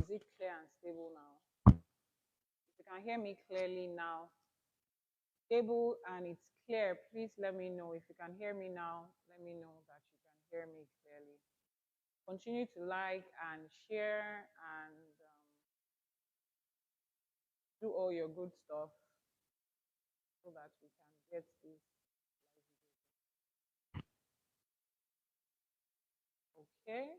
Is it clear and stable now? If you can hear me clearly now, stable and it's clear, please let me know. If you can hear me now, let me know that you can hear me clearly. Continue to like and share and do all your good stuff so that we can get this. Okay.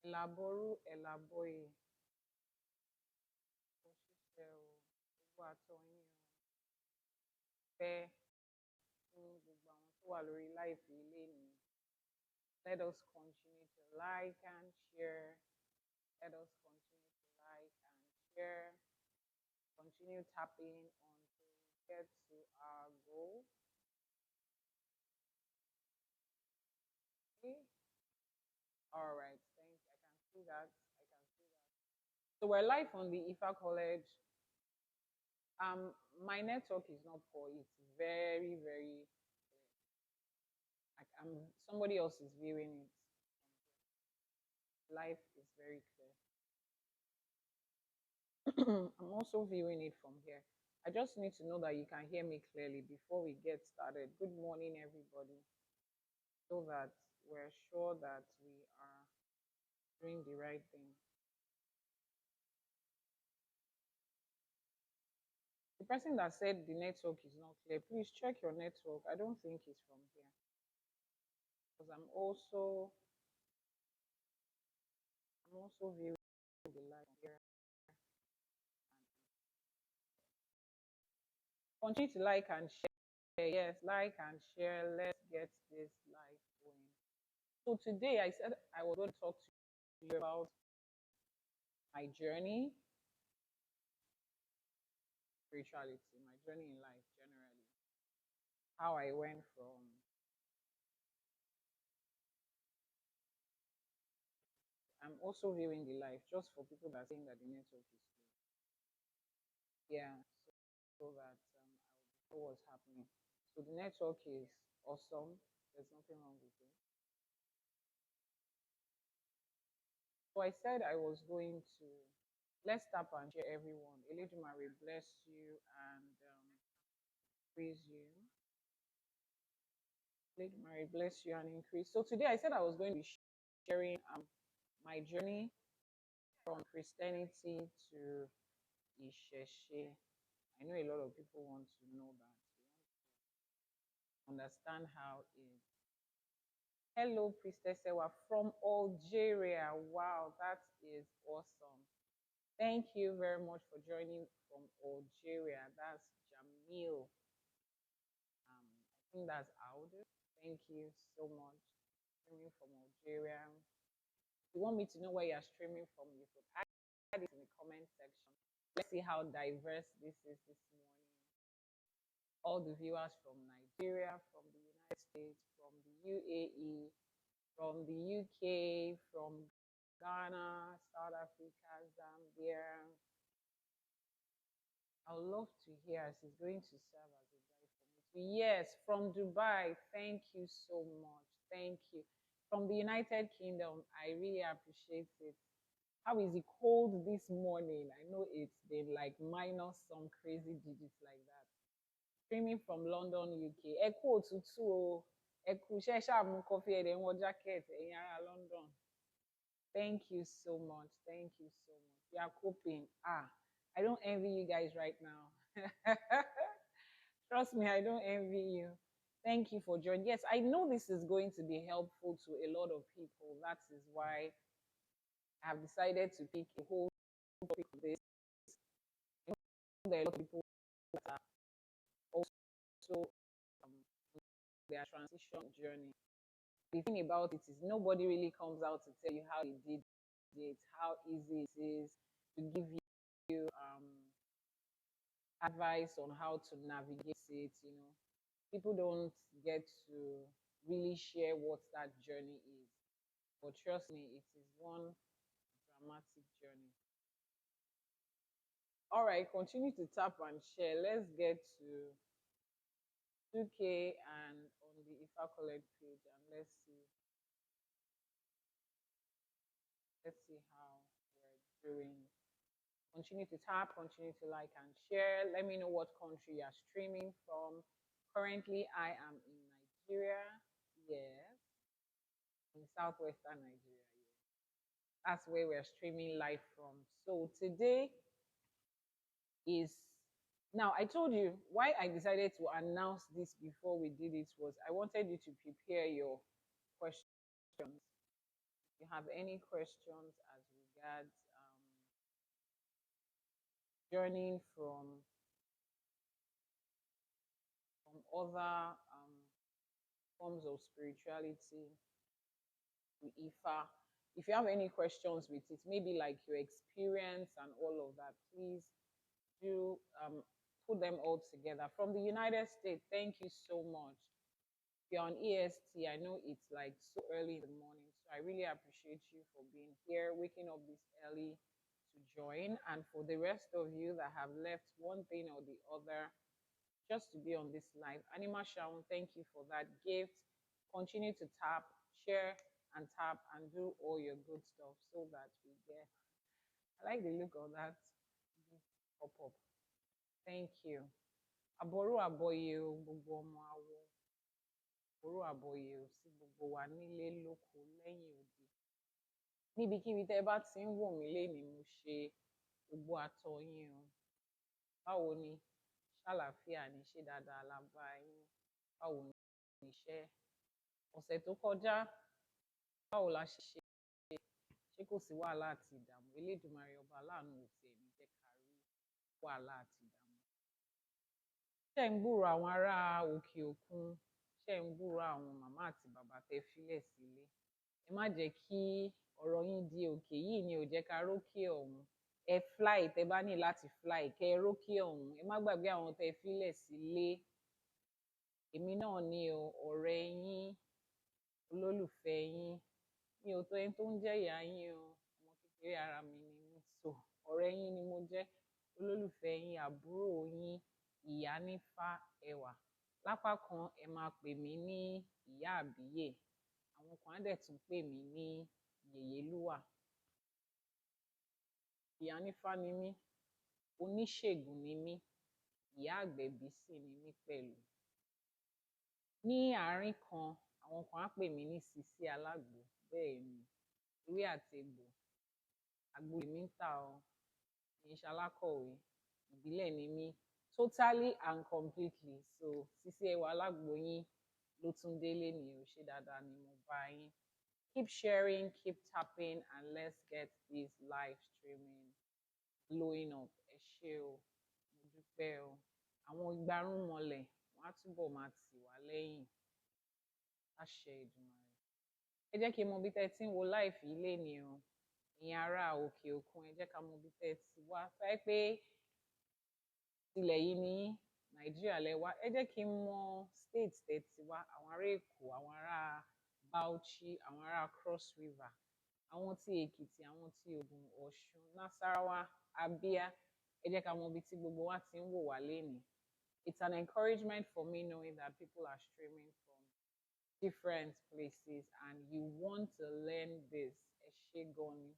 Elaboru, elaboye. Òṣìṣẹ́ o, gbogbo àtọ̀yìn o. Fẹ́ fún gbogbo àwọn tó wà lórí láìpẹ́ ilé ni. Let us continue to like and share. Let us continue to like and share. Continue tapping until we get to our goal. Okay. All right. Thanks. I can see that. I can see that. So we're live on the IFA College. My network is not poor. It's very, very. Like somebody else is viewing it. Life is very clear. I'm also viewing it from here. I just need to know that you can hear me clearly before we get started. Good morning, everybody. So that we're sure that we are doing the right thing. The person that said the network is not clear, please check your network. I don't think it's from here. Because I'm also viewing the live here. Continue to like and share. Yes, like and share. Let's get this live going. So today I said I was going to talk to you about my journey, spirituality, my journey in life generally. How I went from I'm also viewing the live just for people that are saying that the network is good. Yeah, so that I will know what's happening. So the network is awesome. There's nothing wrong with it. So I said I was going to let's tap and share everyone. Eledumare bless you and praise you. Eledumare bless you and increase. So today I said I was going to be sharing my journey from Christianity to Isheshe. I know a lot of people want to know that. Understand how it. Hello, Priestess Ewa from Algeria. Wow, that is awesome. Thank you very much for joining from Algeria. That's Jamil. I think that's Aude. Thank you so much. Streaming from Algeria. If you want me to know where you're streaming from, you could add it in the comment section. Let's see how diverse this is this morning. All the viewers from Nigeria, from the United States, from the UAE, from the UK, from Ghana, South Africa, Zambia. I would love to hear as he's going to serve as a guide for me. Yes, from Dubai. Thank you so much. Thank you. From the United Kingdom, I really appreciate it. How is it cold this morning? I know it's been like minus some crazy digits like that. Streaming from London, UK. Echo tutu. Echo shesha mu coffee and then jacket in London. Thank you so much. Thank you so much. We are coping. I don't envy you guys right now. Trust me, I don't envy you. Thank you for joining. Yes, I know this is going to be helpful to a lot of people. That is why I've decided to pick a whole topic of this. There are a lot of people that are also their transition journey. The thing about it is nobody really comes out to tell you how they did it, how easy it is, to give you advice on how to navigate it. People don't get to really share what that journey is. But trust me, it is one dramatic journey. All right, continue to tap and share. Let's get to 2K and on the IFA College page, and let's see Let's see how we're doing. Continue to tap, continue to like and share. Let me know what country you're streaming from. Currently, I am in Nigeria. Yes, in southwestern Nigeria. Yes. That's where we're streaming live from. So today is now I told you why I decided to announce this before we did it was I wanted you to prepare your questions. If you have any questions as regards journeying from other forms of spirituality to IFA. If you have any questions with it, maybe like your experience and all of that, please do put them all together. From the United States, thank you so much. If you're on EST, I know it's like so early in the morning, so I really appreciate you for being here, waking up this early to join. And for the rest of you that have left one thing or the other just to be on this live, Anima Shaun, thank you for that gift. Continue to tap, share, and tap and do all your good stuff so that we get. I like the look of that pop up. Thank you. Aboru aboye o gbogbo ọmọ awo. Aboru aboye o sí gbogbo wa nílé lóko lẹ́yìn odi. Níbikíbi tẹ́ bá ti ń wò mí lénìí mo ṣe gbogbo àtọ̀ yín o. Báwo ni? Ṣàlàáfíà ni, ṣé dáadáa la bá yín? Báwo ni iṣẹ́? Ọ̀sẹ̀ tó kọjá, báwo la ṣe ṣe? Ṣé kò sí wàhálà àti ìdààmú? Elédùmarè ọba aláàánú ò tiẹ̀ ní jẹ́ ká rí wàhálà àti ìdààmú. Ṣé ń gbúrò àwọn ará òkè òkun? Ṣé ń gbúrò àwọn màmá àti bàbá tẹ́ filẹ̀ sílé? Ẹ má jẹ́ kí ọ̀rọ̀ yín di òkè yìí ni ò jẹ́ ká rókè ọ̀hún. Ẹ fly tẹ́ bá ní láti fly kẹ́ ẹ rókè ọ̀hún. Ẹ má gbàgbé àwọn tẹ́ filẹ̀ sílé. Èmi náà ni o, ọ̀rẹ́ yín, olólùfẹ́ yín. Mi ò tó ẹni tó ń jẹ́ ìyá yín o. Ọmọ kékeré ara mi ni mí. So ọ̀rẹ́ yín ni mo jẹ́, olólùfẹ́ yín, àbúrò yín, IYANIFA ẹwà. Lápá kan ẹ máa pè mí ní ìyá àbíyè. Àwọn kan á dẹ̀ tún pè mí ní yèyélúwà. IYANIFA ni mí, oníṣègùn ni mí, ìyá àgbẹ̀bí sì ni mí pẹ̀lú. Ní àárín kan, àwọn kan á pè mí ní Sisi Alágbo. Bẹ́ẹ̀ ni, ewé àti egbò. Àgbo lèmi ń tà o. Kì í ṣe alákọ̀wé. Ìbílẹ̀ ni mí, totally and completely. So Sisi ẹwà Alágbo yín ló tún délé ni o, ṣé dáadáa ni mo bá yín. Keep sharing, keep tapping, and let's get this live streaming blowing up. Ẹ ṣé o, mo dúpẹ́ o. Àwọn ìgbárùnmọlẹ̀ wọ́n á túbọ̀ máa tì wá lẹ́yìn. Àṣẹ Èdùmàrè. Ẹ jẹ́ kí n mọ bí tẹ́ ti ń wo live yìí lénìí o. Ìyẹn ará òkè òkun, ẹ jẹ́ ká mọ bí tẹ́ ti wá. Fẹ́ pé tilẹ̀ yìí ní Nàìjíríà lẹ wá. Ẹ jẹ́ kí n mọ state tẹ́ ti wá. Àwọn ará Èkó, àwọn ará Bauchi, àwọn ará Cross River, àwọn tí Èkìtì, àwọn tí Ògùn, Ọ̀ṣun, Nasarawa, Abia. Ẹ jẹ́ ká mọ bí tí gbogbo wa ti ń wò wá lénìí. It's an encouragement for me knowing that people are streaming from different places and you want to learn this. Ẹ ṣé gan ni.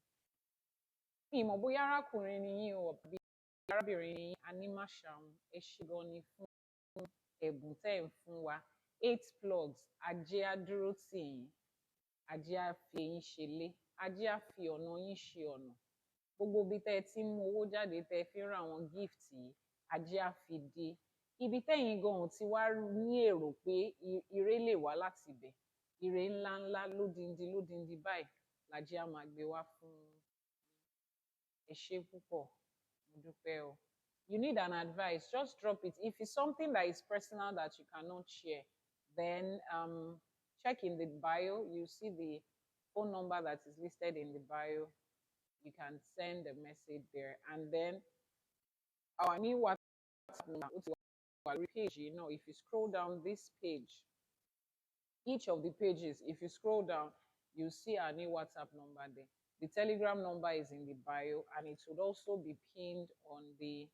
Mi mọ̀ bóyá arákùnrin ni yín o àbí arábìnrin ni yín, Anima Shaun. Ẹ ṣé gan ni fún ẹ̀bùn tẹ́ ń fún wa. 8 plugs, ajé á dúró tì yín, ajé á fi yín ṣe lé, ajé á fi ọ̀nà yín ṣe ọ̀nà. Gbogbo ibi tẹ́ ti ń mú owó jáde tẹ́ fi ń ra àwọn gift yìí, ajé á fi dé. Ibi tẹ́yin gan ti wá ní èrò pé ire lè wá láti ibẹ̀. Ire ńláńlá lódindi báyìí lajé á máa gbé wá fún ẹ ṣé púpọ̀. Mo dúpẹ́ o. You need an advice, just drop it. If it's something that is personal that you cannot share, then check in the bio. You see the phone number that is listed in the bio. You can send a message there. And then our new WhatsApp number, page, you know, if you scroll down this page, each of the pages, if you scroll down, you see our new WhatsApp number there. The Telegram number is in the bio, and it would also be pinned on the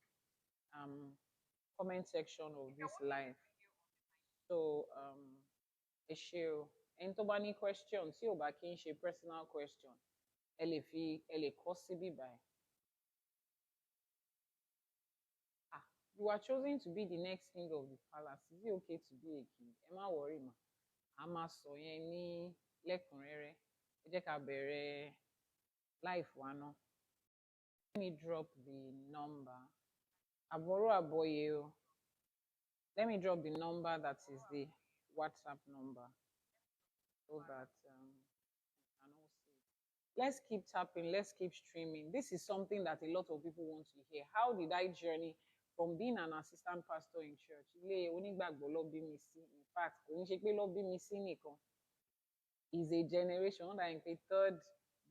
comment section of this live. So ẹ ṣé o. Ẹni tó bá ní question tí ò bá kí ń ṣe personal question, ẹ lè kọ síbí báyìí. Ah, you are chosen to be the next king of the palace. Is it okay to be a king? Ẹ má worry mà. A máa sọ yẹn ní lẹ́kùnrẹ́rẹ́. Ẹ jẹ́ ká bẹ̀rẹ̀ life wa náà. Let me drop the number. Àbọ̀rọ̀ àbọ̀yè o. Let me drop the number that is the WhatsApp number so that you can all see. Let's keep tapping. Let's keep streaming. This is something that a lot of people want to hear. How did I journey from being an assistant pastor in church? Ilé onígbàgbọ́ ló bí mi sí. In fact, kò ń ṣe pé ló bí mi sí nìkan. Is a generation that in the third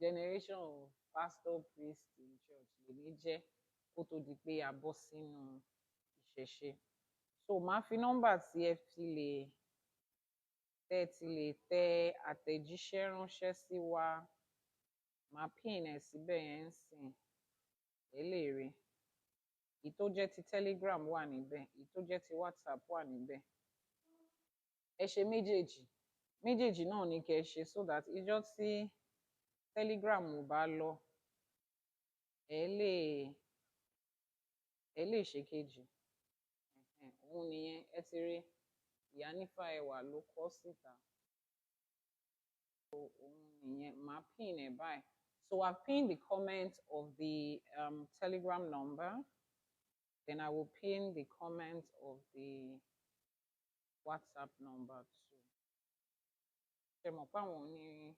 generation of pastor priest in church. Lèmi jẹ́ kó tó di pé a bọ́ sínú ìṣẹ̀ṣe. So màá fi nọ́mbà tí ẹ ti lè tẹ àtẹ̀jíṣẹ́ ránṣẹ́ sí wa. Màá pin ẹ̀ síbẹ̀ yẹn ń sìn. Ẹ lè rí. Èyí tó jẹ́ ti Telegram wà níbẹ̀. Èyí tó jẹ́ ti WhatsApp wà níbẹ̀. Ẹ ṣe méjèèjì. Méjèèjì náà ni kẹ́ ẹ ṣe so that ìjọ́ tí Telegram ò bá lọ, ẹ lè ṣe kejì. Òun nìyẹn, ẹ ti rí. IYANIFA ẹwà ló kọ síta. So òun nìyẹn, màá pin ẹ̀ báyìí. So I've pinned the comment of the Telegram number. Then I will pin the comment of the WhatsApp number too. Ṣé mọ̀ pé àwọn ní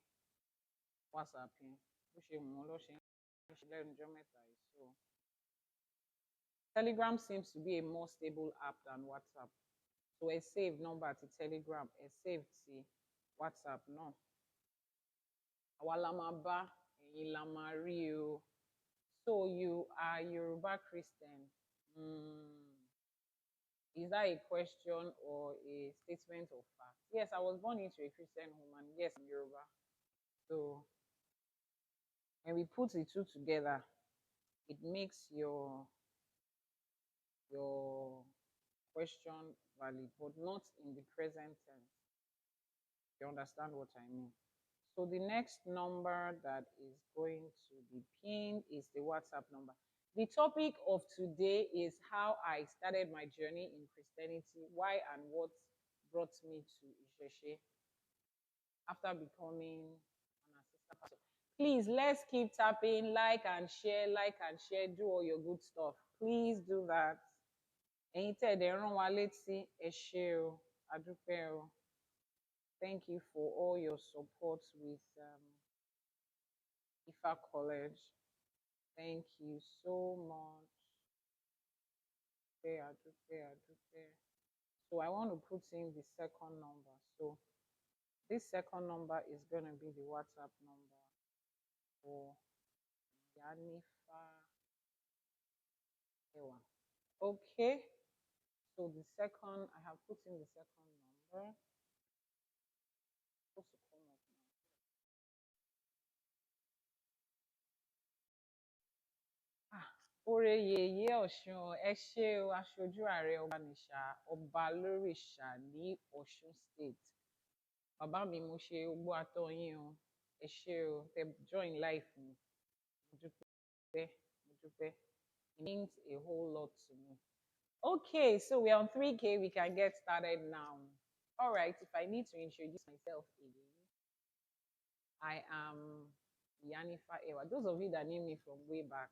WhatsApp yẹn bó ṣe mú lọ ṣe lẹ́nu ọjọ́ mẹ́ta yìí. So Telegram seems to be a more stable app than WhatsApp. So ẹ save number ti Telegram, ẹ save ti WhatsApp náà. Àwa la máa bá, ẹ̀yin la máa rí o. So you are Yoruba Christian. Is that a question or a statement of fact? Yes, I was born into a Christian home, and yes, I'm Yoruba. So when we put the two together, it makes your question valid, but not in the present tense. You understand what I mean? So the next number that is going to be pinned is the WhatsApp number. The topic of today is how I started my journey in Christianity, why and what brought me to Isheshe after becoming an assistant pastor. Please, let's keep tapping, like and share, do all your good stuff. Please do that. Ẹ̀yin tẹ́ dẹ̀ rán wa létí, ẹ ṣé o, a dúpẹ́ o. Thank you for all your support with IFA College. Thank you so much. So I want to put in the second number. So this second number is going to be the WhatsApp number for IYANIFA. Okay. So the second, I have put in the second number. Supposed to come up now. Ore yeye Ọ̀ṣun, ẹ ṣé o, aṣojú ààrẹ Ọbanìṣà, ọba lórìṣà ní Ọ̀ṣun State. Bàbá mi mo ṣe ogbó atọ́ yín o, ẹ ṣé o, tẹ join life mi. Mo dúpẹ́. It means a whole lot to me. Okay, so we're on 3K, we can get started now. All right, if I need to introduce myself again, I am IYANIFA Ewa. Those of you that knew me from way back,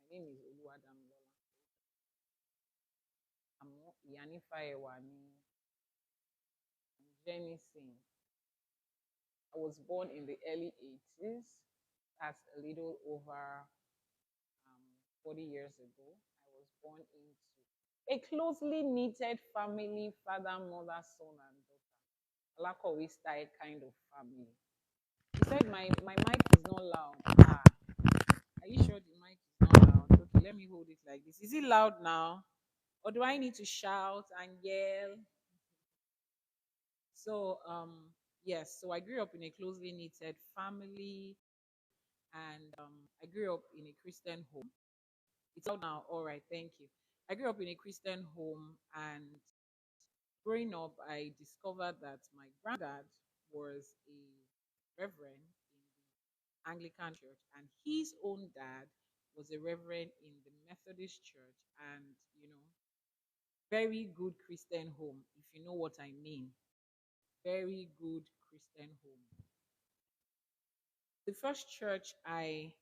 my name is Oluwadamilola. I'm IYANIFA Ewa. I'm Jenison. I was born in the early 80s. That's a little over 40 years ago. I was born into a closely knitted family, father, mother, son, and daughter. Alakowe style kind of family. He said my mic is not loud. Are you sure the mic is not loud? Okay, let me hold it like this. Is it loud now? Or do I need to shout and yell? So yes, so I grew up in a closely knitted family, and I grew up in a Christian home. It's out now. All right, thank you. I grew up in a Christian home, and growing up, I discovered that my granddad was a reverend in the Anglican church, and his own dad was a reverend in the Methodist church, and you know, very good Christian home, if you know what I mean. Very good Christian home. The first church I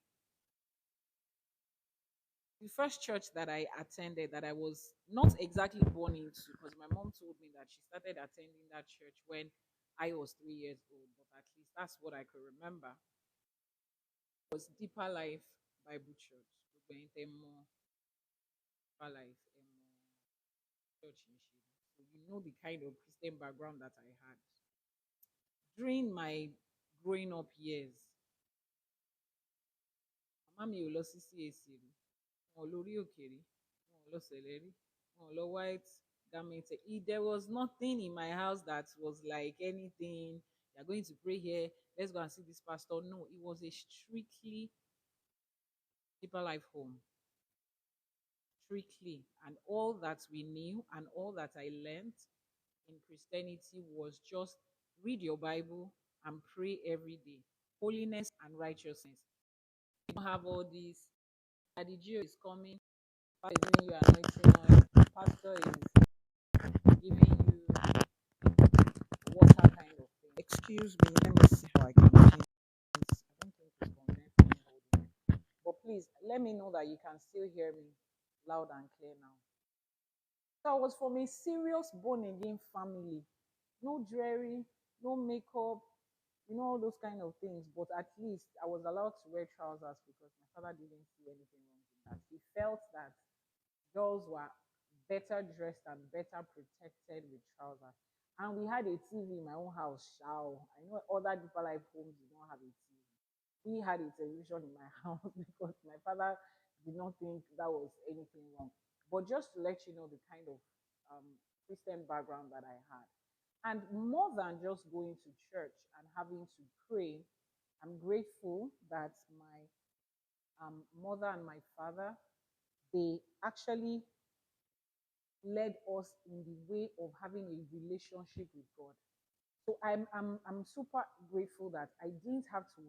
the first church that I attended that I was not exactly born into, because my mom told me that she started attending that church when I was 3 years old, but at least that's what I could remember, was Deeper Life Bible Church. Gbogbo ẹ̀yin Deeper Life church in Shida. So you know the kind of Christian background that I had. During my growing up years, màmá mi ò lọ sí CAC rí, wọn ò lórí òkè rí, wọn ò lọ sẹ̀lẹ̀ rí, wọn ò lọ white garment. There was nothing in my house that was like anything. You're going to pray here. Let's go and see this pastor. No, it was a strictly Deeper Life home. Strictly. And all that we knew and all that I learned in Christianity was just read your Bible and pray every day. Holiness and righteousness. You don't have all these. Daddy Gio is coming. Pastor is giving you anointing oil. Pastor is giving you water kind of thing. Excuse me, let me see how I can change this. I don't think it's convenient for me holding it. But please let me know that you can still hear me loud and clear now. So I was from a serious born again family. No jewelry, no makeup, you know, all those kind of things. But at least I was allowed to wear trousers because my father didn't see anything wrong with that. He felt that girls were better dressed and better protected with trousers. And we had a TV in my own house. Show. I know other Deeper Life homes do not have a TV. We had a television in my house because my father did not think that was anything wrong. But just to let you know the kind of um, Christian background that I had. And more than just going to church and having to pray, I'm grateful that my mother and my father, they actually led us in the way of having a relationship with God. So I'm super grateful that I didn't have to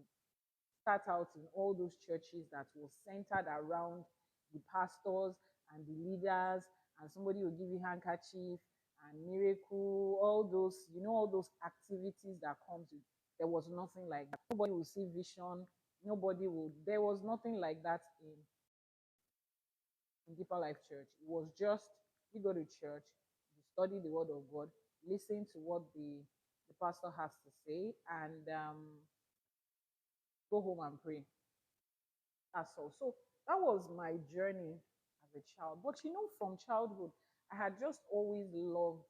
start out in all those churches that was centered around the pastors and the leaders, and somebody will give you handkerchief and miracle, all those, you know, all those activities that comes with. There was nothing like that. Nobody will see vision. Nobody will. There was nothing like that in Deeper Life Church. It was just you go to church, you study the Word of God, listen to what the pastor has to say, and go home and pray. That's all. So that was my journey as a child. But you know, from childhood, I had just always loved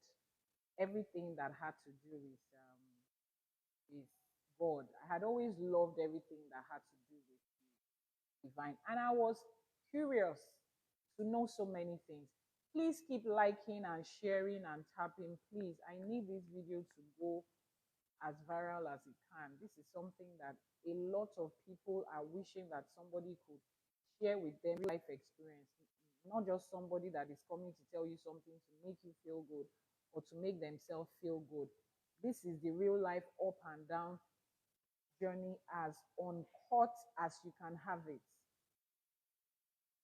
everything that had to do with God. I had always loved everything that had to do with divine. And I was curious to know so many things. Please keep liking and sharing and tapping. Please, I need this video to go as viral as it can. This is something that a lot of people are wishing that somebody could share with them life experience, not just somebody that is coming to tell you something to make you feel good or to make themselves feel good. This is the real life up and down journey, as uncut as you can have it.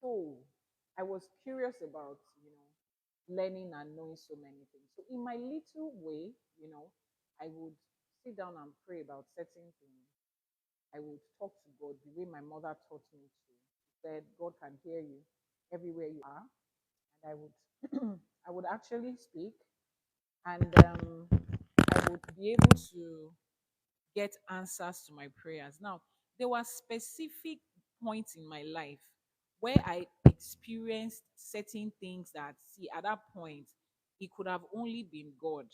So I was curious about, learning and knowing so many things. So in my little way, I would sit down and pray about certain things. I would talk to God the way my mother taught me to. She said, God can hear you everywhere you are. And I would I would actually speak, and I would be able to get answers to my prayers. Now, there were specific points in my life where I experienced certain things that, see, at that point, it could have only been God.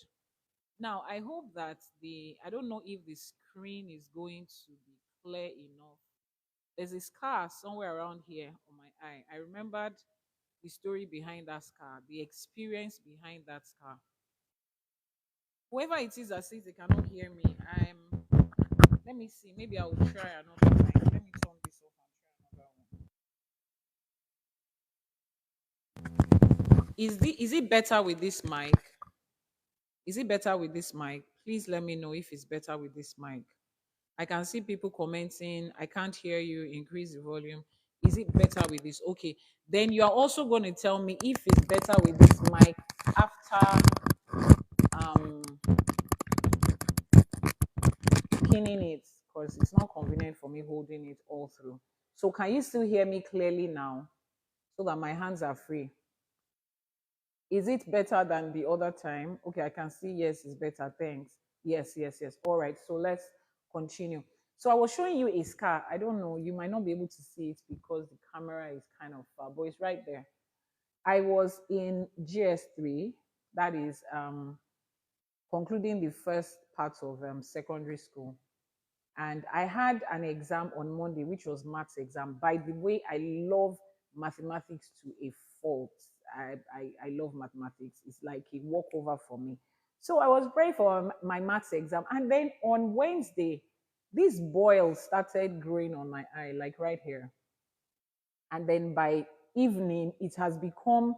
Now, I hope that I don't know if the screen is going to be clear enough. There's a scar somewhere around here on my eye. I remembered the story behind that scar, the experience behind that scar. Whoever it is that says they cannot hear me, let me see. Maybe I'll try another time. Let me turn this off and try another one. Is it better with this mic? Is it better with this mic? Please let me know if it's better with this mic. I can see people commenting, I can't hear you, increase the volume. Is it better with this? Okay. Then you are also going to tell me if it's better with this mic after um pinning it, because it's not convenient for me holding it all through. So can you still hear me clearly now so that my hands are free? Is it better than the other time? Okay, I can see yes, it's better. Thanks. Yes, yes, yes. All right, so let's continue. So I was showing you a scar. I don't know, you might not be able to see it because the camera is kind of far, but it's right there. I was in GS3, that is concluding the first part of secondary school. And I had an exam on Monday, which was maths exam. By the way, I love mathematics to a fault. I love mathematics. It's like a walkover for me. So I was praying for my maths exam. And then on Wednesday, this boil started growing on my eye, like right here. And then by evening, it has become,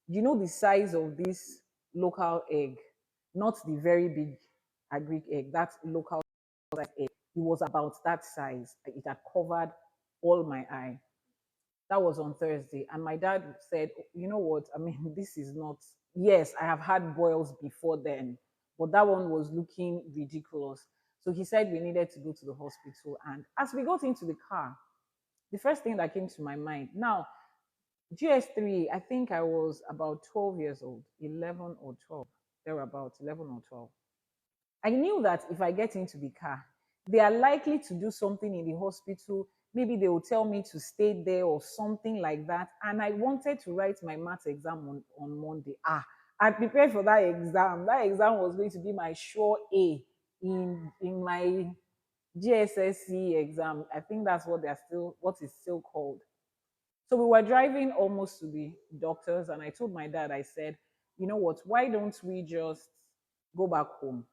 the size of this local egg, not the very big agric egg, that's local size egg. It was about that size. It had covered all my eye. That was on Thursday. And my dad said, you know what? I mean, this is not, yes, I have had boils before then, but that one was looking ridiculous. So he said we needed to go to the hospital. And as we got into the car, the first thing that came to my mind, now, GS3, I think I was about 12 years old, 11 or 12, thereabouts, 11 or 12. I knew that if I get into the car, they are likely to do something in the hospital. Maybe they will tell me to stay there or something like that. And I wanted to write my maths exam on Monday. I prepared for that exam. That exam was going to be my sure A in my GSSC exam. I think that's what is still called. So we were driving almost to the doctors, and I told my dad, I said, you know what, why don't we just go back home?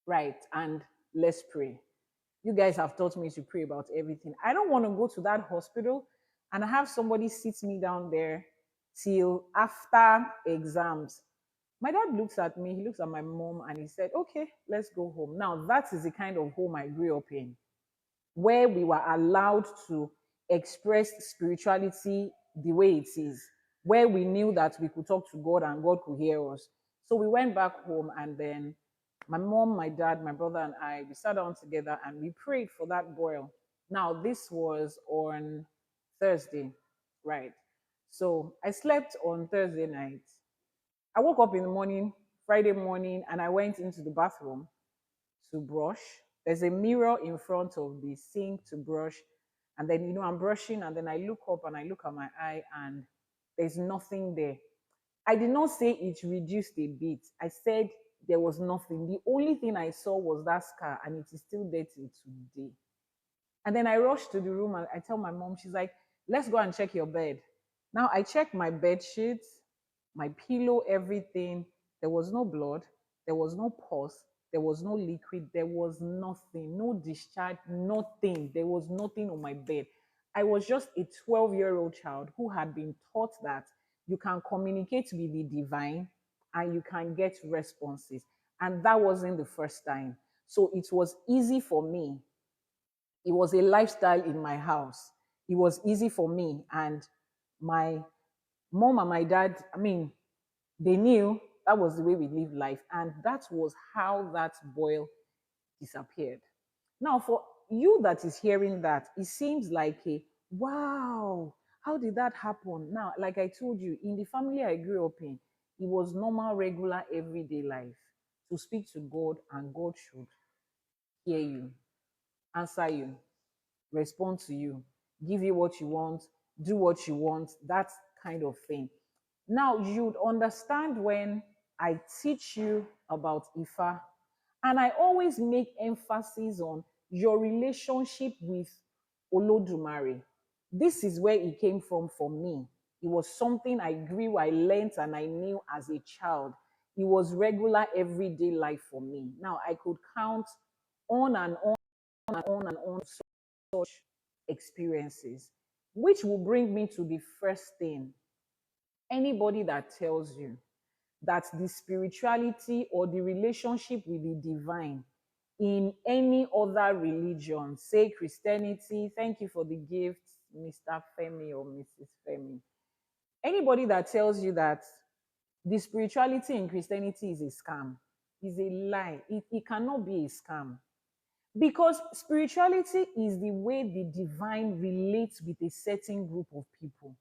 Right. And let's pray. You guys have taught me to pray about everything. I don't want to go to that hospital and have somebody sit me down there till after exams. My dad looks at me, he looks at my mom, and he said, okay, let's go home. Now, that is the kind of home I grew up in, where we were allowed to express spirituality the way it is, where we knew that we could talk to God and God could hear us. So we went back home, and then my mom, my dad, my brother, and I, we sat down together and we prayed for that boil. Now, this was on Thursday, right? So I slept on Thursday night. I woke up in the morning, Friday morning, and I went into the bathroom to brush. There's a mirror in front of the sink to brush. And then, I'm brushing, and then I look up and I look at my eye, and there's nothing there. I did not say it reduced a bit. I said there was nothing. The only thing I saw was that scar, and it is still there till today. And then I rushed to the room and I tell my mom, she's like, let's go and check your bed. Now I checked my bed sheets, my pillow, everything. There was no blood, there was no pus, there was no liquid, there was nothing, no discharge, nothing. There was nothing on my bed. I was just a 12-year-old child who had been taught that you can communicate with the divine and you can get responses. And that wasn't the first time. So it was easy for me. It was a lifestyle in my house. It was easy for me. And my mom and my dad, I mean, they knew that was the way we live life. And that was how that boil disappeared. Now, for you that is hearing that, it seems like a wow, how did that happen? Now, like I told you, in the family I grew up in, it was normal, regular, everyday life to speak to God, and God should hear you, answer you, respond to you, give you what you want, do what you want, that kind of thing. Now, you'd understand when I teach you about Ifa, and I always make emphasis on your relationship with Olodumare. This is where it came from for me. It was something I grew, I learned, and I knew as a child. It was regular everyday life for me. Now, I could count on and on and on and on such experiences, which will bring me to the first thing. Anybody that tells you that the spirituality or the relationship with the divine in any other religion, say Christianity. Thank you for the gift, Mr. Femi or Mrs. Femi. Anybody that tells you that the spirituality in Christianity is a scam is a lie. It cannot be a scam. Because spirituality is the way the divine relates with a certain group of people.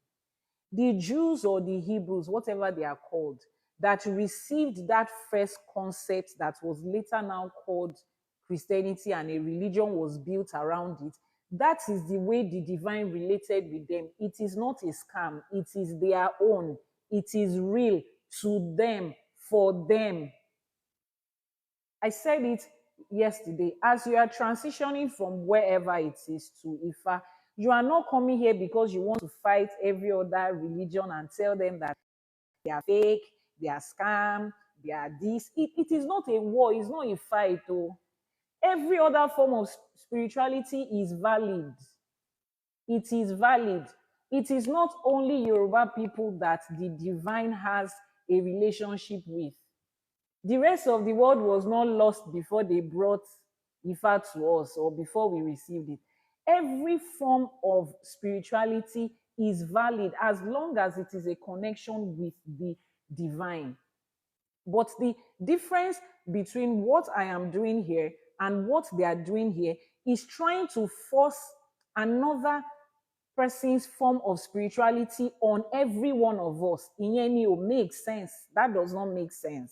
The Jews or the Hebrews, whatever they are called, that received that first concept that was later now called Christianity, and a religion was built around it. That is the way the divine related with them. It is not a scam. It is their own. It is real to them, for them. I said it yesterday. As you are transitioning from wherever it is to Ifa, you are not coming here because you want to fight every other religion and tell them that they are fake, they are scam, they are this. It is not a war, it's not a fight. Oh. Every other form of spirituality is valid. It is valid. It is not only Yoruba people that the divine has a relationship with. The rest of the world was not lost before they brought Ifa to us or before we received it. Every form of spirituality is valid as long as it is a connection with the divine. But the difference between what I am doing here and what they are doing here is trying to force another person's form of spirituality on every one of us. Iyenio makes sense. That does not make sense.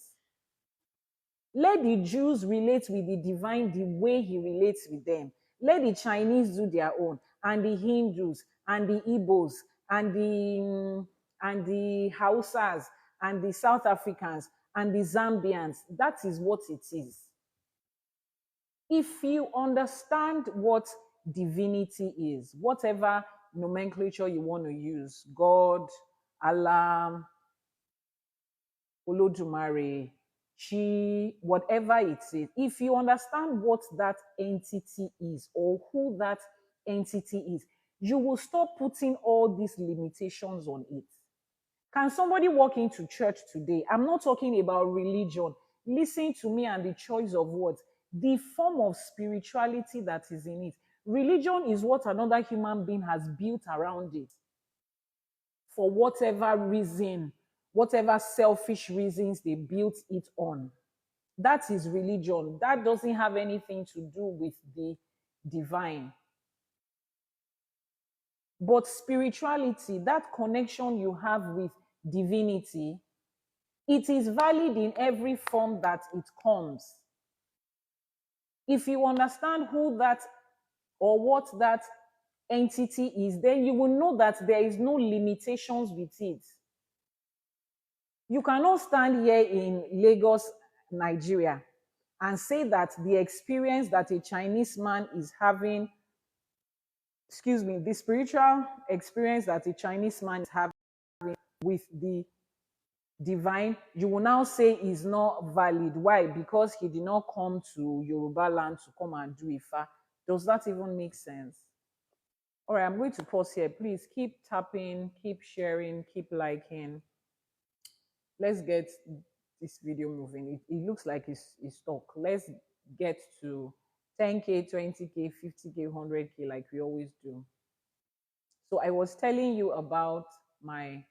Let the Jews relate with the divine the way he relates with them. Let the Chinese do their own, and the Hindus, and the Igbos, and the Hausas, and the South Africans, and the Zambians. That is what it is. If you understand what divinity is, whatever nomenclature you want to use, God, Allah, Olodumare, Chi, whatever it is, if you understand what that entity is or who that entity is, you will stop putting all these limitations on it. Can somebody walk into church today? I'm not talking about religion. Listen to me and the choice of words. The form of spirituality that is in it. Religion is what another human being has built around it for whatever reason, whatever selfish reasons they built it on. That is religion. That doesn't have anything to do with the divine. But spirituality, that connection you have with divinity, it is valid in every form that it comes. If you understand who that or what that entity is, then you will know that there is no limitations with it. You cannot stand here in Lagos, Nigeria, and say that the experience that a Chinese man is having, the spiritual experience that a Chinese man is having with the divine, you will now say is not valid. Why? Because he did not come to Yoruba land to come and do Ifa. Does that even make sense? All right, I'm going to pause here. Please keep tapping, keep sharing, keep liking. Let's get this video moving. It looks like it's stuck. Let's get to 10K, 20K, 50K, 100K like we always do. So I was telling you about my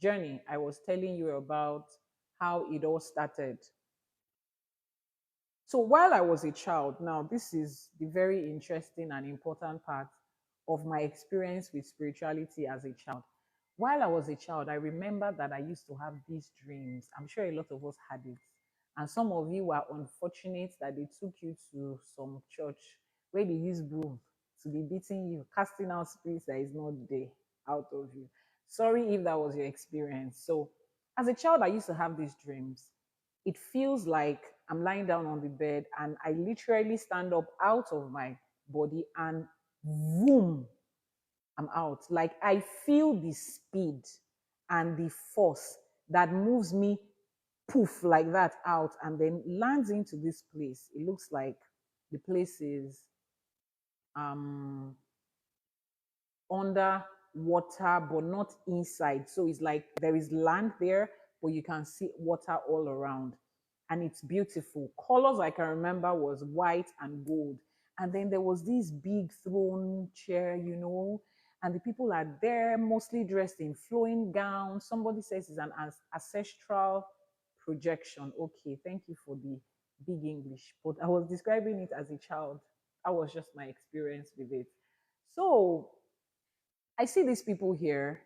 journey. I was telling you about how it all started. So while I was a child, now this is the very interesting and important part of my experience with spirituality as a child. While I was a child, I remember that I used to have these dreams. I'm sure a lot of us had it. And some of you were unfortunate that they took you to some church where they use broom to be beating you, casting out spirits that is not there out of you. Sorry if that was your experience. So as a child, I used to have these dreams. It feels like I'm lying down on the bed and I literally stand up out of my body and boom, I'm out. Like I feel the speed and the force that moves me poof like that out and then lands into this place. It looks like the place is under water but not inside. So it's like there is land there, but you can see water all around. and it's beautiful. Colors I can remember was white and gold. And then there was this big throne chair, and the people are there mostly dressed in flowing gowns. Somebody says it's an ancestral projection. Okay, thank you for the big English. But I was describing it as a child. That was just my experience with it. So I see these people here,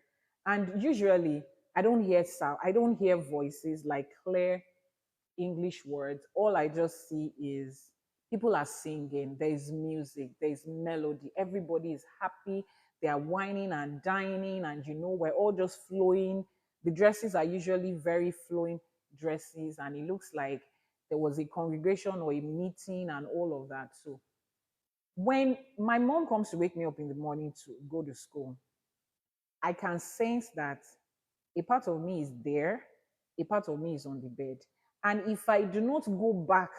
and usually I don't hear sound, I don't hear voices like clear English words. All I just see is people are singing, there's music, there's melody, everybody is happy, they are whining and dining, and we're all just flowing. The dresses are usually very flowing dresses, and it looks like there was a congregation or a meeting and all of that. So when my mom comes to wake me up in the morning to go to school, I can sense that a part of me is there, a part of me is on the bed. And if I do not go back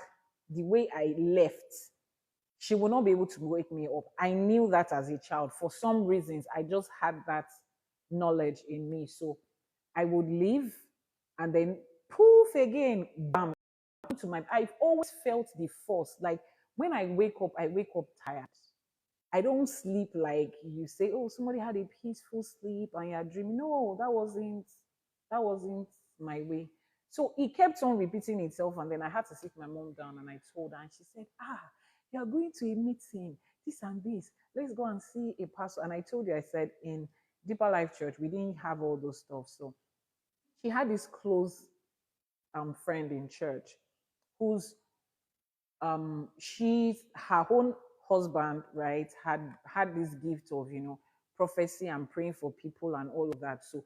the way I left, she will not be able to wake me up. I knew that as a child. For some reasons, I just had that knowledge in me. So I would leave and then poof again, bam, into my. I've always felt the force. Like when I wake up tired. I don't sleep like you say, oh, somebody had a peaceful sleep and you're dreaming. No, that wasn't my way. So it kept on repeating itself, and then I had to sit my mom down and I told her, and she said, you're going to a meeting, this and this. Let's go and see a pastor. And I told you, I said, in Deeper Life Church, we didn't have all those stuff. So she had this close friend in church who's she's her own husband, right, had this gift of prophecy and praying for people and all of that. So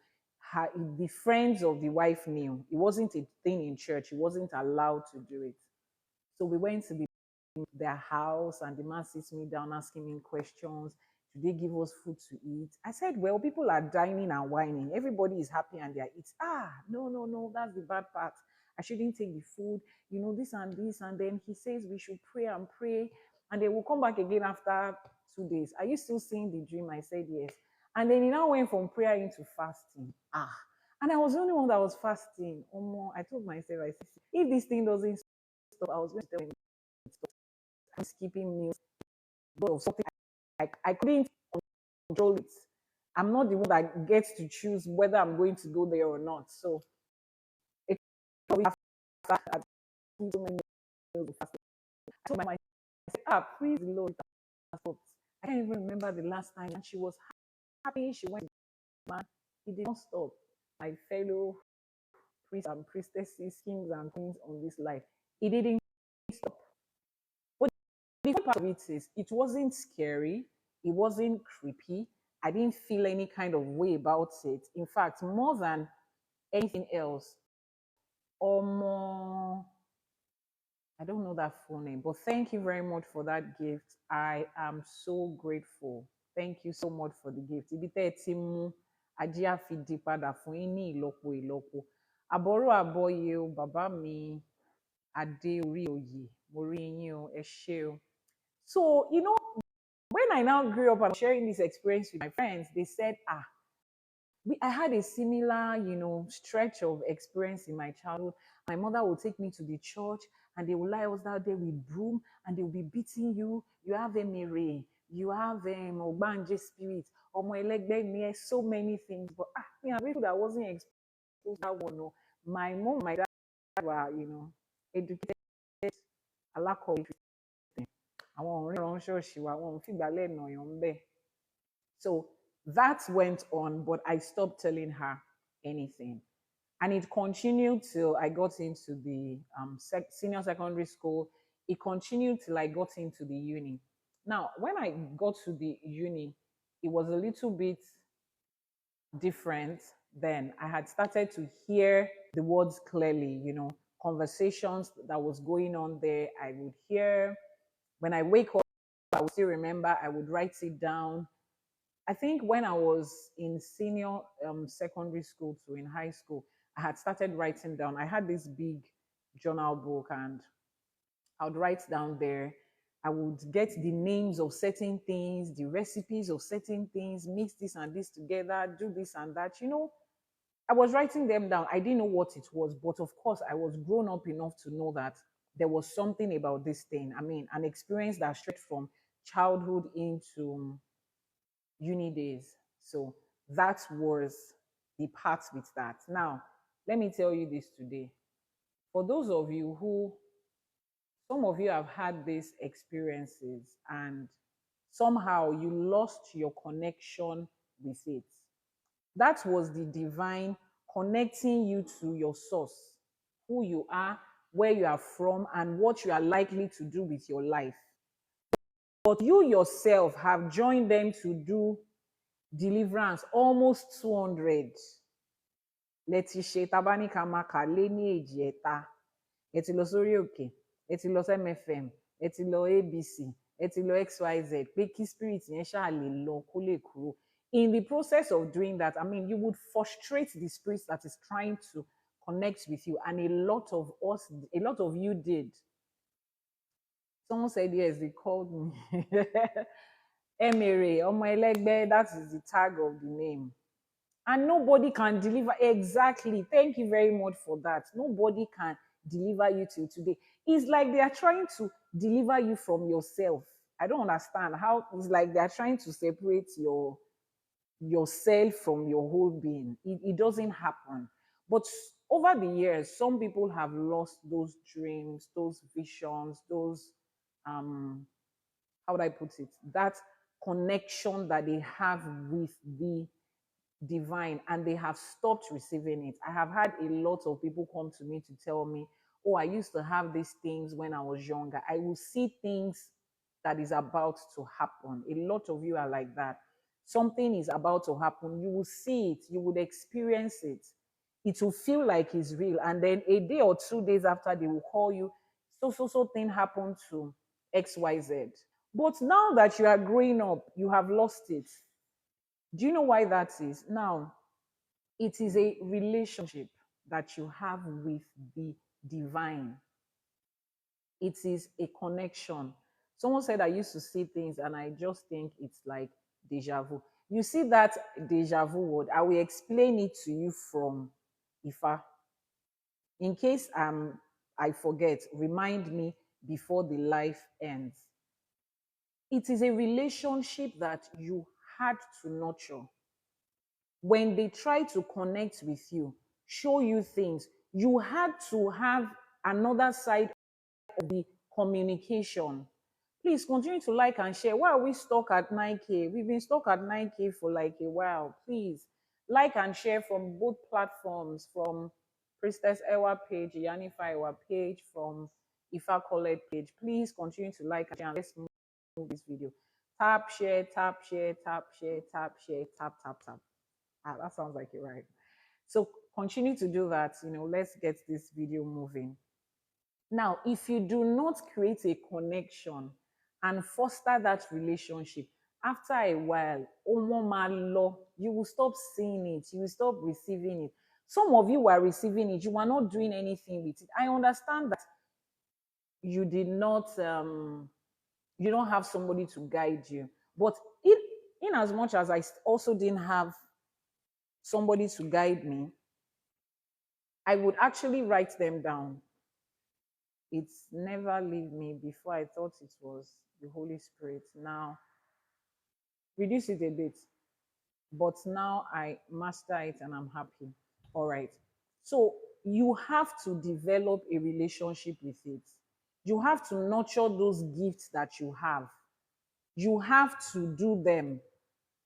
the friends of the wife knew it wasn't a thing in church. He wasn't allowed to do it. So we went to their house, and the man sits me down asking me questions. Do they give us food to eat? I said, well, people are dining and whining. Everybody is happy and they're eating. No, no, no, that's the bad part. I shouldn't take the food, this and this. And then he says we should pray and pray. And they will come back again after 2 days. Are you still seeing the dream? I said, yes. And then he now went from prayer into fasting. And I was the only one that was fasting. I told myself, I said, if this thing doesn't stop, I was going to tell him I'm skipping meals, but of something I couldn't control it. I'm not the one that gets to choose whether I'm going to go there or not. So it after I told my mom, I said, please the Lord. I can't even remember the last time, and she was happy. She went, man, it did not stop. My fellow priests and priestesses, kings and queens on this life, it didn't stop. But the part of it is, it wasn't scary, it wasn't creepy. I didn't feel any kind of way about it. In fact, more than anything else, I don't know that full name, but thank you very much for that gift. I am so grateful. Thank you so much for the gift. Ibi tẹ́ ẹ ti mú ajé á fi di padà fún yín ní ìlọ́po ìlọ́po. Àbọ̀rọ̀ àbọ̀yè o, bàbá mi Adé orí oyè, mo rí yín o, ẹ ṣé o. So, when I now grew up and sharing this experience with my friends, they said, I had a similar, stretch of experience in my childhood. My mother would take me to the church, and they would lie us out there with broom, and they will be beating you. You have Emere, you have Ogbanje spirit, Omo so many things. But I'm grateful that I wasn't exposed to that one. No. My mom, my dad were, educated, alákọ̀wé. Àwọn ọ̀rẹ́ ránṣẹ́ òṣìwà, àwọn ò fìgbà lẹ́nu ọ̀yàn ń bẹ̀. So that went on, but I stopped telling her anything. And it continued till I got into the senior secondary school. It continued till I got into the uni. Now, when I got to the uni, it was a little bit different then. I had started to hear the words clearly, conversations that was going on there. I would hear. When I wake up, I would still remember, I would write it down. I think when I was in senior secondary school to in high school, I had started writing down. I had this big journal book, and I would write down there. I would get the names of certain things, the recipes of certain things, mix this and this together, do this and that. I was writing them down. I didn't know what it was, but of course, I was grown up enough to know that there was something about this thing. I mean, an experience that stretched from childhood into uni days. So that was the part with that. Now, let me tell you this today. For those of you who, some of you have had these experiences and somehow you lost your connection with it. That was the divine connecting you to your source, who you are, where you are from, and what you are likely to do with your life. But you yourself have joined them to do deliverance, almost 200. Leti ṣe tabani kamaka lé ní èjì ẹ̀ta. Ẹ ti lọ sórí òkè, ẹ ti lọ MFM, ẹ ti lọ ABC, ẹ ti lọ XYZ, pé kí spirit yẹn ṣáà lè lọ kó lè kúrò. In the process of doing that, I mean, you would frustrate the spirit that is trying to connect with you. And a lot of you did. Someone said, yes, they called me. Emere, Omo Elegbe, that is the tag of the name. And nobody can deliver. Exactly. Thank you very much for that. Nobody can deliver you till today. It's like they are trying to deliver you from yourself. I don't understand how it's like they are trying to separate yourself from your whole being. It doesn't happen. But over the years, some people have lost those dreams, those visions, those how would I put it? That connection that they have with the divine, and they have stopped receiving it. I have had a lot of people come to me to tell me, oh, I used to have these things when I was younger. I will see things that is about to happen. A lot of you are like that. Something is about to happen. You will see it, you would experience it. It will feel like it's real. And then a day or 2 days after, they will call you, so thing happened to XYZ. But now that you are growing up, you have lost it. Do you know why that is? Now, it is a relationship that you have with the divine. It is a connection. Someone said I used to see things and I just think it's like deja vu. You see that deja vu word? I will explain it to you from Ifa. In case I forget, remind me before the life ends. It is a relationship that you had to nurture. When they try to connect with you, show you things, you had to have another side of the communication. Please continue to like and share. Why are we stuck at 9K? We've been stuck at 9K for like a while. Please like and share from both platforms, from Priestess Ewa page, IYANIFA Ewa page, from Ifa College page. Please continue to like and share, and let's move this video. Tap, share, tap, share, tap, share, tap, share, tap, tap, tap. That sounds like it, right? So continue to do that. Let's get this video moving. Now, if you do not create a connection and foster that relationship, after a while, you will stop seeing it. You will stop receiving it. Some of you were receiving it. You are not doing anything with it. I understand that you did not, you don't have somebody to guide you. But in as much as I also didn't have somebody to guide me, I would actually write them down. It's never leave me. Before I thought it was the Holy Spirit. Now, reduce it a bit. But now I master it and I'm happy. All right. So you have to develop a relationship with it. You have to nurture those gifts that you have. You have to do them.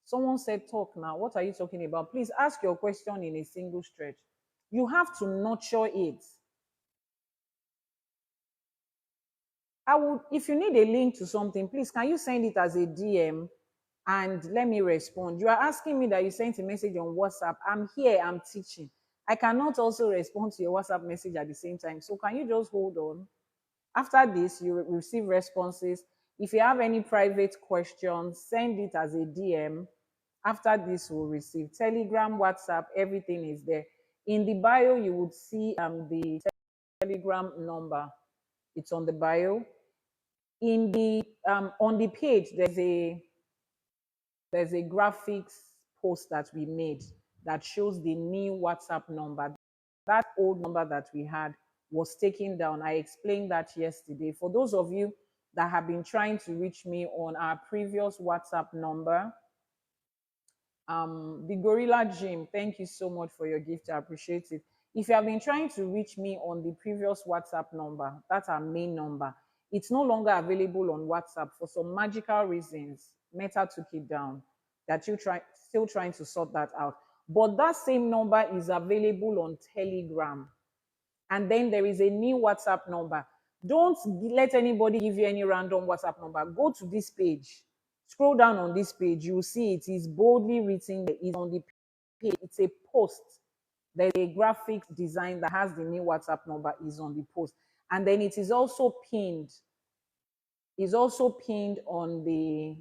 Someone said, talk now. What are you talking about? Please ask your question in a single stretch. You have to nurture it. If you need a link to something, please, can you send it as a DM and let me respond? You are asking me that you sent a message on WhatsApp. I'm here, I'm teaching. I cannot also respond to your WhatsApp message at the same time. So can you just hold on? After this, you receive responses. If you have any private questions, send it as a DM. After this, we'll receive Telegram, WhatsApp, everything is there. In the bio, you would see the Telegram number. It's on the bio. In the on the page, there's a graphics post that we made. that shows the new WhatsApp number. That old number that we had was taken down. I explained that yesterday. For those of you that have been trying to reach me on our previous WhatsApp number, the Gorilla Gym, thank you so much for your gift. I appreciate it. If you have been trying to reach me on the previous WhatsApp number, that's our main number, it's no longer available on WhatsApp for some magical reasons. Meta took it down. That you still trying to sort that out. But that same number is available on Telegram. And then there is a new WhatsApp number. Don't let anybody give you any random WhatsApp number. Go to this page. Scroll down on this page. You will see it is boldly written. It's on the page. It's a post. There's a graphic design that has the new WhatsApp number is on the post. And then it is also pinned. Is also pinned on the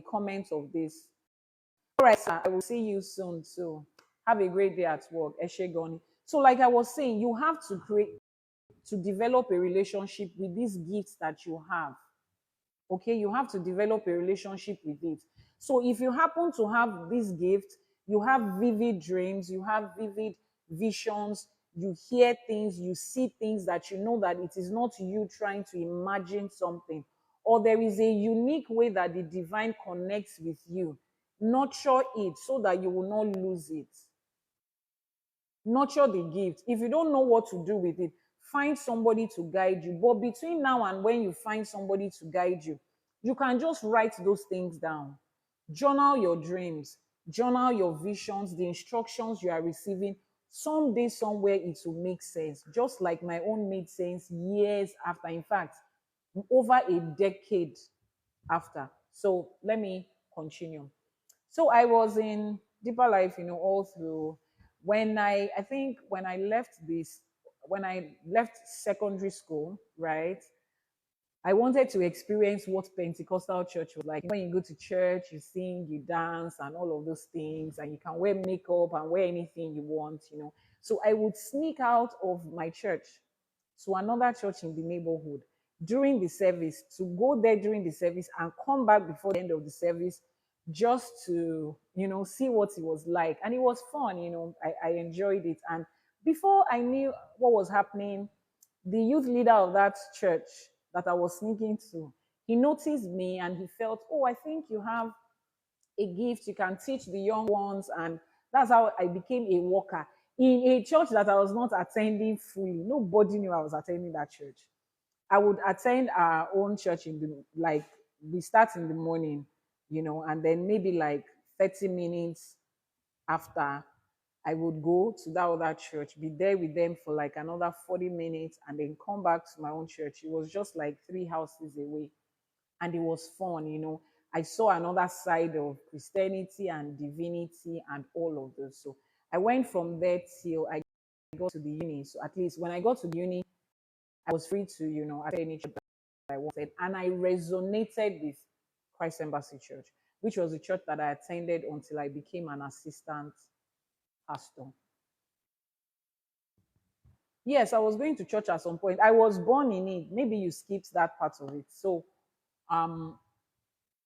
comments of this. All right, sir. I will see you soon too. Have a great day at work. Eshegoni. So, like I was saying, you have to develop a relationship with these gifts that you have. Okay, you have to develop a relationship with it. So if you happen to have this gift, you have vivid dreams, you have vivid visions, you hear things, you see things that you know that it is not you trying to imagine something, or there is a unique way that the divine connects with you. Nurture it so that you will not lose it. Nurture the gift. If you don't know what to do with it, find somebody to guide you. But between now and when you find somebody to guide you, you can just write those things down. Journal your dreams, journal your visions, the instructions you are receiving. Someday, somewhere, it will make sense. Just like my own made sense years after. In fact, over a decade after. So let me continue. So I was in deeper life, all through. I think when I left secondary school, right? I wanted to experience what Pentecostal church was like. When you go to church, you sing, you dance, and all of those things, and you can wear makeup and wear anything you want. So I would sneak out of my church to another church in the neighborhood during the service, to go there during the service and come back before the end of the service just to, see what it was like. And it was fun. I enjoyed it. And before I knew what was happening, the youth leader of that church that I was sneaking to, he noticed me and he felt, oh, I think you have a gift. You can teach the young ones. And that's how I became a worker in a church that I was not attending fully. Nobody knew I was attending that church. I would attend our own church we start in the morning, and then maybe like 30 minutes after, I would go to that other church, be there with them for like another 40 minutes, and then come back to my own church. It was just like 3 houses away. And it was fun. I saw another side of Christianity and divinity and all of those. So I went from there till I got to the uni. So at least when I got to the uni, I was free to, attend any church that I wanted. And I resonated with Christ Embassy Church, which was the church that I attended until I became an assistant pastor. Yes, I was going to church at some point. I was born in it. Maybe you skipped that part of it. So um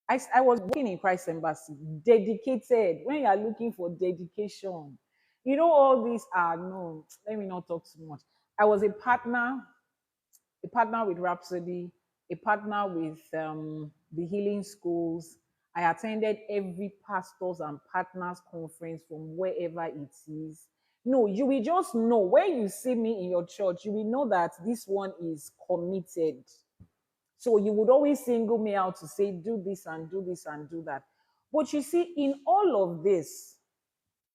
I was working in Christ Embassy, dedicated. When you are looking for dedication, all these are no, let me not talk too much. I was a partner with Rhapsody, a partner with the healing schools. I attended every pastors and partners conference from wherever it is. No, you will just know when you see me in your church, you will know that this one is committed. So you would always single me out to say, do this and do this and do that. But you see, in all of this,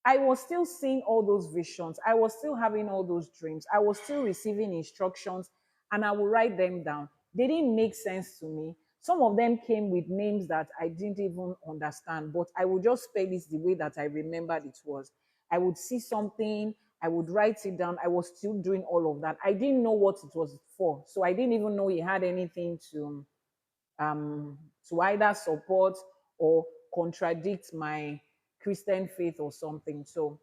I was still seeing all those visions. I was still having all those dreams. I was still receiving instructions, and I would write them down. They didn't make sense to me. Some of them came with names that I didn't even understand, but I would just spell it the way that I remembered it was. I would see something, I would write it down. I was still doing all of that. I didn't know what it was for. So I didn't even know he had anything um, to either support or contradict my Christian faith or something. So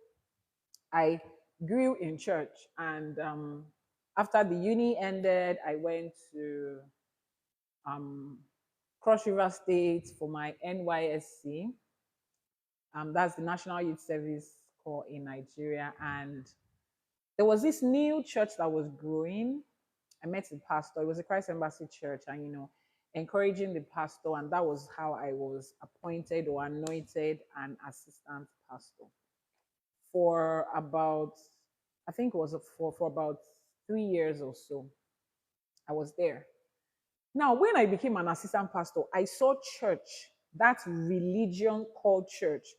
I grew in church, and after the uni ended, I went to Cross River State for my NYSC. That's the National Youth Service Corps in Nigeria. And there was this new church that was growing. I met the pastor. It was a Christ Embassy church, and encouraging the pastor, and that was how I was appointed or anointed an assistant pastor for about, I think it was for about 3 years or so. I was there. Now, when I became an assistant pastor, I saw church, that religion called church.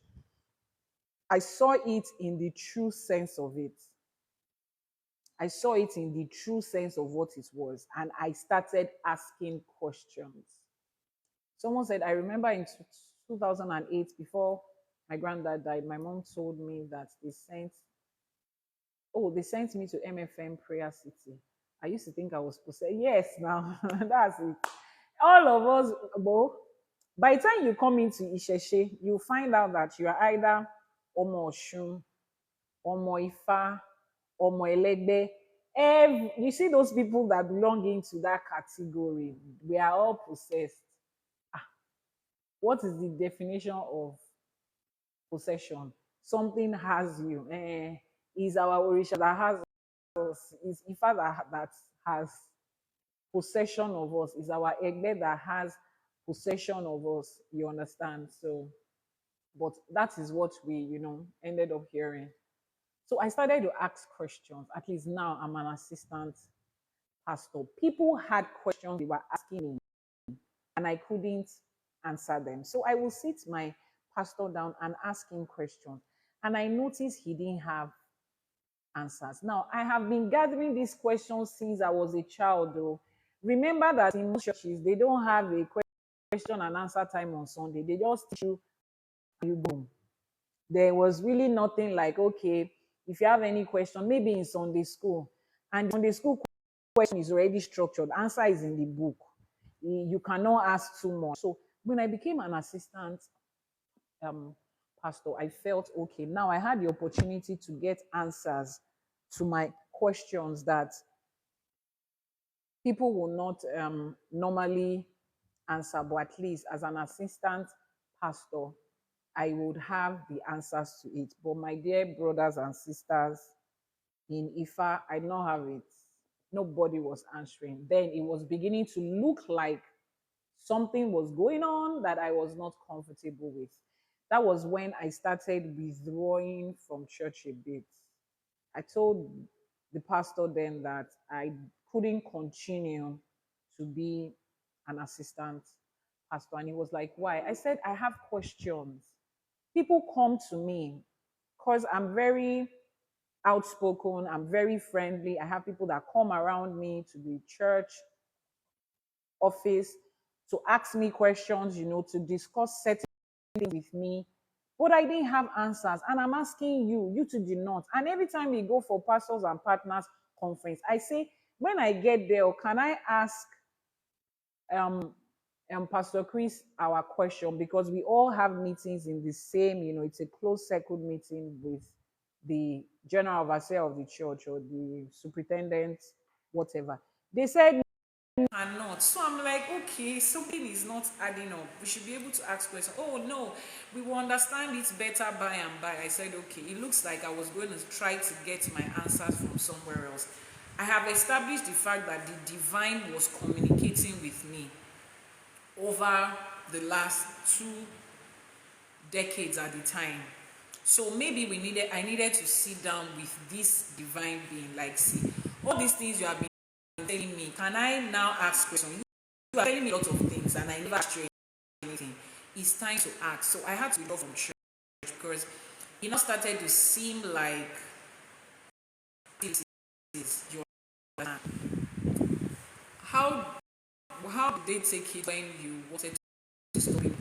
I saw it in the true sense of it. I saw it in the true sense of what it was, and I started asking questions. Someone said, I remember in 2008, before my granddad died, my mom told me that they sent me to MFM Prayer City. I used to think I was possessed. Yes, now that's it. All of us, by the time you come into Isheshe, you find out that you are either Omo Oshun, Omo Ifa, Omo Elegbe. You see those people that belong into that category, we are all possessed. What is the definition of possession? Something has you. Is our Orisha that has us, is Ifa that has possession of us, is our Egbe that has possession of us. You understand? So, but that is what we, ended up hearing. So I started to ask questions. At least now I'm an assistant pastor. People had questions they were asking me, and I couldn't answer them. So I will sit my pastor down and ask him questions. And I noticed he didn't have answers. Now, I have been gathering these questions since I was a child, though. Remember that in most churches, they don't have a question and answer time on Sunday. They just teach you boom. There was really nothing like, okay, if you have any question, maybe in Sunday school, and Sunday school question is already structured, answer is in the book. You cannot ask too much. So when I became an assistant pastor, I felt okay. Now I had the opportunity to get answers to my questions that people will not normally answer, but at least as an assistant pastor, I would have the answers to it. But my dear brothers and sisters in Ifa, I did not have it. Nobody was answering. Then it was beginning to look like something was going on that I was not comfortable with. That was when I started withdrawing from church a bit. I told the pastor then that I couldn't continue to be an assistant pastor. And he was like, why? I said, I have questions. People come to me because I'm very outspoken, I'm very friendly. I have people that come around me to the church office to ask me questions, to discuss certain things with me. But I didn't have answers. And I'm asking you two did not. And every time we go for pastors and partners conference, I say, when I get there, can I ask Pastor Chris our question? Because we all have meetings in the same, it's a closed circle meeting with the general overseer of the church or the superintendent, whatever. They said and not. So I'm like, okay, something is not adding up. We should be able to ask questions. Oh no, we will understand it better by and by. I said, okay, it looks like I was going to try to get my answers from somewhere else. I have established the fact that the divine was communicating with me over the last 2 decades at the time. So maybe I needed to sit down with this divine being, like, see, all these things you have been telling me, can I now ask questions? You are telling me a lot of things and I never asked you anything. It's time to ask. So I had to go from church because it now started to seem like this is your plan. How did they take it when you wanted to stop him?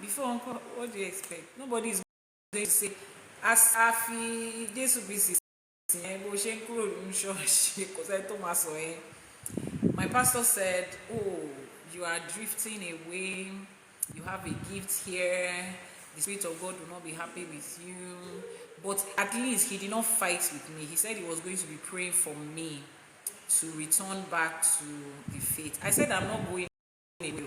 Before uncle, what do you expect? Nobody is going to say, as Afi, this will be my pastor said, oh, you are drifting away, you have a gift here, the Spirit of God will not be happy with you. But at least he did not fight with me. He said he was going to be praying for me to return back to the faith. I said, I'm not going away.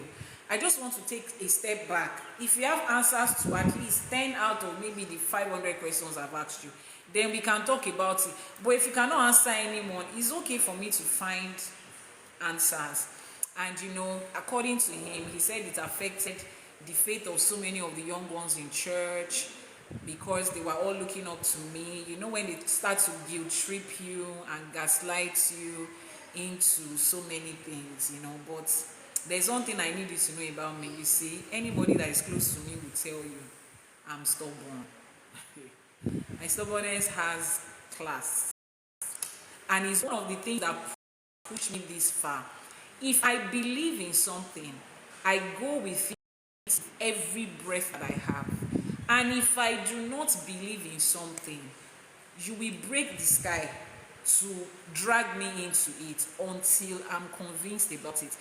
I just want to take a step back. If you have answers to at least 10 out of maybe the 500 questions I've asked you, then we can talk about it. But if you cannot answer anyone, it's okay for me to find answers. And you know, according to him, he said it affected the faith of so many of the young ones in church because they were all looking up to me. You know, when they start to guilt trip you and gaslight you into so many things, you know. But there's one thing I need you to know about me. You see, anybody that is close to me will tell you I'm stubborn. My stubbornness has class, and it's one of the things that pushed me this far. If I believe in something, I go with it every breath that I have. And if I do not believe in something, you will break the sky to drag me into it until I'm convinced about it.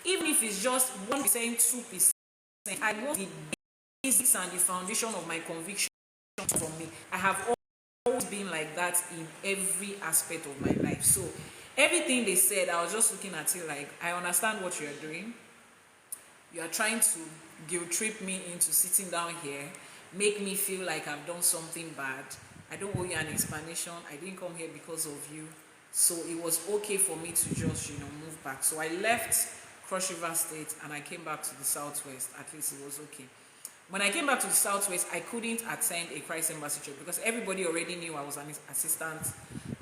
Even if it's just 1%, 2%, I want the basics and the foundation of my conviction from me. I have always been like that in every aspect of my life. So everything they said, I was just looking at it like, I understand what you're doing. You are trying to guilt trip me into sitting down here, make me feel like I've done something bad. I don't owe you an explanation. I didn't come here because of you. So it was okay for me to just, you know, move back. So I left Cross River State and I came back to the Southwest. At least it was okay. When I came back to the Southwest, I couldn't attend a Christ Embassy church because everybody already knew I was an assistant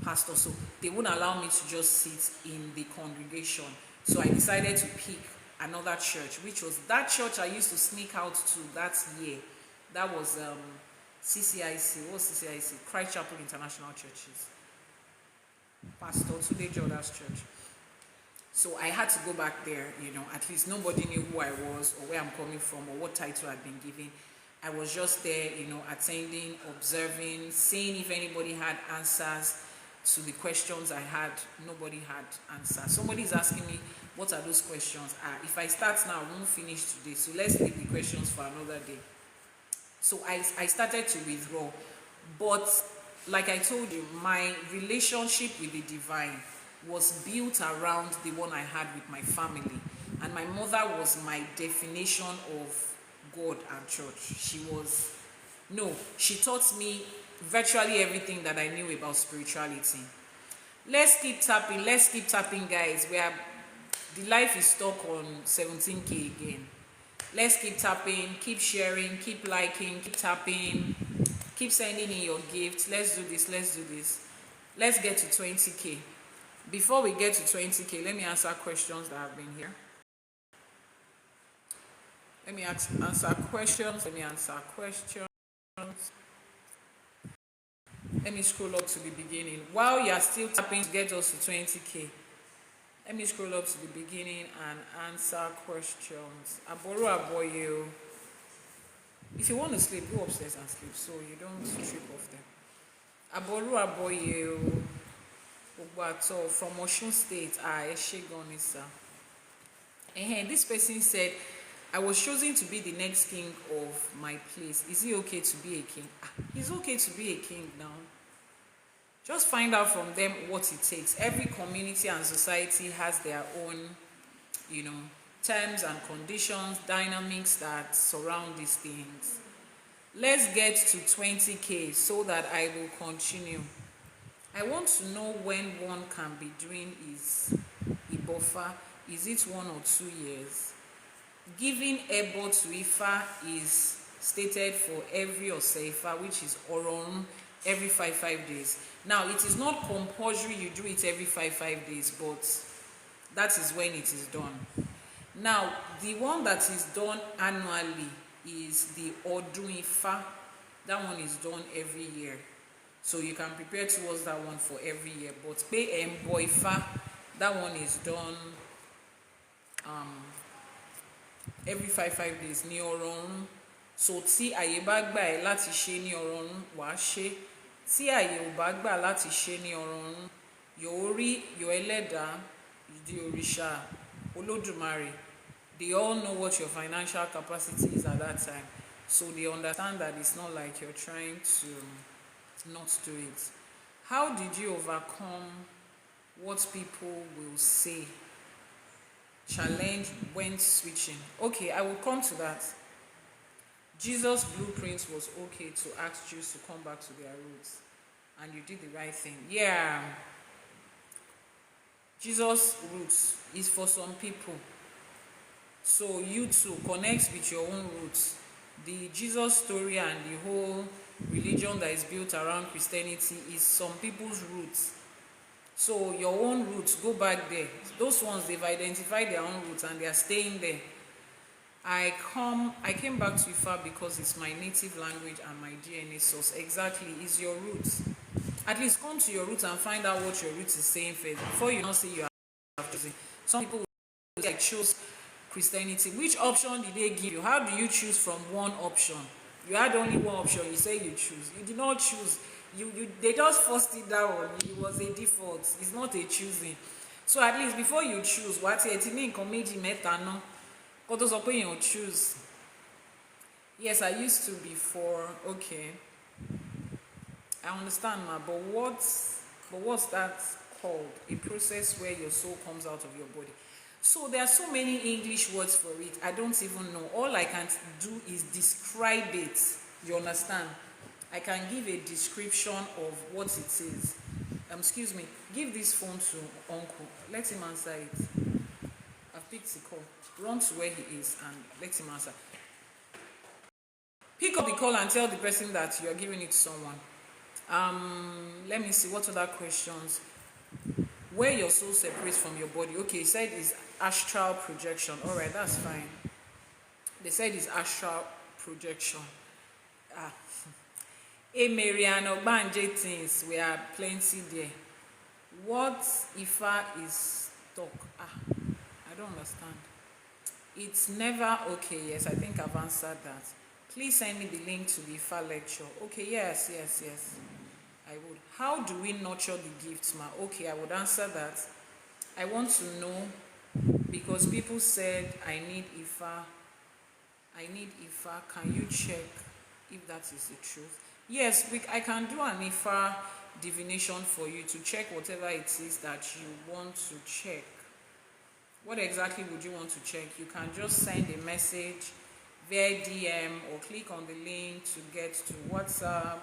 pastor. So they wouldn't allow me to just sit in the congregation. So I decided to pick another church, which was that church I used to sneak out to that year. That was CCIC. What was CCIC? Christ Chapel International Churches. Pastor Tunde Jordan's church. So I had to go back there, you know, at least nobody knew who I was or where I'm coming from or what title I'd been given. I was just there, you know, attending, observing, seeing if anybody had answers to the questions I had. Nobody had answers. Somebody's asking me, what are those questions? If I start now, I won't finish today. So let's leave the questions for another day. So I started to withdraw. But like I told you, my relationship with the divine was built around the one I had with my family. And my mother was my definition of God and church. She taught me virtually everything that I knew about spirituality. Let's keep tapping, guys. The life is stuck on 17K again. Let's keep tapping, keep sharing, keep liking, keep tapping, keep sending in your gifts. Let's do this. Let's get to 20K. Before we get to 20K, let me answer questions that have been here. Let me answer questions. Let me scroll up to the beginning. While you are still tapping to get us to 20K, let me scroll up to the beginning and answer questions. Aboru Aboye. If you want to sleep, go upstairs and sleep so you don't trip off them. Aboru Aboye. Ogbato from Osun State. Eshegonisa. This person said, I was chosen to be the next king of my place. Is it okay to be a king? It's okay to be a king now. Just find out from them what it takes. Every community and society has their own, you know, terms and conditions, dynamics that surround these things. Let's get to 20K so that I will continue. I want to know when one can be doing his Ibofa. Is it 1 or 2 years? Giving Ebo to Ifa is stated for every Oseifa, which is Oron, every 5 days. Now, it is not compulsory you do it every 5 days, but that is when it is done. Now, the one that is done annually is the Odun Ifa. That one is done every year. So you can prepare towards that one for every year. But Pay Boifa, that one is done every 5 days ní ọrọ̀run. So tí àyè bá gbà ẹ́ láti ṣe ní ọrọ̀run, wàá ṣe. Tí àyè ò bá gbà láti ṣe ní ọrọ̀run, yóò rí yóò ẹlẹ́dàá, ìdí òrìṣà, Olódùmarè. They all know what your financial capacity is at that time. So they understand that it's not like you're trying to not do it. How did you overcome what people will say? challenge when switching. Okay, I will come to that. Jesus' blueprint was okay to ask Jews to come back to their roots, and you did the right thing. Yeah, Jesus' roots is for some people. So you too connect with your own roots. The Jesus story and the whole religion that is built around Christianity is some people's roots. So your own roots, go back there. Those ones, they've identified their own roots and they are staying there. I came back to Ifa because it's my native language and my DNA source. Exactly, is your roots. At least come to your roots and find out what your roots is saying first before you don't say you have chosen. Some people will say, I chose Christianity. Which option did they give you? How do you choose from one option? You had only one option, you say you choose. You did not choose. They just forced it down. It was a default. It's not a choosing. So at least before you choose, what it mean comedy meta no? What does opinion choose? Yes, I used to before. Okay, I understand now. But what's that called? A process where your soul comes out of your body. So there are so many English words for it. I don't even know. All I can do is describe it. You understand? I can give a description of what it is. Excuse me. Give this phone to Uncle. Let him answer it. I've picked the call. Run to where he is and let him answer. Pick up the call and tell the person that you are giving it to someone. Let me see what other questions. Where your soul separates from your body. Okay, he said is astral projection. All right, that's fine. They said it's astral projection. Hey, Mariano Banje things, we are plenty there. What Ifa is talk? I don't understand. It's never okay. Yes, I think I've answered that. Please send me the link to the Ifa lecture. Okay, yes. I would. How do we nurture the gifts, ma? Okay, I would answer that. I want to know because people said I need Ifa. Can you check if that is the truth? Yes, I can do an Ifa divination for you to check whatever it is that you want to check. What exactly would you want to check? You can just send a message via DM or click on the link to get to WhatsApp.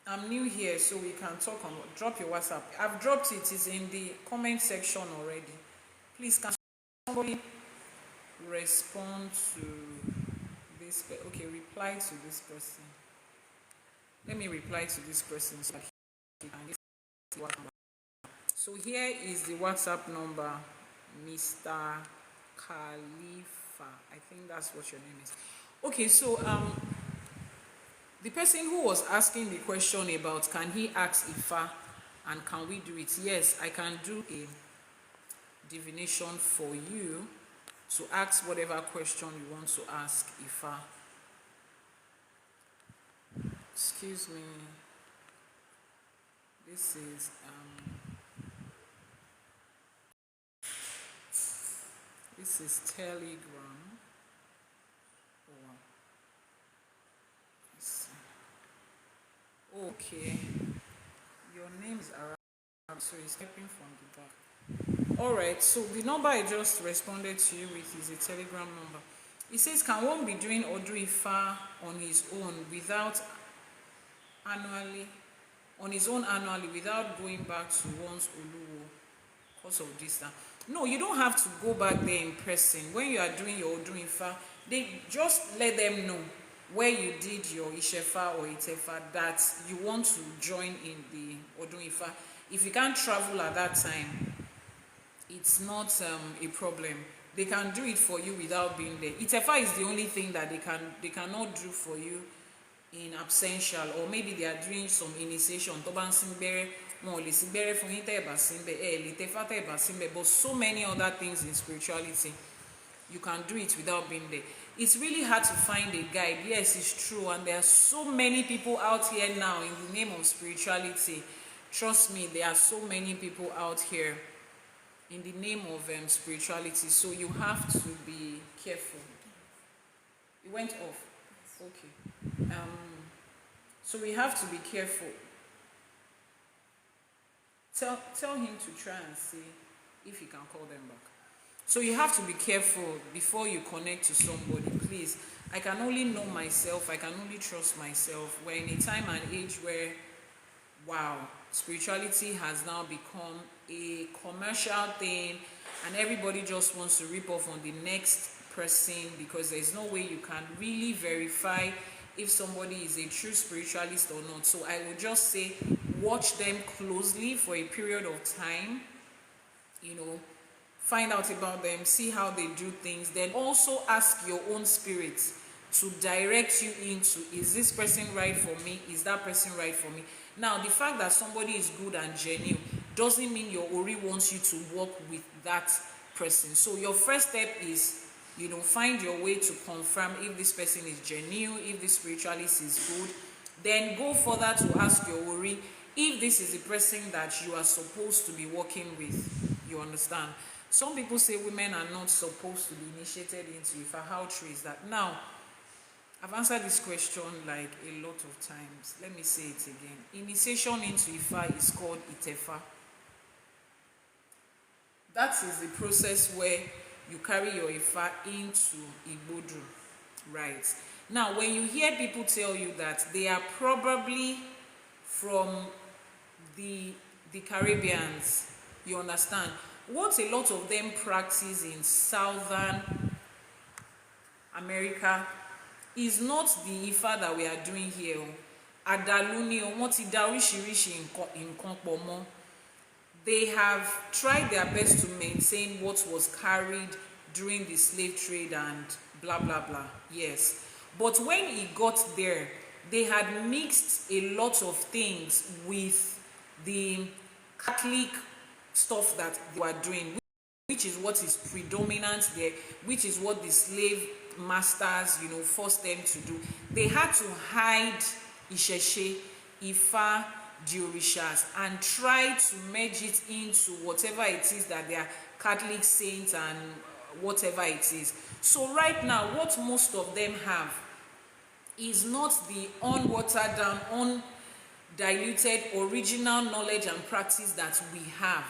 I'm new here, so we can talk on. Drop your WhatsApp. I've dropped it. It's in the comment section already. Please, can somebody respond to this? Okay, reply to this person. Let me reply to this person so he can get the WhatsApp number. So here is the WhatsApp number, Mr. Khalifa. I think that's what your name is. Okay, so the person who was asking the question about can he ask Ifa and can we do it? Yes, I can do a divination for you to ask whatever question you want to ask Ifa. Excuse me. This is Telegram. Okay, your name is Arab, so it's stepping from the back. All right, so the number I just responded to you with is a Telegram number. It says, can one be doing Odu Ifa on his own annually without going back to one's Oluwo because of distance? No, you don't have to go back there in person. When you are doing your Odu Ifa, they just let them know where you did your Ishefa or Itefa that you want to join in the Odu Ifa. If you can't travel at that time, it's not a problem. They can do it for you without being there. Itefa is the only thing that they cannot do for you in absential, or maybe they are doing some initiation. But so many other things in spirituality, you can do it without being there. It's really hard to find a guide. Yes, it's true, and there are so many people out here now in the name of spirituality. Trust me, there are so many people out here in the name of spirituality, so you have to be careful. It went off. Okay. So we have to be careful. Tell him to try and see if he can call them back. So you have to be careful before you connect to somebody, please. I can only know myself, I can only trust myself. We're in a time and age where, wow, spirituality has now become a commercial thing, and everybody just wants to rip off on the next person, because there's no way you can really verify if somebody is a true spiritualist or not. So I would just say, watch them closely for a period of time, find out about them, see how they do things, then also ask your own spirit to direct you into, is this person right for me, is that person right for me. Now, the fact that somebody is good and genuine doesn't mean your ori wants you to work with that person. So your first step is, find your way to confirm if this person is genuine, if this spiritualist is good. Then go further to ask your ori if this is the person that you are supposed to be working with. You understand? Some people say women are not supposed to be initiated into Ifa. How true is that? Now, I've answered this question like a lot of times. Let me say it again. Initiation into Ifa is called Itefa. That is the process where you carry your Ifa into Igbodu, right? Now, when you hear people tell you that they are probably from the Caribbeans, you understand, what a lot of them practice in Southern America is not the Ifa that we are doing here. Adaluni o, wọ́n ti dá oríṣiríṣi nǹkan pọ̀ mọ́. They have tried their best to maintain what was carried during the slave trade and blah blah blah. Yes, but when he got there, they had mixed a lot of things with the Catholic stuff that they were doing, which is what is predominant there, which is what the slave masters, forced them to do. They had to hide Isheshe, Ifa, the Orishas, and try to merge it into whatever it is that they are Catholic saints and whatever it is. So right now, what most of them have is not the unwatered down, undiluted original knowledge and practice that we have.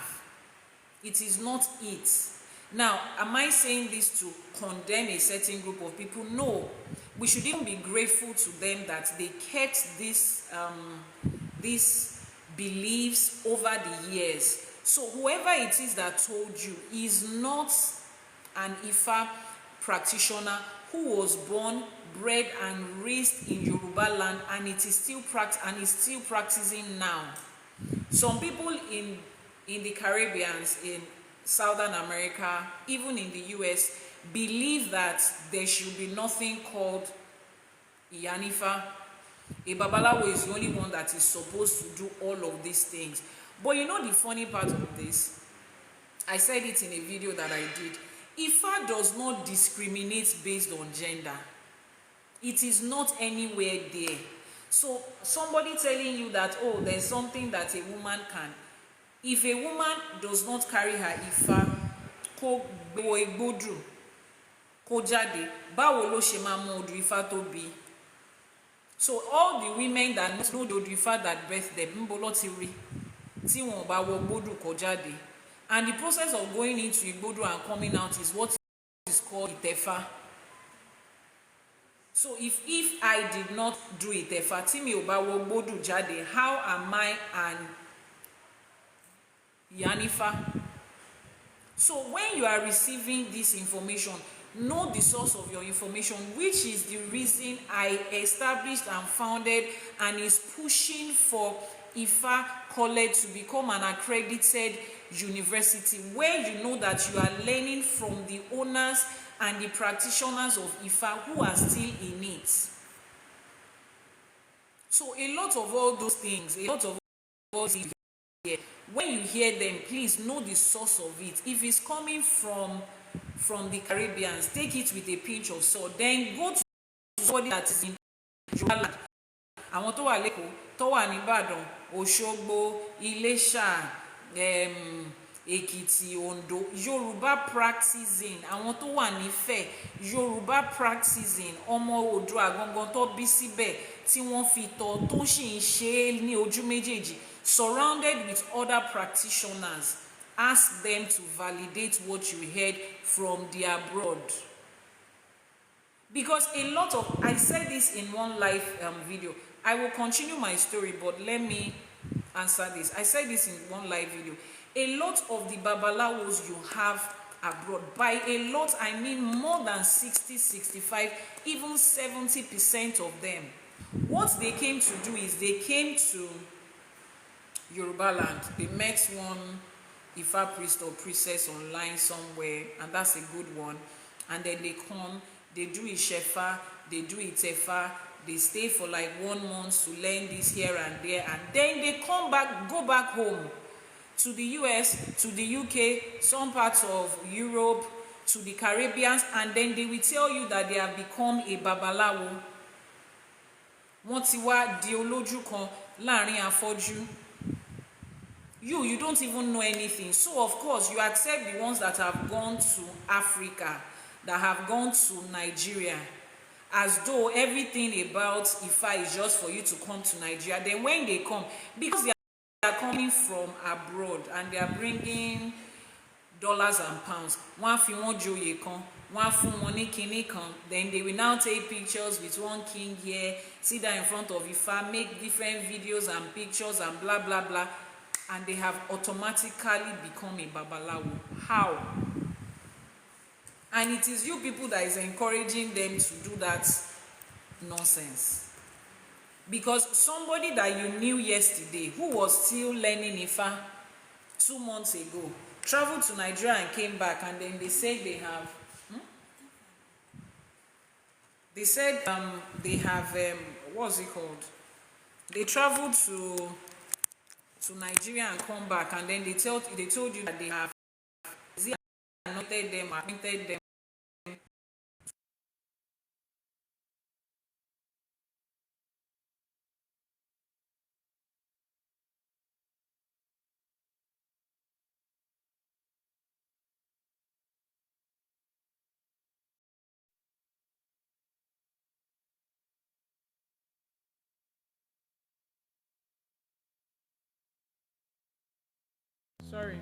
It is not it. Now, am I saying this to condemn a certain group of people? No. We should even be grateful to them that they kept these beliefs over the years. So whoever it is that told you is not an Ifa practitioner who was born, bred and raised in Yoruba land, and it is still practicing now. Some people in the Caribbean, in Southern America, even in the US, believe that there should be nothing called IYANIFA. A Babalawo is the only one that is supposed to do all of these things. But the funny part of this, I said it in a video that I did, Ifa does not discriminate based on gender. It is not anywhere there. So somebody telling you that, oh, there's something that a woman can, if a woman does not carry her Ifa, ko gbo egbodu, ko jade, báwo ló ṣe máa mọ odù Ifá tó bí? So all the women that know the odù Ifá that birth them, níbo ló ti rí tí wọn bá wọ gbódù ko jade. And the process of going into Igbodu and coming out is what is called Itefa. So if I did not do Itefa, tí mi ò bá wọ gbódù jade, how am I an IYANIFA? So when you are receiving this information, know the source of your information, which is the reason I established and founded and is pushing for Ifa College to become an accredited university, where you know that you are learning from the owners and the practitioners of Ifa who are still in it. So a lot of all those things, when you hear them, please know the source of it. If it's coming from the Caribbean, take it with a pinch of salt. Then go to somebody that is in Yoruba. Àwọn tó wà l'Ékòó, tó wà ní Ìbàdàn, Òṣogbo, Iléṣà, Èkìtì, Ondo, Yoruba practicing. Àwọn tó wà ní Ifẹ̀, Yoruba practicing. Ọmọ Oòduà gangan tó bí síbẹ̀ tí wọ́n fi tọ́ tó sì ń ṣe ní ojú méjèèjì, surrounded with other practitioners. ask them to validate what you heard from the abroad. Because a lot of, I said this in one live video, I will continue my story, but let me answer this. I said this in one live video. A lot of the babalawos you have abroad, by a lot I mean more than 60, 65, even 70% of them, what they came to do is they came to Yoruba land. They met one Ifa priest or priestess online somewhere, and that's a good one. And then they come, they do Ishefa, they do Itefa, they stay for like 1 month to learn this here and there, and then they come back, go back home to the US, to the UK, some parts of Europe, to the Caribbean, and then they will tell you that they have become a babalawo. Wọ́n ti wá di olójú kan láàrin afọ́jú. You don't even know anything. So of course you accept the ones that have gone to Africa, that have gone to Nigeria, as though everything about Ifa is just for you to come to Nigeria. Then when they come, because they are coming from abroad and they are bringing dollars and pounds, one fi won joyè kan, one fún wọn ní kinní kan, then they will now take pictures with one king here, sit down in front of Ifa, make different videos and pictures and blah blah blah, and they have automatically become a babalawo. How? And it is you people that is encouraging them to do that nonsense. Because somebody that you knew yesterday, who was still learning Ifa 2 months ago, traveled to Nigeria and came back, and then they said they have they said they have what's it called, they traveled to Nigeria and come back, and then they told you that they have anointed them. Sorry.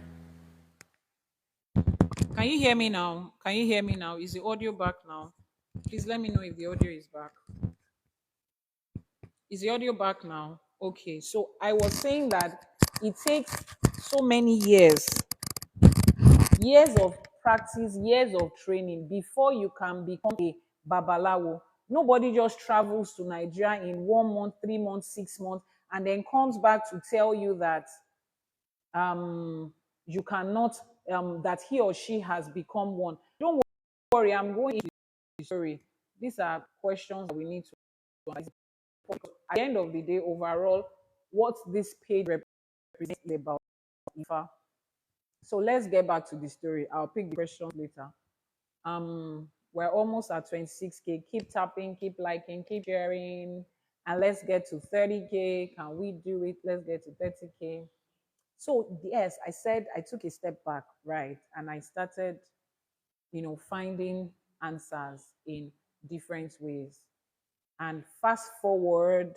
Can you hear me now? Can you hear me now? Is the audio back now? Please let me know if the audio is back. Is the audio back now? Okay. So I was saying that it takes so many years of practice, years of training before you can become a babalawo. Nobody just travels to Nigeria in 1 month, 3 months, 6 months, and then comes back to tell you that you cannot, that he or she has become one. Don't worry, I'm going into the story. These are questions that we need to answer. At the end of the day, overall, what this page represents about Ifa. So let's get back to the story. I'll pick the questions later. We're almost at 26K. Keep tapping, keep liking, keep sharing, and let's get to 30K. Can we do it? Let's get to 30K. So yes, I said I took a step back, right? And I started, finding answers in different ways. And fast forward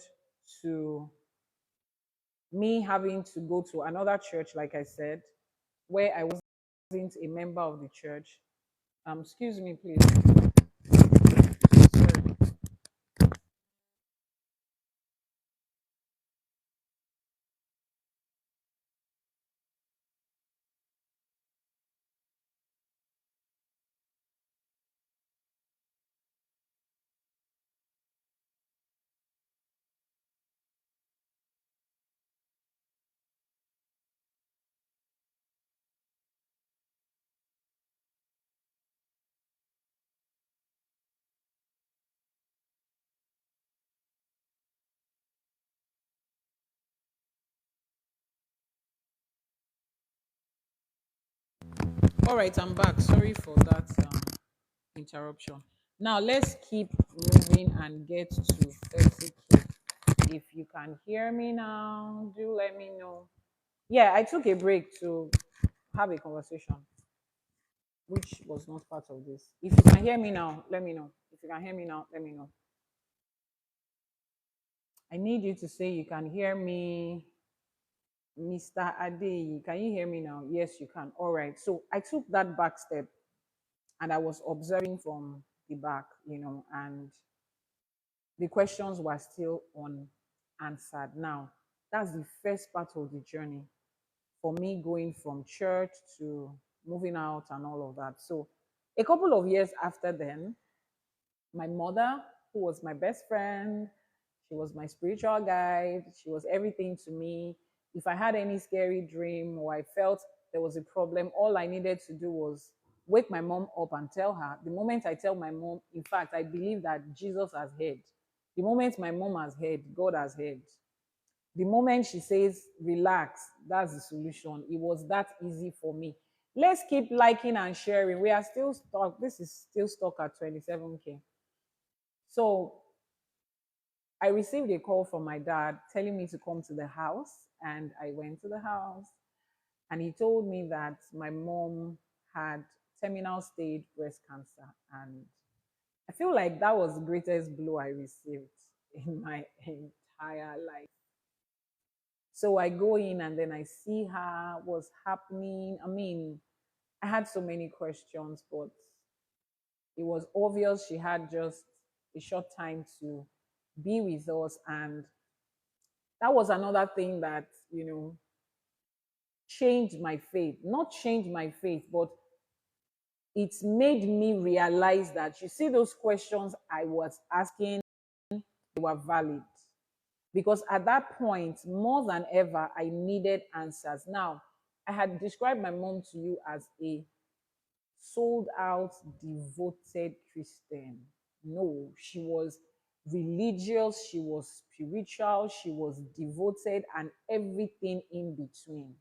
to me having to go to another church, like I said, where I wasn't a member of the church. Excuse me, please. Sorry. All right, I'm back. Sorry for that interruption. Now let's keep moving and get to 30K. If you can hear me now, do let me know. Yeah, I took a break to have a conversation, which was not part of this. If you can hear me now, let me know. If you can hear me now, let me know. I need you to say you can hear me. Mr. Ade, can you hear me now? Yes, you can. All right. So I took that back step and I was observing from the back, and the questions were still unanswered. Now, that's the first part of the journey for me going from church to moving out and all of that. So, a couple of years after then, my mother, who was my best friend, she was my spiritual guide, she was everything to me. If I had any scary dream or I felt there was a problem, all I needed to do was wake my mom up and tell her. The moment I tell my mom, in fact, I believe that Jesus has heard. The moment my mom has heard, God has heard. The moment she says, relax, that's the solution. It was that easy for me. Let's keep liking and sharing. We are still stuck. This is still stuck at 27K. So I received a call from my dad telling me to come to the house, and I went to the house, and he told me that my mom had terminal stage breast cancer. And I feel like that was the greatest blow I received in my entire life. So I go in and then I see her, what's happening. I mean, I had so many questions, but it was obvious she had just a short time to be with us. And that was another thing that, changed my faith. Not changed my faith, but it made me realize that, you see, those questions I was asking, they were valid. Because at that point, more than ever, I needed answers. Now, I had described my mom to you as a sold out, devoted Christian. No, she was religious, she was spiritual, she was devoted, and everything in between.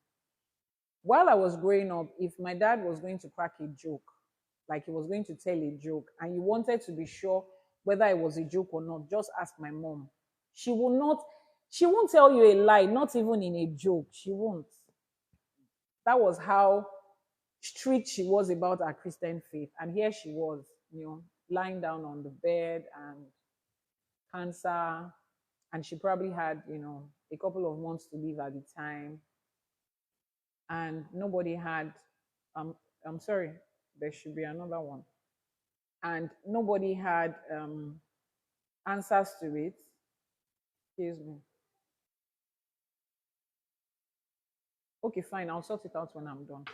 While I was growing up, if my dad was going to crack a joke, like he was going to tell a joke, and you wanted to be sure whether it was a joke or not, just ask my mom. She will not, she won't tell you a lie, not even in a joke. She won't. That was how strict she was about her Christian faith. And here she was, lying down on the bed and cancer. And she probably had, a couple of months to live at the time. And nobody had, um, I'm sorry, there should be another one. And nobody had answers to it. Excuse me. Okay, fine, I'll sort it out when I'm done.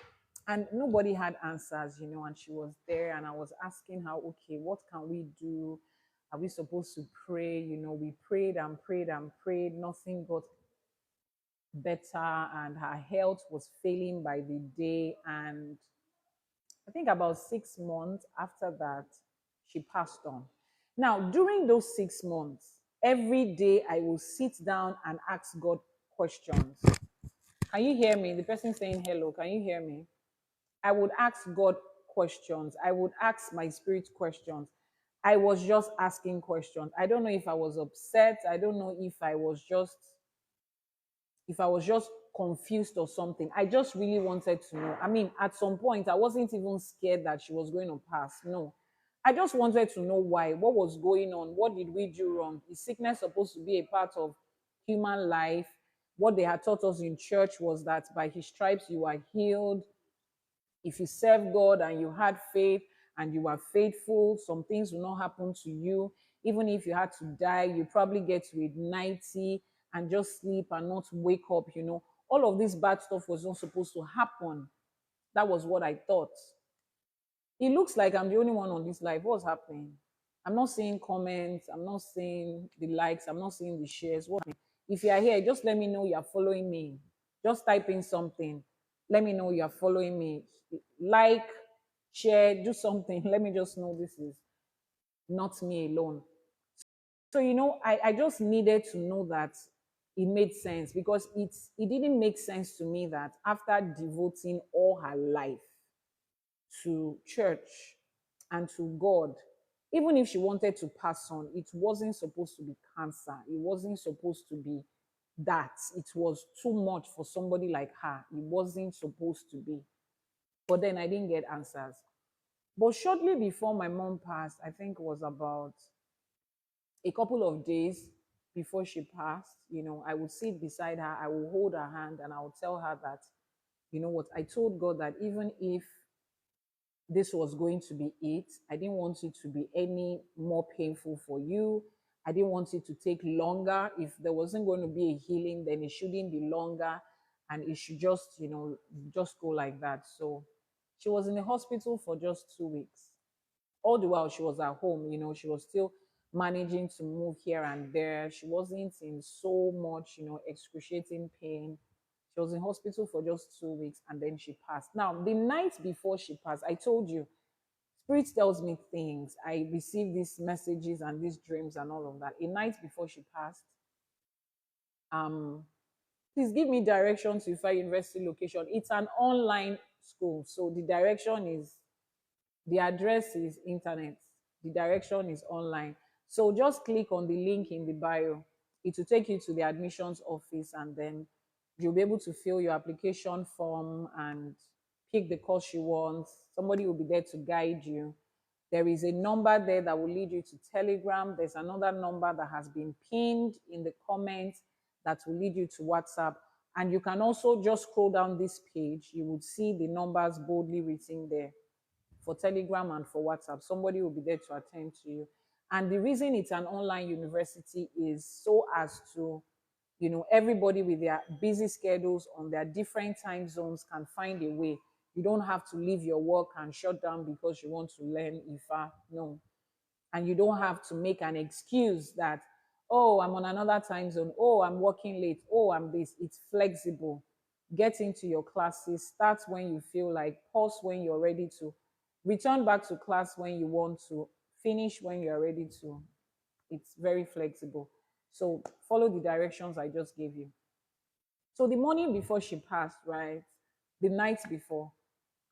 And nobody had answers, and she was there, and I was asking her, okay, what can we do? Are we supposed to pray? We prayed and prayed and prayed, nothing got better, and her health was failing by the day. And I think about 6 months after that, she passed on. Now, during those 6 months, every day I will sit down and ask God questions. Can you hear me? The person saying hello, can you hear me? I would ask God questions. I would ask my spirit questions. I was just asking questions. I don't know if I was upset. I don't know if I was just confused or something. I just really wanted to know. I mean, at some point, I wasn't even scared that she was going to pass. No. I just wanted to know why. What was going on? What did we do wrong? Is sickness supposed to be a part of human life? What they had taught us in church was that by his stripes you are healed. If you serve God and you had faith and you are faithful, some things will not happen to you. Even if you had to die, you probably get to age 90 and just sleep and not wake up. All of this bad stuff was not supposed to happen. That was what I thought. It looks like I'm the only one on this live. What's happening? I'm not seeing comments. I'm not seeing the likes. I'm not seeing the shares. What? If you are here, just let me know you're following me. Just type in something. Let me know you're following me. Like, share, do something. Let me just know this is not me alone. So, I just needed to know that it made sense, because it didn't make sense to me that after devoting all her life to church and to God, even if she wanted to pass on, it wasn't supposed to be cancer. It wasn't supposed to be that. It was too much for somebody like her. It wasn't supposed to be. But then I didn't get answers. But shortly before my mom passed, I think it was about a couple of days, before she passed, I would sit beside her, I will hold her hand, and I would tell her that, you know what, I told God that even if this was going to be it, I didn't want it to be any more painful for you. I didn't want it to take longer. If there wasn't going to be a healing, then it shouldn't be longer, and it should just, just go like that. So she was in the hospital for just 2 weeks. All the while she was at home, she was still managing to move here and there. She wasn't in so much, excruciating pain. She was in hospital for just 2 weeks, and then she passed. Now, the night before she passed, I told you, Spirit tells me things. I receive these messages and these dreams and all of that. A night before she passed, um, please give me direction to Ifa University location. It's an online school, so the address is internet. The direction is online. So just click on the link in the bio. It will take you to the admissions office, and then you'll be able to fill your application form and pick the course you want. Somebody will be there to guide you. There is a number there that will lead you to Telegram. There's another number that has been pinned in the comments that will lead you to WhatsApp. And you can also just scroll down this page. You would see the numbers boldly written there for Telegram and for WhatsApp. Somebody will be there to attend to you. And the reason it's an online university is so as to, everybody with their busy schedules on their different time zones can find a way. You don't have to leave your work and shut down because you want to learn IFA. No. And you don't have to make an excuse that, oh, I'm on another time zone. Oh, I'm working late. Oh, I'm this. It's flexible. Get into your classes. Start when you feel like, pause when you're ready to, return back to class when you want to, finish when you're ready to. It's very flexible. So follow the directions I just gave you. So the morning before she passed, right? The night before,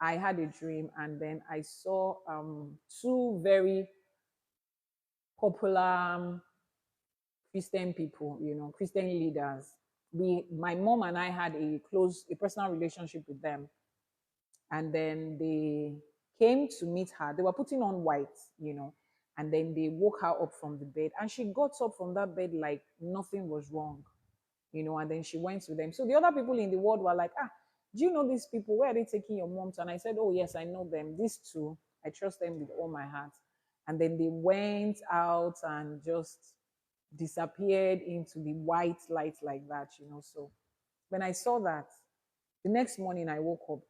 I had a dream, and then I saw two very popular Christian people, Christian leaders. My mom and I had a personal relationship with them, and then they came to meet her. They were putting on white, and then they woke her up from the bed, and she got up from that bed like nothing was wrong, and then she went to them. So the other people in the world were like, do you know these people? Where are they taking your mom to? And I said, oh, yes, I know them. These two, I trust them with all my heart. And then they went out and just disappeared into the white light like that. So when I saw that, the next morning I woke up.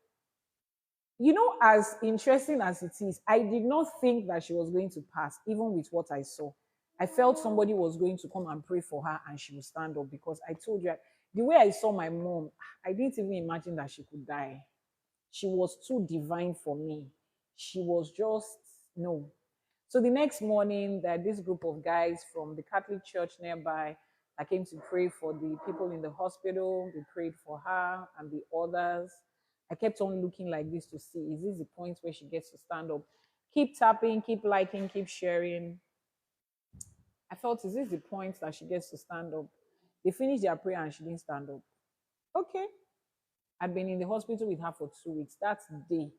As interesting as it is, I did not think that she was going to pass, even with what I saw. I felt somebody was going to come and pray for her and she would stand up, because I told you, the way I saw my mom, I didn't even imagine that she could die. She was too divine for me. She was just, no. So the next morning, there this group of guys from the Catholic Church nearby that came to pray for the people in the hospital. They prayed for her and the others. I kept on looking like this to see, is this the point where she gets to stand up? Keep tapping, keep liking, keep sharing. I felt, is this the point that she gets to stand up? They finished their prayer and she didn't stand up. Okay. I'd been in the hospital with her for 2 weeks. That day,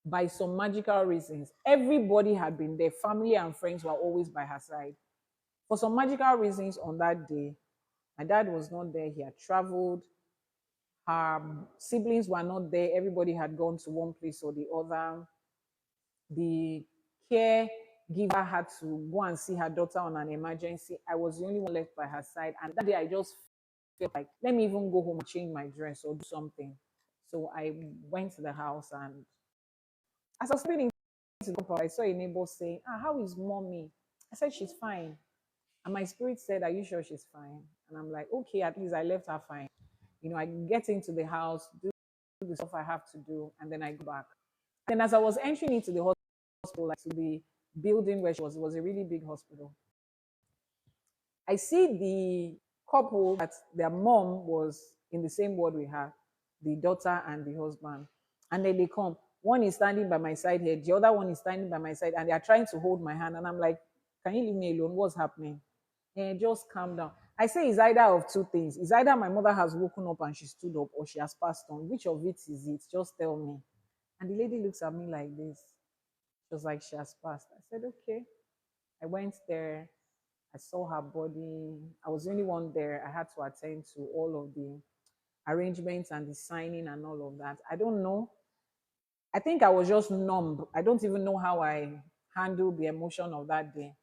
by some magical reasons, everybody had been there. Family and friends were always by her side. For some magical reasons on that day, my dad was not there. He had traveled. Her siblings were not there. Everybody had gone to one place or the other. The caregiver had to go and see her daughter on an emergency. I was the only one left by her side. And that day I just felt like, let me even go home and change my dress or do something. So I went to the house, and as I was speaking to the compound, I saw a neighbor saying, how is mommy? I said, she's fine. And my spirit said, are you sure she's fine? And I'm like, okay, at least I left her fine. I get into the house, do the stuff I have to do, and then I go back. And as I was entering into the hospital, like to the building where she was, it was a really big hospital. I see the couple that their mom was in the same ward with her, the daughter and the husband. And then they come. One is standing by my side here, the other one is standing by my side, and they are trying to hold my hand. And I'm like, can you leave me alone? What's happening? And just calm down. I say it's either of two things. It's either my mother has woken up and she stood up, or she has passed on. Which of it is it? Just tell me. And the lady looks at me like this. She was like, she has passed. I said, okay. I went there. I saw her body. I was the only one there. I had to attend to all of the arrangements and the signing and all of that. I don't know. I think I was just numb. I don't even know how I handled the emotion of that day.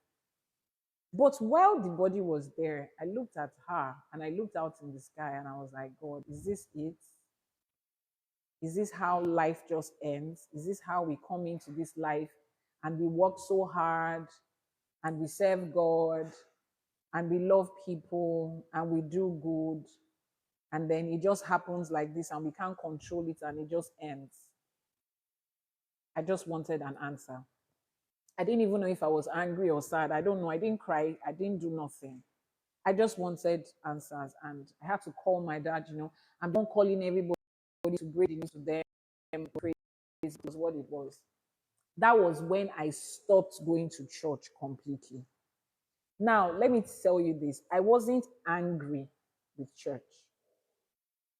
But while the body was there, I looked at her and I looked out in the sky and I was like, God, is this it? Is this how life just ends? Is this how we come into this life and we work so hard and we serve God and we love people and we do good, and then it just happens like this and we can't control it and it just ends? I just wanted an answer. I didn't even know if I was angry or sad. I don't know. I didn't cry. I didn't do nothing. I just wanted answers. And I had to call my dad, I'm not calling everybody to break the news to them. Praise was what it was. That was when I stopped going to church completely. Now, let me tell you this. I wasn't angry with church.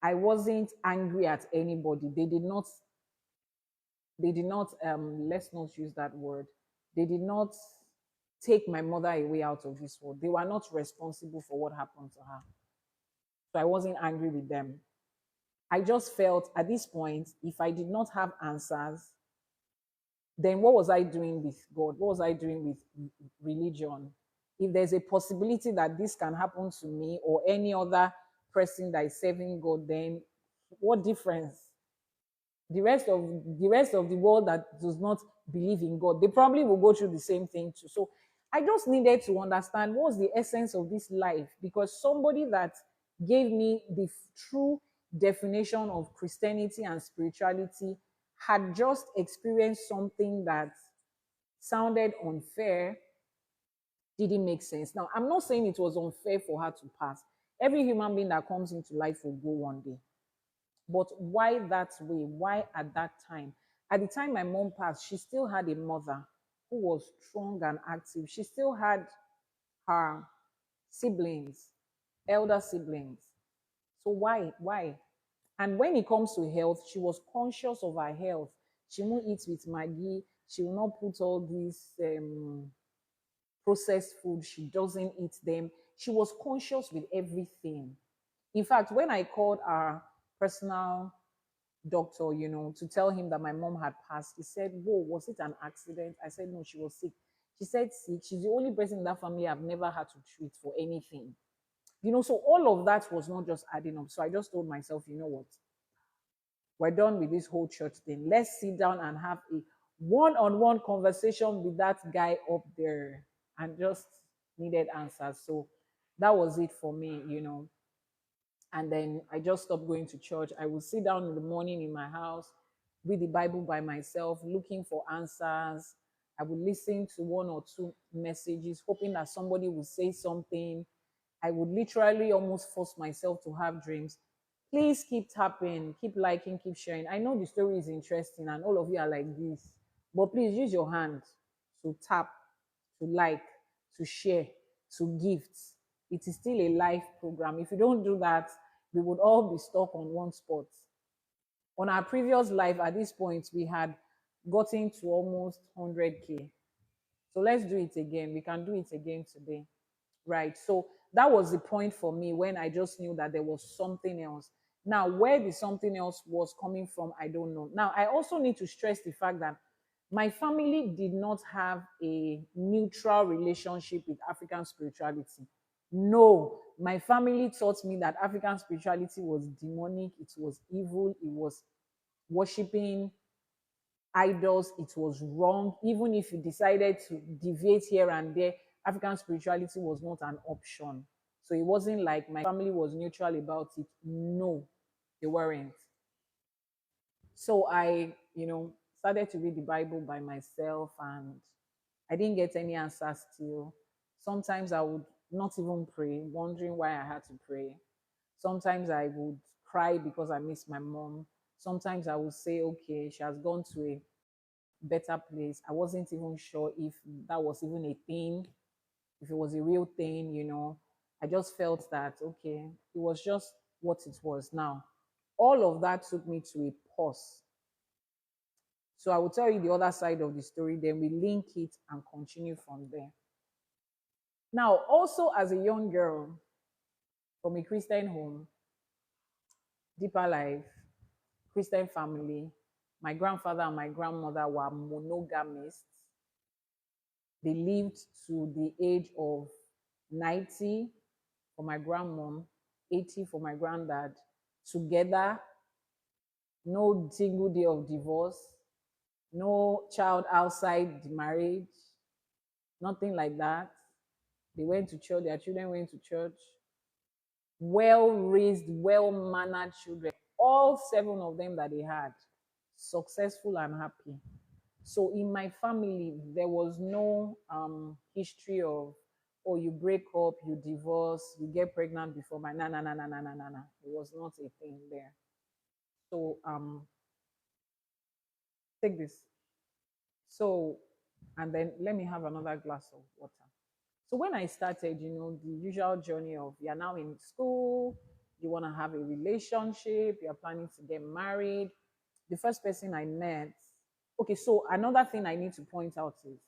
I wasn't angry at anybody. They did not, let's not use that word. They did not take my mother away out of this world. They were not responsible for what happened to her. So I wasn't angry with them. I just felt at this point, if I did not have answers, then what was I doing with God? What was I doing with religion? If there's a possibility that this can happen to me or any other person that is serving God, then what difference? The rest of the world that does not believe in God, they probably will go through the same thing too. So I just needed to understand what's the essence of this life, because somebody that gave me the true definition of Christianity and spirituality had just experienced something that sounded unfair, didn't make sense. Now, I'm not saying it was unfair for her to pass. Every human being that comes into life will go one day. But why that way? Why at that time? At the time my mom passed, she still had a mother who was strong and active. She still had her siblings, elder siblings. So why? Why? And when it comes to health, she was conscious of her health. She won't eat with Maggie. She will not put all these processed food. She doesn't eat them. She was conscious with everything. In fact, when I called our personal doctor, to tell him that my mom had passed, he said, whoa, was it an accident? I said, no, she was sick. She said, sick. She's the only person in that family I've never had to treat for anything. So all of that was not just adding up. So I just told myself, you know what? We're done with this whole church thing. Let's sit down and have a one-on-one conversation with that guy up there, and just needed answers. So that was it for me. And then I just stopped going to church. I would sit down in the morning in my house, read the Bible by myself, looking for answers. I would listen to one or two messages, hoping that somebody would say something. I would literally almost force myself to have dreams. Please keep tapping, keep liking, keep sharing. I know the story is interesting and all of you are like this, but please use your hand to tap, to like, to share, to gift. It is still a live program. If you don't do that, we would all be stuck on one spot. On our previous live, at this point, we had gotten to almost 100K. So let's do it again. We can do it again today. Right. So that was the point for me when I just knew that there was something else. Now, where the something else was coming from, I don't know. Now, I also need to stress the fact that my family did not have a neutral relationship with African spirituality. No, my family taught me that African spirituality was demonic, it was evil, it was worshiping idols, it was wrong. Even if you decided to deviate here and there, African spirituality was not an option. So it wasn't like my family was neutral about it. No, they weren't. So I started to read the Bible by myself, and I didn't get any answers still. Sometimes I would not even pray, wondering why I had to pray. Sometimes I would cry because I miss my mom. Sometimes I would say, okay, she has gone to a better place. I wasn't even sure if that was even a thing, if it was a real thing. I just felt that, okay, it was just what it was. Now, all of that took me to a pause. So I will tell you the other side of the story, then we link it and continue from there. Now, also as a young girl from a Christian home, deeper life, Christian family, my grandfather and my grandmother were monogamists. They lived to the age of 90 for my grandmom, 80 for my granddad, together, no single day of divorce, no child outside the marriage, nothing like that. They went to church, their children went to church. Well raised, well mannered children, all seven of them that they had, successful and happy. So in my family, there was no history of, oh, you break up, you divorce, you get pregnant before my na na na na na na na na. It was not a thing there. So take this. So, and then let me have another glass of water. So when I started, the usual journey of you're now in school, you want to have a relationship, you're planning to get married. The first person I met, okay, so another thing I need to point out is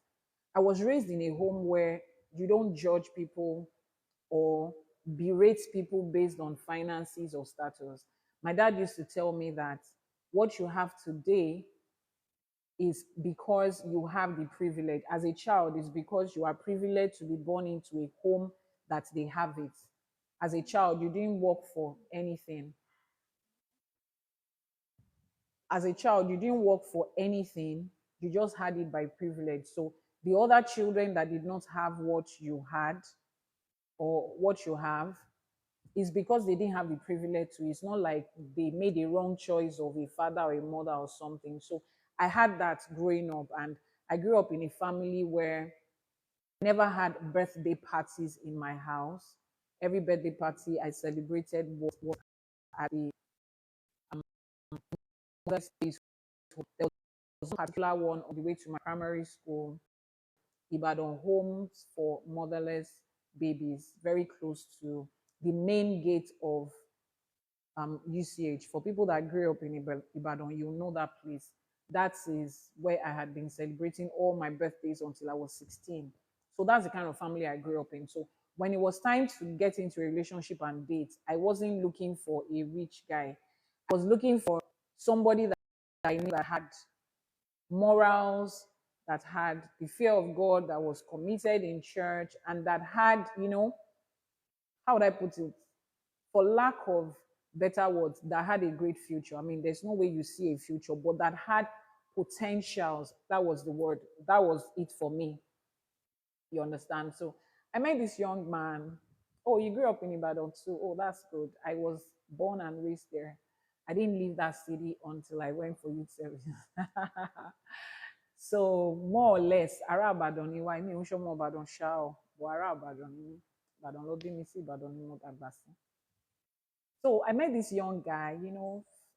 I was raised in a home where you don't judge people or berate people based on finances or status. My dad used to tell me that what you have today is because you have the privilege. As a child, it's because you are privileged to be born into a home that they have it. As a child, you didn't work for anything. As a child, you didn't work for anything. You just had it by privilege. So the other children that did not have what you had or what you have is because they didn't have the privilege to. It's not like they made a wrong choice of a father or a mother or something. So I had that growing up, and I grew up in a family where I never had birthday parties in my house. Every birthday party I celebrated was at the mother's place. There was a particular one on the way to my primary school, Ibadan Homes for Motherless Babies, very close to the main gate of UCH. For people that grew up in Ibadan, you know that place. That is where I had been celebrating all my birthdays until I was 16. So that's the kind of family I grew up in. So when it was time to get into a relationship and date, I wasn't looking for a rich guy. I was looking for somebody that I knew that had morals, that had the fear of God, that was committed in church, and that had, how would I put it? For lack of better words, that had a great future. I mean, there's no way you see a future, but that had potentials. That was the word. That was it for me. You understand? So I met this young man. Oh, you grew up in Ibadan too. Oh, that's good. I was born and raised there. I didn't leave that city until I went for youth service. So more or less, ará Ìbàdàn ni wá, èmi ò ń ṣọmọ Ìbàdàn ṣá o, but ará Ìbàdàn ni mí. Ìbàdàn ló bí mi sí, Ìbàdàn ni mo dàgbà sí. So I met this young guy,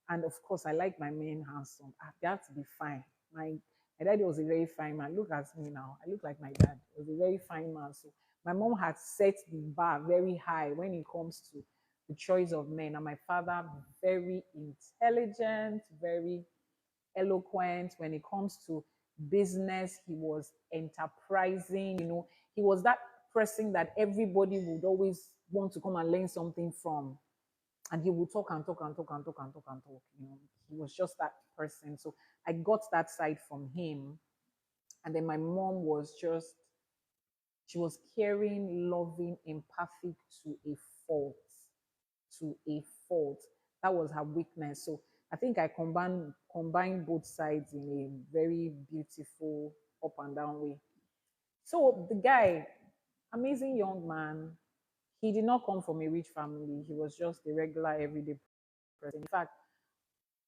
and of course I like my men handsome. They have to be fine. My daddy was a very fine man. Look at me now. I look like my dad. He was a very fine man. So my mom had set the bar very high when it comes to the choice of men. And my father, very intelligent, very eloquent when it comes to business. He was enterprising. He was that person that everybody would always want to come and learn something from. And he would talk and talk and talk and talk and talk and talk. He was just that person. So I got that side from him. And then my mom was just, she was caring, loving, empathic to a fault. To a fault. That was her weakness. So I think I combined both sides in a very beautiful up and down way. So the guy, amazing young man, he did not come from a rich family. He was just a regular everyday person. In fact,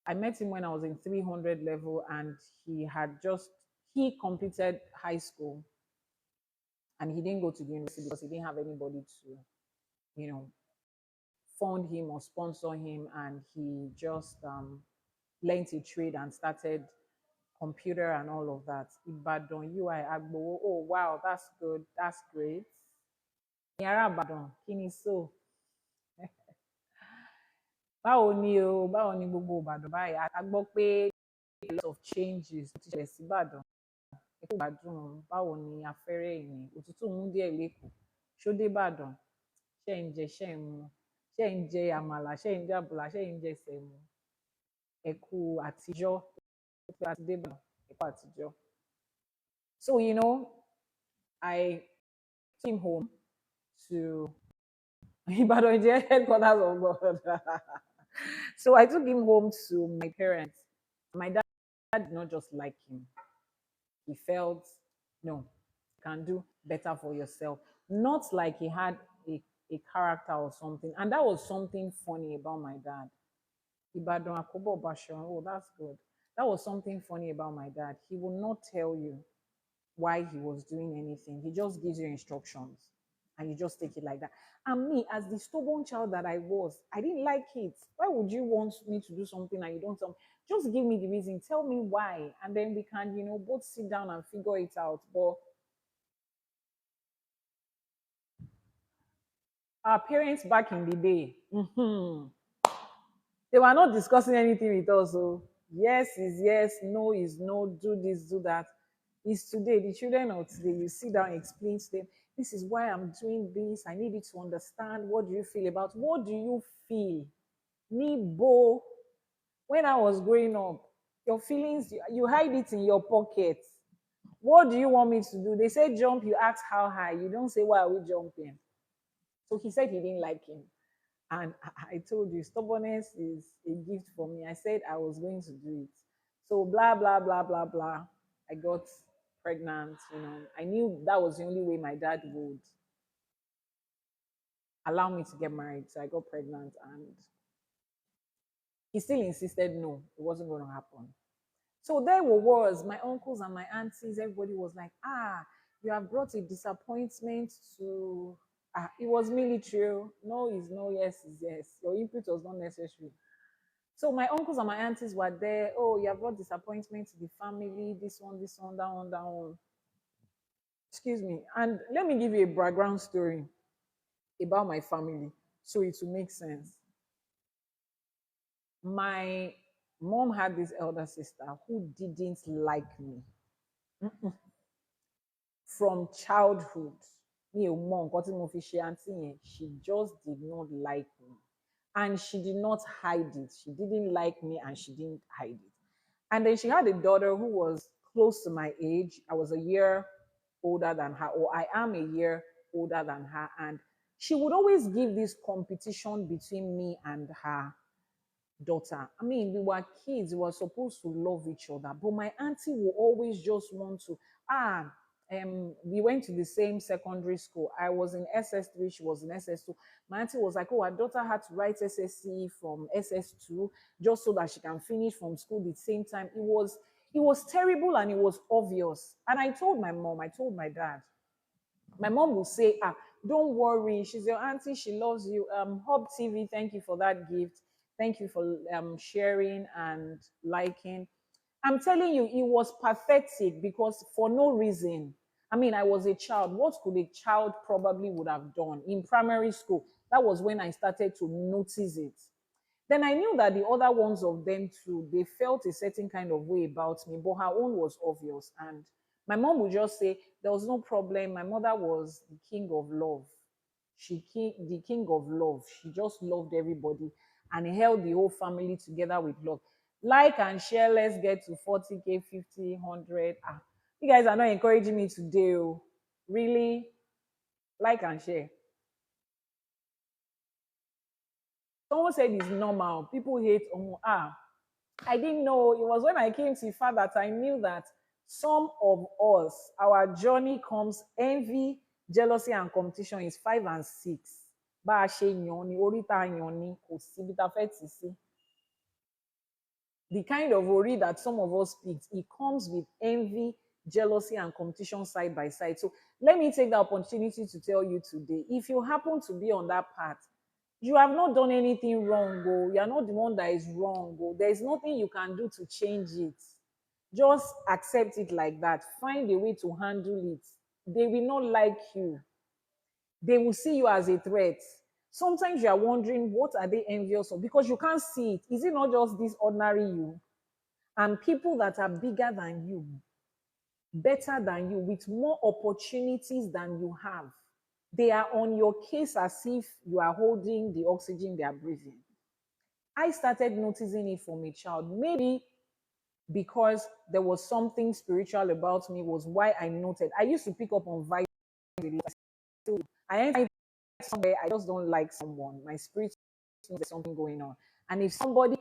I met him when I was in 300 level, and he completed high school, and he didn't go to the university because he didn't have anybody to, you know, fund him or sponsor him, and he just learned a trade and started computer and all of that. Ibadan, UI, Agbo. Oh wow, that's good. That's great. Yara Ibadan, kini so. Báwo ni o, báwo ni gbogbo Ìbàdàn báyìí? A gbọ́ pé a lot of changes ti ṣẹlẹ̀ sí Ìbàdàn. Ẹ kú gbádùn, báwo ni afẹ́rẹ́ ìrìn? Òtútù mú díẹ̀ lẹ́kọ̀ọ́. ṣó dé Ìbàdàn, ṣé ń jẹ, ṣé ń mu, ṣé ń jẹ àmàlà, ṣé ń jẹ àbùlà, ṣé ń jẹ sẹ̀mó, ẹ kú àtijọ́, ó pé àti dé Ìbàdàn, ẹ kú àtijọ́. So, I came home to Ibadan, the headquarters of God. So I took him home to my parents. My dad did not just like him. He felt, no, you can do better for yourself. Not like he had a character or something. And that was something funny about my dad. Ibadan Akobo Bashan, oh, that's good. That was something funny about my dad. He will not tell you why he was doing anything. He just gives you instructions and you just take it like that. And me, as the stubborn child that I was, I didn't like it. Why would you want me to do something and you don't tell me? Just give me the reason. Tell me why. And then we can, both sit down and figure it out. But our parents back in the day, they were not discussing anything with us. So yes is yes, no is no, do this, do that. Is today, the children of today, you sit down and explain to them, this is why I'm doing this. I need you to understand. What do you feel about? What do you feel? Me, Bo, when I was growing up, your feelings, you hide it in your pocket. What do you want me to do? They say jump, you ask how high. You don't say, why are we jumping? So he said he didn't like him. And I told you, stubbornness is a gift for me. I said I was going to do it. So blah, blah, blah, blah, blah. I got pregnant. I knew that was the only way my dad would allow me to get married. So I got pregnant and he still insisted no, it wasn't going to happen. So there was my uncles and my aunties, everybody was like, you have brought a disappointment to it was military. No is no, yes is yes. Your input was not necessary. So my uncles and my aunties were there. Oh, you have brought disappointment to the family, this one, that one, that one. Excuse me. And let me give you a background story about my family so it will make sense. My mom had this elder sister who didn't like me from childhood. Me ò mọ nǹkan tí mo fi ṣe àǹtí yẹn. She just did not like me. And she did not hide it. She didn't like me and she didn't hide it. And then she had a daughter who was close to my age. I was a year older than her, or I am a year older than her. And she would always give this competition between me and her daughter. I mean, we were kids, we were supposed to love each other, but my auntie will always just want to, we went to the same secondary school. I was in SS3, she was in SS2. My auntie was like, oh, her daughter had to write SSC from SS2 just so that she can finish from school at the same time. It was terrible and it was obvious. And I told my mom, I told my dad. My mom will say, don't worry, she's your auntie, she loves you. Hub TV, thank you for that gift. Thank you for sharing and liking. I'm telling you, it was pathetic because for no reason. I mean, I was a child. What could a child probably would have done in primary school? That was when I started to notice it. Then I knew that the other ones of them too, they felt a certain kind of way about me, but her own was obvious. And my mom would just say, there was no problem. My mother was the king of love. The king of love. She just loved everybody and held the whole family together with love. Like and share, let's get to 40K, 50, 100. You guys are not encouraging me today. Oh. Really? Like and share. Someone said it's normal. People hate I didn't know. It was when I came to Ifa that I knew that some of us, our journey comes envy, jealousy, and competition is 5 and 6. Bá a ṣe yàn ni, orí tá a yàn ni, kò síbi tá a fẹ́ tì sí. The kind of ori that some of us picked, it comes with envy, jealousy, and competition side by side. So let me take the opportunity to tell you today, if you happen to be on that path, you have not done anything wrong. You are not the one that is wrong. There is nothing you can do to change it. Just accept it like that. Find a way to handle it. They will not like you. They will see you as a threat. Sometimes you are wondering, what are they envious of? Because you can't see it. Is it not just this ordinary you? And people that are bigger than you, better than you, with more opportunities than you have, They are on your case as if you are holding the oxygen they are breathing. I started noticing it from a child. Maybe because there was something spiritual about me was why I noted. I used to pick up on vibes. I enter somewhere, I just don't like someone. My spirit knows there's something going on. And if somebody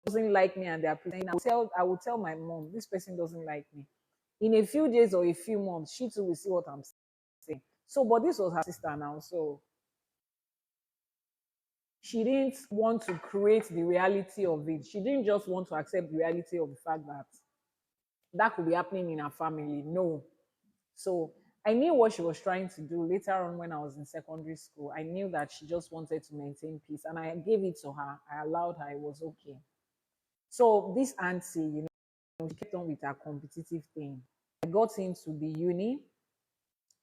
doesn't like me and they are pretending, I will tell my mom, this person doesn't like me. In a few days or a few months, she too will see what I'm saying. So, but this was her sister now. So she didn't want to create the reality of it. She didn't just want to accept the reality of the fact that that could be happening in her family. No. So I knew what she was trying to do later on when I was in secondary school. I knew that she just wanted to maintain peace and I gave it to her. I allowed her, it was okay. So this auntie, she kept on with her competitive thing. I got into the uni.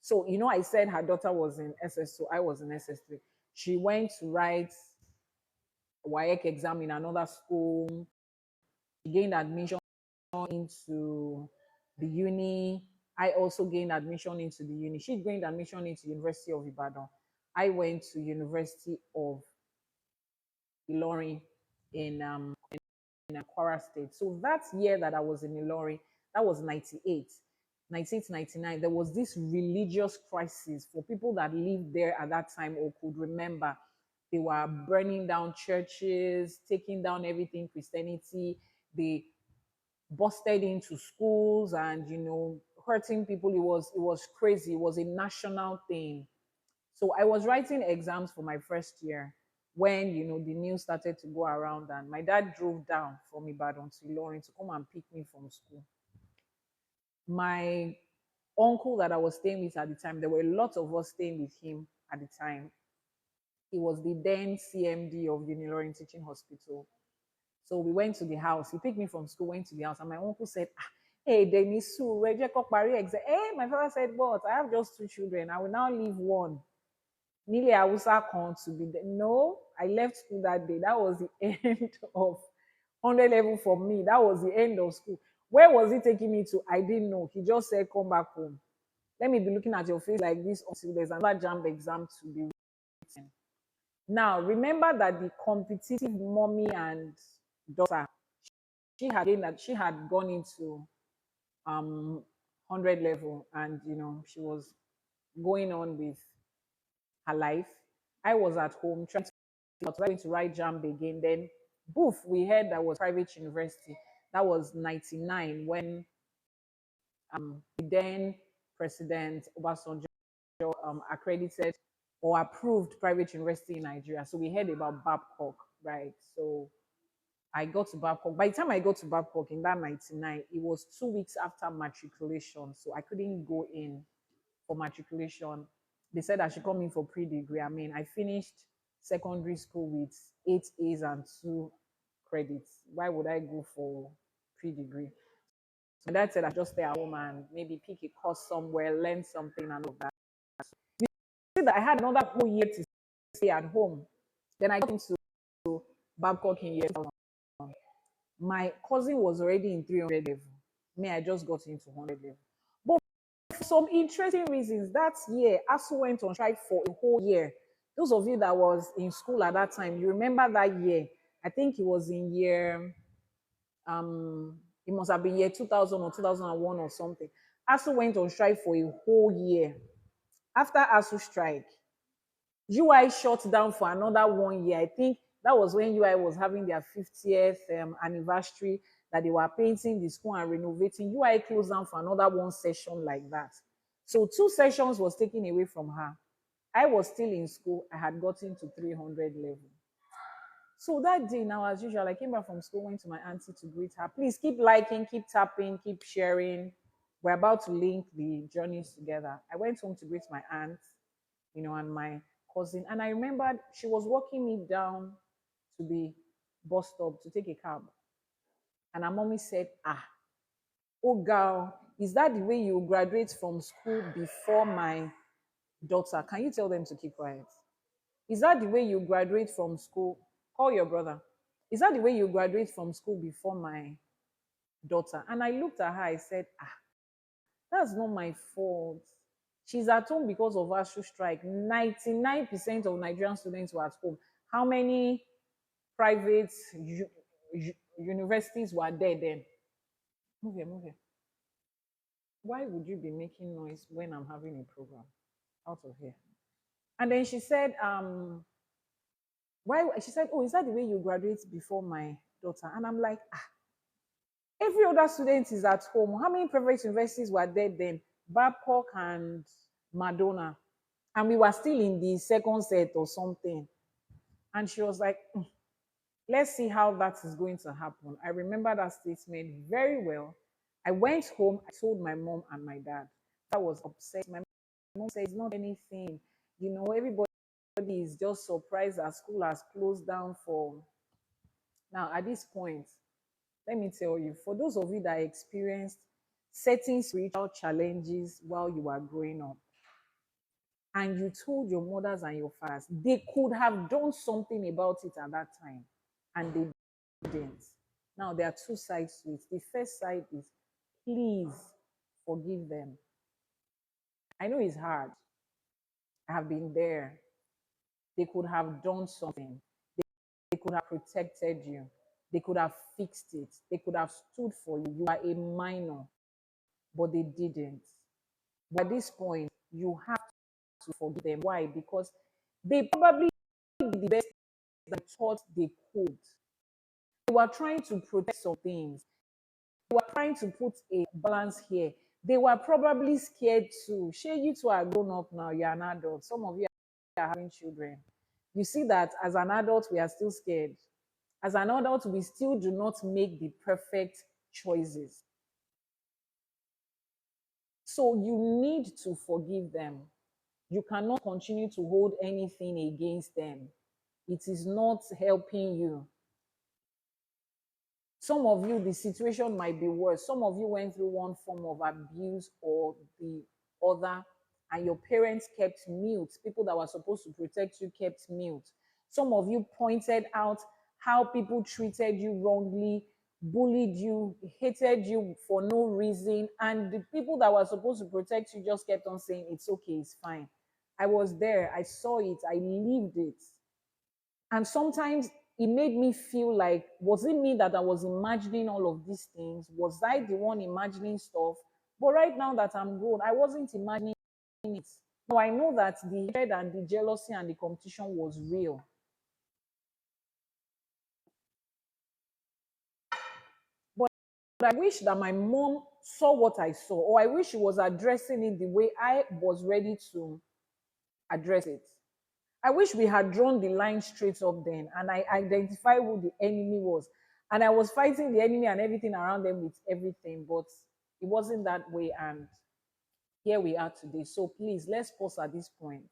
So, I said her daughter was in SS2, I was in SS3. She went to write WAEC exam in another school. She gained admission into the uni. I also gained admission into the uni. She gained admission into University of Ibadan. I went to University of Ilorin in Kwara State. So that year that I was in Ilorin, that was 98, 98, 99. There was this religious crisis for people that lived there at that time or could remember. They were burning down churches, taking down everything Christianity. They busted into schools and hurting people. It was crazy. It was a national thing. So I was writing exams for my first year when the news started to go around, and my dad drove down from Ibadan to Ilorin to come and pick me from school. My uncle that I was staying with at the time, there were a lot of us staying with him at the time. He was the then CMD of the Ilorin Teaching Hospital. So we went to the house. He picked me from school, went to the house, and my uncle said, hey, Dennis, hey, my father said, but I have just two children. I will now leave one. Nile Awusa kan to be there. No, I left school that day. That was the end of 100 level for me. That was the end of school. Where was he taking me to? I didn't know. He just said, come back home. Let me be looking at your face like this until there's another JAMB exam to be written. Now, remember that the competitive mommy and daughter, she had gone into 100 level, and she was going on with her life. I was at home trying to write JAMB again. Then, boof, we heard that was private university. That was 99 when the then President Obasanjo accredited or approved private university in Nigeria. So we heard about Babcock, right? So I got to Babcock. By the time I got to Babcock in that 99, it was 2 weeks after matriculation. So I couldn't go in for matriculation. They said I should come in for pre-degree. I mean, I finished secondary school with 8 A's and 2 credits. Why would I go for pre-degree? My dad said I just stay at home and maybe pick a course somewhere, learn something and all of that. See that I had another whole year to stay at home. Then I got into Babcock in year 2000. My cousin was already in 300 level. Me, I just got into 100 level. But for some interesting reasons, that year, ASU went on strike for a whole year. Those of you that was in school at that time, you remember that year. I think it was in year, it must have been year 2000 or 2001 or something. ASU went on strike for a whole year. After ASU strike, UI shut down for another 1 year. I think that was when UI was having their 50th anniversary, that they were painting the school and renovating. UI closed down for another one session like that. So 2 sessions was taken away from her. I was still in school. I had gotten to 300 level. So that day now, as usual, I came back from school, went to my auntie to greet her. Please keep liking, keep tapping, keep sharing. We're about to link the journeys together. I went home to greet my aunt, and my cousin. And I remembered she was walking me down to the bus stop to take a cab. And her mommy said, oh girl, is that the way you graduate from school before my daughter? Can you tell them to keep quiet? Is that the way you graduate from school? Call your brother. Is that the way you graduate from school before my daughter? And I looked at her, I said, that's not my fault. She's at home because of ASU strike. 99% of Nigerian students were at home. How many private universities were there then? Move here, move here. Why would you be making noise when I'm having a program? Out of here. And then she said, why? She said, oh, is that the way you graduate before my daughter? And I'm like, every other student is at home. How many private universities were there then? Babcock and Madonna. And we were still in the second set or something. And she was like, let's see how that is going to happen. I remember that statement very well. I went home, I told my mom and my dad. I was upset. My mom said, it's not anything. You know, everybody is just surprised that school has closed down for. Now, at this point, let me tell you, for those of you that experienced certain spiritual challenges while you were growing up, and you told your mothers and your fathers, they could have done something about it at that time, and they didn't. Now, there are two sides to it. The first side is, please forgive them. I know it's hard. I have been there. They could have done something. They could have protected you. They could have fixed it. They could have stood for you. You are a minor, but they didn't. But at this point, you have to forgive them. Why? Because they probably did the best they thought they could. They were trying to protect some things. They were trying to put a balance here. They were probably scared too. Sure, you two are grown up now. You're an adult. Some of you are having children. You see that as an adult, we are still scared. As an adult, we still do not make the perfect choices. So you need to forgive them. You cannot continue to hold anything against them. It is not helping you. Some of you, the situation might be worse. Some of you went through one form of abuse or the other, and your parents kept mute. People that were supposed to protect you kept mute. Some of you pointed out how people treated you wrongly, bullied you, hated you for no reason, and the people that were supposed to protect you just kept on saying, it's okay, it's fine. I was there, I saw it, I lived it. And sometimes it made me feel like, was it me that I was imagining all of these things? Was I the one imagining stuff? But right now that I'm grown, I wasn't imagining it. Now I know that the hatred and the jealousy and the competition was real. But I wish that my mom saw what I saw, or I wish she was addressing it the way I was ready to address it. I wish we had drawn the line straight up then and I identified who the enemy was. And I was fighting the enemy and everything around them with everything, but it wasn't that way. And here we are today. So please, let's pause at this point.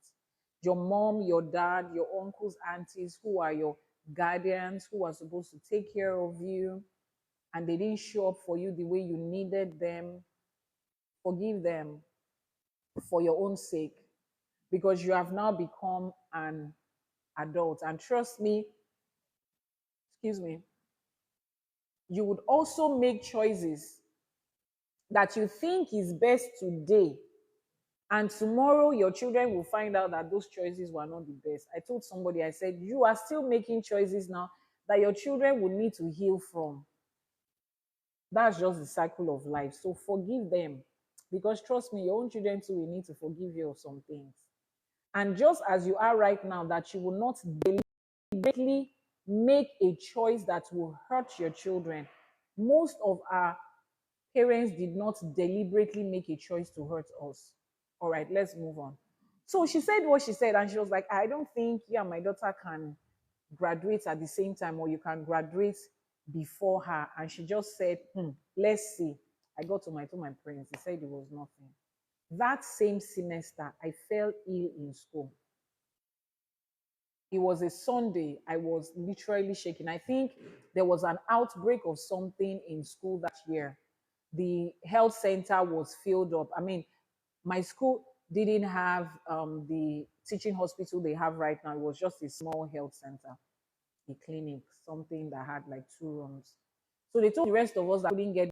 Your mom, your dad, your uncles, aunties, who are your guardians, who are supposed to take care of you, and they didn't show up for you the way you needed them, forgive them for your own sake, because you have now become an adult. And trust me, excuse me, you would also make choices that you think is best today. And tomorrow, your children will find out that those choices were not the best. I told somebody, I said, you are still making choices now that your children will need to heal from. That's just the cycle of life. So forgive them. Because trust me, your own children too will need to forgive you of some things. And just as you are right now, that you will not deliberately make a choice that will hurt your children. Most of our parents did not deliberately make a choice to hurt us. All right, let's move on. So she said what she said, and she was like, I don't think you and my daughter can graduate at the same time, or you can graduate before her. And she just said, let's see. I got to my parents. They said it was nothing. That same semester, I fell ill in school. It was a Sunday. I was literally shaking. I think there was an outbreak of something in school that year. The health center was filled up. I mean, my school didn't have the teaching hospital they have right now. It was just a small health center, a clinic, something that had like 2 rooms. So they told the rest of us that couldn't get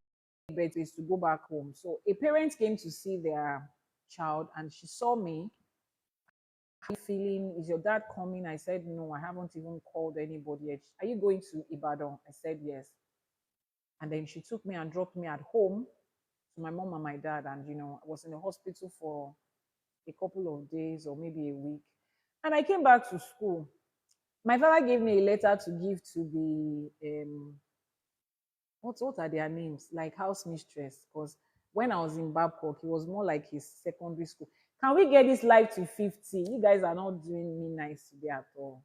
beds to go back home. So a parent came to see their child, and she saw me. How are you feeling? Is your dad coming? I said, no, I haven't even called anybody yet. Are you going to Ibadan? I said, yes. And then she took me and dropped me at home to my mom and my dad. And, I was in the hospital for a couple of days or maybe a week. And I came back to school. My father gave me a letter to give to the what are their names? Like house mistress. Because when I was in Babcock, it was more like his secondary school. Can we get this life to 50? You guys are not doing me nice today at all.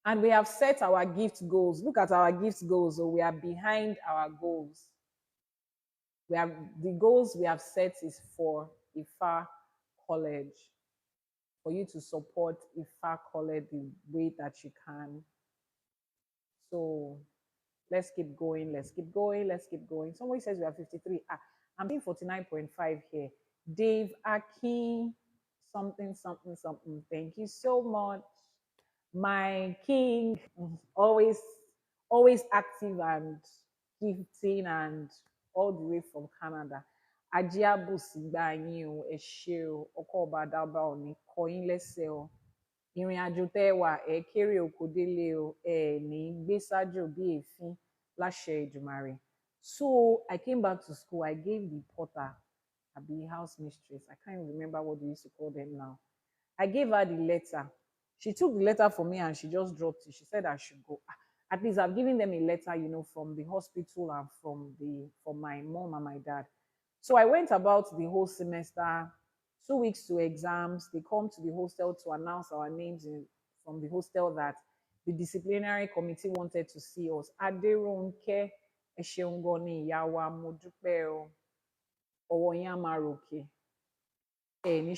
And we have set our gift goals. Look at our gift goals. So we are behind our goals. We have the goals we have set is for IFA College, for you to support IFA College the way that you can. So let's keep going. Let's keep going. Let's keep going. Somebody says we are 53. I'm seeing 49.5 here. Dave Aki, something, something, something. Thank you so much. My king, always, always active and gifting and all the way from Canada. Ajiabu sigba yin o, ẹ ṣé o, ọkọ ọba dábàá ò ní kọ yín lẹ́sẹ̀ o. Ìrìn àjò tẹ́ ẹ wà ẹ kéré oko délé o, ẹ ní gbé sájò bí èéfín láṣẹ Èdùmàrè. So I came back to school. I gave the porter, àbí house mistress. I can't remember what they used to call them now. I gave her the letter. She took the letter for me and she just dropped it. She said I should go. At least I've given them a letter, from the hospital and from my mom and my dad. So I went about the whole semester, 2 weeks to exams. They come to the hostel to announce our names from the hostel that the disciplinary committee wanted to see us. Aderonke Esheungoni Yawa Modupeo Owoyamaroke. Thank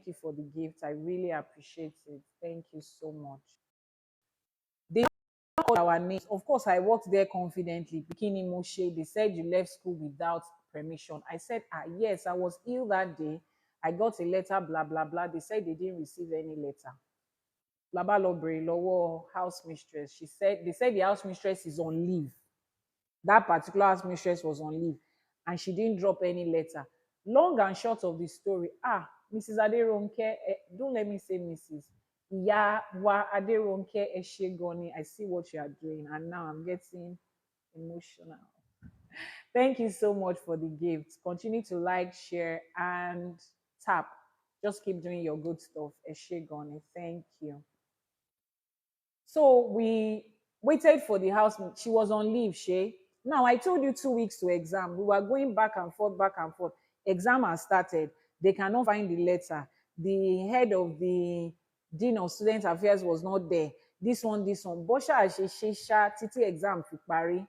you for the gift. I really appreciate it. Thank you so much. They called our names. Of course, I worked there confidently. Bikini Moshe, they said you left school without permission. I said, yes, I was ill that day. I got a letter, blah, blah, blah. They said they didn't receive any letter. Blabba Lobre, Lowo, house mistress. They said the house mistress is on leave. That particular house mistress was on leave and she didn't drop any letter. Long and short of the story, Mrs. Aderonke, don't let me say Mrs. Wa Aderonke Eshegoni, I see what you are doing and now I'm getting emotional. Thank you so much for the gift. Continue to like, share, and tap. Just keep doing your good stuff. Eshegoni, thank you. So we waited for the house. She was on leave, Shay. Now, I told you 2 weeks to exam. We were going back and forth, back and forth. Exam has started. They cannot find the letter. The head of the Dean of Student Affairs was not there. This one. Bosha Ashesha, Titi exam Fipari.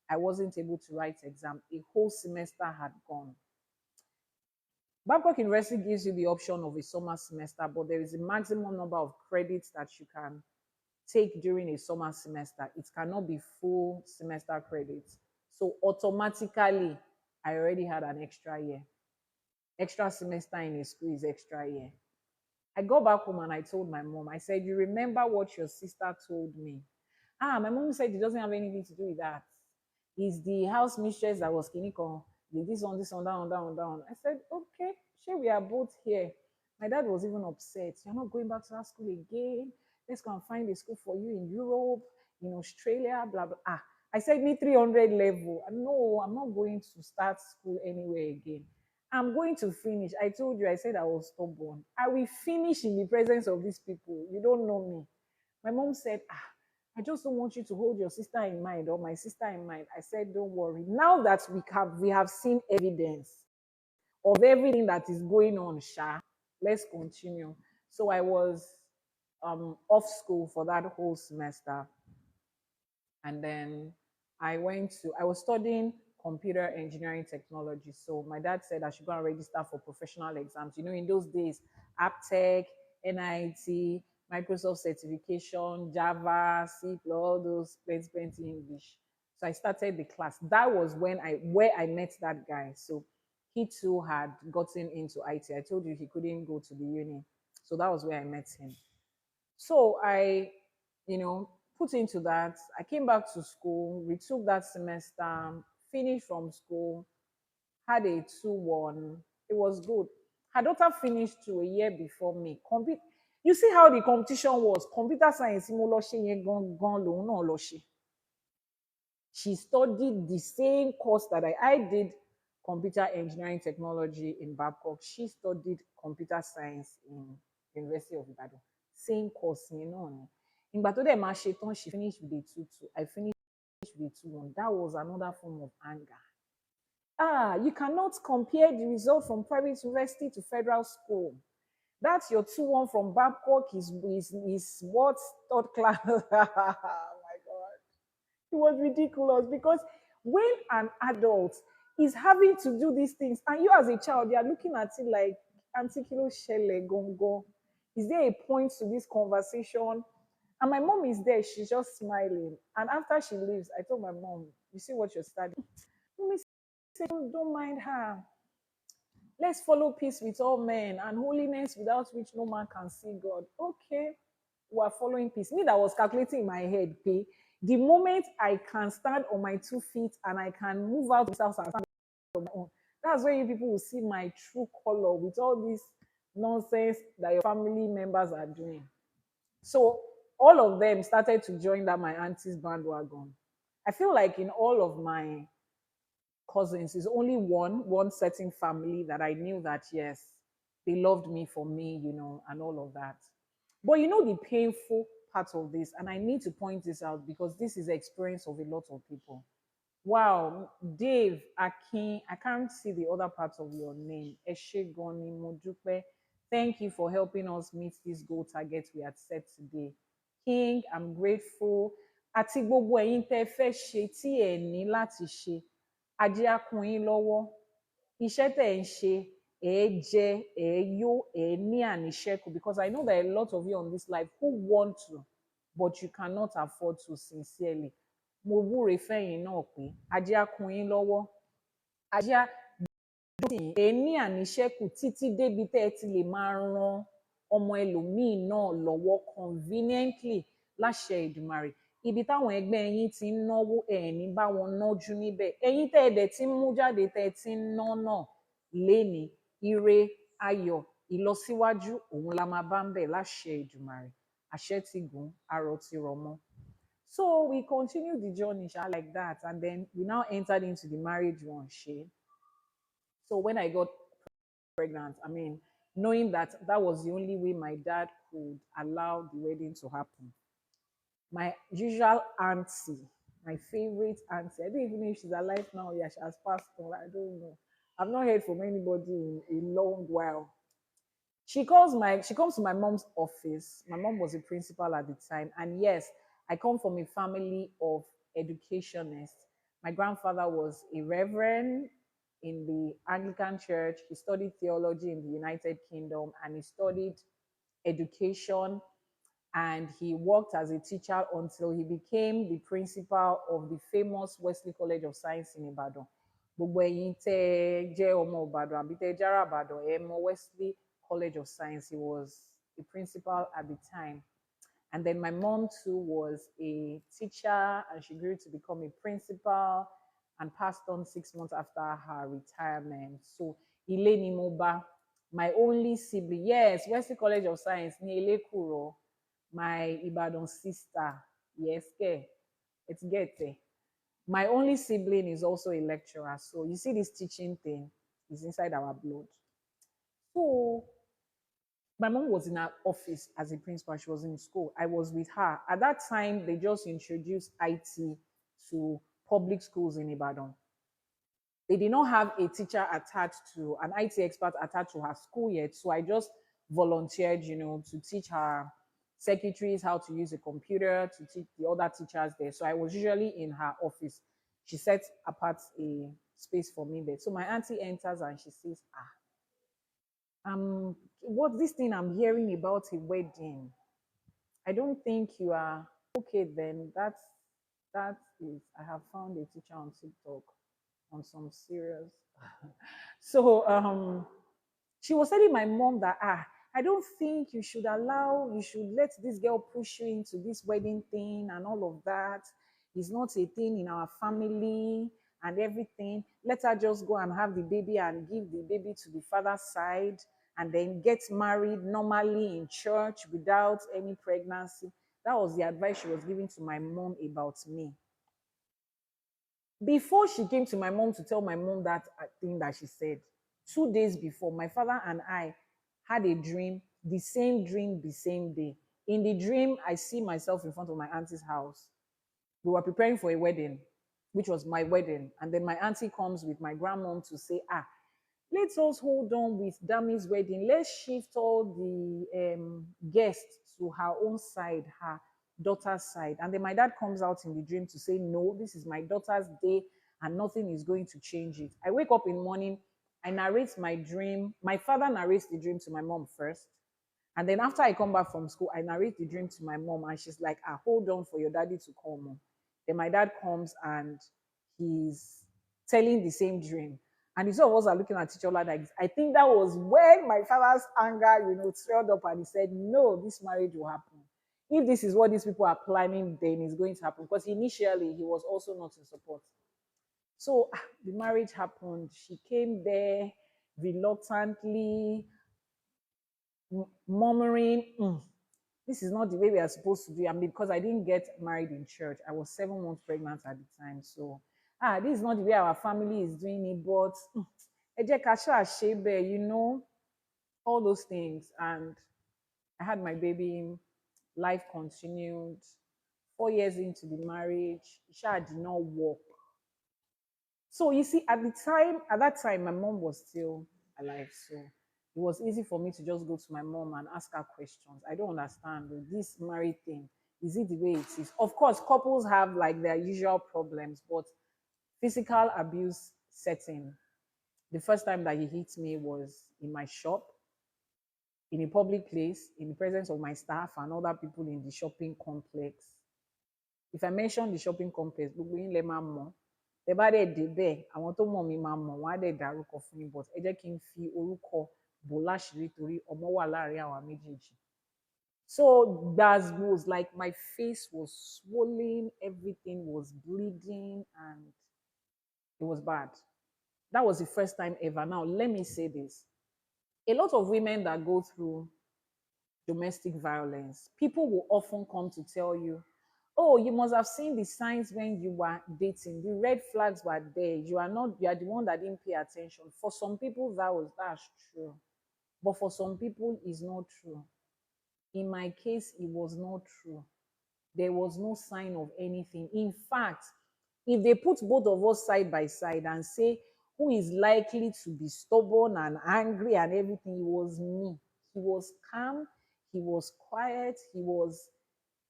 I wasn't able to write exam. A whole semester had gone. Babcock University gives you the option of a summer semester, but there is a maximum number of credits that you can take during a summer semester. It cannot be full semester credits. So automatically, I already had an extra year. Extra semester in a school is extra year. I got back home and I told my mom, I said, you remember what your sister told me? My mom said it doesn't have anything to do with that. It's the house mistress that was kiniko. This one, down. I said, okay, sure, we are both here. My dad was even upset. You're not going back to that school again. Let's go and find a school for you in Europe, in Australia, blah, blah. I said, me 300 level. No, I'm not going to start school anywhere again. I'm going to finish. I told you, I said I was stubborn. I will finish in the presence of these people. You don't know me. My mom said, I just don't want you to hold your sister in mind or my sister in mind. I said, don't worry. Now that we have seen evidence of everything that is going on, let's continue. So I was off school for that whole semester. And then I was studying computer engineering technology. So my dad said I should go and register for professional exams. In those days, AppTech, NIT, Microsoft certification, Java, C, all those plenty English. So I started the class. That was where I met that guy. So he too had gotten into IT. I told you he couldn't go to the uni. So that was where I met him. So I, put into that. I came back to school, retook that semester, finished from school, had a 2-1. It was good. Her daughter finished to a year before me. You see how the competition was. Computer science, mo lọ ṣe yẹn gangan lòun náà lọ ṣe. She studied the same course that I did computer engineering technology in Babcock. She studied computer science in University of Ibadan. Same course, you know. In Batoде Masheton, she finished with a 2-2. I finished with a 2-1. That was another form of anger. You cannot compare the result from private university to federal school. That's your 2-1 from Babcock is what third class. Oh my God. It was ridiculous because when an adult is having to do these things, and you as a child, you are looking at it like Antikilo Shele Gongo. Is there a point to this conversation? And my mom is there, she's just smiling. And after she leaves, I told my mom, you see what you're studying? Mommy said, don't mind her. Let's follow peace with all men and holiness without which no man can see God. Okay, we are following peace. Me that was calculating in my head, pay. The moment I can stand on my 2 feet and I can move out of this house and stand on my own, that's where you people will see my true color with all this nonsense that your family members are doing. So all of them started to join that my auntie's bandwagon. I feel like in all of my cousins, is only one certain family that I knew that yes, they loved me for me, and all of that. But the painful part of this, and I need to point this out because this is the experience of a lot of people. Wow, Dave, Akin, I can't see the other parts of your name. Eshegoni Modupe, thank you for helping us meet this goal target we had set today. King, I'm grateful. Àti gbogbo ẹ̀yin tẹ́ fẹ́ ṣe tí ẹ ní láti ṣe. Ajé á kún yín lọ́wọ́. Iṣẹ́ tẹ́ ń ṣe, ẹ jẹ, ẹ yó, ẹ ní àníṣẹ́kù. Because I know there are a lot of you on this life who want to, but you cannot afford to sincerely. Mo wúre fẹ́yìn náà pé ajé á kún yín lọ́wọ́. Ajé á dùn ẹ ní àníṣẹ́kù títí débi tẹ́ ẹ ti lè máa ran ọmọ ẹlòmíì náà lọ́wọ́ conveniently láṣẹ Èdùmàrè. Ibi táwọn ẹgbẹ́ yín ti ń náwó ẹ̀ ní bá wọn nájú níbẹ̀. Ẹ̀yin tẹ́ ẹ dẹ̀ ti ń mú jáde tẹ́ ẹ ti ń ná náà lénìí. Ire, ayọ̀, ìlọsíwájú òun la máa bá ń bẹ̀ láṣẹ Èdùmàrè. Àṣẹ ti gùn, arọ ti rọ̀ mọ́. So we continued the journey like that, and then we now entered into the marriage one. So when I got pregnant, I mean, knowing that that was the only way my dad could allow the wedding to happen, my usual auntie, my favorite auntie, I don't even know if she's alive now. Yeah, she has passed on. I don't know. I've not heard from anybody in a long while. She comes to my mom's office. My mom was a principal at the time. And yes, I come from a family of educationists. My grandfather was a reverend in the Anglican Church. He studied theology in the United Kingdom and he studied education, and he worked as a teacher until he became the principal of the famous Wesley College of Science in Ibadan. Gbogbo ẹ̀yin tẹ́ jẹ́ ọmọ Ìbàdàn àbí tẹ́ jẹ́ ará Ìbàdàn, ẹ mọ̀ Wesley College of Science. He was the principal at the time. And then my mom too was a teacher, and she grew to become a principal and passed on 6 months after her retirement. So Ile ni mo bá, my only sibling, yes, Wesley College of Science ní Elekuro, my Ibadan sister, yes, it's get there. My only sibling is also a lecturer. So you see this teaching thing is inside our blood. So my mom was in her office as a principal. She was in school. I was with her. At that time, they just introduced IT to public schools in Ibadan. They did not have a teacher attached to, an IT expert attached to her school yet. So I just volunteered, to teach her secretaries how to use a computer, to teach the other teachers there. So I was usually in her office. She set apart a space for me there. So my auntie enters and she says, what this thing I'm hearing about a wedding? I don't think you are okay then. That is, I have found a teacher on TikTok on some serious. So she was telling my mom that I don't think you should let this girl push you into this wedding thing and all of that. It's not a thing in our family and everything. Let her just go and have the baby and give the baby to the father's side and then get married normally in church without any pregnancy. That was the advice she was giving to my mom about me. Before she came to my mom to tell my mom that thing that she said, 2 days before, my father and I had a dream, the same day. In the dream, I see myself in front of my auntie's house. We were preparing for a wedding, which was my wedding. And then my auntie comes with my grandmom to say, let us hold on with Dami's wedding. Let's shift all the guests to her own side, her daughter's side. And then my dad comes out in the dream to say, no, this is my daughter's day and nothing is going to change it. I wake up in the morning, I narrate my dream. My father narrates the dream to my mom first. And then after I come back from school, I narrate the dream to my mom, and she's like, hold on for your daddy to come on. Then my dad comes and he's telling the same dream. And the two of us are looking at each other like, I think that was when my father's anger, swelled up, and he said, no, this marriage will happen. If this is what these people are planning, then it's going to happen. Because initially, he was also not in support. So the marriage happened. She came there reluctantly, murmuring, this is not the way we are supposed to do it. And because I didn't get married in church, I was 7 months pregnant at the time. So, this is not the way our family is doing it, but all those things. And I had my baby, life continued. 4 years into the marriage, Isha did not work. So you see, at that time, my mom was still alive. So it was easy for me to just go to my mom and ask her questions. I don't understand this married thing. Is it the way it is? Of course, couples have like their usual problems, but physical abuse setting. The first time that he hit me was in my shop, in a public place, in the presence of my staff and other people in the shopping complex. If I mention the shopping complex, gbogbo yín lẹ máa mọ̀. Tẹ́ bá dẹ̀ débẹ̀, àwọn tó mọ̀ mí máa mọ̀, wọ́n á dẹ̀ dárúkọ fún yín, but ẹ jẹ́ kí n fi orúkọ bò láṣìírí torí ọmọ wà láàrin àwa méjèèjì. So that was like my face was swollen, everything was bleeding, and it was bad. That was the first time ever. Now, let me say this. A lot of women that go through domestic violence, people will often come to tell you, oh, you must have seen the signs when you were dating. The red flags were there. You are the one that didn't pay attention. For some people, that's true. But for some people, it's not true. In my case, it was not true. There was no sign of anything. In fact, if they put both of us side by side and say who is likely to be stubborn and angry and everything, it was me. He was calm, he was quiet, he was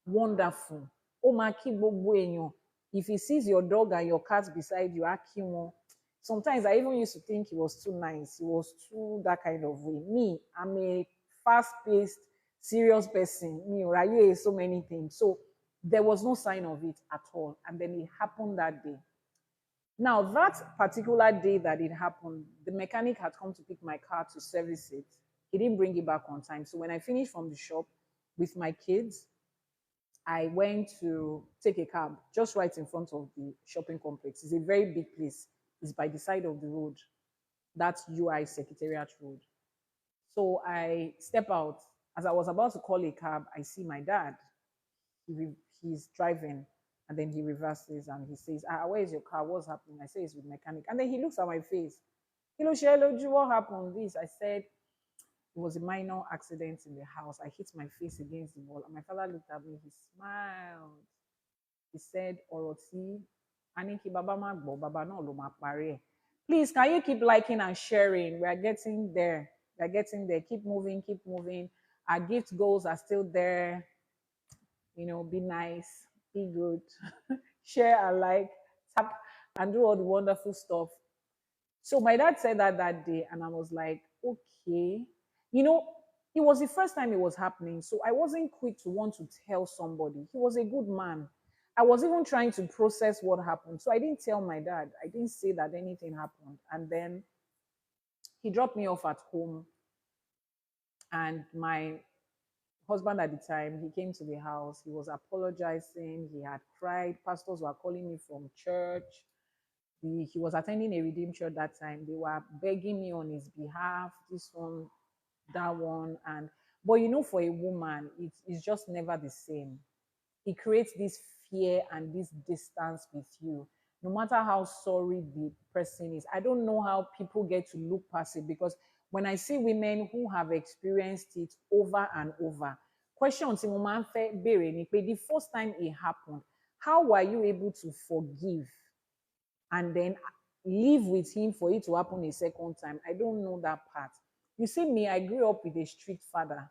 wonderful. If he sees your dog and your cat beside you, sometimes I even used to think he was too nice. He was too that kind of way. Me, I'm a fast-paced, serious person. Me, right? So many things. So there was no sign of it at all. And then it happened that day. Now, that particular day that it happened, the mechanic had come to pick my car to service it. He didn't bring it back on time. So when I finished from the shop with my kids, I went to take a cab just right in front of the shopping complex. It's a very big place. It's by the side of the road. That's UI Secretariat Road. So I step out. As I was about to call a cab, I see my dad. He's driving, and then he reverses and he says, where is your car? What's happening? I say, it's with mechanic. And then he looks at my face. What happened? This. I said, it was a minor accident in the house. I hit my face against the wall. And my father looked at me. He smiled. He said, Oroti, Aniki Baba Magbo, Baba no lo ma pare. Please, can you keep liking and sharing? We are getting there. We are getting there. Keep moving, keep moving. Our gift goals are still there. Be nice, be good, share and like, tap, and do all the wonderful stuff. So my dad said that day, and I was like, okay. It was the first time it was happening, so I wasn't quick to want to tell somebody. He was a good man. I was even trying to process what happened. So I didn't tell my dad. I didn't say that anything happened. And then he dropped me off at home. And my husband at the time, he came to the house. He was apologizing. He had cried. Pastors were calling me from church. He was attending a redeemed church that time. They were begging me on his behalf, this one, that one. And but for a woman, it's just never the same. It creates this fear and this distance with you, no matter how sorry the person is. I don't know how people get to look past it, because when I see women who have experienced it over and over, question tí mo máa ń fẹ́ béèrè ni pé the first time it happened, how were you able to forgive and then live with him for it to happen a second time? I don't know that part. You see me, I grew up with a strict father.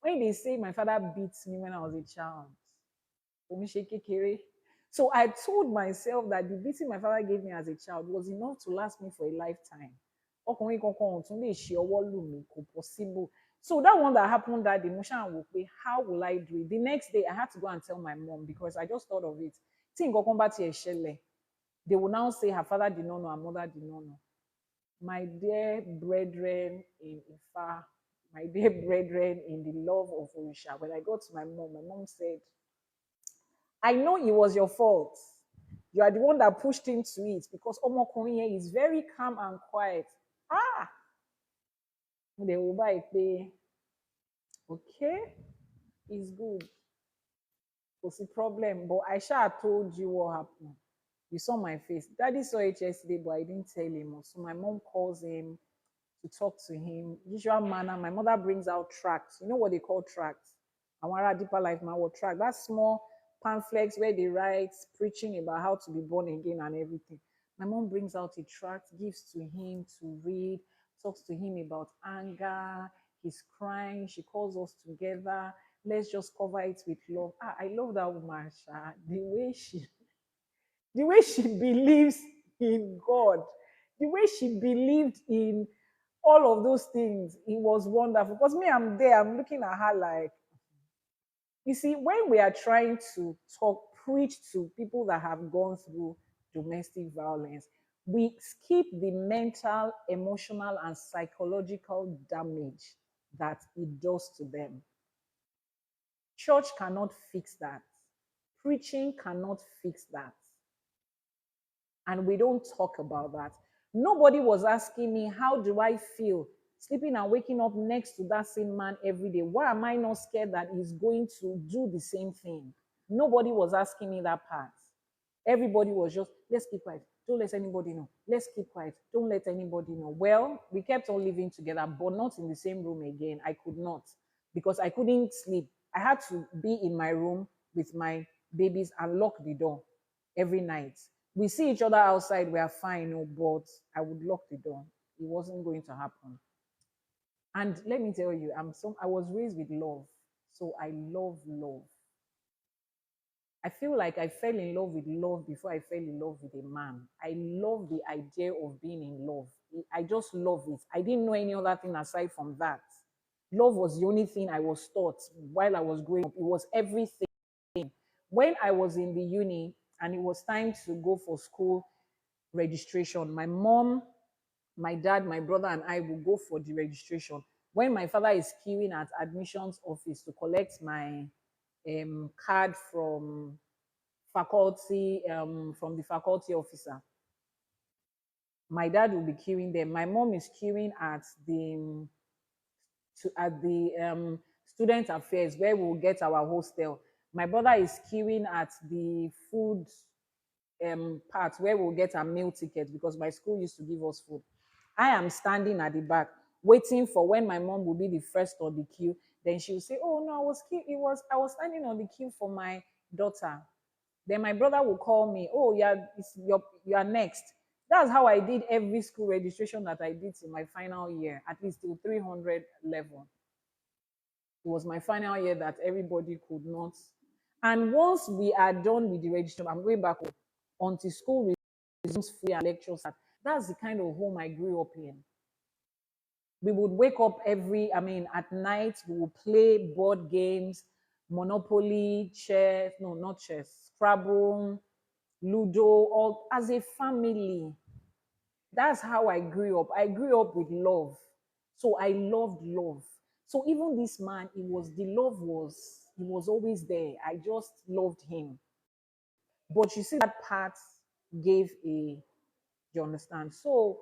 When they say my father beat me when I was a child, so I told myself that the beating my father gave me as a child was enough to last me for a lifetime. Possible. So that one that happened that the emotion will pay, how will I do it? The next day I had to go and tell my mom, because I just thought of it. They will now say her father did not know, her mother did not know. My dear brethren in Ifa, my dear brethren in the love of Orisha, when I got to my mom said, I know it was your fault. You are the one that pushed into it, because Omokunrin here is very calm and quiet. They will buy it. Okay, it's good. What's the problem? But I sure told you what happened. You saw my face. Daddy saw it yesterday, but I didn't tell him. So my mom calls him to talk to him. Usual manner. My mother brings out tracts. You know what they call tracts? Awara Deeper Life Mawo tract. That small pamphlets where they write preaching about how to be born again and everything. My mom brings out a tract, gives to him to read, talks to him about anger. He's crying. She calls us together. Let's just cover it with love. I love that woman, Sha. The way she believes in God, the way she believed in all of those things, it was wonderful. Because me, I'm there, I'm looking at her like, you see, when we are trying to preach to people that have gone through domestic violence, we skip the mental, emotional, and psychological damage that it does to them. Church cannot fix that. Preaching cannot fix that. And we don't talk about that. Nobody was asking me, how do I feel sleeping and waking up next to that same man every day? Why am I not scared that he's going to do the same thing? Nobody was asking me that part. Everybody was just, let's keep quiet. Don't let anybody know. Let's keep quiet. Don't let anybody know. Well, we kept on living together, but not in the same room again. I could not, because I couldn't sleep. I had to be in my room with my babies and lock the door every night. We see each other outside, we are fine, but I would lock the door. It wasn't going to happen. And let me tell you, I was raised with love. So I love love. I feel like I fell in love with love before I fell in love with a man. I love the idea of being in love. I just love it. I didn't know any other thing aside from that. Love was the only thing I was taught while I was growing up. It was everything. When I was in the uni and it was time to go for school registration, my mom, my dad, my brother, and I will go for the registration. When my father is queuing at admissions office to collect my card from from the faculty officer, my dad will be queuing there. My mom is queuing at the student affairs where we'll get our hostel. My brother is queuing at the food part where we'll get our meal ticket, because my school used to give us food. I am standing at the back waiting for when my mom will be the first on the queue. Then she will say, "Oh no, I was standing on the queue for my daughter." Then my brother will call me, "Oh, you are next." That's how I did every school registration that I did in my final year, at least till 300 level. It was my final year that everybody could not. And once we are done with the registration, I'm going back home until school resumes free and lectures. That's the kind of home I grew up in. We would wake up at night, we would play board games, Monopoly, chess, no, not chess, Scrabble, Ludo, all as a family. That's how I grew up. I grew up with love. So I loved love. So even this man, it was always there. I just loved him. But you see, that part gave a You understand? So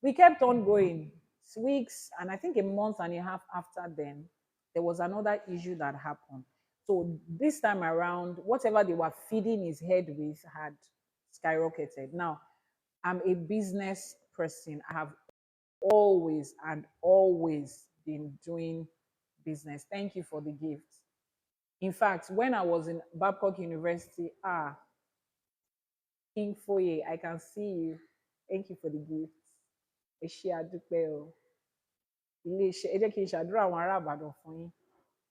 we kept on going. Weeks, and I think a month and a half after then, there was another issue that happened. So this time around, whatever they were feeding his head with had skyrocketed. Now, I'm a business person. I have always and always been doing business. Thank you for the gift. In fact, when I was in Babcock University, King Foye, I can see you. Thank you for the gift. Ẹ ṣé àdúpẹ́ o. Iléeṣẹ́ ẹ jẹ́ kí n ṣàdúrà àwọn ará Ìbàdàn fún yín.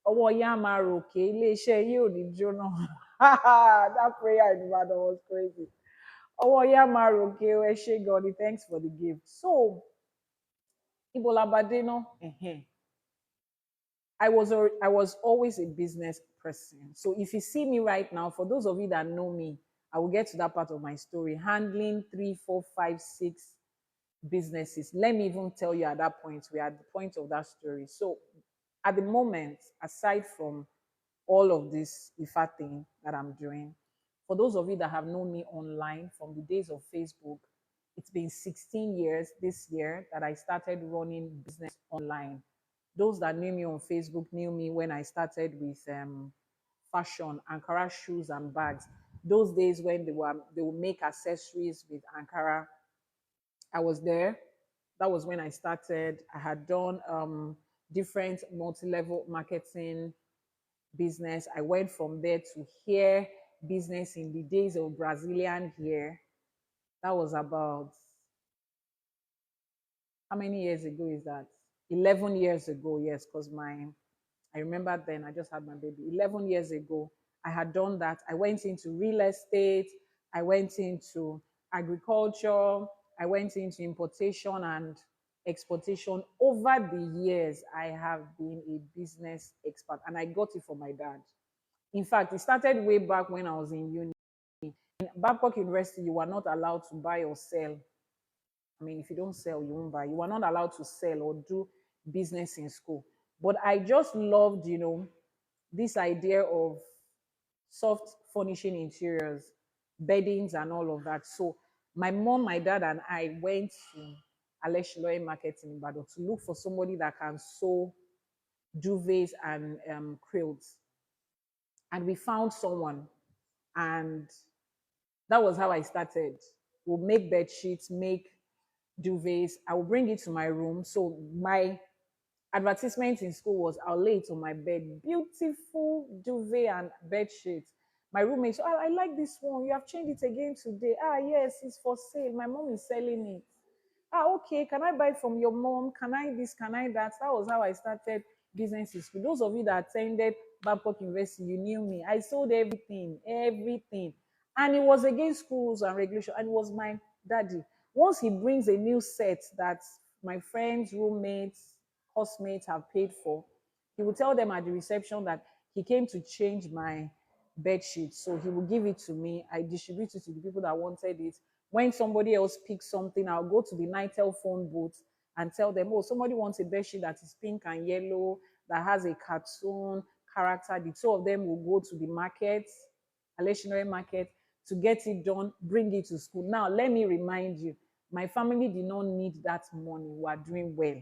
Ọwọ́ yín á máa ròkè, iléeṣẹ́ yín ò ní jóná. That prayer in Ibadan was crazy. Ọwọ́ yín á máa ròkè o, ẹ ṣé God, thanks for the gift. So, ibo la bá dé ná? I was always a business person. So if you see me right now, for those of you that know me, I will get to that part of my story. Handling 3, 4, 5, 6 businesses. Let me even tell you at that point, we are at the point of that story. So at the moment, aside from all of this IFA thing that I'm doing, for those of you that have known me online from the days of Facebook, it's been 16 years this year that I started running business online. Those that knew me on Facebook knew me when I started with fashion, Ankara shoes and bags. Those days when they would make accessories with Ankara, I was there. That was when I started. I had done different multi-level marketing business. I went from there to hair business in the days of Brazilian hair. That was about, how many years ago is that? 11 years ago, yes, because I remember then I just had my baby. 11 years ago, I had done that. I went into real estate. I went into agriculture. I went into importation and exportation. Over the years, I have been a business expert, and I got it from my dad. In fact, it started way back when I was in uni. In Babcock University, you were not allowed to buy or sell. I mean, if you don't sell, you won't buy. You were not allowed to sell or do business in school. But I just loved, this idea of soft furnishing interiors, beddings, and all of that. So my mom, my dad, and I went to Aleshiloe Market in Ibadan to look for somebody that can sew duvets and quilts. And we found someone, and that was how I started. We'll make bed sheets, make duvets. I will bring it to my room. So my advertisement in school was I'll lay it on my bed. Beautiful duvet and bed sheets. My roommate, oh, I like this one. You have changed it again today. Yes, it's for sale. My mom is selling it. Okay. Can I buy from your mom? Can I this? Can I that? That was how I started business in school. Those of you that attended Babcock University, you knew me. I sold everything, everything. And it was against schools and regulation. And it was my daddy. Once he brings a new set that my friends, roommates, housemates have paid for, he will tell them at the reception that he came to change my bed sheet. So he will give it to me. I distribute it to the people that wanted it. When somebody else picks something, I'll go to the Nitel phone booth and tell them, oh, somebody wants a bed sheet that is pink and yellow, that has a cartoon character. The two of them will go to the market, Aleshinore market, to get it done, bring it to school. Now, let me remind you, my family did not need that money. We are doing well.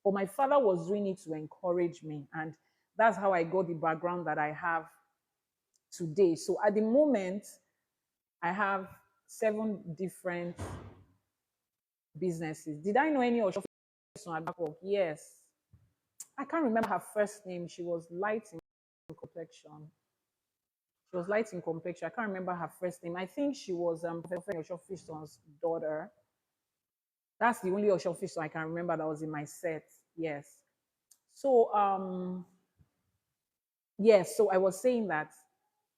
But my father was doing it to encourage me. And that's how I got the background that I have today. So at the moment, I have 7 different businesses. Did I know any of Babcock? Yes. I can't remember her first name. She was light in complexion. She was light in complexion. I can't remember her first name. I think she was Professor Oshofiston's daughter. That's the only Oshofiston I can remember that was in my set. Yes. So yes, so I was saying that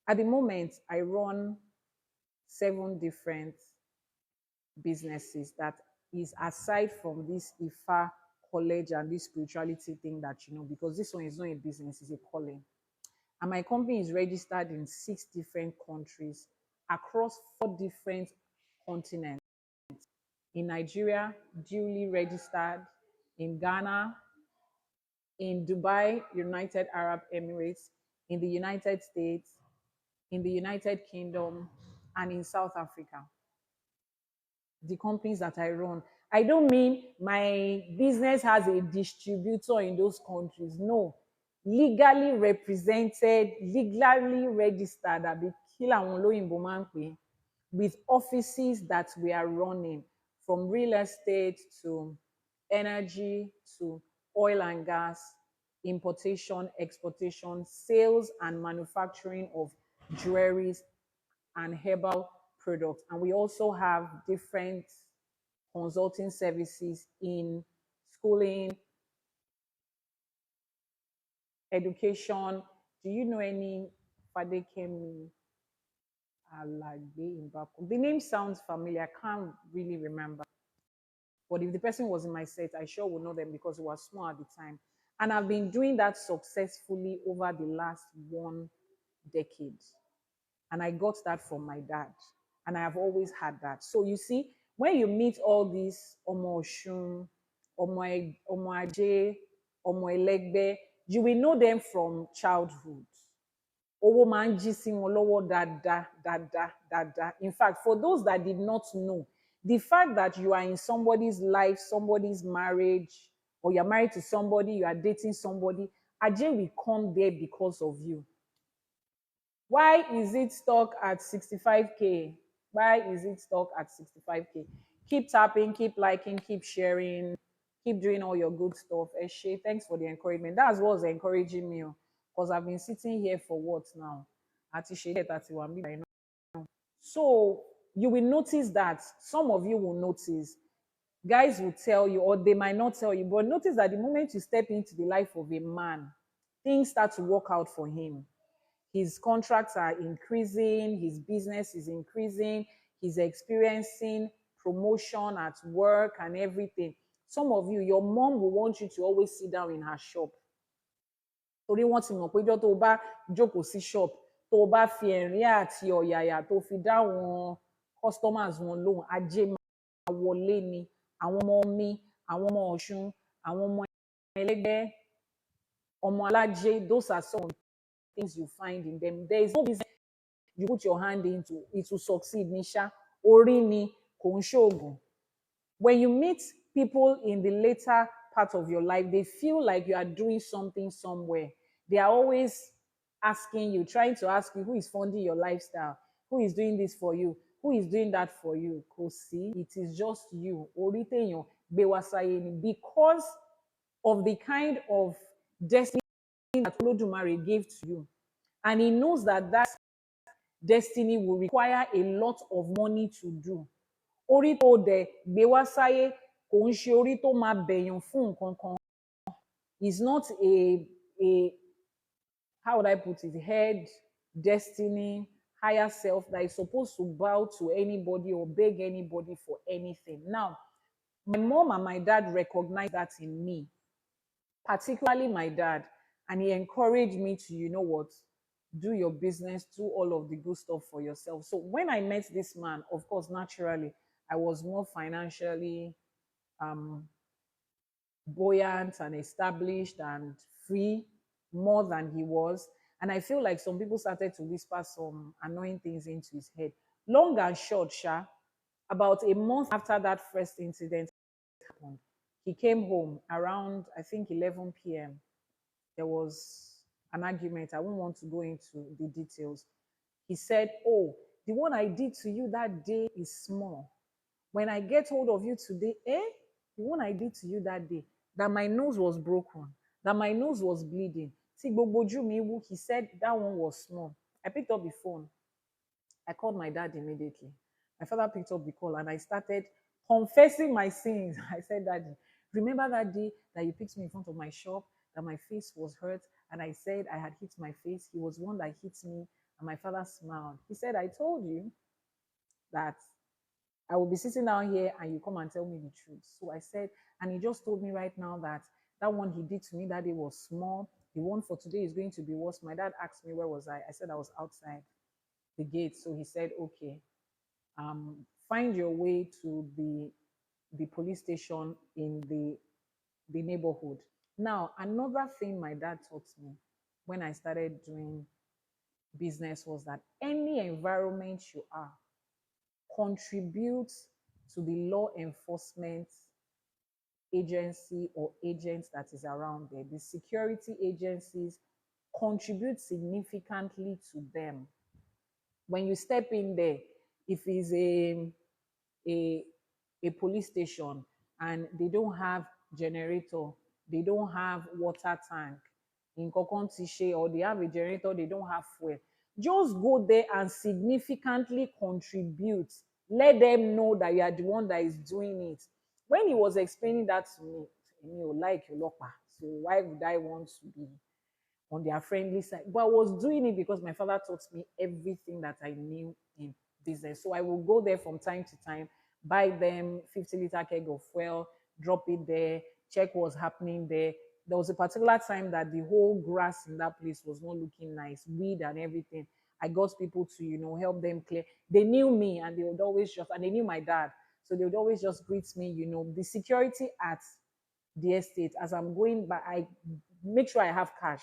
at the moment I run 7 different businesses that is aside from this IFA college and this spirituality thing that because this one is not a business, it's a calling. And my company is registered in 6 different countries across 4 different continents. In Nigeria, duly registered, in Ghana, in Dubai, United Arab Emirates, in the United States, in the United Kingdom, and in South Africa. the companies that I run. I don't mean my business has a distributor in those countries. No. Legally represented, legally registered, àbí kí làwọn olóyìnbó máa ń pè é, with offices that we are running, from real estate to energy to oil and gas, importation, exportation, sales and manufacturing of jewelries and herbal products. And we also have different consulting services in schooling, education. Do you know any Fadekemi Alagbe in Baku? The name sounds familiar. I can't really remember. But if the person was in my set, I sure would know them because it was small at the time. And I've been doing that successfully over the last 1 decade. And I got that from my dad. And I have always had that. So you see, when you meet all these Omo Oshun, Omo Aje, Omo Elegbe, you will know them from childhood. Owó máa ń jí sí wọn lọ́wọ́ dáadáa, dáadáa, dáadáa. In fact, for those that did not know, the fact that you are in somebody's life, somebody's marriage, or you're married to somebody, you are dating somebody, Ajay will come there because of you. Why is it stuck at 65K? Why is it stuck at 65K? Keep tapping, keep liking, keep sharing, keep doing all your good stuff. Eshe, thanks for the encouragement. That's what's encouraging me. Because I've been sitting here for what now? So you will notice that some of you will notice. Guys will tell you, or they might not tell you, but notice that the moment you step into the life of a man, things start to work out for him. His contracts are increasing, his business is increasing, he's experiencing promotion at work and everything. Some of you, your mom will want you to always sit down in her shop. Torí wọ́n ti mọ̀ pé ọjọ́ tó o bá jókòó sí shop, tó o bá fi ẹ̀rín àti ọ̀yàyà tó fi dá àwọn customers wọn lóhùn, ajé máa wọlé ni. Àwọn ọmọ mi, àwọn ọmọ Ọ̀ṣun, àwọn ọmọ Ẹlẹ́gbẹ́, ọmọ Alájé, those are some things you find in them. There is no business you put your hand into, it will succeed. Nisha, orí ni, kò ń ṣoògùn. When you meet people in the later part of your life, they feel like you are doing something somewhere. They are always asking you, trying to ask you who is funding your lifestyle, who is doing this for you, who is doing that for you. Kò sí, it is just you. Orí téèyàn gbé wá sáyé ni, because of the kind of destiny that Olódùmarè gave to you. And he knows that that destiny will require a lot of money to do. Orí tó dẹ̀ gbé wá sáyé kò ń ṣe orí tó máa bẹ̀yàn fún nǹkan kan. It's not a how would I put it, head, destiny, higher self that is supposed to bow to anybody or beg anybody for anything. Now, my mom and my dad recognized that in me, particularly my dad, and he encouraged me to, you know what, do your business, do all of the good stuff for yourself. So when I met this man, of course, naturally, I was more financially buoyant and established and free more than he was. And I feel like some people started to whisper some annoying things into his head. Long and short, Sha, about a month after that first incident happened, he came home around, I think, 11 p.m. There was an argument. I won't want to go into the details. He said, "Oh, the one I did to you that day is small. When I get hold of you today, the one I did to you that day, that my nose was broken, that my nose was bleeding. See, he said that one was small." I picked up the phone. I called my dad immediately. My father picked up the call and I started confessing my sins. I said, "Daddy, remember that day that you picked me in front of my shop, that my face was hurt, and I said I had hit my face. He was one that hit me." And my father smiled. He said, "I told you that I will be sitting down here and you come and tell me the truth." So I said, and he just told me right now that that one he did to me that day was small. The one for today is going to be worse. My dad asked me, where was I? I said I was outside the gate. So he said, "Okay, find your way to the police station in the neighborhood." Now, another thing my dad taught me when I started doing business was that any environment you are, contribute to the law enforcement agency or agent that is around there. The security agencies contribute significantly to them. When you step in there, if it's a, a police station and they don't have generator, they don't have water tank in Kokon Tishe, or they have a generator, they don't have fuel, just go there and significantly contribute. Let them know that you are the one that is doing it. When he was explaining that to me, like so why would I want to be on their friendly side? But I was doing it because my father taught me everything that I knew in business. So I will go there from time to time, buy them 50-liter keg of fuel, drop it there, check what's happening there. There was a particular time that the whole grass in that place was not looking nice, weed and everything. I got people to, help them clear. They knew me and they would always just, and they knew my dad. So they would always just greet me, the security at the estate. As I'm going by, I make sure I have cash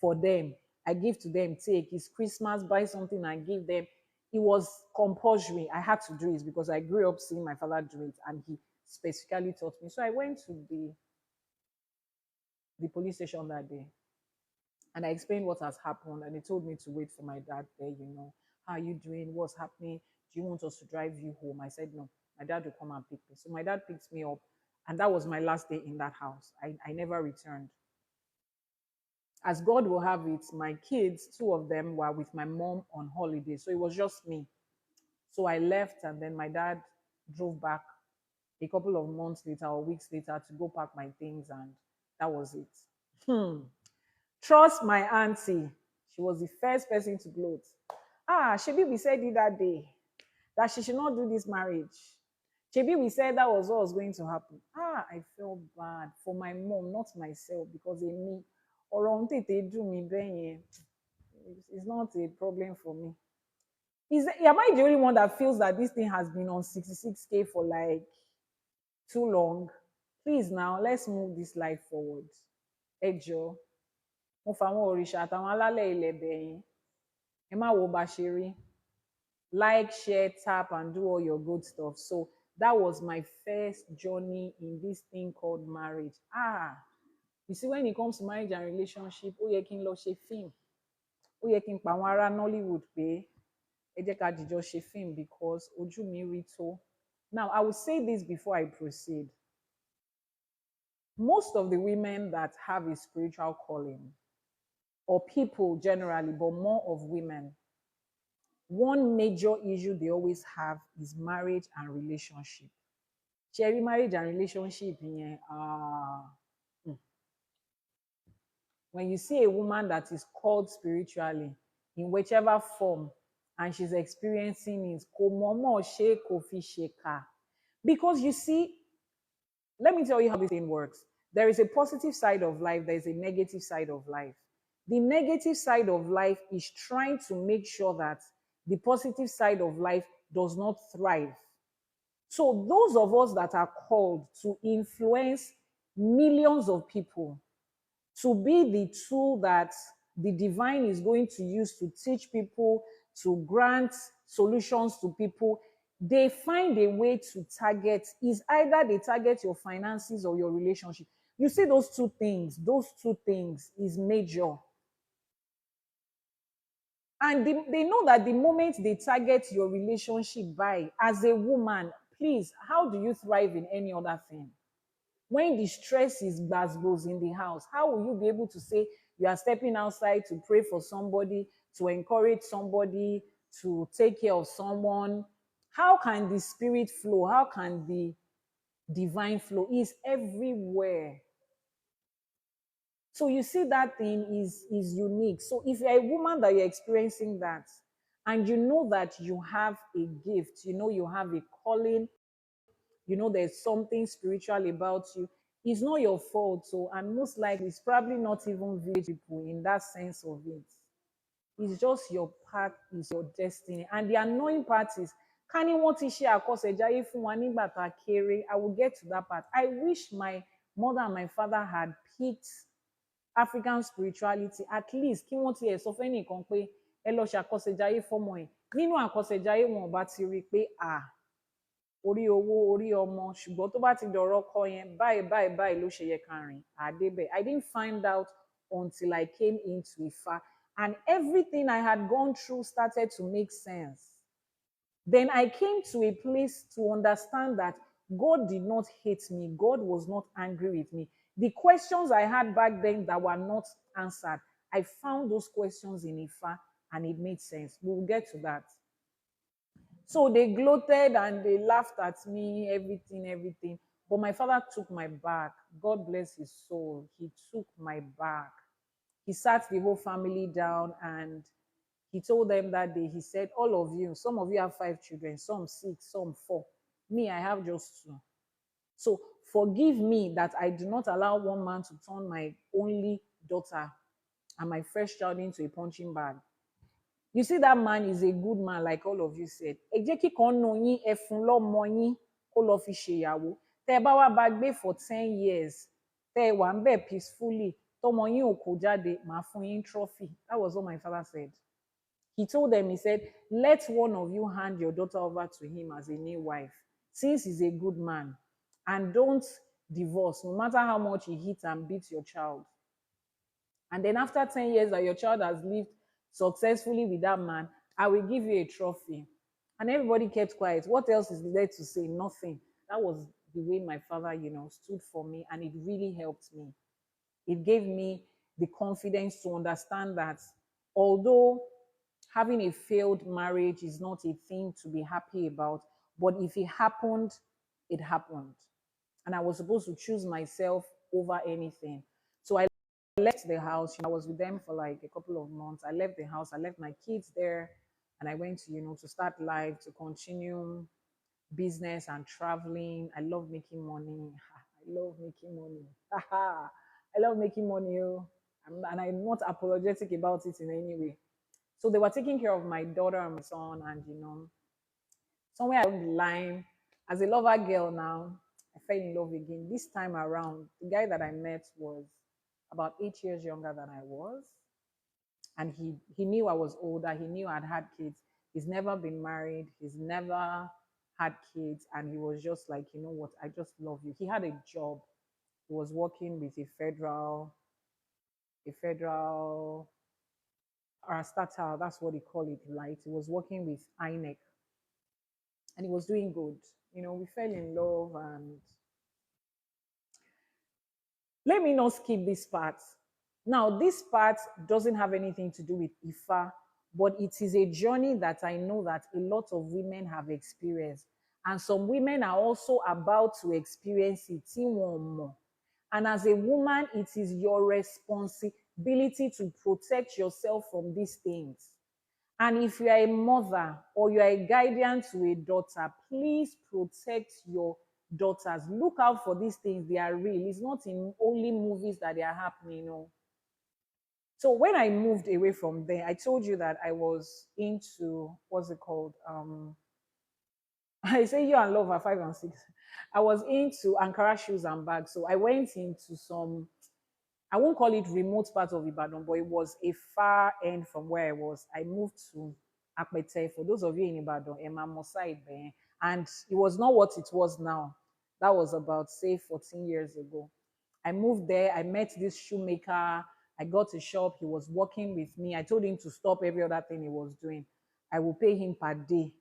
for them. I give to them, take. It's Christmas, buy something and give them. It was compulsory. I had to do it because I grew up seeing my father do it and he specifically taught me. So I went to the police station that day and I explained what has happened and they told me to wait for my dad there, How are you doing? What's happening? Do you want us to drive you home? I said, no, my dad will come and pick me. So my dad picked me up and that was my last day in that house. I never returned. As God will have it, my kids, two of them were with my mom on holiday. So it was just me. So I left and then my dad drove back a couple of months later or weeks later to go pack my things and that was it. Trust my auntie. She was the first person to gloat. Shebi, we said it that day that she should not do this marriage. Shebi, we said that was what was going to happen. I felt bad for my mom, not myself, because in me, or do me it's not a problem for me. Am I the only one that feels that this thing has been on 66K for like too long? Please now, let's move this life forward. Ejo, mo fa àwọn òrìṣà àtàwọn alálẹ̀ ilẹ̀ bẹ̀yìn. Ẹ má wo bá ṣe rí. Like, share, tap, and do all your good stuff. So that was my first journey in this thing called marriage. You see, when it comes to marriage and relationship, ó yẹ kí n lọ ṣe film. Ó yẹ kí n pa àwọn ará Nollywood pé ẹ jẹ́ ká jìjọ ṣe film because ojú mi rí tó. Now, I will say this before I proceed. Most of the women that have a spiritual calling, or people generally, but more of women, one major issue they always have is marriage and relationship. Cherry marriage and relationship, when you see a woman that is called spiritually, in whichever form, and she's experiencing it, because you see, let me tell you how this thing works. There is a positive side of life, there is a negative side of life. The negative side of life is trying to make sure that the positive side of life does not thrive. So those of us that are called to influence millions of people, to be the tool that the divine is going to use to teach people, to grant solutions to people, they find a way to target. Is either they target your finances or your relationship. You see those two things is major. And they know that the moment they target your relationship by, as a woman, please, how do you thrive in any other thing? When the stress is goes in the house, how will you be able to say you are stepping outside to pray for somebody, to encourage somebody, to take care of someone? How can the spirit flow? How can the divine flow? It's everywhere. So you see that thing is unique. So if you're a woman that you're experiencing that, and you know that you have a gift, you have a calling, there's something spiritual about you, it's not your fault. So, and most likely it's probably not even village people in that sense of it. It's just your path, is your destiny. And the annoying part is, can you want to share I will get to that part. I wish my mother and my father had picked African spirituality, at least kí wọ́n tiẹ̀ sọ fẹ́nìkan pé ẹ lọ ṣàkọsẹ̀jayé fọ́mọ ẹ̀. Nínú àkọsẹ̀jayé wọn bá ti rí i pé orí owó orí ọmọ ṣùgbọ́n tó bá ti dọ̀rọ̀ ọkọ yẹn báyìí báyìí báyìí ló ṣe yẹ ká rìn àdébẹ̀. I didn't find out until I came into Ifa, and everything I had gone through started to make sense. Then I came to a place to understand that God did not hate me. God was not angry with me. The questions I had back then that were not answered, I found those questions in Ifa and it made sense. We will get to that. So they gloated and they laughed at me, everything, everything. But my father took my back. God bless his soul. He took my back. He sat the whole family down and he told them that day, he said, all of you, some of you have 5 children, some 6, some 4. Me, I have just 2. So forgive me that I do not allow one man to turn my only daughter and my first child into a punching bag. You see, that man is a good man, like all of you said. Ẹ jẹ́ kí kan nù yín, ẹ fún lọ́mọ yín kó lọ fi ṣèyàwó. Tẹ́ ẹ bá wá bá gbé for 10 years, tẹ́ ẹ wà ń bẹ̀ peacefully, tọmọ yín ò kó jáde, màá fún yín trophy. That was what my father said. He told them, he said, let one of you hand your daughter over to him as a new wife, since he's a good man. And don't divorce, no matter how much he hits and beats your child. And then after 10 years that your child has lived successfully with that man, I will give you a trophy. And everybody kept quiet. What else is there to say? Nothing. That was the way my father, stood for me, and it really helped me. It gave me the confidence to understand that although having a failed marriage is not a thing to be happy about, but if it happened, it happened. And I was supposed to choose myself over anything. So I left the house. I was with them for like a couple of months. I left the house. I left my kids there, and I went to start life, to continue business and traveling. I love making money. I love making money. I love making money. And I'm not apologetic about it in any way. So they were taking care of my daughter and my son, and somewhere along the line, as a lover girl now, I fell in love again. This time around, the guy that I met was about 8 years younger than I was. And he knew I was older. He knew I'd had kids. He's never been married. He's never had kids. And he was just like, you know what, I just love you. He had a job. He was working with a federal starter, that's what they call it, right? He was working with INEC. And he was doing good. We fell in love, and let me not skip this part. Now, this part doesn't have anything to do with Ifa, but it is a journey that I know that a lot of women have experienced. And some women are also about to experience it. And as a woman, it is your responsibility to protect yourself from these things. And if you are a mother or you are a guardian to a daughter, please protect your daughters. Look out for these things. They are real. It's not in only movies that they are happening. So when I moved away from there, I told you that I was into, what's it called? I say you and love are 5 and 6. I was into Ankara shoes and bags. So I went into some, I won't call it remote part of Ibadan, but it was a far end from where I was. I moved to Akpete. For those of you in Ibadan, Emma side there. And it was not what it was now. That was about, say, 14 years ago. I moved there. I met this shoemaker. I got a shop. He was working with me. I told him to stop every other thing he was doing. I will pay him per day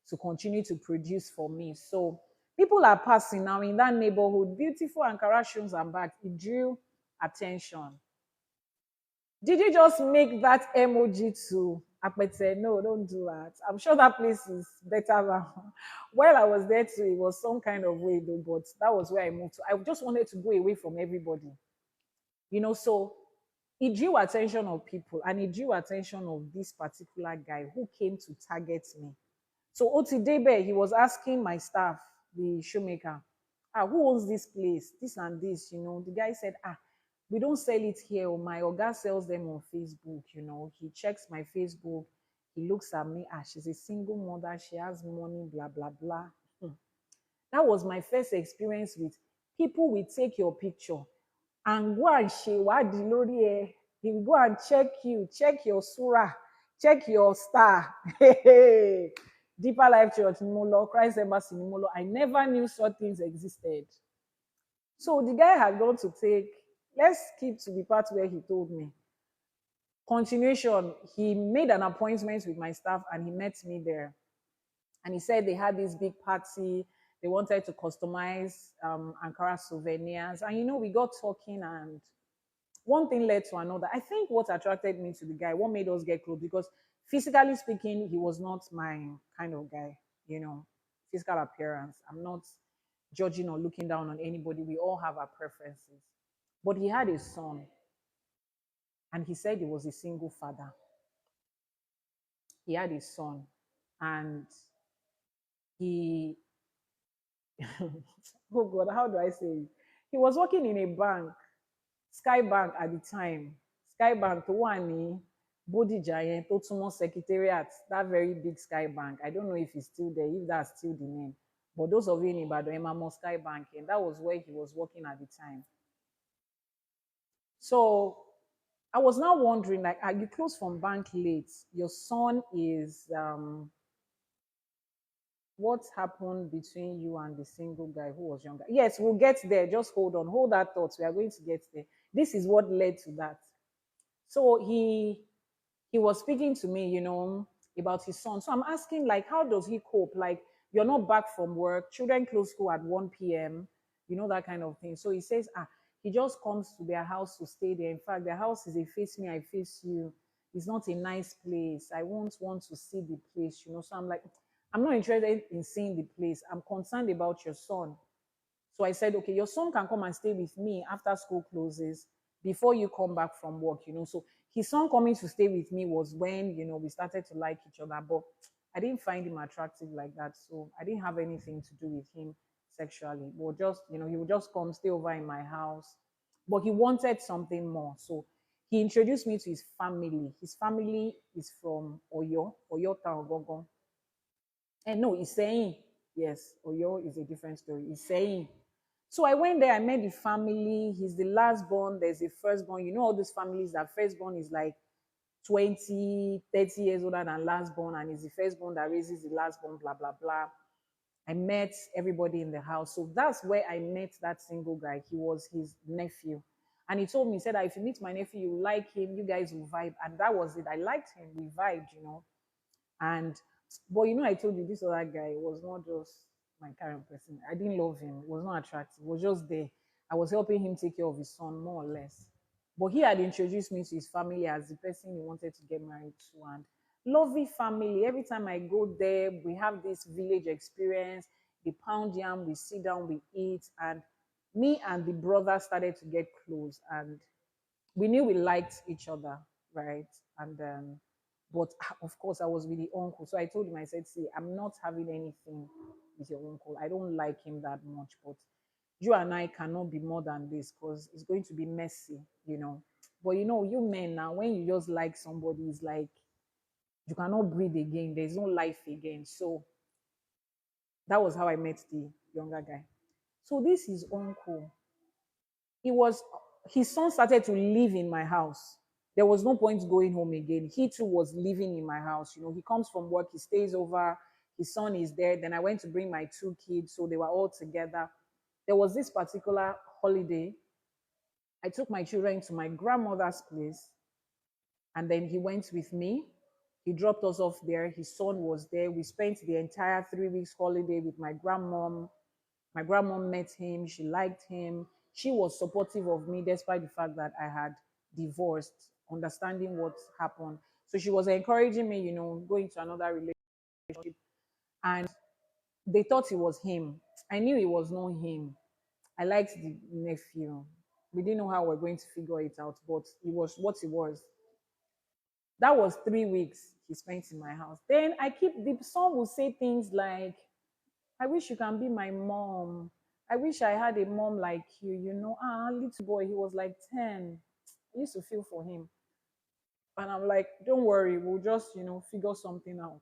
to continue to produce for me. So people are passing now in that neighborhood. Beautiful Ankara shoes and bags. It drew attention. Did you just make that emoji to Akpete? No, don't do that. I'm sure that place is better than while I was there too. It was some kind of way though, but that was where I moved to. I just wanted to go away from everybody. So it drew attention of people, and it drew attention of this particular guy who came to target me. So Oti Debe, he was asking my staff, the shoemaker, who owns this place? This and this, The guy said, we don't sell it here. My Oga sells them on Facebook, He checks my Facebook. He looks at me. She's a single mother. She has money, blah, blah, blah. That was my first experience with people will take your picture and go and ṣèwádìí lórí ẹ. He will go and check you, check your surah, check your star. Deeper Life Church, Nimolo, Christ Embassy, Nimolo. I never knew such things existed. So the guy had gone to take, let's keep to the part where he told me. Continuation, he made an appointment with my staff and he met me there. And he said they had this big party. They wanted to customize Ankara souvenirs. And we got talking, and one thing led to another. I think what attracted me to the guy, what made us get close, because physically speaking, he was not my kind of guy, physical appearance. I'm not judging or looking down on anybody. We all have our preferences. But he had a son, and he said he was a single father. He had a son, and he, oh God, how do I say it? He was working in a bank, Sky Bank at the time. Sky Bank tó wà ní Bodija yẹn tó túmọ̀ secretariat, that very big Sky Bank. I don't know if it's still there, if that's still the name. But those of you in Ibadan, Emamo Sky Bank, and that was where he was working at the time. So I was now wondering, like, are you close from bank late? Your son is what happened between you and the single guy who was younger? Yes, we'll get there. Just hold on. Hold that thought. We are going to get there. This is what led to that. So he was speaking to me, about his son. So I'm asking, like, how does he cope? Like, you're not back from work, children close school at 1 p.m., that kind of thing. So he says, he just comes to their house to stay there. In fact, their house is a face me, I face you. It's not a nice place. I won't want to see the place. So I'm like, I'm not interested in seeing the place. I'm concerned about your son. So I said, okay, your son can come and stay with me after school closes before you come back from work. So his son coming to stay with me was when, we started to like each other. But I didn't find him attractive like that. So I didn't have anything to do with him sexually. But just, he would just come stay over in my house. But he wanted something more. So he introduced me to his family. His family is from Oyo Town, Gogon. And no, he's saying, yes, Oyo is a different story. He's saying. So I went there, I met the family. He's the last born, there's a firstborn. All those families that firstborn is like 20, 30 years older than last born, and is the firstborn that raises the last born, blah, blah, blah. I met everybody in the house. So that's where I met that single guy. He was his nephew. And he told me, he said that if you meet my nephew, you like him, you guys will vibe. And that was it. I liked him. We vibed. And but I told you this other guy was not just my kind of person. I didn't love him. It was not attractive. It was just there. I was helping him take care of his son, more or less. But he had introduced me to his family as the person he wanted to get married to. And lovely family. Every time I go there, we have this village experience. The pound yam, we sit down, we eat. And me and the brother started to get close. And we knew we liked each other, right? And but of course, I was with the uncle. So I told him, I said, see, I'm not having anything with your uncle. I don't like him that much, but you and I cannot be more than this because it's going to be messy. But you men now, when you just like somebody, it's like you cannot breathe again. There's no life again. So that was how I met the younger guy. So this is uncle. He was his son started to live in my house. There was no point going home again. He too was living in my house. He comes from work, he stays over, his son is there. Then I went to bring my two kids, so they were all together. There was this particular holiday. I took my children to my grandmother's place, and then he went with me. He dropped us off there. His son was there. We spent the entire 3 weeks holiday with my grandmom. My grandmom met him. She liked him. She was supportive of me despite the fact that I had divorced, understanding what happened. So she was encouraging me, go into another relationship. And they thought it was him. I knew it was not him. I liked the nephew. We didn't know how we're going to figure it out, but it was what it was. That was 3 weeks he spent in my house. Then the son will say things like, I wish you can be my mom. I wish I had a mom like you. Little boy, he was like 10. I used to feel for him. And I'm like, don't worry, we'll just, figure something out.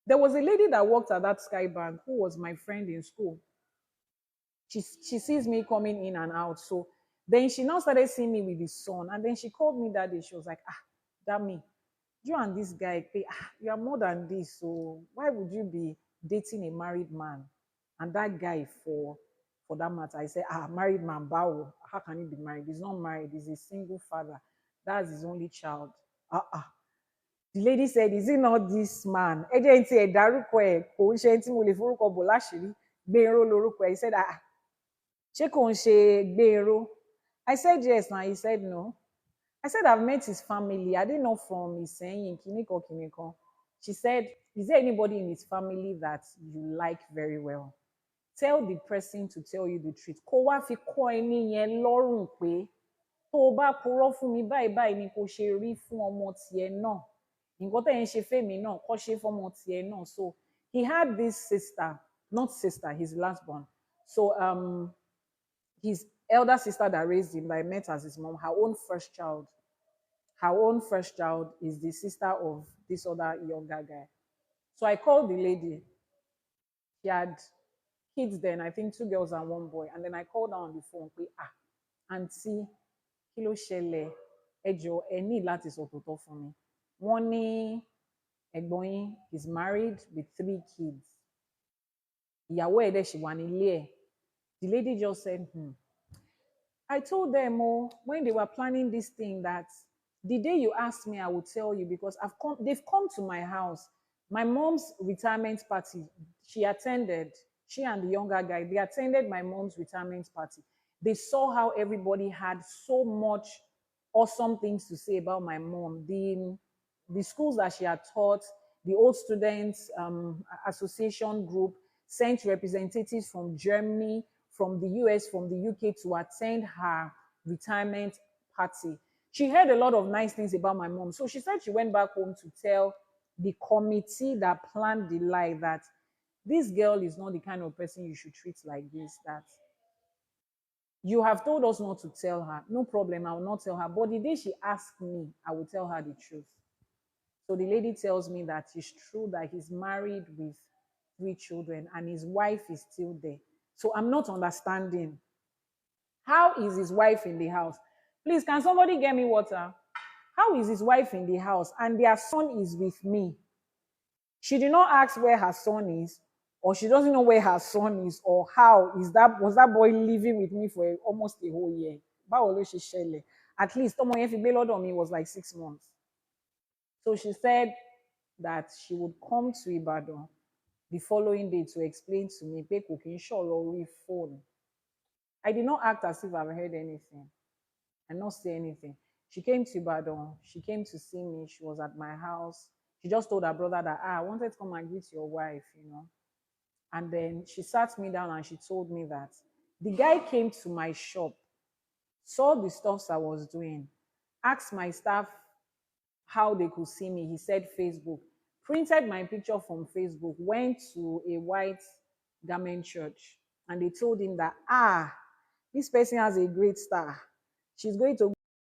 There was a lady that worked at that Sky Bank who was my friend in school. She sees me coming in and out. So then she now started seeing me with the son. And then she called me that day. She was like, that me. You and this guy, you are more than this. So why would you be dating a married man? And that guy, for that matter, I said, married man, bow. How can he be married? He's not married. He's a single father. That's his only child. The lady said, is it not this man? Agent ẹ dárúkọ ẹ kò ń ṣe tí mo lè forúkọ bò láṣìírí Gbénró lórúkọ ẹ. He said, ṣé kò ń ṣe Gbénró? I said yes, and he said no. I said, I've met his family. I didn't know from Ìsẹ́yìn, kìnnìkan kìnnìkan. She said, is there anybody in his family that you like very well? Tell the person to tell you the truth. Kó wá fi kọ́ ẹni yẹn lọ́rùn pé tó o bá purọ́ fún mi báyìí báyìí ni kò ṣe rí fún ọmọ tiẹ̀ náà. Nǹkan tẹ̀ ń ṣe fẹ́mi náà kọ́ ṣe fọ́mọ tiẹ̀ náà. So he had this sister, not sister, his last born. So his elder sister that raised him, that I met as his mom, her own first child is the sister of this other younger guy. So I called the lady. She had kids then, I think 2 girls and 1 boy. And then I called her on the phone, auntie, kí ló ṣẹlẹ̀? Ẹ jọ̀ọ́, ẹ ní láti sọ̀tọ̀tọ̀ fún mi. Wọ́n ní ẹ̀gbọ́n yín is married with 3 kids. Ìyàwó ẹ̀ dẹ̀ ṣì wà nílé ẹ̀. The lady just said, I told them when they were planning this thing that the day you asked me, I would tell you because they've come to my house. My mom's retirement party, she attended, she and the younger guy, they attended my mom's retirement party. They saw how everybody had so much awesome things to say about my mom. The schools that she had taught, the old students association group sent representatives from Germany, from the US, from the UK to attend her retirement party. She heard a lot of nice things about my mom. So she said she went back home to tell the committee that planned the lie that this girl is not the kind of person you should treat like this, that you have told us not to tell her. No problem, I will not tell her. But the day she asked me, I will tell her the truth. So the lady tells me that it's true that he's married with 3 children and his wife is still there. So I'm not understanding. How is his wife in the house? Please, can somebody get me water? How is his wife in the house and their son is with me? She did not ask where her son is, or she doesn't know where her son is, or was that boy living with me for almost a whole year? At least me was like 6 months. So she said that she would come to Ibadan the following day to explain to me, phone. I did not act as if I've heard anything and not say anything. She came to Ibadan. She came to see me. She was at my house. She just told her brother that, I wanted to come and greet your wife, And then she sat me down and she told me that the guy came to my shop, saw the stuffs I was doing, asked my staff how they could see me. He said Facebook, printed my picture from Facebook, went to a white garment church, and they told him that, this person has a great star. She's going to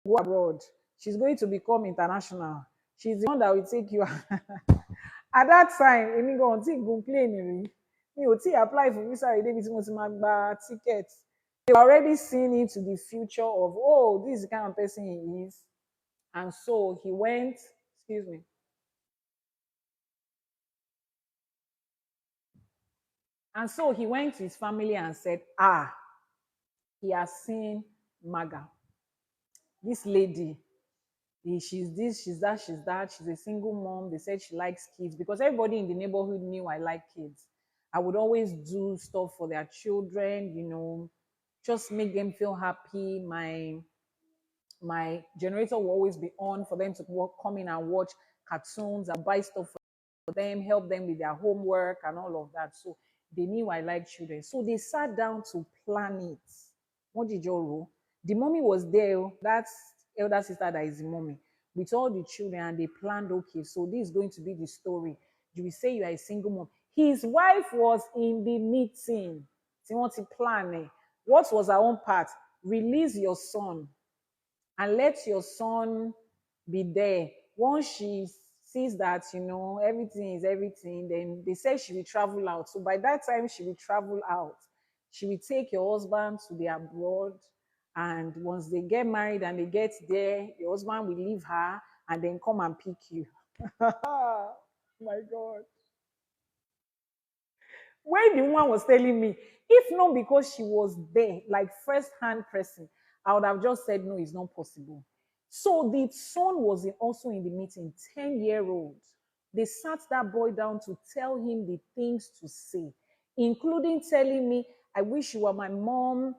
go abroad. She's going to become international. She's the one that will take you. At that time, èmi gan tí gun plane rí. Mi ò tí apply for visa rí débi tí mo ti máa gba ticket. They were already seeing into the future of, this is the kind of person he is. And so he went, excuse me. And so he went to his family and said, he has seen Maga. This lady, she's this, she's that, she's that. She's a single mom. They said she likes kids because everybody in the neighborhood knew I like kids. I would always do stuff for their children, just make them feel happy. My generator will always be on for them to come in and watch cartoons and buy stuff for them, help them with their homework and all of that. So they knew I liked children. So they sat down to plan it. What did you roll? The mommy was there. That's elder sister that is the mommy with all the children, and they planned, okay, so this is going to be the story. You will say you are a single mom. His wife was in the meeting. They want to plan it. What was her own part? Release your son and let your son be there. Once she sees that, everything is everything, then they say she will travel out. So by that time, she will travel out. She will take your husband to the abroad. And once they get married and they get there, your husband will leave her and then come and pick you. My God. When the woman was telling me, if not because she was there, like first hand person, I would have just said, no, it's not possible. So the son was also in the meeting, 10-year-old. They sat that boy down to tell him the things to say, including telling me, I wish you were my mom.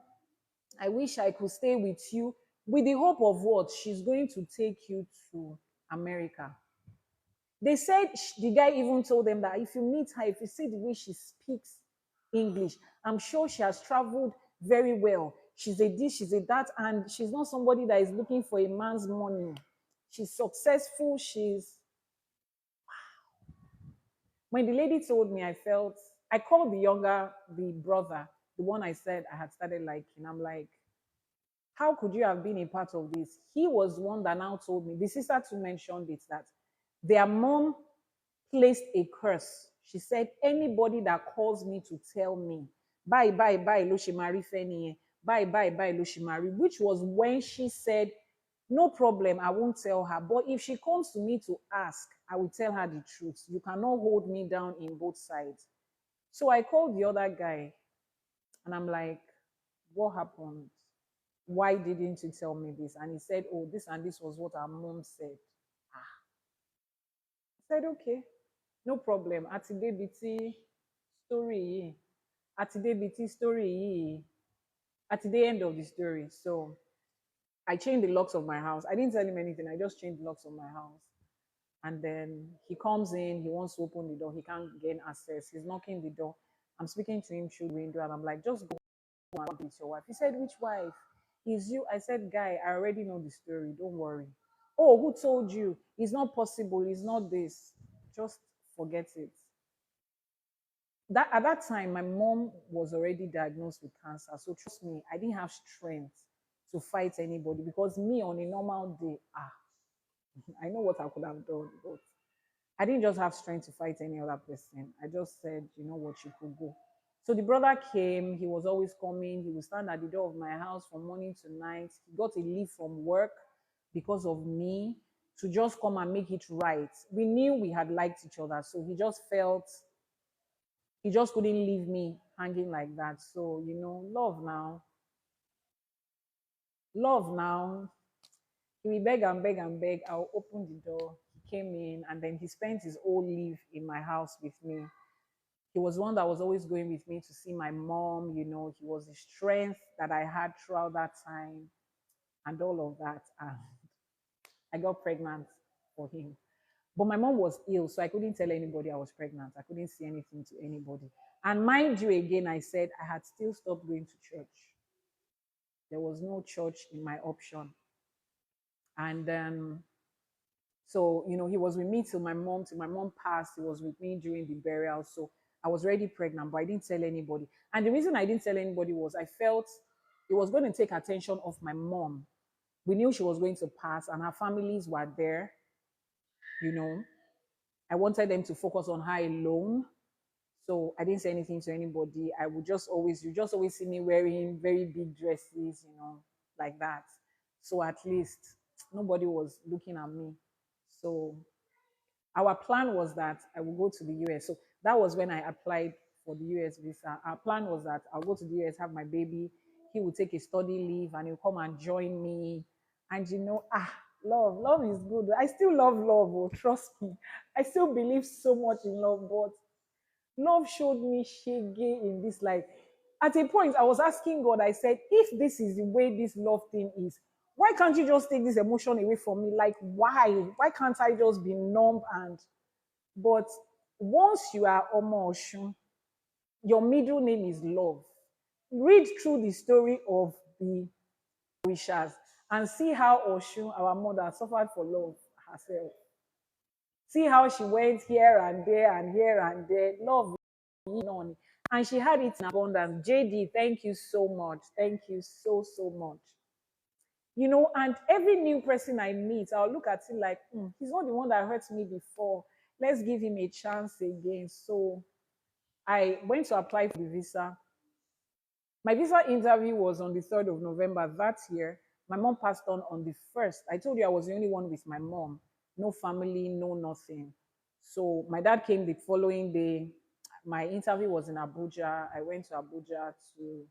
I wish I could stay with you. With the hope of what? She's going to take you to America. They said the guy even told them that if you meet her, if you see the way she speaks English, I'm sure she has traveled very well. She's a this, she's a that, and she's not somebody that is looking for a man's money. She's successful. When the lady told me, I called the brother, the one I said I had started liking. I'm like, how could you have been a part of this? He was one that now told me, the sister too mentioned it, that their mom placed a curse. She said, anybody that calls me to tell me, bye, bye, bye, Loshimari Feniye, bye, bye, bye, Loshimari, which was when she said, no problem, I won't tell her. But if she comes to me to ask, I will tell her the truth. You cannot hold me down in both sides. So I called the other guy and I'm like, what happened? Why didn't you tell me this? And he said, oh, this and this was what our mom said. I said, okay, no problem. Àti débi tí story yìí. Àti débi tí story yìí. At the end of the story. So I changed the locks of my house. I didn't tell him anything. I just changed the locks of my house. And then he comes in, he wants to open the door. He can't gain access. He's knocking the door. I'm speaking to him through the window and I'm like, just go and with your wife. He said, which wife? Is you? I said, guy, I already know the story. Don't worry. Oh, who told you? It's not possible. It's not this. Just forget it. That at that time, my mom was already diagnosed with cancer. So trust me, I didn't have strength to fight anybody because me on a normal day, I know what I could have done, but I didn't just have strength to fight any other person. I just said, you know what, you could go. So the brother came, he was always coming, he would stand at the door of my house from morning to night. He got a leave from work because of me to just come and make it right. We knew we had liked each other, so he just felt he just couldn't leave me hanging like that. So, love now. He will beg and beg and beg. I'll open the door. He came in and then he spent his whole leave in my house with me. He was one that was always going with me to see my mom. He was the strength that I had throughout that time and all of that. And I got pregnant for him. But my mom was ill, so I couldn't tell anybody I was pregnant. I couldn't say anything to anybody. And mind you, again, I said I had still stopped going to church. There was no church in my option. And so, he was with me till my mom passed. He was with me during the burial. So I was already pregnant, but I didn't tell anybody. And the reason I didn't tell anybody was I felt it was going to take attention off my mom. We knew she was going to pass, and her families were there. I wanted them to focus on her alone. So I didn't say anything to anybody. You just always see me wearing very big dresses, like that. So at least nobody was looking at me. So our plan was that I would go to the US. So that was when I applied for the US visa. Our plan was that I'll go to the US, have my baby. He would take a study leave and he'll come and join me. And love is good. I still love love, oh, trust me. I still believe so much in love, but love showed me shege in this life. At a point, I was asking God, I said, if this is the way this love thing is, why can't you just take this emotion away from me? Like, why? Why can't I just be numb but once you are Omo Oshun, your middle name is love. Read through the story of the wishers and see how Oshun, our mother, suffered for love herself. See how she went here and there and here and there. Love on. And she had it in abundance. JD, thank you so much. Thank you so, so much. And every new person I meet, I'll look at it like, he's not the one that hurt me before. Let's give him a chance again. So I went to apply for the visa. My visa interview was on the 3rd of November that year. My mom passed on the 1st. I told you I was the only one with my mom. no family, no nothing. So my dad came the following day. My interview was in Abuja. I went to Abuja to,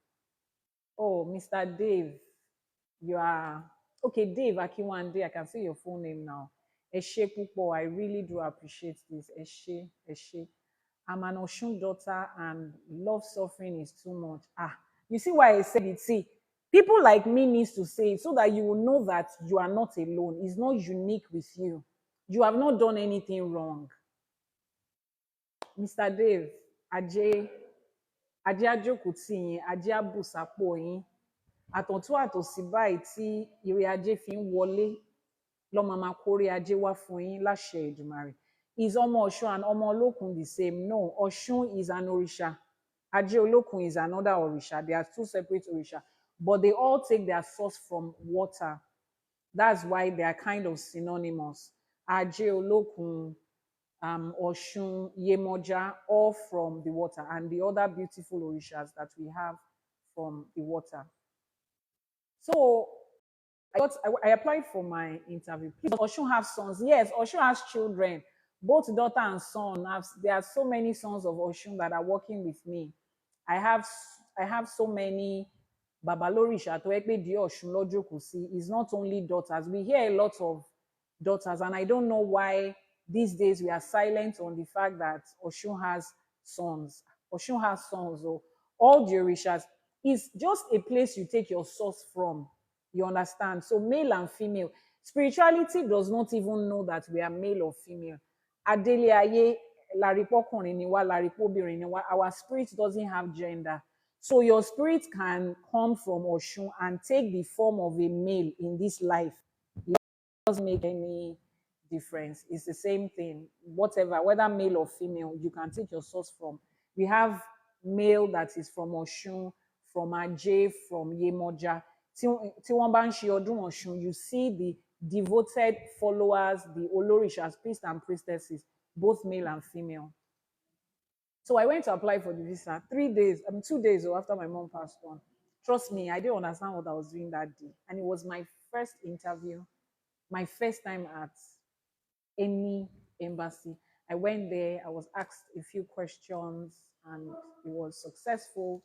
oh, Mr. Dave, you are okay, Dave Akinwande. I can see your full name now. Eshe Pupo, I really do appreciate this. Eshe, Eshe. I'm an Oshun daughter and love suffering is too much. Ah, you see why I said it? See, people like me needs to say it so that you will know that you are not alone. It's not unique with you. You have not done anything wrong. Mr. Dave, Ajay, Ajé àjókòó tì yín, Ajé á bù sápò yín. Àtọ̀tún àtòsí báyìí tí ire ajé fi ń wọlé lọ́mọ máa kórè ajé wá fún yín láṣẹ Èdùmàrè. Is Ọmọ Ọ̀ṣun and Ọmọ Olókun the same? No, Ọ̀ṣun is an òrìṣà. Ajé Olókun is another òrìṣà. They are two separate òrìṣà, but they all take their source from water. That's why they are kind of synonymous. Ajé Olókun, Oshun, Yemoja, all from the water, and the other beautiful orishas that we have from the water. So I applied for my interview. Please, Oshun have sons. Yes, Oshun has children, both daughter and son. There are so many sons of Oshun that are working with me. I have I have so many Babalorisha to Ekpe di Oshun Lojo Kusi. It's not only daughters. We hear a lot of daughters, and I don't know why these days we are silent on the fact that Oshun has sons. Oshun has sons, or all the Orishas. It's just a place you take your source from. You understand? So male and female. Spirituality does not even know that we are male or female. Adele aye, laripokunrin ni wa, laripobirin ni wa. Our spirit doesn't have gender. So your spirit can come from Oshun and take the form of a male in this life. It doesn't make any difference. It's the same thing. Whatever, whether male or female, you can take your source from. We have male that is from Oshun, from Ajay, from Yemoja. Tí wọ́n bá ń ṣe ọdún Ọ̀ṣun, you see the devoted followers, the Olorishas, priests and priestesses, both male and female. So I went to apply for the visa 3 days, 2 days after my mom passed on. Trust me, I didn't understand what I was doing that day. And it was my first interview, my first time at any embassy. I went there, I was asked a few questions, and it was successful.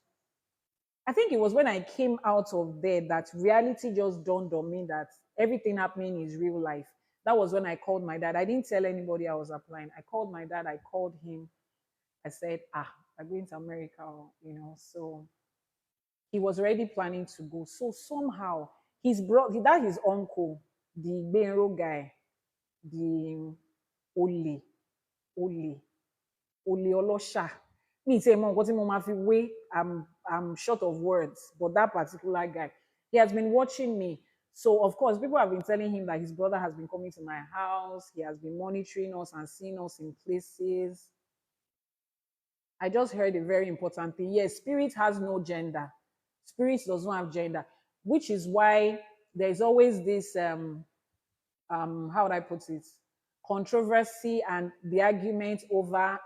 I think it was when I came out of there that reality just dawned on me that everything happening is real life. That was when I called my dad. I didn't tell anybody I was applying. I called my dad, I called him. I said, I'm going to America, So he was already planning to go. So somehow his uncle, the Benro guy, the Ole, Ole, Ole Olosha. Me say mo nǹkan tí mo máa fi wé, I'm short of words, but that particular guy, he has been watching me. So of course, people have been telling him that his brother has been coming to my house. He has been monitoring us and seeing us in places. I just heard a very important thing. Yes, spirit has no gender. Spirit does not have gender, which is why there's always this how would I put it? Controversy and the argument over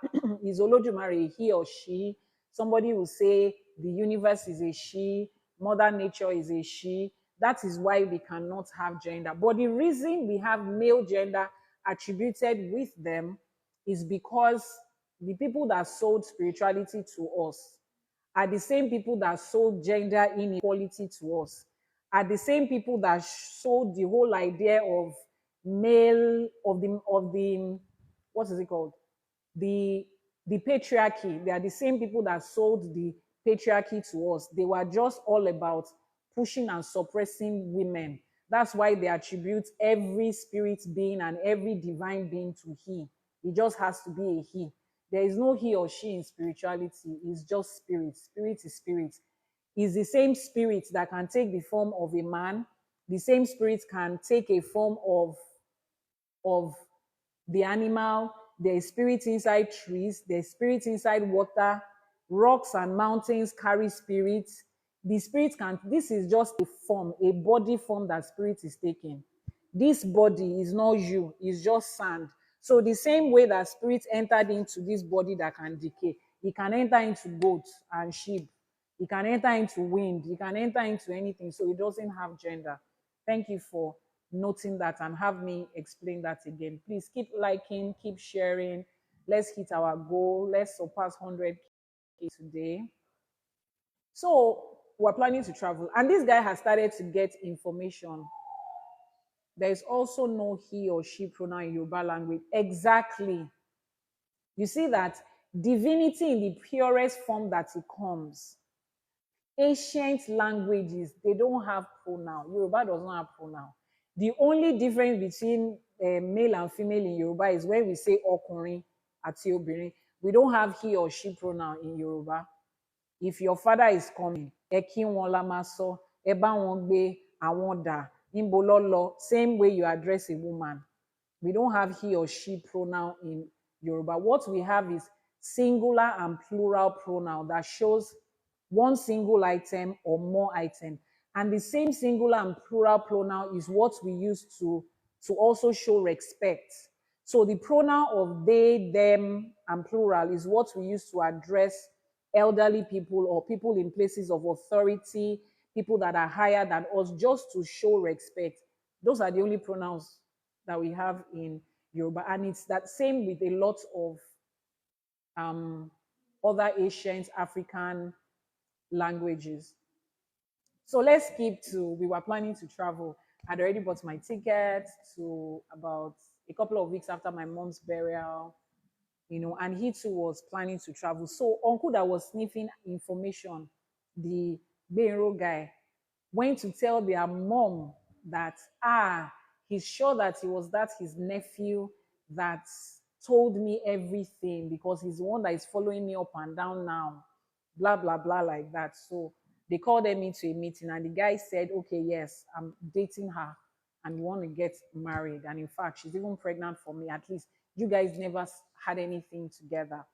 is Olodumare he or she? Somebody will say the universe is a she, Mother Nature is a she. That is why we cannot have gender. But the reason we have male gender attributed with them is because the people that sold spirituality to us are the same people that sold gender inequality to us, are the same people that sold the whole idea of male of the what is it called, the patriarchy. They are the same people that sold the patriarchy to us. They were just all about pushing and suppressing women. That's why they attribute every spirit being and every divine being to he. It just has to be a he. There is no he or she in spirituality. It's just spirit. Spirit is spirit. It's the same spirit that can take the form of a man. The same spirit can take a form of the animal. There's spirit inside trees. There's spirit inside water. Rocks and mountains carry spirits. The spirit can, this is just a form, a body form that spirit is taking. This body is not you, it's just sand. So the same way that spirit entered into this body that can decay, it can enter into goats and sheep. It can enter into wind. It can enter into anything. So it doesn't have gender. Thank you for noting that and have me explain that again. Please keep liking, keep sharing. Let's hit our goal. Let's surpass 100K today. So we're planning to travel, and this guy has started to get information. There is also no he or she pronoun in Yoruba language. Exactly. You see that divinity in the purest form that it comes. Ancient languages, they don't have pronoun. Yoruba does not have pronoun. The only difference between male and female in Yoruba is when we say ọkùnrin àti obìnrin. We don't have he or she pronoun in Yoruba. If your father is coming, ẹ kí wọn la máa sọ, ẹ bá wọn gbé, àwọn dà, níbo lọ lọ, same way you address a woman. We don't have he or she pronoun in Yoruba. What we have is singular and plural pronoun that shows one single item or more items. And the same singular and plural pronoun is what we use to also show respect. So the pronoun of they, them, and plural is what we use to address elderly people or people in places of authority, people that are higher than us, just to show respect. Those are the only pronouns that we have in Yoruba. And it's that same with a lot of other Asian, African languages. So let's keep to, we were planning to travel. I'd already bought my ticket to about a couple of weeks after my mom's burial, and he too was planning to travel. So uncle that was sniffing information, the Benro guy, went to tell their mom that, he's sure that it was that his nephew that told me everything because he's the one that is following me up and down now, blah, blah, blah, like that. So they called them into a meeting and the guy said, okay, yes, I'm dating her and we want to get married. And in fact, she's even pregnant for me. At least you guys never had anything together.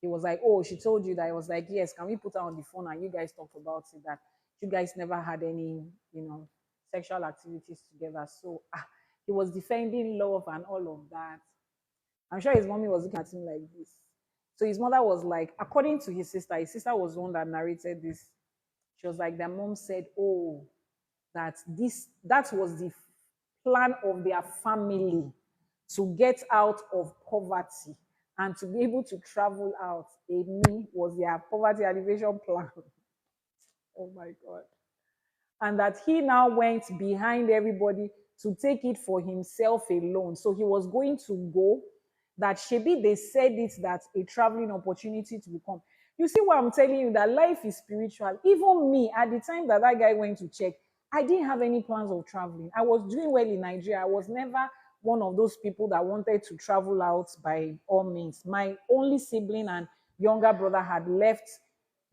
He was like, oh, she told you that. I was like, yes, can we put her on the phone and you guys talked about it, that you guys never had any, sexual activities together. So he was defending love and all of that. I'm sure his mommy was looking at him like this. So his mother was like, according to his sister was the one that narrated this. She was like, their mom said, oh, that was the plan of their family to get out of poverty and to be able to travel out. A me was their poverty alleviation plan. Oh my God. And that he now went behind everybody to take it for himself alone. So he was going to go, that Shebi, they said it, that a traveling opportunity to become. You see what I'm telling you, that life is spiritual. Even me, at the time that guy went to check, I didn't have any plans of traveling. I was doing well in Nigeria. I was never one of those people that wanted to travel out by all means. My only sibling and younger brother had left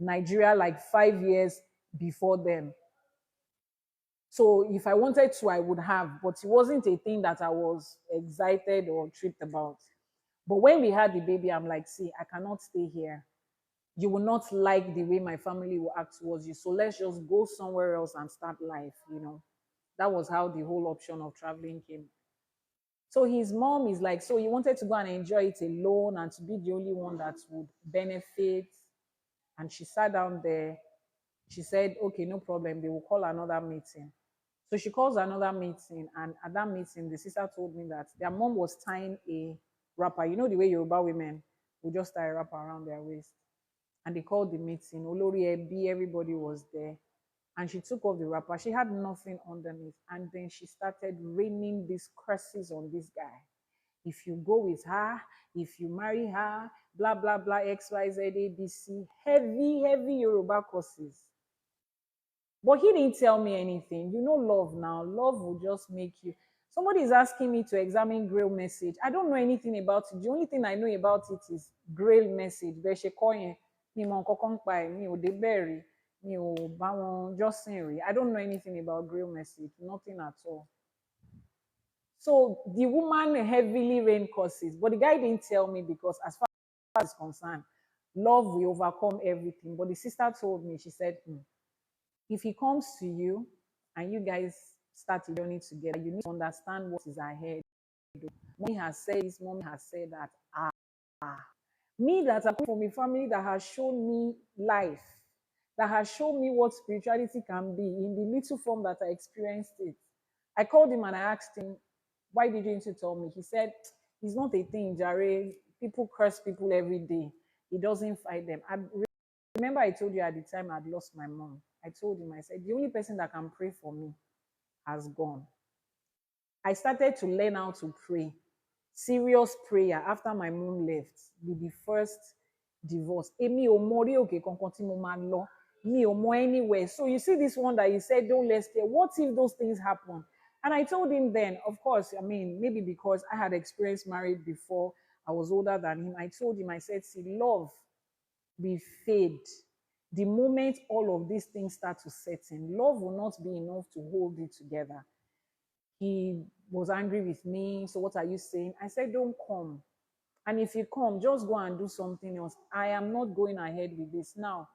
Nigeria like 5 years before them. So if I wanted to, I would have, but it wasn't a thing that I was excited or tripped about. But when we had the baby, I'm like, see, I cannot stay here. You will not like the way my family will act towards you. So let's just go somewhere else and start life. That was how the whole option of traveling came. So his mom is like, so you wanted to go and enjoy it alone and to be the only one that would benefit. And she sat down there. She said, okay, no problem. They will call another meeting. So she calls another meeting. And at that meeting, the sister told me that their mom was tying a wrapper. You know the way Yoruba women will just tie a wrapper around their waist. And they called the meeting. Olori Ebi, everybody was there. And she took off the wrapper. She had nothing underneath. And then she started raining these curses on this guy. If you go with her, if you marry her, blah, blah, blah, X, Y, Z, A, B, C. Heavy, heavy Yoruba curses. But he didn't tell me anything. Love now. Love will just make you. Somebody is asking me to examine Grail message. I don't know anything about it. The only thing I know about it is Grail message. Bẹ́ẹ̀ ṣe kọ́ yẹn, mi mọ nǹkan kan pa ẹ̀, mi ò dé bẹ̀rẹ̀, mi ò bá wọn jọ́sìn rí. I don't know anything about Grail message. Nothing at all. So the woman heavily rained curses, but the guy didn't tell me because as far as concerned, love will overcome everything. But the sister told me, she said, if he comes to you and you guys start a journey together, you need to understand what is ahead. Mommy has said this, mommy has said that. Me that I come from a family that has shown me life, that has shown me what spirituality can be in the little form that I experienced it. I called him and I asked him, why didn't you tell me? He said, it's not a thing, Jare. People curse people every day. He doesn't fight them. I remember I told you at the time I'd lost my mom. I told him, I said, the only person that can pray for me has gone. I started to learn how to pray. Serious prayer after my mom left with the first divorce. Èmi ò mọ orí òkè kankan tí mo máa lọ. Mi ò mọ anywhere. So you see this one that you said, don't let's stay. What if those things happen? And I told him then, of course, I mean, maybe because I had experienced marriage before, I was older than him. I told him, I said, see, love will fade. The moment all of these things start to set in, love will not be enough to hold it together. He was angry with me. So what are you saying? I said, don't come. And if you come, just go and do something else. I am not going ahead with this. Now,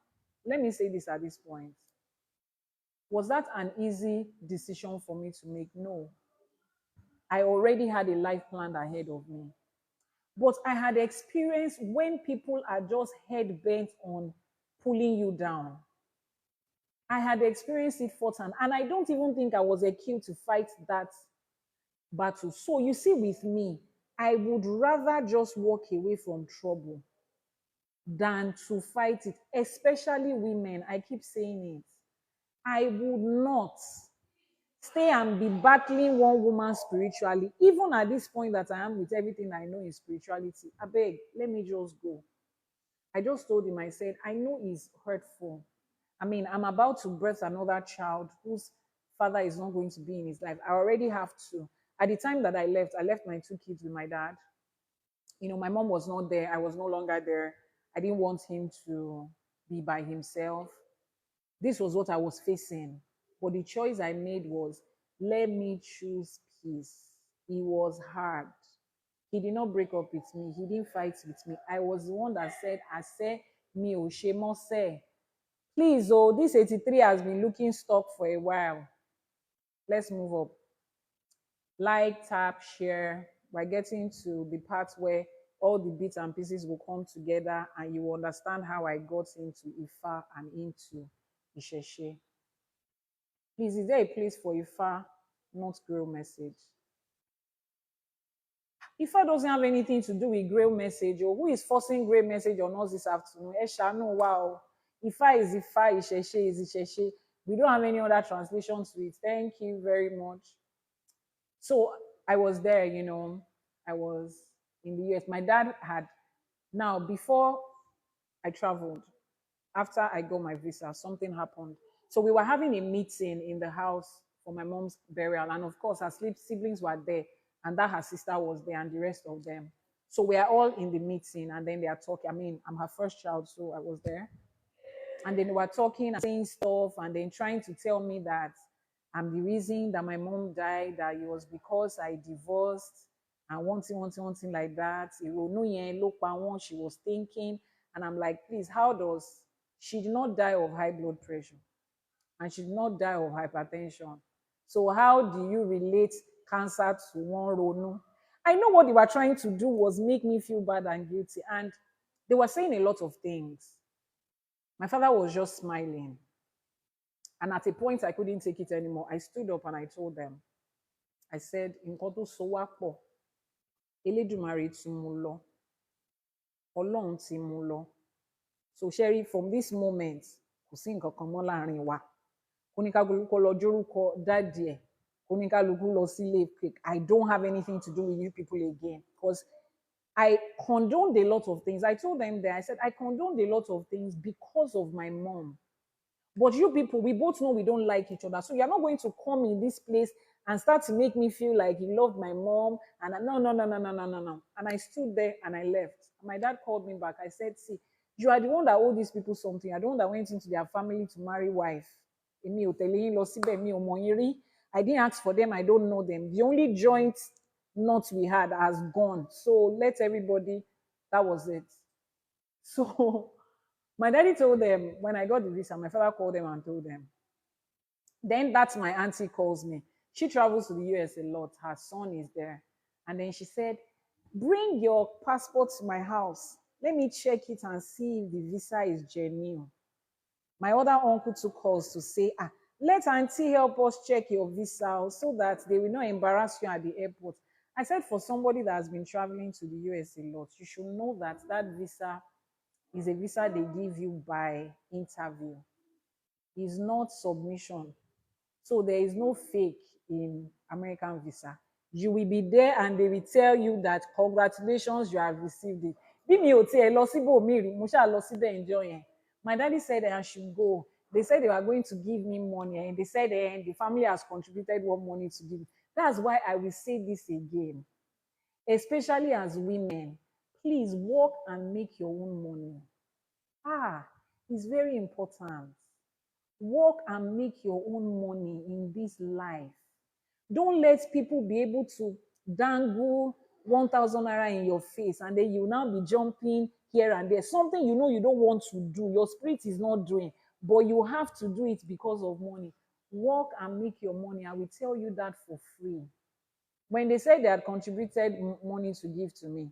let me say this at this point. Was that an easy decision for me to make? No. I already had a life planned ahead of me. But I had experienced when people are just head bent on pulling you down. I had experienced it firsthand, and I don't even think I was a kid to fight that battle. So you see, with me, I would rather just walk away from trouble than to fight it, especially women. I keep saying it. I would not stay and be battling one woman spiritually, even at this point that I am with everything I know in spirituality. I beg, let me just go. I just told him, I said, I know it's hurtful. I mean, I'm about to birth another child whose father is not going to be in his life. I already have two. At the time that I left my two kids with my dad. You know, my mom was not there. I was no longer there. I didn't want him to be by himself. This was what I was facing. But the choice I made was, let me choose peace. It was hard. He did not break up with me. He didn't fight with me. I was the one that said, I said, mi ò ṣe mọ́ sẹ́. Please, oh, this 83 has been looking stuck for a while. Let's move up. Like, tap, share. We're getting to the part where all the bits and pieces will come together and you will understand how I got into Ifa and into Isheshe. Please, is there a place for Ifa, not Grail message? Ifa doesn't have anything to do with Grail message. Or who is forcing Grail message on us this afternoon? Eshanu, wow. Ifa is Ifa, Isheshe is Isheshe. We don't have any other translation to it. Thank you very much. So I was there, you know, I was in the US. My dad had, now before I traveled, after I got my visa, something happened. So we were having a meeting in the house for my mom's burial. And of course, her siblings were there, and that her sister was there, and the rest of them. So we are all in the meeting, and then they are talking. I mean, I'm her first child, so I was there. And then they were talking and saying stuff, and then trying to tell me that I'm the reason that my mom died, that it was because I divorced, and one thing like that. She was thinking. And I'm like, please, how does she did not die of high blood pressure, and she did not die of hypertension? So how do you relate cancer to one ronu? I know what they were trying to do was make me feel bad and guilty. And they were saying a lot of things. My father was just smiling. And at a point, I couldn't take it anymore. I stood up and I told them, I said, nǹkan tó so wá pọ̀, Elédùmarè ti mú lọ, Ọlọ́run ti mú lọ. So Sherry, from this moment, kò sí nǹkan kan mọ́ láàrin wa. Kóníkálukú lọ jórúkọ dáàdì ẹ̀, kóníkálukú lọ sílé. I don't have anything to do with you people again, because I condoned a lot of things. I told them there, I said, I condoned a lot of things because of my mom. But you people, we both know we don't like each other. So you're not going to come in this place and start to make me feel like you loved my mom. And no, no, no, no, no, no, no, no. And I stood there and I left. My dad called me back. I said, see, you are the one that owed these people something. You are the one that went into their family to marry wife. I didn't ask for them. I don't know them. The only joint knot we had has gone. So let everybody, that was it. So my daddy told them, when I got the visa, my father called them and told them. Then that's my auntie calls me. She travels to the US a lot. Her son is there. And then she said, bring your passport to my house. Let me check it and see if the visa is genuine. My other uncle took calls to say, Let auntie help us check your visa so that they will not embarrass you at the airport. I said, for somebody that has been traveling to the US a lot, you should know that that visa is a visa they give you by interview. It's not submission. So there is no fake in American visa. You will be there and they will tell you that congratulations, you have received it. Bí mi ò tiẹ̀ lọ síbòmíì rí, mo ṣáà lọ síbẹ̀ ńjọ́ yẹn. My daddy said I should go. They said they were going to give me money and they said the family has contributed what money to give. That's why I will say this again, especially as women. Please work and make your own money. It's very important. Work and make your own money in this life. Don't let people be able to dangle 1,000 naira in your face and then you now be jumping here and there. Something you know you don't want to do, your spirit is not doing, but you have to do it because of money. Work and make your money. I will tell you that for free. When they said they had contributed money to give to me,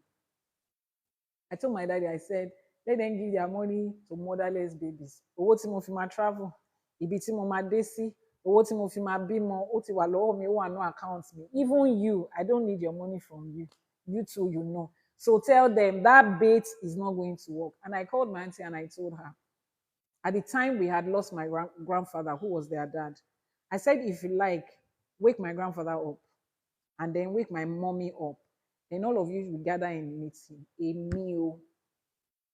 I told my daddy, I said, let them give their money to motherless babies. Owó tí mo fi máa travel, ibi tí mo máa dé sí, owó tí mo fi máa bímọ, ó ti wà lọ́wọ́ mi, ó wà ní account mi. Even you, I don't need your money from you. You too, you know. So tell them that bait is not going to work. And I called my auntie and I told her. At the time we had lost my grandfather, who was their dad. I said, if you like, wake my grandfather up and then wake my mommy up. Then all of you will gather in meeting. Èmi o,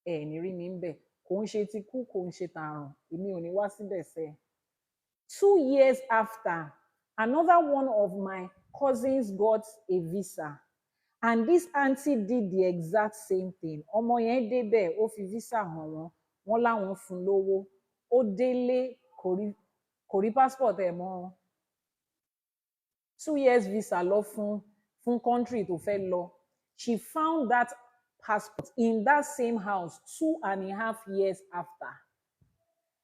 ní rí mi ń bẹ̀. Kò ń ṣe ti kú, kò ń ṣe tààrùn. Èmi ò ní wá síbẹ̀ sẹ́. 2 years after, another one of my cousins got a visa. And this auntie did the exact same thing. Ọmọ yẹn débẹ̀, ó fi visa hàn wọ́n, wọ́n láwọn fún lówó. Ó délé, kò rí passport ẹ̀ mọ́. 2 years visa lọ fún country tó fẹ́ lọ. She found that passport in that same house 2.5 years after.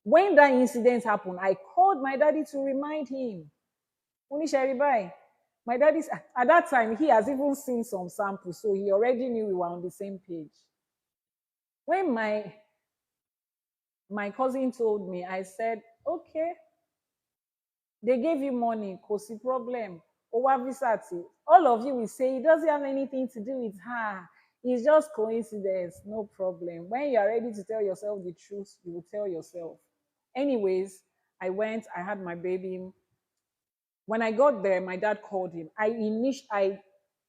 When that incident happened, I called my daddy to remind him. Oníṣẹ́rí báyìí. My daddy, at that time, he has even seen some samples, so he already knew we were on the same page. When my cousin told me, I said, okay, they gave you money, kò sí problem. Ó visa tí. All of you will say it doesn't have anything to do with her. It's just coincidence, no problem. When you are ready to tell yourself the truth, you will tell yourself. Anyways, I went, I had my baby. When I got there, my dad called him. I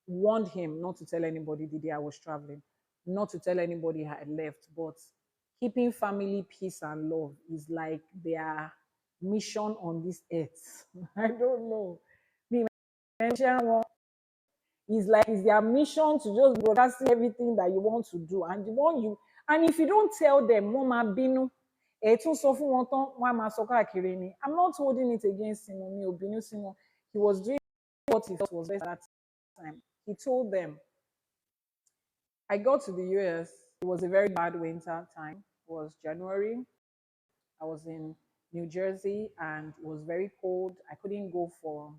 warned him not to tell anybody the day I was traveling, not to tell anybody I had left, but keeping family peace and love is like their mission on this earth. I don't know. It's like it's their mission to just broadcast everything that you want to do. And if you don't tell them, Mama Binu, I'm not holding it against him. He was doing what he thought was best at that time. He told them, I got to the US. It was a very bad winter time. It was January. I was in New Jersey and it was very cold. I couldn't go for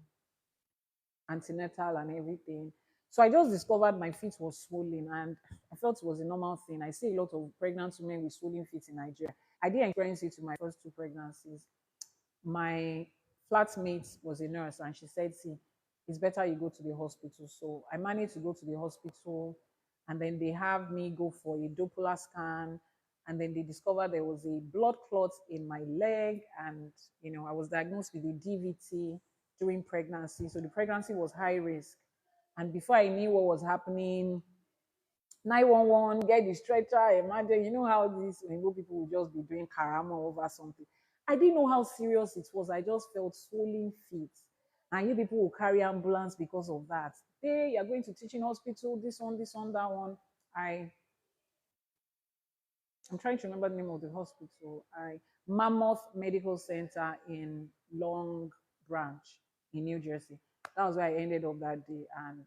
antenatal and everything. So I just discovered my feet was swollen and I felt it was a normal thing. I see a lot of pregnant women with swollen feet in Nigeria. I didn't experience it in my first 2 pregnancies. My flatmate was a nurse and she said, see, it's better you go to the hospital. So I managed to go to the hospital and then they have me go for a Doppler scan and then they discovered there was a blood clot in my leg and, I was diagnosed with a DVT during pregnancy. So the pregnancy was high risk. And before I knew what was happening, 911, get the stretcher, imagine, you know how these people will just be doing karama over something. I didn't know how serious it was. I just felt swollen feet. And you people will carry ambulance because of that. Hey, you're going to teaching hospital, this one, that one. I'm trying to remember the name of the hospital. Mammoth Medical Center in Long Branch in New Jersey. That was where I ended up that day. And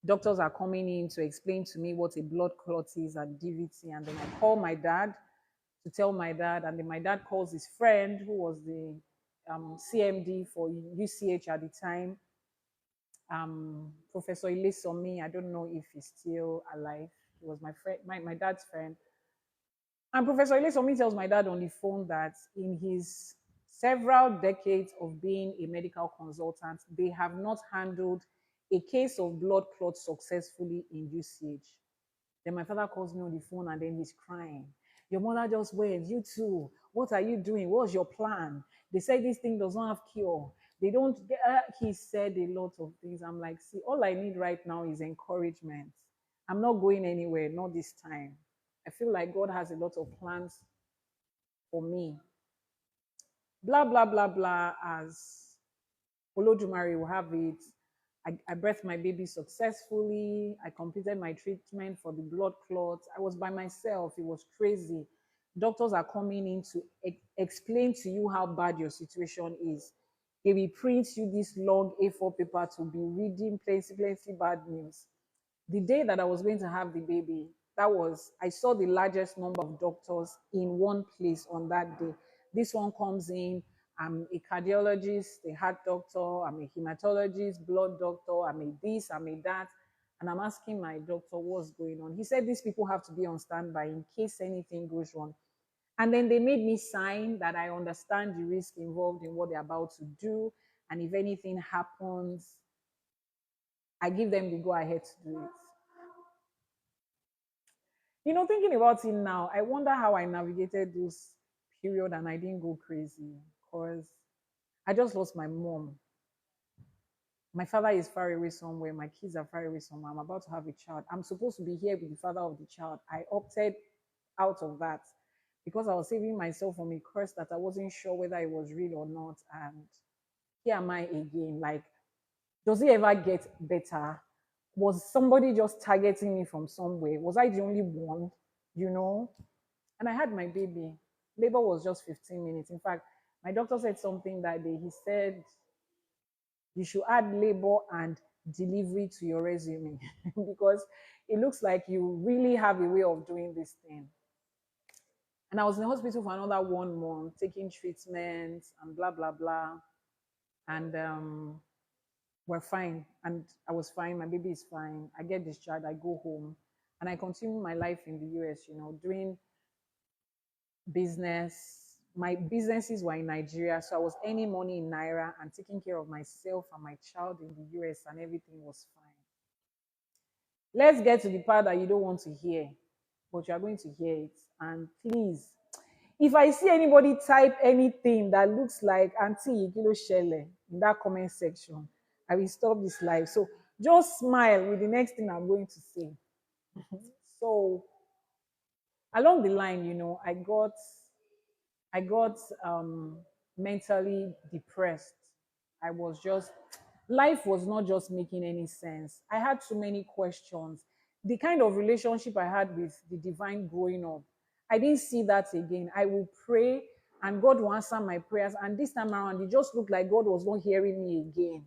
doctors are coming in to explain to me what a blood clot is and DVT. And then I call my dad to tell my dad. And then my dad calls his friend who was the CMD for UCH at the time. Professor Ilesomi, I don't know if he's still alive. He was my friend, my dad's friend. And Professor Ilesomi tells my dad on the phone that in his several decades of being a medical consultant, they have not handled a case of blood clot successfully in UCH. Then my father calls me on the phone and then he's crying. Your mother just went, you too. What are you doing? What's your plan? They say this thing does not have cure. They don't get, he said a lot of things. I'm like, see, all I need right now is encouragement. I'm not going anywhere, not this time. I feel like God has a lot of plans for me. Blah, blah, blah, blah, as Olodumare will have it. I birthed my baby successfully. I completed my treatment for the blood clots. I was by myself. It was crazy. Doctors are coming in to explain to you how bad your situation is. They will print you this long A4 paper to be reading plenty, plenty bad news. The day that I was going to have the baby, I saw the largest number of doctors in one place on that day. This one comes in, I'm a cardiologist, a heart doctor, I'm a hematologist, blood doctor, I'm a this, I'm a that. And I'm asking my doctor what's going on. He said these people have to be on standby in case anything goes wrong. And then they made me sign that I understand the risk involved in what they're about to do. And if anything happens, I give them the go ahead to do it. Thinking about it now, I wonder how I navigated this period and I didn't go crazy because I just lost my mom. My father is far away somewhere. My kids are far away somewhere. I'm about to have a child. I'm supposed to be here with the father of the child. I opted out of that because I was saving myself from a curse that I wasn't sure whether it was real or not. And here am I again. Like, does it ever get better? Was somebody just targeting me from somewhere? Was I the only one? You know? And I had my baby. Labor was just 15 minutes. In fact, my doctor said something that day. He said, you should add labor and delivery to your resume because it looks like you really have a way of doing this thing. And I was in the hospital for another 1 month, taking treatments and blah, blah, blah. And we're fine. And I was fine. My baby is fine. I get discharged. I go home. And I continue my life in the US, doing business. My businesses were in Nigeria, so I was earning money in Naira and taking care of myself and my child in the US, and everything was fine. Let's get to the part that you don't want to hear, but you are going to hear it. And please, if I see anybody type anything that looks like Auntie Igilo Shele in that comment section, I will stop this live. So just smile with the next thing I'm going to say. So along the line, I got mentally depressed. I was just, life was not just making any sense. I had too many questions. The kind of relationship I had with the divine growing up, I didn't see that again. I will pray and God will answer my prayers. And this time around, it just looked like God was not hearing me again.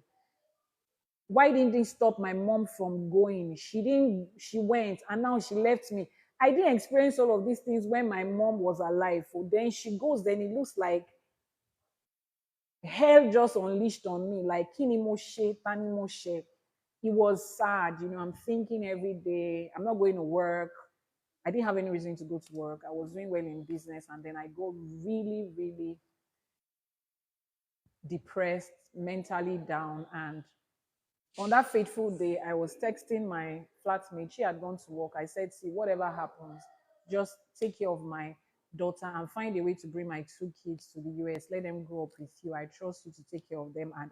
Why didn't he stop my mom from going? She didn't, she went and now she left me. I didn't experience all of these things when my mom was alive. So then she goes, then it looks like hell just unleashed on me, like kinimoshe, tanimoshe. It was sad, I'm thinking every day, I'm not going to work. I didn't have any reason to go to work. I was doing well in business, and then I go really, really depressed, mentally down. And on that fateful day, I was texting my flatmate. She had gone to work. I said, see, whatever happens, just take care of my daughter and find a way to bring my 2 kids to the US. Let them grow up with you. I trust you to take care of them. And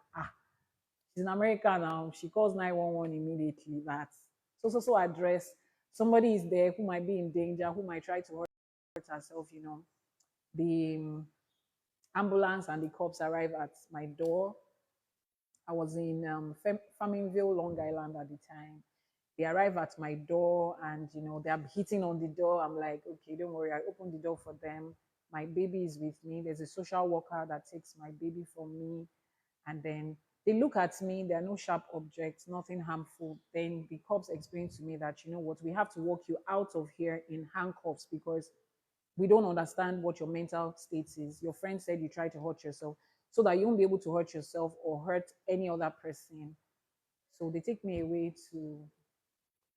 she's in America now. She calls 911 immediately. That so address. Somebody is there who might be in danger, who might try to hurt herself. The ambulance and the cops arrive at my door. I was in Farmingville, Long Island at the time. They arrive at my door and, they're hitting on the door. I'm like, okay, don't worry. I open the door for them. My baby is with me. There's a social worker that takes my baby from me. And then they look at me. There are no sharp objects, nothing harmful. Then the cops explain to me that, you know what, we have to walk you out of here in handcuffs because we don't understand what your mental state is. Your friend said you tried to hurt yourself so that you won't be able to hurt yourself or hurt any other person. So they take me away to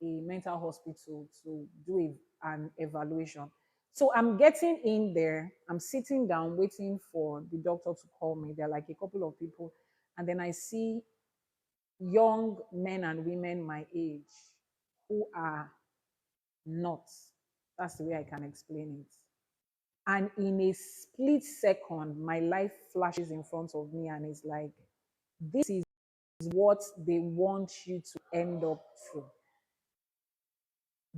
a mental hospital to do an evaluation. So I'm getting in there, I'm sitting down waiting for the doctor to call me. There are like a couple of people. And then I see young men and women my age who are not. That's the way I can explain it. And in a split second, my life flashes in front of me and it's like, this is what they want you to end up to.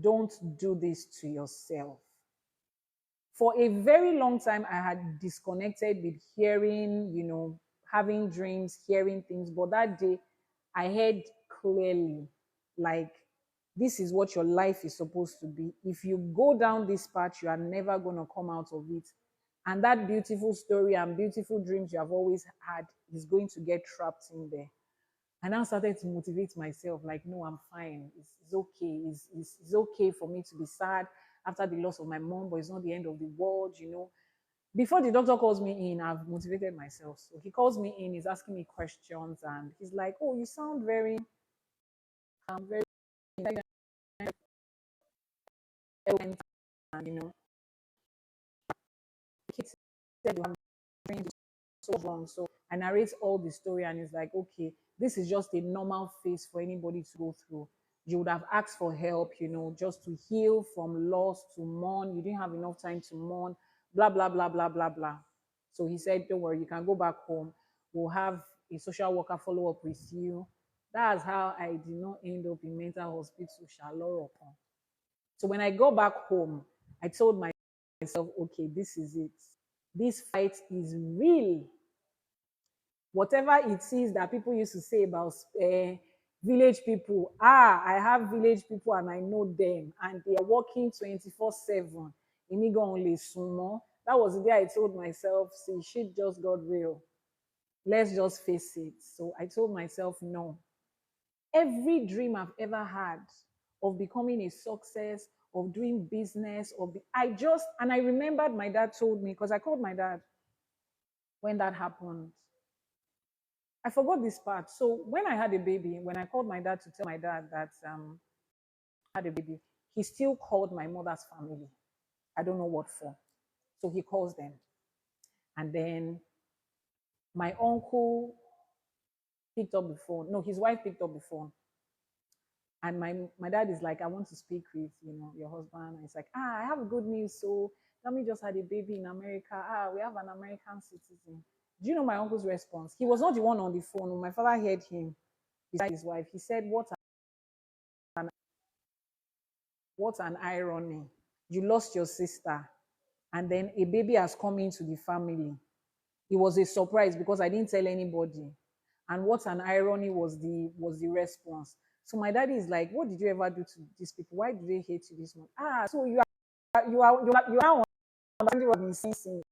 Don't do this to yourself. For a very long time, I had disconnected with hearing, having dreams, hearing things. But that day, I heard clearly, like, this is what your life is supposed to be. If you go down this path, you are never going to come out of it. And that beautiful story and beautiful dreams you have always had is going to get trapped in there. And I started to motivate myself, like, no, I'm fine. It's okay. It's okay for me to be sad after the loss of my mom, but it's not the end of the world. Before the doctor calls me in, I've motivated myself. So he calls me in, he's asking me questions, and he's like, oh, you sound very, very, eloquent, and, the kid said you have dreams so wrong. So I narrate all the story, and it's like, okay, this is just a normal phase for anybody to go through. You would have asked for help, just to heal from loss, to mourn. You didn't have enough time to mourn, blah, blah, blah, blah, blah, blah. So he said, don't worry, you can go back home. We'll have a social worker follow up with you. That's how I did not end up in mental hospital, Shalorokan. So when I go back home, I told myself, okay, this is it. This fight is real. Whatever it is that people used to say about village people, I have village people and I know them, and they are working 24/7. Imigo only sumo. That was the day I told myself, see, shit just got real. Let's just face it. So I told myself, no. Every dream I've ever had of becoming a success, of doing business, and I remembered my dad told me, because I called my dad when that happened. I forgot this part. So when I had a baby, when I called my dad to tell my dad that I had a baby, he still called my mother's family. I don't know what for. So he calls them. And then my uncle picked up the phone. No, his wife picked up the phone. And my dad is like, I want to speak with, your husband. And it's like, I have good news. So Tommy just had a baby in America. We have an American citizen. Do you know my uncle's response? He was not the one on the phone. When my father heard him beside his wife, he said, what an irony. You lost your sister, and then a baby has come into the family. It was a surprise because I didn't tell anybody. And what an irony was the response. So my daddy is like, what did you ever do to these people? Why do they hate you this much? So you are understanding what I'm saying.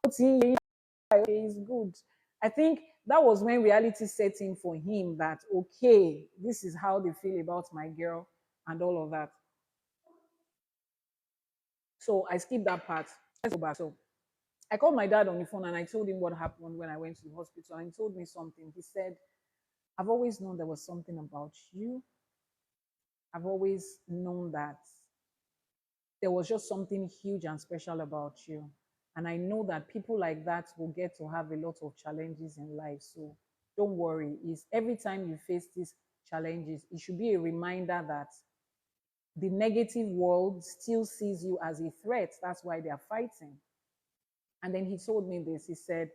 Okay, it's good. I think that was when reality set in for him that, okay, this is how they feel about my girl and all of that. So I skipped that part. Let's go back. So I called my dad on the phone and I told him what happened when I went to the hospital. And he told me something. He said, I've always known there was something about you. I've always known that there was just something huge and special about you. And I know that people like that will get to have a lot of challenges in life. So don't worry. Is every time you face these challenges, it should be a reminder that the negative world still sees you as a threat. That's why they are fighting. And then he told me this. He said,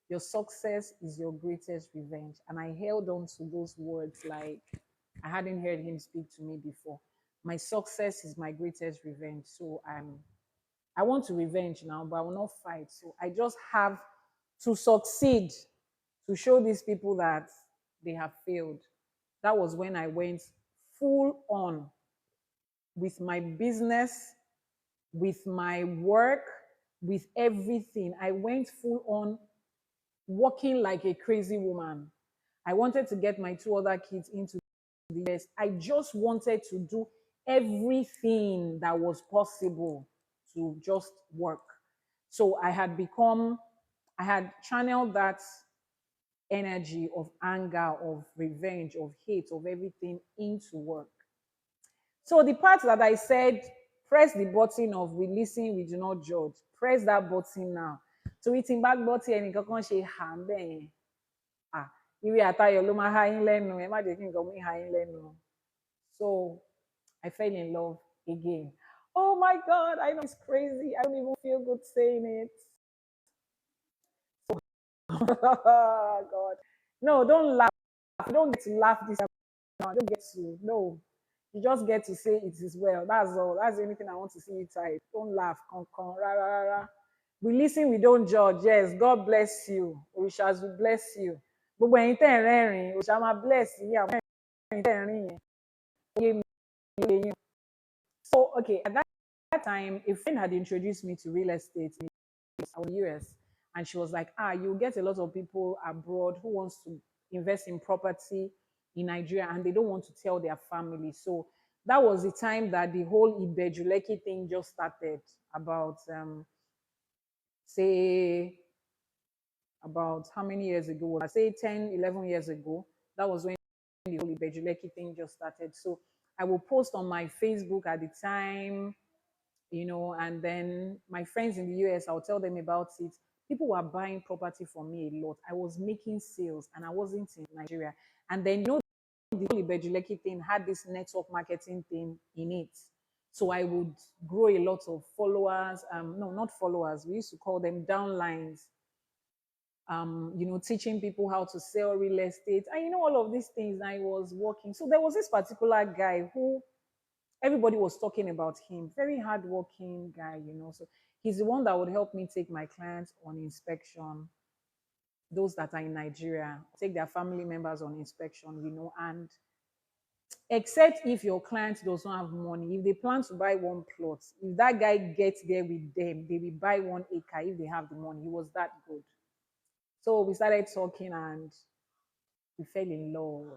your success is your greatest revenge. And I held on to those words like I hadn't heard him speak to me before. My success is my greatest revenge. So I want to revenge now, but I will not fight. So I just have to succeed to show these people that they have failed. That was when I went full on with my business, with my work, with everything. I went full on working like a crazy woman. I wanted to get my two other kids into the US. I just wanted to do everything that was possible to just work. So I had channeled that energy of anger, of revenge, of hate, of everything into work. So the part that I said Press the button of we listen, we do not judge. Press that button now. So tí n bá gbọ́ tí ẹnìkan kan ṣe hà ń bẹ̀ yẹn, ah, ìwé àtayọ̀ ló máa há yín lẹ́nu, ẹ má jẹ́ kí nǹkan mú há yín lẹ́nu. So I fell in love again. Oh my God, I know it's crazy. I don't even feel good saying it. God. No, don't laugh. You don't get to laugh this time. No, I don't get to. No. You just get to say it is well. That's all. That's the only thing I want to see you type. Don't laugh. Con, ra, ra, ra, ra. We listen, we don't judge. Yes, God bless you. We shall bless you. Gbogbo ẹ̀yin tẹ́ ẹ̀ rẹ́rìn, òṣà máa bless yín. Àwọn ẹ̀yin tẹ́ ẹ̀ rìn yẹn. Oyè mi, oyè yín. So, okay, at that time, a friend had introduced me to real estate in the US. And she was like, you get a lot of people abroad who wants to invest in property in Nigeria and they don't want to tell their family. So that was the time that the whole Ibejuleki thing just started about, say, about how many years ago? I say 10, 11 years ago. That was when the whole Ibejuleki thing just started. So I will post on my Facebook at the time, and then my friends in the US, I'll tell them about it. People were buying property from me a lot. I was making sales and I wasn't in Nigeria. And then, the Ibejuleki thing had this network marketing thing in it. So I would grow a lot of followers. No, not followers. We used to call them downlines. Teaching people how to sell real estate. And all of these things I was working. So there was this particular guy who everybody was talking about him. Very hardworking guy. So he's the one that would help me take my clients on inspection, those that are in Nigeria, take their family members on inspection, and except if your client does not have money, if they plan to buy one plot, if that guy gets there with them, they will buy 1 acre if they have the money. He was that good. So we started talking and we fell in love.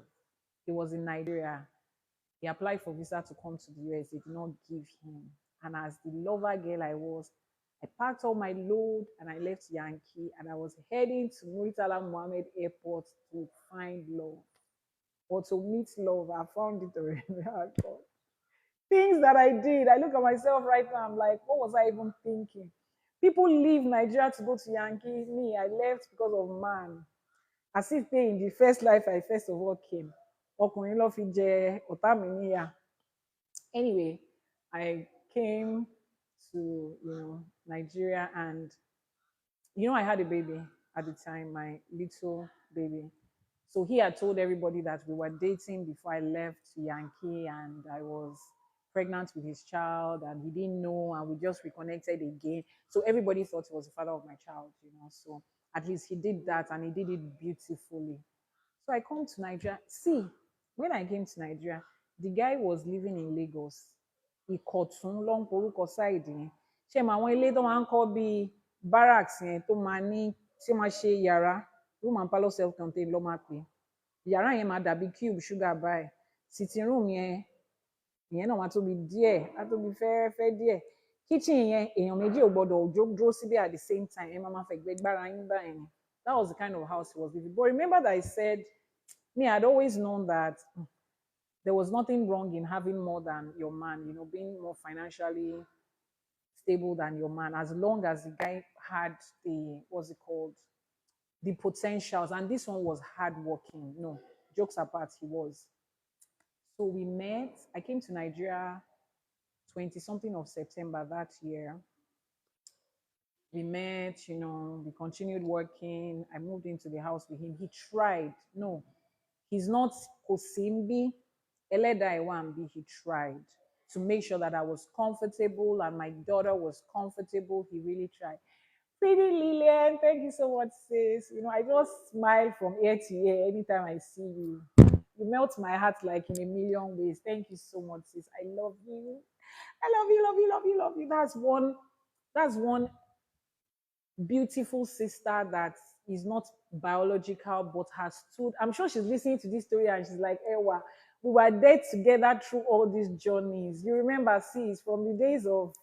He was in Nigeria. He applied for visa to come to the US. They did not give him. And as the lover girl I was, I packed all my load and I left Yankee and I was heading to Muritala Mohammed Airport to find love or to meet love. I found it already. Things that I did. I look at myself right now. I'm like, what was I even thinking? People leave Nigeria to go to Yankee. Me, I left because of man. As if they in the first life I first of all came. Anyway, I came to Nigeria, and I had a baby at the time, my little baby. So he had told everybody that we were dating before I left Yankee, and I was pregnant with his child, and he didn't know, and we just reconnected again. So everybody thought he was the father of my child. So at least he did that, and he did it beautifully. So I come to Nigeria. See, when I came to Nigeria, the guy was living in Lagos. Ìkọ̀tún ló ń porúkọ sáìdì yẹn. Ṣé mo àwọn ilé tó máa ń kọ́ bíi barracks yẹn tó máa ní tí wọ́n máa ṣe yàrá room and parlour self-contained ló máa pè. Yàrá yẹn máa dàbí cube sugar báyìí. Sitting room yẹn ìyẹn náà máa tóbi díẹ̀, á tóbi fẹ́ẹ́fẹ́ díẹ̀. Kitchen yẹn èèyàn méjì ò gbọdọ̀ dúró síbẹ̀ at the same time. Ẹ máa fẹ́ gbára yín báyìí ni. That was the kind of house he was living. But remember that I said, I'd always known that there was nothing wrong in having more than your man, being more financially stable than your man, as long as the guy had what's it called, the potentials. And this one was hardworking. No, jokes apart, he was. So we met. I came to Nigeria 20 something of September that year. We met, we continued working. I moved into the house with him. He tried. No, he's not Kosimbi. Eledaiwambi, he tried to make sure that I was comfortable and my daughter was comfortable. He really tried. Pretty Lillian, thank you so much, sis. I just smile from ear to ear anytime I see you. You melt my heart like in a million ways. Thank you so much, sis. I love you. I love you, love you, love you, love you. That's one beautiful sister that is not biological but has stood. I'm sure she's listening to this story and she's like, Ewa, we were there together through all these journeys. You remember, sis, from the days of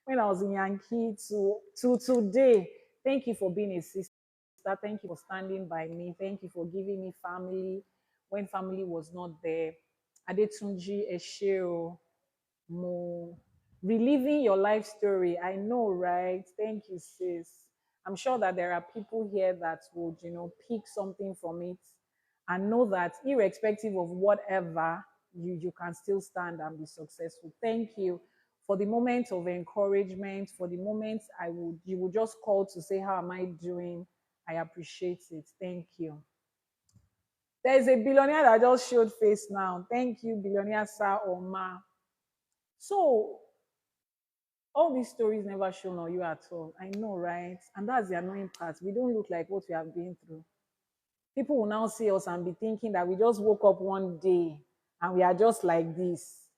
when I was in Yankee to today. Thank you for being a sister. Thank you for standing by me. Thank you for giving me family when family was not there. Adetunji Esheo, mo reliving your life story. I know, right? Thank you, sis. I'm sure that there are people here that would, pick something from it and know that irrespective of whatever, you can still stand and be successful. Thank you for the moment of encouragement, for the moment you would just call to say, how am I doing? I appreciate it. Thank you. There's a billionaire that just showed face now. Thank you, billionaire sir or ma. So all these stories never shown on you at all. I know, right? And that's the annoying part. We don't look like what we have been through. People will now see us and be thinking that we just woke up one day and we are just like this.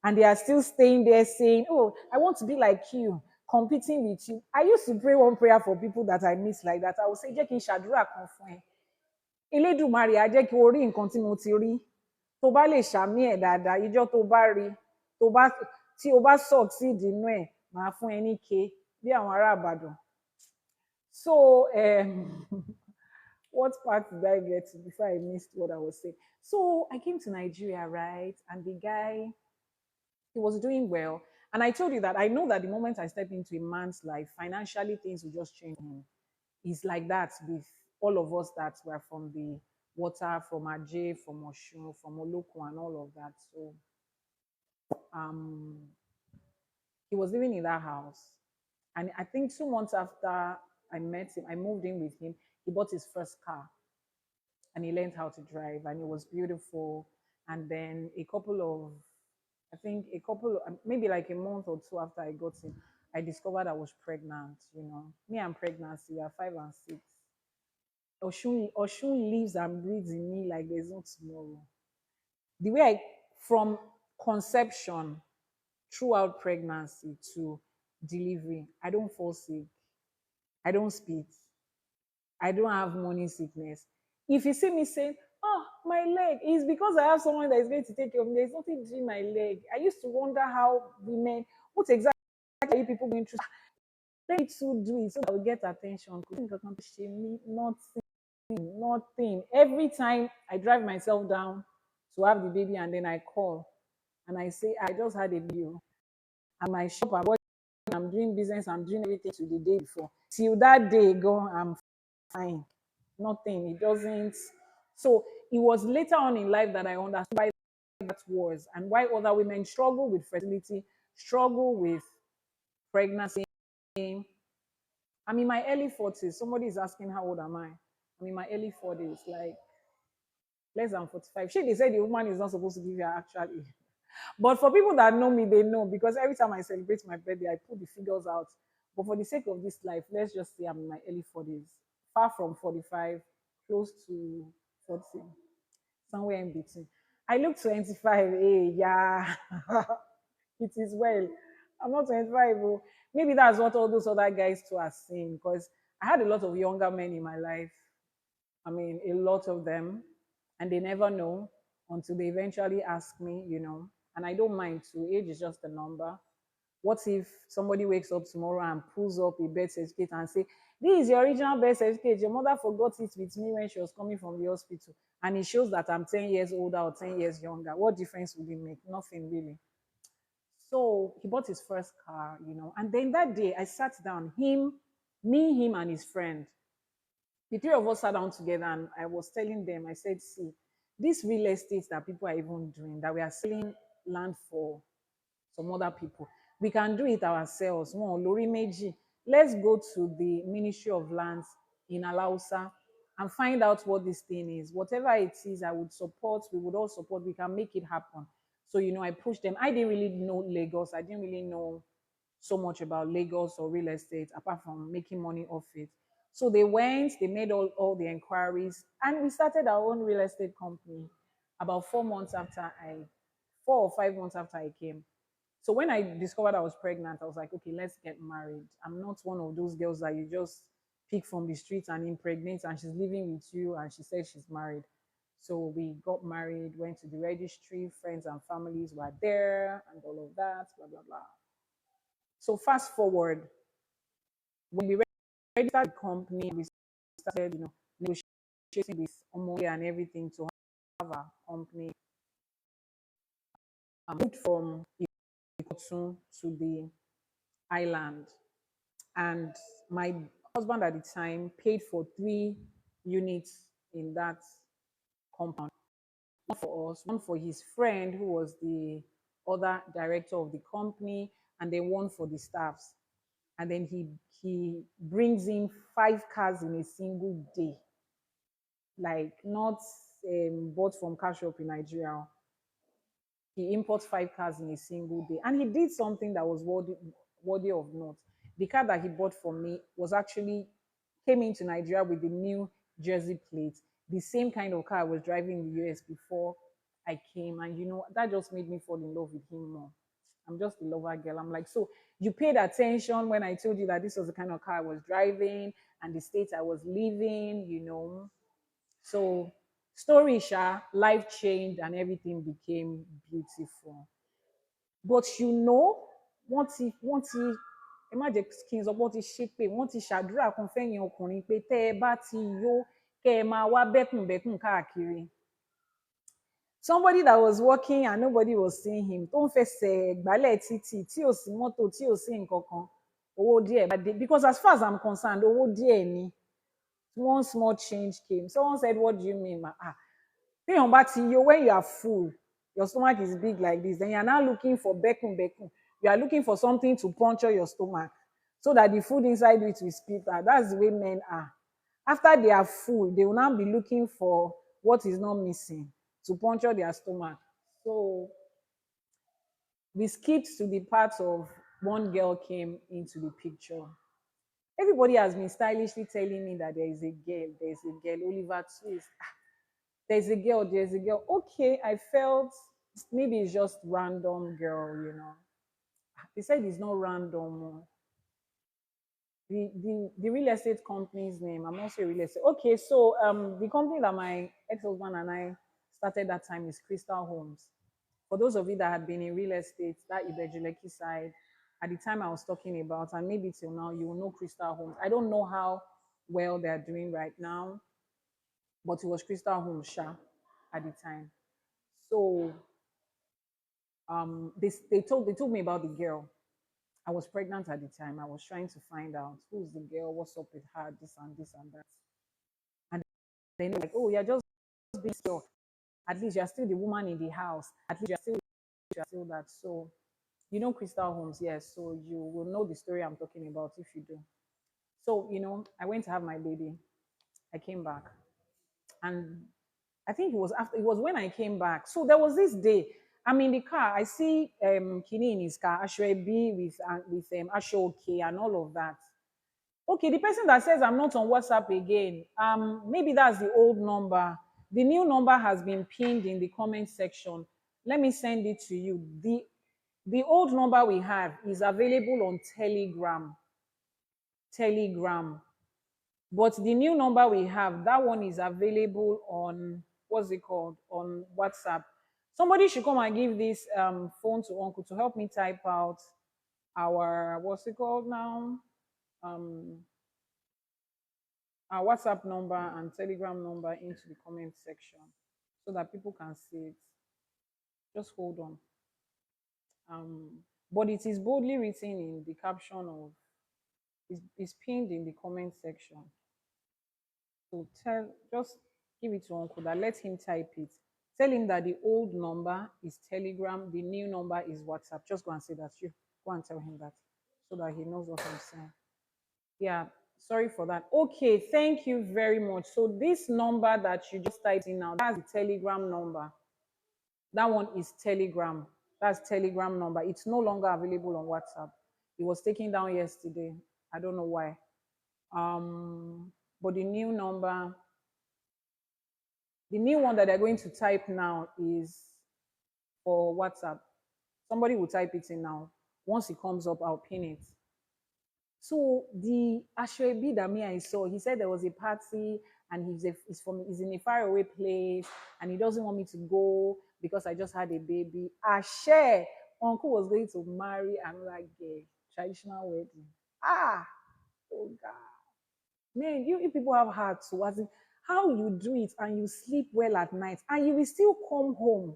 And they are still staying there saying, oh, I want to be like you, competing with you. I used to pray one prayer for people that I miss like that. I would say, Jẹ́ kí n ṣàdúrà kan fún ẹ. Elédùmarè á jẹ́ kí o rí nǹkan tí mo ti rí. Tó bá lè ṣàmì ẹ̀ dáadáa, ìjọ́ tó bá rí, tó bá tí o bá succeed nínú ẹ̀, màá fún ẹ ní ke bí àwọn ará Ìbàdàn. So, what part did I get to before I missed what I was saying? So I came to Nigeria, right? And the guy, he was doing well. And I told you that I know that the moment I step into a man's life, financially things will just change him. It's like that with all of us that were from the water, from Ajay, from Oshun, from Oloko, and all of that. So um, he was living in that house. And I think 2 months after I met him, I moved in with him, he bought his first car and he learned how to drive and it was beautiful. And then I think maybe like a month or two after I got him, I discovered I was pregnant. Me and pregnancy, we are 5 and 6. Oshun lives and breathes in me like there's no tomorrow. The way from conception throughout pregnancy to delivery, I don't fall sick, I don't spit, I don't have morning sickness. If you see me saying, oh, my leg, it's because I have someone that is going to take care of me. There's nothing doing my leg. I used to wonder how women, what exactly are you people going through? Let me to do it so that we get attention. Nothing. Every time I drive myself down to have the baby and then I call and I say, I just had a baby. And my shop, I'm doing business, I'm doing everything to the day before. Till that day gone, I'm fine. Nothing. It doesn't. So it was later on in life that I understood why that was and why other women struggle with fertility, struggle with pregnancy. I'm in my early 40s. Somebody is asking how old am I? I'm in my early 40s, like less than 45. They said the woman is not supposed to give you her actual age. But for people that know me, they know because every time I celebrate my birthday, I put the figures out. But for the sake of this life, let's just say I'm in my early 40s, far from 45, close to 40, somewhere in between. I look 25. Hey, yeah, it is well. I'm not 25. Oh. Maybe that's what all those other guys too are saying because I had a lot of younger men in my life. I mean, a lot of them, and they never know until they eventually ask me, and I don't mind too. Age is just a number. What if somebody wakes up tomorrow and pulls up a birth certificate and say, this is your original birth certificate. Your mother forgot it with me when she was coming from the hospital. And it shows that I'm 10 years older or 10 years younger. What difference would it make? Nothing really. So he bought his first car, And then that day I sat down, me, him, and his friend. The three of us sat down together and I was telling them, I said, see, this real estate that people are even doing, that we are selling land for some other people, we can do it ourselves. Lori Meji, let's go to the Ministry of Lands in Alausa and find out what this thing is. Whatever it is, I would support, we would all support, we can make it happen. So, I pushed them. I didn't really know Lagos. I didn't really know so much about Lagos or real estate apart from making money off it. So they went, they made all the inquiries, and we started our own real estate company about 4 or 5 months after I came. So when I discovered I was pregnant, I was like, okay, let's get married. I'm not one of those girls that you just pick from the streets and impregnate and she's living with you and she says she's married. So we got married, went to the registry, friends and families were there and all of that, blah, blah, blah. So fast forward, when we registered the company, we started, negotiating with Omoye and everything to have a company. I moved from to the island. And my husband at the time paid for 3 units in that compound. One for us, one for his friend who was the other director of the company, and then one for the staffs. And then he brings in 5 cars in a single day, like not bought from cash shop in Nigeria. He imports 5 cars in a single day, and he did something that was worthy of note. The car that he bought for me was actually came into Nigeria with the new Jersey plate, the same kind of car I was driving in the US before I came. And that just made me fall in love with him more. I'm just a lover girl. I'm like, so you paid attention when I told you that this was the kind of car I was driving and the state I was living. So story sha, life changed and everything became beautiful. But wọ́n ti ẹ má jẹ́ kí n sọ pé wọ́n ti ṣépè, wọ́n ti ṣàdúrà kan fẹ́yìn ọkùnrin pé tẹ́ ẹ bá ti yó kẹ́ ẹ máa wá bẹ́kùnbẹ́kùn káàkiri. Somebody that was walking and nobody was seeing him, tó ń fẹsẹ̀ gbálẹ̀ títì tí ò sí mọ́tò tí ò sí nǹkan kan, owó díẹ̀ bá dé. Because as far as I'm concerned, owó díẹ̀ ni. One small change came. Someone said, what do you mean? Téèyàn bá ti yó, when you are full, your stomach is big like this, then you are now looking for bekun. You are looking for something to puncture your stomach so that the food inside it will spit out. That's the way men are. After they are full, they will now be looking for what is not missing to puncture their stomach. So we skipped to the part of one girl came into the picture. Everybody has been stylishly telling me that there is a girl, Oliver Twist. There's a girl. Okay, I felt maybe it's just random girl. They said it's not random. The real estate company's name, I'm also a real estate. Okay, so the company that my ex-husband and I started that time is Crystal Homes. For those of you that had been in real estate, that Ibejuleki side, at the time I was talking about, and maybe till now, you will know Crystal Homes. I don't know how well they're doing right now, but it was Crystal Homes Sha at the time. So they told me about the girl. I was pregnant at the time. I was trying to find out who's the girl, what's up with her, this and this and that. And then they're like, oh, you're just being still. At least you're still the woman in the house. At least you're still that. So Crystal Homes, yes. So you will know the story I'm talking about if you do. So, I went to have my baby. I came back. And I think it was when I came back. So there was this day. I'm in the car. I see Kini in his car, Ashwebi with Ashoke and all of that. Okay, the person that says I'm not on WhatsApp again, maybe that's the old number. The new number has been pinned in the comment section. Let me send it to you. The old number we have is available on Telegram. But the new number we have, that one is available on, what's it called, on WhatsApp. Somebody should come and give this phone to Uncle to help me type out our, what's it called now? Our WhatsApp number and Telegram number into the comment section so that people can see it. Just hold on. But it is boldly written in the caption of, it's pinned in the comment section. So just give it to Uncle that let him type it. Tell him that the old number is Telegram, the new number is WhatsApp. Just go and say that. You go and tell him that so that he knows what I'm saying. Yeah, sorry for that. Okay, thank you very much. So this number that you just typed in now, that's the Telegram number. That one is Telegram. That's Telegram number. It's no longer available on WhatsApp. It was taken down yesterday. I don't know why. But the new number, the new one that they're going to type now is for WhatsApp. Somebody will type it in now. Once it comes up, I'll pin it. So the Ashwebi that me I saw, he said there was a party and he's in a faraway place and he doesn't want me to go because I just had a baby. Ashe, uncle was going to marry another gay traditional wedding. Oh God. Man, you people have hearts. So how you do it and you sleep well at night and you will still come home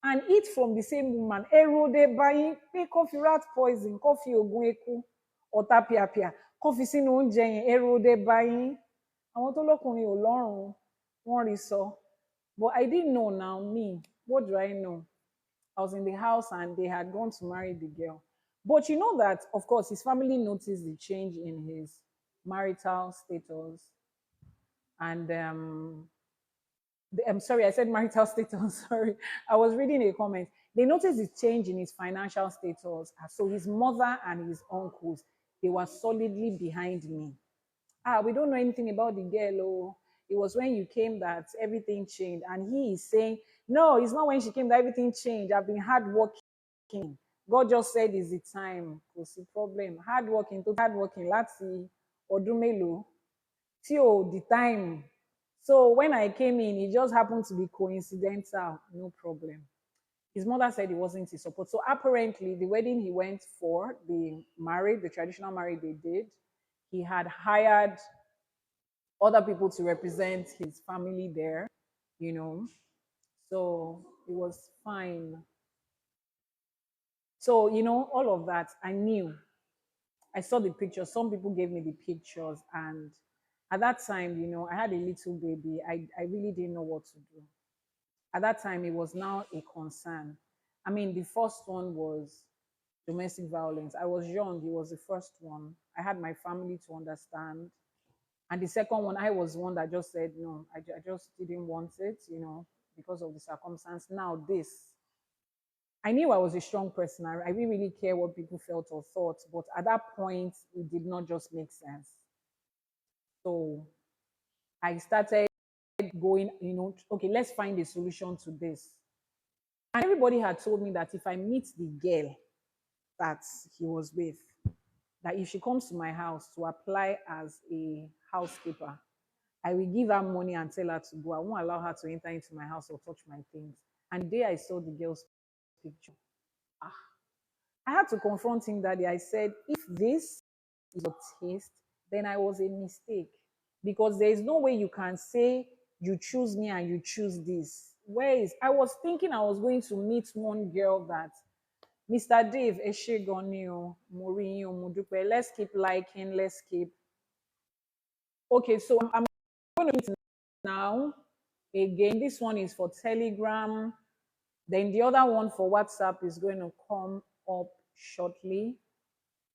and eat from the same woman. Ero de buying, pay coffee rat poison, coffee ogun eku, or tapia, coffee sínú oúnjẹ yẹn, ero de buying. Àwọn tó lọ́kùnrin ò lọ́rùn, wọ́n rí sọ. But I didn't know now, me. What do I know? I was in the house and they had gone to marry the girl. But you know that, of course, his family noticed the change in his marital status. And I'm sorry, I said marital status. Sorry, I was reading a comment. They noticed the change in his financial status. So his mother and his uncles, they were solidly behind me. We don't know anything about the girl. Oh, it was when you came that everything changed. And he is saying, no, it's not when she came that everything changed. I've been hardworking. God just said it's the time. What's the problem? Hardworking, to hardworking. Let's see. Odumelo. Till the time. So when I came in, it just happened to be coincidental. No problem. His mother said it wasn't his support. So apparently, the wedding he went for, the traditional marriage they did, he had hired other people to represent his family there, you know. So it was fine. So, all of that, I knew. I saw the pictures. Some people gave me the pictures. And at that time, I had a little baby. I really didn't know what to do. At that time, it was now a concern. I mean, the first one was domestic violence. I was young. It was the first one. I had my family to understand. And the second one, I was one that just said, no, I just didn't want it, because of the circumstance. Now, this, I knew I was a strong person. I didn't really care what people felt or thought. But at that point, it did not just make sense. So I started going, okay, let's find a solution to this. And everybody had told me that if I meet the girl that he was with, that if she comes to my house to apply as a housekeeper, I will give her money and tell her to go. I won't allow her to enter into my house or touch my things. And the day I saw the girl's picture, I had to confront him that day. I said, if this is your taste, then I was a mistake. Because there is no way you can say you choose me and you choose this. I was thinking I was going to meet one girl that Mr. Dave Eshegonio Mourinho Mudupe. Let's keep liking, let's keep. Okay, so I'm going to meet now. Again, this one is for Telegram. Then the other one for WhatsApp is going to come up shortly.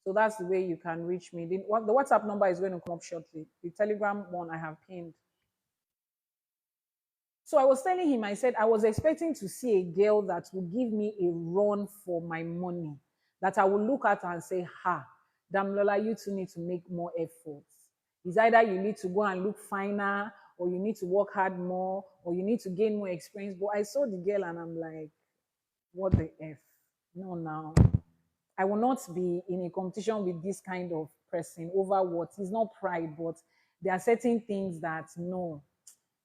So that's the way you can reach me. The WhatsApp number is going to come up shortly. The Telegram one I have pinned. So I was telling him, I said, I was expecting to see a girl that would give me a run for my money, that I would look at and say, Damlola, you two need to make more efforts. It's either you need to go and look finer, or you need to work hard more, or you need to gain more experience. But I saw the girl and I'm like, what the F? No, now. I will not be in a competition with this kind of person over what is not pride, but there are certain things that no,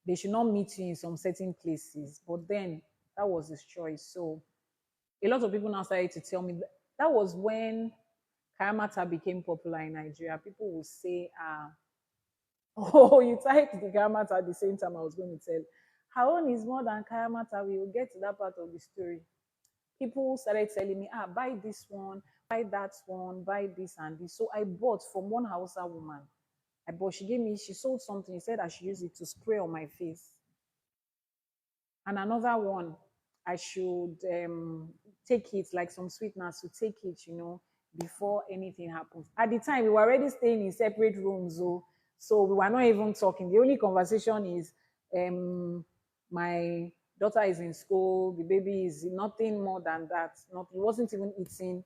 they should not meet you in some certain places. But then that was his choice. So a lot of people now started to tell me that was when Kayamata became popular in Nigeria. People will say, oh, you typed the Kayamata at the same time I was going to tell. Her own is more than Kayamata. We will get to that part of the story. People started telling me, buy this one, buy that one, buy this and this. So I bought from one Hausa woman. She sold something. She said I should use it to spray on my face. And another one, I should take it, like some sweeteners to take it, before anything happens. At the time, we were already staying in separate rooms, so we were not even talking. The only conversation is my daughter is in school, the baby is nothing more than that. He wasn't even eating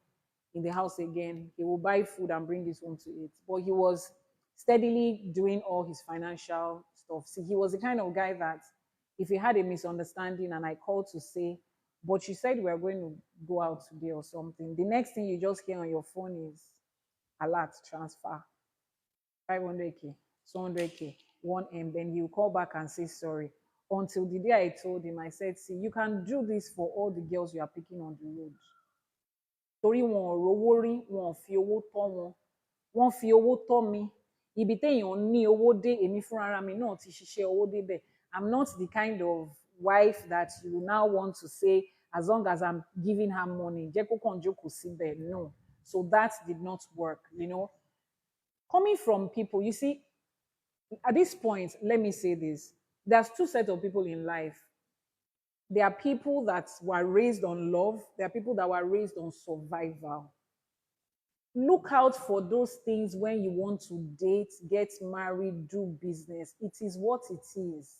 in the house again. He will buy food and bring it home to eat. But he was steadily doing all his financial stuff. See, he was the kind of guy that if he had a misunderstanding and I called to say, but you said we are going to go out today or something, the next thing you just hear on your phone is alert transfer, 500K, 200K, 1M. Then he'll call back and say sorry. Until the day I told him, I said, see, you can do this for all the girls you are picking on the road. Torí wọn ò rówó rí, wọn ò fi owó tọ́ wọn, wọ́n fi owó tọ́ mi. Ibi téèyàn ní owó dé, èmi fúnra mi náà ti ṣiṣẹ́ owó débẹ̀. I'm not the kind of wife that you now want to say as long as I'm giving her money. Jẹ́ kó kàn jókòó síbẹ̀. No. So that did not work, you know. Coming from people, you see, at this point, let me say this. There's two sets of people in life. There are people that were raised on love. There are people that were raised on survival. Look out for those things when you want to date, get married, do business. It is what it is.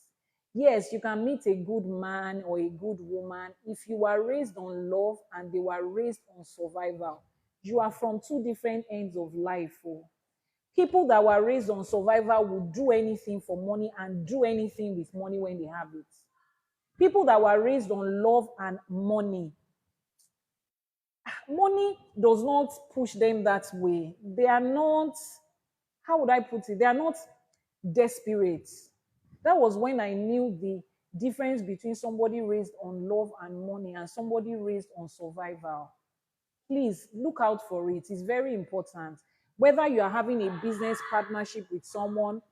Yes, you can meet a good man or a good woman. If you were raised on love and they were raised on survival, you are from two different ends of life. Oh. People that were raised on survival will do anything for money and do anything with money when they have it. People that were raised on love and money does not push them that way. They are not, how would I put it? They are not desperate. That was when I knew the difference between somebody raised on love and money and somebody raised on survival. Please look out for it. It's very important. Whether you are having a business partnership with someone,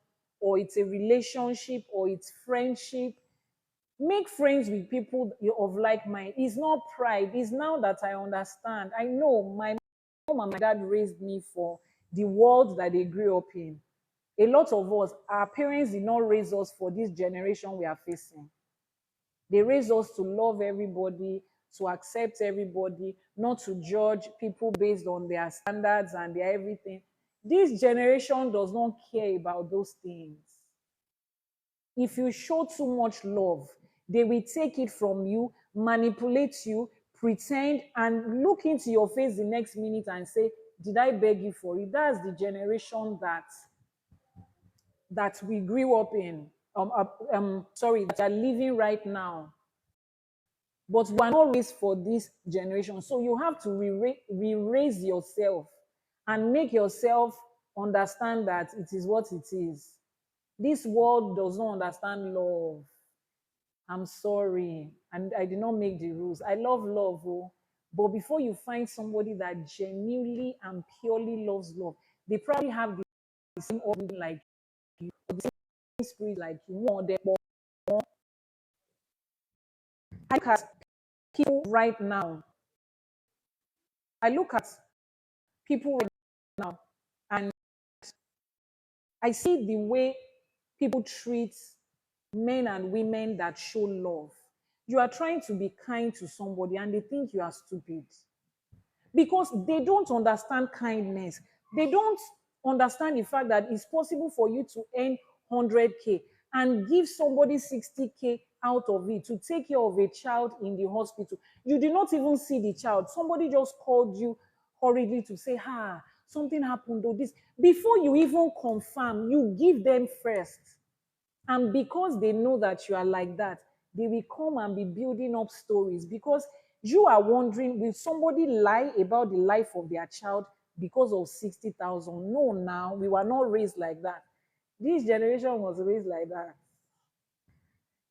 or it's a relationship, or it's friendship, make friends with people of like mind. It's not pride. It's now that I understand. I know my mom and my dad raised me for the world that they grew up in. A lot of us, our parents did not raise us for this generation we are facing. They raised us to love everybody, to accept everybody, not to judge people based on their standards and their everything. This generation does not care about those things. If you show too much love, they will take it from you, manipulate you, pretend, and look into your face the next minute and say, did I beg you for it? That's the generation that we grew up in. That are living right now. But we are not raised for this generation. So you have to re-raise yourself and make yourself understand that it is what it is. This world does not understand love. I'm sorry. And I did not make the rules. I love love, oh, but before you find somebody that genuinely and purely loves love, they probably have the same upbringing like you, or the same spirit like you. I look at people right now. I look at people right now, and I see the way people treat men and women that show love. You are trying to be kind to somebody and they think you are stupid because they don't understand kindness. They don't understand the fact that it's possible for you to earn 100K and give somebody 60K out of it to take care of a child in the hospital. You did not even see the child. Somebody just called you hurriedly to say, something happened or this. Before you even confirm, you give them first. And because they know that you are like that, they will come and be building up stories because you are wondering, will somebody lie about the life of their child because of 60,000? No, now, we were not raised like that. This generation was raised like that.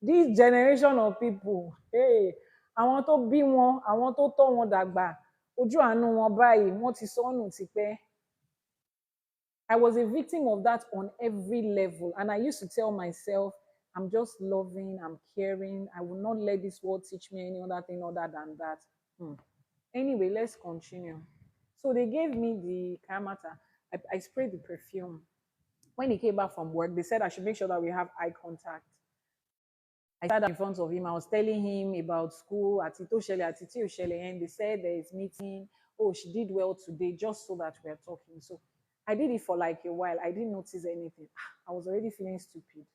This generation of people, hey, àwọn tó bí wọn, àwọn tó tọ́ wọn dàgbà, ojú àánú wọn báyìí, wọ́n ti sọnù tipẹ́. I was a victim of that on every level. And I used to tell myself, I'm just loving, I'm caring. I will not let this world teach me any other thing other than that. Anyway, let's continue. So they gave me the kamata. I sprayed the perfume. When he came back from work, they said I should make sure that we have eye contact. I sat in front of him. I was telling him about school, and they said there is meeting. Oh, she did well today, just so that we're talking. So I did it for like a while. I didn't notice anything. I was already feeling stupid.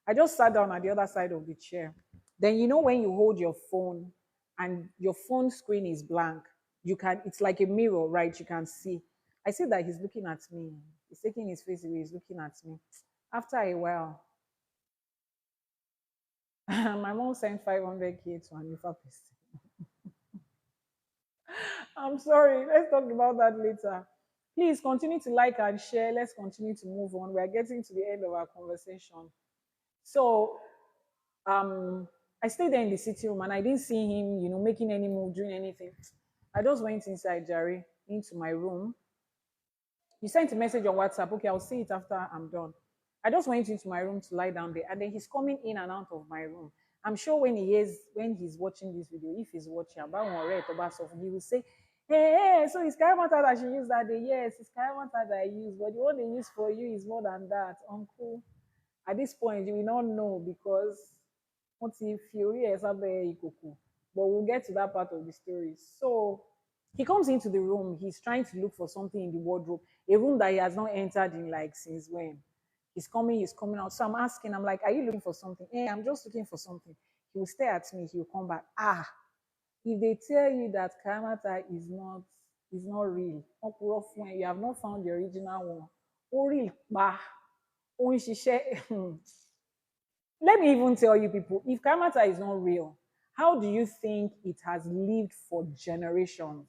I just sat down at the other side of the chair. Then you know when you hold your phone and your phone screen is blank, it's like a mirror, right? You can see. I see that he's looking at me. He's taking his face away, he's looking at me. After a while, my mom sent 500K to IYANIFA. I'm sorry. Let's talk about that later. Please continue to like and share. Let's continue to move on. We're getting to the end of our conversation. So I stayed there in the sitting room and I didn't see him, making any move, doing anything. I just went inside, Jerry, into my room. He sent a message on WhatsApp. Okay, I'll see it after I'm done. I just went into my room to lie down there. And then he's coming in and out of my room. I'm sure when he's watching this video, if he's watching about one red he will say, hey, so it's Karamata that she used that day. Yes, it's Karamata that I use, but the one they use for you is more than that, uncle. At this point, you will not know because what if Fury is Ikoku. But we'll get to that part of the story. So he comes into the room, he's trying to look for something in the wardrobe, a room that he has not entered in like since when. He's coming out. So I'm asking, I'm like, are you looking for something? Hey, I'm just looking for something. He will stare at me, he will come back. If they tell you that Karamata is not real, you have not found the original one. Ó real pa, ó ń ṣiṣẹ́. Let me even tell you people, if Karamata is not real, how do you think it has lived for generations?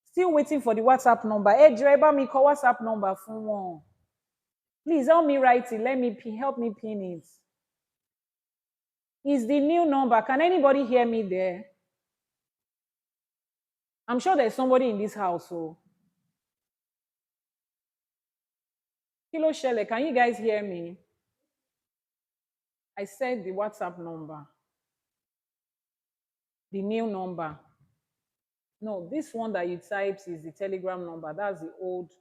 Still waiting for the WhatsApp number. Hey, driver, me call WhatsApp number for one. Please help me write it. Help me pin it. Is the new number. Can anybody hear me there? I'm sure there's somebody in this house. So, Kilo Shele, can you guys hear me? I said the WhatsApp number. The new number. No, this one that you typed is the Telegram number. That's the old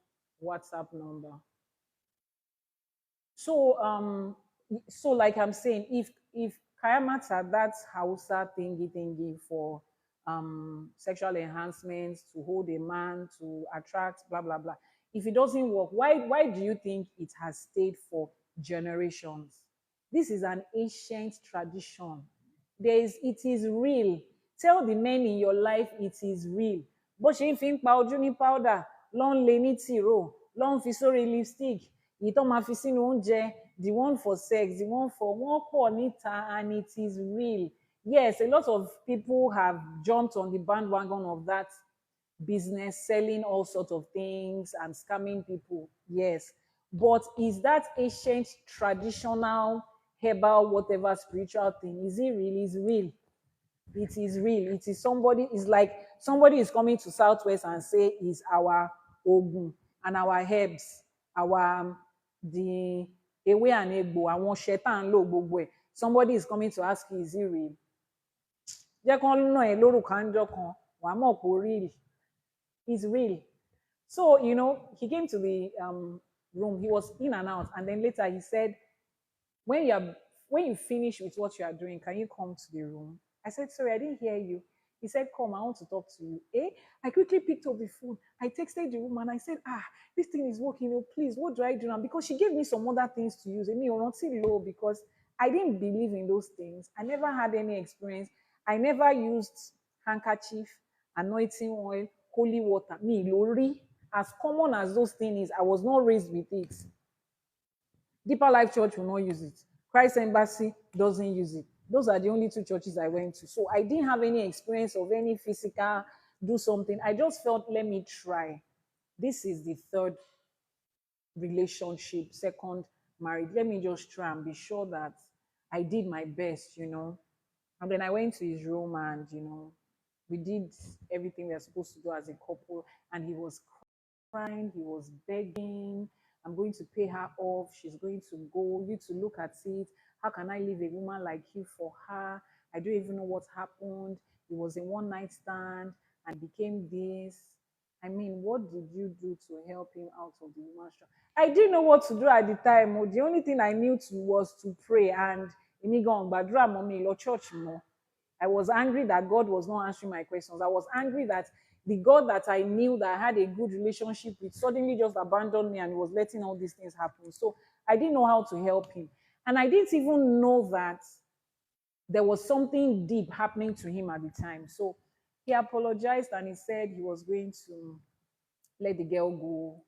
WhatsApp number. So like I'm saying, if Kayamata, that's Hausa thingy for sexual enhancements, to hold a man, to attract, blah blah blah. If it doesn't work, why do you think it has stayed for generations? This is an ancient tradition. It is real. Tell the men in your life it is real. Bó ṣe ń fi ń pa ojú ní powder, ló ń lé ní tìró, ló ń fi sórí lipstick, èyí tó máa fi sínú oúnjẹ, the one for sex, the one for wọ́n pọ̀ níta, and it is real. Yes, a lot of people have jumped on the bandwagon of that business, selling all sorts of things and scamming people. Yes. But is that ancient, traditional, herbal, whatever spiritual thing, is it real? Is real. It is real. It is somebody, it's like somebody is coming to Southwest and say is our Ogun and our herbs, our the ewé and egbo, àwọn shetan lo gbogbo ẹ̀. Somebody is coming to ask you, is it real? Jẹ́ kán ná ẹ lórúkà ńjọ́ kan, wàá mọ̀ pé real. It's real. So, he came to the room. He was in and out. And then later he said, when you finish with what you are doing, can you come to the room? I said, sorry, I didn't hear you. He said, come, I want to talk to you. I quickly picked up the phone. I texted the woman. I said, this thing is working. Please, what do I do now? Because she gave me some other things to use. Low because I didn't believe in those things. I never had any experience. I never used handkerchief, anointing oil, holy water. Me, Lori, as common as those things is, I was not raised with it. Deeper Life Church will not use it. Christ Embassy doesn't use it. Those are the only two churches I went to. So I didn't have any experience of any physical, do something. I just felt, let me try. This is the third relationship, second marriage. Let me just try and be sure that I did my best, And then I went to his room and, we did everything we were supposed to do as a couple. And he was crying, he was begging. I'm going to pay her off. She's going to go. You to look at it. How can I leave a woman like you for her? I don't even know what happened. It was a one night stand and became this. I mean, what did you do to help him out of the woman's struggle? I didn't know what to do at the time. The only thing I knew to was to pray and church more. I was angry that God was not answering my questions. I was angry that the God that I knew that I had a good relationship with suddenly just abandoned me and was letting all these things happen. So I didn't know how to help him. And I didn't even know that there was something deep happening to him at the time. So he apologized and he said he was going to let the girl go.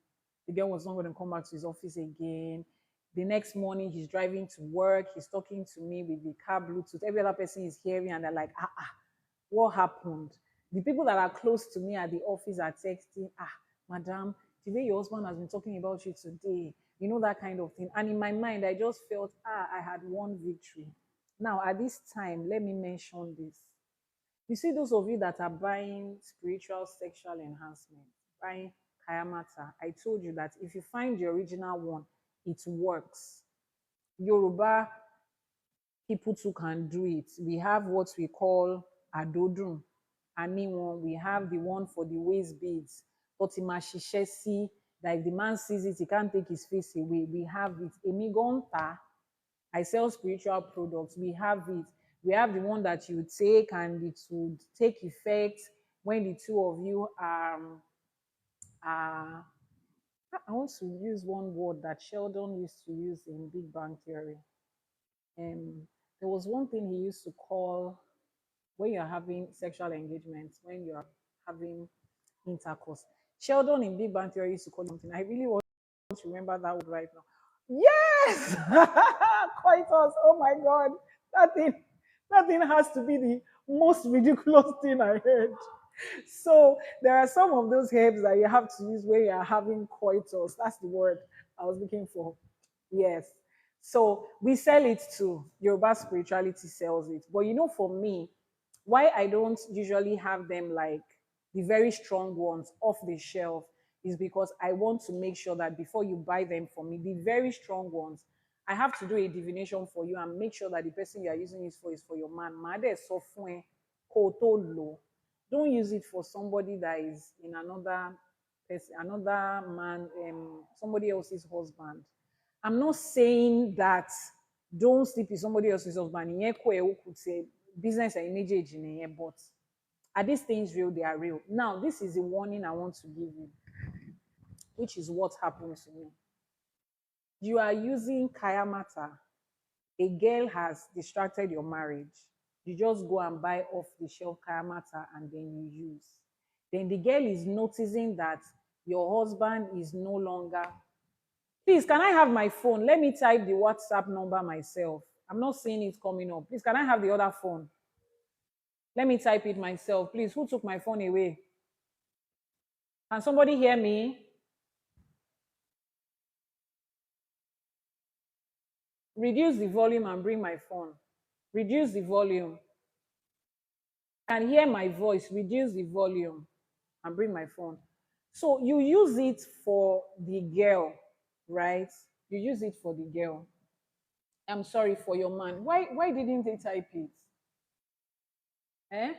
The girl was not going to come back to his office again. The next morning, he's driving to work. He's talking to me with the car Bluetooth. Every other person is hearing and they're like, what happened? The people that are close to me at the office are texting, madam, the way your husband has been talking about you today, that kind of thing. And in my mind, I just felt, I had won victory. Now, at this time, let me mention this. You see, those of you that are buying spiritual sexual enhancement, buying Kayamata, I told you that if you find the original one, it works. Yoruba people too can do it. We have what we call adodun, aniwon. We have the one for the waist beads, totimashishesi. That if the man sees it, he can't take his face away. We have it. Emigonta. I sell spiritual products. We have it. We have the one that you take and it would take effect when the two of you are I want to use one word that Sheldon used to use in Big Bang Theory. There was one thing he used to call when you're having sexual engagement, when you're having intercourse. Sheldon in Big Bang Theory used to call it something. I really want to remember that word right now. Yes! Coitus. Oh my God. That thing, that thing has to be the most ridiculous thing I heard. So there are some of those herbs that you have to use when you're having coitus. That's the word I was looking for. Yes. So we sell it too. Yoruba spirituality sells it. But for me, why I don't usually have them like the very strong ones off the shelf is because I want to make sure that before you buy them for me, the very strong ones, I have to do a divination for you and make sure that the person you are using it for is for your man. Made sofun koto lo. Don't use it for somebody that is in another person, another man, somebody else's husband. I'm not saying that don't sleep with somebody else's husband. Ìyẹn kọ́ ẹ̀ ó kù tí business ẹ̀yin méjèèjì nìyẹn, but are these things real? They are real. Now, this is a warning I want to give you, which is what happened to me. You are using kaya matter. A girl has distracted your marriage. You just go and buy off the shelf kaya matter and then you use. Then the girl is noticing that your husband is no longer. Please, can I have my phone? Let me type the WhatsApp number myself. I'm not seeing it coming up. Please, can I have the other phone? Let me type it myself. Please, who took my phone away? Can somebody hear me? Reduce the volume and bring my phone. Reduce the volume. Can hear my voice. Reduce the volume and bring my phone. So you use it for the girl, right? You use it for the girl. I'm sorry, for your man. Why didn't they type it? Eh?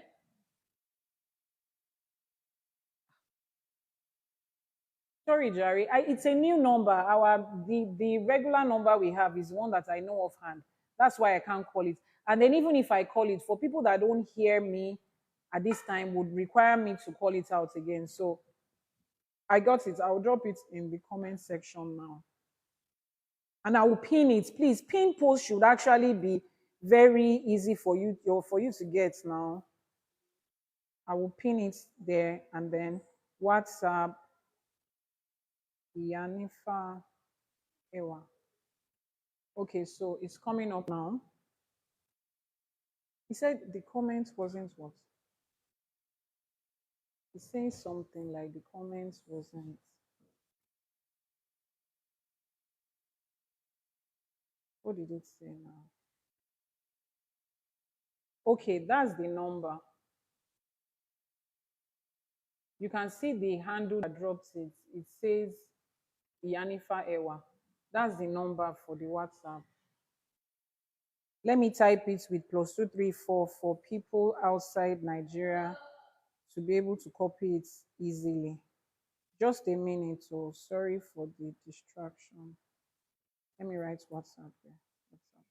Sorry, Jerry. It's a new number. The regular number we have is one that I know offhand. That's why I can't call it. And then even if I call it, for people that don't hear me at this time, would require me to call it out again. So I got it. I'll drop it in the comment section now. And I will pin it. Please, pin post should actually be very easy for you to get now. I will pin it there and then WhatsApp IYANIFA Ewa. Okay, so it's coming up now. He said the comment wasn't what? He's saying something like the comment wasn't. What did it say now? Okay, that's the number. You can see the handle that drops it. It says IYANIFA Ewa. That's the number for the WhatsApp. Let me type it with +234 for people outside Nigeria to be able to copy it easily. Just a minute, oh, sorry for the distraction. Let me write WhatsApp here. WhatsApp.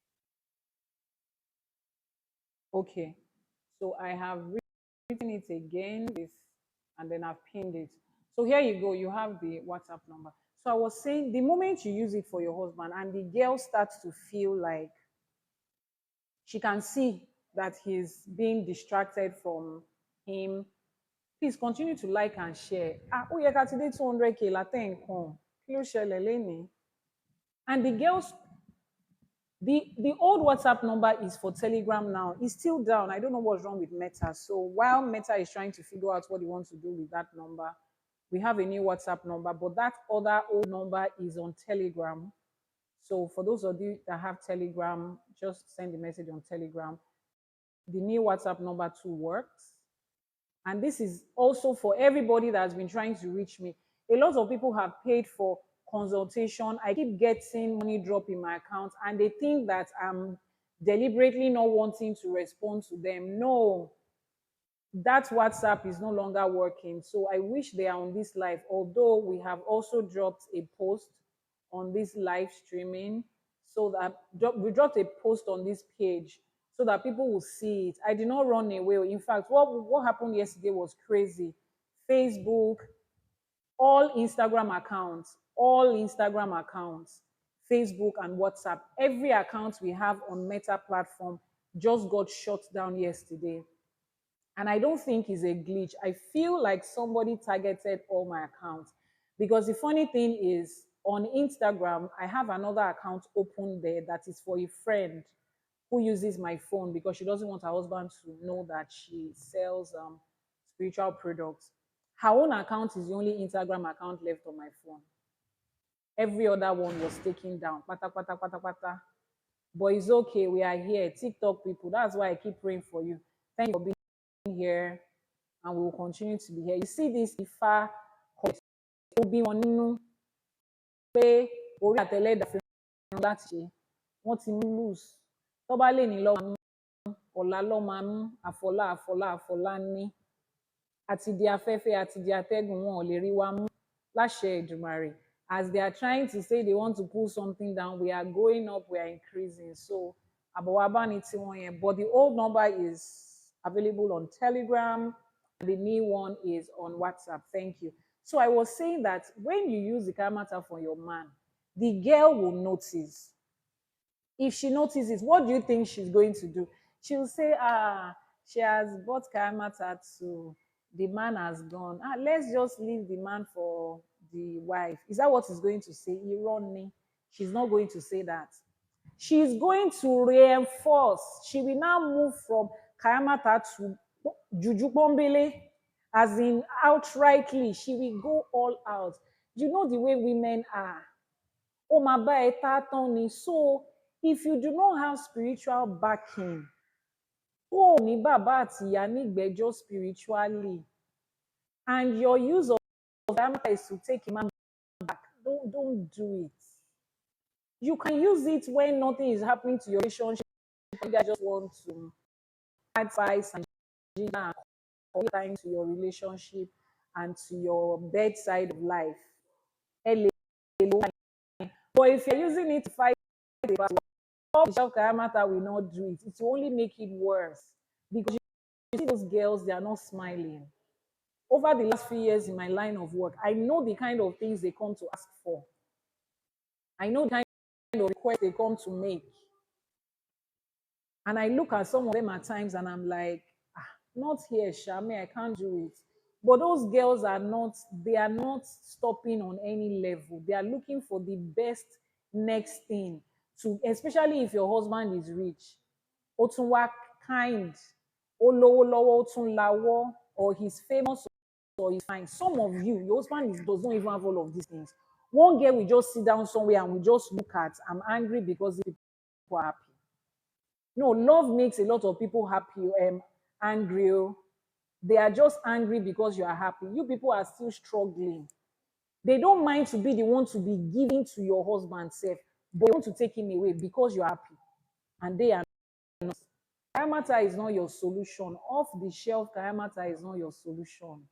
Okay, so I have written it again, this, and then I've pinned it. So here you go, you have the WhatsApp number. So I was saying, the moment you use it for your husband and the girl starts to feel like she can see that he's being distracted from him, please continue to like and share. Oh, yẹ ká ti dé 200K látẹ̀ nǹkan. Kí ló ṣẹlẹ̀ lénìí? And the girls, the old WhatsApp number is for Telegram now. It's still down. I don't know what's wrong with Meta. So while Meta is trying to figure out what he wants to do with that number, we have a new WhatsApp number, but that other old number is on Telegram. So for those of you that have Telegram, just send the message on Telegram. The new WhatsApp number too works. And this is also for everybody that has been trying to reach me. A lot of people have paid for consultation. I keep getting money drop in my account and they think that I'm deliberately not wanting to respond to them. No, that WhatsApp is no longer working. So I wish they are on this live, although we have also dropped a post on this live streaming, so that we dropped a post on this page so that people will see it. I did not run away. In fact, what happened yesterday was crazy. Facebook, all Instagram accounts, Facebook and WhatsApp, every account we have on Meta platform just got shut down yesterday. And I don't think it's a glitch. I feel like somebody targeted all my accounts. Because the funny thing is, on Instagram, I have another account open there that is for a friend who uses my phone because she doesn't want her husband to know that she sells spiritual products. Her own account is the only Instagram account left on my phone. Every other one was taken down. Pata, pata, pata, pata. But it's okay. We are here. TikTok people. That's why I keep praying for you. Thank you for being here. And we will continue to be here. You see this Ifá tó bí wọn nínú pé orí àtẹlẹ́dà fi rán láti ṣe. Wọ́n ti mú loose. Tó bá lè ní lọ́wọ́ mú, ọ̀la lọ́ máa mú, àfọlá àfọlá àfọlá ní. Àti di afẹ́fẹ́ àti di atẹ́gùn wọn ò lè rí wa mú láṣẹ Èdùmàrè. As they are trying to say they want to pull something down, we are going up, we are increasing. So àbọ̀wá ní tiwọn yẹn. But the old number is available on Telegram. The new one is on WhatsApp. Thank you. So I was saying that when you use the Karamata for your man, the girl will notice. If she notices, what do you think she's going to do? She'll say, she has bought Karamata too. The man has gone. Let's just leave the man for the wife. Is that what he's going to say? Irony. She's not going to say that. She's going to reinforce. She will now move from Karamata to Juju Bombele, as in outrightly. She will go all out. You know the way women are. Oh my Tony. So if you do not have spiritual backing, oh ni baba àti ìyá nígbẹ́jọ́ spiritually, and your use of Karamata is to take him back, don't do it. You can use it when nothing is happening to your relationship. You guys just want to advise and time to your relationship and to your bedside of life. But if you're using it to fight the battle, the Karamata will not do it. It will only make it worse. Because you see those girls, they are not smiling. Over the last few years in my line of work, I know the kind of things they come to ask for. I know the kind of requests they come to make. And I look at some of them at times and I'm like, not here, Shami, I can't do it. But those girls are not, they are not stopping on any level. They are looking for the best next thing to, especially if your husband is rich. Otunwa kind, Olowo, or he's famous or he's fine. Some of you, your husband does not even have all of these things. One girl will just sit down somewhere and we just look at, I'm angry because people are happy. No, love makes a lot of people happy, angry. They are just angry because you are happy. You people are still struggling. They don't mind to be the one to be giving to your husband self, but they want to take him away because you're happy. And they are not. Karamata is not your solution. Off the shelf, Karamata is not your solution.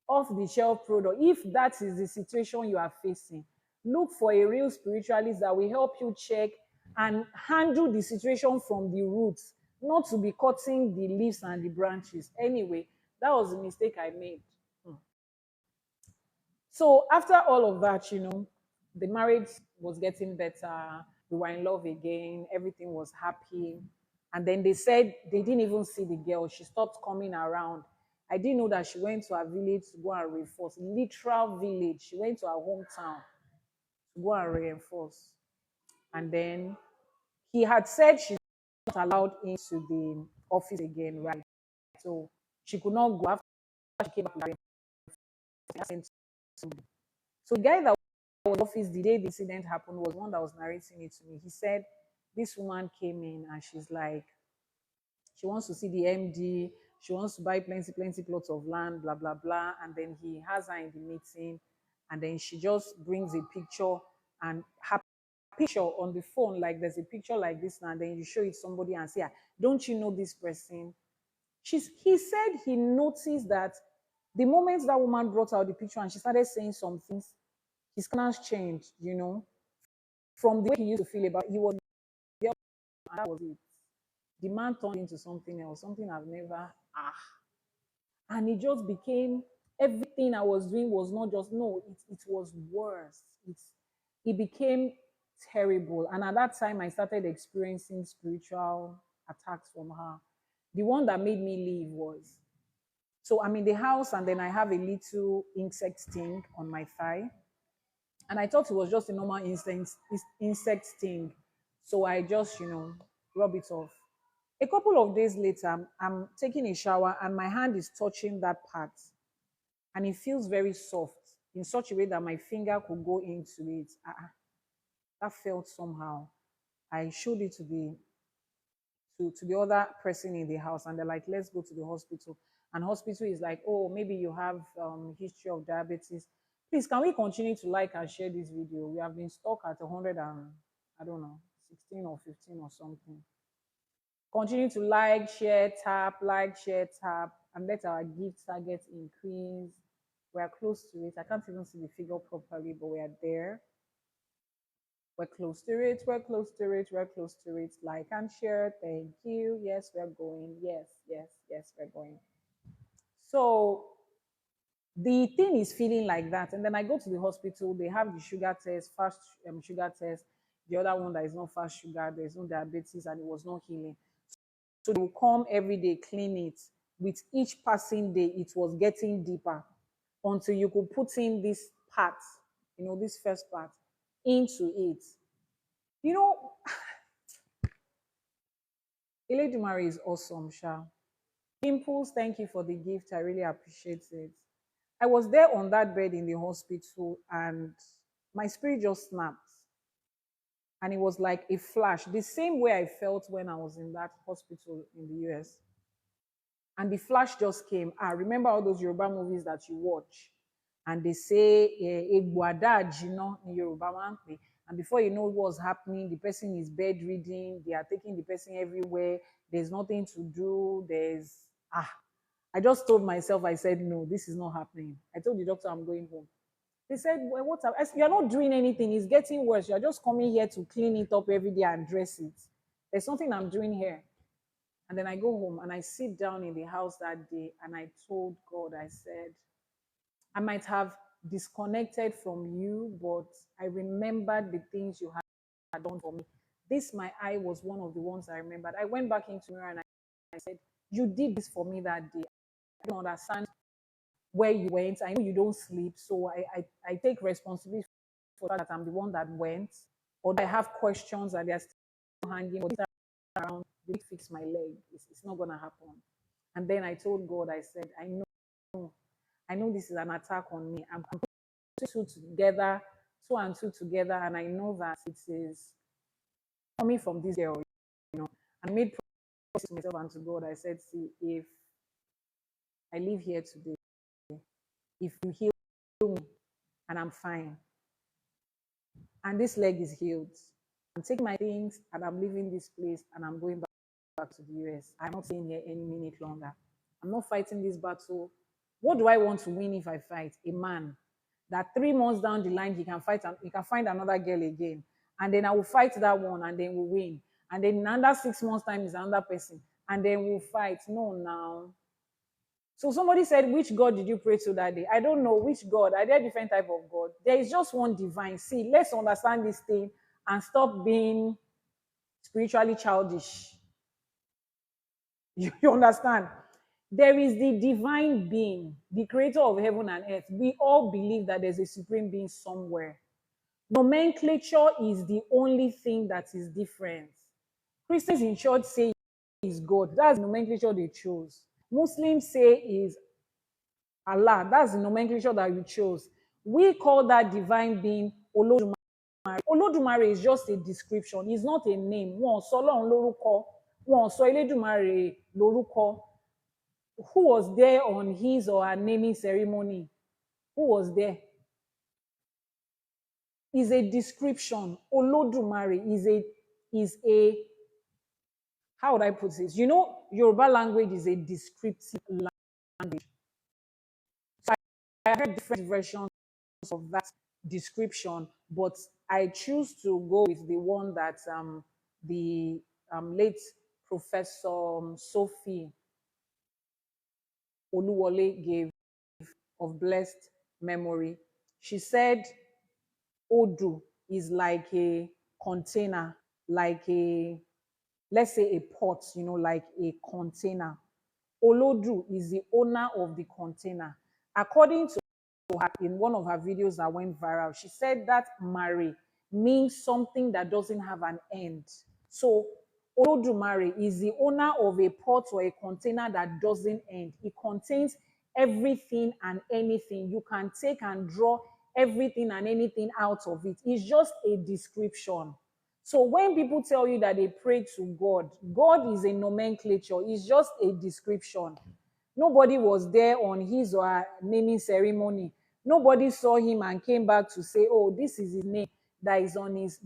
Off the shelf product. If that is the situation you are facing, look for a real spiritualist that will help you check and handle the situation from the roots, not to be cutting the leaves and the branches. Anyway, that was the mistake I made. So after all of that, the marriage was getting better. We were in love again. Everything was happy. And then they said they didn't even see the girl. She stopped coming around. I didn't know that she went to her village to go and reinforce. Literal village. She went to her hometown to go and reinforce. And then he had said she's not allowed into the office again, right? So she could not go after she came back. So the guy that was in the office the day the incident happened was one that was narrating it to me. He said this woman came in and she's like, she wants to see the MD, she wants to buy plenty plots of land, blah, blah, blah. And then he has her in the meeting, and then she just brings a picture and happy picture on the phone, like there's a picture like this now, and then you show it somebody and say, don't you know this person? He said he noticed that the moment that woman brought out the picture and she started saying some things, his countenance changed, from the way he used to feel about he was there, and that was it. The man turned into something else, something I've never and it just became everything I was doing was not just no, it was worse. It became terrible. And at that time I started experiencing spiritual attacks from her. The one that made me leave was so I'm in the house and then I have a little insect sting on my thigh. And I thought it was just a normal insect sting. So I just, rub it off. A couple of days later, I'm taking a shower and my hand is touching that part. And it feels very soft in such a way that my finger could go into it. That felt somehow. I showed it to the other person in the house and they're like, let's go to the hospital. And hospital is like, oh, maybe you have history of diabetes. Please, can we continue to like and share this video? We have been stuck at 100 and, I don't know, 16 or 15 or something. Continue to like, share, tap, and let our gift target increase. We are close to it. I can't even see the figure properly, but we are there. We're close to it. We're close to it. We're close to it. Like and share. Thank you. Yes, we're going. Yes, yes, yes, we're going. So the thing is feeling like that. And then I go to the hospital. They have the sugar test, fast sugar test. The other one that is not fast sugar. There's no diabetes and it was not healing. So they will come every day, clean it. With each passing day, it was getting deeper until you could put in this part, this first part, into it. Eledumare is awesome, Sha. Dimples, thank you for the gift. I really appreciate it. I was there on that bed in the hospital and my spirit just snapped. And it was like a flash, the same way I felt when I was in that hospital in the US. And the flash just came. Remember all those Yoruba movies that you watch? And they say, Egbuada Jino in Yoruba man. And before you know what's happening, the person is bedridden. They are taking the person everywhere. There's nothing to do. I just told myself, I said, no, this is not happening. I told the doctor I'm going home. They said, well, what's up? You're not doing anything. It's getting worse. You're just coming here to clean it up every day and dress it. There's something I'm doing here. And then I go home and I sit down in the house that day and I told God, I said, I might have disconnected from you, but I remembered the things you had done for me. This, my eye, was one of the ones I remembered. I went back into the mirror and I said, you did this for me that day. I don't understand where you went. I know you don't sleep, so I take responsibility for that. I'm the one that went. Or I have questions and they're still hanging around, fix my leg. It's not going to happen. And then I told God, I said, I know this is an attack on me. I'm putting two and two together, and I know that it is coming from this girl, I made promise to myself and to God. I said, see, if I live here today, if you heal me and I'm fine, and this leg is healed, I'm taking my things and I'm leaving this place and I'm going back to the US. I'm not staying here any minute longer. I'm not fighting this battle. What do I want to win if I fight? A man that 3 months down the line he can find another girl again, and then I will fight that one and then we'll win. And then in another 6 months' time is another person, and then we'll fight. No, now. So somebody said, which God did you pray to that day? I don't know which God. Are there different type of God? There is just one divine. See, let's understand this thing and stop being spiritually childish. You understand? There is the divine being, the creator of heaven and earth. We all believe that there's a supreme being somewhere. Nomenclature is the only thing that is different. Christians in church say is God. That's the nomenclature they chose. Muslims say is Allah. That's the nomenclature that you chose. We call that divine being Olodumare. Olodumare is just a description. It's not a name. Wọ́n sọ Ọlọ́run lórúkọ. Wọ́n sọ Elédùmarè lórúkọ. Who was there on his or her naming ceremony? Who was there? is a description. Olodumare is a how would I put this? You know, Yoruba language is a descriptive language. So I heard different versions of that description, but I choose to go with the one that the late Professor Sophie Oluwole gave of blessed memory. She said Odu is like a container, like a, let's say a pot, like a container. Olodu is the owner of the container. According to her, in one of her videos that went viral, she said that Mare means something that doesn't have an end. So Olodumare is the owner of a pot or a container that doesn't end. It contains everything and anything. You can take and draw everything and anything out of it. It's just a description. So when people tell you that they pray to God, God is a nomenclature. It's just a description. Nobody was there on his or her naming ceremony. Nobody saw him and came back to say, oh, this is his name that is on his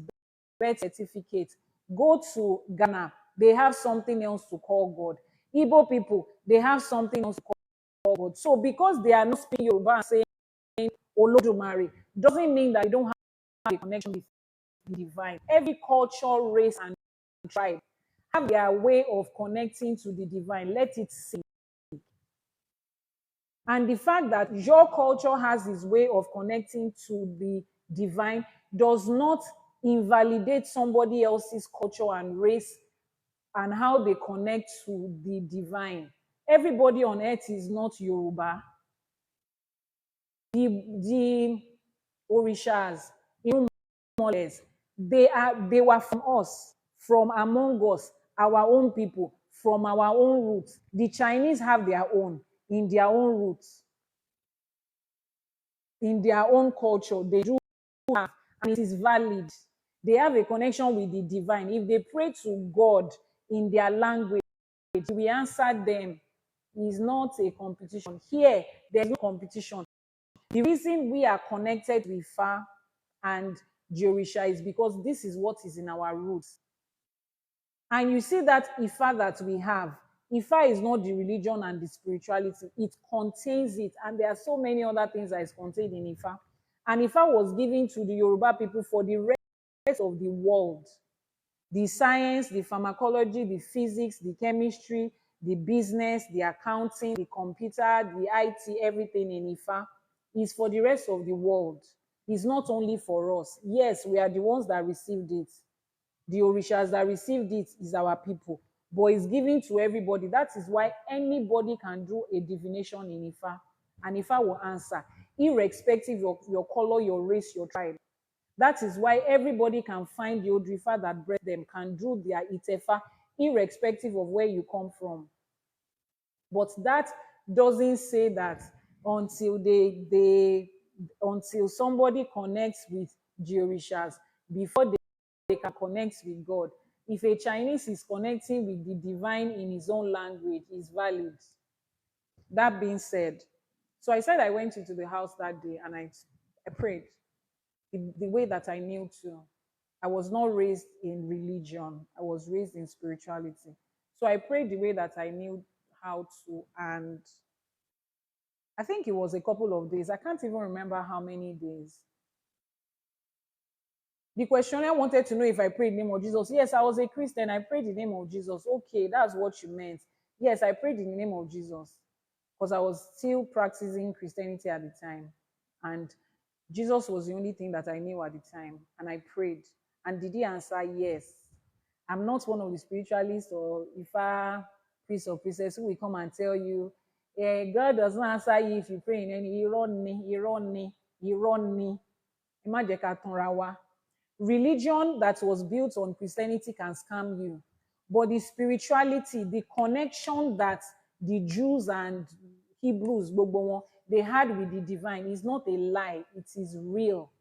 birth certificate. Go to Ghana, they have something else to call God. Igbo people, they have something else to call God. So because they are not speaking Yoruba and saying Olodumare, doesn't mean that they don't have a connection with the divine. Every culture, race, and tribe have their way of connecting to the divine. Let it sink. And the fact that your culture has its way of connecting to the divine does not invalidate somebody else's culture and race and how they connect to the divine. Everybody on earth is not Yoruba. The Orishas, Irunmoles, they were from us, from among us, our own people, from our own roots. The Chinese have their own, in their own roots, in their own culture. They do have, and it is valid. They have a connection with the divine. If they pray to God in their language, we answer them. It's not a competition. Here, there's no competition. The reason we are connected with Ifa and Jorisha is because this is what is in our roots. And you see that Ifa that we have, Ifa is not the religion and the spirituality. It contains it. And there are so many other things that is contained in Ifa. And Ifa was given to the Yoruba people for the rest of the world. The science, the pharmacology, the physics, the chemistry, the business, the accounting, the computer, the IT, everything in Ifa is for the rest of the world. It's not only for us. Yes, we are the ones that received it. The Orishas that received it is our people. But it's given to everybody. That is why anybody can do a divination in Ifa. And Ifa will answer, irrespective of your color, your race, your tribe. That is why everybody can find the Odrifa that bred them, can do their Itefa, irrespective of where you come from. But that doesn't say that until until somebody connects with Orishas before they can connect with God. If a Chinese is connecting with the divine in his own language, it's valid. That being said, so I said I went into the house that day and I prayed the way that I knew to. I was not raised in religion, I was raised in spirituality. So I prayed the way that I knew how to, and I think it was a couple of days. I can't even remember how many days. The questionnaire wanted to know if I prayed in the name of Jesus. Yes, I was a Christian. I prayed in the name of Jesus. Okay, that's what you meant. Yes, I prayed in the name of Jesus because I was still practicing Christianity at the time. And Jesus was the only thing that I knew at the time. And I prayed. And did he answer? Yes. I'm not one of the spiritualists or Ifa priest or priestess who will come and tell you, God does not answer you if you pray in any ironi. Religion that was built on Christianity can scam you. But the spirituality, the connection that the Jews and Hebrews, they had with the divine is not a lie, it is real.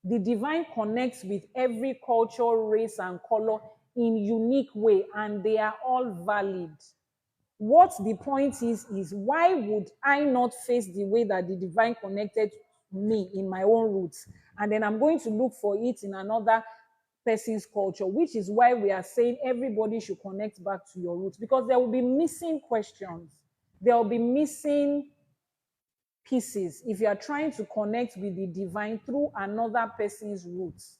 The divine connects with every culture, race, and color in unique way, and they are all valid. What the point is why would I not face the way that the divine connected me in my own roots? and then I'm going to look for it in another person's culture, which is why we are saying everybody should connect back to your roots, because there will be missing questions. There will be missing pieces if you are trying to connect with the divine through another person's roots.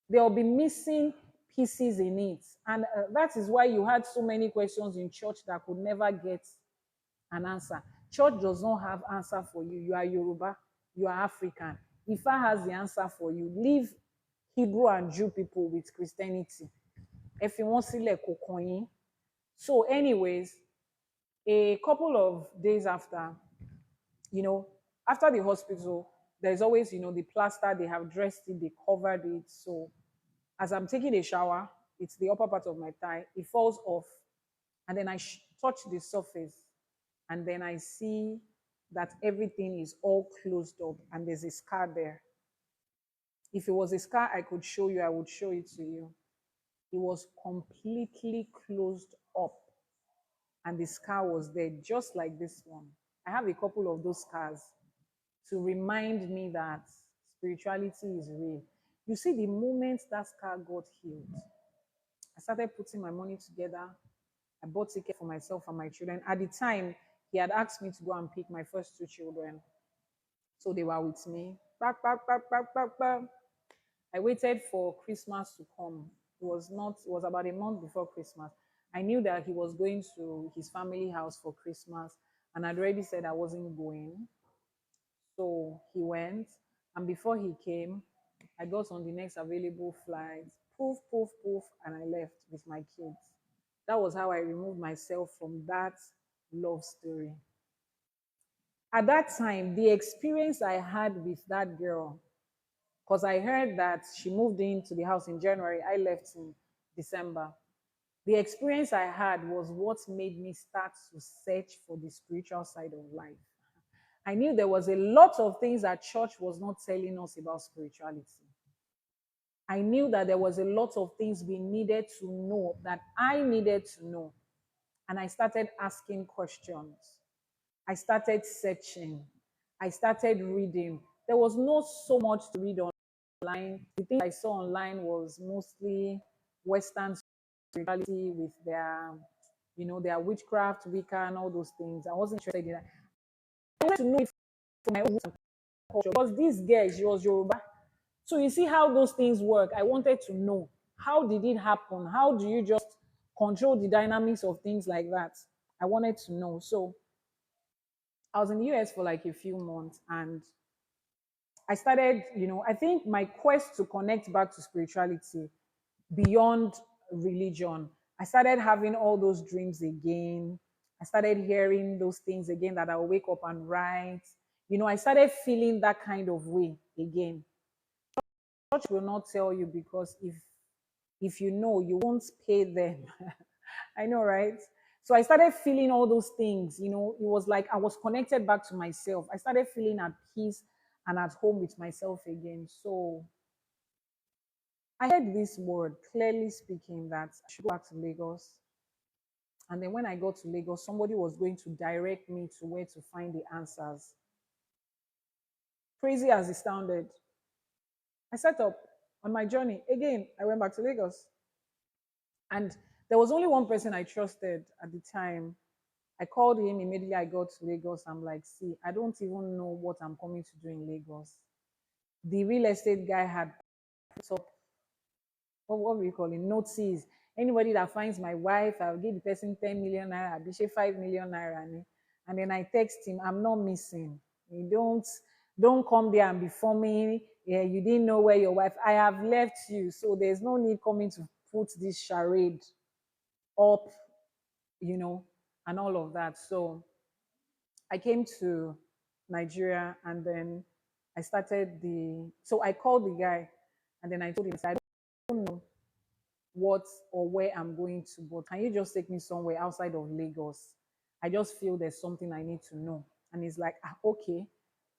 There will be missing pieces in it. And that is why you had so many questions in church that could never get an answer. Church does not have answer for you. You are Yoruba, you are African. Ifa has the answer for you. Leave Hebrew and Jew people with Christianity. If you want to let kokoyin. So, anyways, a couple of days after, after the hospital, there's always, the plaster, they have dressed it, they covered it. So as I'm taking a shower, it's the upper part of my thigh, it falls off. And then I touch the surface, and then I see that everything is all closed up and there's a scar there. If it was a scar I could show you, I would show it to you. It was completely closed up, and the scar was there, just like this one. I have a couple of those scars to remind me that spirituality is real. You see, the moment that scar got healed, I started putting my money together. I bought ticket for myself and my children. At the time, he had asked me to go and pick my first two children. So they were with me. Back, back, back, back, back, back. I waited for Christmas to come. It was about a month before Christmas. I knew that he was going to his family house for Christmas, and I'd already said I wasn't going. So he went, and before he came, I got on the next available flight, poof, poof, poof, and I left with my kids. That was how I removed myself from that love story. At that time, the experience I had with that girl, because I heard that she moved into the house in January, I left in December. The experience I had was what made me start to search for the spiritual side of life. I knew there was a lot of things that church was not telling us about spirituality. I knew that there was a lot of things we needed to know, that I needed to know. And I started asking questions. I started searching. I started reading. There was not so much to read online. The things I saw online was mostly Western spirituality with their witchcraft, Wicca, and all those things. I wasn't interested in that. I wanted to know it for my own culture, because this girl, she was Yoruba. So you see how those things work. I wanted to know, how did it happen? How do you just control the dynamics of things like that? I wanted to know. So I was in the US for like a few months, and I started, I think my quest to connect back to spirituality beyond religion, I started having all those dreams again. I started hearing those things again, that I'll wake up and write. I started feeling that kind of way again. Church will not tell you, because if you know, you won't pay them. I know, right? So I started feeling all those things. It was like I was connected back to myself. I started feeling at peace and at home with myself again. So I heard this word clearly speaking that I should go back to Lagos. And then when I got to Lagos, somebody was going to direct me to where to find the answers. Crazy as it sounded, I set up on my journey. Again, I went back to Lagos. And there was only one person I trusted at the time. I called him immediately. I got to Lagos. I'm like, see, I don't even know what I'm coming to do in Lagos. The real estate guy had put up, what we call it, notice. Anybody that finds my wife, I'll give the person 10 million naira, I'll be 5 million naira. And then I text him, I'm not missing. You don't come there and be forming. Yeah, you didn't know where your wife. I have left you, so there's no need coming to put this charade up, and all of that. So I came to Nigeria, and then I started so I called the guy, and then I told him, I don't know what or where I'm going to, but can you just take me somewhere outside of Lagos? I just feel there's something I need to know. And he's like, okay,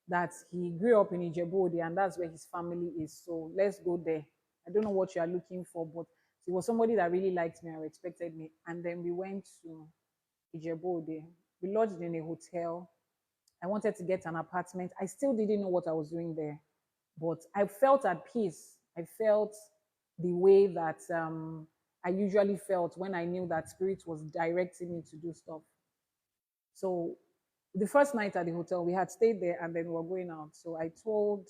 that he grew up in Ijebu, and that's where his family is. So let's go there. I don't know what you are looking for, but he was somebody that really liked me and respected me. And then we went to Ijebu. We lodged in a hotel. I wanted to get an apartment. I still didn't know what I was doing there. But I felt at peace. I felt the way that I usually felt when I knew that spirit was directing me to do stuff. So the first night at the hotel, we had stayed there and then we were going out. So I told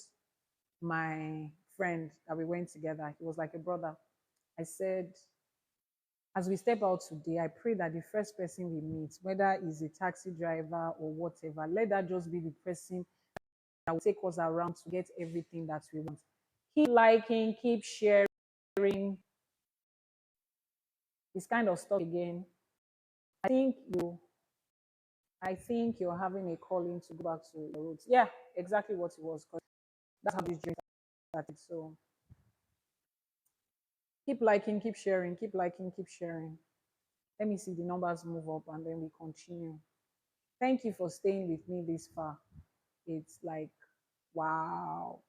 my friend that we went together, he was like a brother. I said, as we step out today, I pray that the first person we meet, whether it's a taxi driver or whatever, let that just be the person that will take us around to get everything that we want. Keep liking, keep sharing, this kind of stuff again. I think you I think you're having a calling to go back to your roots. Yeah, exactly what it was. Because that's how this dream started. So keep liking, keep sharing, keep liking, keep sharing. Let me see the numbers move up and then we continue. Thank you for staying with me this far. It's like, wow,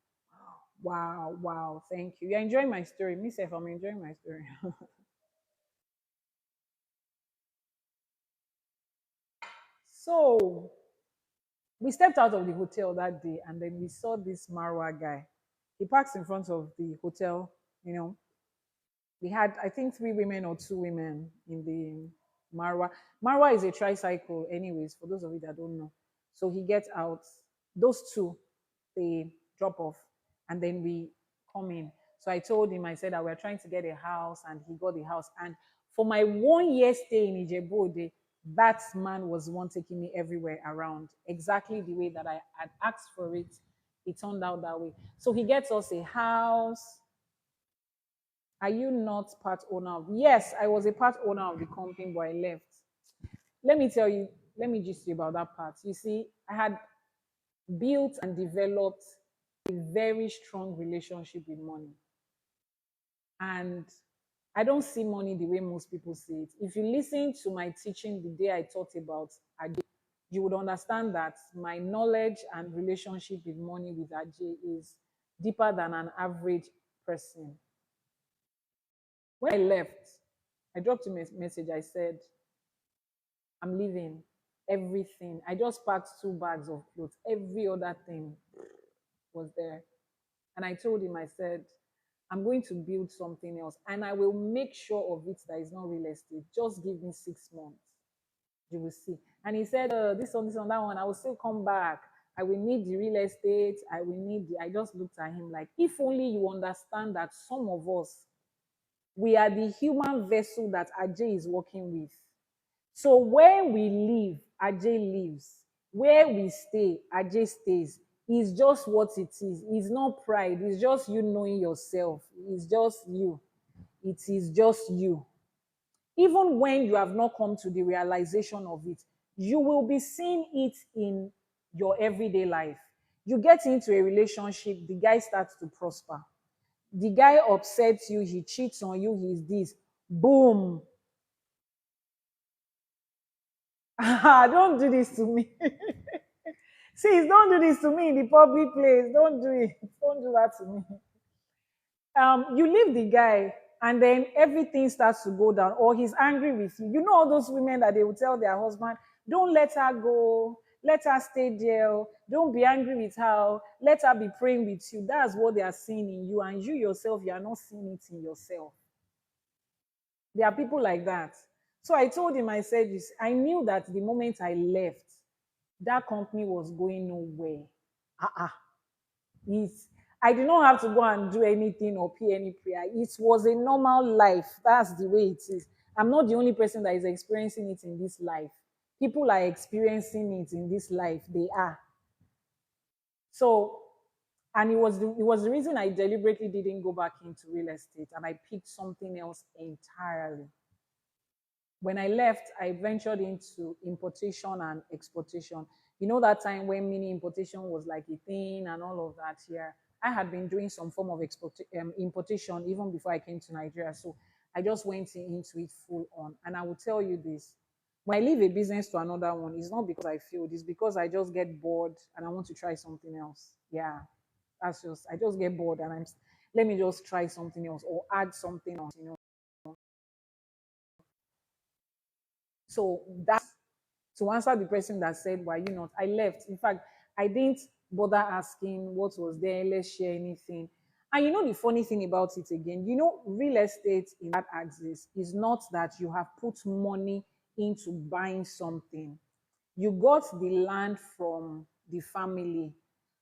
wow, wow. Thank you. You're enjoying my story. Me, if I'm enjoying my story. So we stepped out of the hotel that day and then we saw this Marwa guy. He parks in front of the hotel, you know. We had, I think, three women or two women in the Marwa. Marwa is a tricycle, anyways, for those of you that don't know. So he gets out, those two, they drop off, and then we come in. So I told him, I said that we're trying to get a house, and he got the house. And for my 1 year stay in Ijebu, that man was the one taking me everywhere around, exactly the way that I had asked for it. It turned out that way. So he gets us a house. Are you not part owner of? Yes, I was a part owner of the company, but I left. Let me tell you, let me just say about that part. You see, I had built and developed a very strong relationship with money. And I don't see money the way most people see it. If you listen to my teaching the day I taught about Ajay, you would understand that my knowledge and relationship with money with Ajay is deeper than an average person. When I left, I dropped him a message. I said, I'm leaving. Everything. I just packed 2 bags of clothes. Every other thing was there. And I told him, I said, I'm going to build something else and I will make sure of it that is not real estate. Just give me 6 months. You will see. And he said, this one, that one, I will still come back. I will need the real estate. I will need the. I just looked at him like, if only you understand that some of us, we are the human vessel that Ajay is working with. So where we live, Ajay lives. Where we stay, Ajay stays. It's just what it is. It's not pride. It's just you knowing yourself. It's just you. It is just you. Even when you have not come to the realization of it, you will be seeing it in your everyday life. You get into a relationship, the guy starts to prosper. The guy upsets you, he cheats on you, he's this. Boom. Don't do this to me. See, don't do this to me in the public place. Don't do it. Don't do that to me. You leave the guy and then everything starts to go down, or he's angry with you. You know all those women that they will tell their husband, don't let her go, let her stay there, don't be angry with her, let her be praying with you. That's what they are seeing in you, and you yourself, you are not seeing it in yourself. There are people like that. So I told him, I said, I knew that the moment I left, that company was going nowhere. Uh-uh. It's, I did not have to go and do anything or pay any prayer. It was a normal life. That's the way it is. I'm not the only person that is experiencing it in this life. People are experiencing it in this life. They are. So, and it was the reason I deliberately didn't go back into real estate and I picked something else entirely. When I left, I ventured into importation and exportation. You know that time when mini importation was like a thing and all of that here. I had been doing some form of importation even before I came to Nigeria. So I just went into it full on. And I will tell you this. When I leave a business to another one, it's not because I failed. It's because I just get bored and I want to try something else. Yeah, I just get bored and let me just try something else or add something else. So that's to answer the person that said, why you not? I left. In fact, I didn't bother asking what was there, let's share anything. And you know the funny thing about it again, you know, real estate in that axis is not that you have put money into buying something. You got the land from the family,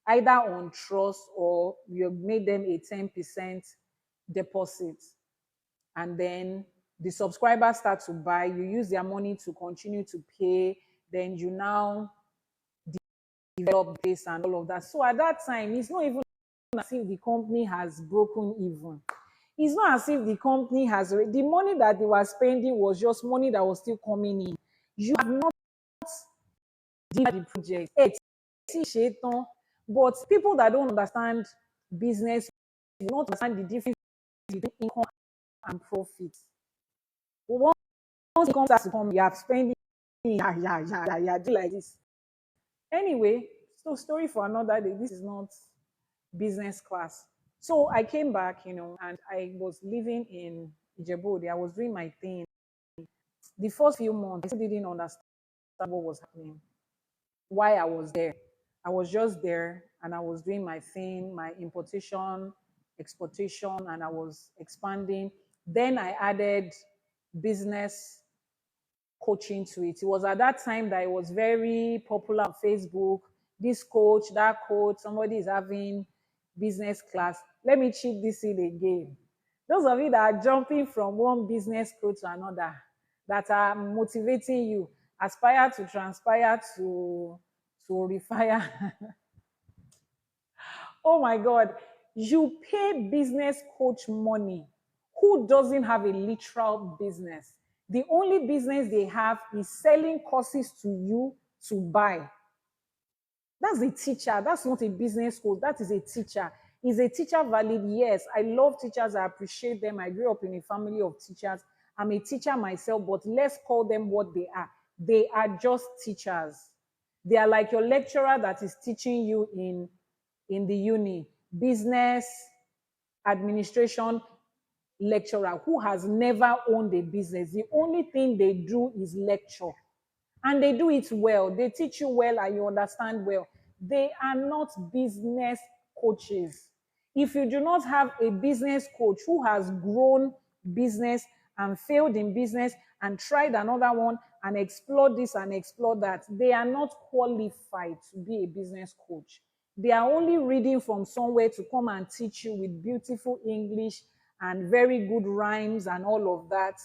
either on trust or you made them a 10% deposit. And then the subscribers start to buy, you use their money to continue to pay, then you now develop this and all of that. So at that time, it's not even as if the company has broken even. It's not as if the company has the money that they were spending was just money that was still coming in. You have not did the project. But people that don't understand business do not understand the difference between income and profit. Once income starts to come, you have spending, do like this. Anyway, so story for another day. This is not business class. So I came back, you know, and I was living in Ijebu. I was doing my thing. The first few months, I still didn't understand what was happening, why I was there. I was just there and I was doing my thing, my importation, exportation, and I was expanding. Then I added business coaching to it. It was at that time that it was very popular on Facebook. This coach, that coach, somebody is having business class. Let me cheat this in again. Those of you that are jumping from one business coach to another, that are motivating you, aspire to transpire to refire. Oh my God. You pay business coach money. Who doesn't have a literal business? The only business they have is selling courses to you to buy. That's a teacher. That's not a business coach. That is a teacher. Is a teacher valid? Yes. I love teachers. I appreciate them. I grew up in a family of teachers. I'm a teacher myself, but let's call them what they are. They are just teachers. They are like your lecturer that is teaching you in the uni, business administration lecturer who has never owned a business. The only thing they do is lecture. And they do it well. They teach you well and you understand well. They are not business coaches. If you do not have a business coach who has grown business and failed in business and tried another one and explored this and explored that, they are not qualified to be a business coach. They are only reading from somewhere to come and teach you with beautiful English and very good rhymes and all of that.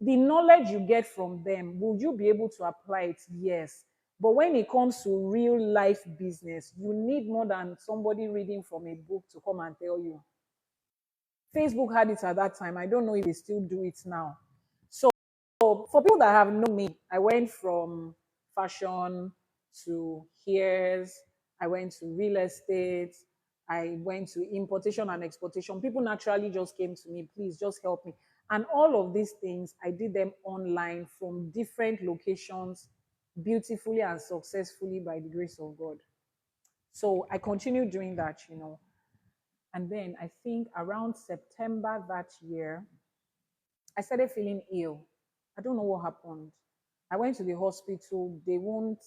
The knowledge you get from them, will you be able to apply it? Yes. But when it comes to real life business, you need more than somebody reading from a book to come and tell you. Facebook had it at that time. I don't know if they still do it now. So for people that have known me, I went from fashion to hairs, I went to real estate, I went to importation and exportation. People naturally just came to me, please just help me. And all of these things, I did them online from different locations, beautifully and successfully by the grace of God. So I continued doing that, you know. And then I think around September that year, I started feeling ill. I don't know what happened. I went to the hospital. They won't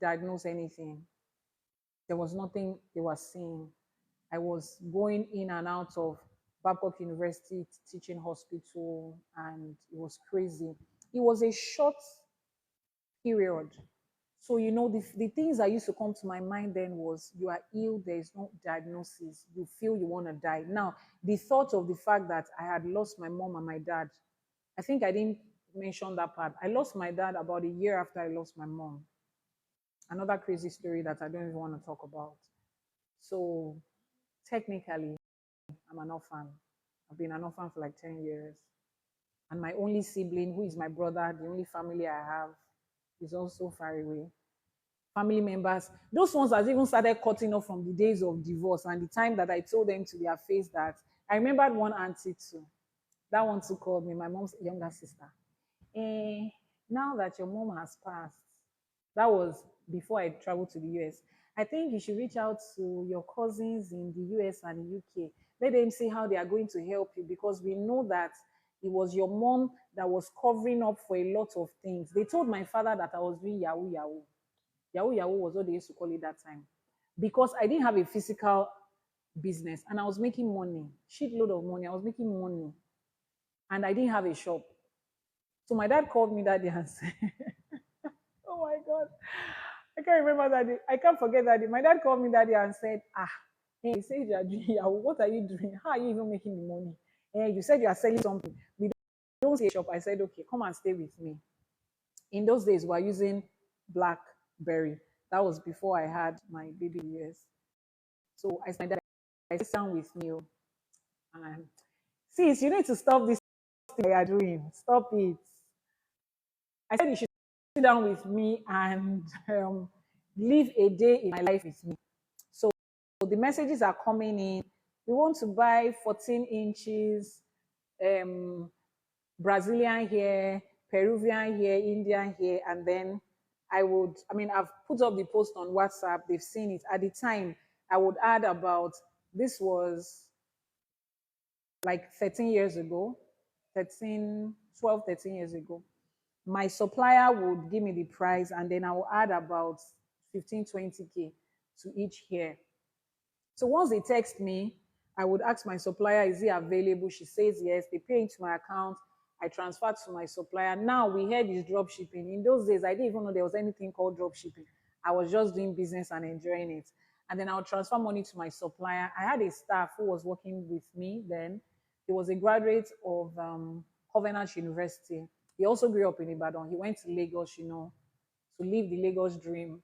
diagnose anything. There was nothing they were seeing. I was going in and out of Babcock University teaching hospital, and it was crazy. It was a short period. So, you know, the things that used to come to my mind then was you are ill, there is no diagnosis, you feel you want to die. Now, the thought of the fact that I had lost my mom and my dad, I think I didn't mention that part. I lost my dad about a year after I lost my mom. Another crazy story that I don't even want to talk about. So, technically, I'm an orphan. I've been an orphan for like 10 years. And my only sibling, who is my brother, the only family I have, is also far away. Family members, those ones that even started cutting off from the days of divorce and the time that I told them to their face that I remembered one auntie too. That one too called me, my mom's younger sister. Now that your mom has passed, that was before I traveled to the US. I think you should reach out to your cousins in the US and the UK. Let them see how they are going to help you because we know that it was your mom that was covering up for a lot of things. They told my father that I was doing Yahoo Yahoo. Yahoo Yahoo was what they used to call it that time. because I didn't have a physical business and I was making money, shitload of money. I was making money and I didn't have a shop. So my dad called me that day and said, oh my God, I can't remember that day. I can't forget that day. My dad called me that day and said, hey, you said you are doing, what are you doing? How are you even making the money? And you said you are selling something. We don't see a shop. I said, okay, come and stay with me. In those days, we were using BlackBerry. That was before I had my baby years. So I said, I sit down with me. And sis, you need to stop this thing you are doing. Stop it. I said you should sit down with me and live a day in my life with me. So the messages are coming in. We want to buy 14 inches, um, Brazilian hair, Peruvian hair, Indian hair, and then I've put up the post on WhatsApp, they've seen it. At the time, I would add about, this was like 13 years ago, 13 years ago. My supplier would give me the price and then I will add about 15, 20K to each hair. So once they text me, I would ask my supplier, is it available? She says yes. They pay into my account. I transfer to my supplier. Now we heard is drop shipping. In those days, I didn't even know there was anything called drop shipping. I was just doing business and enjoying it. And then I would transfer money to my supplier. I had a staff who was working with me then. He was a graduate of Covenant University. He also grew up in Ibadan. He went to Lagos, to live the Lagos dream.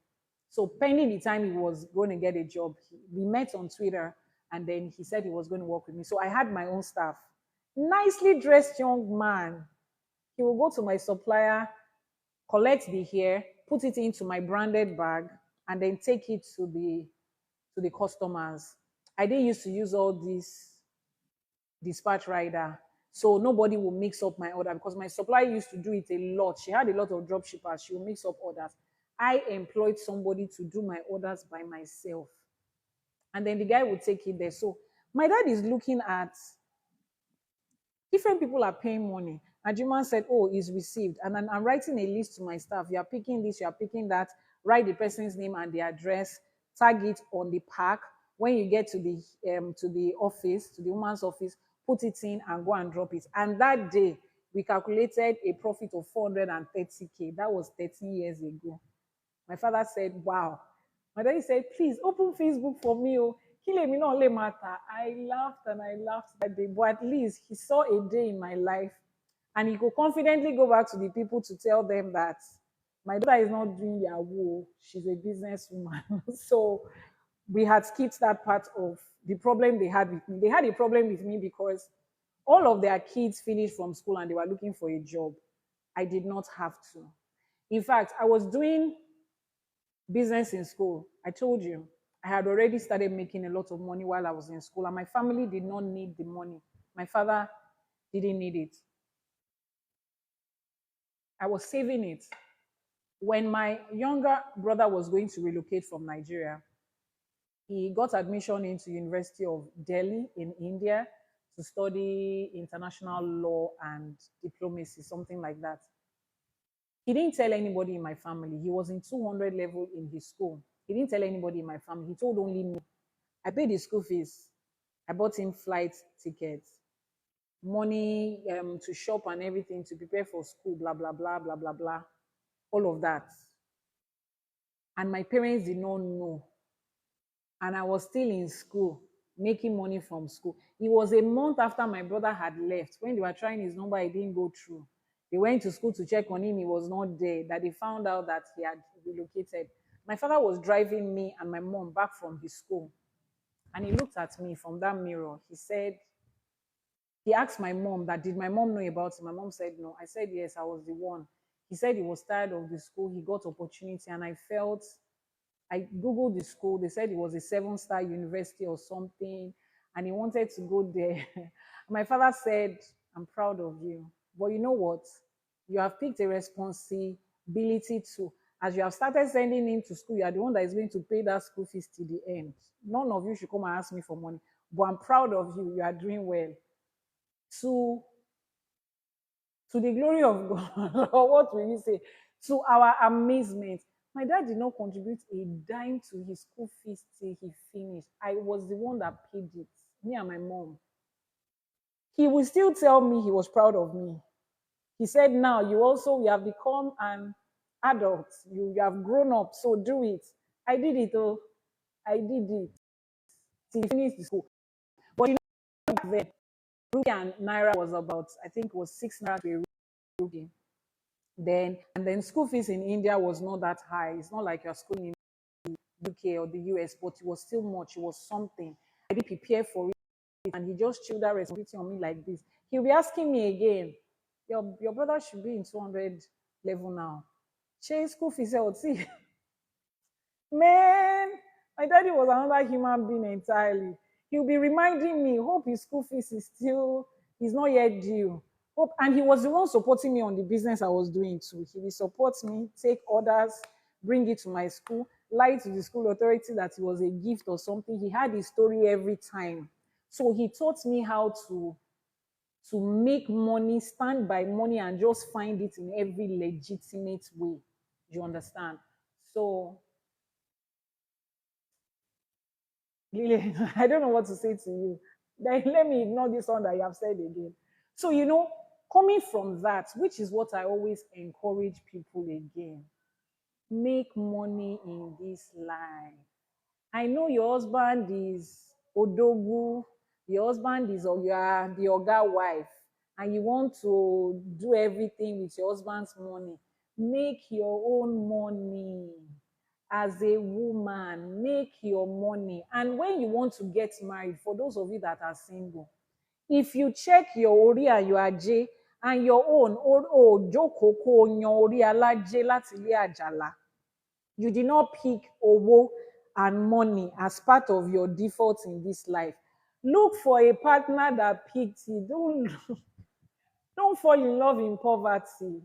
So pending the time he was going to get a job, we met on Twitter and then he said he was going to work with me. So I had my own staff. Nicely dressed young man. He will go to my supplier, collect the hair, put it into my branded bag, and then take it to the customers. I didn't used to use all this dispatch rider. So nobody will mix up my order because my supplier used to do it a lot. She had a lot of drop shippers. She will mix up orders. I employed somebody to do my orders by myself. And then the guy would take it there. So my dad is looking at different people are paying money. Ajuman said, oh, it's received. And then I'm writing a list to my staff. You are picking this, you are picking that. Write the person's name and the address. Tag it on the pack. When you get to the office, to the woman's office, put it in and go and drop it. And that day, we calculated a profit of 430K. That was 13 years ago. My father said, wow. My daddy said, please open Facebook for me. Oh. Kile mi no le matter. I laughed and I laughed that day. But at least he saw a day in my life and he could confidently go back to the people to tell them that my daughter is not doing Yahoo. She's a businesswoman. So we had skipped that part of the problem they had with me. They had a problem with me because all of their kids finished from school and they were looking for a job. I did not have to. In fact, I was doing business in school. I told you, I had already started making a lot of money while I was in school, and my family did not need the money. My father didn't need it. I was saving it. When my younger brother was going to relocate from Nigeria, he got admission into University of Delhi in India to study international law and diplomacy, something like that. He didn't tell anybody in my family. He was in 200 level in his school. He didn't tell anybody in my family. He told only me. I paid his school fees. I bought him flight tickets, money to shop and everything to prepare for school, blah, blah, blah, blah, blah, blah. All of that. And my parents did not know. And I was still in school, making money from school. It was a month after my brother had left. When they were trying his number, it didn't go through. They went to school to check on him. He was not there. That they found out that he had relocated. My father was driving me and my mom back from his school. And he looked at me from that mirror. He asked my mom that, did my mom know about it? My mom said no. I said yes, I was the one. He said he was tired of the school. He got opportunity and I Googled the school. They said it was a 7-star university or something, and he wanted to go there. My father said, I'm proud of you. But you know what? You have picked a responsibility to, as you have started sending him to school, you are the one that is going to pay that school fees to the end. None of you should come and ask me for money. But I'm proud of you. You are doing well. To the glory of God, or what will you say? To our amazement, My dad did not contribute a dime to his school fees till he finished. I was the one that paid it, me and my mom. He will still tell me he was proud of me. He said, now you have become an adult. You have grown up, so do it. I did it, oh. I did it. Till he finished the school. But you know, back then, rupee and naira was about, I think it was 6 naira to a rupee. And then school fees in India was not that high. It's not like you're schooling in UK or the US, but it was still much. It was something. I did prepare for it, and he just chilled that responsibility on me like this. He'll be asking me again, your brother should be in 200 level now. Share school fees, see. Man, my daddy was another human being entirely. He'll be reminding me, hope his school fees is not yet due. Hope, and he was the one supporting me on the business I was doing too. He will support me, take orders, bring it to my school, lie to the school authority that it was a gift or something. He had his story every time. So he taught me how to make money, stand by money, and just find it in every legitimate way. You understand? So Lily, I don't know what to say to you. Then let me ignore this one that you have said again. So, coming from that, which is what I always encourage people again, make money in this life. I know your husband is Odogu, your husband is or you are the Oga wife, and you want to do everything with your husband's money. Make your own money as a woman. Make your money. And when you want to get married, for those of you that are single, if you check your ori and your aje and your own, jókòó kó yan orí alájé láti ilé àjàlá, you did not pick owo and money as part of your default in this life. Look for a partner that picked you. Don't fall in love in poverty.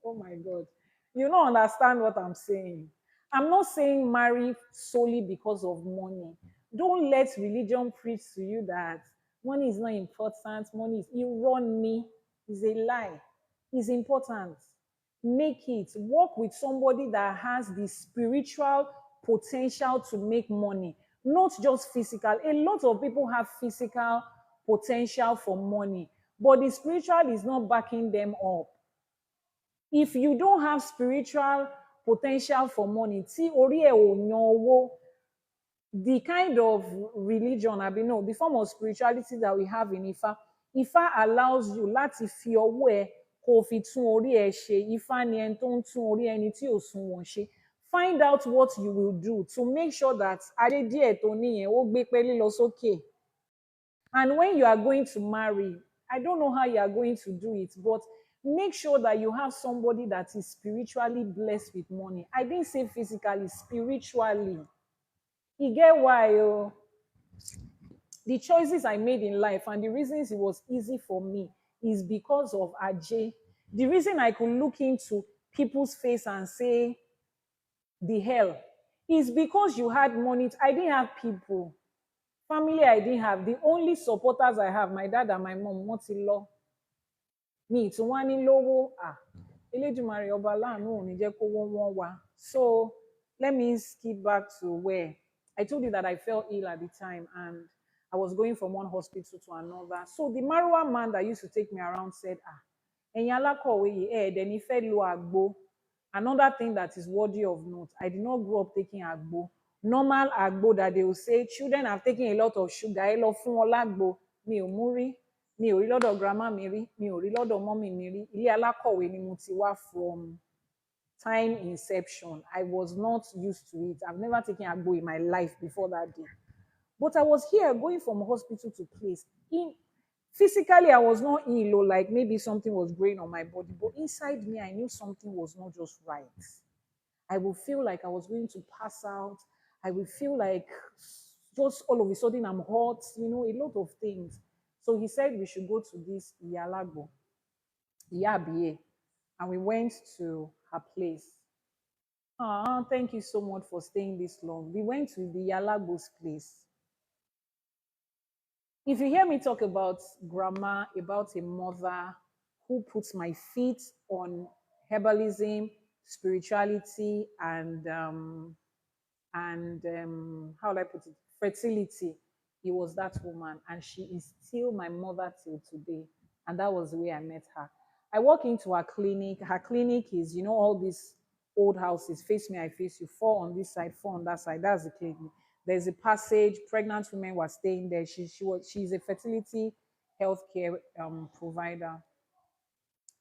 Oh my God. You don't understand what I'm saying. I'm not saying marry solely because of money. Don't let religion preach to you that money is not important. Money is irony, is a lie. It's important. Make it. Work with somebody that has the spiritual potential to make money, not just physical. A lot of people have physical potential for money, but the spiritual is not backing them up. If you don't have spiritual potential for money, tí orí ẹ̀ ò yan owó, the kind of religion, the form of spirituality that we have in Ifa allows you láti fi ọwọ́ ẹ kó fi tún orí ẹ ṣe. Ifá ni ẹni tó ń tún orí ẹni tí ò sunwọ̀n ṣe. Find out what you will do to make sure that adé díẹ̀ tó níyẹn ó gbé pẹ́lí lọ sókè. And when you are going to marry, I don't know how you are going to do it, but make sure that you have somebody that is spiritually blessed with money. I didn't say physically, spiritually. You get why? The choices I made in life and the reasons it was easy for me is because of Ajay. The reason I could look into people's face and say, the hell, is because you had money. I didn't have people. Family I didn't have. The only supporters I have, my dad and my mom, wọ́n ti lọ. Mi tún wá ní lówó. Elédùmarè ọba láàánú ò ní jẹ́ kówó wọ́n wá. So let me skip back to where I told you that I fell ill at the time and I was going from one hospital to another. So the Marwa man that used to take me around said, ẹ̀yin alákọ̀wé yìí ẹ̀ẹ́dẹ̀ ní fẹ́ lo àgbo. Another thing that is worthy of note, I did not grow up taking agbo. Normal agbo that they will say, children have taken a lot of sugar, ẹ lọ fún wọn lágbo. Mi ò mú rí, mi ò rí lọ́dọ̀ grandma mi rí, mi ò rí lọ́dọ̀ mommy mi rí. Ilé alákọ̀wé ni mo ti wá from time inception. I was not used to it. I've never taken agbo in my life before that day. But I was here going from hospital to place. Physically, I was not ill, or like maybe something was growing on my body, but inside me, I knew something was not just right. I would feel like I was going to pass out. I would feel like just all of a sudden I'm hot, a lot of things. So he said we should go to this Iyalago, Iyabiye, and we went to her place. Thank you so much for staying this long. We went to the Iyalago's place. If you hear me talk about grandma, about a mother who puts my feet on herbalism, spirituality and how will I put it, fertility. It was that woman, and she is still my mother till today. And that was the way I met her. I walk into her clinic. Her clinic is, all these old houses. Face me, I face you. Four on this side, four on that side. That's the clinic. There's a passage. Pregnant women were staying there. She's a fertility healthcare provider,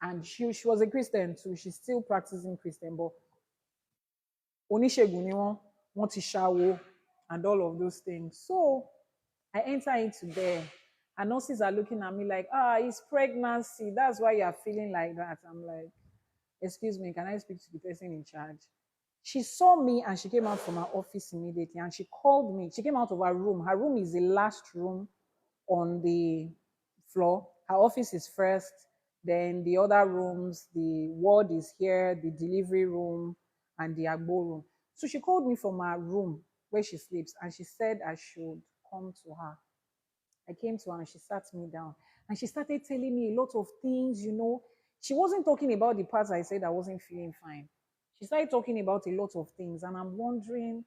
and she was a Christian too. She's still practicing Christian, but oníṣègùn ni wọ́n ti ṣawo and all of those things. So I enter into there, and nurses are looking at me like, it's pregnancy. That's why you're feeling like that. I'm like, excuse me, can I speak to the person in charge? She saw me and she came out from her office immediately and she called me. She came out of her room. Her room is the last room on the floor. Her office is first, then the other rooms, the ward is here, the delivery room, and the agbo room. So she called me from her room where she sleeps and she said I should come to her. I came to her and she sat me down and she started telling me a lot of things. She wasn't talking about the parts I said I wasn't feeling fine. She started talking about a lot of things, and I'm wondering,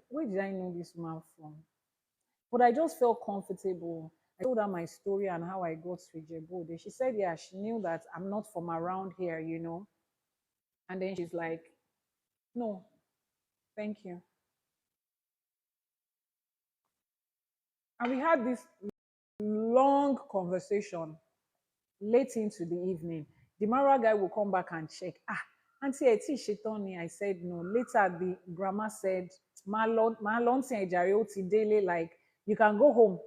where did I know this woman from? But I just felt comfortable. I told her my story and how I got to Ijebu. She said, yeah, she knew that I'm not from around here. And then she's like, no, thank you. And we had this long conversation late into the evening. The Mara guy will come back and check. Auntie Eti Shetoni. I said no. Later, the grandma said, Malon Daily, like, you can go home.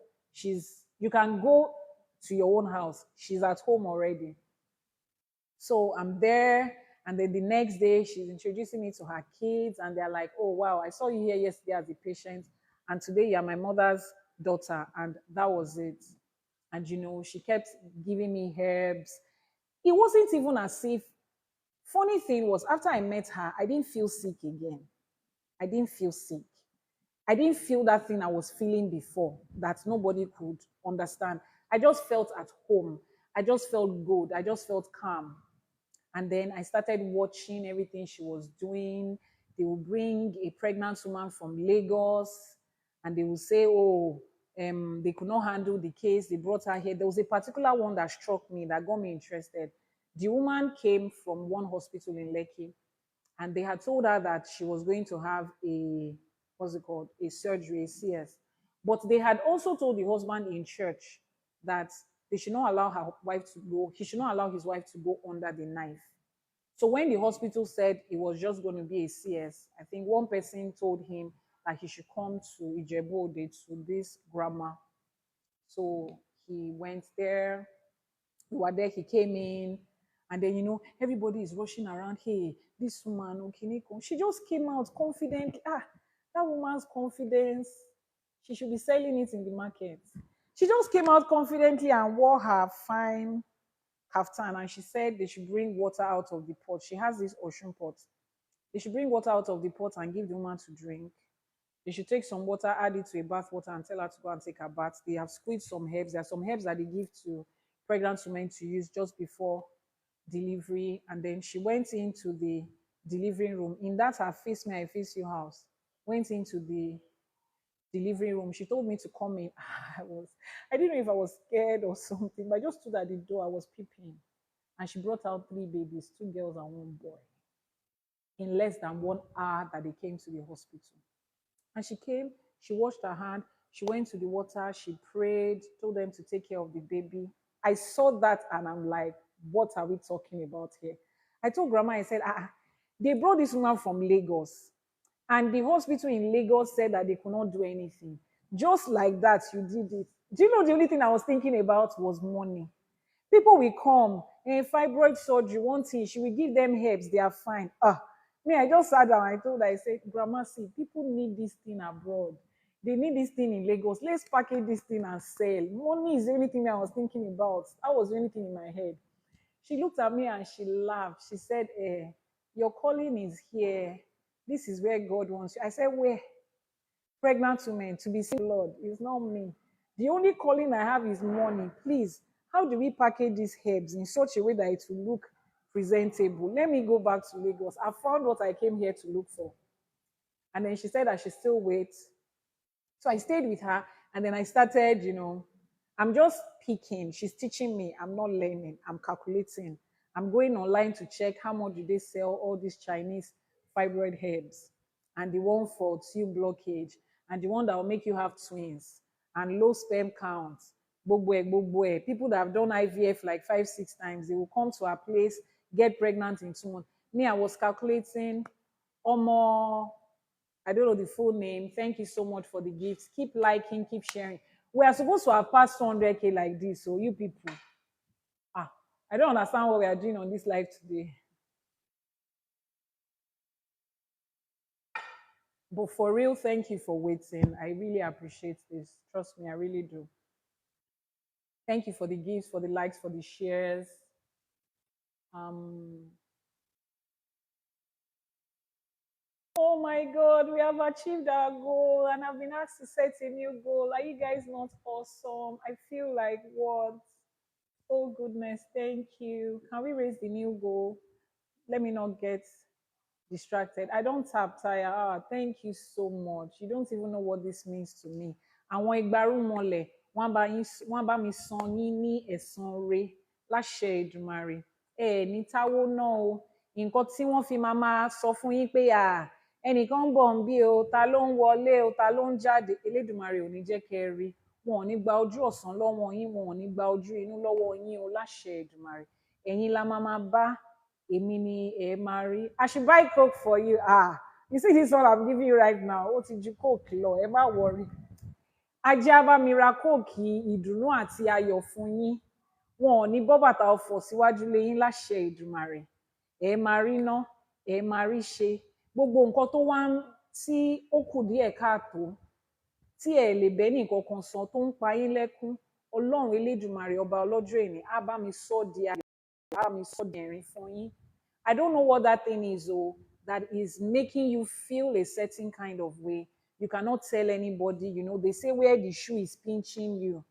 You can go to your own house. She's at home already. So I'm there. And then the next day, she's introducing me to her kids. And they're like, oh, wow, I saw you here yesterday as a patient. And today you're my mother's daughter. And that was it. And, she kept giving me herbs. It wasn't even as if, funny thing was, after I met her, I didn't feel sick again. I didn't feel sick. I didn't feel that thing I was feeling before that nobody could understand. I just felt at home. I just felt good. I just felt calm. And then I started watching everything she was doing. They would bring a pregnant woman from Lagos and they would say, oh, they could not handle the case. They brought her here. There was a particular one that struck me, that got me interested. The woman came from one hospital in Lekki, and they had told her that she was going to have a surgery, a CS. But they had also told the husband in church that they should not allow he should not allow his wife to go under the knife. So when the hospital said it was just going to be a CS, I think one person told him that he should come to Ijebu to this grandma. So he went there. We were there. He came in, and then everybody is rushing around. Hey, this woman, okay, she just came out confident. That woman's confidence. She should be selling it in the market. She just came out confidently and wore her fine kaftan, and she said they should bring water out of the pot. She has this ocean pot. They should bring water out of the pot and give the woman to drink. They should take some water, add it to a bath water, and tell her to go and take a bath. They have squeezed some herbs. There are some herbs that they give to pregnant women to use just before delivery. And then she went into the delivery room. In that her face me, I face you house. Went into the delivery room. She told me to come in. I didn't know if I was scared or something, but I just stood at the door. I was peeping. And she brought out 3 babies, 2 girls and 1 boy, in less than 1 hour that they came to the hospital. And she came, she washed her hand, she went to the water, she prayed, told them to take care of the baby. I saw that and I'm like, what are we talking about here? I told grandma, I said, they brought this woman from Lagos. And the hospital in Lagos said that they could not do anything. Just like that, you did it. Do you know the only thing I was thinking about was money? People will come, fibroid surgery, one thing, she will give them herbs, they are fine. Me, I just sat down, I told her, I said, Grandma, see, people need this thing abroad. They need this thing in Lagos. Let's package this thing and sell. Money is the only thing I was thinking about. That was the only thing in my head. She looked at me and she laughed. She said, your calling is here. This is where God wants you. I said, where? Pregnant women to be saved, Lord. It's not me. The only calling I have is money. Please, how do we package these herbs in such a way that it will look presentable. Let me go back to Lagos. I found what I came here to look for. And then she said that she still waits. So I stayed with her and then I started, I'm just picking. She's teaching me. I'm not learning. I'm calculating. I'm going online to check how much do they sell all these Chinese fibroid herbs and the one for tube blockage and the one that will make you have twins and low sperm count. Gbogbo. People that have done IVF like 5, 6 times, they will come to our place, get pregnant in 2 months. Me, I was calculating almost, I don't know the full name. Thank you so much for the gifts. Keep liking, keep sharing. We are supposed to have passed 200K like this. So you people, I don't understand what we are doing on this live today. But for real, thank you for waiting. I really appreciate this. Trust me, I really do. Thank you for the gifts, for the likes, for the shares. Um, oh my God, we have achieved our goal, and I've been asked to set a new goal. Are you guys not awesome? I feel like what? Oh goodness, thank you. Can we raise the new goal? Let me not get distracted. I don't tap tire. Thank you so much. You don't even know what this means to me. Àwọn ìgbárùmọ̀lẹ̀ wọ́n bá mi san yín ní ẹ̀san re láṣẹ Èdùmàrè. Ní táwó náà o. Nǹkan tí wọ́n fi máa sọ fún yín pé ẹnìkan ń bọ̀ ń bí o, ta ló ń wọlé o, ta ló ń jáde. Elédùmarè ò ní jẹ́ kẹ́ ẹ rí. Wọn ò ní gba ojú ọ̀sán lọ́wọ́ yín, wọn ò ní gba ojú inú lọ́wọ́ yín o láṣẹ Èdùmàrè. Ẹ̀yin la máa bá, èmi ni ẹ máa rí. I should buy coke for you. You see this one I'm giving you right now. Ó ti ju coke lọ, ẹ má worry. Ajé á bá mi ra coke ìdùnnú àti ayọ̀ fún yín. Wọn ò ní bọ́ bàtà ọ̀fọ̀ síwájú lé yín láṣẹ Èdùmàrè. Ẹ máa rí ná, ẹ máa rí ṣe. Gbogbo nǹkan tó wá tí ó kù díẹ̀ káàtó tí ẹ lè bẹ́ nìkan kan san tó ń pa yín lẹ́kún, Ọlọ́run Elédùmarè ọba ọlọ́jọ́ èní á bá mi sọ di ayọ̀, á bá mi sọ di ẹ̀rín fún yín. I don't know what that thing is, that is making you feel a certain kind of way. You cannot tell anybody. They say where the shoe is pinching you.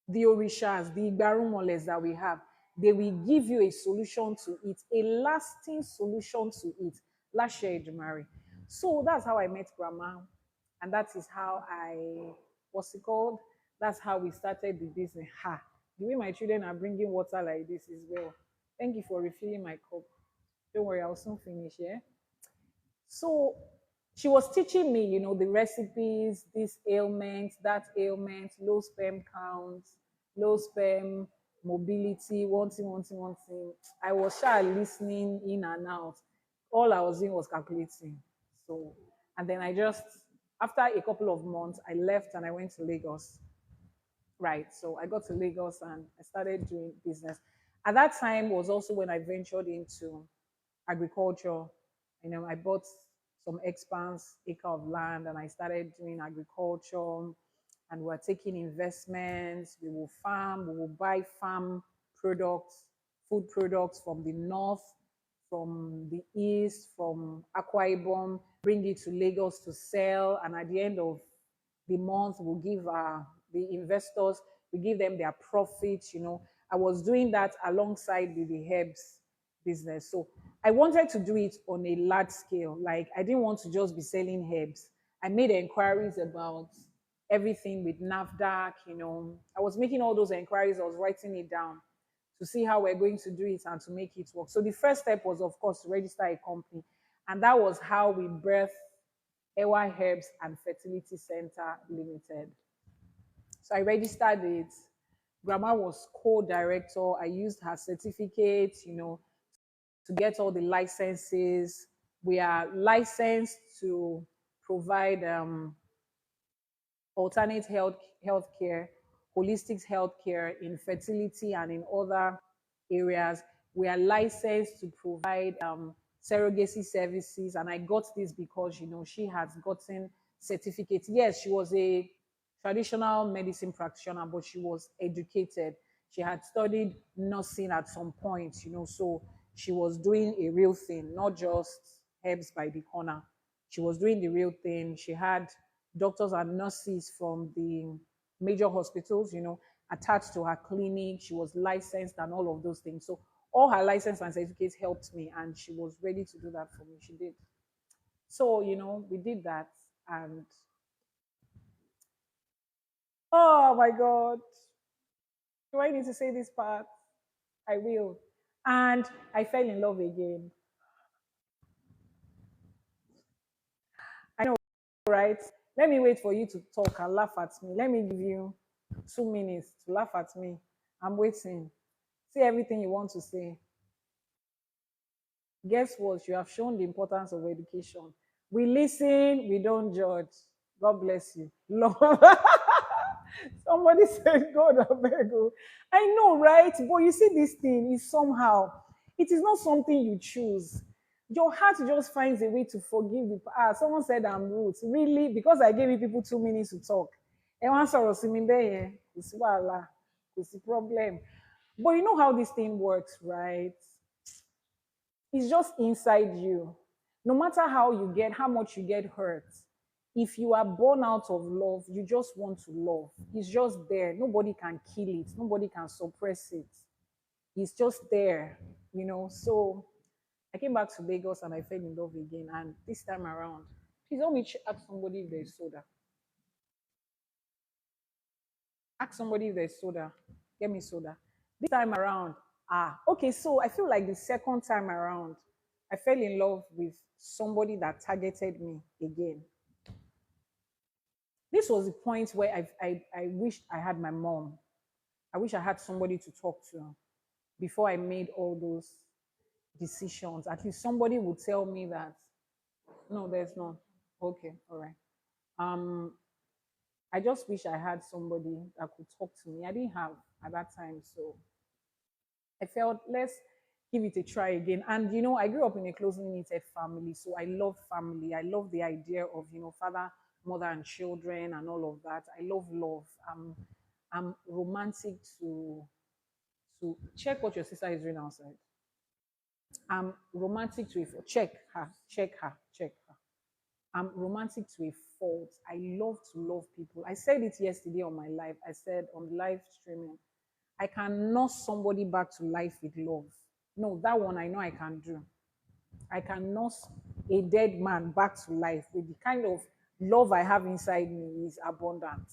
The orishas, the igbarumoles that we have, they will give you a solution to it, a lasting solution to it. Lashe Edumare. So that's how I met Grandma. And that is how what's it called? That's how we started the business. The way my children are bringing water like this is well. Thank you for refilling my cup. Don't worry, I'll soon finish, yeah? So she was teaching me, the recipes, this ailment, that ailment, low sperm count, low sperm mobility, one thing. I was listening in and out. All I was doing was calculating. So, and then after a couple of months, I left and I went to Lagos. Right. So I got to Lagos and I started doing business. At that time was also when I ventured into agriculture. I bought some expanse acre of land and I started doing agriculture, and we're taking investments. We will farm, we will buy farm products, food products from the north, from the east, from Akwa Ibom, bring it to Lagos to sell, and at the end of the month we'll give the investors, we give them their profits. I was doing that alongside with the herbs business. So I wanted to do it on a large scale. Like, I didn't want to just be selling herbs. I made inquiries about everything with NAFDAC. I was making all those inquiries. I was writing it down to see how we're going to do it and to make it work. So the first step was, of course, to register a company. And that was how we birthed Ewa Herbs and Fertility Center Limited. So I registered it. Grandma was co-director. I used her certificate, to get all the licenses. We are licensed to provide alternate healthcare, holistic healthcare in fertility and in other areas. We are licensed to provide surrogacy services, and I got this because she has gotten certificates. Yes, she was a traditional medicine practitioner, but she was educated. She had studied nursing at some point, so she was doing a real thing, not just herbs by the corner. She was doing the real thing. She had doctors and nurses from the major hospitals, attached to her clinic. She was licensed and all of those things. So All her license and certificates helped me, and she was ready to do that for me. She did. So, we did that. And oh my God, do I need to say this part? I will. And I fell in love again. I know, right? Let me wait for you to talk and laugh at me. Let me give you 2 minutes to laugh at me. I'm waiting. Say everything you want to say. Guess what? You have shown the importance of education. We listen, we don't judge. God bless you. Lord. Somebody said, God, I beg you. I know, right? But you see, this thing is somehow, it is not something you choose. Your heart just finds a way to forgive the. Someone said I'm rude. Really? Because I gave you people 2 minutes to talk. Everyone sọ̀rọ̀ sí mi bẹ́ẹ̀ yẹn, kò sí wàhálà, kò sí problem. But you know how this thing works, right? It's just inside you. No matter how much you get hurt, if you are born out of love, you just want to love. It's just there. Nobody can kill it, nobody can suppress it. It's just there. So I came back to Lagos and I fell in love again. And this time around, please help me ask somebody if there's soda. Ask somebody if there's soda. Get me soda. This time around, okay, so I feel like the second time around, I fell in love with somebody that targeted me again. This was the point where I wished I had my mom. I wish I had somebody to talk to before I made all those decisions. At least somebody would tell me that, no, there's none. Okay, all right. Um, I just wish I had somebody that could talk to me. I didn't have at that time, so I felt let's give it a try again. And I grew up in a closely knitted family, so I love family. I love the idea of father, mother, and children, and all of that. I love love. I'm romantic to check what your sister is doing outside. I'm romantic to a check her, check her, check her. I'm romantic to a fault. I love to love people. I said it yesterday on my live. I said on live streaming, I can nurse somebody back to life with love. No, that one I know I can do. I can nurse a dead man back to life with the kind of love I have inside me is abundant.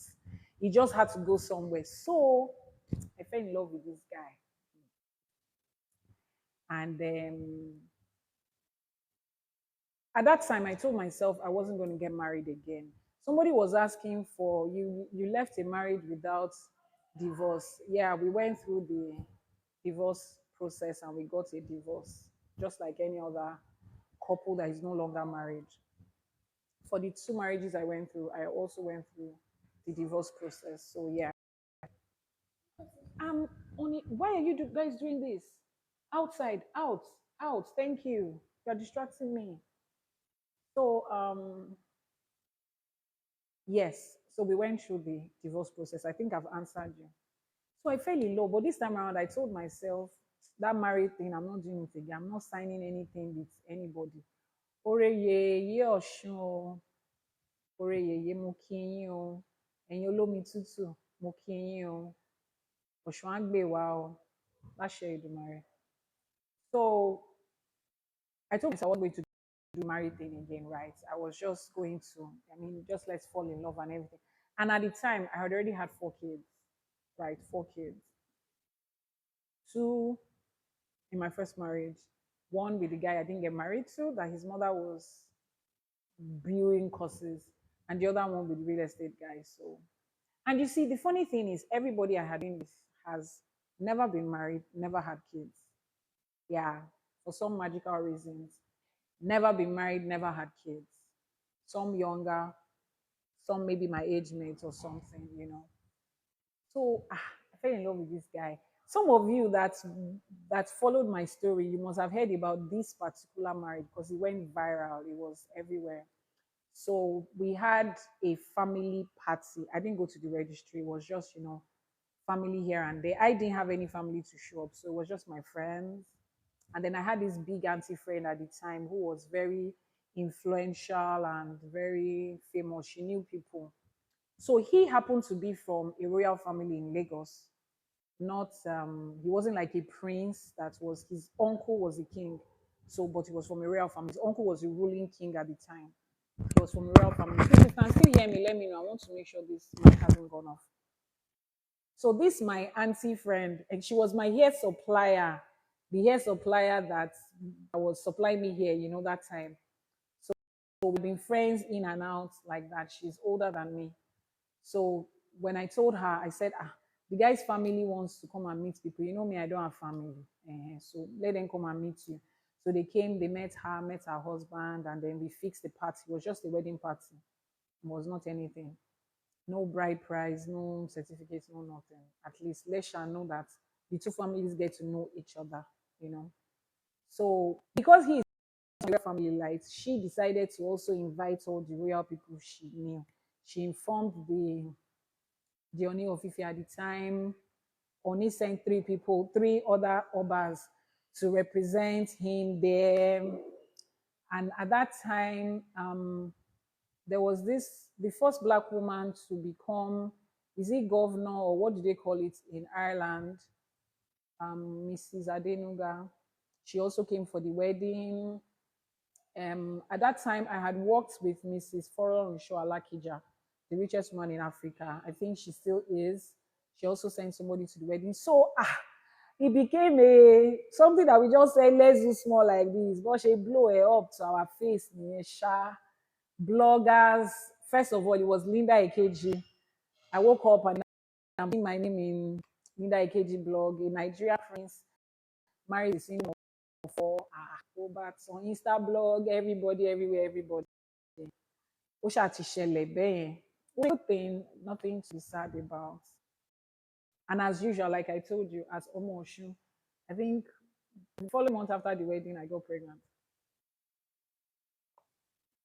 He just had to go somewhere. So I fell in love with this guy. And at that time, I told myself I wasn't going to get married again. Somebody was asking for you. You left a marriage without divorce. Yeah, we went through the divorce process and we got a divorce, just like any other couple that is no longer married. For the two marriages I went through, I also went through the divorce process. So yeah, why are you guys doing this? Outside, out, out. Thank you. You're distracting me. So yes. So we went through the divorce process. I think I've answered you. So I fell in love, but this time around, I told myself that married thing, I'm not doing it again. I'm not signing anything with anybody. Ore ye ye ọ̀ṣun o, ore ye ye mo kí yín o, ẹ̀yin olómi tútù mo kí yín o, ọ̀ṣun á gbè wá o, láṣẹ Èdùmàrè. So I told myself I wasn't going to do married thing again, right? I was just going to, just let's fall in love and everything. And at the time, I had already had 4 kids, right? 4 kids. 2 in my first marriage, one with the guy I didn't get married to, that his mother was brewing courses, and the other one with the real estate guy. So, and you see, the funny thing is, everybody I had been with has never been married, never had kids. Yeah, for some magical reasons, never been married, never had kids. Some younger, some maybe my age mates or something. So I fell in love with this guy. Some of you that followed my story, you must have heard about this particular marriage because it went viral. It was everywhere. So we had a family party. I didn't go to the registry. It was just, family here and there. I didn't have any family to show up. So it was just my friends. And then I had this big auntie friend at the time who was very influential and very famous. She knew people. So he happened to be from a royal family in Lagos. Not he wasn't like a prince that was his uncle was the king. So, but he was from a royal family. His uncle was the ruling king at the time. He was from a royal family. So if you can still hear me, let me know. I want to make sure this mic hasn't gone off. So this my auntie friend, and she was my hair supplier, the hair supplier that was supplying me hair, that time. So we've been friends in and out like that. She's older than me. So when I told her, I said, the guy's family wants to come and meet people. You know me, I don't have family. So let them come and meet you. So they came, they met her husband, and then we fixed the party. It was just a wedding party. It was not anything. No bride price, no certificates, no nothing. At least let her know that the two families get to know each other. So because he is royal family light, she decided to also invite all the royal people she knew. She informed the Oni of Ife at the time. Oni sent three other obas to represent him there. And at that time, there was the first black woman to become, is it governor or what do they call it in Ireland? Mrs. Adenuga. She also came for the wedding. At that time, I had worked with Mrs. Fororunsho Alakija, the richest woman in Africa. I think she still is. She also sent somebody to the wedding. So it became something that we just said, let's do small like this. But she blew it up to our face. Bloggers. First of all, it was Linda Ekeji. I woke up and I'm seeing my name in Linda Ekeji blog, a Nigeria prince married the senior for go back on Insta blog, everybody, everywhere, everybody. Ó ṣáà ti ṣẹlẹ̀ bẹ́ẹ̀ yẹn. Real thing, nothing to be sad about. And as usual, like I told you, as Omo Oshun, I think the following month after the wedding, I got pregnant.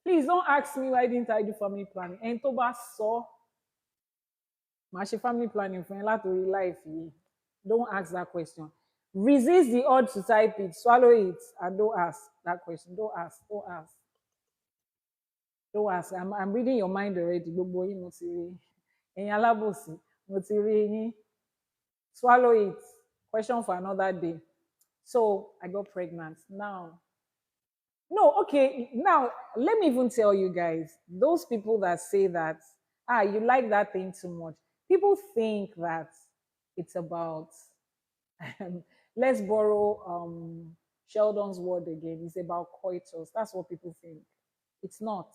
Please don't ask me why didn't I do family planning. Ẹni tó bá sọ, màá ṣe family planning fún ẹ látòrí life yìí. Don't ask that question. Resist the urge to type it, swallow it, and don't ask that question. Don't ask. Don't ask. Don't ask. I'm reading your mind already. Gbogbo yín mo ti rí. Ẹ̀yin alábòsí, mo ti rí yín. Swallow it. Question for another day. So I got pregnant. Now, no, okay. Now, let me even tell you guys, those people that say that, you like that thing too much. People think that it's about, let's borrow Sheldon's word again. It's about coitus. That's what people think. It's not.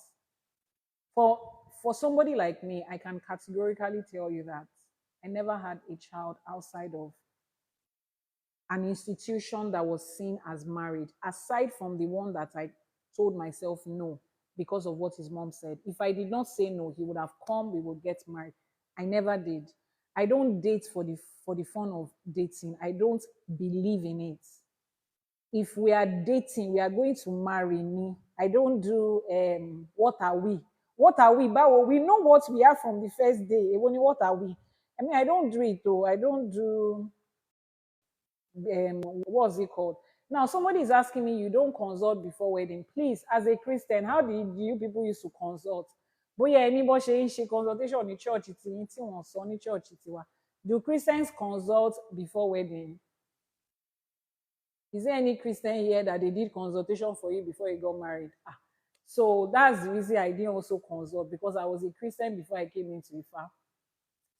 For somebody like me, I can categorically tell you that I never had a child outside of an institution that was seen as married, aside from the one that I told myself no because of what his mom said. If I did not say no, he would have come, we would get married. I never did. I don't date for the fun of dating. I don't believe in it. If we are dating, we are going to marry me. I don't do what are we? What are we? But we know what we are from the first day. What are we? I mean, I don't do it though. I don't do what's it called? Now, somebody is asking me, you don't consult before wedding. Please, as a Christian, how do you people used to consult? Bóyá ẹni bó ṣe ń ṣe consultation ní church tí yín tí wọ́n sọ ní church tiwa. Do Christians consult before wedding? Is there any Christian here that they did consultation for you before you got married? So that's the reason I didn't also consult, because I was a Christian before I came into Ifa.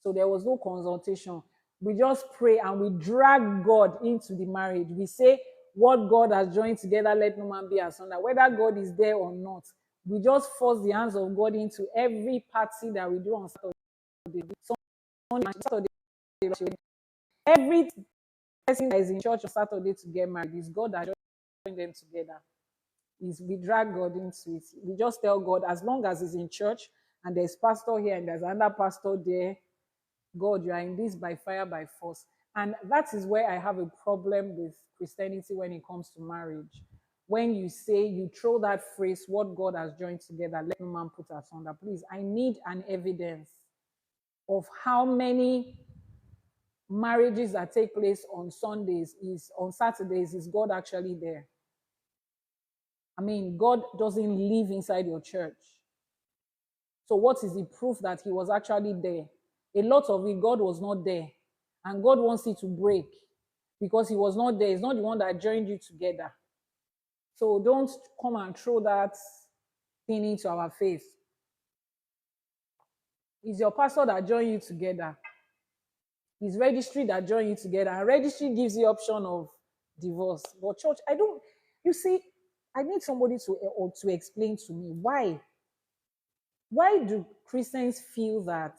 So there was no consultation. We just pray and we drag God into the marriage. We say, what God has joined together, let no man be asunder. Whether God is there or not, we just force the hands of God into every party that we do on Saturday. Saturday, every person that is in church on Saturday to get married is God that joined them together. We drag God into it. We just tell God, as long as he's in church and there's pastor here and there's another pastor there, God, you are in this by fire, by force. And that is where I have a problem with Christianity when it comes to marriage. When you say, you throw that phrase, what God has joined together, let no man put asunder. Please, I need an evidence of how many marriages that take place on Saturdays, is God actually there? I mean, God doesn't live inside your church. So what is the proof that he was actually there? A lot of it, God was not there. and God wants it to break because he was not there. He's not the one that joined you together. So don't come and throw that thing into our face. It's your pastor that joined you together. It's registry that joined you together. And registry gives you option of divorce. But church, I don't, you see, I need somebody to explain to me why. Why do Christians feel that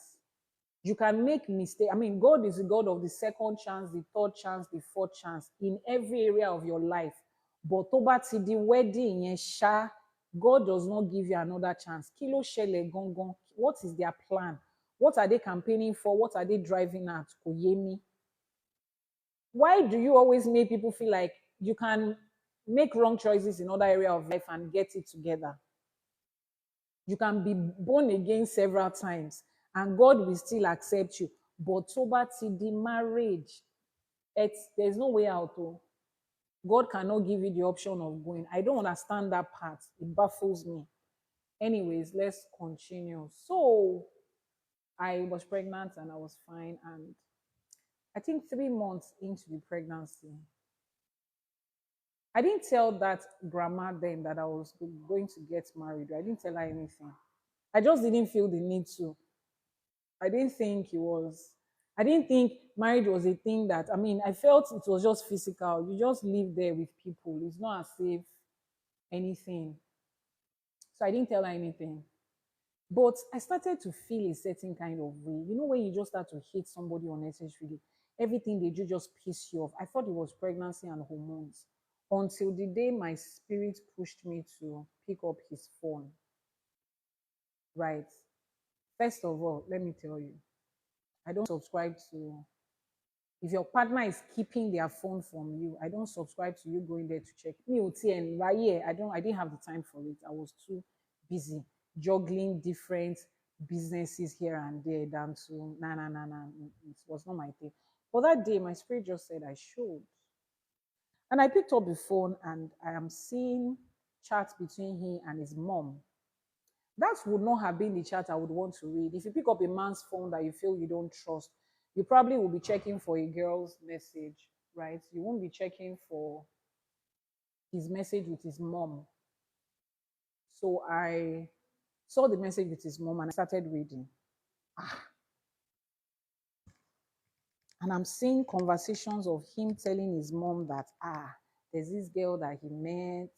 you can make mistake? I mean, God is the God of the second chance, the third chance, the fourth chance in every area of your life. But over to the wedding, God does not give you another chance. Kilo shele gongon. What is their plan? What are they campaigning for? What are they driving at? Koyemi. Why do you always make people feel like you can make wrong choices in other area of life and get it together? You can be born again several times and God will still accept you. But over to the marriage, there's no way out. Oh. God cannot give you the option of going. I don't understand that part. It baffles me. Anyways, let's continue. So I was pregnant and I was fine. And I think 3 months into the pregnancy, I didn't tell that grandma then that I was going to get married. I didn't tell her anything. I just didn't feel the need to. I didn't think it was, I didn't think marriage was a thing that, I mean, I felt it was just physical. You just live there with people. It's not as if anything. So I didn't tell her anything. But I started to feel a certain kind of way. You know, when you just start to hate somebody unnecessarily, everything they do just piss you off. I thought it was pregnancy and hormones until the day my spirit pushed me to pick up his phone. Right. First of all, let me tell you, I don't subscribe to, if your partner is keeping their phone from you, I don't subscribe to you going there to check. Me, and right here, I didn't have the time for it. I was too busy juggling different businesses here and there than to nah. It was not my thing. But that day, my spirit just said I should. And I picked up the phone and I am seeing chats between him and his mom. That would not have been the chat I would want to read. If you pick up a man's phone that you feel you don't trust, you probably will be checking for a girl's message, right? You won't be checking for his message with his mom. So I saw the message with his mom and I started reading. And I'm seeing conversations of him telling his mom that, there's this girl that he met.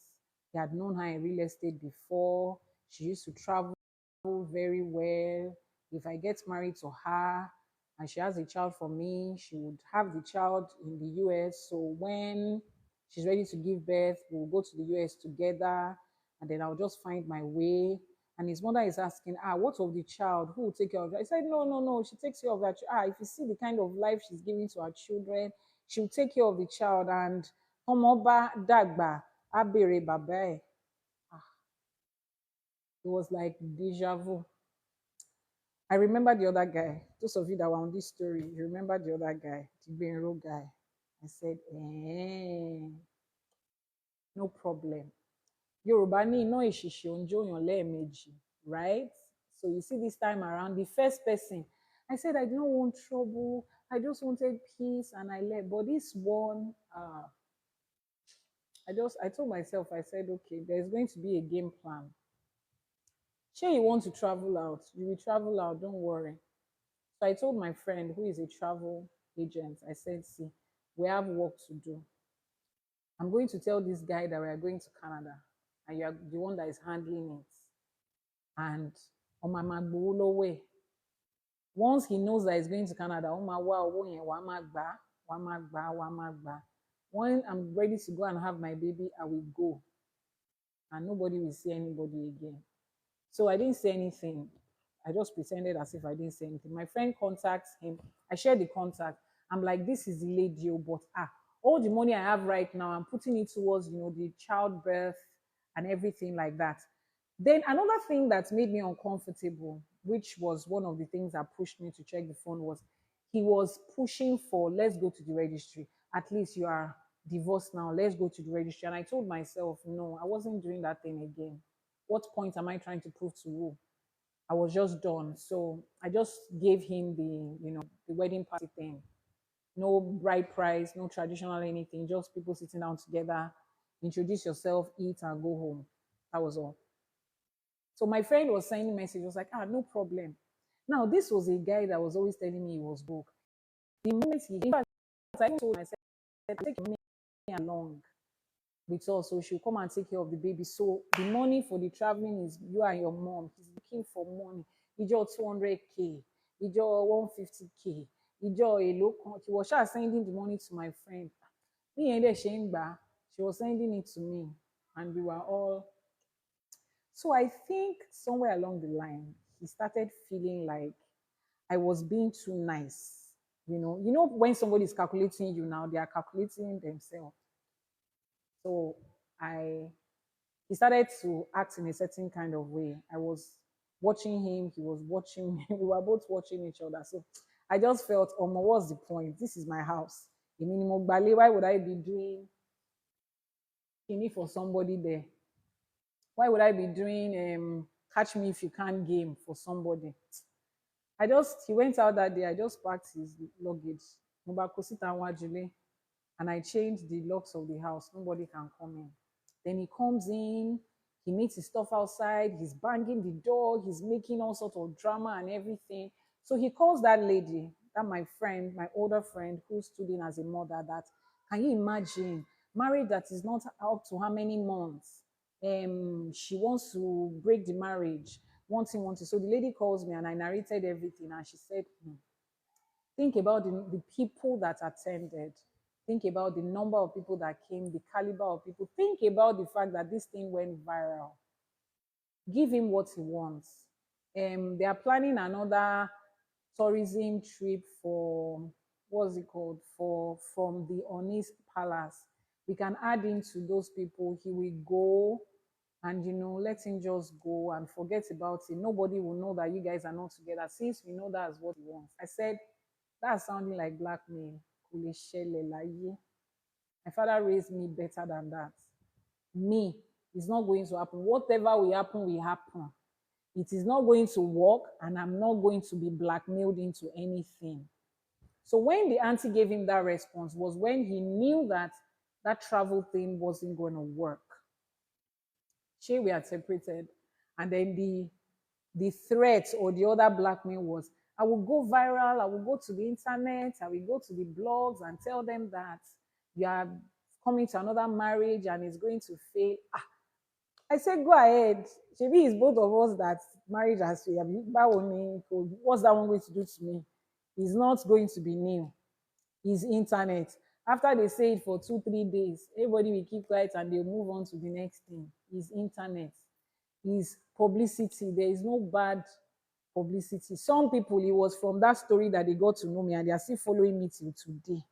He had known her in real estate before. She used to travel very well. If I get married to her and she has a child for me, she would have the child in the US. So when she's ready to give birth, we'll go to the US together and then I'll just find my way. And his mother is asking, what of the child? Who will take care of that? I said, no. She takes care of that. If you see the kind of life she's giving to her children, she'll take care of the child. And Omoba Dagba, Abere Babae. It was like deja vu. I remember the other guy. Those of you that were on this story, you remember the other guy, the Benro guy. I said, no problem. Yorùbá ní iná ìṣìṣì òun jóyàn lẹ́ẹ̀mejì, right? So you see this time around, the first person, I said I don't want trouble. I just wanted peace and I left. But this one, I told myself, I said, okay, there's going to be a game plan. Sure, you want to travel out, you will travel out, don't worry. So I told my friend who is a travel agent, I said, see, we have work to do. I'm going to tell this guy that we are going to Canada and you are the one that is handling it. And on my Magbolo way, once he knows that he's going to Canada, when I'm ready to go and have my baby, I will go. And nobody will see anybody again. So I didn't say anything. I just pretended as if I didn't say anything. My friend contacts him. I shared the contact. I'm like, this is the lady, but all the money I have right now, I'm putting it towards, the childbirth and everything like that. Then another thing that made me uncomfortable, which was one of the things that pushed me to check the phone, was he was pushing for, let's go to the registry. At least you are divorced now. Let's go to the registry. And I told myself, no, I wasn't doing that thing again. What point am I trying to prove to you? I was just done. So I just gave him the wedding party thing. No bride price, no traditional anything, just people sitting down together, introduce yourself, eat, and go home. That was all. So my friend was sending message, was like, no problem. Now, this was a guy that was always telling me he was broke. The moment he, in fact, I even told myself, take me along with us, so she'll come and take care of the baby. So the money for the traveling is you and your mom. He's looking for money. He just 200K, he just 150K, he just a low. He was just sending the money to my friend. Me and she was sending it to me, and we were all. So I think somewhere along the line, he started feeling like I was being too nice. When somebody is calculating you now, they are calculating themselves. So I he started to act in a certain kind of way. I was watching him, he was watching me, we were both watching each other. So I just felt, what's the point? This is my house. Why would I be doing any for somebody there? Why would I be doing catch me if you can't game for somebody? He went out that day, I just packed his luggage. And I changed the locks of the house. Nobody can come in. Then he comes in, he meets his stuff outside, he's banging the door, he's making all sorts of drama and everything. So he calls that lady, that my friend, my older friend, who stood in as a mother, that can you imagine? Marriage that is not up to how many months. She wants to break the marriage. One thing, one thing. So the lady calls me and I narrated everything and she said, think about the people that attended. Think about the number of people that came, the caliber of people. Think about the fact that this thing went viral. Give him what he wants. They are planning another tourism trip for what's it called? For from the Onis Palace. We can add into those people. He will go and let him just go and forget about it. Nobody will know that you guys are not together since we know that's what he wants. I said, that's sounding like blackmail. My father raised me better than that. Me, it's not going to happen. Whatever will happen, will happen. It is not going to work, and I'm not going to be blackmailed into anything. So when the auntie gave him that response was when he knew that that travel thing wasn't going to work. We had separated. And then the threat or the other blackmail was, I will go viral, I will go to the internet, I will go to the blogs and tell them that you are coming to another marriage and it's going to fail. I said, go ahead. Maybe it's both of us that marriage has failed. What's that one going to do to me? It's not going to be new. It's internet. After they say it for 2-3 days, everybody will keep quiet and they'll move on to the next thing. It's internet. Is publicity. There is no bad publicity. Some people, it was from that story that they got to know me and they are still following me till today.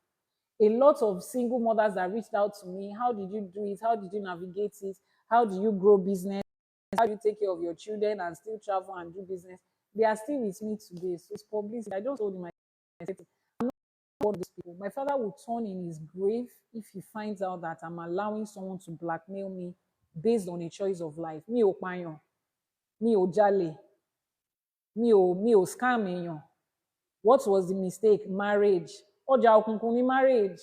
A lot of single mothers that reached out to me, how did you do it? How did you navigate it? How do you grow business? How do you take care of your children and still travel and do business? They are still with me today. So it's publicity. I just told him, I'm not one of those people. My father will turn in his grave if he finds out that I'm allowing someone to blackmail me based on a choice of life. Mi ò pààyàn, mi ò jalè, mi ò scam èèyàn. What was the mistake? Marriage. Ọjà òkùnkùn ni marriage.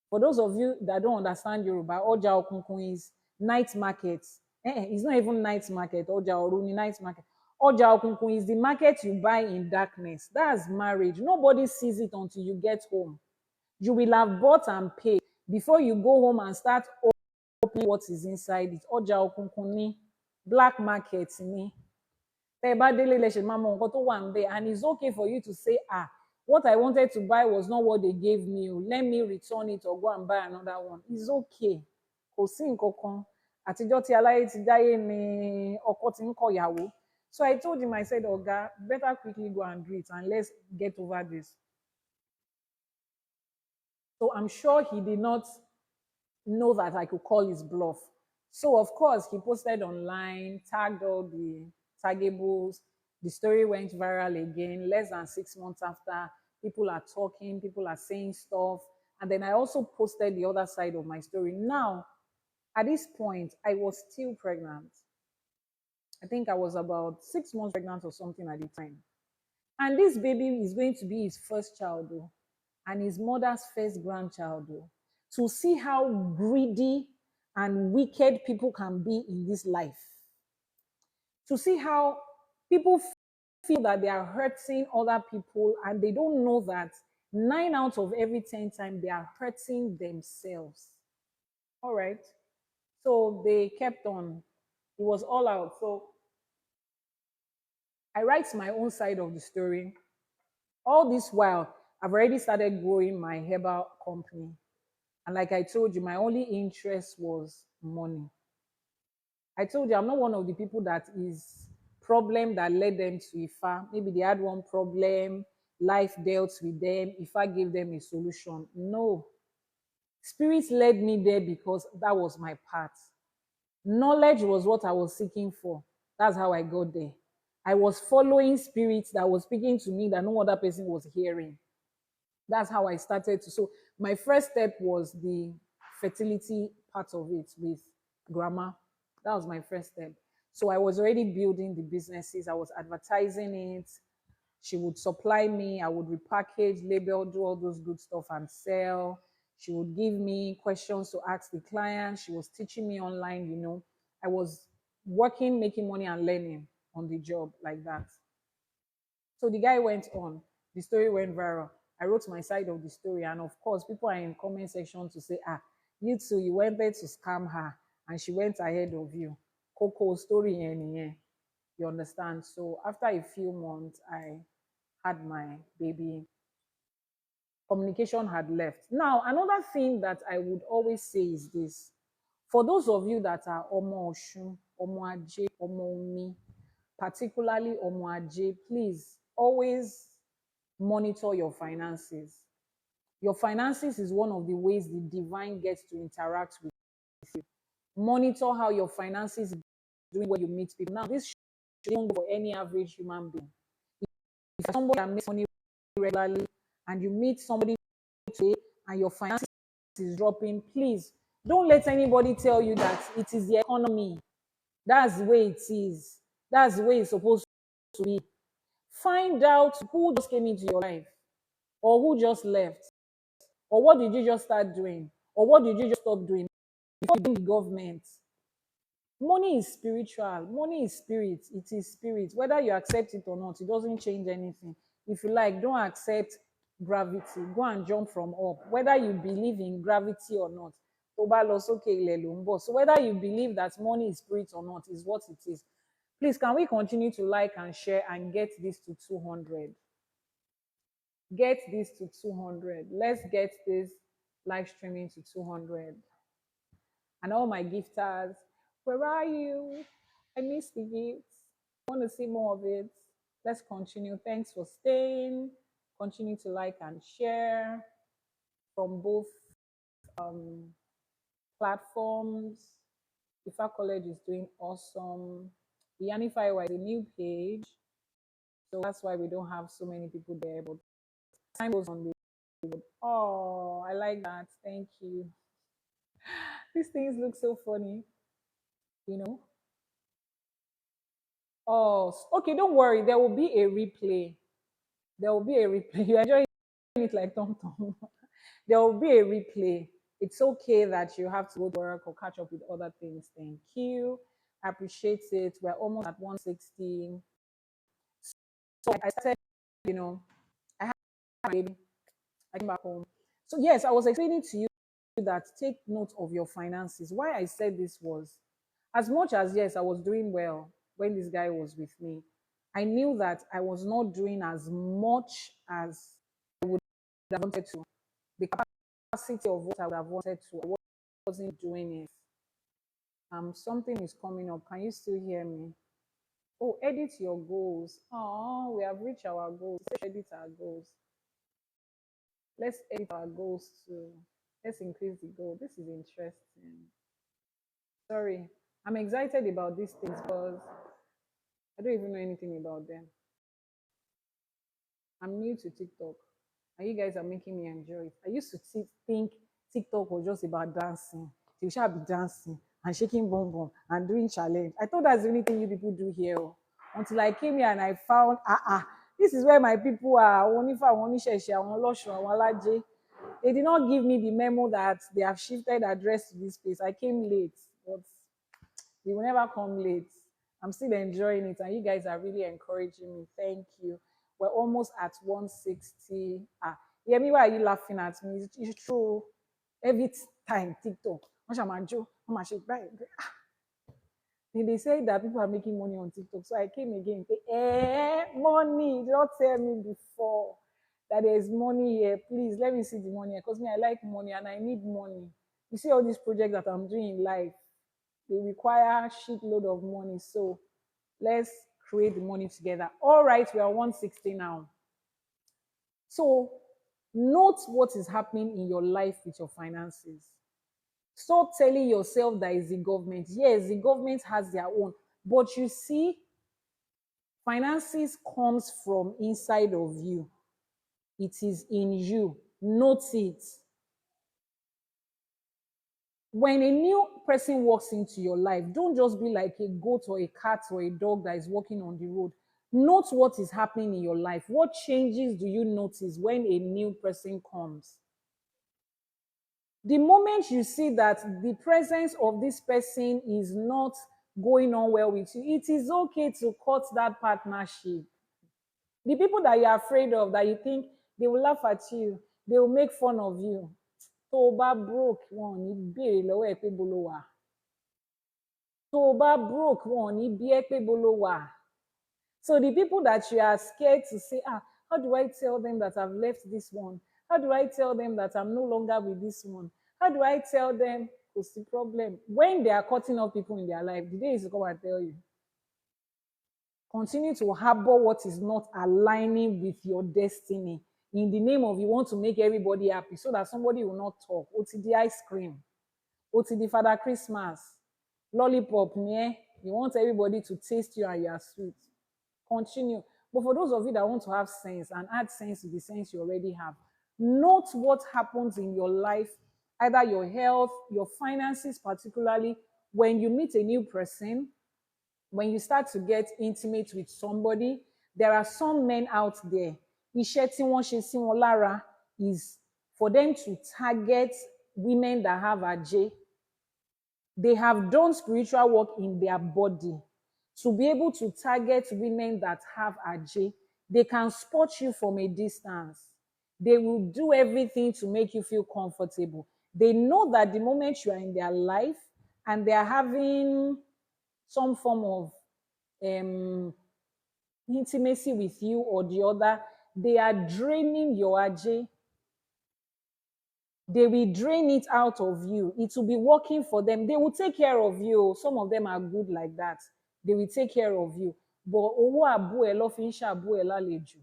For those of you that don't understand Yoruba, ọjà òkùnkùn is night market. It's not even night market. Ọjà òru ni night market. Ọjà òkùnkùn is the market you buy in darkness. That's marriage. Nobody sees it until you get home. You will have bought and paid before you go home and start opening what is inside it. Ọjà òkùnkùn ni, black market ni. And it's okay for you to say, what I wanted to buy was not what they gave me. Let me return it or go and buy another one. It's okay. Kò sí nǹkan kan. Àtijọ́ tí aláyé ti dáyé ni ọkọ ti ń kọ̀yàwó. So I told him, I said, Oga, better quickly go and do it and let's get over this. So I'm sure he did not know that I could call his bluff. So of course, he posted online, tagged all the taggables. The story went viral again, less than 6 months after. People are talking, people are saying stuff. And then I also posted the other side of my story. Now, at this point, I was still pregnant. I think I was about 6 months pregnant or something at the time. And this baby is going to be his first child, though. and his mother's first grandchild, though, to see how greedy and wicked people can be in this life, to see how people feel that they are hurting other people and they don't know that 9 out of every 10 times they are hurting themselves. All right. So they kept on. It was all out. So I write my own side of the story. All this while, I've already started growing my herbal company. And like I told you, my only interest was money. I told you I'm not one of the people that is problem that led them to Ifa. Maybe they had one problem, life dealt with them, Ifa gave them a solution. No. Spirit led me there because that was my path. Knowledge was what I was seeking for. That's how I got there. I was following spirits that was speaking to me that no other person was hearing. That's how I started to. So my first step was the fertility part of it with grandma. That was my first step. So I was already building the businesses. I was advertising it. She would supply me. I would repackage, label, do all those good stuff and sell. She would give me questions to ask the client. She was teaching me online. I was working, making money and learning on the job like that. So the guy went on. The story went viral. I wrote my side of the story, and of course, people are in comment section to say, you too, you went there to scam her, and she went ahead of you. Coco story any. You understand? So after a few months, I had my baby. Communication had left. Now, another thing that I would always say is this. For those of you that are Omo Oshun, Omo Aje, Omo Umi, particularly Omo Aje, please always monitor your finances. Your finances is one of the ways the divine gets to interact with you. Monitor how your finances is doing when you meet people. Now, this shouldn't go for any average human being. If somebody that makes money regularly and you meet somebody today and your finances is dropping, please don't let anybody tell you that it is the economy. That's the way it is. That's the way it's supposed to be. Find out who just came into your life or who just left or what did you just start doing or what did you just stop doing before you the government. Money is spiritual. Money is spirit. It is spirit. Whether you accept it or not, it doesn't change anything. If you like, don't accept gravity. Go and jump from up. Whether you believe in gravity or not. So whether you believe that money is spirit or not is what it is. Please, can we continue to like and share and get this to 200? Get this to 200. Let's get this live streaming to 200. And all my gifters, where are you? I miss the gifts. I want to see more of it. Let's continue. Thanks for staying. Continue to like and share from both um, platforms. IFA College is doing awesome. IYANIFA is a new page, so that's why we don't have so many people there. But time goes on. Oh, I like that. Thank you. These things look so funny, you know. Oh, okay, don't worry. There will be a replay. There will be a replay. You enjoy it like Tom Tom. There will be a replay. It's okay that you have to go to work or catch up with other things. Thank you. I appreciate it. We're almost at 160. So I started, I had my baby. I came back home. So yes, I was explaining to you that take note of your finances. Why I said this was, as much as yes, I was doing well when this guy was with me, I knew that I was not doing as much as I would have wanted to. The capacity of what I would have wanted to, I wasn't doing it. Something is coming up. Can you still hear me? Oh, edit your goals. Oh, we have reached our goals. Let's edit our goals. Let's edit our goals too. Let's increase the goal. This is interesting. Sorry, I'm excited about these things because I don't even know anything about them. I'm new to TikTok, and you guys are making me enjoy it. I used to think TikTok was just about dancing. You shall be dancing and shaking bum bum and doing challenge. I thought that's the only thing you people do here. Until I came here and I found, This is where my people are. Awonifa, Awonisese, Awolosho, Awolaje. They did not give me the memo that they have shifted address to this place. I came late, but they will never come late. I'm still enjoying it, and you guys are really encouraging me. Thank you. We're almost at 160. Yeah, me, why are you laughing at me? It's true. Every time TikTok, what am I do? How much it buy? They say that people are making money on TikTok. So I came again. Say, money. You did not tell me before that there's money here. Please let me see the money because me, I like money and I need money. You see all these projects that I'm doing in life, they require shitload of money. So let's create the money together. All right, we are 160 now. So note what is happening in your life with your finances. Stop telling yourself that it's the government. Yes, the government has their own. But you see, finances comes from inside of you. It is in you. Note it. When a new person walks into your life, don't just be like a goat or a cat or a dog that is walking on the road. Note what is happening in your life. What changes do you notice when a new person comes? The moment you see that the presence of this person is not going on well with you, it is okay to cut that partnership. The people that you're afraid of, that you think they will laugh at you, they will make fun of you. Tó o bá broke, wọn ò ní béèrè lọ́wọ́ ẹ pé bolo wà. Tó o bá broke, wọn ò ní bí ẹ pé bolo wà. So the people that you are scared to say, how do I tell them that I've left this one? How do I tell them that I'm no longer with this one? How do I tell them what's the problem? When they are cutting off people in their life, the day is to come and tell you. Continue to harbor what is not aligning with your destiny. In the name of you want to make everybody happy so that somebody will not talk. OTD ice cream. OTD Father Christmas. Lollipop, yeah. You want everybody to taste you and you are sweet. Continue. But for those of you that want to have sense and add sense to the sense you already have, note what happens in your life, either your health, your finances, particularly when you meet a new person, when you start to get intimate with somebody. There are some men out there, iṣẹ́ tí wọ́n ṣe sí wọn lára is for them to target women that have ajé. They have done spiritual work in their body to be able to target women that have ajé. They can spot you from a distance. They will do everything to make you feel comfortable. They know that the moment you are in their life and they are having some form of intimacy with you or the other, they are draining your ajé. They will drain it out of you. It will be working for them. They will take care of you. Some of them are good like that. They will take care of you. But owó àbú ẹ ló fi ń ṣàbú ẹ lálejò.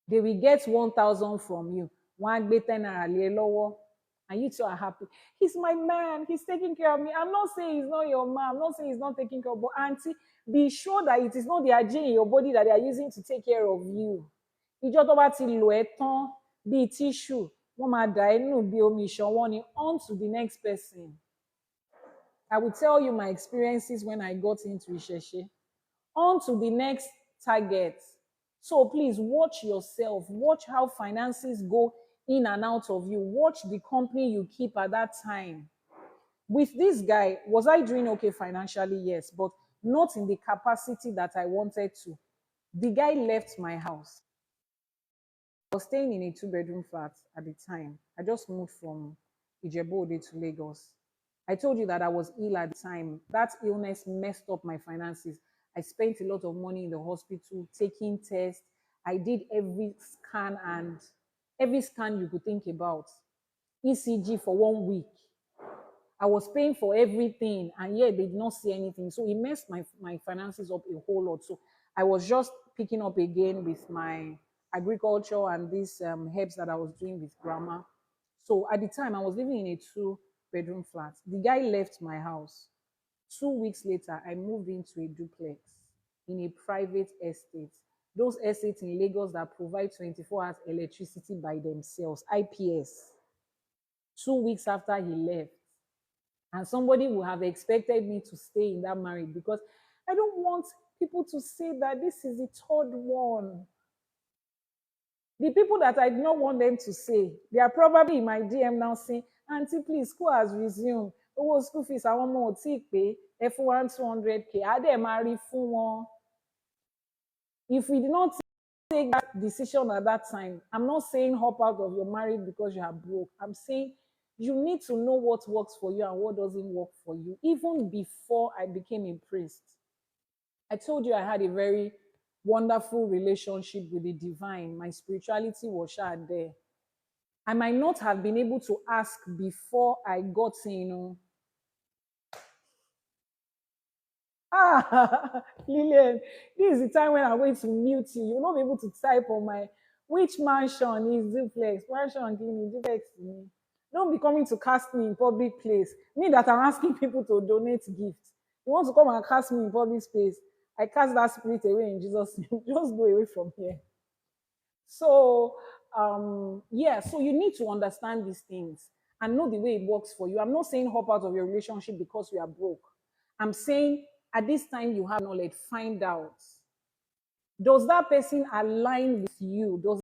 They will get 1,000 from you. Wọ́n á gbé 10 naira lé ẹ lọ́wọ́. And you two are happy. He's my man. He's taking care of me. I'm not saying he's not your man. I'm not saying he's not taking care of you. But auntie, be sure that it is not the ajé in your body that they are using to take care of you. Ìjọ tó bá ti lò ẹ́ tán bíi tissue, wọ́n máa dà ẹ́ nù bí omi ìṣanwọ́ ni on to the next person. I will tell you my experiences when I got into Ìṣẹ̀ṣe. On to the next target. So please watch yourself. Watch how finances go in and out of you. Watch the company you keep at that time. With this guy, was I doing okay financially? Yes, but not in the capacity that I wanted to. The guy left my house. I was staying in a 2-bedroom flat at the time. I just moved from Ijebu-Ode to Lagos. I told you that I was ill at the time. That illness messed up my finances. I spent a lot of money in the hospital, taking tests. I did every scan and every scan you could think about. ECG for 1 week. I was paying for everything, and yet they did not see anything. So it messed my finances up a whole lot. So I was just picking up again with my agriculture and these herbs that I was doing with grandma. So at the time, I was living in a 2-bedroom flat. The guy left my house. 2 weeks later, I moved into a duplex in a private estate. Those estates in Lagos that provide 24 hours electricity by themselves, IPS. 2 weeks after he left, and somebody would have expected me to stay in that marriage because I don't want people to say that this is the third one. The people that I do not want them to say, they are probably in my DM now saying, Auntie, please, school has resumed. Owó school fees àwọn ọmọ ò tí ì pé ẹ fún one 200k. Á dẹ̀ máa rí fún wọn. If we did not take that decision at that time, I'm not saying hop out of your marriage because you are broke. I'm saying you need to know what works for you and what doesn't work for you. Even before I became a priest, I told you I had a very wonderful relationship with the divine. My spirituality was shared there. I might not have been able to ask before I got in, Lillian, this is the time when I'm going to mute you. You'll not be able to type on my which mansion is duplex. Mansion give duplex to me. Don't be coming to cast me in public place. Me that I'm asking people to donate gifts. You want to come and cast me in public space? I cast that spirit away in Jesus' name. Just go away from here. So, yeah, so you need to understand these things and know the way it works for you. I'm not saying hop out of your relationship because you are broke. I'm saying at this time you have knowledge, find out. Does that person align with you? Does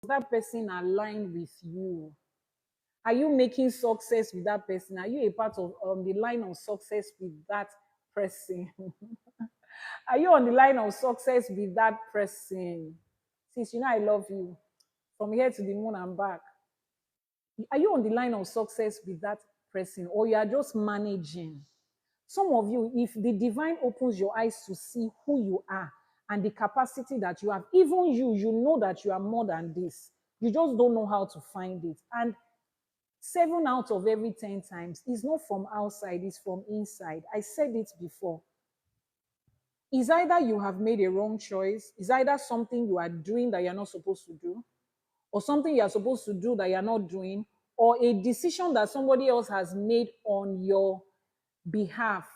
that person align with you? Are you making success with that person? Are you a part of the line of success with that person? Are you on the line of success with that person? Since you know I love you, from here to the moon and back. Are you on the line of success with that person, or you are just managing? Some of you, if the divine opens your eyes to see who you are and the capacity that you have, even you know that you are more than this. You just don't know how to find it. And 7 out of every 10 times is not from outside, it's from inside. I said it before. It's either you have made a wrong choice, it's either something you are doing that you're not supposed to do, or something you're supposed to do that you're not doing, or a decision that somebody else has made on your behalf.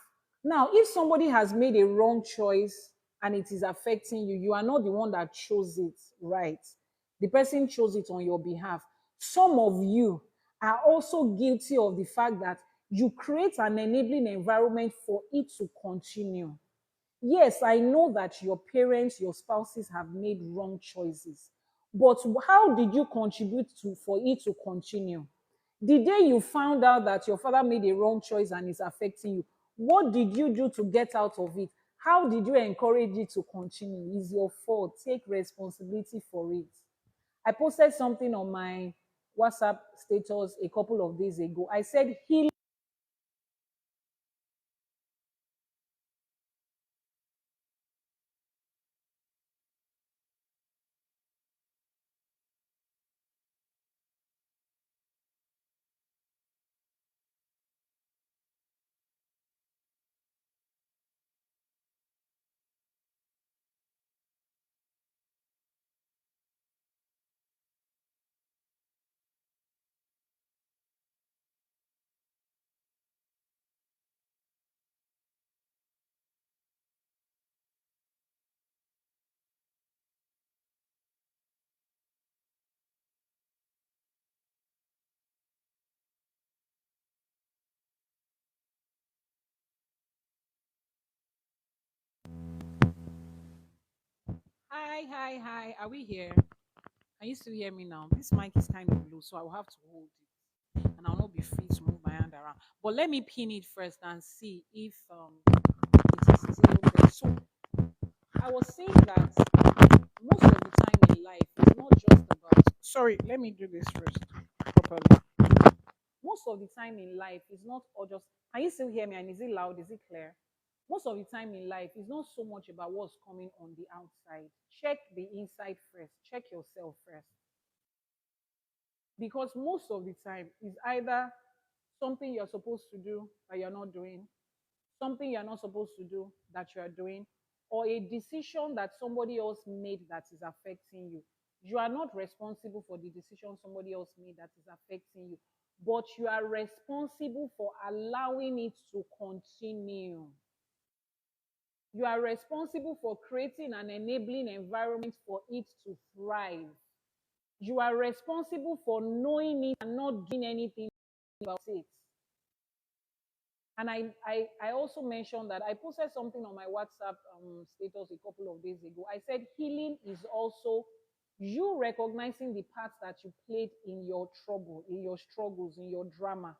Now, if somebody has made a wrong choice and it is affecting you, you are not the one that chose it, right? The person chose it on your behalf. Some of you are also guilty of the fact that you create an enabling environment for it to continue. Yes, I know that your parents, your spouses have made wrong choices, but how did you contribute to for it to continue? The day you found out that your father made a wrong choice and it's affecting you, what did you do to get out of it? How did you encourage it to continue? It's your fault. Take responsibility for it. I posted something on my WhatsApp status a couple of days ago. I said, healing. Hi, hi, hi. Are we here? Can you still hear me now? This mic is kind of low, so I will have to hold it. And I'll not be free to move my hand around. But let me pin it first and see if it is still there. So I was saying that most of the time in life is not just about, sorry, let me do this first properly. Most of the time in life is not all just, can you still hear me? And is it loud? Is it clear? Most of the time in life is not so much about what's coming on the outside. Check the inside first. Check yourself first. Because most of the time is either something you're supposed to do that you're not doing, something you're not supposed to do that you're doing, or a decision that somebody else made that is affecting you. You are not responsible for the decision somebody else made that is affecting you, but you are responsible for allowing it to continue. You are responsible for creating an enabling environment for it to thrive. You are responsible for knowing it and not doing anything about it. And I also mentioned that I posted something on my WhatsApp status a couple of days ago. I said healing is also You recognizing the parts that you played in your trouble, in your struggles, in your drama,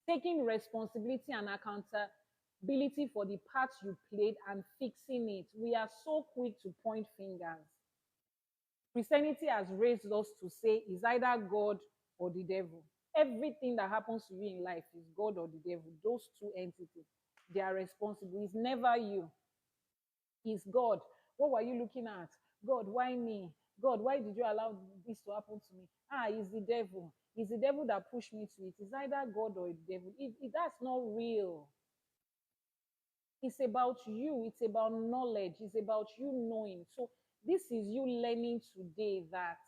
taking responsibility and accountability for the parts you played and fixing it. We are so quick to point fingers. Christianity has raised us to say is either God or the devil. Everything that happens to you in life is God or the devil. Those two entities, they are responsible. It's never you. It's God. What were you looking at? God, why me? God, why did you allow this to happen to me? Ah, it's the devil. It's the devil that pushed me to it. It's either God or the devil. That's not real. It's about you. It's about knowledge. It's about you knowing. So this is you learning today that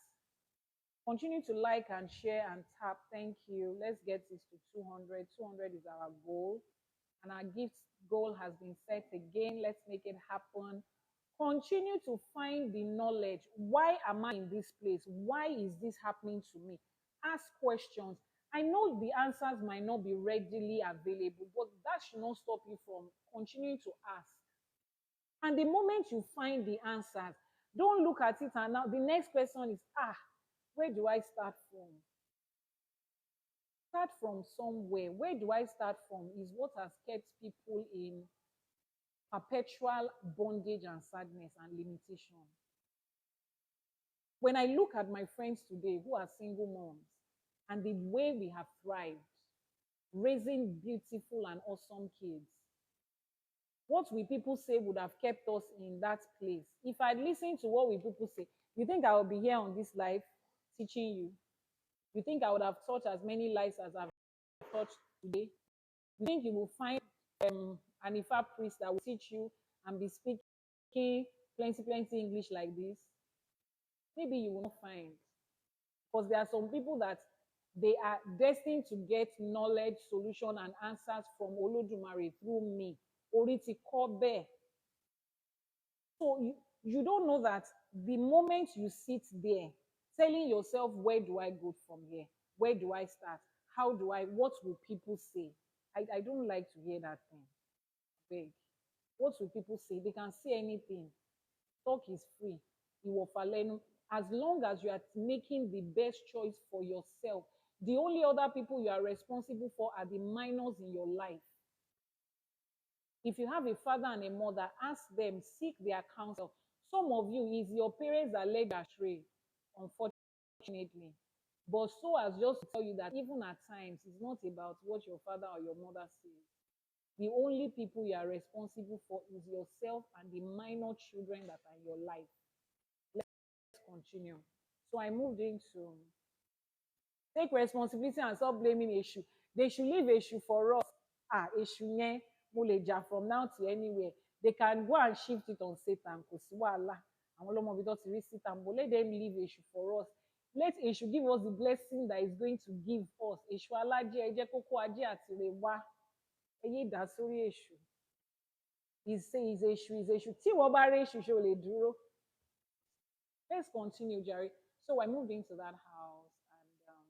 continue to like and share and tap. Thank you. Let's get this to 200. 200 is our goal. And our gift goal has been set again. Let's make it happen. Continue to find the knowledge. Why am I in this place? Why is this happening to me? Ask questions. I know the answers might not be readily available, but that should not stop you from continuing to ask. And the moment you find the answers, don't look at it and now the next question is, where do I start from? Start from somewhere. Where do I start from is what has kept people in perpetual bondage and sadness and limitation. When I look at my friends today who are single moms and the way we have thrived, raising beautiful and awesome kids, what will people say would have kept us in that place? If I'd listened to what will people say, you think I will be here on this life teaching you? You think I would have taught as many lives as I've taught today? You think you will find IYANIFA priest that will teach you and be speaking plenty English like this? Maybe you will not find. Because there are some people that they are destined to get knowledge, solution, and answers from Olodumare through me. Oriti Kobe. So you don't know that the moment you sit there, telling yourself, where do I go from here? Where do I start? How do I, what will people say? I don't like to hear that thing. Beg. What will people say? They can say anything. Talk is free. As long as you are making the best choice for yourself, the only other people you are responsible for are the minors in your life. If you have a father and a mother, ask them, seek their counsel. Some of you, is your parents that led you astray, unfortunately. But so as just to tell you that even at times, it's not about what your father or your mother says. The only people you are responsible for is yourself and the minor children that are in your life. Let's continue. So I moved into take responsibility and stop blaming issue. They should leave issue for us. Issue yẹn mo lè jà from now to anywhere. They can go and shift it on Satan. Kò sí wàhálà. Àwọn ọlọ́mọ ibi tó ti rí Satan, but let them leave issue for us. Let issue give us the blessing that is going to give us. Issue alájẹ ẹ jẹ́ kókó ajé àti rè wá. Ẹ yé dá sórí issue. Is issue. Tí wọ́n bá rí issue ṣe ò lè dúró. Let's continue, Jerry. So I moved into that house and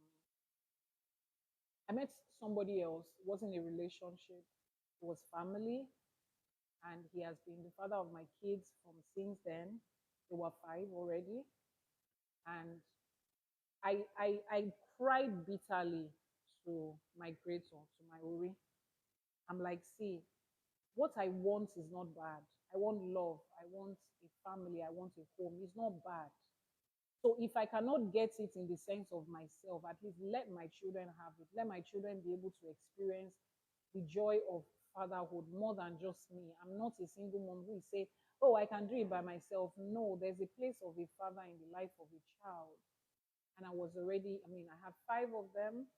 I met somebody else. It wasn't a relationship. It was family. And he has been the father of my kids from since then. They were 5 already. And I cried bitterly to my creator, to my Ori. I'm like, see, what I want is not bad. I want love. I want a family. I want a home. It's not bad. So if I cannot get it in the sense of myself, at least let my children have it. Let my children be able to experience the joy of fatherhood more than just me. I'm not a single mom who will say, oh, I can do it by myself. No, there's a place of a father in the life of a child. And I I have 5 of them.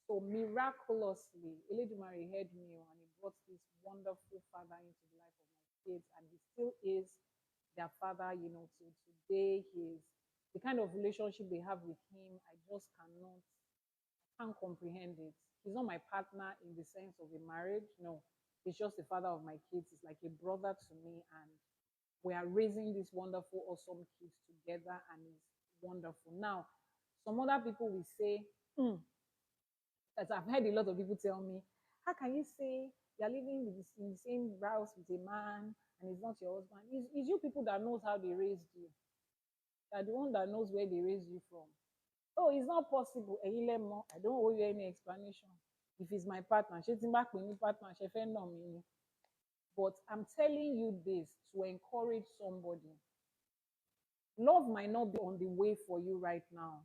So miraculously, Eledumare heard me and he brought this wonderful father into the life of my kids. And he still is their father, till today. He is the kind of relationship they have with him. I just can't comprehend it. He's not my partner in the sense of a marriage. No, he's just the father of my kids. He's like a brother to me. And we are raising these wonderful, awesome kids together. And it's wonderful. Now, some other people will say, as I've heard a lot of people tell me, how can you say you're living in the same house with a man and he's not your husband? It's you people that knows how they raised you. You are the one that knows where they raised you from. Oh, it's not possible. I don't owe you any explanation. If it's my partner, ṣé tí n bá pè ní partner, ṣe fẹ́ nà mí ni? But I'm telling you this to encourage somebody. Love might not be on the way for you right now,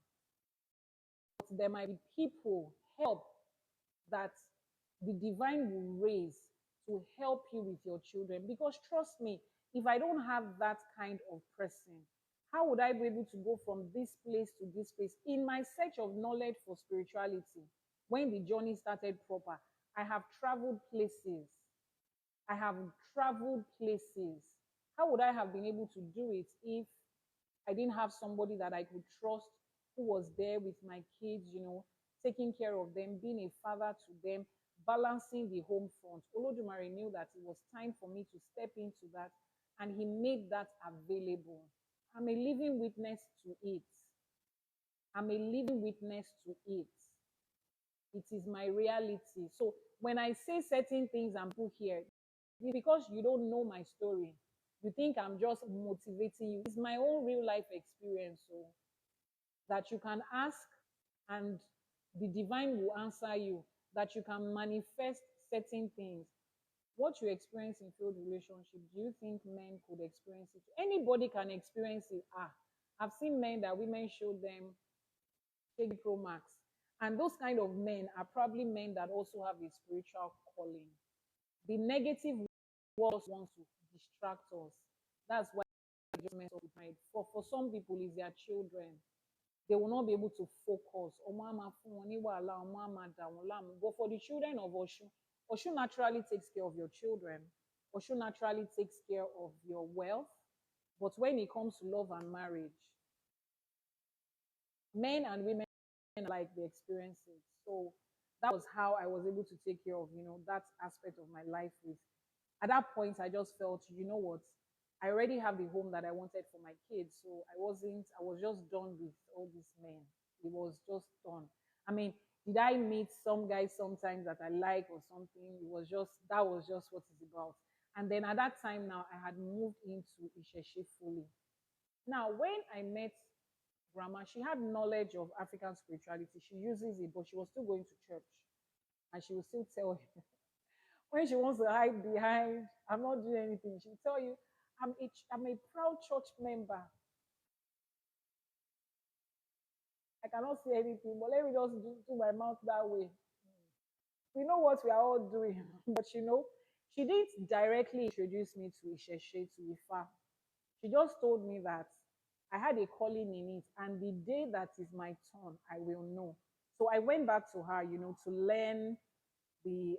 but there might be people, help that the divine will raise to help you with your children. Because trust me, if I don't have that kind of person, how would I be able to go from this place to this place? In my search of knowledge for spirituality, when the journey started proper, I have traveled places. I have traveled places. How would I have been able to do it if I didn't have somebody that I could trust who was there with my kids, taking care of them, being a father to them, balancing the home front? Olodumare knew that it was time for me to step into that, and he made that available. I'm a living witness to it. I'm a living witness to it. It is my reality. So when I say certain things and put here, because you don't know my story, you think I'm just motivating you. It's my own real life experience, so that you can ask and the divine will answer you, that you can manifest certain things. What you experience in failed relationship, do you think men could experience it? Anybody can experience it. I've seen men that women showed them Shady Pro Max. And those kind of men are probably men that also have a spiritual calling. The negative world wants to distract us. That's why I just mess up with my. For some people, it's their children. They will not be able to focus. But for the children of Oshu, Oshu naturally takes care of your children. Oshu naturally takes care of your wealth. But when it comes to love and marriage, men and women like the experiences. So that was how I was able to take care of, that aspect of my life with. At that point, I just felt, you know what? I already have the home that I wanted for my kids. So I was just done with all these men. It was just done. I mean, did I meet some guys sometimes that I like or something? That was just what it's about. And then at that time now, I had moved into Isheshe fully. Now, when I met Grandma, she had knowledge of African spirituality. She uses it, but she was still going to church. And she will still tell you when she wants to hide behind, I'm not doing anything, she'll tell you, I'm a proud church member. I cannot say anything, but let me just do my mouth that way. We know what we are all doing, but she didn't directly introduce me to Isheshe, to Ifa. She just told me that I had a calling in it, and the day that is my turn, I will know. So I went back to her, to learn the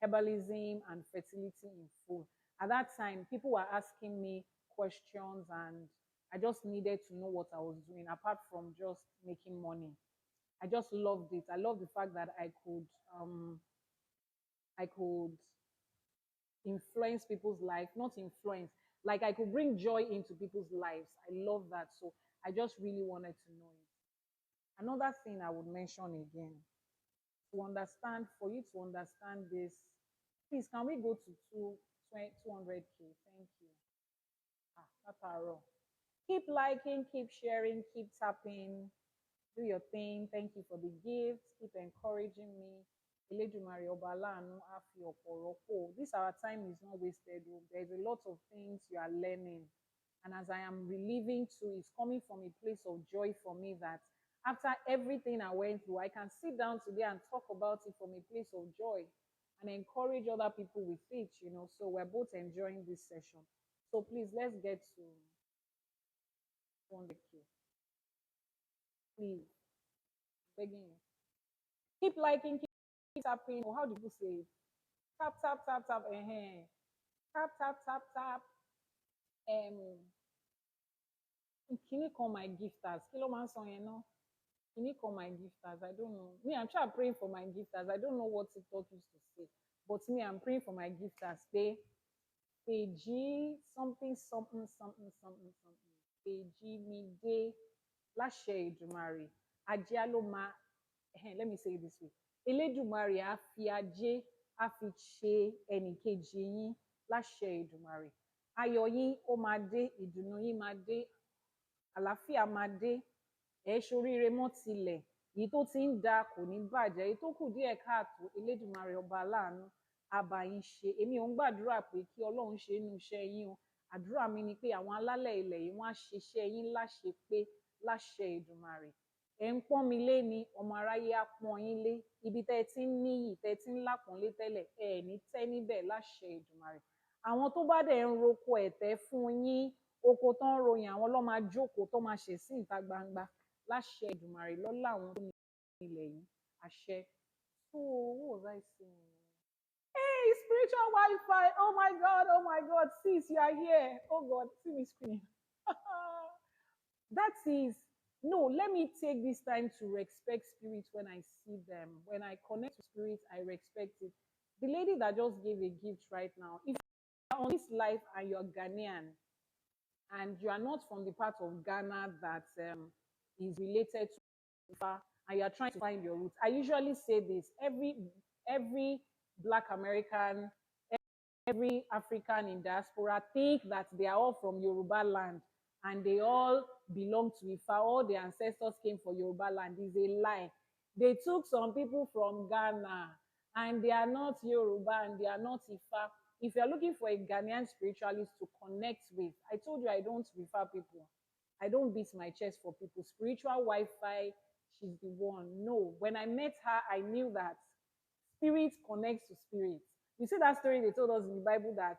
herbalism and fertility in full. At that time, people were asking me questions, and I just needed to know what I was doing, apart from just making money. I just loved it. I love the fact that I could influence people's life, not influence, like I could bring joy into people's lives. I love that. So I just really wanted to know it. Another thing I would mention again, for you to understand this, please, can we go to 200K? Thank you. That's our. Keep liking, keep sharing, keep tapping, do your thing. Thank you for the gifts. Keep encouraging me. Eledumare Oba Aláàánú á fi ọ̀pọ̀ rọ́pò. This our time is not wasted. There's a lot of things you are learning. And as I am relieving too, it's coming from a place of joy for me that after everything I went through, I can sit down today and talk about it from a place of joy and encourage other people with it. So we're both enjoying this session. So please, let's get to 200K. Please, begging you. Keep liking, keep tapping. Or how do you say it? Tap, tap, tap, tap. Tap, tap, tap, tap. Can you call my gifters? Kilo man song, Can you call my gifters? I don't know. Me, I'm trying praying for my gifters. I don't know what TikTok used to say. But me, I'm praying for my gifters. G something, something, something, something, something. G me de láṣẹ Èdùmàrè. Ajé ló máa. Let me say it this way. Elédùmarè á fi ajé á fi ṣe ẹnìkejì yín láṣẹ Èdùmàrè. Ayọ̀ yín ó máa dé, ìdùnnú yín máa dé. àlàáfíà máa dé, ẹ ṣoríire mọ́ tilẹ̀, èyí tó ti ń da kò ní bàjẹ́, èyí tó kù díẹ̀ káàtó Elédùmarè ọba aláàánú á bá yín ṣe. Èmi ò ń gbàdúrà pé kí Ọlọ́run ṣe inú iṣẹ́ yín o, àdúrà mi ni pé àwọn alálẹ̀ ilẹ̀ yìí wọ́n á ṣiṣẹ́ yín láṣepé láṣẹ Èdùmàrè. Ẹ ń pọ́n mi lé ni ọmọ aráyé á pọ́n yín lé, ibi tẹ́ ẹ ti ń níyì tẹ́ ẹ ti ń lápọ́nlé tẹ́lẹ̀ ẹ ní tẹ́ níbẹ̀ láṣẹ Èdùmàrè. Àwọn tó bá dẹ̀ ń roko ẹ̀tẹ́ fún yín, oko tó ń ròyìn àwọn ló máa jókòó tó máa ṣẹ̀ sí ìta gbangba láṣẹ Èdùmàrè lọ́lá àwọn tó ní ilẹ̀ yìí àṣẹ. So what was I saying? Hey, spiritual Wi-Fi. Oh my God, sis, you are here. Oh God, see me screaming. That is, no, let me take this time to respect spirits when I see them. When I connect to spirits, I respect it. The lady that just gave a gift right now, if you're on this life and you're Ghanaian and you are not from the part of Ghana that is related to Ifa, and you are trying to find your roots, I usually say this every Black American, every African in diaspora think that they are all from Yoruba land and they all belong to Ifa. All their ancestors came from Yoruba land is a lie. They took some people from Ghana and they are not Yoruba and they are not Ifa. If you're looking for a Ghanaian spiritualist to connect with, I told you I don't refer people. I don't beat my chest for people. Spiritual Wi-Fi, she's the one. No, when I met her, I knew that spirit connects to spirit. You see that story they told us in the Bible that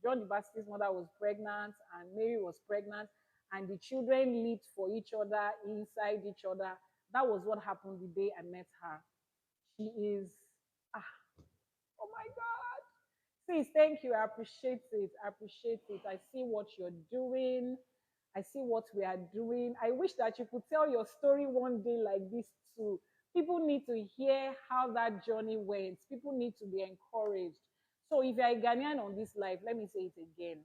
John the Baptist's mother was pregnant and Mary was pregnant and the children leaped for each other, inside each other. That was what happened the day I met her. She is, oh my God. Sis, thank you. I appreciate it. I appreciate it. I see what you're doing. I see what we are doing. I wish that you could tell your story one day like this too. People need to hear how that journey went. People need to be encouraged. So if you're a Ghanaian on this life, let me say it again.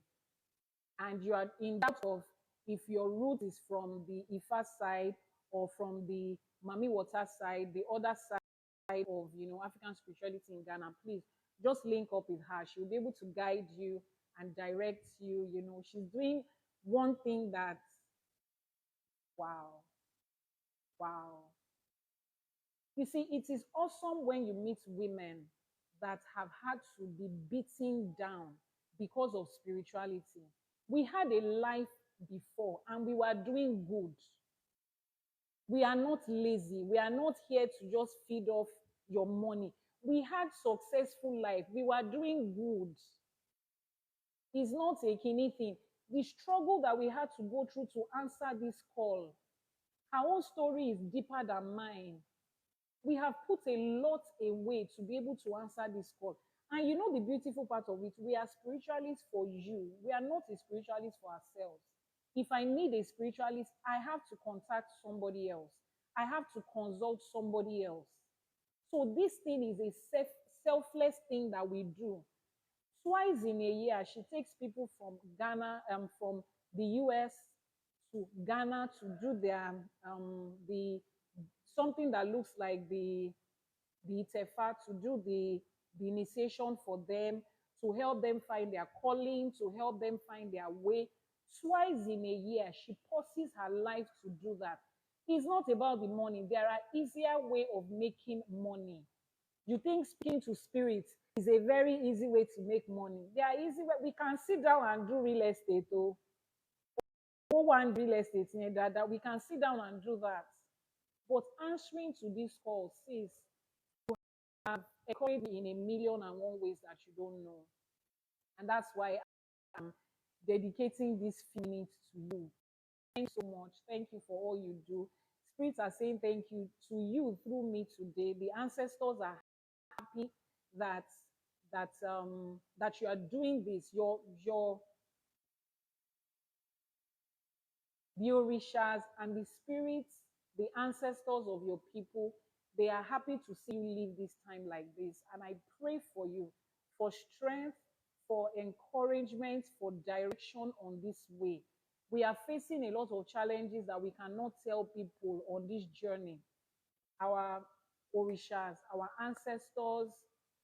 And you are in doubt of if your root is from the Ifa side or from the Mami Water side, the other side of African spirituality in Ghana, please just link up with her. She'll be able to guide you and direct you. She's doing one thing that, wow, wow. You see, it is awesome when you meet women that have had to be beaten down because of spirituality. We had a life before and we were doing good. We are not lazy. We are not here to just feed off your money. We had successful life. We were doing good. It's not anything. The struggle that we had to go through to answer this call, her own story is deeper than mine. We have put a lot away to be able to answer this call. And the beautiful part of it, we are spiritualists for you. We are not a spiritualist for ourselves. If I need a spiritualist, I have to contact somebody else. I have to consult somebody else. So this thing is a selfless thing that we do. Twice in a year, she takes people from Ghana, from the US to Ghana to do their something that looks like the Itefa, to do the initiation for them, to help them find their calling, to help them find their way. Twice in a year, she pauses her life to do that. It's not about the money. There are easier way of making money. You think speaking to spirits is a very easy way to make money. There are easy way. We can sit down and do real estate. Go one real estate that we can sit down and do that. But answering to these calls, sis, have encouraged me in a million and one ways that you don't know. And that's why I'm dedicating this few minutes to you. Thanks so much. Thank you for all you do. Spirits are saying thank you to you through me today. The ancestors are happy that you are doing this. The orishas and the spirits, the ancestors of your people, they are happy to see you live this time like this. And I pray for you for strength, for encouragement, for direction on this way. We are facing a lot of challenges that we cannot tell people on this journey. Our orishas, our ancestors,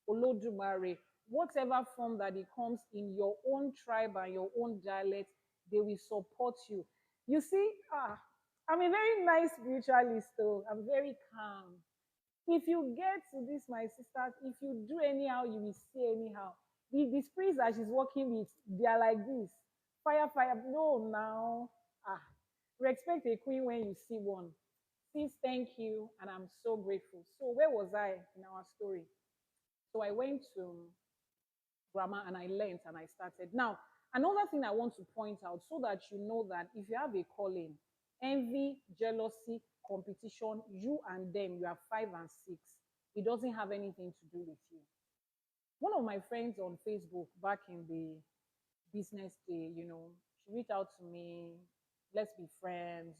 Olodumare, whatever form that it comes in your own tribe and your own dialect, they will support you. You see, I'm a very nice spiritualist, though. I'm very calm. If you get to this, my sisters, if you do anyhow, you will see anyhow. The spirits that she's working with, they are like this. Fire, fire. No, now. Ah, respect a queen when you see one. Sis, thank you, and I'm so grateful. So, where was I in our story? So, I went to grammar and I learned and I started. Now, another thing I want to point out so that you know that if you have a calling, envy, jealousy, competition, you and them, you are five and six. It doesn't have anything to do with you. One of my friends on Facebook back in the business day, she reached out to me, let's be friends,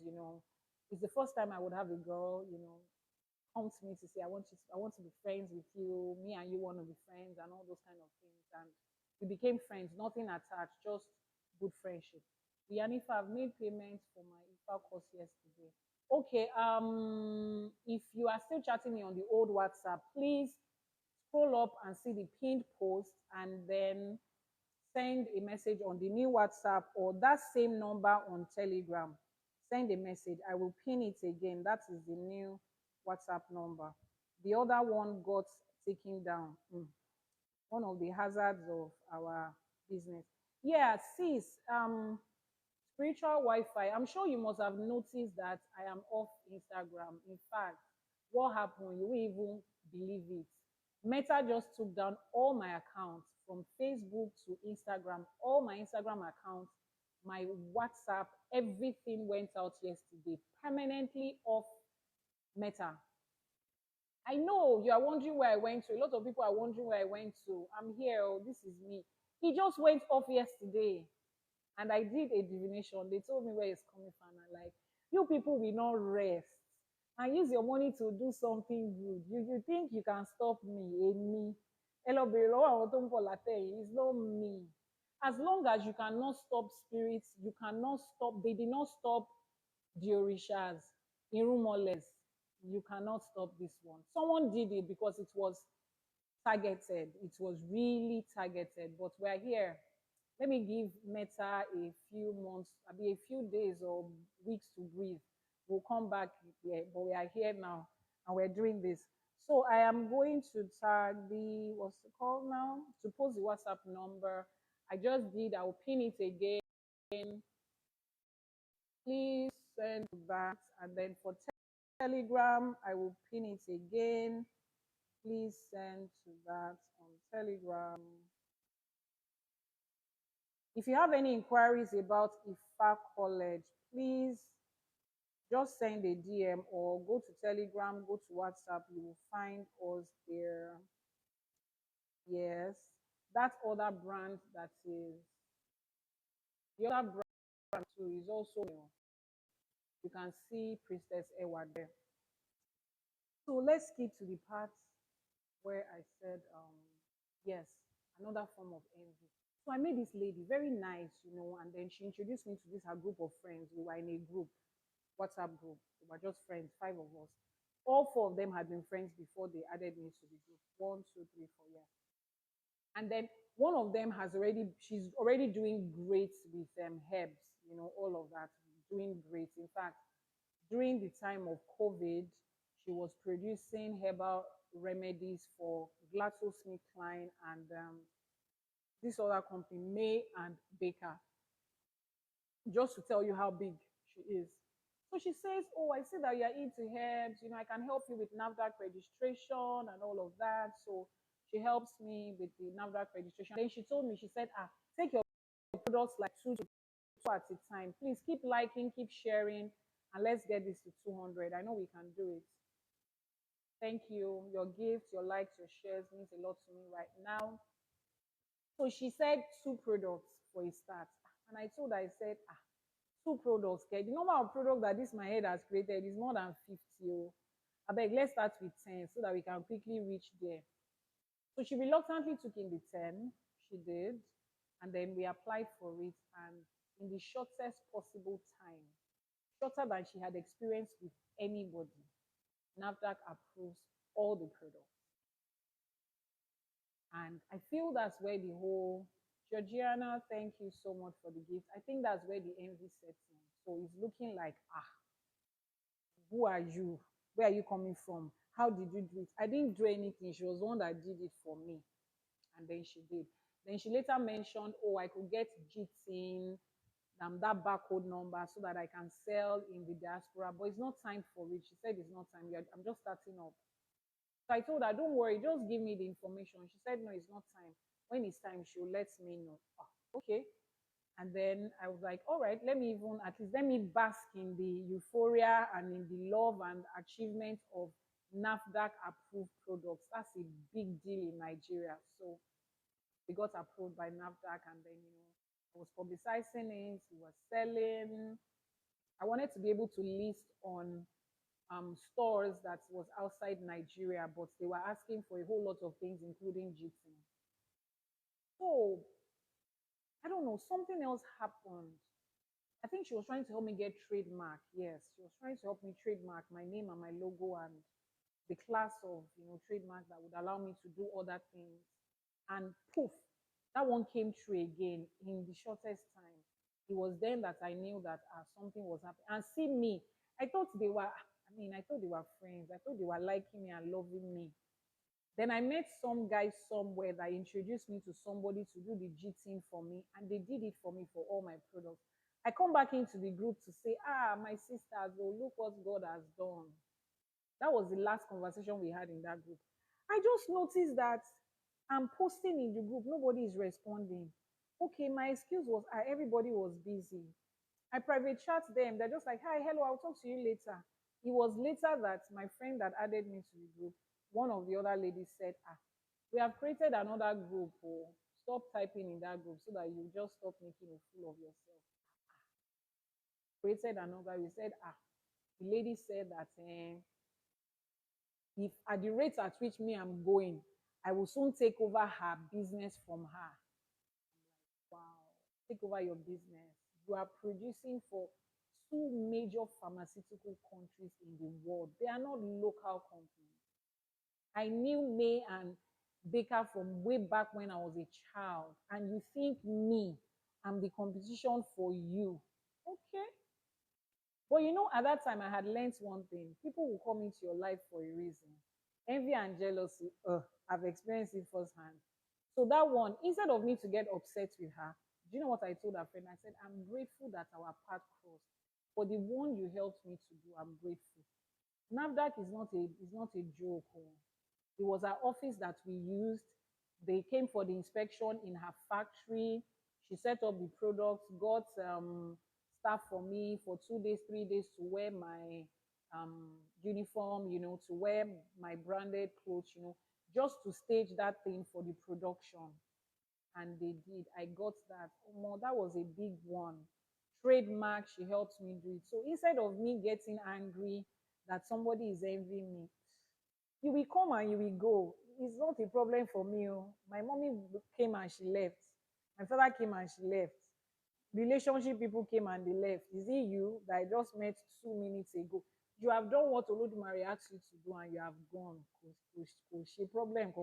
It's the first time I would have a girl, come to me to say, I want to be friends with you, me and you want to be friends, and all those kind of things. And we became friends, nothing attached, just good friendship. IYANIFA, I've made payments for my IFA course yesterday. Okay, if you are still chatting me on the old WhatsApp, please scroll up and see the pinned post and then send a message on the new WhatsApp or that same number on Telegram. Send a message. I will pin it again. That is the new WhatsApp number. The other one got taken down. One of the hazards of our business. Yeah, sis, spiritual Wi-Fi. I'm sure you must have noticed that I am off Instagram. In fact, what happened? You won't even believe it. Meta just took down all my accounts from Facebook to Instagram, all my Instagram accounts, my WhatsApp, everything went out yesterday, permanently off Meta. I know you are wondering where I went to. A lot of people are wondering where I went to. I'm here. Oh, this is me. He just went off yesterday. And I did a divination. They told me where it's coming from. And like, you people will not rest and use your money to do something good. You think you can stop me, me. Hello, it's not me. As long as you cannot stop spirits, you cannot stop, they did not stop the Orishas, Irumoles. You cannot stop this one. Someone did it because it was targeted. It was really targeted. But we're here. Let me give Meta a few months, maybe a few days or weeks to breathe. We'll come back here, but we are here now and we're doing this. So I am going to tag the, what's it called now? To post the WhatsApp number. I just did, I'll pin it again. Please send that. And then for Telegram, I will pin it again. Please send to that on Telegram. If you have any inquiries about IFA College, please just send a DM or go to Telegram, go to WhatsApp. You will find us there. Yes. That other brand that is, the other brand too is also, you can see Priestess Ewa there. So let's skip to the part where I said, yes, another form of envy. So I met this lady, very nice, and then she introduced me to this her group of friends. We were in a group, WhatsApp group. We were just friends, five of us. All four of them had been friends before they added me to the group. One, two, three, four, yeah. And then one of them she's already doing great with herbs, all of that, doing great. In fact, during the time of COVID, she was producing herbal remedies for GlaxoSmithKline and this other company, May and Baker, just to tell you how big she is. So she says, oh, I see that you're into herbs. I can help you with NAFDAC registration and all of that. So she helps me with the NAFDAC registration. Then she told me, she said, take your products like two at a time. Please keep liking, keep sharing, and let's get this to 200. I know we can do it. Thank you. Your gifts, your likes, your shares means a lot to me right now. So she said two products for a start. And I told her, I said, two products. Okay? The number of products that this my head has created is more than 50. Oh. I beg, let's start with 10 so that we can quickly reach there. So she reluctantly took in the 10. She did. And then we applied for it. And in the shortest possible time, shorter than she had experienced with anybody, NAFDAC approves all the products. And I feel that's where the whole, Georgiana, thank you so much for the gift. I think that's where the envy sets in. So it's looking like, who are you? Where are you coming from? How did you do it? I didn't do anything. She was the one that did it for me. And then she did. Then she later mentioned, oh, I could get GTIN, that barcode number so that I can sell in the diaspora. But it's not time for it. She said it's not time. I'm just starting up. So I told her, don't worry, just give me the information. She said, no, it's not time. When it's time, she'll let me know. Oh, okay. And then I was like, all right, let me even, at least let me bask in the euphoria and in the love and achievement of NAFDAC approved products. That's a big deal in Nigeria. So we got approved by NAFDAC, and then, I was publicizing it, we were selling. I wanted to be able to list on stores that was outside Nigeria, but they were asking for a whole lot of things, including GT. So I don't know, something else happened. I think she was trying to help me get trademark. Yes, she was trying to help me trademark my name and my logo and the class of trademark that would allow me to do other things. And poof, that one came true again in the shortest time. It was then that I knew that something was happening. And see me, I thought they were. I thought they were friends. I thought they were liking me and loving me. Then I met some guy somewhere that introduced me to somebody to do the GT for me, and they did it for me for all my products. I come back into the group to say, my sisters, oh, look what God has done. That was the last conversation we had in that group. I just noticed that I'm posting in the group, nobody is responding. Okay, my excuse was everybody was busy. I private chat them, they're just like, hi, hello, I'll talk to you later. It was later that my friend that added me to the group, one of the other ladies said, we have created another group. Oh, stop typing in that group so that you just stop making a fool of yourself. Created another, we said, the lady said that if at the rate at which me I'm going, I will soon take over her business from her. Wow, take over your business. You are producing for two major pharmaceutical countries in the world. They are not local companies. I knew May and Baker from way back when I was a child, and you think me, I'm the competition for you. Okay. But at that time, I had learned one thing. People will come into your life for a reason. Envy and jealousy, I've experienced it firsthand. So that one, instead of me to get upset with her, do you know what I told her friend? I said, I'm grateful that our path crossed. For the one you helped me to do, I'm grateful. NAFDAC is not a joke. Oh. It was our office that we used. They came for the inspection in her factory. She set up the products, got staff for me for 2 days, 3 days to wear my uniform, to wear my branded clothes, just to stage that thing for the production. And they did. I got that. Oh, that was a big one. Trademark, she helped me do it. So instead of me getting angry that somebody is envying me, you will come and you will go. It's not a problem for me. Oh. My mommy came and she left. My father came and she left. Relationship people came and they left. Is it you that I just met 2 minutes ago? You have done what Olodumare asked you to do and you have gone. Problem.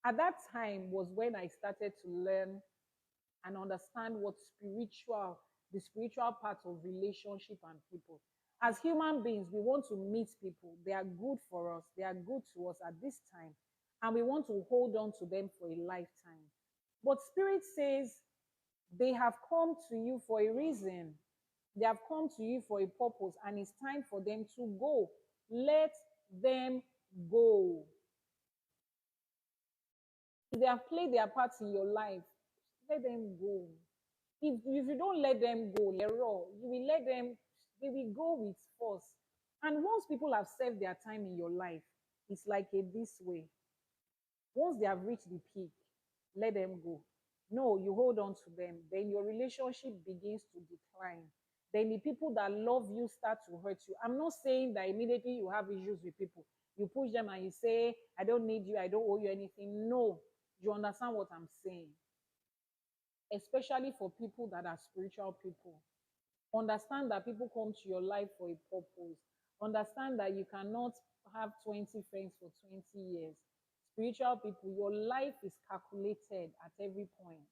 At that time was when I started to learn and understand what the spiritual part of relationship and people. As human beings, we want to meet people. They are good for us. They are good to us at this time. And we want to hold on to them for a lifetime. But Spirit says they have come to you for a reason. They have come to you for a purpose, and it's time for them to go. Let them go. If they have played their part in your life, let them go. If you don't let them go, you will let them, they will go with force. And once people have served their time in your life, it's like this way. Once they have reached the peak, let them go. No, you hold on to them. Then your relationship begins to decline. Then the people that love you start to hurt you. I'm not saying that immediately you have issues with people. You push them and you say, I don't need you, I don't owe you anything. No, you understand what I'm saying. Especially for people that are spiritual people. Understand that people come to your life for a purpose. Understand that you cannot have 20 friends for 20 years. Spiritual people, your life is calculated at every point.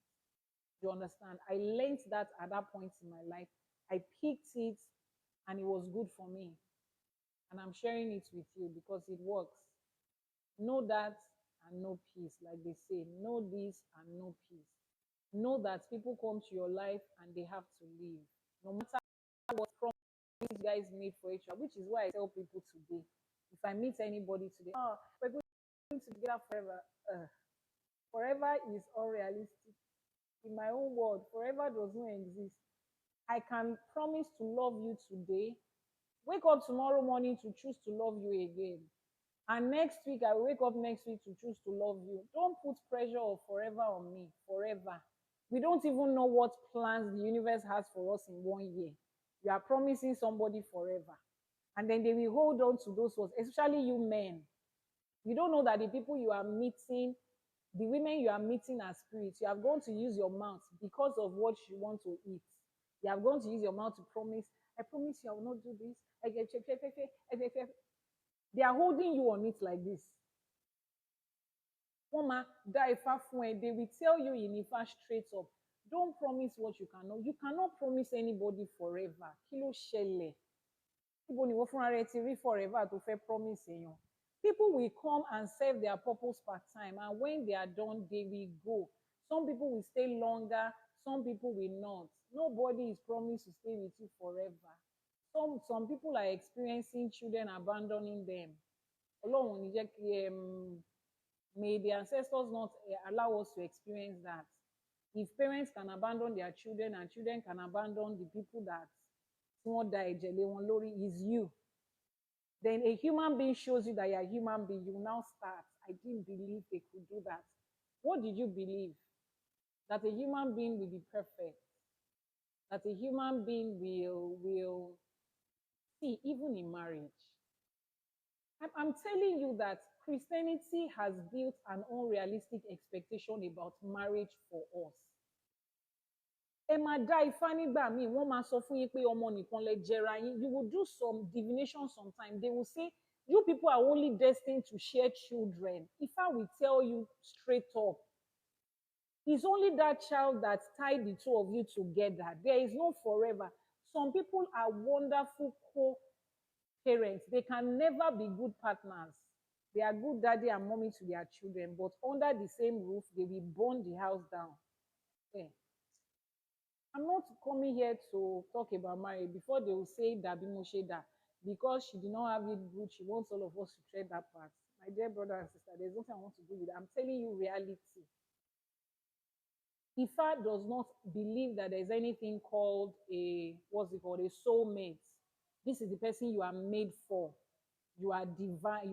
You understand? I learned that at that point in my life. I picked it and it was good for me. And I'm sharing it with you because it works. Know that and no peace, like they say. Know this and no peace. Know that people come to your life and they have to leave. No matter what promise you guys made for each other, which is why I tell people today, if I meet anybody today, oh, we're going together forever. Forever is unrealistic. In my own world, forever does not exist. I can promise to love you today, wake up tomorrow morning to choose to love you again. And next week, I will wake up next week to choose to love you. Don't put pressure of forever on me, forever. We don't even know what plans the universe has for us in 1 year. You are promising somebody forever. And then they will hold on to those words, especially you men. You don't know that the people you are meeting, the women you are meeting are spirits. You are going to use your mouth because of what you want to eat. You are going to use your mouth to promise, I promise you I will not do this. They are holding you on it like this. Mama, die far from. They will tell you in Ifa straight up. Don't promise what you cannot. You cannot promise anybody forever. Kilo shele. People ni wọ́n fúnra rẹ̀ ti rí forever to fẹ́ promise èèyàn. People will come and serve their purpose part time, and when they are done, they will go. Some people will stay longer, some people will not. Nobody is promised to stay with you forever. Some people are experiencing children abandoning them. Ọlọ́run ò ní jẹ́ kí may the ancestors not allow us to experience that. If parents can abandon their children and children can abandon the people that wọ́n da ẹ̀jẹ̀ lé wọn lórí is you. Then a human being shows you that you're a human being, you now start. I didn't believe they could do that. What did you believe? That a human being will be perfect. That a human being will see, even in marriage. I'm telling you that Christianity has built an unrealistic expectation about marriage for us. Ẹ máa dá ifá nígbà míì, wọ́n máa sọ fún yín pé ọmọ nìkan lẹ jẹra yín. You will do some divination sometimes. They will say, you people are only destined to share children. Ifá will tell you straight up. It's only that child that tied the two of you together. There is no forever. Some people are wonderful co-parents. They can never be good partners. They are good daddy and mommy to their children, but under the same roof, they will burn the house down. Yeah. I'm not coming here to talk about marriage before they will say Dabi Mosheda because she did not have it good. She wants all of us to tread that part. My dear brother and sister, there's nothing I want to do with it. I'm telling you reality. Ifa does not believe that there's anything called a soulmate. This is the person you are made for. You are divine.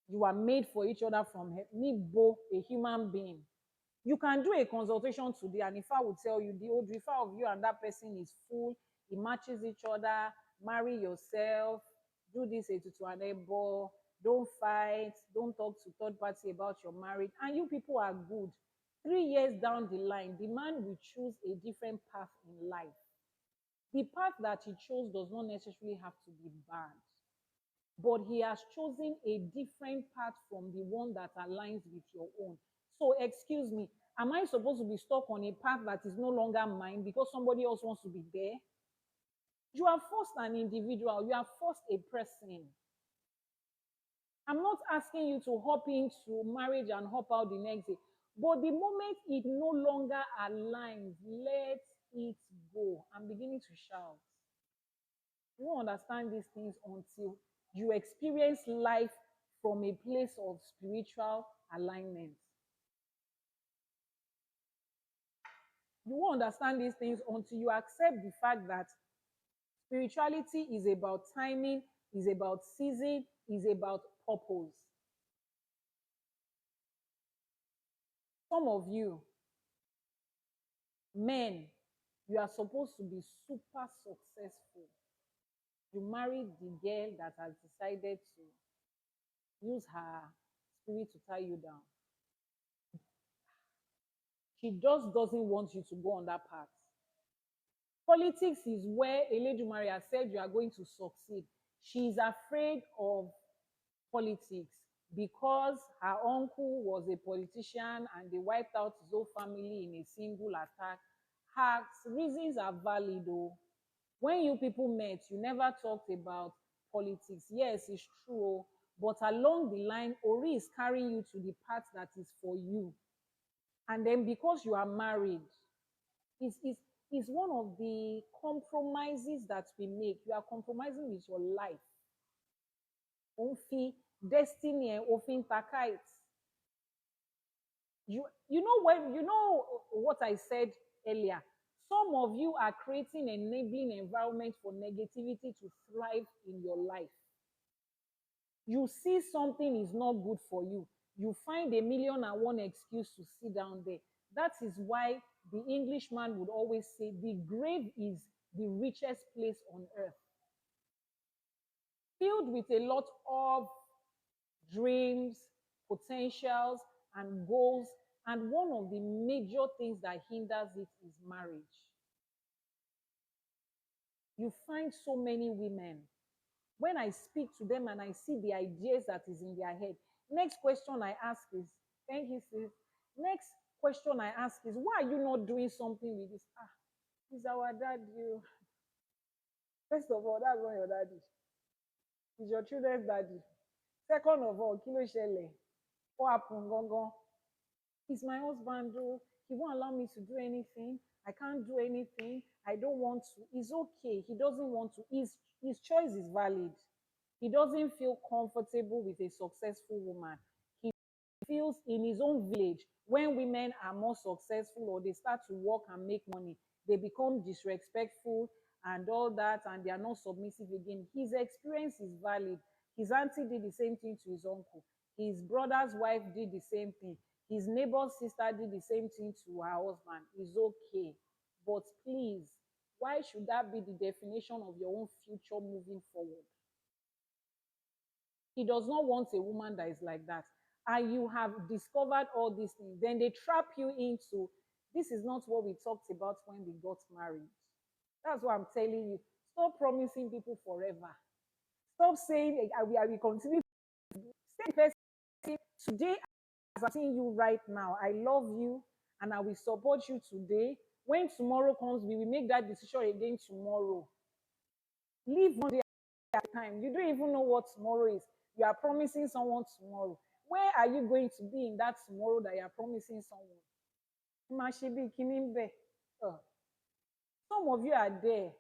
You are made for each other from Nibo, a human being. You can do a consultation today, and Ifa will tell you the old Ifa of you and that person is full. It matches each other. Marry yourself. Do this to an ebo. Don't fight. Don't talk to third party about your marriage. And you people are good. 3 years down the line, the man will choose a different path in life. The path that he chose does not necessarily have to be bad, but he has chosen a different path from the one that aligns with your own. So, excuse me, am I supposed to be stuck on a path that is no longer mine because somebody else wants to be there? You are first an individual, you are first a person. I'm not asking you to hop into marriage and hop out the next day. But the moment it no longer aligns, let it go. I'm beginning to shout. You won't understand these things until you experience life from a place of spiritual alignment. You won't understand these things until you accept the fact that spirituality is about timing, is about season, is about purpose. Some of you, men, you are supposed to be super successful. You married the girl that has decided to use her spirit to tie you down. She just doesn't want you to go on that path. Politics is where Eledumare has said you are going to succeed. She is afraid of politics because her uncle was a politician and they wiped out his whole family in a single attack. Her reasons are valid though. When you people met, you never talked about politics. Yes, it's true, but along the line, Ori is carrying you to the path that is for you. And then because you are married, it's one of the compromises that we make. You are compromising with your life. Onfi destiny and ofin takait. You know when you know what I said earlier. Some of you are creating an enabling environment for negativity to thrive in your life. You see something is not good for you, you find a million and one excuse to sit down there. That is why the Englishman would always say the grave is the richest place on earth, filled with a lot of dreams, potentials, and goals. And one of the major things that hinders it is marriage. You find so many women, when I speak to them and I see the ideas that is in their head, next question I ask is, thank you, sis. Next question I ask is, why are you not doing something with this? Ah, he's our dad. You first of all, that's not your daddy. He's your children's daddy. Second of all, kilo shele. What happened, gongon? He's my husband, though. He won't allow me to do anything. I can't do anything. I don't want to. It's okay. He doesn't want to. His choice is valid. He doesn't feel comfortable with a successful woman. He feels in his own village, when women are more successful or they start to work and make money, they become disrespectful and all that, and they are not submissive again. His experience is valid. His auntie did the same thing to his uncle. His brother's wife did the same thing. His neighbor's sister did the same thing to her husband. It's okay. But please, why should that be the definition of your own future moving forward? He does not want a woman that is like that. And you have discovered all these things. Then they trap you into, this is not what we talked about when we got married. That's what I'm telling you. Stop promising people forever. Stop saying, I will continue. Same person, today, as I'm seeing you right now, I love you and I will support you today. When tomorrow comes, we will make that decision again tomorrow. Live one day at a time. You don't even know what tomorrow is. You are promising someone tomorrow. Where are you going to be in that tomorrow that you are promising someone? Some of you are there.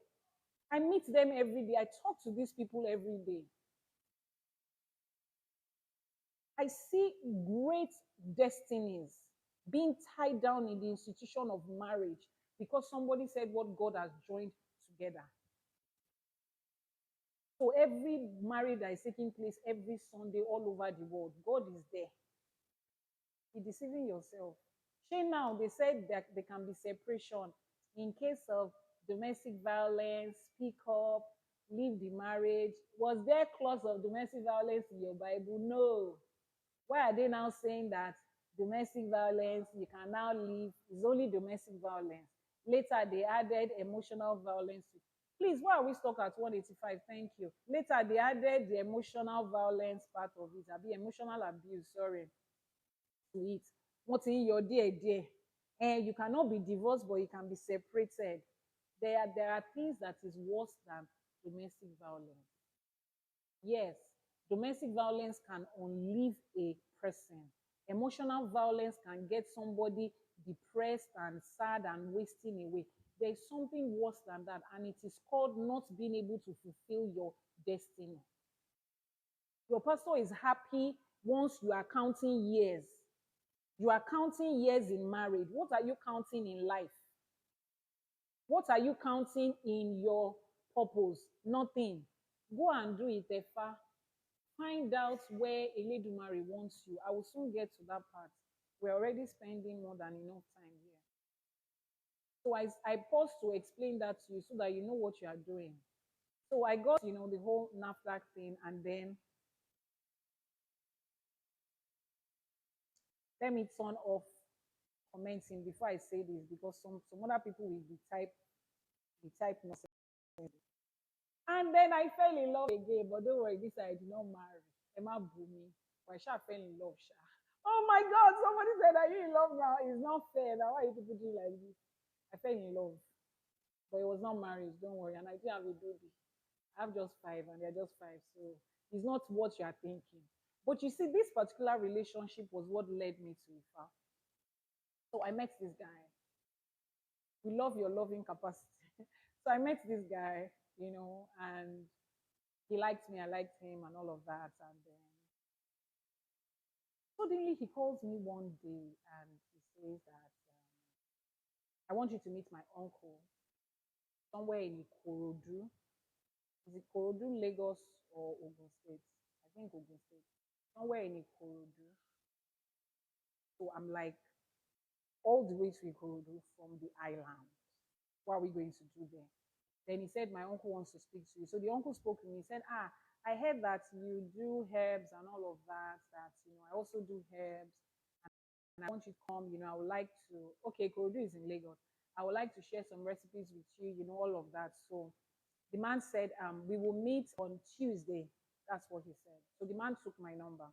I meet them every day. I talk to these people every day. I see great destinies being tied down in the institution of marriage because somebody said what God has joined together. So every marriage that is taking place every Sunday all over the world, God is there. You're deceiving yourself. Now they said that there can be separation in case of domestic violence, speak up, leave the marriage. Was there clause of domestic violence in your Bible? No. Why are they now saying that domestic violence, you can now leave, it's only domestic violence? Later, they added emotional violence. Please, why are we stuck at 185? Thank you. Later, they added the emotional violence part of it. Abi emotional abuse, sorry, to it. What's in your dear? And you cannot be divorced, but you can be separated. There are things that is worse than domestic violence. Yes, domestic violence can unlive a person. Emotional violence can get somebody depressed and sad and wasting away. There's something worse than that, and it is called not being able to fulfill your destiny. Your pastor is happy once you are counting years. You are counting years in marriage. What are you counting in life? What are you counting in your purpose? Nothing. Go and do it, Efa. Find out where Eledumare wants you. I will soon get to that part. We're already spending more than enough time here. So I pause to explain that to you so that you know what you are doing. So I got, the whole NAFDAC thing, and then let me turn off commenting before I say this because some other people will be type nonsense. And then I fell in love again, but don't worry, this I did not marry. Emma Bumi. But I sha fell in love, sha. Oh my God, somebody said, are you in love now? It's not fair. Now why you people do like this? I fell in love, but it was not marriage. Don't worry. And I didn't have a baby. I have just five, and they're just five. So it's not what you are thinking. But you see, this particular relationship was what led me to Ifa. So I met this guy. We love your loving capacity. So I met this guy, and he liked me, I liked him, and all of that. And then suddenly he calls me one day and he says that I want you to meet my uncle somewhere in Ikorodu. Is it Ikorodu, Lagos, or Ogun State? I think Ogun State. Somewhere in Ikorodu. So I'm like, all the way to Ikorodu from the island. What are we going to do there? Then he said, my uncle wants to speak to you. So the uncle spoke to me. He said, I heard that you do herbs and all of that, I also do herbs. And I want you to come, I would like to, okay, Korodu is in Lagos. I would like to share some recipes with you, all of that. So the man said, we will meet on Tuesday. That's what he said. So the man took my number.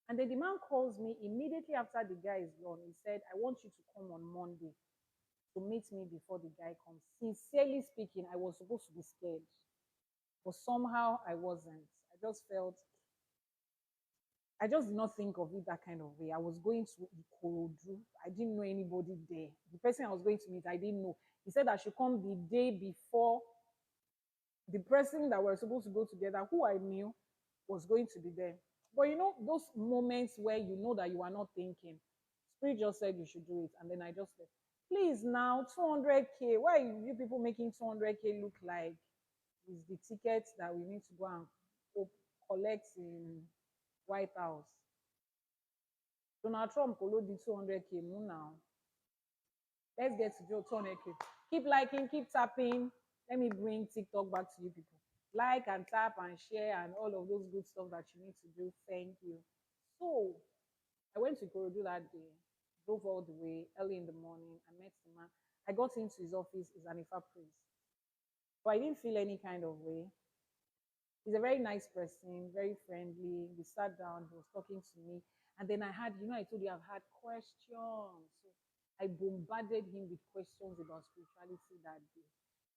And then the man calls me immediately after the guy is gone. He said, I want you to come on Monday to meet me before the guy comes. Sincerely speaking, I was supposed to be scared, but somehow I wasn't. I just did not think of it that kind of way. I was going to Ikorodu. I didn't know anybody there. The person I was going to meet, I didn't know. He said I should come the day before the person that we're supposed to go together, who I knew, was going to be there. But those moments where you know that you are not thinking, Spirit just said you should do it. And then I just said, please now, 200K. Why are you people making 200K look like is the tickets that we need to go and collect in White House? Donald Trump collect the 200K now. Let's get to 200K. Keep liking, keep tapping. Let me bring TikTok back to you people. Like and tap and share and all of those good stuff that you need to do. Thank you. So I went to Korodu that day, drove all the way early in the morning. I met the man. I got into his office, he's an IFA priest. But I didn't feel any kind of way. He's a very nice person, very friendly. We sat down, he was talking to me. And then I had, I told you I've had questions. So I bombarded him with questions about spirituality that day.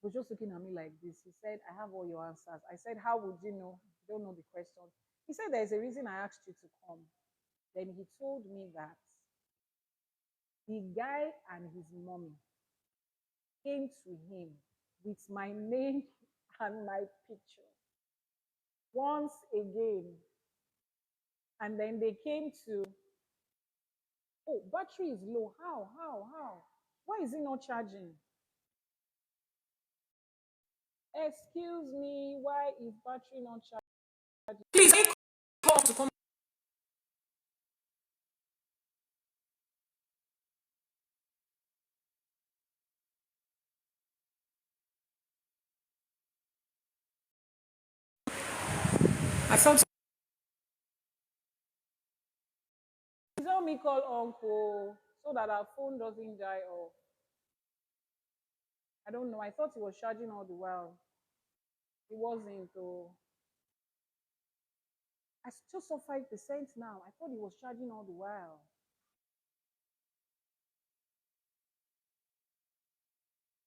He was just looking at me like this. He said, I have all your answers. I said, how would you know? You don't know the questions. He said, there's a reason I asked you to come. Then he told me that the guy and his mommy came to him with my name and my picture once again. And then they came to, oh, battery is low. How? Why is it not charging? Excuse me, why is battery not charging? Please, make call to come. I felt Please help me call uncle so that our phone doesn't die off. I don't know. I thought it was charging all the while. It wasn't though. I just saw 5% now. I thought it was charging all the while.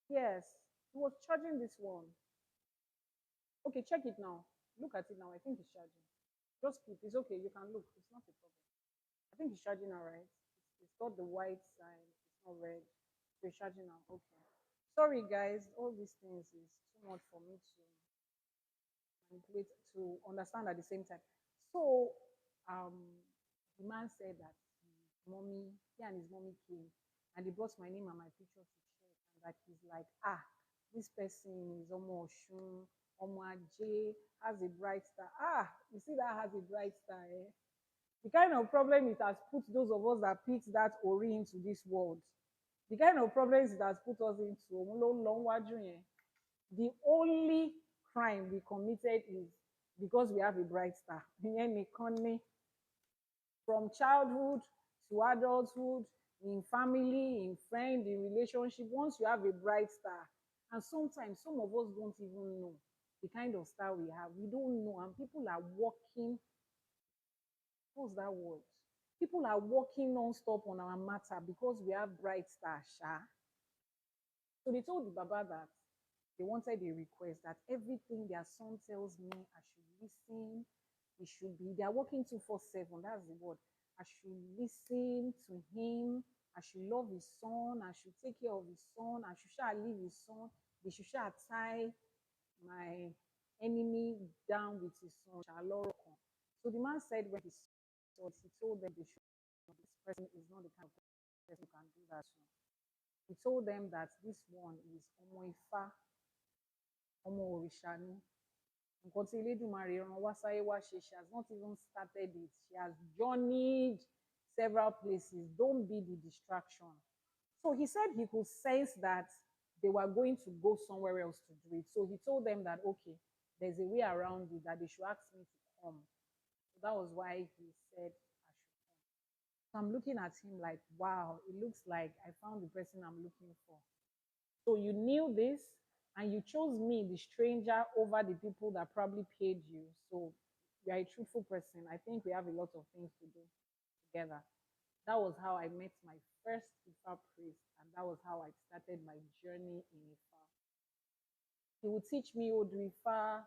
Yes, it was charging this one. Okay, check it now. Look at it now. I think it's charging. Just keep. It's okay. You can look. It's not a problem. I think it's charging all right. It's got the white sign. It's not red. So it's charging now. Okay. Sorry, guys. All these things is too much for me to manipulate to understand at the same time. So, um, the man said that he and his mommy came, and they brought my name and my picture to check, and that he's like, this person is almost Oshun, J has a bright star. You see that has a bright star, eh? The kind of problem it has put those of us that picked that Ori into this world, the kind of problems it has put us into, the only crime we committed is because we have a bright star. From childhood to adulthood, in family, in friend, in relationship, once you have a bright star, and sometimes some of us don't even know the kind of star we have. We don't know, and people are working. What's that word? People are working non-stop on our matter because we have bright star, sha. So they told the Baba that they wanted a request that everything their son tells me, I should listen. It should be, they are working 247. That's the word. I should listen to him. I should love his son. I should take care of his son. I should shall leave his son. They should shall tie my enemy down with his son. So the man said when he saw it, he told them they should, this person is not the kind of person who can do that to. He told them that this one is Omo Ifa, Omo Orishani. Nǹkan tí Elédùmarè rán wá sáyé wá ṣe, she has not even started it. She has journeyed several places. Don't be the distraction. So he said he could sense that they were going to go somewhere else to do it. So he told them that, okay, there's a way around it, that they should ask me to come. So that was why he said I should come. So I'm looking at him like, wow, it looks like I found the person I'm looking for. So you knew this and you chose me, the stranger, over the people that probably paid you. So you are a truthful person. I think we have a lot of things to do together. That was how I met my first Ifa priest, and that was how I started my journey in Ifa. He would teach me Odrifa.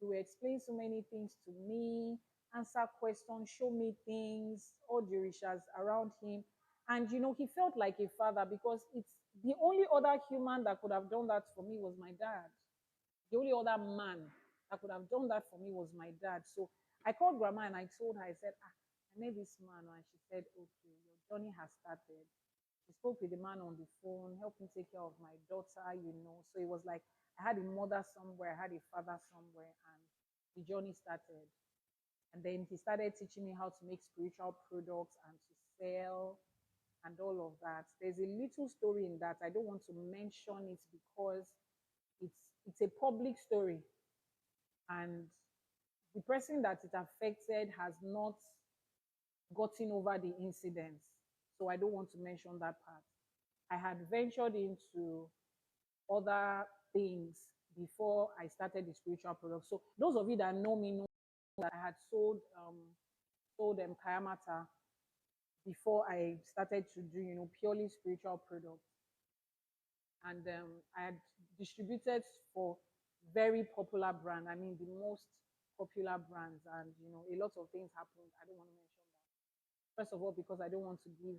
He would explain so many things to me, answer questions, show me things, all the rishas around him. And he felt like a father because it's the only other human that could have done that for me was my dad. The only other man that could have done that for me was my dad. So I called grandma and I told her, I said, I met this man. And she said, okay, your journey has started. She spoke with the man on the phone, helped me take care of my daughter. So it was like I had a mother somewhere, I had a father somewhere, and the journey started. And then he started teaching me how to make spiritual products and to sell and all of that. There's a little story in that. I don't want to mention it because it's it's a public story, and the person that it affected has not gotten over the incidents. So I don't want to mention that part. I had ventured into other things before I started the spiritual product. So those of you that know me know that I had sold Kayamata before I started to do purely spiritual products, and I had distributed for very popular brand. I mean the most popular brands, and a lot of things happened. I don't want to mention that. First of all, because I don't want to give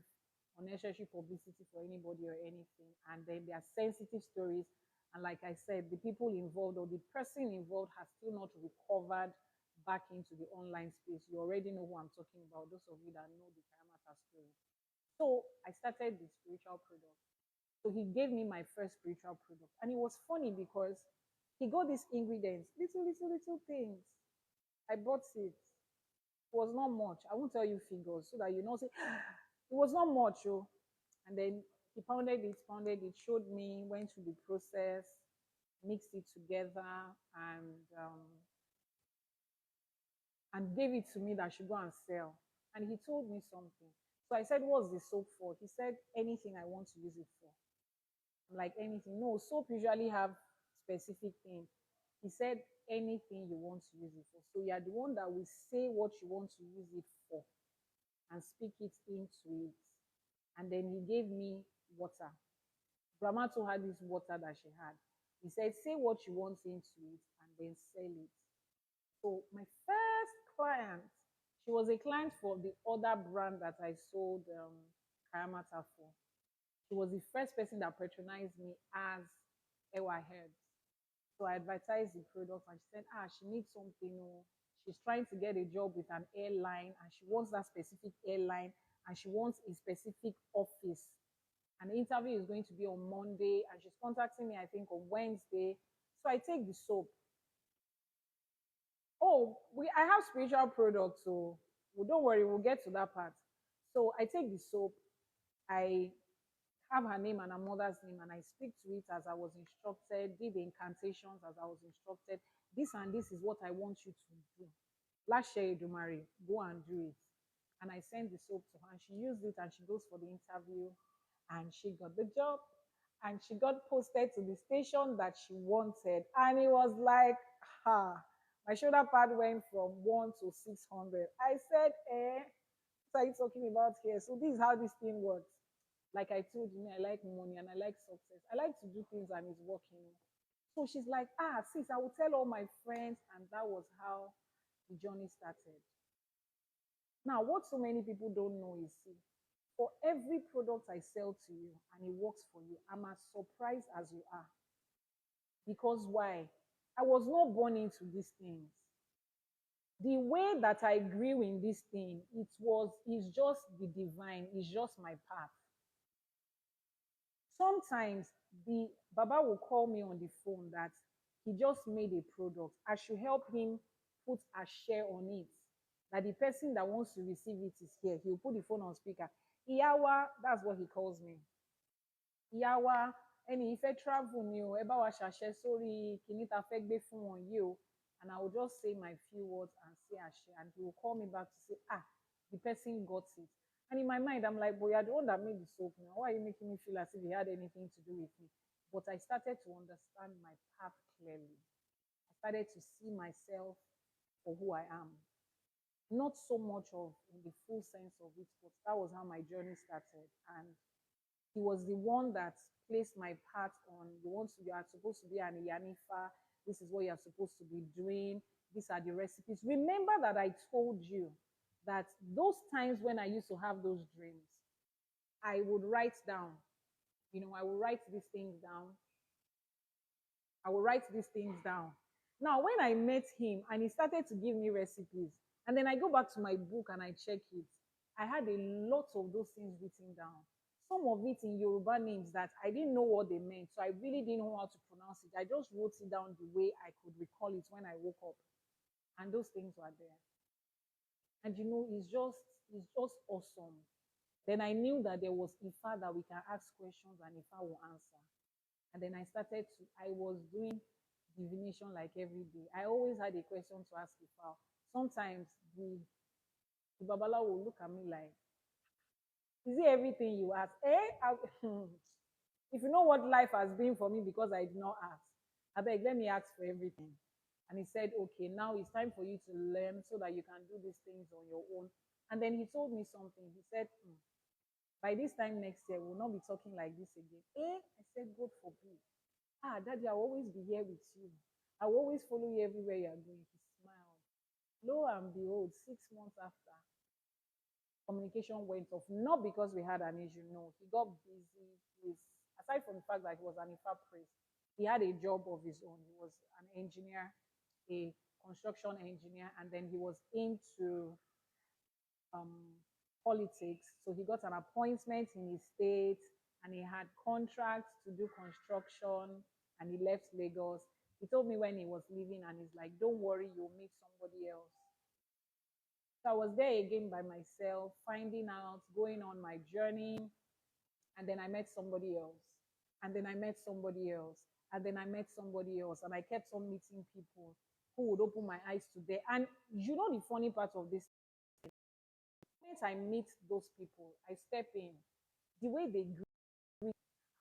unnecessary publicity for anybody or anything. And then there are sensitive stories. And like I said, the people involved or the person involved has still not recovered back into the online space. You already know who I'm talking about, those of you that know the Kayamata story. So I started the spiritual product. So he gave me my first spiritual product. And it was funny because he got these ingredients, little things. I bought it. It was not much. I won't tell you figures so that say it was not much. Oh. And then he pounded it, showed me, went through the process, mixed it together, and um, and gave it to me that I should go and sell. And he told me something. So I said, what's the soap for? He said, anything I want to use it for. I'm like, anything. No, soap usually have specific things. He said, anything you want to use it for. So you are the one that will say what you want to use it for and speak it into it. And then he gave me water. Grandma told her this water that she had. He said, say what you want into it and then sell it. So my first client, she was a client for the other brand that I sold Kayamata for. She was the first person that patronized me as Ewa Herbs. So I advertised the product and she said, she needs something. She's trying to get a job with an airline and she wants that specific airline and she wants a specific office. And the interview is going to be on Monday and she's contacting me, I think, on Wednesday. So I take the soap. Oh, I have spiritual products, so don't worry, we'll get to that part. So I take the soap, I have her name and her mother's name, and I speak to it as I was instructed, did the incantations as I was instructed. This and this is what I want you to do. Last year, Dumari, go and do it. And I sent the soap to her, and she used it, and she goes for the interview, and she got the job, and she got posted to the station that she wanted. And it was like, my shoulder pad went from 1 to 600. I said, what are you talking about here? So this is how this thing works. Like I told you, I like money and I like success. I like to do things and it's working. So she's like, ah, sis, I will tell all my friends. And that was how the journey started. Now, what so many people don't know is, see, for every product I sell to you and it works for you, I'm as surprised as you are. Because why? I was not born into these things. The way that I grew in this thing, it's just the divine, it's just my path. Sometimes the Baba will call me on the phone that he just made a product. I should help him put a share on it. That the person that wants to receive it is here. He'll put the phone on speaker. Iyawa, that's what he calls me. Iyawa, ẹni ìfẹ́ travel ni o, ẹ bá wa ṣàṣẹ sórí kìíní ta fẹ́ gbé fún wọn yìí o. And I will just say my few words and say àṣẹ. And he will call me back to say, ah, the person got it. And in my mind, I'm like, boy, you're the one that made the soap now. Why are you making me feel as if it had anything to do with me? But I started to understand my path clearly. I started to see myself for who I am. Not so much of in the full sense of it, but that was how my journey started. And he was the one that placed my path on. You are supposed to be an IYANIFA. This is what you are supposed to be doing. These are the recipes. Remember that I told you that those times when I used to have those dreams, I would write down, I would write these things down. I will write these things down. Now, when I met him and he started to give me recipes, and then I go back to my book and I check it, I had a lot of those things written down. Some of it in Yoruba names that I didn't know what they meant, so I really didn't know how to pronounce it. I just wrote it down the way I could recall it when I woke up, and those things were there. And it's just awesome. Then I knew that there was Ifa that we can ask questions and Ifa will answer. And then I was doing divination like every day. I always had a question to ask Ifa. Sometimes the Babala will look at me like, is it everything you ask? If you know what life has been for me because I did not ask, I beg, let me ask for everything. And he said, okay, now it's time for you to learn so that you can do these things on your own. And then he told me something. He said, by this time next year, we'll not be talking like this again. I said, God forbid. Ah, Daddy, I'll always be here with you. I will always follow you everywhere you are going. He smiled. Lo and behold, 6 months after, communication went off. Not because we had an issue, no. He got busy with, aside from the fact that he was an IFA priest, he had a job of his own. He was an engineer, a construction engineer, and then he was into um, politics. So he got an appointment in his state and he had contracts to do construction and he left Lagos. He told me when he was leaving and he's like, don't worry, you'll meet somebody else. So I was there again by myself, finding out, going on my journey. And then I met somebody else. And then I met somebody else. And then I met somebody else. And I kept on meeting people who would open my eyes to there. And you know the funny part of this? Once I meet those people, I step in. The way they greet,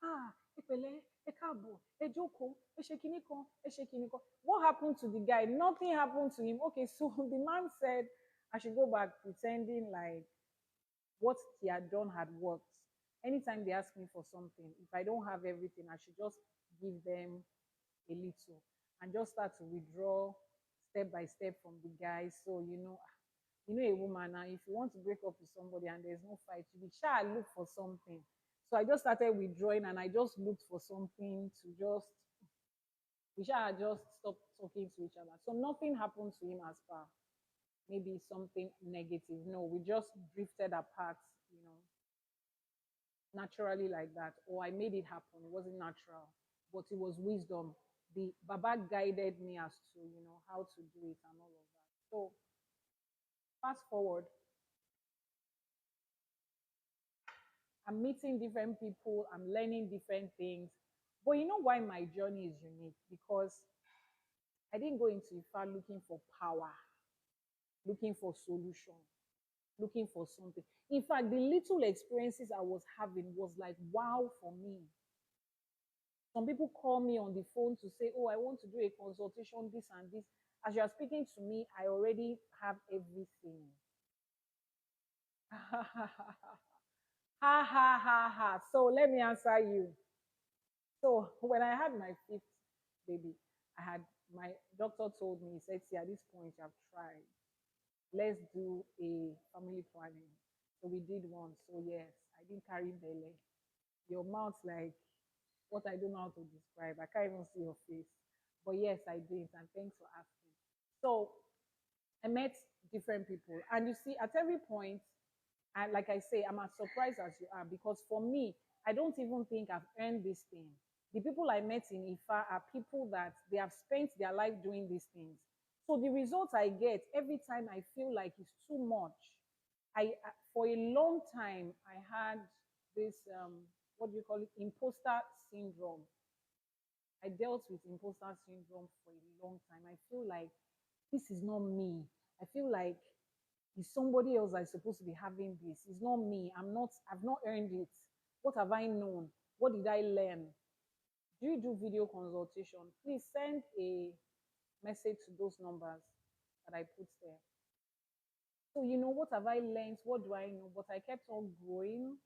ah, Epele, Ekabo, Ejoko, Eshekiniko, Eshekiniko. What happened to the guy? Nothing happened to him. Okay, so the man said I should go back pretending like what he had done had worked. Anytime they ask me for something, if I don't have everything, I should just give them a little and just start to withdraw step by step from the guy. So, a woman now, if you want to break up with somebody and there's no fight, you shall look for something. So I just started withdrawing and I just looked for something to we shall just stop talking to each other. So nothing happened to him as far maybe something negative. No, we just drifted apart, naturally like that. Or I made it happen. It wasn't natural, but it was wisdom. The Baba guided me as to, how to do it and all of that. So fast forward, I'm meeting different people, I'm learning different things. But you know why my journey is unique? Because I didn't go into Ifa looking for power, looking for solution, looking for something. In fact, the little experiences I was having was like wow for me. Some people call me on the phone to say, oh, I want to do a consultation, this and this. As you are speaking to me, I already have everything. Ha ha ha ha. So let me answer you. So when I had my fifth baby, I had my doctor told me, he said, see, at this point you have tried. Let's do a family planning. So we did one. So yes, I didn't carry belly. Your mouth like what I don't know how to describe. I can't even see your face. But yes, I did, and thanks for asking. So I met different people, and you see, at every point, and like I say, I'm as surprised as you are because for me, I don't even think I've earned this thing. The people I met in IFA are people that they have spent their life doing these things. So the results I get every time I feel like it's too much. For a long time I had this what do you call it, imposter syndrome. I dealt with imposter syndrome for a long time. I feel like this is not me. I feel like it's somebody else that's supposed to be having this. It's not me. I've not earned it. What have I known? What did I learn? Do you do video consultation? Please send a message to those numbers that I put there. So, what have I learned? What do I know? But I kept on growing,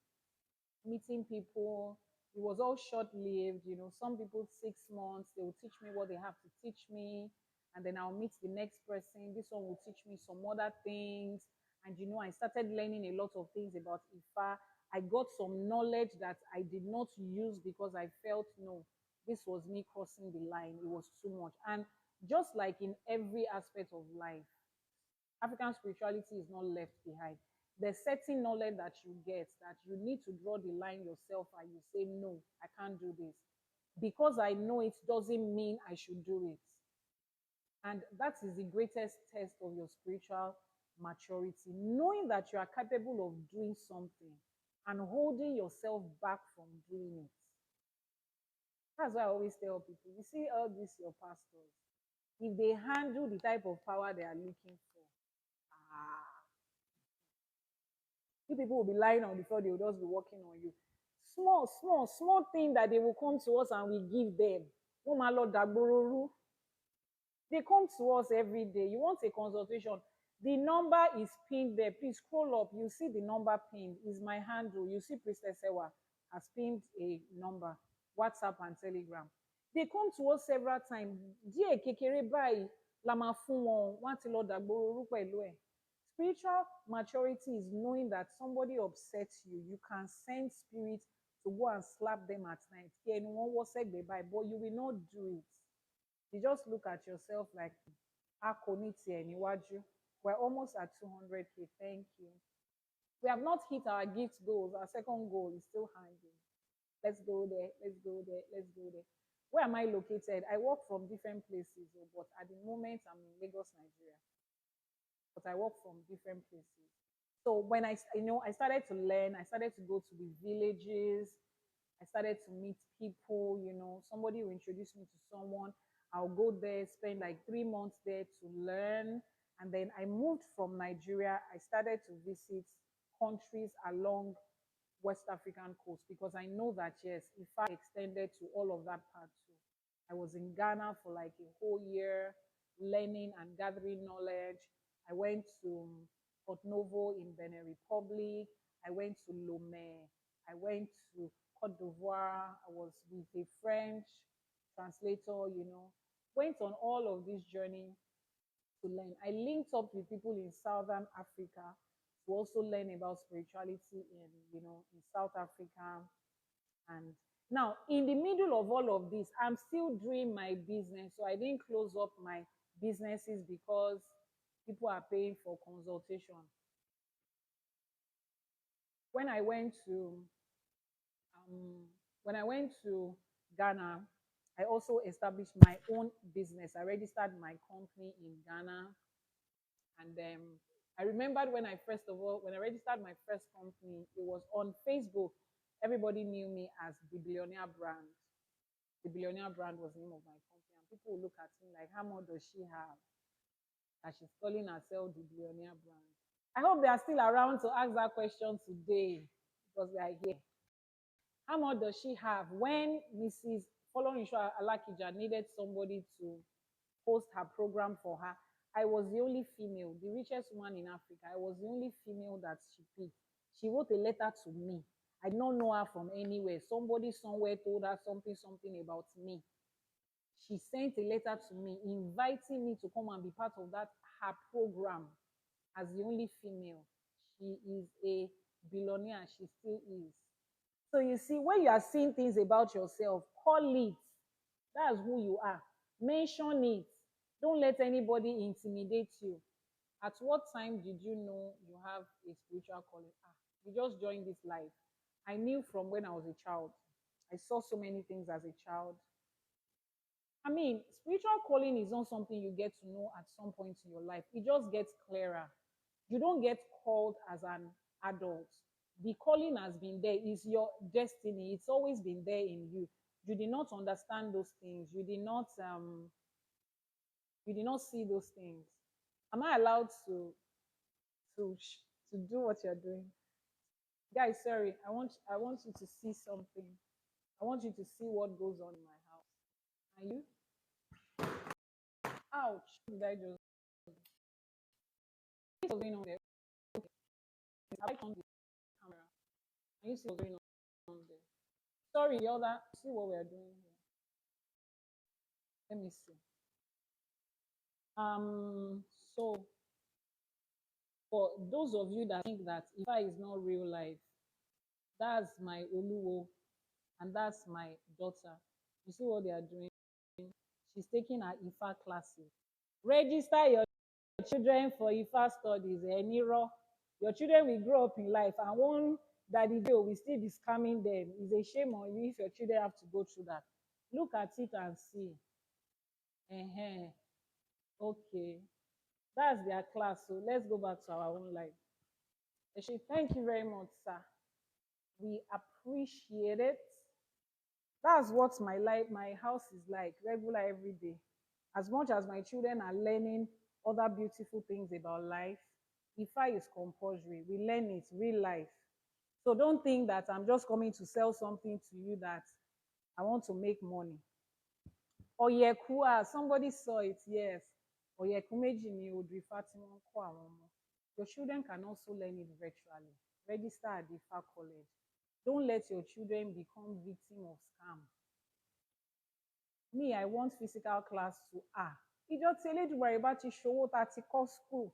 meeting people. It was all short lived. Some people 6 months, they will teach me what they have to teach me. And then I'll meet the next person. This one will teach me some other things. And I started learning a lot of things about IFA. I got some knowledge that I did not use because I felt no, this was me crossing the line. It was too much. And just like in every aspect of life, African spirituality is not left behind. There's certain knowledge that you get that you need to draw the line yourself and you say, no, I can't do this. Because I know it doesn't mean I should do it. And that is the greatest test of your spiritual maturity. Knowing that you are capable of doing something and holding yourself back from doing it. That's why I always tell people, you see all these your pastors, if they handle the type of power they are looking for, ah, you people will be lying on the floor, they will just be working on you. Small, small, small thing that they will come to us and we give them. Oh my Lord, they come to us every day. You want a consultation? The number is pinned there. Please scroll up. You see the number pinned. Is my handle. You see Priestess Ewa has pinned a number, WhatsApp and Telegram. They come to us several times. Díẹ̀ kékeré báyìí la máa fún wọn. Wọ́n ti lọ dàgbòrò rú pẹ̀lú ẹ̀. Spiritual maturity is knowing that somebody upsets you. You can send spirit to go and slap them at night. But you will not do it. You just look at yourself like, we're almost at 200K. Thank you. We have not hit our gift goals. Our second goal is still hanging. Let's go there. Let's go there. Let's go there. Where am I located? I work from different places, but at the moment I'm in Lagos, Nigeria. But I work from different places. So when I started to learn, I started to go to the villages. I started to meet people, somebody will introduce me to someone. I'll go there, spend like 3 months there to learn. And then I moved from Nigeria. I started to visit countries along West African coast because I know that, yes, if I extended to all of that part too. I was in Ghana for like a whole year, learning and gathering knowledge. I went to Port Novo in Benin Republic. I went to Lomé. I went to Cote d'Ivoire. I was with a French translator, went on all of this journey to learn. I linked up with people in Southern Africa to also learn about spirituality in South Africa. And now, in the middle of all of this, I'm still doing my business. So I didn't close up my businesses because people are paying for consultation. When I went to um, when I went to Ghana, I also established my own business. I registered my company in Ghana, and I remembered when I registered my first company, it was on Facebook. Everybody knew me as the Billionaire Brand. The Billionaire Brand was the name of my company, and people would look at me like, how much does she have? That she's calling herself the Billionaire Brand. I hope they are still around to ask that question today because they are here. How much does she have? When Mrs. Folorunsho Alakija needed somebody to host her program for her, I was the only female, the richest woman in Africa. I was the only female that she picked. She wrote a letter to me I did not know her from anywhere. Somebody somewhere told her something about me. She sent a letter to me inviting me to come and be part of that her program as the only female. She is a billionaire. She still is. So you see, when you are seeing things about yourself, call it. That's who you are. Mention it. Don't let anybody intimidate you. At what time did you know you have a spiritual calling? Ah, you just joined this life. I knew from when I was a child. I saw so many things as a child. I mean, spiritual calling is not something you get to know at some point in your life. It just gets clearer. You don't get called as an adult. The calling has been there. It's your destiny. It's always been there in you. You did not understand those things. You did not see those things. Am I allowed to to do what you're doing? Guys, sorry. I want you to see something. I want you to see what goes on in my house. Are you? Ouch. Did I just see what's going on there? I on the camera. Can you see what's going on there? Sorry, the other. See what we're doing here. Let me see. Um. So for those of you that think that Ifa is not real life, that's my Oluwo and that's my daughter. You see what they are doing? She's taking her Ifa classes. Register your children for Ifa studies. Niro. Your children will grow up in life, and one daddy Joe will still be scamming them. It's a shame on you if your children have to go through that. Look at it and see. Uh-huh. Okay. That's their class. So let's go back to our own life. Eshe, thank you very much, sir. We appreciate it. That's what my life, my house is like, regular every day. As much as my children are learning other beautiful things about life, IFA is compulsory. We learn it, real life. So don't think that I'm just coming to sell something to you that I want to make money. Oyekua, somebody saw it, yes. Oyeku méjì ni odù Ifá tí wọ́n ń kọ́ àwọn ọmọ. Your children can also learn it virtually. Register at the IFA college. Don't let your children become victim of scam. Me, I want physical class to ìjọ tí Elédùmarè bá ti ṣòwò tá a ti kọ́ school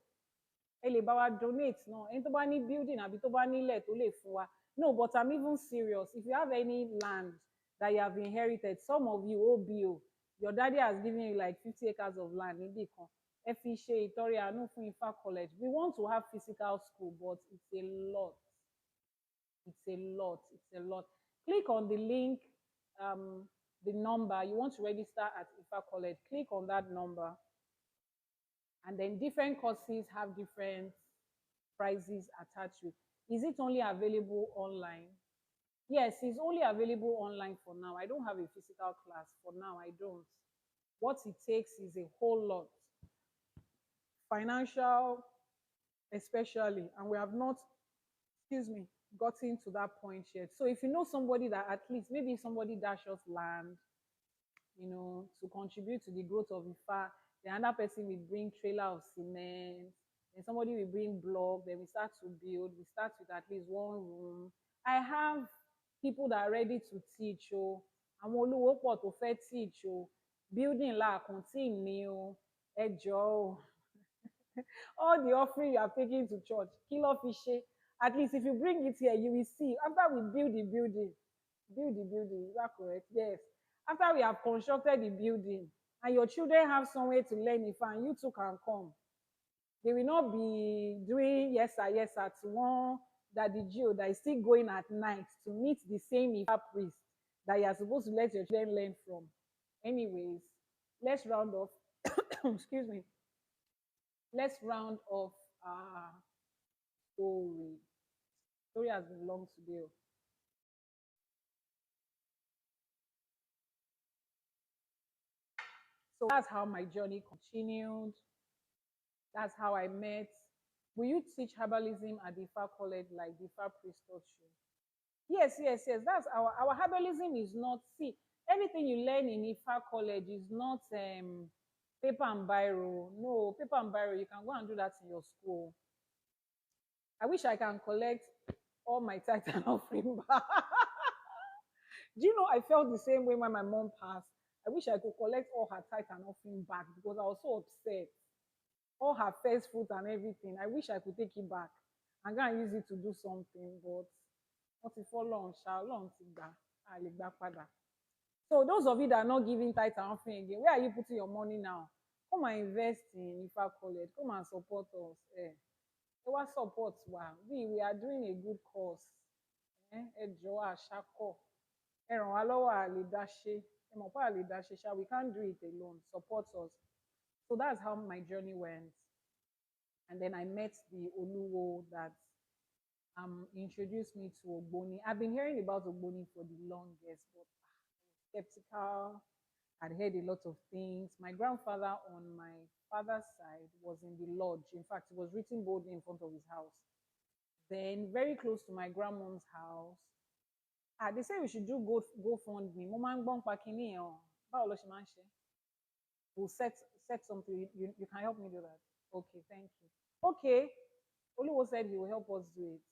ẹ lè bá wa donate náà ẹni tó bá ní building àbí tó bá nílẹ̀ tó lè fún wa. No, but I'm even serious. If you have any land that you have inherited, some of you OBO, your daddy has given you like 50 acres of land níbì kan, ẹ fi ṣe ìtọrẹ àánú fún Ifá college. We want to have physical school, but it's a lot. It's a lot. It's a lot. Click on the link, the number. You want to register at IFA college. Click on that number. And then different courses have different prices attached with. Is it only available online? Yes, it's only available online for now. I don't have a physical class for now. I don't. What it takes is a whole lot. Financial, especially, and we have not, excuse me, gotten to that point yet. So if you know somebody that at least maybe somebody dashes land, to contribute to the growth of IFA, the other person will bring trailer of cement, then somebody will bring block, then we start to build. We start with at least one room. I have people that are ready to teach. Àwọn olówó pọ̀ tó fẹ́ teach. Building la continue. Ẹ jọ̀ọ́. All the offering you have taken to church, kí ló fi ṣe? At least if you bring it here, you will see. After we build the building, is that correct? Yes. After we have constructed the building, and your children have somewhere to learn if and you too can come. They will not be doing yes sir to one that the Geo that is still going at night to meet the same Ifa priest that you are supposed to let your children learn from. Anyways, let's round off. Excuse me. Let's round off our story. Story has been long today. So that's how my journey continued. That's how I met. Will you teach herbalism at the IFA college like the IFA Priestess should? Yes. That's our herbalism is not, see, everything you learn in IFA college is not paper and biro. No, paper and biro, you can go and do that in your school. I wish I can collect all my tithe and offering back. Do you know I felt the same way when my mom passed? I wish I could collect all her tithe and offering back because I was so upset. All her first fruit and everything. I wish I could take it back and go and use it to do something, but what if for long, shall long back pada. So those of you that are not giving tithe and offering again, where are you putting your money now? Come and invest in IFA College. Come and support us. What support? Wow. We are doing a good cause. Ẹ jọ̀ọ́ àṣàkọ. Ẹ ràn wá lọ́wọ́ a lè dá ṣe. Ẹ mọ̀ pé a lè dá ṣe ṣá. We can't do it alone. Support us. So that's how my journey went. And then I met the Oluwo that introduced me to Ogboni. I've been hearing about Ogboni for the longest, but skeptical. I'd heard a lot of things. My grandfather on my father's side was in the lodge. In fact, it was written boldly in front of his house. Then, very close to my grandmom's house, they say we should do GoFundMe. Mo máa ń gbọ́n pa kinní yẹn o. Báwo ló ṣe máa ń ṣe? We'll set something. You can help me do that. Okay, thank you. Okay, Oluwo said he will help us do it.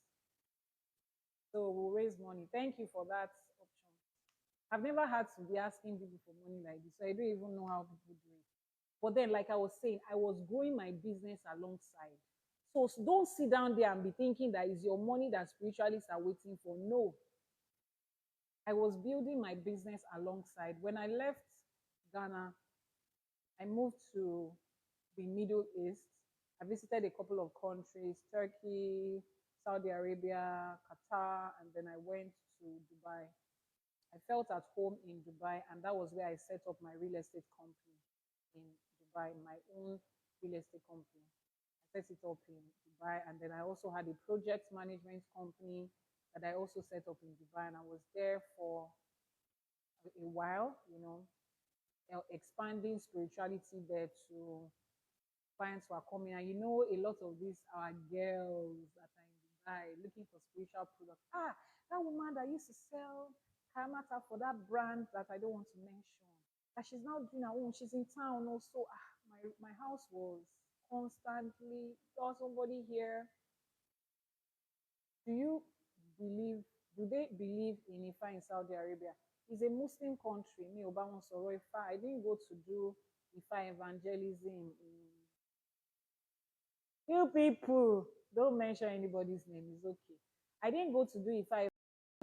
So we'll raise money. Thank you for that option. I've never had to be asking people for money like this, so I don't even know how people do it. But then, like I was saying, I was growing my business alongside. So don't sit down there and be thinking that it's your money that spiritualists are waiting for. No. I was building my business alongside. When I left Ghana, I moved to the Middle East. I visited a couple of countries, Turkey, Saudi Arabia, Qatar, and then I went to Dubai. I felt at home in Dubai, and that was where I set up my real estate company in Dubai, my own real estate company. I set it up in Dubai, and then I also had a project management company that I also set up in Dubai, and I was there for a while, expanding spirituality there to clients who are coming. And a lot of these are girls that are in Dubai looking for spiritual products. That woman that used to sell Karamata for that brand that I don't want to mention, that she's now doing her own. She's in town also. My house was constantly, saw somebody here. Do they believe in Ifa in Saudi Arabia? It's a Muslim country. Me, Obama Soro Ifa. I didn't go to do Ifa evangelism. You people, don't mention anybody's name. It's okay. I didn't go to do Ifa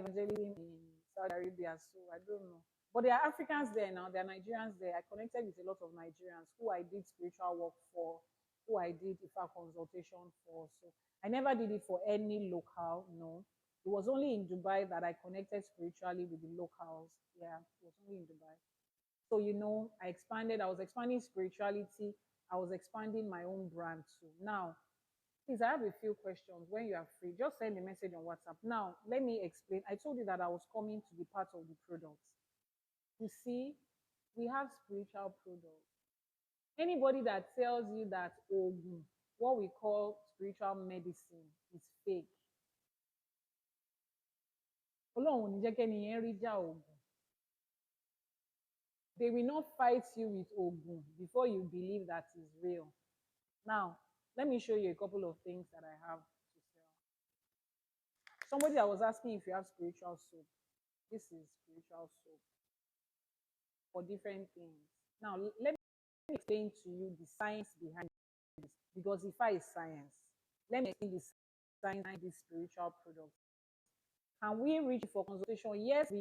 evangelism in Saudi Arabia, so I don't know. But there are Africans there now. There are Nigerians there. I connected with a lot of Nigerians who I did spiritual work for, who I did IFA consultation for. So I never did it for any local, no. It was only in Dubai that I connected spiritually with the locals. Yeah, it was only in Dubai. So, I expanded. I was expanding spirituality. I was expanding my own brand too. Now, please, I have a few questions. When you are free, just send a message on WhatsApp. Now, let me explain. I told you that I was coming to the part of the products. You see, we have spiritual products. Anybody that tells you that what we call spiritual medicine, is fake. They will not fight you with Ogun before you believe that is real. Now, let me show you a couple of things that I have to sell. Somebody that was asking if you have spiritual soap. This is spiritual soap for different things. Now, let me explain to you the science behind this, because IFA is science. Let me explain the science behind this spiritual product. Can we reach for consultation? Yes, we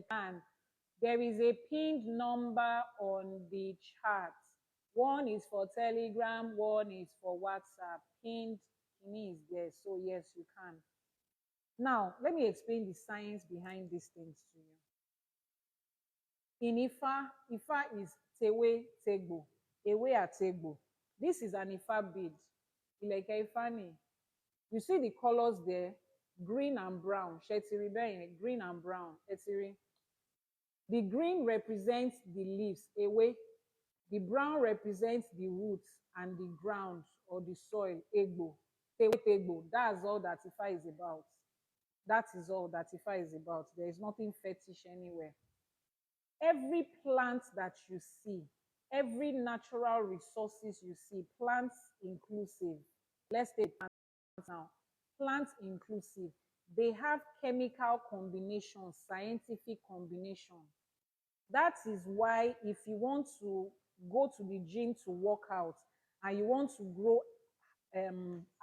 can. There is a pinned number on the chart. One is for Telegram, one is for WhatsApp. Pinned is there, so yes, you can. Now, let me explain the science behind these things to you. In Ifa is Tewe Tegbo, Ewe Ategbo. This is an Ifa bead. Ileke Ifani. You see the colors there, green and brown. Shetiri green and brown. Etiri. The green represents the leaves, Ewe. The brown represents the roots and the ground or the soil, Egbo. Tewe Tegbo. That's all that Ifa is about. That is all that IFA is about. There is nothing fetish anywhere. Every plant that you see, every natural resources you see, plants inclusive. Let's take plants now. Plants inclusive. They have chemical combinations, scientific combination. That is why if you want to go to the gym to work out and you want to grow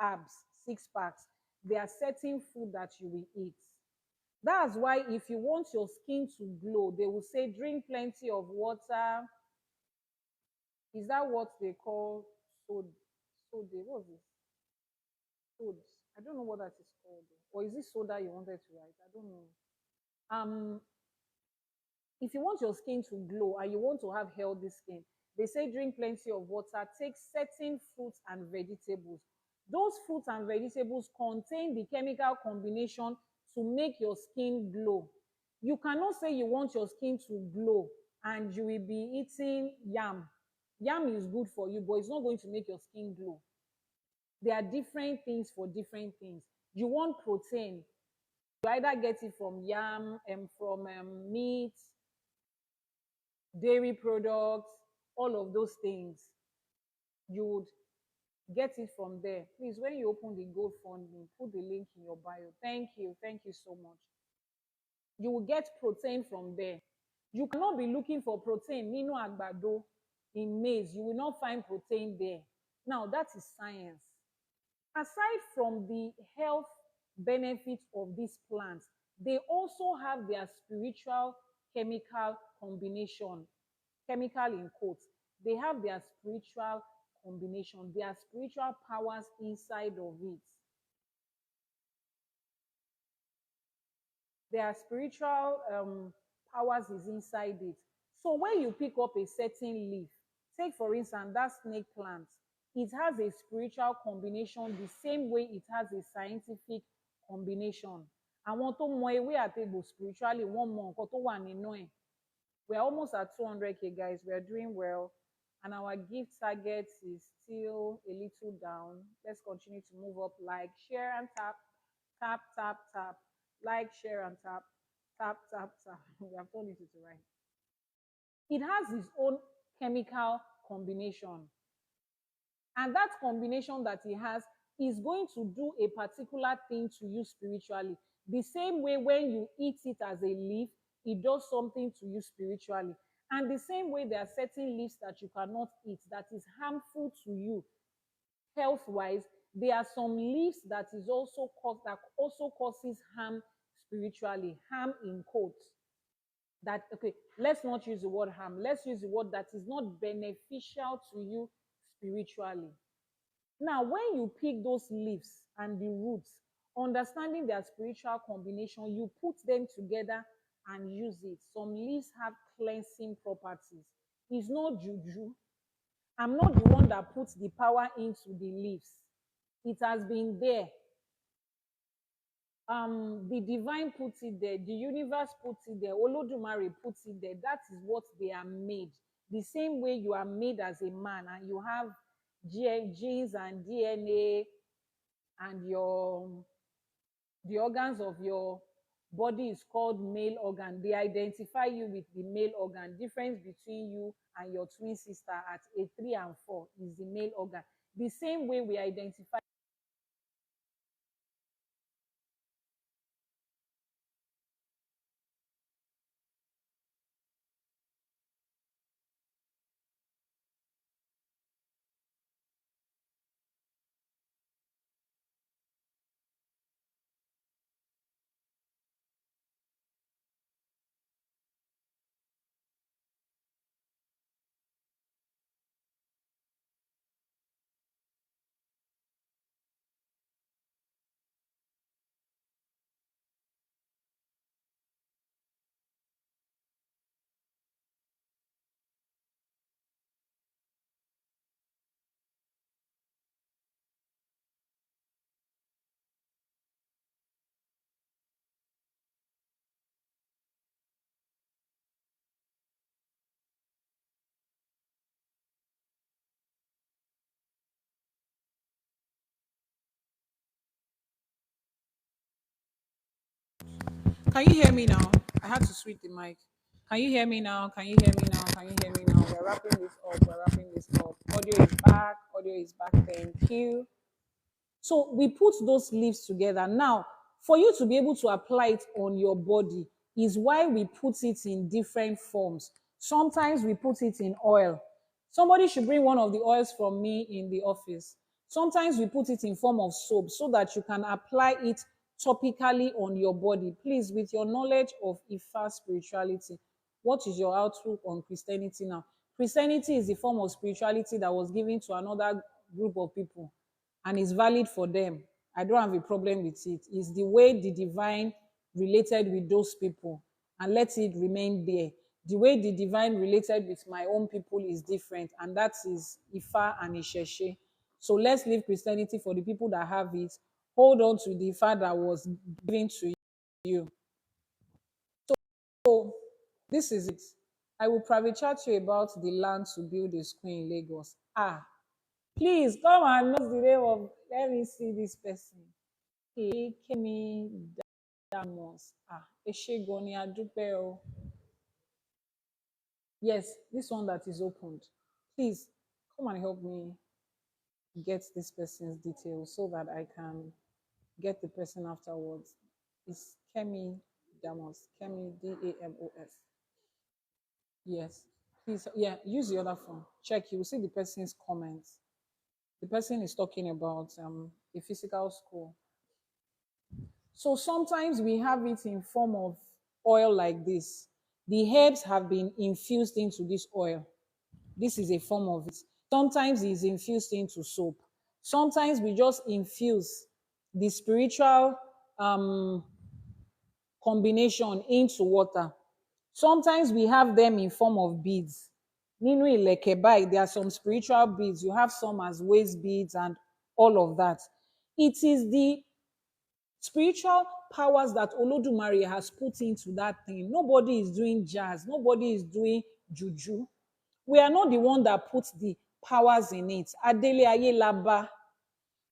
abs, six packs, there are certain food that you will eat. That's why if you want your skin to glow, they will say drink plenty of water. Is that what they call soda? Soda, what is this? Soda. I don't know what that is called. Or is it soda you wanted to write? I don't know. Um, if you want your skin to glow and you want to have healthy skin, they say drink plenty of water, take certain fruits and vegetables. Those fruits and vegetables contain the chemical combination to make your skin glow. You cannot say you want your skin to glow and you will be eating yam. Yam is good for you, but it's not going to make your skin glow. There are different things for different things. You want protein, you either get it from yam and from meat, dairy products, all of those things. You would get it from there. Please, when you open the GoFundMe, put the link in your bio. Thank you. Thank you so much. You will get protein from there. You cannot be looking for protein, nínú àgbàdo, in maize. You will not find protein there. Now, that is science. Aside from the health benefits of these plants, they also have their spiritual chemical combination, chemical in quotes. They have their spiritual combination, their spiritual powers inside of it. Their spiritual powers is inside it. So when you pick up a certain leaf, take for instance that snake plant, it has a spiritual combination the same way it has a scientific combination. Àwọn tó mọ ewé àtegbò spiritually wọ́n mọ nǹkan tó wà nínú ẹ̀. We are almost at 200K, guys. We are doing well. And our gift target is still a little down. Let's continue to move up. Like, share, and tap. Tap, tap, tap. Like, share, and tap. Tap, tap, tap. We have told it to right. It has its own chemical combination. And that combination that it has is going to do a particular thing to you spiritually. The same way when you eat it as a leaf, it does something to you spiritually. And the same way there are certain leaves that you cannot eat that is harmful to you health-wise, there are some leaves that also causes harm spiritually, harm in quotes. That okay, let's not use the word harm. Let's use the word that is not beneficial to you spiritually. Now, when you pick those leaves and the roots, understanding their spiritual combination, you put them together and use it. Some leaves have cleansing properties. It's not juju. I'm not the one that puts the power into the leaves. It has been there. The divine puts it there. The universe puts it there. Olodumare puts it there. That is what they are made. The same way you are made as a man and you have genes and DNA and the organs of your body is called male organ. They identify you with the male organ. Difference between you and your twin sister at a 3 and 4 is the male organ. The same way we identify. Can you hear me now? I had to switch the mic. Can you hear me now? Can you hear me now? Can you hear me now? We're wrapping this up. We're wrapping this up. Audio is back. Audio is back. Thank you. So we put those leaves together. Now, For you to be able to apply it on your body is why we put it in different forms. Sometimes we put it in oil. Somebody should bring one of the oils from me in the office. Sometimes we put it in form of soap so that you can apply it topically on your body. Please, with your knowledge of Ifa spirituality, what is your outlook on Christianity now? Christianity is the form of spirituality that was given to another group of people and is valid for them. I don't have a problem with it. It's the way the divine related with those people, and let it remain there. The way the divine related with my own people is different, and that is Ifa and Isheshe. So let's leave Christianity for the people that have it. Hold on to the Ifa that was given to you. So this is it. I will private chat you about the land to build a school in Lagos. Please come and know the name of. Let me see this person. Hey, Kemi Damos. Eshegoni Adupe o. Yes, this one that is opened. Please come and help me get this person's details so that I can get the person afterwards. It's Kemi Damos. Kemi Damos. Yes. Please, yeah, use the other phone. Check, you will see the person's comments. The person is talking about a physical school. So sometimes we have it in form of oil like this. The herbs have been infused into this oil. This is a form of it. Sometimes it's infused into soap. Sometimes we just infuse the spiritual combination into water. Sometimes we have them in form of beads. Nínú ìlẹ̀kẹ̀ báyìí, there are some spiritual beads. You have some as waist beads and all of that. It is the spiritual powers that Olodumare has put into that thing. Nobody is doing jazz. Nobody is doing juju. We are not the one that puts the powers in it. Adele Ayelaba.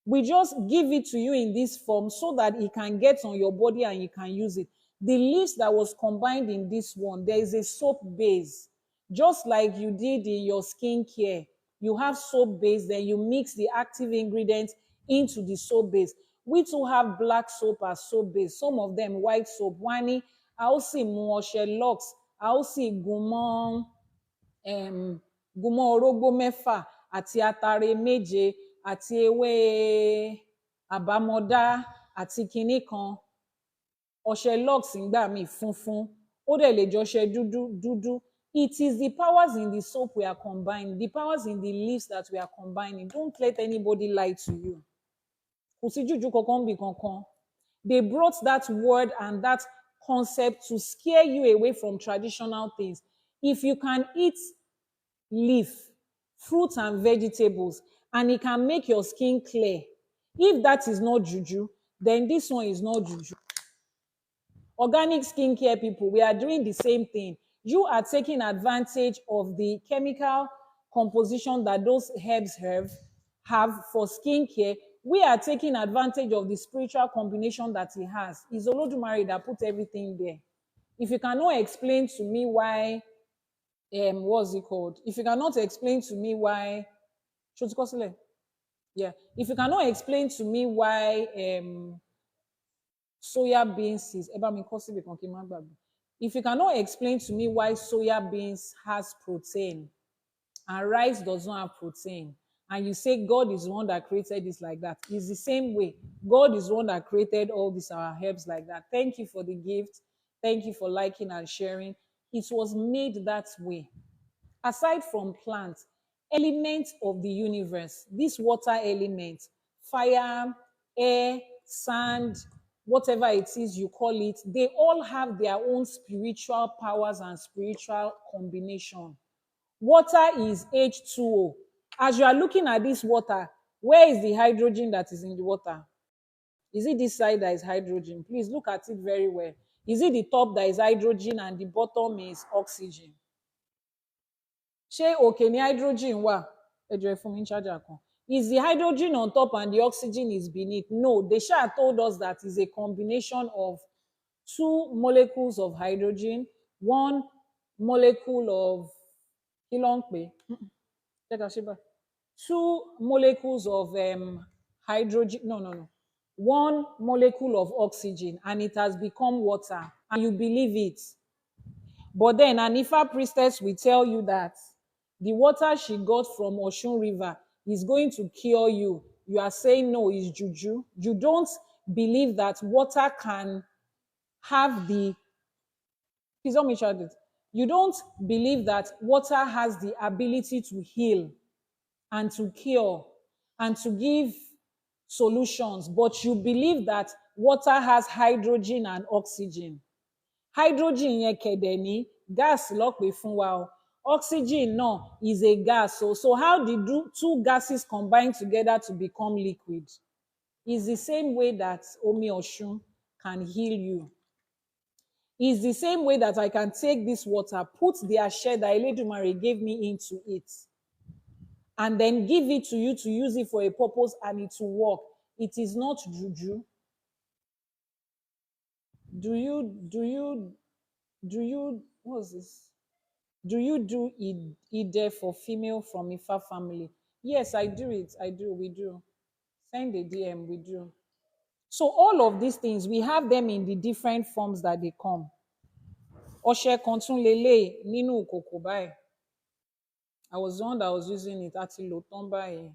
We just give it to you in this form so that it can get on your body and you can use it. The leaves that was combined in this one, there is a soap base. Just like you did in your skincare, you have soap base, then you mix the active ingredients into the soap base. We too have black soap as soap base. Some of them white soap. Wani, I also see locks. I also see gumon, gúnmọ́ orógbó mẹ́fà àti atare méje àti ewé àbámọdá àti kinní kan. Ọṣẹ lux ńgbà míì funfun, ó dẹ̀ lè jọṣẹ dúdú. It is the powers in the soap we are combining, the powers in the leaves that we are combining. Don't let anybody lie to you. Kò sí jùjú kankan bí kankan. They brought that word and that concept to scare you away from traditional things. If you can eat leaf, fruits and vegetables, and it can make your skin clear, if that is not juju, then this one is not juju. Organic skincare people, we are doing the same thing. You are taking advantage of the chemical composition that those herbs have for skincare. We are taking advantage of the spiritual combination that he has. It's Olodumare that put everything there. If you cannot explain to me why, what's it called? If you cannot explain to me why, yeah, if you cannot explain to me why soya beans is, if you cannot explain to me why soya beans has protein and rice does not have protein, and you say God is the one that created this like that, it's the same way. God is the one that created all these our herbs like that. Thank you for the gift. Thank you for liking and sharing. It was made that way. Aside from plants, elements of the universe, this water element, fire, air, sand, whatever it is you call it, they all have their own spiritual powers and spiritual combination. Water is H2O. As you are looking at this water, where is the hydrogen that is in the water? Is it this side that is hydrogen? Please look at it very well. Is it the top that is hydrogen and the bottom is oxygen? Ṣé òkè ni hydrogen wà? Ẹ jọ̀ọ́ ẹ fún mi ní charger kan. Is the hydrogen on top and the oxygen is beneath? No, they sha told us that is a combination of two molecules of hydrogen, one molecule of kí ló ń pè? Jẹ́ ká ṣe báyìí. Two molecules of hydrogen. No. one molecule of oxygen and it has become water, and you believe it. But then an Ifa priestess will tell you that the water she got from Oshun River is going to cure you. You are saying no, it's juju. You don't believe that water can have the, please don't make sure that you don't believe that water has the ability to heal and to cure and to give solutions, but you believe that water has hydrogen and oxygen. Hydrogen yẹn kẹ̀dẹ̀ ní gas ló pè fún wa o. Oxygen náà is a gas. So how did two gases combine together to become liquid? It's the same way that Omi Oshun can heal you. It's the same way that I can take this water, put the ashe that Eledumare gave me into it, and then give it to you to use it for a purpose and it will work. It is not juju. What's this? Do you do Ide for female from Ifa family? Yes, I do it. I do. We do. Send a DM. We do. So all of these things, we have them in the different forms that they come. Oshe kontun lele ninu koko báyìí. I was the one that was using it. Àti lò tán báyìí.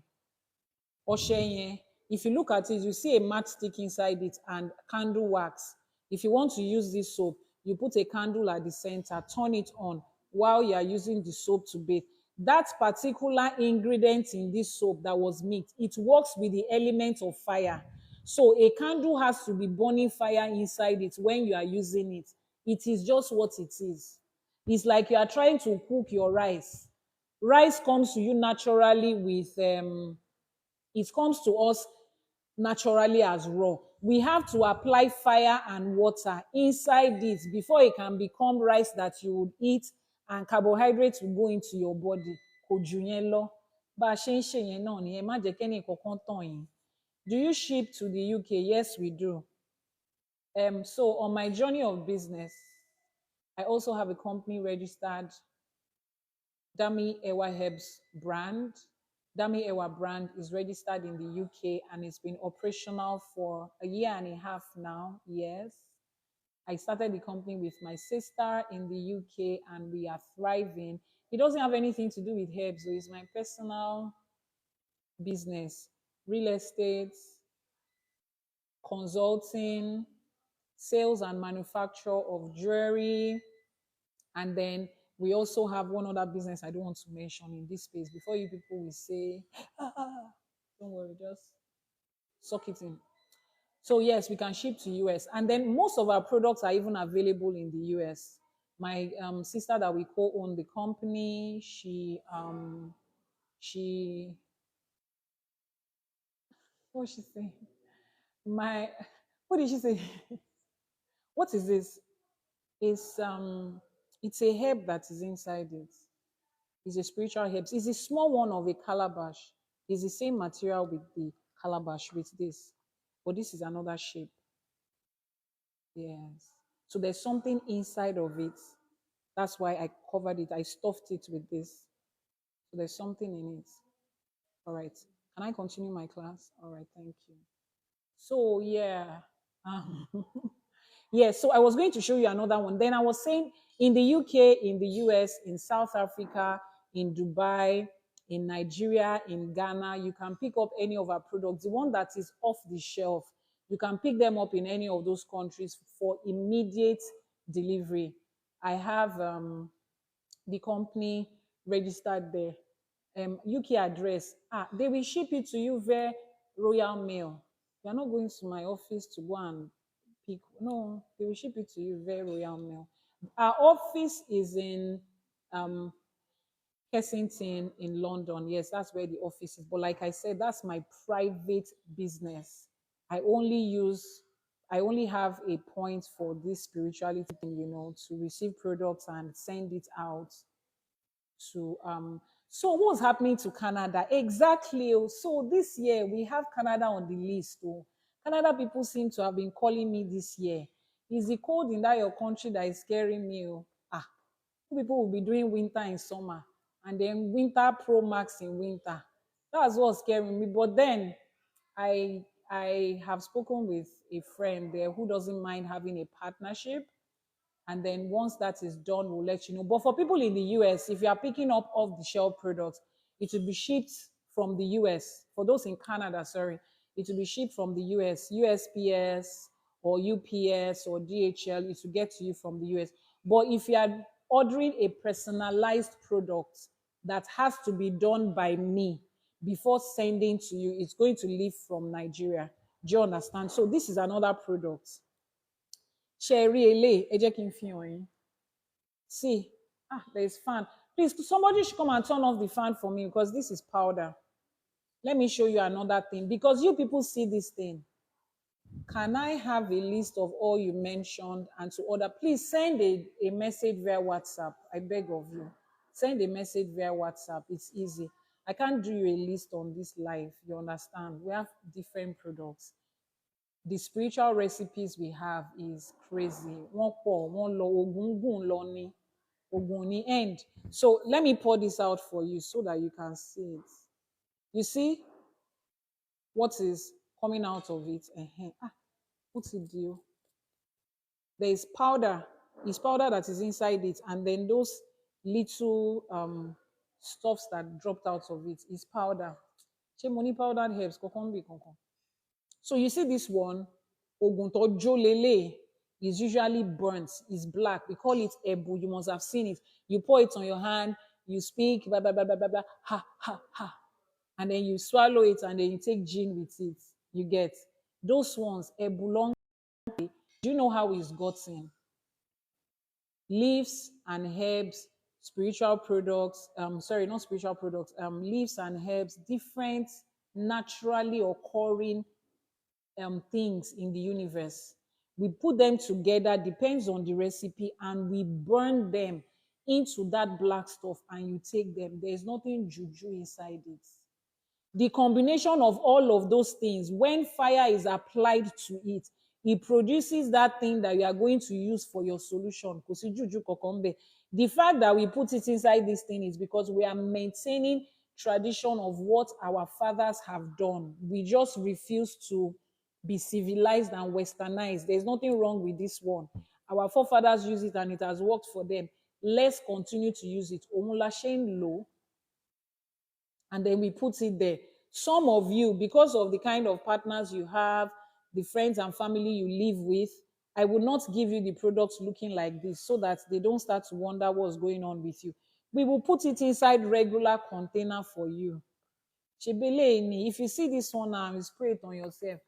Ọṣẹ yẹn, if you look at it, you see a matchstick inside it and candle wax. If you want to use this soap, you put a candle at the center, turn it on while you are using the soap to bathe. That particular ingredient in this soap that was mixed, it works with the element of fire. So a candle has to be burning fire inside it when you are using it. It is just what it is. It's like you are trying to cook your rice. Rice comes to you naturally with it comes to us naturally as raw. We have to apply fire and water inside it before it can become rice that you would eat and carbohydrates will go into your body. Kò jù yẹn lọ. Bá a ṣe ń ṣe yẹn náà nìyẹn, má jẹ́ kẹ́ni kankan tàn yín. Do you ship to the UK? Yes, we do. So on my journey of business, I also have a company registered, Dami Ewa Herbs brand. Dami Ewa brand is registered in the UK and it's been operational for a year and a half now. Yes. I started the company with my sister in the UK and we are thriving. It doesn't have anything to do with herbs, so it's my personal business, real estate, consulting, sales and manufacture of jewelry, and then we also have one other business I don't want to mention in this space before you people will say, don't worry, just suck it in. So yes, we can ship to US. And then most of our products are even available in the US. My sister that we co-own the company, she, what did she say? What did she say? What is this? It's a herb that is inside it. It's a spiritual herb. It's a small one of a calabash. It's the same material with the calabash with this, but this is another shape. Yes. So there's something inside of it. That's why I covered it. I stuffed it with this. So there's something in it. All right. Can I continue my class? All right. Thank you. So yeah. Um, yes, so I was going to show you another one. Then I was saying in the UK, in the US, in South Africa, in Dubai, in Nigeria, in Ghana, you can pick up any of our products. The one that is off the shelf, you can pick them up in any of those countries for immediate delivery. I have the company registered there. UK address. They will ship it to you via Royal Mail. You're not going to my office to go and pick. No, they will ship it to you via Royal Mail. Our office is in um, Kensington in London. Yes, that's where the office is. But like I said, that's my private business. I only have a point for this spirituality thing, to receive products and send it out to so what's happening to Canada? Exactly. So this year we have Canada on the list. Canada people seem to have been calling me this year. Is the cold in that your country that is scaring me? People will be doing winter in summer and then winter pro max in winter. That's what's scaring me. But then I I have spoken with a friend there who doesn't mind having a partnership. And then once that is done, we'll let you know. But for people in the US, if you are picking up off the shelf products, it will be shipped from the US. For those in Canada, sorry, it will be shipped from the US, USPS or UPS or DHL. It will get to you from the US. But if you are ordering a personalized product that has to be done by me before sending to you, it's going to leave from Nigeria. Do you understand? So this is another product. Cherry ele, ẹ jẹ́ kí n fi hàn yín. See, there's fan. Please, somebody should come and turn off the fan for me because this is powder. Let me show you another thing. Because you people see this thing. Can I have a list of all you mentioned and to order? Please send a message via WhatsApp. I beg of you. Send a message via WhatsApp. It's easy. I can't do you a list on this live. You understand? We have different products. The spiritual recipes we have is crazy. Wọ́n pọ̀, wọ́n lọ, ogun gùn lọ ni, ogun ní end. So let me pour this out for you so that you can see it. You see what is coming out of it? What's it do? There is powder. It's powder that is inside it, and then those little stuffs that dropped out of it is powder. Ṣé mo ní powdered herbs kankan bí kankan? So you see this one, Ogun to lele, is usually burnt, is black. We call it ebu. You must have seen it. You pour it on your hand, you speak, blah, blah, blah, blah, blah, blah, ha, ha, ha. And then you swallow it and then you take gin with it. You get those ones, ebu long. Do you know how it's gotten? Leaves and herbs, spiritual products, sorry, not spiritual products, leaves and herbs, different naturally occurring things in the universe. We put them together, depends on the recipe, and we burn them into that black stuff and you take them. There's nothing juju inside it. The combination of all of those things, when fire is applied to it, it produces that thing that you are going to use for your solution. The fact that we put it inside this thing is because we are maintaining tradition of what our fathers have done. We just refuse to be civilized and westernized. There's nothing wrong with this one. Our forefathers use it and it has worked for them. Let's continue to use it. Low, and then we put it there. Some of you, because of the kind of partners you have, the friends and family you live with, I will not give you the products looking like this so that they don't start to wonder what's going on with you. We will put it inside regular container for you. If you see this one now, you spray it on yourself.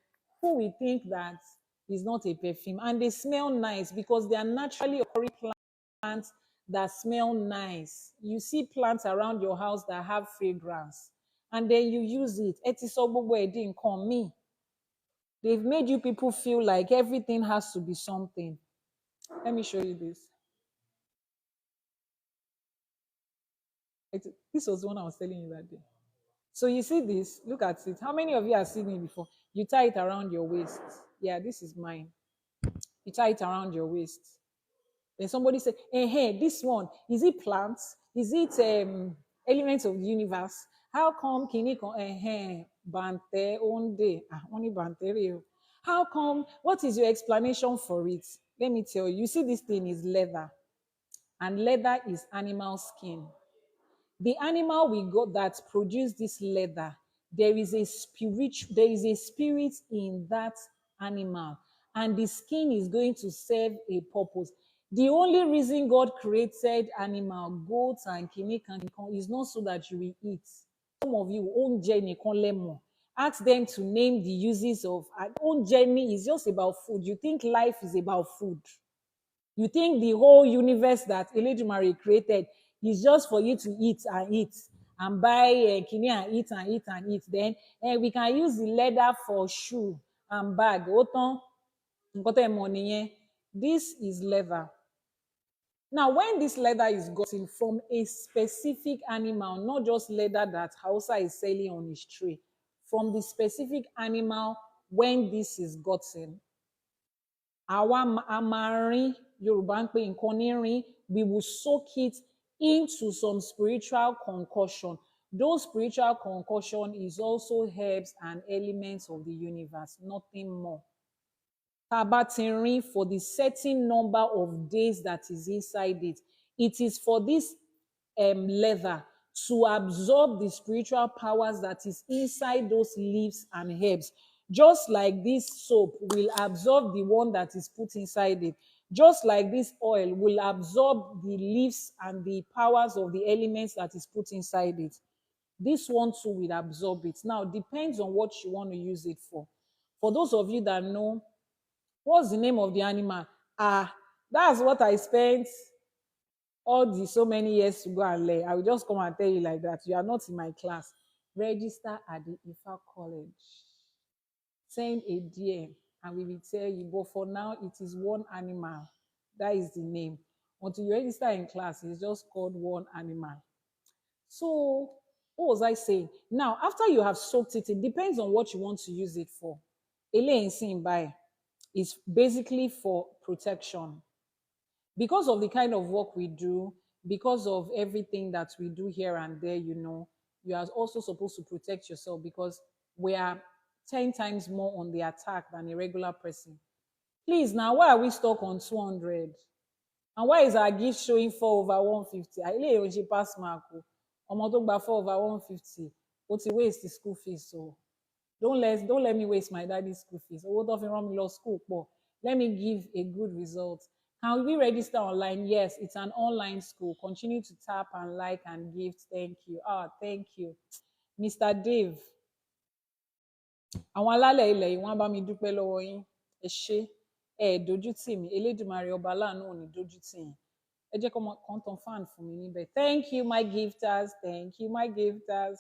Who will think that is not a perfume? And they smell nice because they are naturally occurring plants that smell nice. You see plants around your house that have fragrance, and then you use it. They've made you people feel like everything has to be something. Let me show you this. This was the one I was telling you that day. So you see this, look at it. How many of you have seen it before? You tie it around your waist. Yeah, this is mine. You tie it around your waist. Then somebody said, hey, this one, is it plants? Is it elements of the universe? How come bante onde? Only bante. How come? What is your explanation for it? Let me tell you. You see, this thing is leather, and leather is animal skin. The animal we got that produced this leather, there is a spirit in that animal, and the skin is going to serve a purpose. The only reason God created animal, goats and kinikan is not so that you will eat. Some of you own journey lemon. Ask them to name the uses of own journey is just about food. You think life is about food. You think the whole universe that Eledumare created is just for you to eat and buy kini and eat and eat and eat. Then we can use the leather for shoe and bag. This is leather. Now, when this leather is gotten from a specific animal, not just leather that Hausa is selling on his tray, from the specific animal, when this is gotten, àwa a máa rín, Yorùbá ń pè nǹkan ní rín, we will soak it into some spiritual concoction. Those spiritual concussion is also herbs and elements of the universe, nothing more. Tabatinrin for the certain number of days that is inside it. It is for this leather to absorb the spiritual powers that is inside those leaves and herbs. Just like this soap will absorb the one that is put inside it. Just like this oil will absorb the leaves and the powers of the elements that is put inside it. This one too will absorb it. Now, depends on what you want to use it for. For those of you that know, what's the name of the animal? That's what I spent all the so many years to go and learn. I will just come and tell you like that. You are not in my class. Register at the IFA college. Send a DM and we will tell you. But for now, it is one animal. That is the name. Until you register in class, it's just called one animal. So, what was I saying? Now, after you have soaked it, it depends on what you want to use it for. Ele in by is basically for protection. Because of the kind of work we do, because of everything that we do here and there, you are also supposed to protect yourself because we are 10 times more on the attack than a regular person. Please, now, why are we stuck on 200? And why is our gift showing 4 over 150? I lay on pass mark. Ọmọ tó gba 4 over 150. Ó ti waste the school fees. So don't let me waste my daddy's school fees. Owó tó fi rán mi lọ school pọ̀. Let me give a good result. Can we register online? Yes, it's an online school. Continue to tap and like and give. Thank you. Thank you. Mr. Dave. Àwọn alálẹ̀ ilẹ̀ yìí wọ́n bá mi dúpẹ́ lọ́wọ́ yín. Ẹ ṣé. Ẹ dojú tì mí. Elédùmarè ọba láàánú ò ní dojú tì yín. Ẹ jẹ́ kán tan fan fún mi níbẹ̀. Thank you, my gifters. Thank you, my gifters.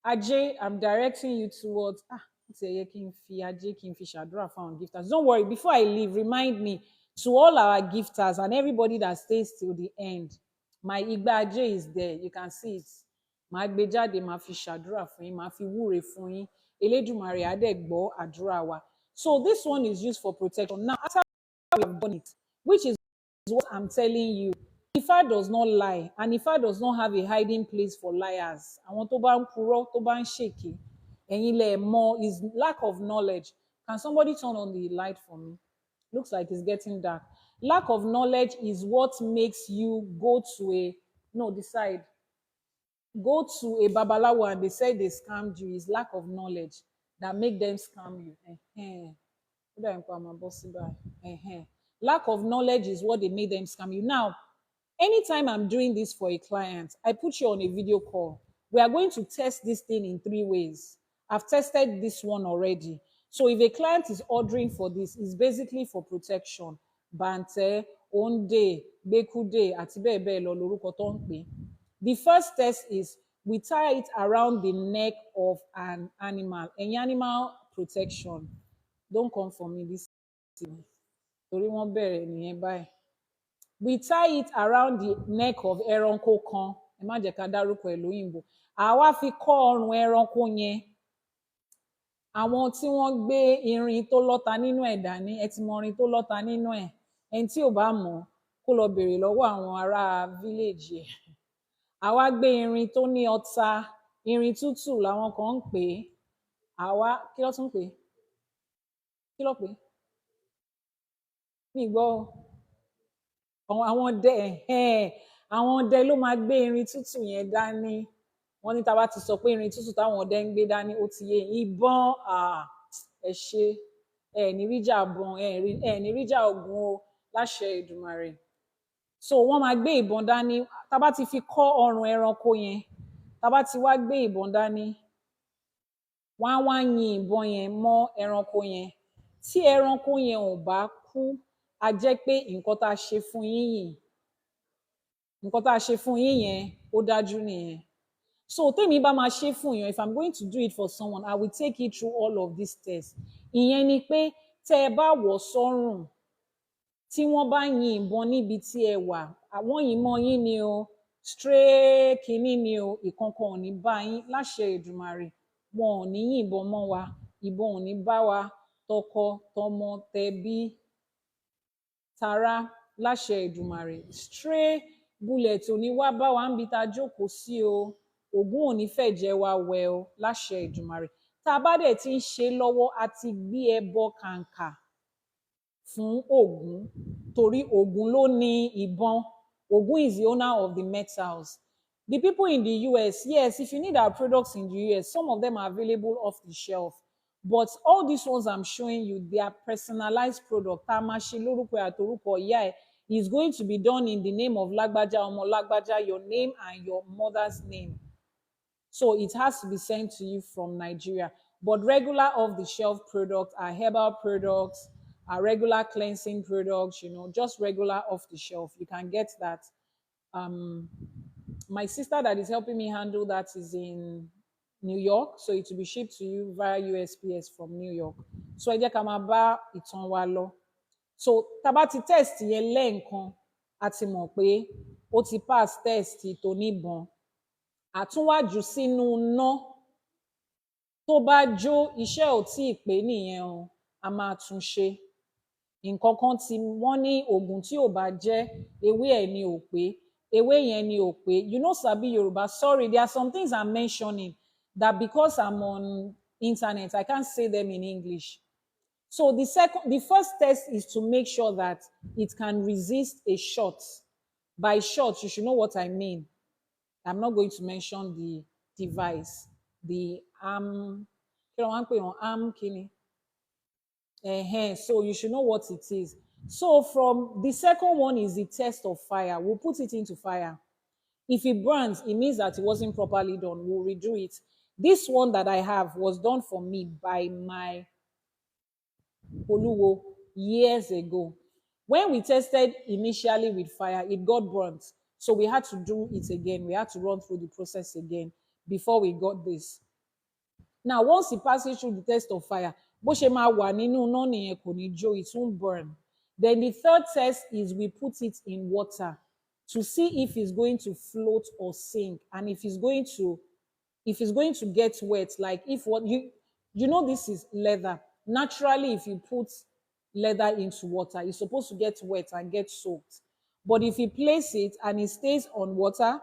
Ajay, I'm directing you towards it's a fi Ajay kí n fi ṣàdúrà fáwọn gifters. Don't worry, before I leave, remind me to all our gifters and everybody that stays till the end. My Igba Ajay is there. You can see it. Màá gbé jáde, màá fi ṣàdúrà fún yín, màá fi wúre fún yín. Elédùmarè á dẹ̀ gbọ́ àdúrà wa. So this one is used for protection. Now, after we have done it, which is what I'm telling you, Ifa does not lie, and Ifa does not have a hiding place for liars. Àwọn tó bá ń purọ́, tó bá ń ṣèké, ẹ̀yin lẹ mọ̀ is lack of knowledge. Can somebody turn on the light for me? Looks like it's getting dark. Lack of knowledge is what makes you go to go to a babalawo and they say they scammed you. Is lack of knowledge that make them scam you. Lack of knowledge is what they made them scam you. Now, anytime I'm doing this for a client, I put you on a video call. We are going to test this thing in 3 ways. I've tested this one already. So if a client is ordering for this, it's basically for protection. Bante, onde, bekude, àti bẹ́ẹ̀ bẹ́ẹ̀ lọ lórúkọ tó ń pè. The first test is we tie it around the neck of an animal. Any animal protection. Don't come for me this evening. Torí wọ́n bẹ̀rẹ̀ nìyẹn báyìí. We tie it around the neck of ẹranko kan. Ẹ má jẹ́ ká dárúkọ ẹ̀ lóyìnbó. Àwa fi kọ́ ọrùn ẹranko yẹn. Àwọn tí wọ́n gbé irin tó lọ́ta nínú ẹ̀ dání, ẹ ti mọ irin tó lọ́ta nínú ẹ̀. Ẹni tí ò bá mọ̀ kó lọ bèrè lọ́wọ́ àwọn ará village ẹ̀. Àwa gbé irin tó ní ọta, irin tútù làwọn kan ń pè é. Àwa kí ló tún pè é? Kí ló pè é? Mi gbọ́ àwọn ọdẹ ló máa gbé irin tútù yẹn dání. Wọ́n ní tá bá ti sọ pé irin tútù táwọn ọdẹ ń gbé dání ó ti yé ìbọn ẹ ṣe ẹ ní ríjà bọn ẹ ní ríjà ogun o láṣẹ Èdùmàrè. So wọ́n máa gbé ìbọn dání tá bá ti fi kọ́ ọrùn ẹranko yẹn, tá bá ti wá gbé ìbọn dání, wọ́n á wá yin ìbọn yẹn mọ́ ẹranko yẹn. Tí ẹranko yẹn ò bá kú, a jẹ́ pé nǹkan tá a ṣe fún yín yẹn ó dájú nìyẹn. So tèmi bá máa ṣe fún yàn, if I'm going to do it for someone, I will take it through all of these tests. Ìyẹn ni pé tẹ́ ẹ bá wọ̀ sọ́rùn, tí wọ́n bá yin ìbọn níbi tí ẹ wà, àwọn yìn mọ́ yín ni o, stray kínní ni o, ìkankan ò ní bá yín láṣẹ Èdùmàrè. Wọn ò ní yìn ìbọn mọ́ wa, ìbọn ò ní bá wa tọkọ, tọmọ, tẹbí, tará láṣẹ Èdùmàrè. Stray bullet ò ní wá bá wa níbi tá a jókòó sí o. ògún ò ní fẹ̀jẹ̀ wa wẹ̀ o láṣẹ Èdùmàrè tá a bá dẹ̀ ti ń ṣe lọ́wọ́ a ti gbé ẹbọ kàǹkà fún Ògún torí Ògún ló ní ìbọn. Ògún is the owner of the metals. The people in the US, yes, if you need our products in the US, some of them are available off the shelf. But all these ones I'm showing you, they are personalized product. Tá a máa ṣe lórúkọ ẹ̀ àtorúkọ ìyá ẹ̀ is going to be done in the name of Lágbájá ọmọ Lágbájá, your name and your mother's name. So it has to be sent to you from Nigeria. But regular off-the-shelf products are herbal products, are regular cleansing products, you know, just regular off-the-shelf. You can get that. My sister that is helping me handle that is in New York, so it will be shipped to you via USPS from New York. So ẹ jẹ́ ká máa bá ìtàn wa lọ. So tá bá ti test yẹn lẹ́ẹ̀kan, a ti mọ̀ pé ó ti pass test tó níbọn. Àtúnwájú sínú iná tó bá jó iṣẹ́ ò tí ì pé nìyẹn o, a máa tún ṣe. Nǹkan kan tí wọ́n ní oògùn tí ò bá jẹ́ ewé ẹ̀ ni ò pé, ewé yẹn ni ò pé. You know Sabi Yoruba, sorry, there are some things I'm mentioning that because I'm on internet, I can't say them in English. So the first test is to make sure that it can resist a shot. By shot, you should know what I mean. I'm not going to mention the device, the arm, kini. So you should know what it is. So from the second one is the test of fire. We'll put it into fire. If it burns, it means that it wasn't properly done. We'll redo it. This one that I have was done for me by my Oluwo years ago. When we tested initially with fire, it got burnt. So we had to do it again. We had to run through the process again before we got this. Now, once it passes through the test of fire, bó ṣe máa wà nínú iná nìyẹn kò ní jó, it won't burn. Then the third test is we put it in water to see if it's going to float or sink, and if it's going to get wet, like if what you know this is leather. Naturally, if you put leather into water, it's supposed to get wet and get soaked. But if you place it and it stays on water,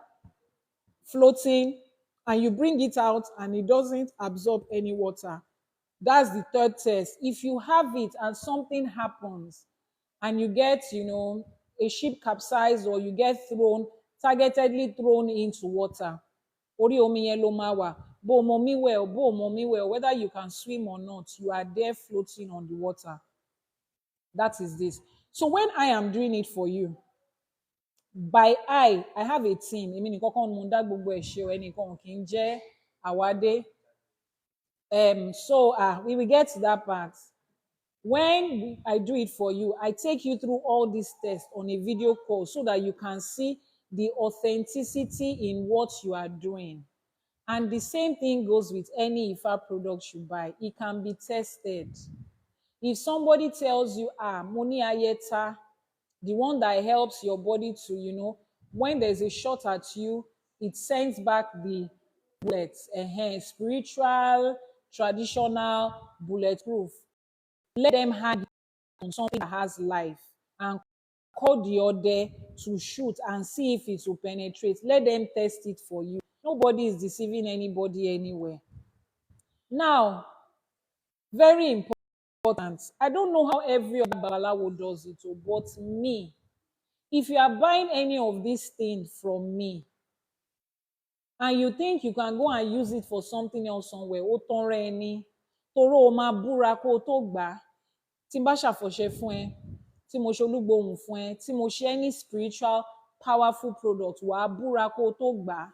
floating, and you bring it out and it doesn't absorb any water, that's the third test. If you have it and something happens and you get, you know, a ship capsized or you get targetedly thrown into water, orí omi yẹn ló máa wà. Bó o mọ omi wẹ̀ o, bó o mọ omi wẹ̀ o, whether you can swim or not, you are there floating on the water. That is this. So when I am doing it for you, by I have a team. Èmi nìkan kan mo dá gbogbo ẹ̀ ṣe o, ẹnìkan kì í jẹ́ àwádé. So we will get to that part. When I do it for you, I take you through all these tests on a video call so that you can see the authenticity in what you are doing. And the same thing goes with any IFA product you buy. It can be tested. If somebody tells you, Moni Ayeta, the one that helps your body to, you know, when there's a shot at you, it sends back the bullets. Spiritual, traditional, bulletproof. Let them hang on something that has life and call the other to shoot and see if it will penetrate. Let them test it for you. Nobody is deceiving anybody anywhere. Now, very important. I don't know how every other Babalawo does it, but me, if you are buying any of these things from me, and you think you can go and use it for something else somewhere, ó tán rẹ ni, toró o máa búra kó o tó gbà á. Tí n bá ṣàfọ̀ṣẹ fún ẹ, tí mo ṣe olúgbòhùn fún ẹ, tí mo ṣe any spiritual powerful product, wàá búra kó o tó gbà á.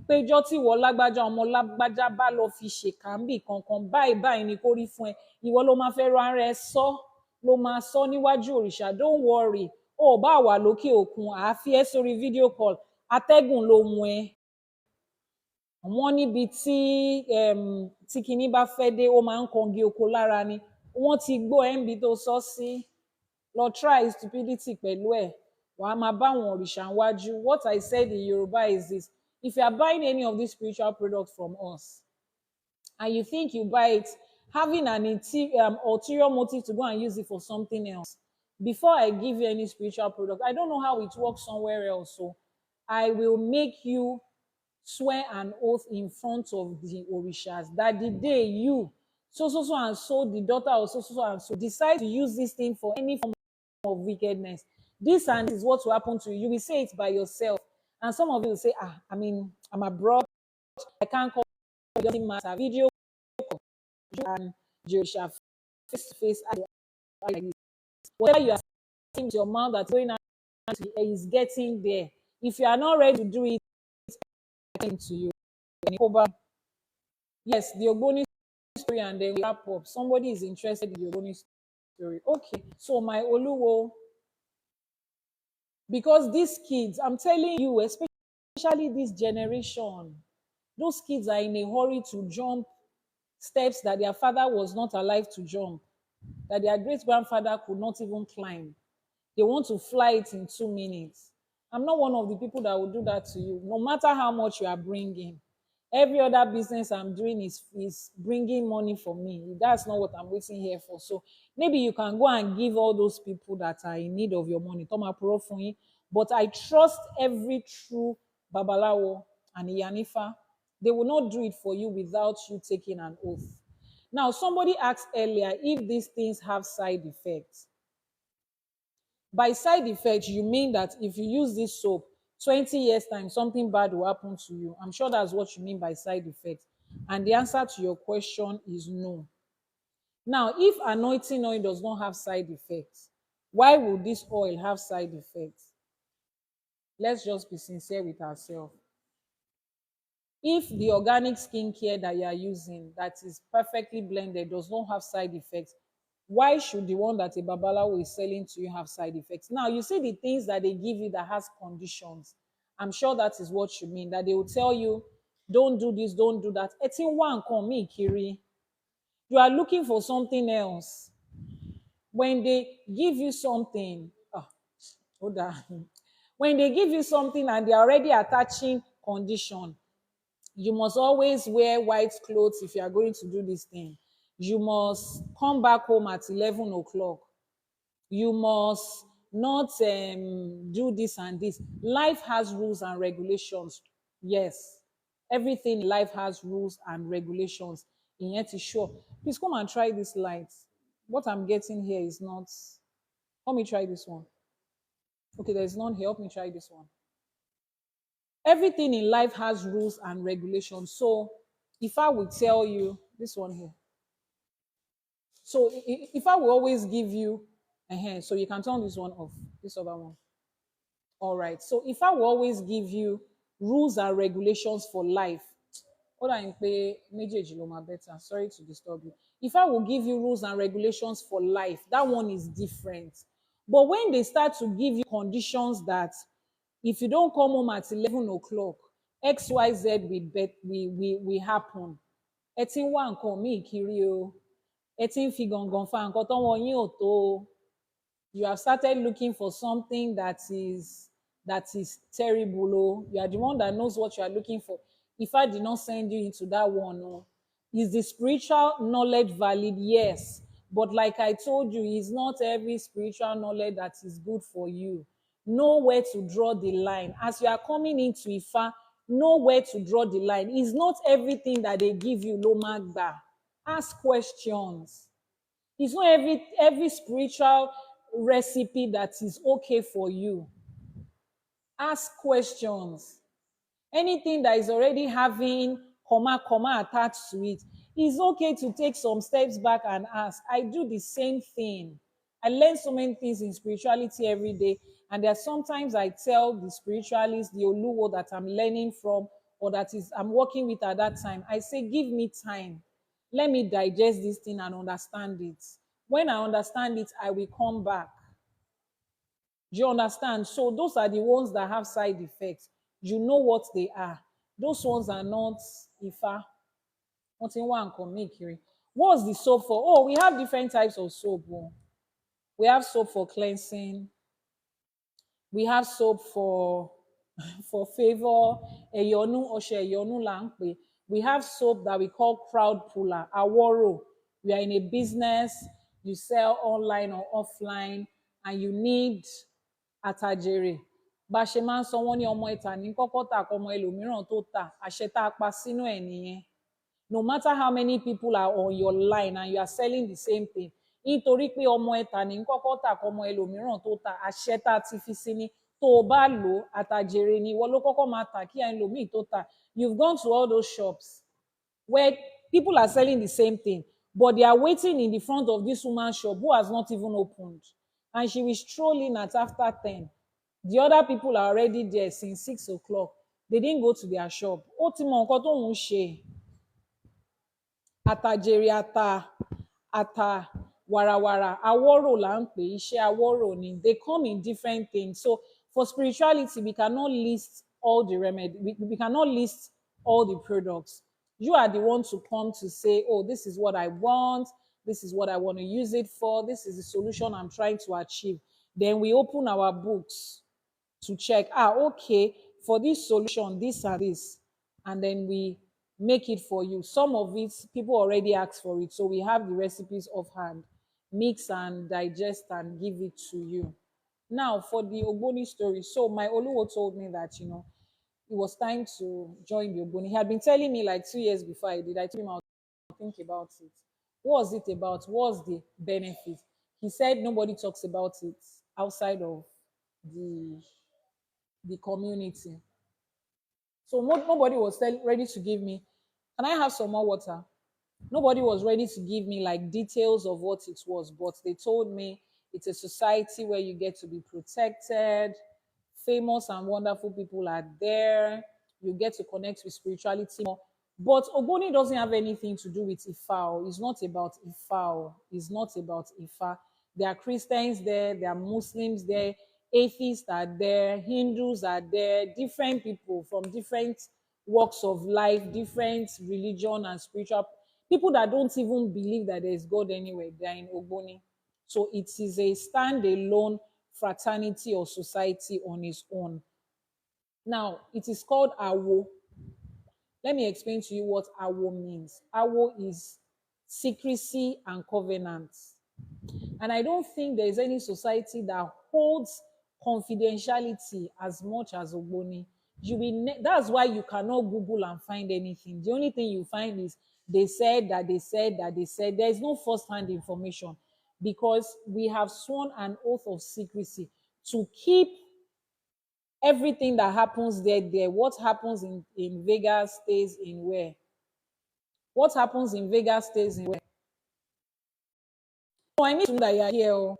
Pé ijọ́ tí ìwọ Lágbájá ọmọ Lágbájá bá lọ fi ṣèkàmbì kankan báyìí ni kó rí fún ẹ, ìwọ ló máa fẹ́ rán ara ẹ sọ, ló máa sọ níwájú òrìṣà. Don't worry, ó bá wà lókè òkun, àá fi ẹ́ sórí video call, atẹ́gùn ló mú ẹ. Wọ́n níbi tí kinní bá fẹ́ dé, ó máa ń kangi oko lára ni. Wọ́n ti gbọ́ ẹ́ níbi tó sọ sí. Lọ try stupidity pẹ̀lú ẹ̀. Wàá máa bá àwọn òrìṣà wájú. What I said in Yoruba is this: if you are buying any of these spiritual products from us, and you think you buy it having an ulterior motive to go and use it for something else, before I give you any spiritual product, I don't know how it works somewhere else. So I will make you swear an oath in front of the orishas that the day you, so and so, the daughter of so and so, decide to use this thing for any form of wickedness, this and this is what will happen to you. You will say it by yourself. And some of you will say, I mean, I'm abroad, I can't call, it doesn't matter. Video and you shall face to face like this. Whatever you are saying with your mouth that's going out is getting there. If you are not ready to do it, it's getting to you. Yes, the Ogboni story, and then we wrap up. Somebody is interested in the Ogboni story. Okay, so my Oluwo, because these kids, I'm telling you, especially this generation, those kids are in a hurry to jump steps that their father was not alive to jump, that their great grandfather could not even climb. They want to fly it in 2 minutes. I'm not one of the people that will do that to you, no matter how much you are bringing. Every other business I'm doing is bringing money for me. That's not what I'm waiting here for. So maybe you can go and give all those people that are in need of your money. Toma Puro fún yín. But I trust every true Babalawo and IYANIFA. They will not do it for you without you taking an oath. Now, somebody asked earlier if these things have side effects. By side effects, you mean that if you use this soap, 20 years time, something bad will happen to you. I'm sure that's what you mean by side effects. And the answer to your question is no. Now, if anointing oil does not have side effects, why would this oil have side effects? Let's just be sincere with ourselves. If the organic skincare that you are using that is perfectly blended does not have side effects, why should the one that a babalawo is selling to you have side effects? Now, you see the things that they give you that has conditions. I'm sure that is what you mean, that they will tell you, don't do this, don't do that. Etin one come me, Kiri. You are looking for something else. When they give you something, hold on. When they give you something and they're already attaching condition, you must always wear white clothes if you are going to do this thing. You must come back home at 11 o'clock. You must not do this and this. Life has rules and regulations. Yes, everything in life has rules and regulations. In yet is sure. Please come and try this light. What I'm getting here is not. Help me try this one. Okay, there's none here. Help me try this one. Everything in life has rules and regulations. So if I would tell you this one here, so if I will always give you, so you can turn this one off, this other one. All right. So if I will always give you rules and regulations for life, hold on, pay méjèèjì ló máa better. Sorry to disturb you. If I will give you rules and regulations for life, that one is different. But when they start to give you conditions that if you don't come home at 11 o'clock, XYZ will happen. Ẹ ti ń wá nǹkan míì kiri o. Ẹ ti ń fi gàngàn fa nǹkan tọ́wọ́ yín ò tó o. You have started looking for something that is terrible. Oh, you are the one that knows what you are looking for. If I did not send you into that one, oh, is the spiritual knowledge valid? Yes. But like I told you, it's not every spiritual knowledge that is good for you. Know where to draw the line. As you are coming into Ifa, know where to draw the line. It's not everything that they give you, lo magba. Ask questions. It's not every spiritual recipe that is okay for you. Ask questions. Anything that is already having comma attached to it, it's okay to take some steps back and ask. I do the same thing. I learn so many things in spirituality every day, and there are sometimes I tell the spiritualist, the Oluwo that I'm learning from, or that is I'm working with at that time, I say, give me time. Let me digest this thing and understand it. When I understand it, I will come back. Do you understand? So those are the ones that have side effects. You know what they are. Those ones are not Ifa. What's the soap for? Oh, we have different types of soap. Oh. We have soap for cleansing. We have soap for for favor. Eyonu, Oshe Eyonu là ń pè. We have soap that we call crowd puller, Aworo. We are in a business, you sell online or offline, and you need atajere. bá a ṣe máa ń sọ wọ́n ní ọmọ ìta ní kọ́kọ́ tà kọ́ ọmọ ẹlòmíràn tó tà àṣẹ tá a pa sínú ẹ̀ nìyẹn. No matter how many people are on your line and you are selling the same thing, nítorí pé ọmọ ẹ̀ta ní kọ́kọ́ tà kọ́ ọmọ ẹlòmíràn tó tà àṣẹ tá a ti fi sí ni tó o bá lò ó àtàjèrè ni ìwọ ló kọ́kọ́ máa tà kí ẹlòmíì tó tà. You've gone to all those shops where people are selling the same thing, but they are waiting in the front of this woman's shop who has not even opened. And she will stroll in at after 10. The other people are already there since 6 o'clock. They didn't go to their shop. Ó ti mọ nǹkan tó ń ṣe. Àtàjèrè ata warawara awọ́rò là ń pè iṣẹ́ awọ́rò ni. They come in different things. So for spirituality, we cannot list all the remedy. We cannot list all the products. You are the one to come to say, oh, this is what I want. This is what I want to use it for. This is the solution I'm trying to achieve. Then we open our books to check, okay, for this solution, this and this. And then we make it for you. Some of it, people already ask for it. So we have the recipes offhand. Mix and digest and give it to you. Now, for the Ogboni story. So my Oluwo told me that, it was time to join the Ogboni. He had been telling me like 2 years before I did. I told him I would think about it. What was it about? What was the benefit? He said nobody talks about it outside of the the community. So nobody was ready to give me. Can I have some more water? Nobody was ready to give me like details of what it was, but they told me it's a society where you get to be protected. Famous and wonderful people are there. You get to connect with spirituality more. But Ogoni doesn't have anything to do with Ifa. It's not about Ifa. It's not about Ifa. There are Christians there, there are Muslims there, atheists are there, Hindus are there, different people from different walks of life, different religion and spiritual people that don't even believe that there is God anywhere. They're in Ogboni. So it is a standalone fraternity or society on its own. Now, it is called Awo. Let me explain to you what Awo means. Awo is secrecy and covenants. And I don't think there is any society that holds confidentiality as much as Ogboni. That's why you cannot Google and find anything. The only thing you find is they said that they said that they said. There is no first-hand information because we have sworn an oath of secrecy to keep everything that happens there. What happens in Vegas stays in where? What happens in Vegas stays in where? No, I need to know that you are here.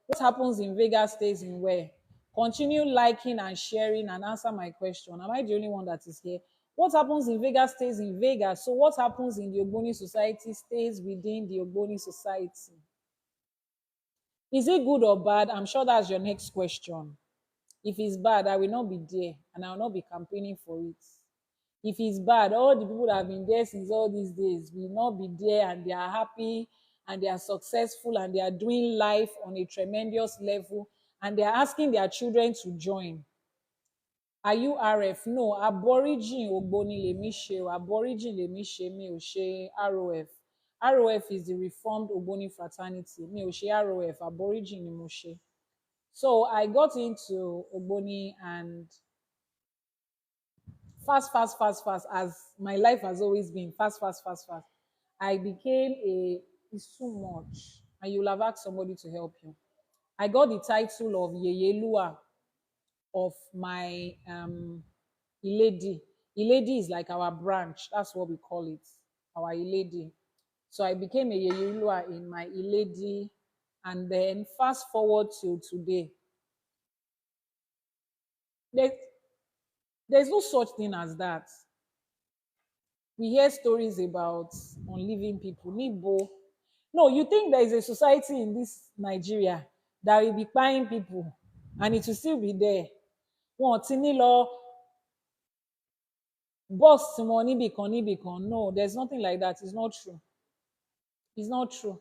What happens in Vegas stays in where? Continue liking and sharing and answer my question. Am I the only one that is here? What happens in Vegas stays in Vegas. So what happens in the Ogboni society stays within the Ogboni society. Is it good or bad? I'm sure that's your next question. If it's bad, I will not be there and I will not be campaigning for it. If it's bad, all the people that have been there since all these days will not be there and they are happy and they are successful and they are doing life on a tremendous level and they are asking their children to join. Are you RF? No, Aborigine Ogboni lèmi ṣe o. Aborigine lèmi ṣe, mi ò ṣe ROF. ROF is the Reformed Ogboni Fraternity. Mi ò ṣe ROF, Aborigine ni mo ṣe. So I got into Ogboni and fast, as my life has always been, fast. I became it's too much. And you'll have asked somebody to help you. I got the title of Yeyelua of my Iledi. Iledi is like our branch. That's what we call it, our Iledi. So I became a Yeyelua in my Iledi. And then fast forward to today. There's no such thing as that. We hear stories about unliving people. Nibo. No, you think there is a society in this Nigeria that will be buying people and it will still be there. Wọ́n ti ní lọ boss wọn níbì kan. No, there's nothing like that. It's not true. It's not true.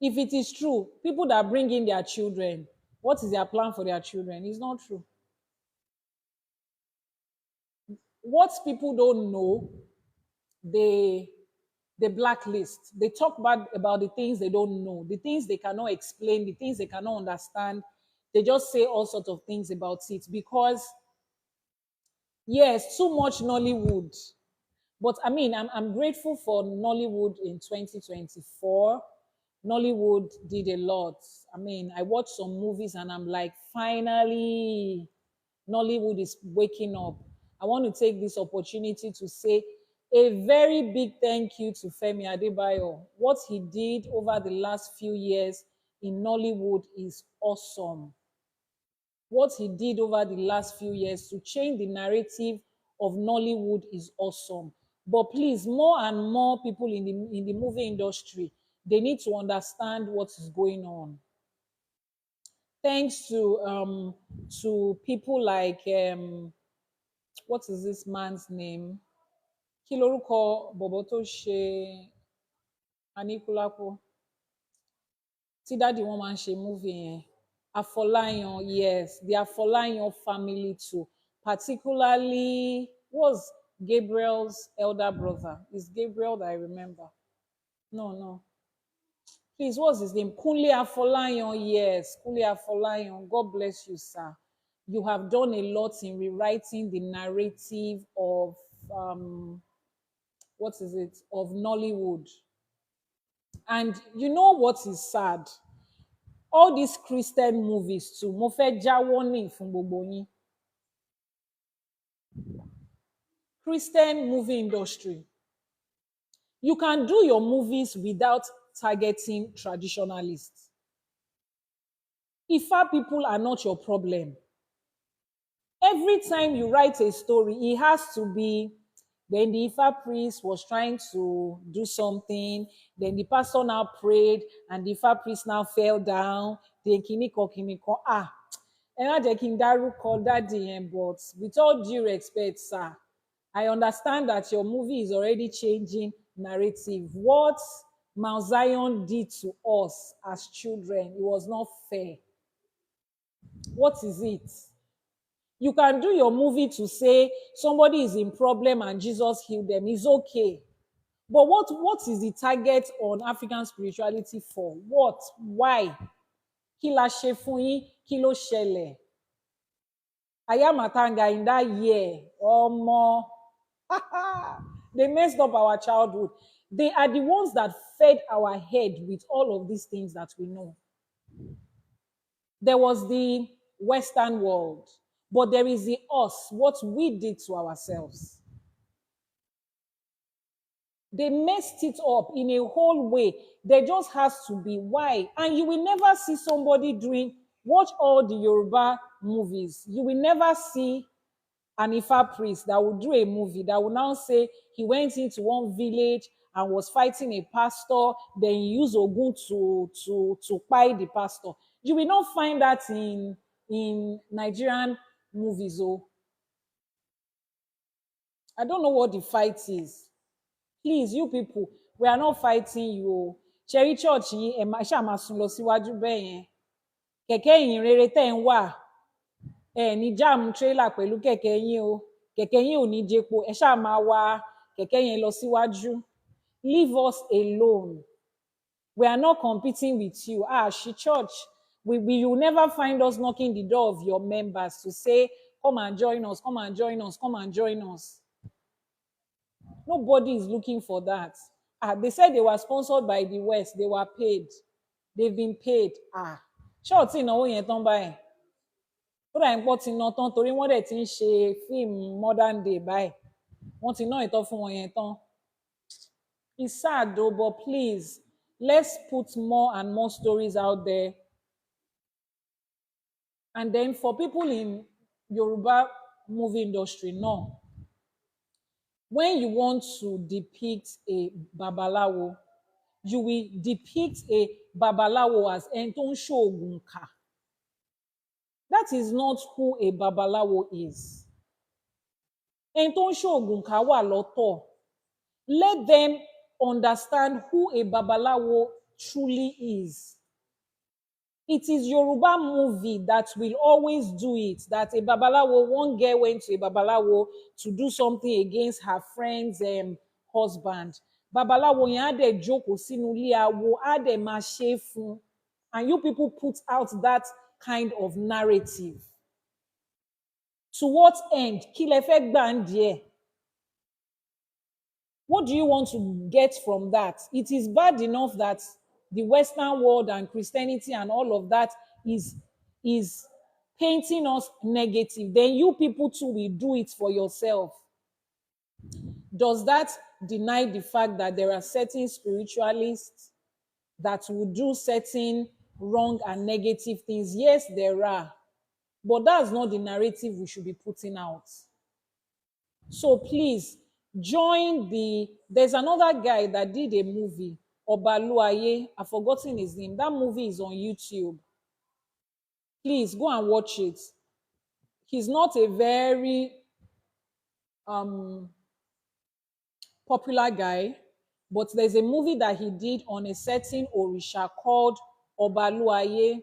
If it is true, people that bring in their children, what is their plan for their children? It's not true. What people don't know, they blacklist. They talk bad about the things they don't know, the things they cannot explain, the things they cannot understand. They just say all sorts of things about it because, yes, too much Nollywood. But I mean, I'm grateful for Nollywood in 2024. Nollywood did a lot. I mean, I watched some movies and I'm like, finally, Nollywood is waking up. I want to take this opportunity to say a very big thank you to Femi Adebayo. What he did over the last few years in Nollywood is awesome. What he did over the last few years to change the narrative of Nollywood is awesome. But please, more and more people in the movie industry, they need to understand what is going on. Thanks to people like what is this man's name? Kí lorúkọ bọ̀bọ̀ tó ṣe Aníkúlápó tí dáàdi wọn máa ń ṣe movie yẹn. Afolayan, yes, the Afolayan family too. Particularly, was Gabriel's elder brother. It's Gabriel that I remember. No, no. Please, what's his name? Kunle Afolayan, yes. Kunle Afolayan. God bless you, sir. You have done a lot in rewriting the narrative of what is it? Of Nollywood. And you know what is sad? All these Christian movies too. Mo fẹ́ jáwọ́ ní fún gbogbo yín. Christian movie industry. You can do your movies without targeting traditionalists. Ifa people are not your problem. Every time you write a story, it has to be, then the Ifa priest was trying to do something, then the pastor now prayed, and the Ifa priest now fell down, then kiniko, ẹ má jẹ́ kí n dárúkọ dáàdì yẹn, but with all due respect, sir, I understand that your movie is already changing narrative. What Mount Zion did to us as children, it was not fair. What is it? You can do your movie to say somebody is in problem and Jesus healed them. It's okay. But what is the target on African spirituality for? What? Why? Kí la ṣe fún yín? Kí ló ṣẹlẹ̀? Ayamatanga in that year, or more. They messed up our childhood. They are the ones that fed our head with all of these things that we know. There was the Western world, but there is the us, what we did to ourselves. They messed it up in a whole way. There just has to be why. And you will never see somebody doing, watch all the Yoruba movies. You will never see an Ifa priest that will do a movie that will now say he went into one village and was fighting a pastor, then he used Ogun to buy the pastor. You will not find that in Nigerian movies. Oh, I don't know what the fight is. Please, you people, we are not fighting you. Cherry Church yín ẹ máa ṣáà máa sún lọ síwájú bẹ́ẹ̀ yẹn. Kẹ̀kẹ́ ìyìn rere tẹ́ ń wà. Ẹ ní jáàmù tírélà pẹ̀lú kẹ̀kẹ́ yín o. Kẹ̀kẹ́ yín ò ní jepo. Ẹ ṣáà máa wa kẹ̀kẹ́ yẹn lọ síwájú. Leave us alone. We are not competing with you. She church. You will never find us knocking the door of your members to say, come and join us, come and join us, come and join us. Nobody is looking for that. They said they were sponsored by the West. They were paid. They've been paid. Ṣọ́ọ̀tì ìnáwó yẹn tán báyìí. Ó dà ń pọ̀ ti ná tán torí wọ́n dẹ̀ ti ń ṣe fíìmù modern day báyìí. Wọ́n ti ná ìtọ́ fún wọn yẹn tán. It's sad though, but please, let's put more and more stories out there. And then for people in Yoruba movie industry, no. When you want to depict a babalawo, you will depict a babalawo as ẹni tó ń ṣoògùn kà. That is not who a babalawo is. Ẹni tó ń ṣoògùn kà wà lọ́tọ̀. Let them understand who a babalawo truly is. It is Yoruba movie that will always do it. That a babalawo, one girl went to a babalawo to do something against her friend's husband. Babalawo yẹn á dẹ̀ jókòó sínú ilé awo, á dẹ̀ máa ṣe fún. And you people put out that kind of narrative. To what end? Kí lẹ fẹ́ gbà ń díẹ̀? What do you want to get from that? It is bad enough that the Western world and Christianity and all of that is painting us negative. Then you people too will do it for yourself. Does that deny the fact that there are certain spiritualists that will do certain wrong and negative things? Yes, there are. But that's not the narrative we should be putting out. So please join there's another guy that did a movie, Obaluaye. I've forgotten his name. That movie is on YouTube. Please go and watch it. He's not a very um popular guy, but there's a movie that he did on a certain Orisha called Obaluaye.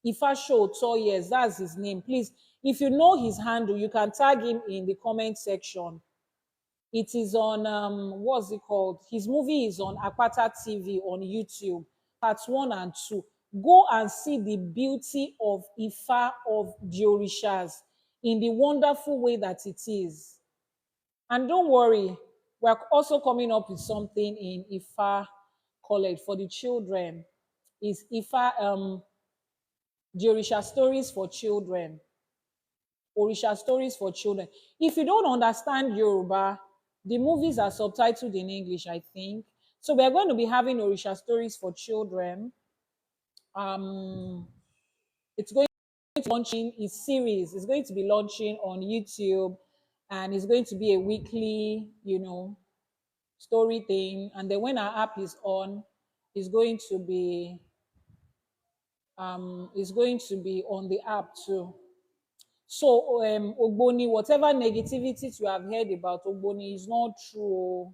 Ifa Shoto, yes, that's his name. Please, if you know his handle, you can tag him in the comment section. It is on what's it called? His movie is on Akpata TV on YouTube, parts 1 and 2. Go and see the beauty of Ifa of the Orishas in the wonderful way that it is. And don't worry, we're also coming up with something in Ifa College for the children. Is Ifa the Orisha stories for children. Orisha stories for children. If you don't understand Yoruba, the movies are subtitled in English, I think. So we're going to be having Orisha stories for children. It's going to be launching a series. It's going to be launching on YouTube, and it's going to be a weekly, story thing. And then when our app is on, it's going to be on the app too. So Ogboni, whatever negativities you have heard about Ogboni is not true.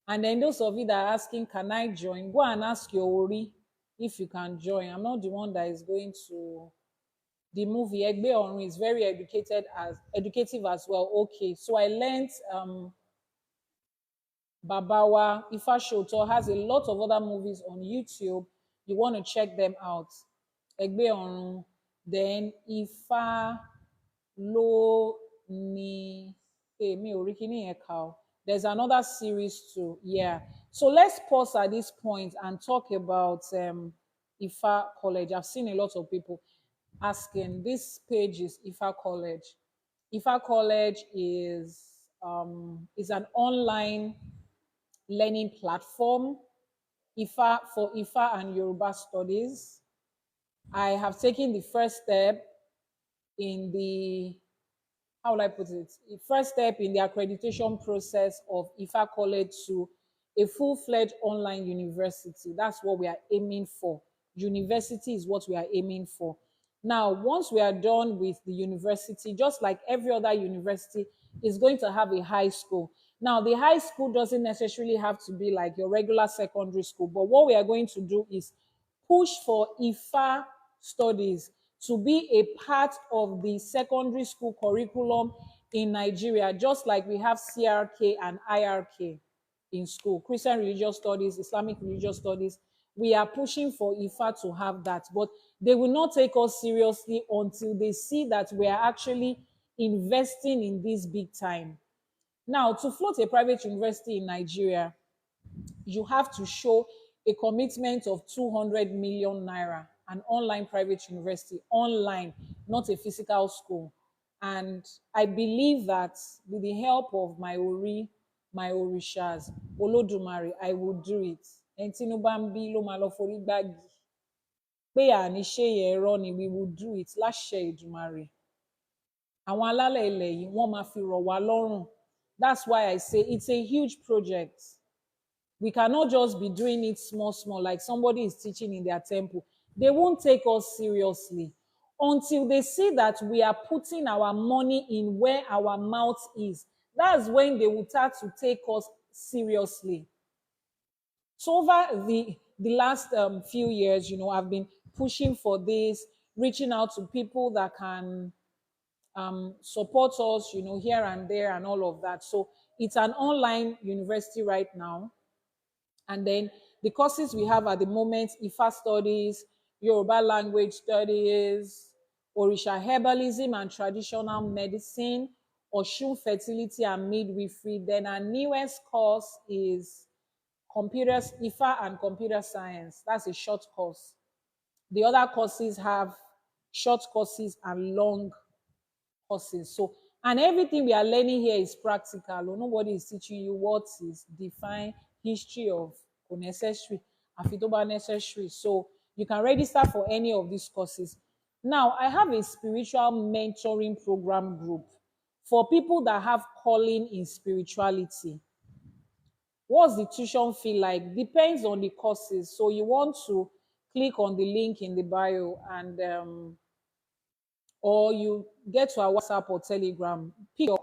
And then those of you that are asking, can I join? Go and ask your Ori if you can join. I'm not the one that is going to the movie. Egbe Orun is very educative as well. Okay, so I learned Babawa Ifa Shoto has a lot of other movies on YouTube. You want to check them out. Egbe Orun, then Ifa Lo Ni. Hey, me Orikini Ekao. There's another series too. Yeah. So let's pause at this point and talk about Ifa College. I've seen a lot of people asking. This page is Ifa College. Ifa College is an online learning platform for Ifa and Yoruba studies. I have taken the first step in the, how will I put it? The first step in the accreditation process of Ifa College to a full-fledged online university. That's what we are aiming for. University is what we are aiming for. Now, once we are done with the university, just like every other university, is going to have a high school. Now, the high school doesn't necessarily have to be like your regular secondary school, but what we are going to do is push for Ifa studies to be a part of the secondary school curriculum in Nigeria, just like we have CRK and IRK in school, Christian Religious Studies, Islamic Religious Studies. We are pushing for Ifa to have that, but they will not take us seriously until they see that we are actually investing in this big time. Now, to float a private university in Nigeria, you have to show a commitment of 200 million naira, an online private university, online, not a physical school. And I believe that with the help of my Ori, my Orishas, Olodumare, I will do it. And Tinubambi lo malo forí gbági. Pé àní ṣe yẹn ẹ̀rọ ni, we will do it. Láṣẹ Èdùmàrè. Àwọn alálẹ̀ ilẹ̀ yìí wọ́n máa fi rọ̀ wá lọ́rùn. That's why I say it's a huge project. We cannot just be doing it small, like somebody is teaching in their temple. They won't take us seriously until they see that we are putting our money in where our mouth is. That's when they will start to take us seriously. So over the last few years, I've been pushing for this, reaching out to people that can support us, here and there and all of that. So it's an online university right now. And then the courses we have at the moment, IFA studies, Yoruba language studies, Orisha herbalism and traditional medicine, Oshun fertility and midwifery. Then our newest course is computers, IFA and computer science. That's a short course. The other courses have short courses and long courses. So, and everything we are learning here is practical. Nobody is teaching you what is defined history of necessary, afitoba necessary. So you can register for any of these courses. Now, I have a spiritual mentoring program group for people that have calling in spirituality. What's the tuition fee like? Depends on the courses. So you want to click on the link in the bio and or you get to our WhatsApp or Telegram, pick your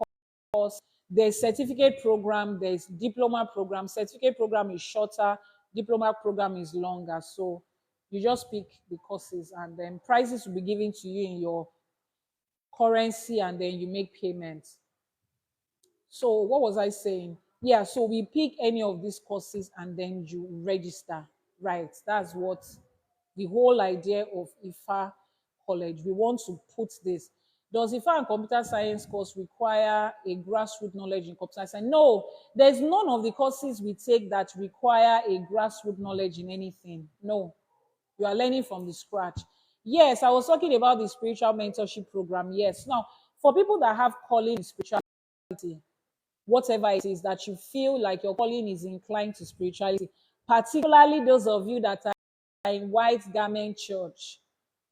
course. There's certificate program, there's diploma program. Certificate program is shorter, diploma program is longer. So you just pick the courses and then prices will be given to you in your currency and then you make payments. So what was I saying? Yeah, so we pick any of these courses and then you register. Right. That's what the whole idea of IFA college. We want to put this. Does IFA and computer science course require a grassroots knowledge in computer science? No, there's none of the courses we take that require a grassroots knowledge in anything. No, you are learning from the scratch. Yes, I was talking about the spiritual mentorship program. Yes. Now, for people that have calling in spirituality, whatever it is that you feel like your calling is inclined to spirituality, particularly those of you that are in white garment church,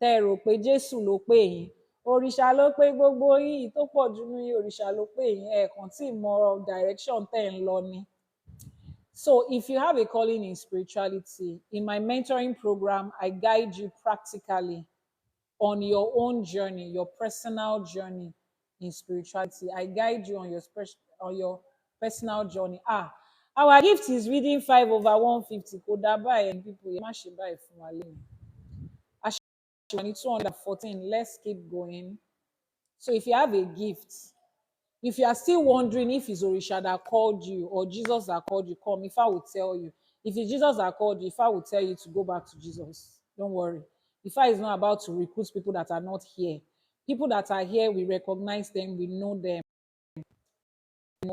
tẹ́ ẹ rò pé Jésù ló pè yín, òrìṣà ló pè gbogbo yín, tó pọ̀ jù ní òrìṣà ló pè yín, ẹ kàn tí mọ direction tẹ́ ẹ ń lọ ni. So if you have a calling in spirituality, in my mentoring program, I guide you practically on your own journey, your personal journey in spirituality. I guide you on your personal journey. Our gift is reading 5 over 150. Kò dá báyẹn people, ẹ má ṣe báyìí fún wa lẹ́yìn. Aṣèwà 214. Let's keep going. So if you have a gift, if you are still wondering if it's Orisha that called you or Jesus that called you, come. If I will tell you. If it's Jesus that called you, if I will tell you to go back to Jesus. Don't worry. Ifa is not about to recruit people that are not here. People that are here, we recognize them, we know them.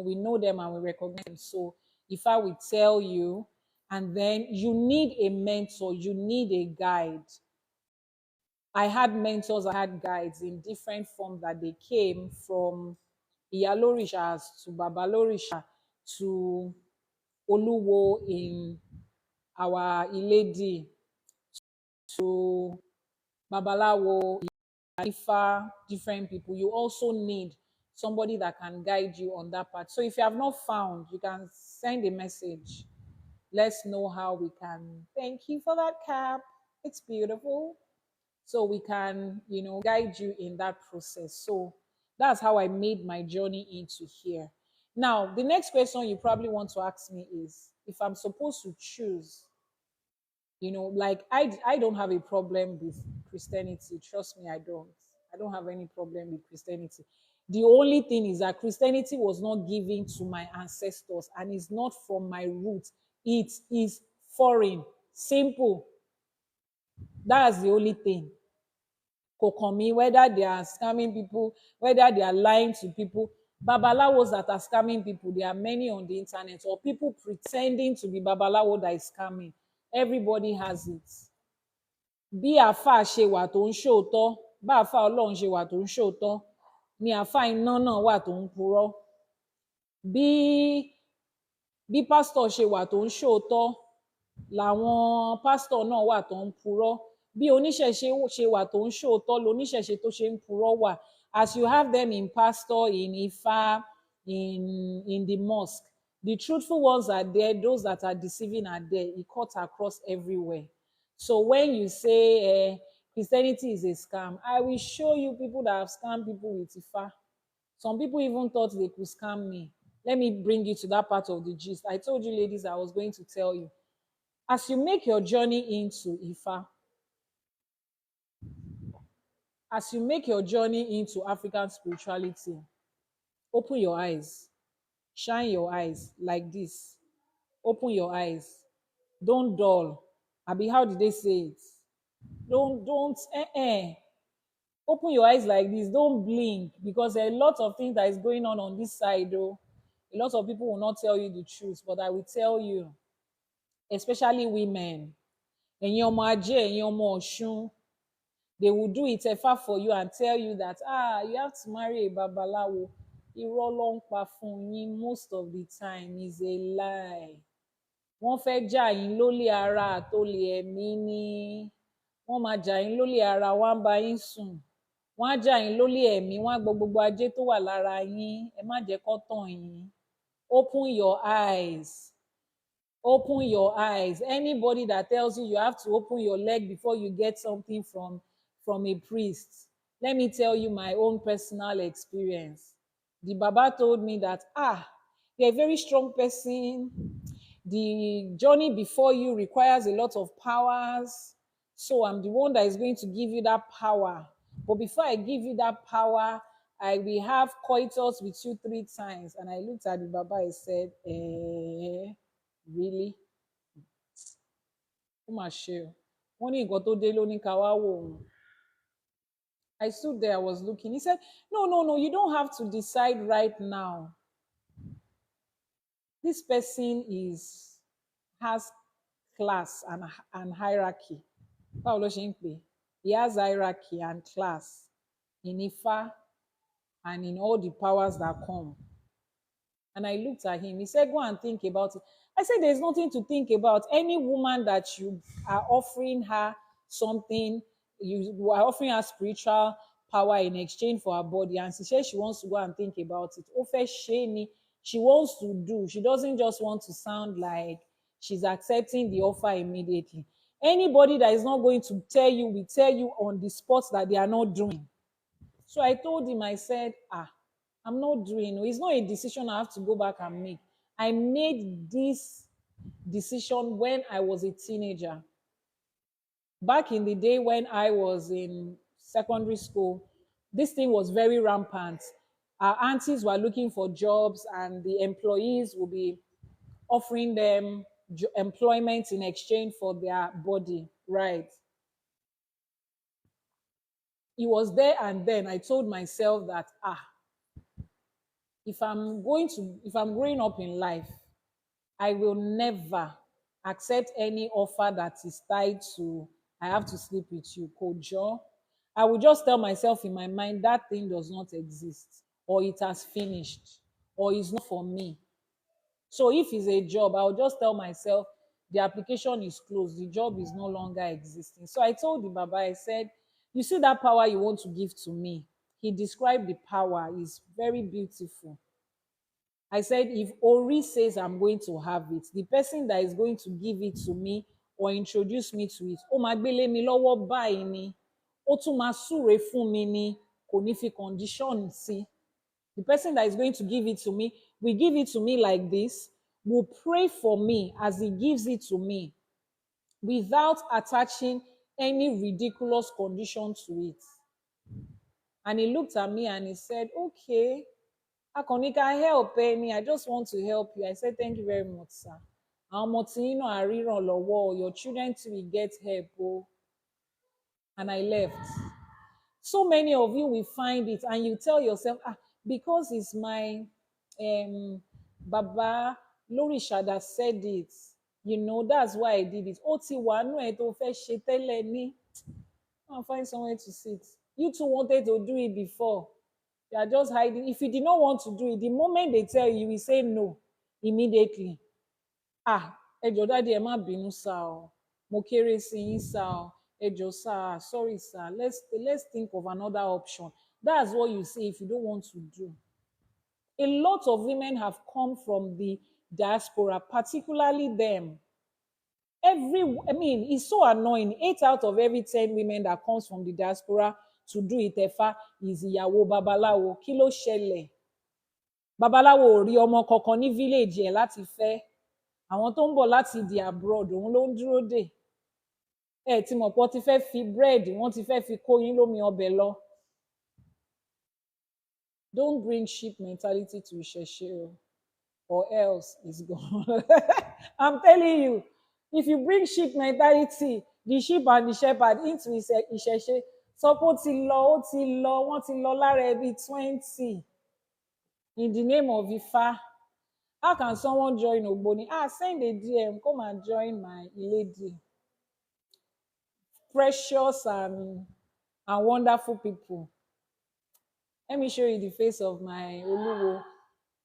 We know them and we recognize them. So if I will tell you, and then you need a mentor, you need a guide. I had mentors, I had guides in different forms that they came from Iyalorishas to Babalorisha to Oluwo in our Iledi to Babalawo, IYANIFA, different people. You also need somebody that can guide you on that part. So if you have not found, you can send a message. Let's know how we can. Thank you for that cap. It's beautiful. So we can, guide you in that process. So that's how I made my journey into here. Now, the next question you probably want to ask me is if I'm supposed to choose, like I don't have a problem with Christianity. Trust me, I don't have any problem with Christianity. The only thing is that Christianity was not given to my ancestors and is not from my roots. It is foreign. Simple. That's the only thing. Kokomi, whether they are scamming people, whether they are lying to people. Babalawos that are scamming people, there are many on the internet, or people pretending to be Babalawo that is scamming. Everybody has it. Bí àáfàá ṣe wà tó ń ṣòótọ́, bá àáfàá Ọlọ́run ṣe wà tó ń ṣòótọ́, ni àáfàá iná náà wà tó ń purọ́. Bí bí pásítọ̀ ṣe wà tó ń ṣòótọ́, làwọn pásítọ̀ náà wà tó ń purọ́. Bí oníṣẹ̀ṣe ṣe wà tó ń ṣòótọ́, lóníṣẹ̀ṣe tó ṣe ń purọ́ wà. As you have them in pastor, in Ifa, in the mosque, the truthful ones are there, those that are deceiving are there. It cuts across everywhere. So when you say Christianity is a scam, I will show you people that have scammed people with Ifa. Some people even thought they could scam me. Let me bring you to that part of the gist. I told you, ladies, I was going to tell you. As you make your journey into Ifa, as you make your journey into African spirituality, open your eyes, shine your eyes like this. Open your eyes. Don't dull. Abi, how did they say it? Don't open your eyes like this. Don't blink because there are a lot of things that is going on this side. Though a lot of people will not tell you the truth, but I will tell you, especially women. Ẹ̀yin ọmọ ajé, ẹ̀yin ọmọ Ọ̀ṣun, they will do it efa for you and tell you that you have to marry a babalawo. Irọ́ ló ń pa fún yín most of the time is a lie. Wọ́n fẹ́ jà yín lólè ara àtolè ẹ̀mí ni. Wọ́n máa jà yín lólè ara, wọ́n á bá yín sùn. Wọ́n á jà yín lólè ẹ̀mí, wọ́n á gbọ́ gbogbo ajé tó wà lára yín. Ẹ má jẹ́ kó tàn yín. Open your eyes. Open your eyes. Anybody that tells you you have to open your leg before you get something from a priest, let me tell you my own personal experience. The Baba told me that you're a very strong person. The journey before you requires a lot of powers, so I'm the one that is going to give you that power. But before I give you that power, I will have coitus with you 3 times. And I looked at the Baba and said, really? Ó mà ṣe o. Wọ́n ní nǹkan tó dé ló ní ká wá wò ó. I stood there, I was looking. He said, no, you don't have to decide right now. This person has class and hierarchy. Báwo ló ṣe ń pè? He has hierarchy and class in Ifa and in all the powers that come. And I looked at him. He said, go and think about it. I said, there's nothing to think about. Any woman that you are offering her something, you are offering her spiritual power in exchange for her body, and she says she wants to go and think about it. Ó fẹ́ ṣe ni. She wants to do. She doesn't just want to sound like she's accepting the offer immediately. Anybody that is not going to tell you will tell you on the spot that they are not doing. So I told him, I said, I'm not doing it. It's not a decision I have to go back and make. I made this decision when I was a teenager. Back in the day when I was in secondary school, this thing was very rampant. Our aunties were looking for jobs, and the employees will be offering them employment in exchange for their body, right? It was there and then I told myself that if I'm growing up in life, I will never accept any offer that is tied to I have to sleep with you, Kojo. I will just tell myself in my mind that thing does not exist, or it has finished, or it's not for me. So if it's a job, I'll just tell myself the application is closed, the job is no longer existing. So I told the Baba, I said, you see that power you want to give to me? He described the power, it's very beautiful. I said, if Ori says I'm going to have it, the person that is going to give it to me or introduce me to it, ó máa gbélé mi lọ́wọ́ báyìí ni, ó tún máa súre fún mi ni, kò ní fi condition sí. The person that is going to give it to me will give it to me like this, will pray for me as he gives it to me without attaching any ridiculous condition to it. And he looked at me and he said, okay, Akonika, help me. I just want to help you. I said, thank you very much, sir. Your children too will get help. Oh. And I left. So many of you will find it and you tell yourself, because it's my Baba Lorisha that said it, that's why I did it. I'll find somewhere to sit. You two wanted to do it before. You are just hiding. If you did not want to do it, the moment they tell you, you will say no immediately. Ẹjọ́ dáàdi ẹ má bínú sá o. Mo kéré sí yín sá o. Ẹjọ́ sá, sorry sir. Let's think of another option. That's what you say if you don't want to do. A lot of women have come from the diaspora, particularly them. It's so annoying. 8 out of every 10 women that comes from the diaspora to do Itefa is ìyàwó babaláwo. Kí ló ṣẹlẹ̀? Babaláwo ò rí ọmọ kankan ní village ẹ̀ láti fẹ́. Àwọn tó ń bọ̀ láti the abroad òun ló ń dúró dè. Tí mọ̀ pé wọ́n ti fẹ́ fi bread, wọ́n ti fẹ́ fi kó yín lómi ọbẹ̀ lọ. Don't bring sheep mentality to Ìṣẹ̀ṣe or else it's gone. I'm telling you, if you bring sheep mentality, the sheep and the shepherd into ìṣẹ̀ṣe sọ pé wọ́n ti lọ lára ẹbí 20 in the name of Ifa. How can someone join Ogboni? Send a DM, come and join my lady. Precious and wonderful people. Let me show you the face of my Oluwo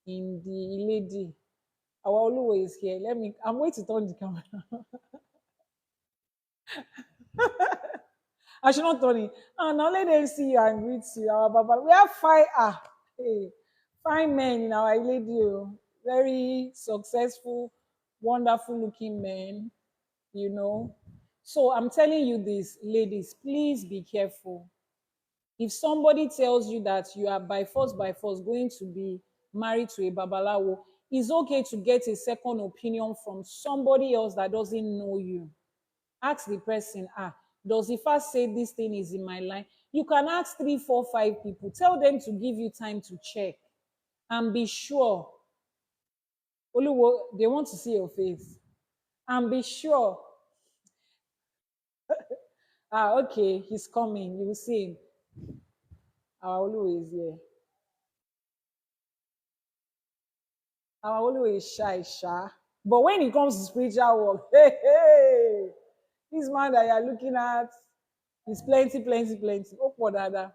in the lady. Our Oluwo is here. I'm waiting to turn the camera. I should not turn it. Now let them see you and greet you. Our Baba. We have hey, fine men in our lady. Very successful, wonderful looking men, you know. So I'm telling you this, ladies, please be careful. If somebody tells you that you are by force going to be married to a babalawo, it's okay to get a second opinion from somebody else that doesn't know you. Ask the person, does Ifa say this thing is in my line? You can ask 3, 4, 5 people. Tell them to give you time to check and be sure. Oluwo, they want to see your face. And be sure. Okay, he's coming. You will see him. Our Oluwo is here. Our Oluwo is shy. But when it comes to spiritual work, hey, this man that you're looking at is plenty. Oh, dada.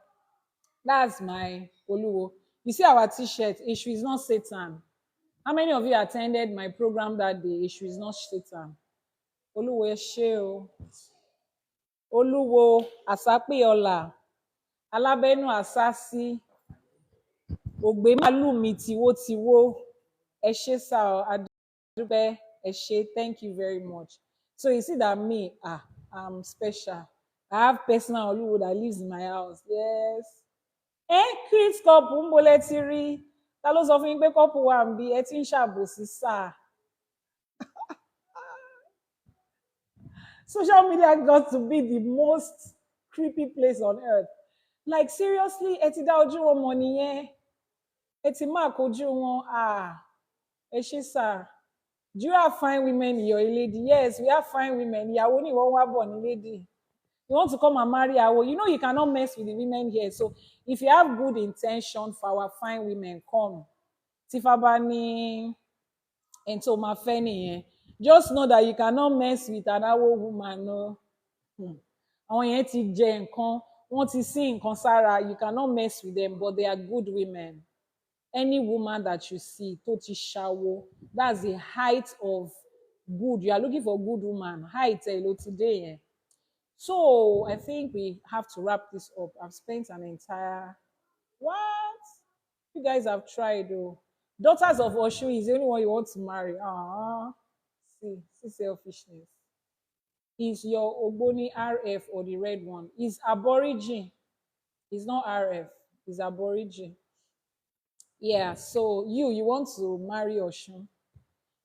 That's my Oluwo. You see our t-shirt, Issue is not Satan. How many of you attended my program that day? Issue is not Satan. Oluwo ṣé o. Oluwo Àsápéọlà. Alábẹ́nú Àsásí. Ògbé màlúù mi tiwó. Ẹ ṣé sá o, adúpẹ́, ẹ ṣé, thank you very much. So you see that me, I'm special. I have personal Oluwo that lives in my house. Yes. Chris couple ń bolẹ̀ ti rí. Ta ló sọ fún yín pé couple wà ń bí ẹ ti ń ṣàbòsí sáà. Social media got to be the most creepy place on earth. Like seriously, ẹ ti dá ojú wọn mọ̀ nìyẹn. Ẹ ti mark ojú wọn. Ẹ ṣé sá. Do you have fine women in your lady? Yes, we have fine women. Ìyàwó ni ìwọ wá bọ̀ ní lady. You want to come and marry Awo? You know you cannot mess with the women here. So if you have good intention for our fine women, come. Tifabani and so my nìyẹn. Just know that you cannot mess with an Awo woman. No. Àwọn yẹn ti jẹ nǹkan, wọ́n ti sí nǹkan sára. You cannot mess with them, but they are good women. Any woman that you see, tó ti ṣawo, that's the height of good. You are looking for a good woman. Height ló ti dé yẹn. So I think we have to wrap this up. I've spent an entire what? You guys have tried though. Daughters of Oshu is the only one you want to marry. See selfishness. Is your Ogboni RF or the red one? Is Aborigine. It's not RF. It's Aborigine. Yeah, so you want to marry Oshun.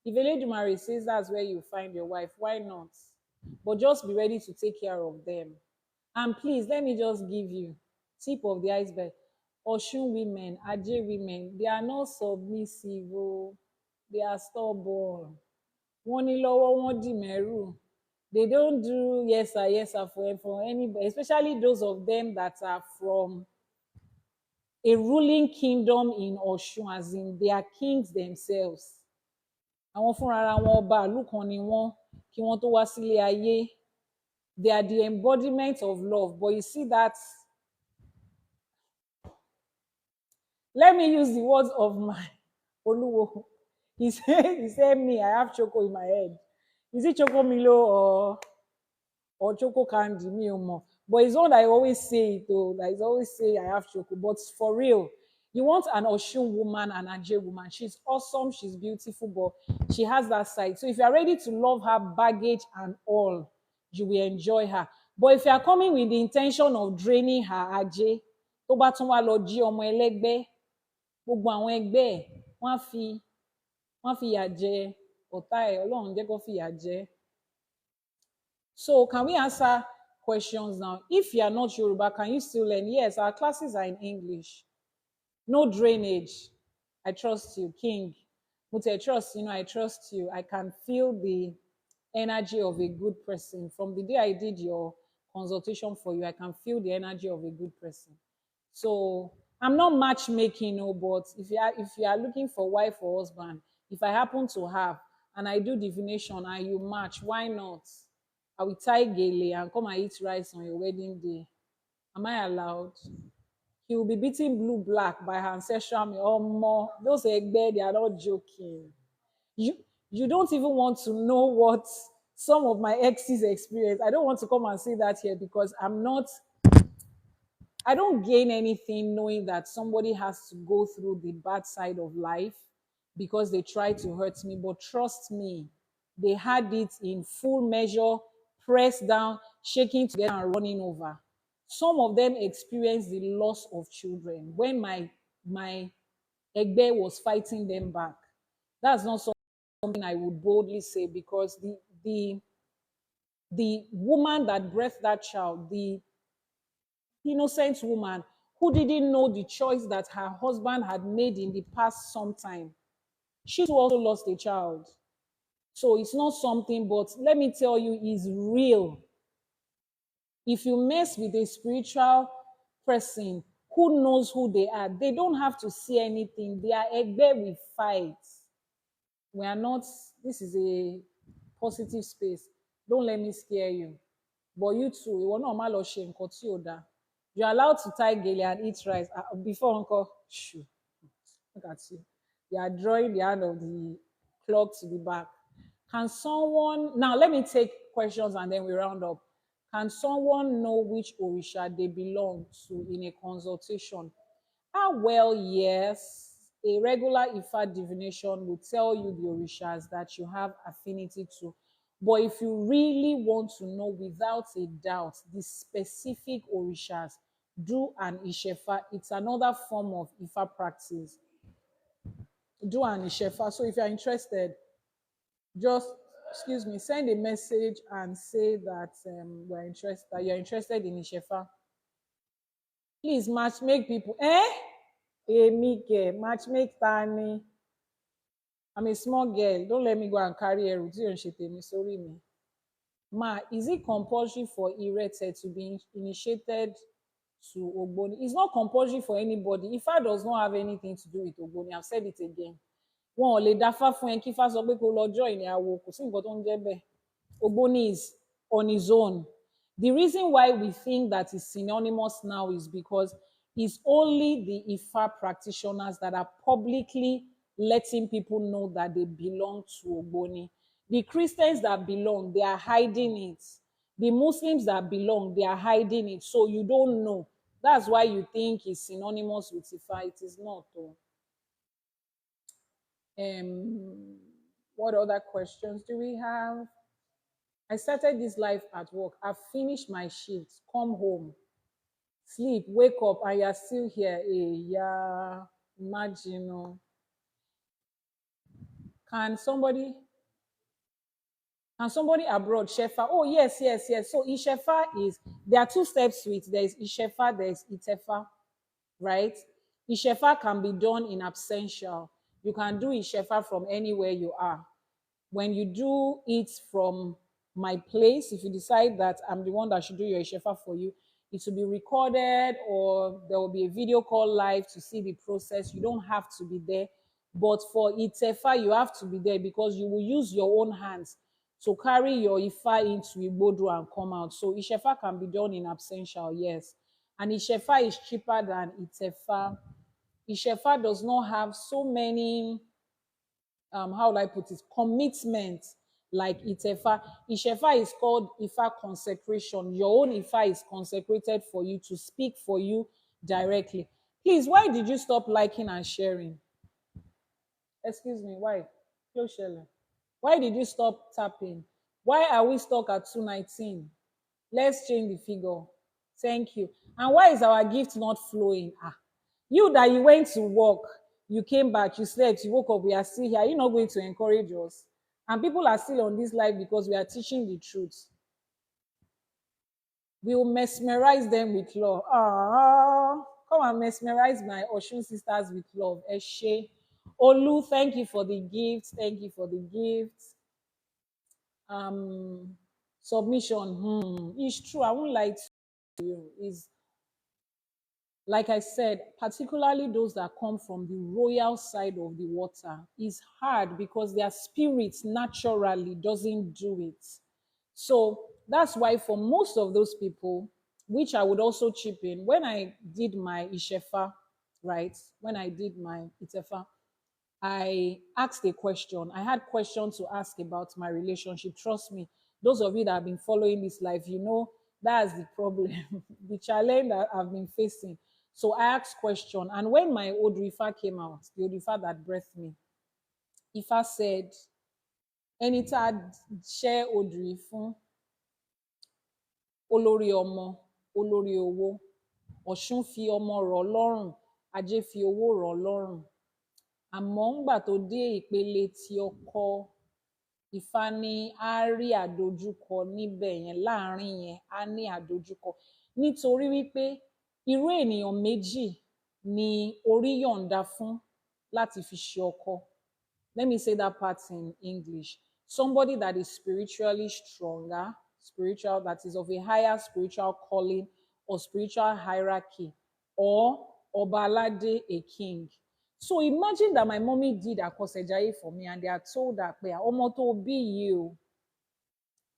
If a lady marry says that's where you find your wife, why not? But just be ready to take care of them. And please, let me just give you tip of the iceberg. Oshun women, Ajay women, they are not submissive. They are stubborn. Wọ́n ní lọ́wọ́, wọ́n dì mẹ́rù. They don't do yes sir for anybody, especially those of them that are from a ruling kingdom in Oshun, as in they are kings themselves. Àwọn fúnra wọn ọba ìlú kan ni wọ́n kí wọ́n tó wá sílé ayé. They are the embodiment of love. But you see that, let me use the words of my Oluwo. He said me, I have choco in my head. Is it Choco Milo or Choco Candy? Me or more. But it's not that I always say it though. That is always say I have choco. But for real, you want an Oshun woman, an Ajay woman. She's awesome, she's beautiful, but she has that side. So if you are ready to love her, baggage and all, you will enjoy her. But if you are coming with the intention of draining her Ajay, tó bá tún wá lọ jí ọmọ ẹlẹ́gbẹ́, gbogbo àwọn ẹgbẹ́ ẹ̀, wọ́n fi ìyà jẹ ọ̀tá ẹ̀, Ọlọ́run jẹ́ kó fi ìyà jẹ. So can we answer questions now? If you are not Yoruba, can you still learn? Yes, our classes are in English. No drainage. I trust you, King. Mute, I trust you. I trust you. I can feel the energy of a good person. From the day I did your consultation for you, I can feel the energy of a good person. So I'm not matchmaking, no, but if you are looking for wife or husband, if I happen to have and I do divination and you match, why not? I will tie gele and come and eat rice on your wedding day. Am I allowed? He will be beating blue black by her ancestral or more. Those egbe, they are not joking. You you don't even want to know what some of my exes experience. I don't want to come and say that here because I don't gain anything knowing that somebody has to go through the bad side of life because they tried to hurt me. But trust me, they had it in full measure, pressed down, shaking together, and running over. Some of them experienced the loss of children when my Egbe was fighting them back. That's not something I would boldly say because the woman that birthed that child, the innocent woman who didn't know the choice that her husband had made in the past sometime. She too also lost a child. So it's not something, but let me tell you, is real. If you mess with a spiritual person who knows who they are, they don't have to see anything. They are egbe with fight. We are not, this is a positive space. Don't let me scare you. But you too, you will not má lọ ṣe nǹkan tí ò dáa. You're allowed to tie gele and eat rice. Before uncle, shoo, look at you. You are drawing the hand of the clock to the back. Can someone, now let me take questions and then we round up. Can someone know which Orisha they belong to in a consultation? Ah, well, yes. A regular Ifa divination will tell you the Orishas that you have affinity to. But if you really want to know without a doubt the specific Orishas, do an Ishefa. It's another form of Ifa practice. Do an Ishefa. So if you're interested, just excuse me, send a message and say that we're interested, that you're interested in Ishefa. Please match make people. Eh? Èmi kẹ̀, match make ta ni? I'm a small girl. Don't let me go and carry ẹrù tí ò ń ṣe tèmi sórí mi. Ma, is it compulsory for Irete to be initiated to Ogboni? It's not compulsory for anybody. Ifa does not have anything to do with Ogboni. I've said it again. Wọn ò lè dáfá fún ẹ kí Ifá sọ pé kó lọ join àwo, kò sí nǹkan tó ń jẹ́ bẹ́ẹ̀. Ogboni is on his own. The reason why we think that is synonymous now is because it's only the Ifa practitioners that are publicly letting people know that they belong to Ogboni. The Christians that belong, they are hiding it. The Muslims that belong, they are hiding it. So you don't know. That's why you think it's synonymous with Ifa. It is not. Though. What other questions do we have? I started this life at work. I've finished my shift. Come home, sleep, wake up, and you're still here. Hey, yeah, imagine. Can somebody abroad Shefa? Oh, yes, yes, yes. So Ishefa is, there are two steps to it. There is Ishefa, there is Itefa, right? Ishefa can be done in absentia. You can do Ishefa from anywhere you are. When you do it from my place, if you decide that I'm the one that should do your Ishefa for you, it will be recorded or there will be a video call live to see the process. You don't have to be there. But for Itefa, you have to be there because you will use your own hands to carry your Ifa into Igbodu and come out. So Ishefa can be done in absentia, yes. And Ishefa is cheaper than Itefa. Ishefa does not have so many how will I put it, commitment like Itefa. Ishefa is called Ifa consecration. Your own Ifa is consecrated for you to speak for you directly. Please, why did you stop liking and sharing? Excuse me, why? Why did you stop tapping? Why are we stuck at 219? Let's change the figure. Thank you. And why is our gift not flowing? You that you went to work, you came back, you slept, you woke up, we are still here. You're not going to encourage us. And people are still on this life because we are teaching the truth. We will mesmerize them with love. Come and mesmerize my Oshun sisters with love. Eshe. Olu, thank you for the gift. Thank you for the gift. um submission. It's true. I won't lie to you. Is like I said, particularly those that come from the royal side of the water, is hard because their spirit naturally doesn't do it. So that's why for most of those people, which I would also chip in, when I did my Ishefa, right? When I did my Itefa, I asked a question. I had questions to ask about my relationship. Trust me, those of you that have been following this life, you know that's the problem, the challenge that I've been facing. So I asked question, and when my Odrifa came out, the Odrifa that breathed me, Ifa said, "Ẹni tá a ṣẹ́ Odri fún, olórí ọmọ, olórí owó, Ọ̀ṣun fi ọmọ rọ̀ lọ́rùn, Ajé fi owó rọ̀ lọ́rùn. Àmọ́ ńgbà tó dé ìpele tí ọkọ Ifá ní á rí àdojúkọ níbẹ̀ yẹn láàrin yẹn á ní àdojúkọ nítorí wípé irú ènìyàn méjì ni orí yọ̀ǹda fún láti fi ṣe ọkọ. Let me say that part in English. Somebody that is spiritually stronger, spiritual, that is of a higher spiritual calling or spiritual hierarchy, or Obalade, a king. So imagine that my mommy did Akosejaye for me and they are told that pé ọmọ tó bí yìí o,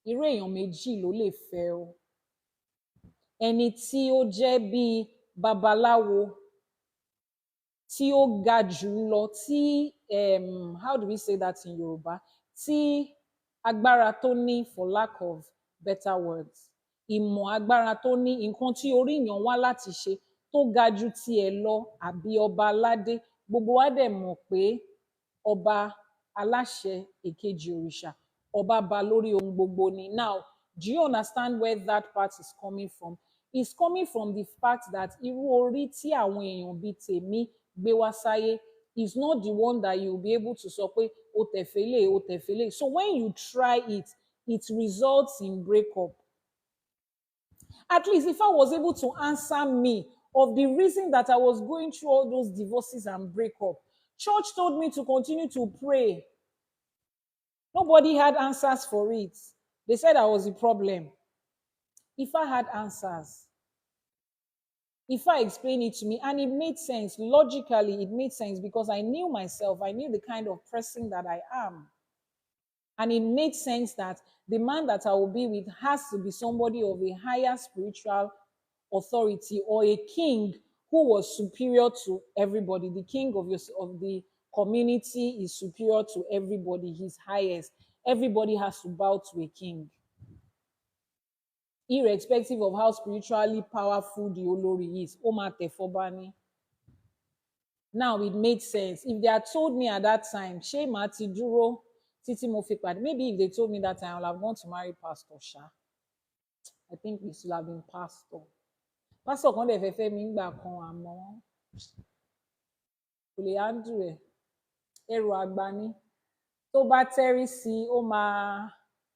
irú èèyàn méjì ló lè fẹ́ o. Ẹni tí ó jẹ́ bíi babaláwo tí ó ga jù lọ tí how do we say that in Yorùbá? Tí agbára tó ní, for lack of better words, ìmọ̀ agbára tó ní, nǹkan tí orí èèyàn wá láti ṣe tó ga ju tiẹ̀ lọ, àbí ọba aládé. Gbogbo wa dẹ̀ mọ̀ pé ọba aláṣẹ èkejì òrìṣà, ọba ba lórí ohun gbogbo ni. Now, do you understand where that part is coming from? It's coming from the fact that irú orí tí àwọn èèyàn bíi tèmi gbé wá sáyé is not the one that you will be able to sọ pé o tẹ̀fẹ́lẹ̀, o tẹ̀fẹ́lẹ̀. So when you try it, it results in breakup. At least if I was able to answer me of the reason that I was going through all those divorces and breakup, church told me to continue to pray. Nobody had answers for it. They said I was the problem. If I had answers, if I explained it to me, and it made sense, logically, it made sense because I knew myself, I knew the kind of person that I am. And it made sense that the man that I will be with has to be somebody of a higher spiritual authority or a king who was superior to everybody. The king of the community is superior to everybody. He's highest. Everybody has to bow to a king, irrespective of how spiritually powerful the Olori is. Oma Tefobani. Now it made sense. If they had told me at that time, Shey Mati Duro, Titi Mofikpad, maybe if they told me that time, I would have gone to marry Pastor Sha. I think we should have been pastor. Pastor kan dẹ̀ fẹ́ fẹ́ mi ńgbà kan àmọ́ kò lè handle ẹ̀, ẹrù àgbà ni. Tó bá tẹ́rí sí i, ó máa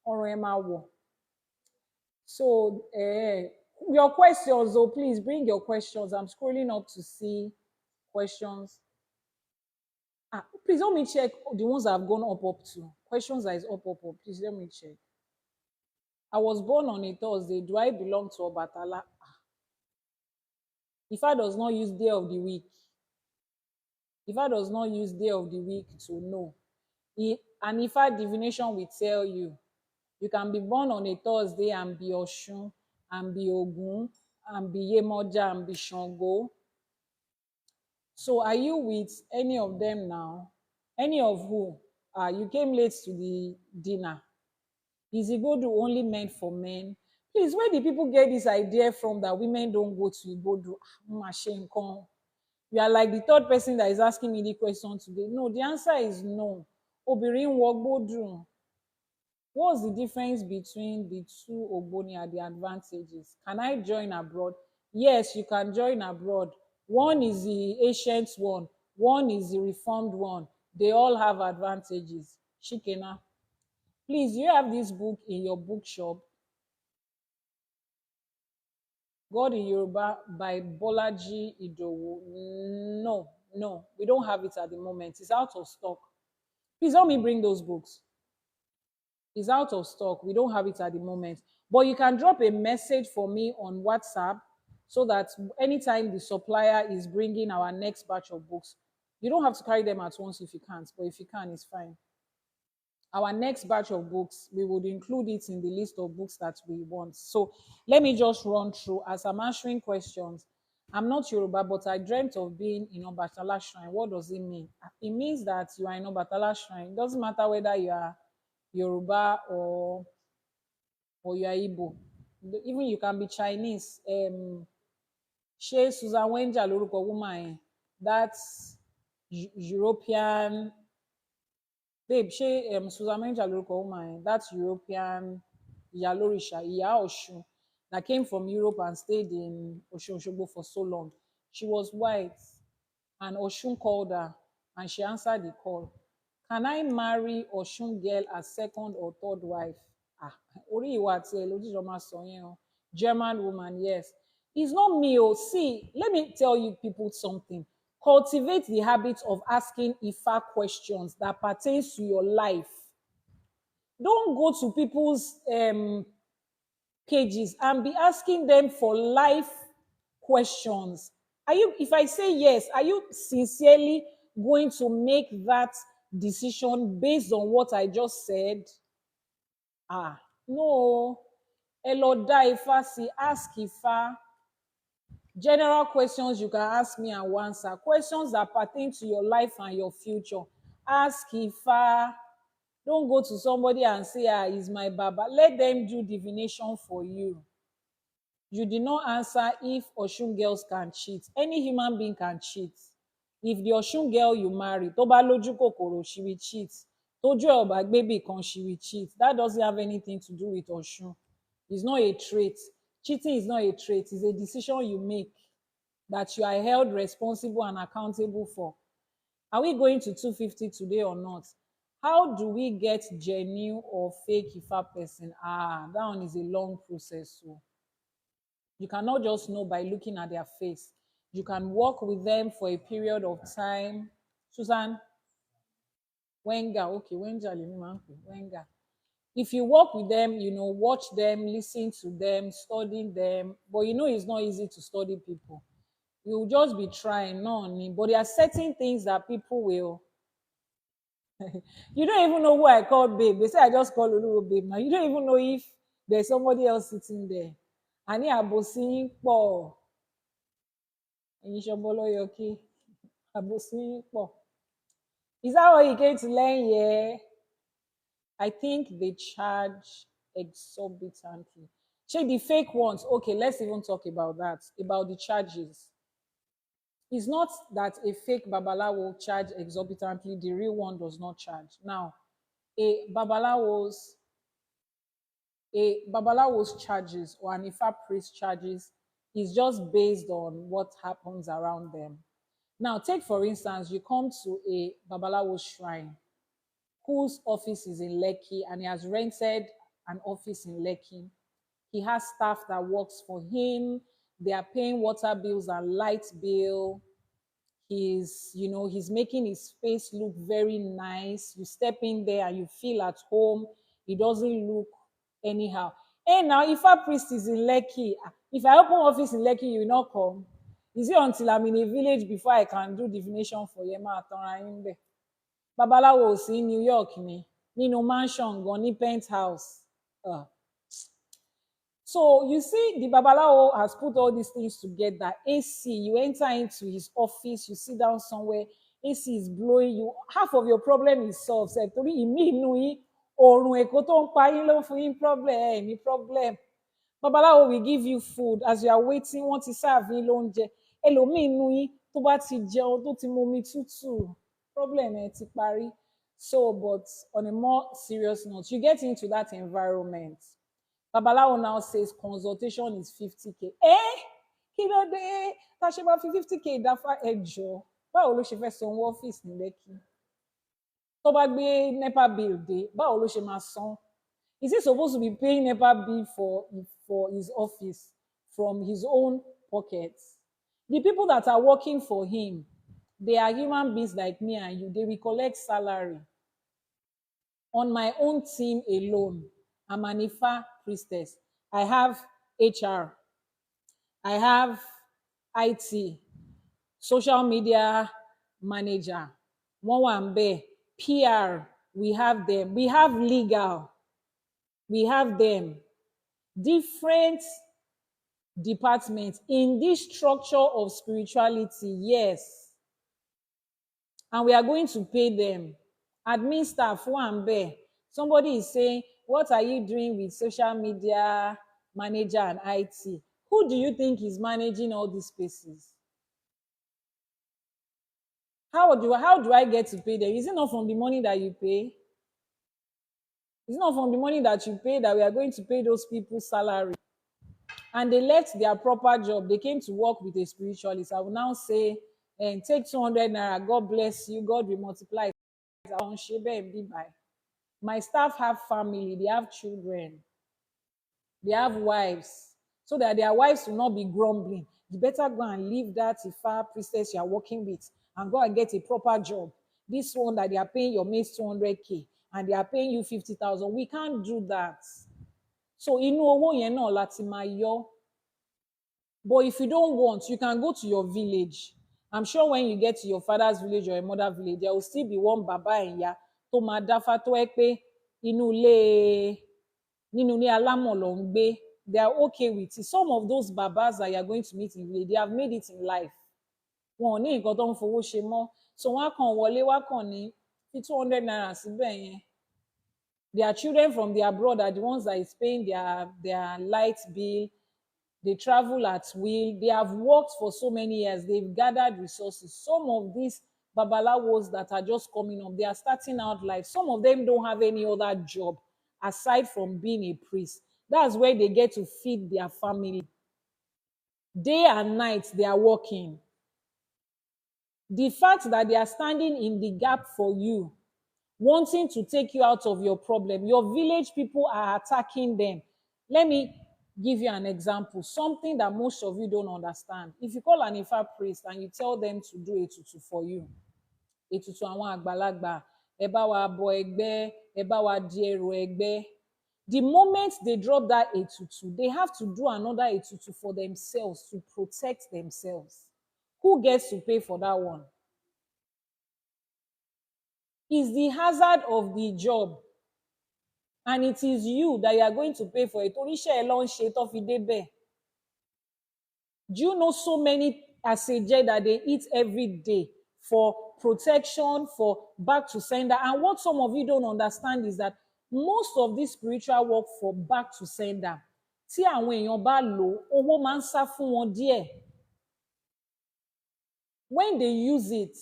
ọrùn ẹ̀ máa wọ̀. So your questions, though, please bring your questions. I'm scrolling up to see questions. Please let me check the ones that have gone up to. Questions that is up. Please let me check. I was born on a Thursday. Do I belong to Obatala? Ifa does not use day of the week. Ifa does not use day of the week to know. And Ifa divination will tell you. You can be born on a Thursday and be Oshun, and be Ogun, and be Yemoja, and be Shango. So are you with any of them now? Any of who? You came late to the dinner. Is Igodu only meant for men? Please, where do people get this idea from that women don't go to Igodu? You are like the third person that is asking me the question today. No, the answer is no. Obirin Wogbodu. What's the difference between the two Ogboni and the advantages? Can I join abroad? Yes, you can join abroad. One is the ancient one is the reformed one. They all have advantages. Shikena. Please, you have this book in your bookshop. God in Yoruba by Bolaji Idowu. No, we don't have it at the moment. It's out of stock. Please help me bring those books. It's out of stock. We don't have it at the moment. But you can drop a message for me on WhatsApp so that anytime the supplier is bringing our next batch of books, you don't have to carry them at once if you can't, but if you can, it's fine. Our next batch of books, we would include it in the list of books that we want. So let me just run through as I'm answering questions. I'm not Yoruba, but I dreamt of being in Obatala Shrine. What does it mean? It means that you are in Obatala Shrine. It doesn't matter whether you are Yoruba or you are Igbo. Even you can be Chinese. Ṣé Susan Wenger lórúkọ woman yẹn? That's European. Babe, ṣé Susan Wenger lórúkọ woman yẹn? That's European ìyá lórìṣà, ìyá Ọ̀ṣun that came from Europe and stayed in Ọ̀ṣun Òṣogbo for so long. She was white and Oshun called her and she answered the call. Can I marry Oshun girl as second or third wife? Ah, orí ìwà àti ẹ̀ lójújọ máa sọ yẹn o. German woman, yes. It's not me. Oh, see, let me tell you people something. Cultivate the habit of asking IFA questions that pertains to your life. Don't go to people's pages and be asking them for life questions. Are you, if I say yes, are you sincerely going to make that decision based on what I just said? Ah, no. Ẹ lọ dá Ifá sí, ask Ifá. General questions you can ask me and answer. Questions that pertain to your life and your future. Ask Ifa. Don't go to somebody and say, ah, he's my Baba. Let them do divination for you. You did not answer if Oshun girls can cheat. Any human being can cheat. If the Oshun girl you marry, tó bá lójú kòkòrò, she will cheat. Tójú ẹ̀ ò bá gbébì kan, she will cheat. That doesn't have anything to do with Oshun. It's not a trait. Cheating is not a trait. It's a decision you make that you are held responsible and accountable for. Are we going to 250 today or not? How do we get genuine or fake Ifa person? Ah, that one is a long process. So you cannot just know by looking at their face. You can work with them for a period of time. Susan Wenger, okay, Wenger, Wenger. If you work with them, watch them, listen to them, study them, but it's not easy to study people. You'll just be trying, no, but there are certain things that people will. You don't even know who I call babe. They say I just call Olu babe. Now you don't even know if there's somebody else sitting there. Ani abosin po. Eyinsobolo yoki. Abosin po. Is that what you came to learn here? I think they charge exorbitantly. Check the fake ones. Okay, let's even talk about that. About the charges. It's not that a fake babala will charge exorbitantly, the real one does not charge. Now, a babalawo's charges or an Ifa priest charges is just based on what happens around them. Now, take for instance, you come to a babalawo's shrine whose office is in Lekki and he has rented an office in Lekki. He has staff that works for him. They are paying water bills and light bill. He's making his face look very nice. You step in there and you feel at home. He doesn't look anyhow. Hey, now if a priest is in Lekki, if I open office in Lekki, you will not come. Is it until I'm in a village before I can do divination for Yema Atonraimbe? Babalawo ò sí New York ni, nínú mansion gan ní penthouse. So you see, the Babalawo has put all these things together. AC, you enter into his office, you sit down somewhere, AC is blowing you. Half of your problem is solved. Torí ìmí inú yín, oòrùn Èkó tó ń pa yín ló fún yín problem, ní problem. Babalawo will give you food as you are waiting, wọ́n ti serve yín lóúnjẹ. Ẹlòmíì inú yín tó bá ti jẹun tó ti momi tútù, problem ẹ ti parí. So, but on a more serious note, you get into that environment. Babalawo now says consultation is 50K. Kí ló dé? Tá a ṣe máa fi 50K dáfá ẹjọ́. Báwo ló ṣe fẹ́ sanwó ọ́fíìsì ní Lẹ́kì? Tó bá gbé NEPA bill dé, báwo ló ṣe máa san? Is he supposed to be paying NEPA bill for his office from his own pockets? The people that are working for him, they are human beings like me and you. They will collect salary. On my own team alone, I'm an IFA priestess. I have HR, I have IT, social media manager, wọ́n wà ń bẹ̀, PR, we have them. We have legal, we have them. Different departments in this structure of spirituality, yes. And we are going to pay them. Admin staff, one bear. Somebody is saying, what are you doing with social media manager and IT? Who do you think is managing all these spaces? How do I get to pay them? Is it not from the money that you pay? Is it not from the money that you pay that we are going to pay those people's salary? And they left their proper job. They came to work with a spiritualist. I will now say, and take 200 naira. God bless you. God will multiply it. My staff have family. They have children. They have wives. So that their wives will not be grumbling. You better go and leave that Ifa priestess you are working with and go and get a proper job. This one that they are paying your mates 200K and they are paying you 50,000. We can't do that. So inú owó yẹn náà láti máa yọ. But if you don't want, you can go to your village. I'm sure when you get to your father's village or your mother's village, there will still be one baba and ìyá tó máa dáfá tó ẹ pé nínú ilé alámọ̀ ló ń gbé. They are okay with it. Some of those babas that you are going to meet in village, they have made it in life. Wọn ò ní nǹkan tó ń fowó ṣe mọ́. So wọ́n á kàn wọlé, wọ́n á kàn ní 200 naira síbẹ̀ yẹn. Their children from the abroad are the ones that is paying their light bill. They travel at will. They have worked for so many years. They've gathered resources. Some of these babalawos that are just coming up, they are starting out life. Some of them don't have any other job aside from being a priest. That's where they get to feed their family. Day and night, they are working. The fact that they are standing in the gap for you, wanting to take you out of your problem, your village people are attacking them. Let me give you an example, something that most of you don't understand. If you call an Ifa priest and you tell them to do a tutu for you, ètùtù àwọn àgbàlagbà, ẹ bá wa bọ ẹgbẹ́, ẹ bá wa di ẹrù ẹgbẹ́. The moment they drop that ètùtù, they have to do another ètùtù for themselves to protect themselves. Who gets to pay for that one? It's the hazard of the job. And it is you that you are going to pay for it. Oníṣẹ́ ẹ ló ń ṣe tó fi débẹ̀. Do you know so many àṣejẹ that they eat every day for protection, for back to sender? And what some of you don't understand is that most of this spiritual work for back to sender, tí àwọn èèyàn bá lò, owó máa ń sá fún wọn díẹ̀. When they use it,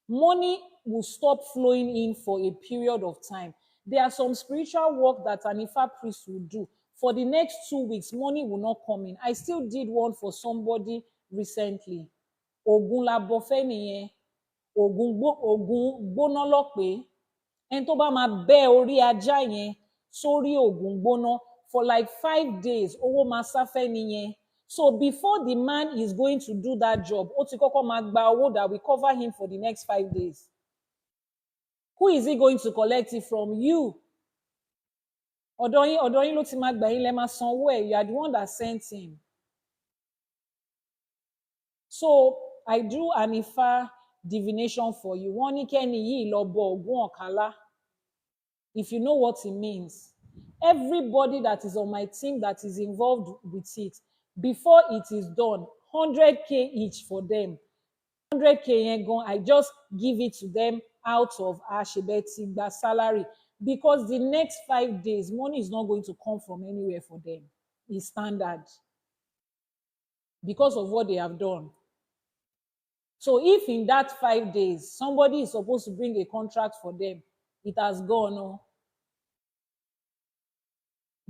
money will stop flowing in for a period of time. There are some spiritual work that an Ifa priest will do. For the next 2 weeks, money will not come in. I still did one for somebody recently. Ògùn la bọ fẹ́ nìyẹn. Ògùn gbóná ló pé. Ẹni tó bá máa bẹ́ orí ajá yẹn sórí ògùn gbóná for like 5 days, owó máa sá fẹ́ nìyẹn. So before the man is going to do that job, ó ti kọ́kọ́ máa gba owó that will cover him for the next 5 days. Who is he going to collect it from? You. Ọ̀dọ̀ yín ló ti máa gbà yín lẹ máa sanwó ẹ̀. You are the one that sent him. So I do an Ifa divination for you. Wọ́n ní kẹ́ni yìí lọ bọ Ògún Ọ̀kálá. If you know what it means. Everybody that is on my team that is involved with it, before it is done, 100K each for them. 100K yẹn gan, I just give it to them out of àṣebẹ̀tì gba salary, because the next 5 days, money is not going to come from anywhere for them. It's standard because of what they have done. So if in that 5 days, somebody is supposed to bring a contract for them, it has gone. Oh,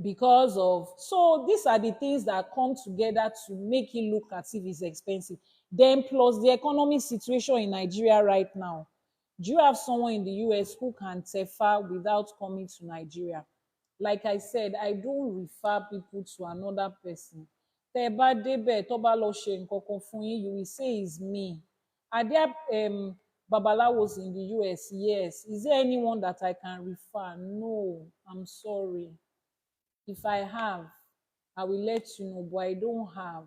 because of, so these are the things that come together to make it look as if it's expensive. Then plus the economic situation in Nigeria right now. Do you have someone in the US who can tefa without coming to Nigeria? Like I said, I don't refer people to another person. Tẹ́ bá débẹ̀ tó bá lọ ṣe nǹkan kan fún yín, you will say it's me. Are there Babalawos in the US, yes. Is there anyone that I can refer? No, I'm sorry. If I have, I will let you know, but I don't have.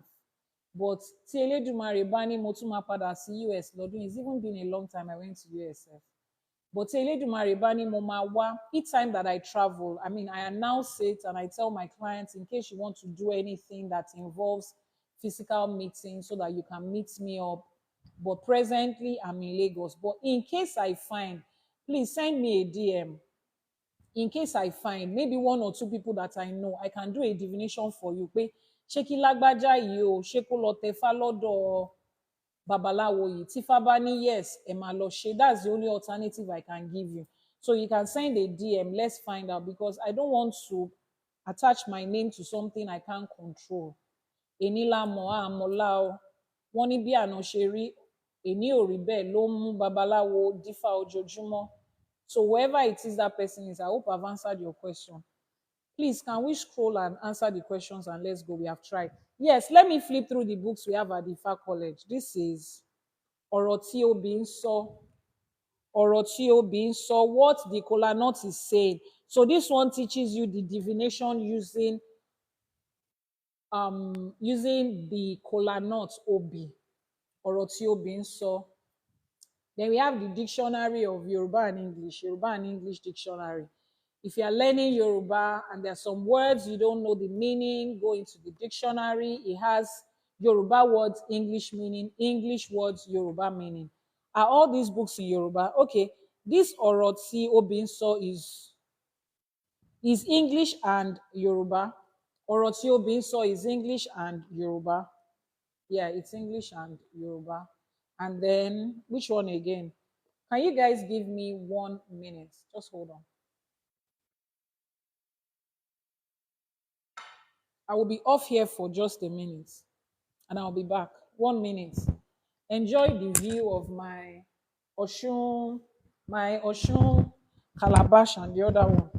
But tí Elédùmarè bá ní mo tún máa padà sí US lọ́dún, it's even been a long time I went to USF. But tí Elédùmarè bá ní mo máa wá, each time that I travel, I mean, I announce it and I tell my clients in case you want to do anything that involves physical meeting so that you can meet me up. But presently, I'm in Lagos. But in case I find, please send me a DM. In case I find maybe one or two people that I know, I can do a divination for you. Pé ṣé kí lágbájá yìí o, ṣé kó lọ tẹfá lọ́dọ̀ babaláwo yìí? Tífá bá ní yes, ẹ máa lọ ṣe. That's the only alternative I can give you. So you can send a DM. Let's find out because I don't want to attach my name to something I can't control. Èní la mọ̀ àmọ́lá o. Wọ́n ní bí àná ṣe rí, èní ò rí bẹ́ẹ̀ ló ń mú babaláwo dífá ojoojúmọ́. So whoever it is that person is, I hope I've answered your question. Please, can we scroll and answer the questions and let's go? We have tried. Yes, let me flip through the books we have at the Ifa College. This is Ọ̀rọ̀ tí obì ń sọ. Ọ̀rọ̀ tí obì ń sọ, what the kola nut is saying. So this one teaches you the divination using the kola nut obi. Ọ̀rọ̀ tí obì ń sọ. Then we have the dictionary of Yoruba and English dictionary. If you are learning Yoruba and there are some words you don't know the meaning, go into the dictionary. It has Yoruba words, English meaning, English words, Yoruba meaning. Are all these books in Yoruba? Okay, this Oroti Obinso is English and Yoruba. Oroti Obinso is English and Yoruba. Yeah, it's English and Yoruba. And then, which one again? Can you guys give me 1 minute? Just hold on. I will be off here for just a minute and I'll be back. 1 minute. Enjoy the view of my Oshun calabash and the other one.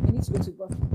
I need to go to the bathroom.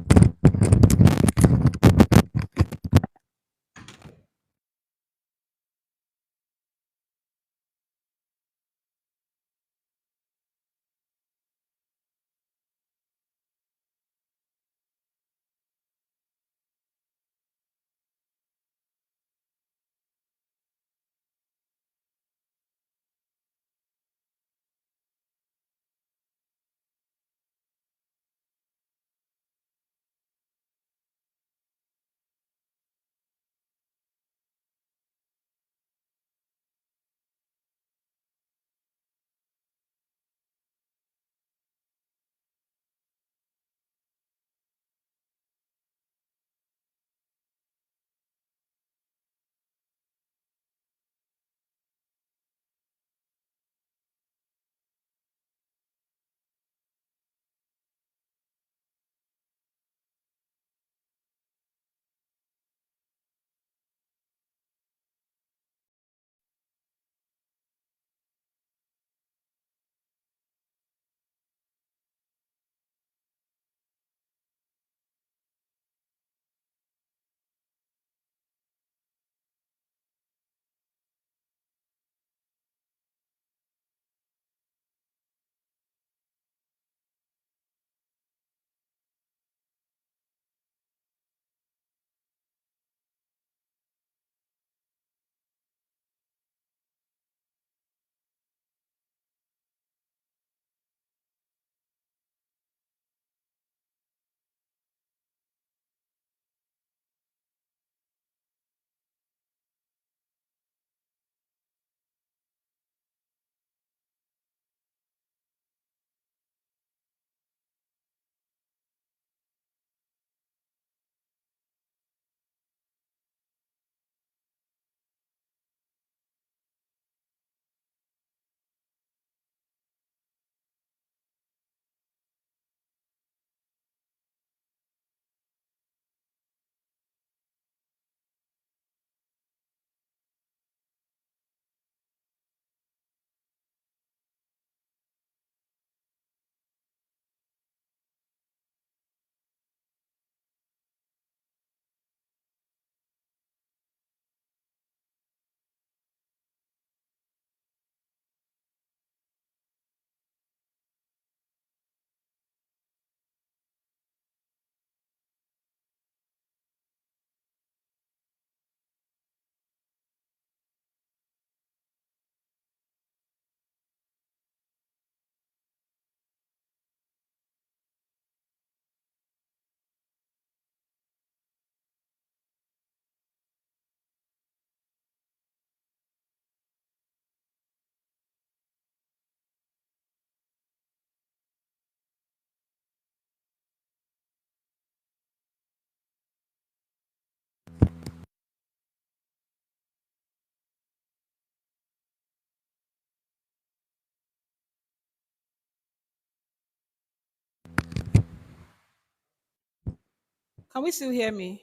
Can we still hear me?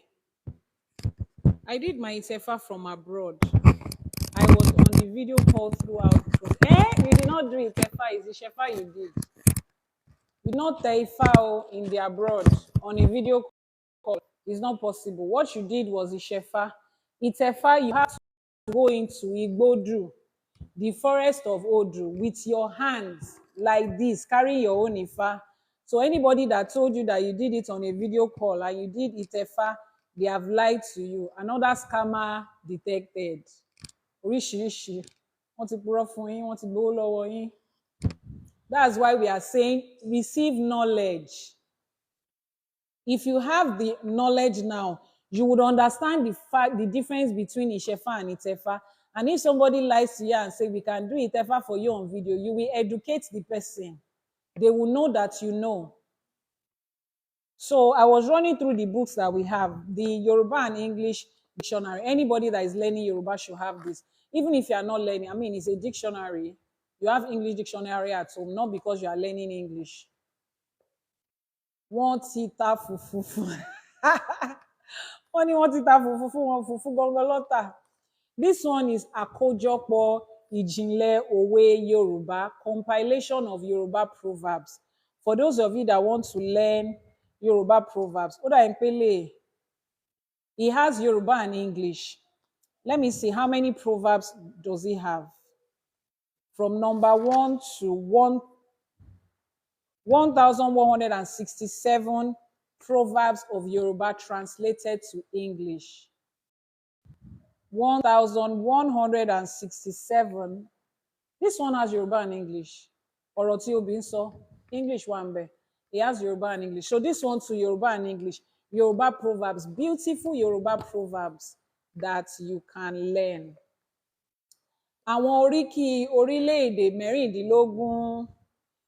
I did my Itefa from abroad. I was on the video call throughout. You did not do Itefa. It's the Shefa you did. You did not Taifa in the abroad on a video call. It's not possible. What you did was the Shefa. Itefa, you have to go into Igbodu, the forest of Odru, with your hands like this, carrying your own Ifa. So anybody that told you that you did it on a video call and you did Itefa, they have lied to you. Another scammer detected. Oríṣiríṣi. Wọ́n ti purọ́ fún yín, wọ́n ti gbowó lọ́wọ́ yín. That's why we are saying receive knowledge. If you have the knowledge now, you would understand the difference between Ishefa and Itefa. And if somebody lies to you and say, we can do Itefa for you on video, you will educate the person. They will know that you know. So I was running through the books that we have, the Yoruba and English dictionary. Anybody that is learning Yoruba should have this. Even if you are not learning, I mean, it's a dictionary. You have English dictionary at home, not because you are learning English. Wọ́n ti ta fùfú fún wọ́n ní wọ́n ti ta fùfú fún wọn, fùfú gangan lọ́tà. This one is àkójọpọ̀ ìjìnlẹ̀ òwe Yorùbá, compilation of Yoruba proverbs. For those of you that want to learn Yoruba proverbs, ó dà ń pélé. He has Yoruba and English. Let me see, how many proverbs does he have? From number 1 to 1,167 proverbs of Yoruba translated to English. 1,167. This one has Yoruba and English. Ọ̀rọ̀ tí obì ń sọ, English wà ńbẹ̀. He has Yoruba and English. So this one to Yoruba and English. Yoruba proverbs, beautiful Yoruba proverbs that you can learn. Àwọn oríkì orílẹ̀-èdè mẹ́rìndínlógún.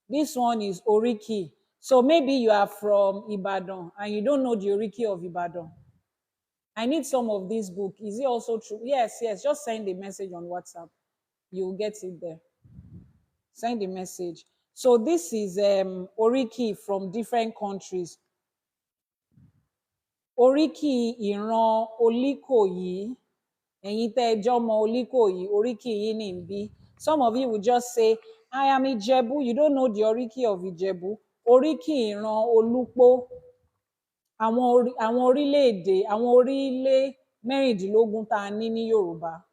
This one is Oriki. So maybe you are from Ibadan and you don't know the Oriki of Ibadan. I need some of this book. Is it also true? Yes, yes. Just send a message on WhatsApp. You'll get it there. Send a message. So this is Oriki from different countries. Oriki ìran Olíkòyí. Ẹ̀yin tẹ́ ẹ jọmọ Olíkòyí, oríkì yìí ní ń bí. Some of you will just say, I am Ijebu. You don't know the oríkì of Ijebu. Oríkì ìran Olúpó. Àwọn orílẹ̀-èdè, àwọn orílẹ̀ mẹ́rìndínlógún tá a ní ní Yorùbá.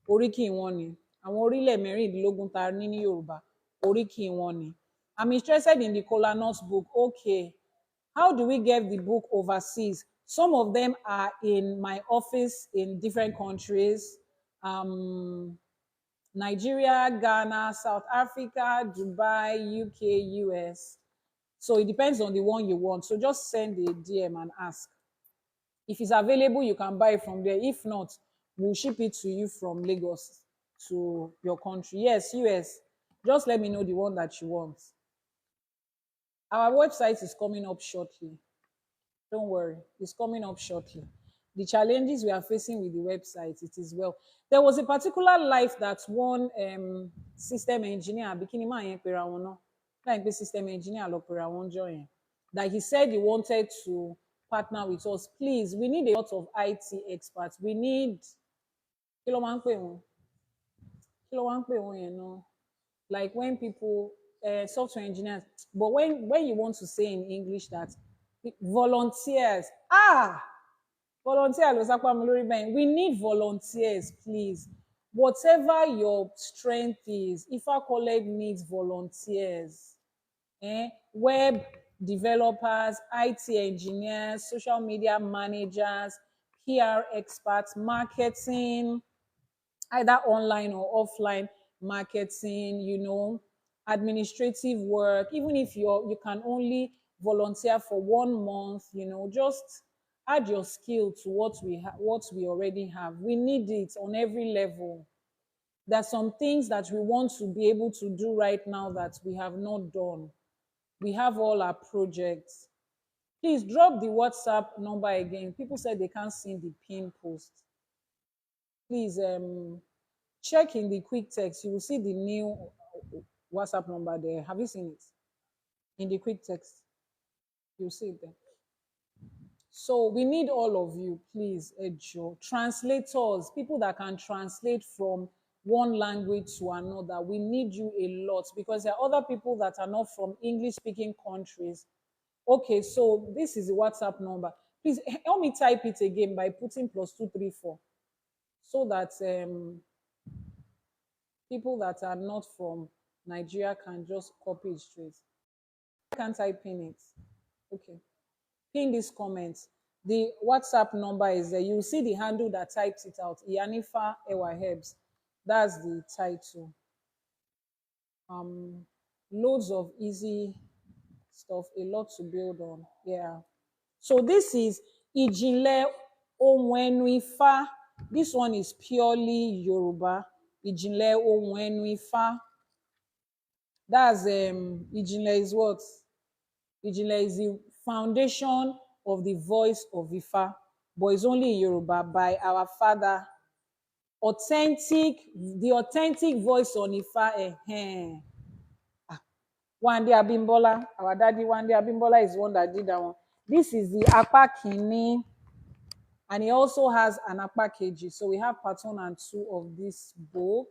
Oríkì wọn ni. Àwọn orílẹ̀ mẹ́rìndínlógún tá a ní ní Yorùbá. Oríkì wọn ni. I'm interested in the Kola Nut book. Okay. How do we get the book overseas? Some of them are in my office in different countries. Nigeria, Ghana, South Africa, Dubai, UK, US. So it depends on the one you want. So just send a DM and ask. If it's available, you can buy it from there. If not, we'll ship it to you from Lagos to your country. Yes, US. Just let me know the one that you want. Our website is coming up shortly. Don't worry, it's coming up shortly. The challenges we are facing with the website, it is well. There was a particular life that one system engineer, like system engineer, that he said he wanted to partner with us. Please, we need a lot of IT experts. We need, like when people, software engineers, but when you want to say in English that volunteers, volunteer, we need volunteers, please. Whatever your strength is, if our college needs volunteers, web developers, IT engineers, social media managers, PR experts, marketing, either online or offline marketing, administrative work. Even if you can only volunteer for 1 month, just add your skill to what we already have. We need it on every level. There's some things that we want to be able to do right now that we have not done. We have all our projects. Please drop the WhatsApp number again. People said they can't see the pin post. Please check in the quick text. You will see the new WhatsApp number there. Have you seen it? In the quick text. You'll see it there. So we need all of you, please, Ejo. Translators, people that can translate from one language to another. We need you a lot because there are other people that are not from English speaking countries. Okay, so this is the WhatsApp number. Please help me type it again by putting +234 so that people that are not from Nigeria can just copy it straight. I can't type in it. Okay. Pin this comment. The WhatsApp number is there. You see the handle that types it out. IYANIFA Ewa Herbs. That's the title. Um, Loads of easy stuff, a lot to build on. Yeah. So this is Ijinle Ohun This one is purely Yoruba. Ijinle Ohun That's Ijinle is what? Ijinle is the foundation of the voice of Ifa, but it's only in Yoruba by our father. The authentic voice on Ifa. Wande Abimbola, our daddy Wande Abimbola is the one that did that one. This is the Apa Kini, and he also has an Apa Keji. So we have part 1 and 2 of this book.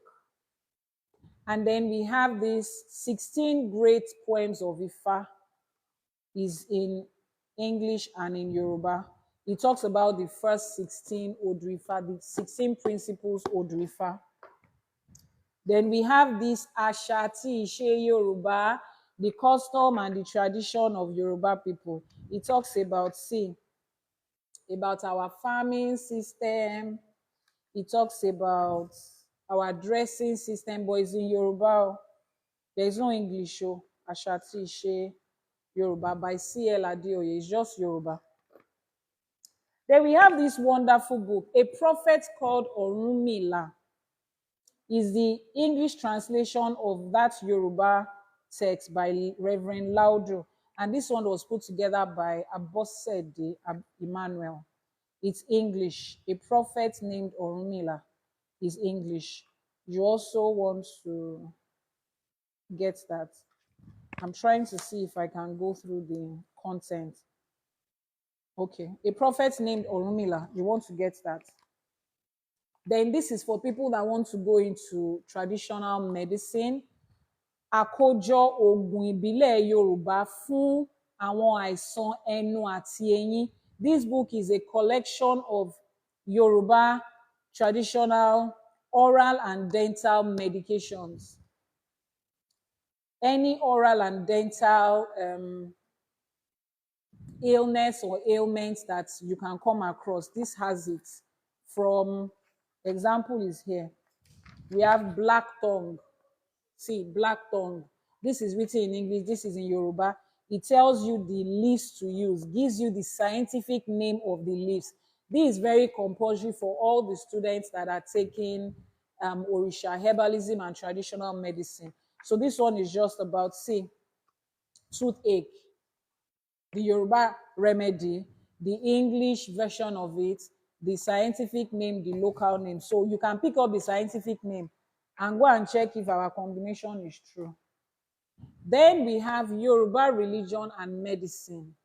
And then we have these 16 great poems of Ifa is in English and in Yoruba. He talks about the first 16 Odrifa, the 16 principles Odrifa. Then we have this Ashati Ishe Yoruba, the custom and the tradition of Yoruba people. It talks about, about our farming system. It talks about our dressing system, but it's in Yoruba. There is no English show. Ashati Ishe Yoruba by C.L. Adeoye. It's just Yoruba. Then we have this wonderful book, A Prophet Called Orunmila. Is the English translation of that Yoruba text by Reverend Laudo. And this one was put together by Abosede Emmanuel. It's English. A Prophet Named Orunmila is English. You also want to get that. I'm trying to see if I can go through the content. Okay. A Prophet Named Orunmila. You want to get that. Then this is for people that want to go into traditional medicine. Àkójọ Ògùn ìbílẹ̀ Yorùbá fún àwọn àìsàn ẹnu àti eyín. This book is a collection of Yoruba traditional oral and dental medications. Any oral and dental illness or ailments that you can come across, this has it. From example is here. We have black tongue. See, black tongue. This is written in English. This is in Yoruba. It tells you the leaves to use, gives you the scientific name of the leaves. This is very compulsory for all the students that are taking Orisha, herbalism, and traditional medicine. So this one is just about, toothache, the Yoruba remedy, the English version of it, the scientific name, the local name. So you can pick up the scientific name and go and check if our combination is true. Then we have Yoruba religion and medicine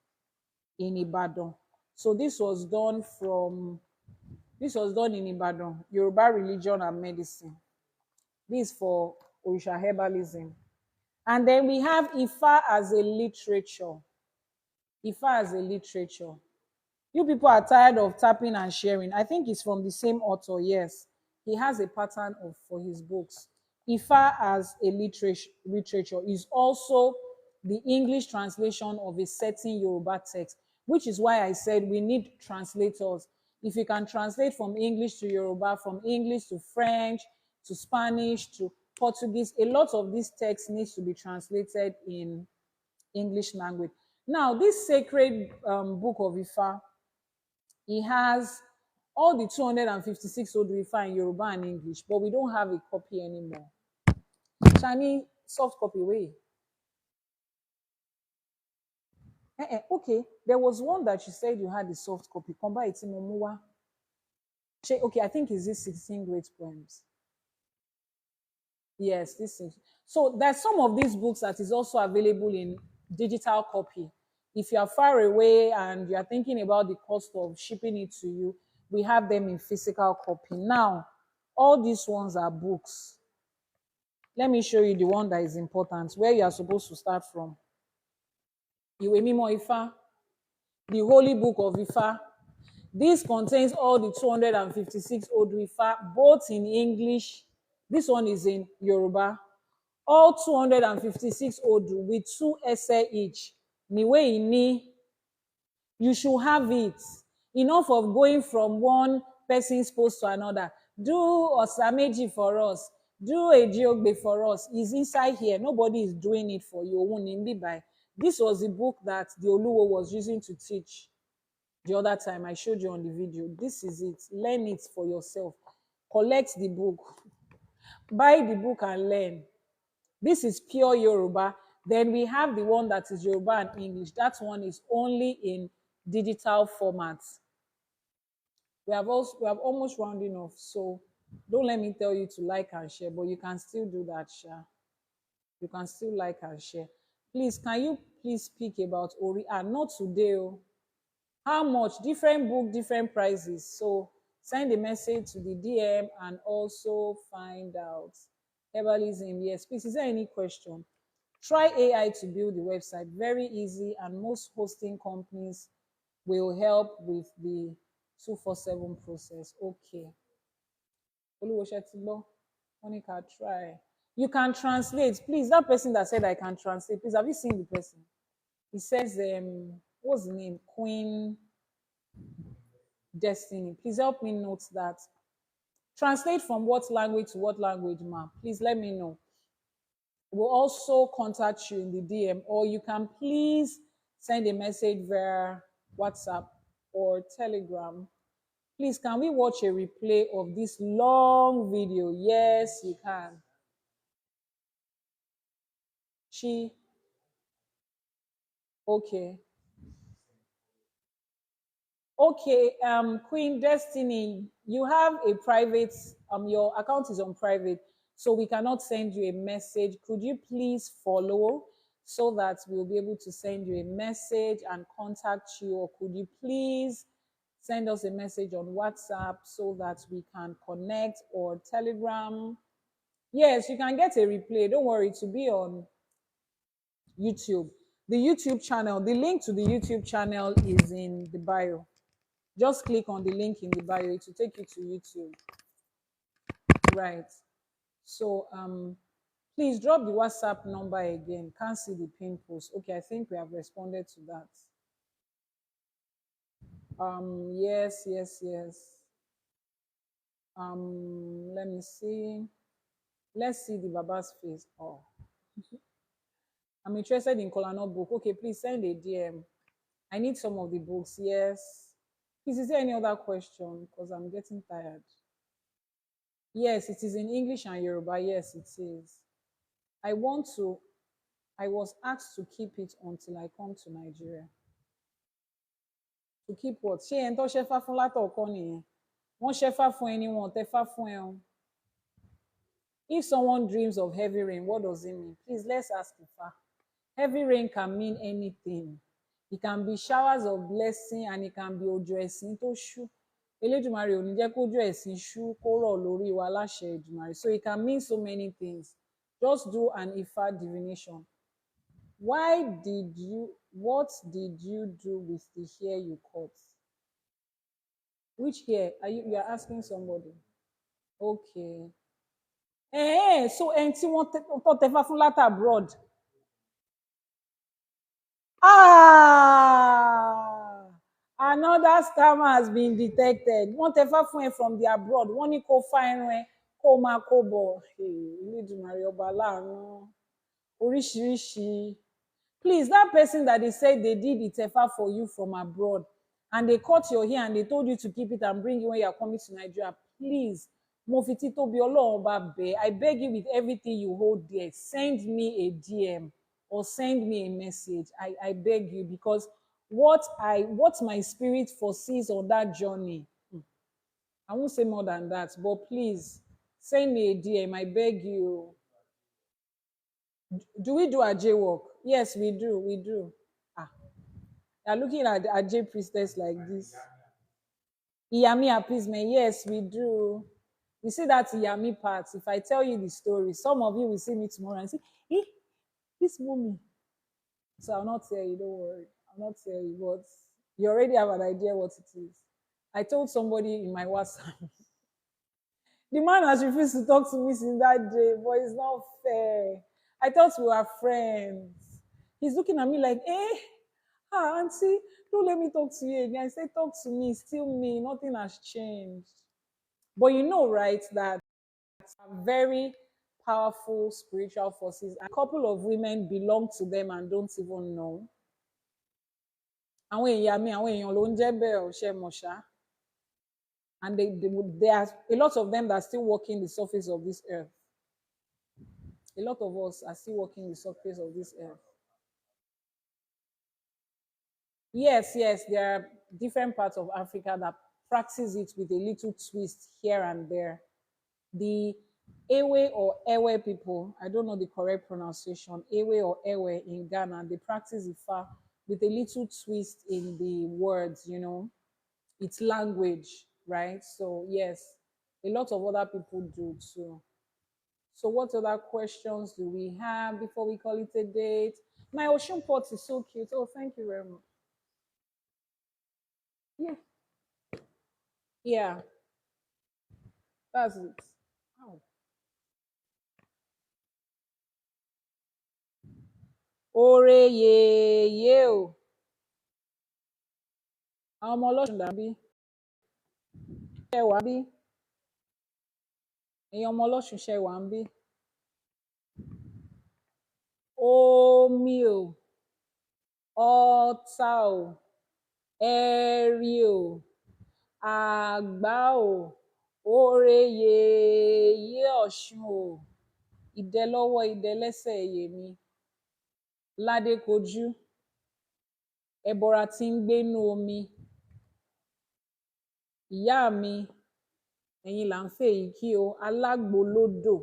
in Ibadan. So this was done in Ibadan, Yoruba religion and medicine. This is for Orisha herbalism. And then we have Ifa as a literature. Ifa as a literature. You people are tired of tapping and sharing. I think it's from the same author, yes. He has a pattern for his books. Ifa as a literature is also the English translation of a certain Yoruba text, which is why I said we need translators. If you can translate from English to Yoruba, from English to French, to Spanish, to Portuguese, a lot of these texts needs to be translated in English language. Now, this sacred book of Ifa, it has all the 256 Odrifa in Yoruba and English, but we don't have a copy anymore. Shani, soft copy way. Okay, there was one that you said you had the soft copy. Okay, I think it's this 16 great poems. Yes, this is. So there's some of these books that is also available in digital copy. If you are far away and you are thinking about the cost of shipping it to you, we have them in physical copy. Now, all these ones are books. Let me show you the one that is important, where you are supposed to start from. Ìwé Mímọ́ Ifá, the Holy Book of Ifa. This contains all the 256 Odu Ifa, both in English. This one is in Yoruba. All 256 Odu with 2 essay each. Níwé ìní, you should have it. Enough of going from one person's post to another. Do Osameji for us. Do Ejiogbe for us. Is inside here. Nobody is doing it for you. This was the book that the Oluwo was using to teach the other time. I showed you on the video. This is it. Learn it for yourself. Collect the book. Buy the book and learn. This is pure Yoruba. Then we have the one that is Yoruba and English. That one is only in digital formats. We have almost rounding off. So don't let me tell you to like and share, but you can still do that, share. You can still like and share. Please, can you please speak about Ori? Not today. Oh. How much? Different book, different prices. So send a message to the DM and also find out. Herbalism, yes. Please, is there any question? Try AI to build the website. Very easy, and most hosting companies will help with the 247 process. Okay. Monica, try. You can translate. Please, that person that said I can translate, please, have you seen the person? He says, what's the name? Queen Destiny. Please help me note that. Translate from what language to what language, ma'am? Please let me know. We'll also contact you in the DM, or you can please send a message via WhatsApp or Telegram. Please, can we watch a replay of this long video? Yes, you can. Okay. Okay, Queen Destiny, you have a private, your account is on private, so we cannot send you a message. Could you please follow so that we'll be able to send you a message and contact you? Or could you please send us a message on WhatsApp so that we can connect, or Telegram? Yes, you can get a replay. Don't worry, to be on YouTube. The YouTube channel, the link to the YouTube channel is in the bio. Just click on the link in the bio. It will take you to YouTube. Right. So please drop the WhatsApp number again. Can't see the pin post. Okay, I think we have responded to that. Yes. Let me see. Let's see the Baba's face. Oh. I'm interested in Kolano book. Okay, please send a DM. I need some of the books. Yes. Please, is there any other question? Because I'm getting tired. Yes, it is in English and Yoruba. Yes, it is. I was asked to keep it until I come to Nigeria. To keep what? Ṣé ẹni tó ṣẹ́fà fún látọ̀ọ̀kọ́ nìyẹn? Wọ́n ṣẹ́fà fún ẹni wọn tẹ́fà fún ẹ o. If someone dreams of heavy rain, what does it mean? Please, let's ask Ifa. Heavy rain can mean anything. It can be showers of blessing, and it can be òjò ẹ̀sìn tó ṣú. Elédùmarè ò ní jẹ́ kójò ẹ̀sìn ṣú kó rọ̀ lórí wa láṣẹ Èdùmàrè. So it can mean so many things. Just do an Ifa divination. What did you do with the hair you cut? Which hair? You are asking somebody? Okay. So ẹni tí wọ́n tẹ́fà fún láti abroad. Another scammer has been detected. Wọ́n tẹ́fà fún ẹ from the abroad. Wọ́n ní kó fá irun ẹ kó máa kó bọ̀. Elédùmarè ọba láàánú. Oríṣiríṣi. Please, that person that they said they did Itefa for you from abroad, and they cut your hair and they told you to keep it and bring it when you are coming to Nigeria, please, mo fi títóbi Ọlọ́run ọba bẹ̀, I beg you with everything you hold there, send me a DM or send me a message. I beg you, because what my spirit foresees on that journey, I won't say more than that, but please send me a DM. I beg you. Do we do a jaywalk? Yes, we do. You're looking at J Priestess like this. Iyami appeasement, yes, we do. You see that Iyami part. If I tell you the story, some of you will see me tomorrow and say, "Eh, this mommy." So I'll not tell you, don't worry. I'll not tell you, but you already have an idea what it is. I told somebody in my WhatsApp, the man has refused to talk to me since that day, but it's not fair. I thought we were friends. He's looking at me like, auntie, don't let me talk to you again. I said, talk to me, still me, nothing has changed. But you know, right, that very powerful spiritual forces. A couple of women belong to them and don't even know. Àwọn èèyàn mi, àwọn èèyàn ló ń jẹ́ bẹ́ẹ̀ ò ṣe mọ̀ ṣá. And there are a lot of them that are still walking the surface of this earth. A lot of us are still walking the surface of this earth. Yes, there are different parts of Africa that practice it with a little twist here and there. The Ewe or Ewe people, I don't know the correct pronunciation, Ewe or Ewe in Ghana, they practice Ifa with a little twist in the words, it's language, right? So, yes, a lot of other people do too. So, what other questions do we have before we call it a date? My ocean pot is so cute. Oh, thank you very much. Yeah, yeah, that's it. Wow. Ore ye ye o. Àwọn ọmọ ọlọ́sùn dàbí. Ṣé wàá bí? Ẹ̀yin ọmọ ọlọ́sùn ṣe wà ń bí? Omi o, ọ̀tá o, ẹ̀rí o, àgbá o, ore yèyé ọ̀ṣun o, idẹ lọ́wọ́ idẹ lẹ́sẹ̀ yèmí, ládé kojú, ẹbọra tí ń gbénú omi, ìyá mi, ẹ̀yin là ń fèyí kí o, alágbolódò,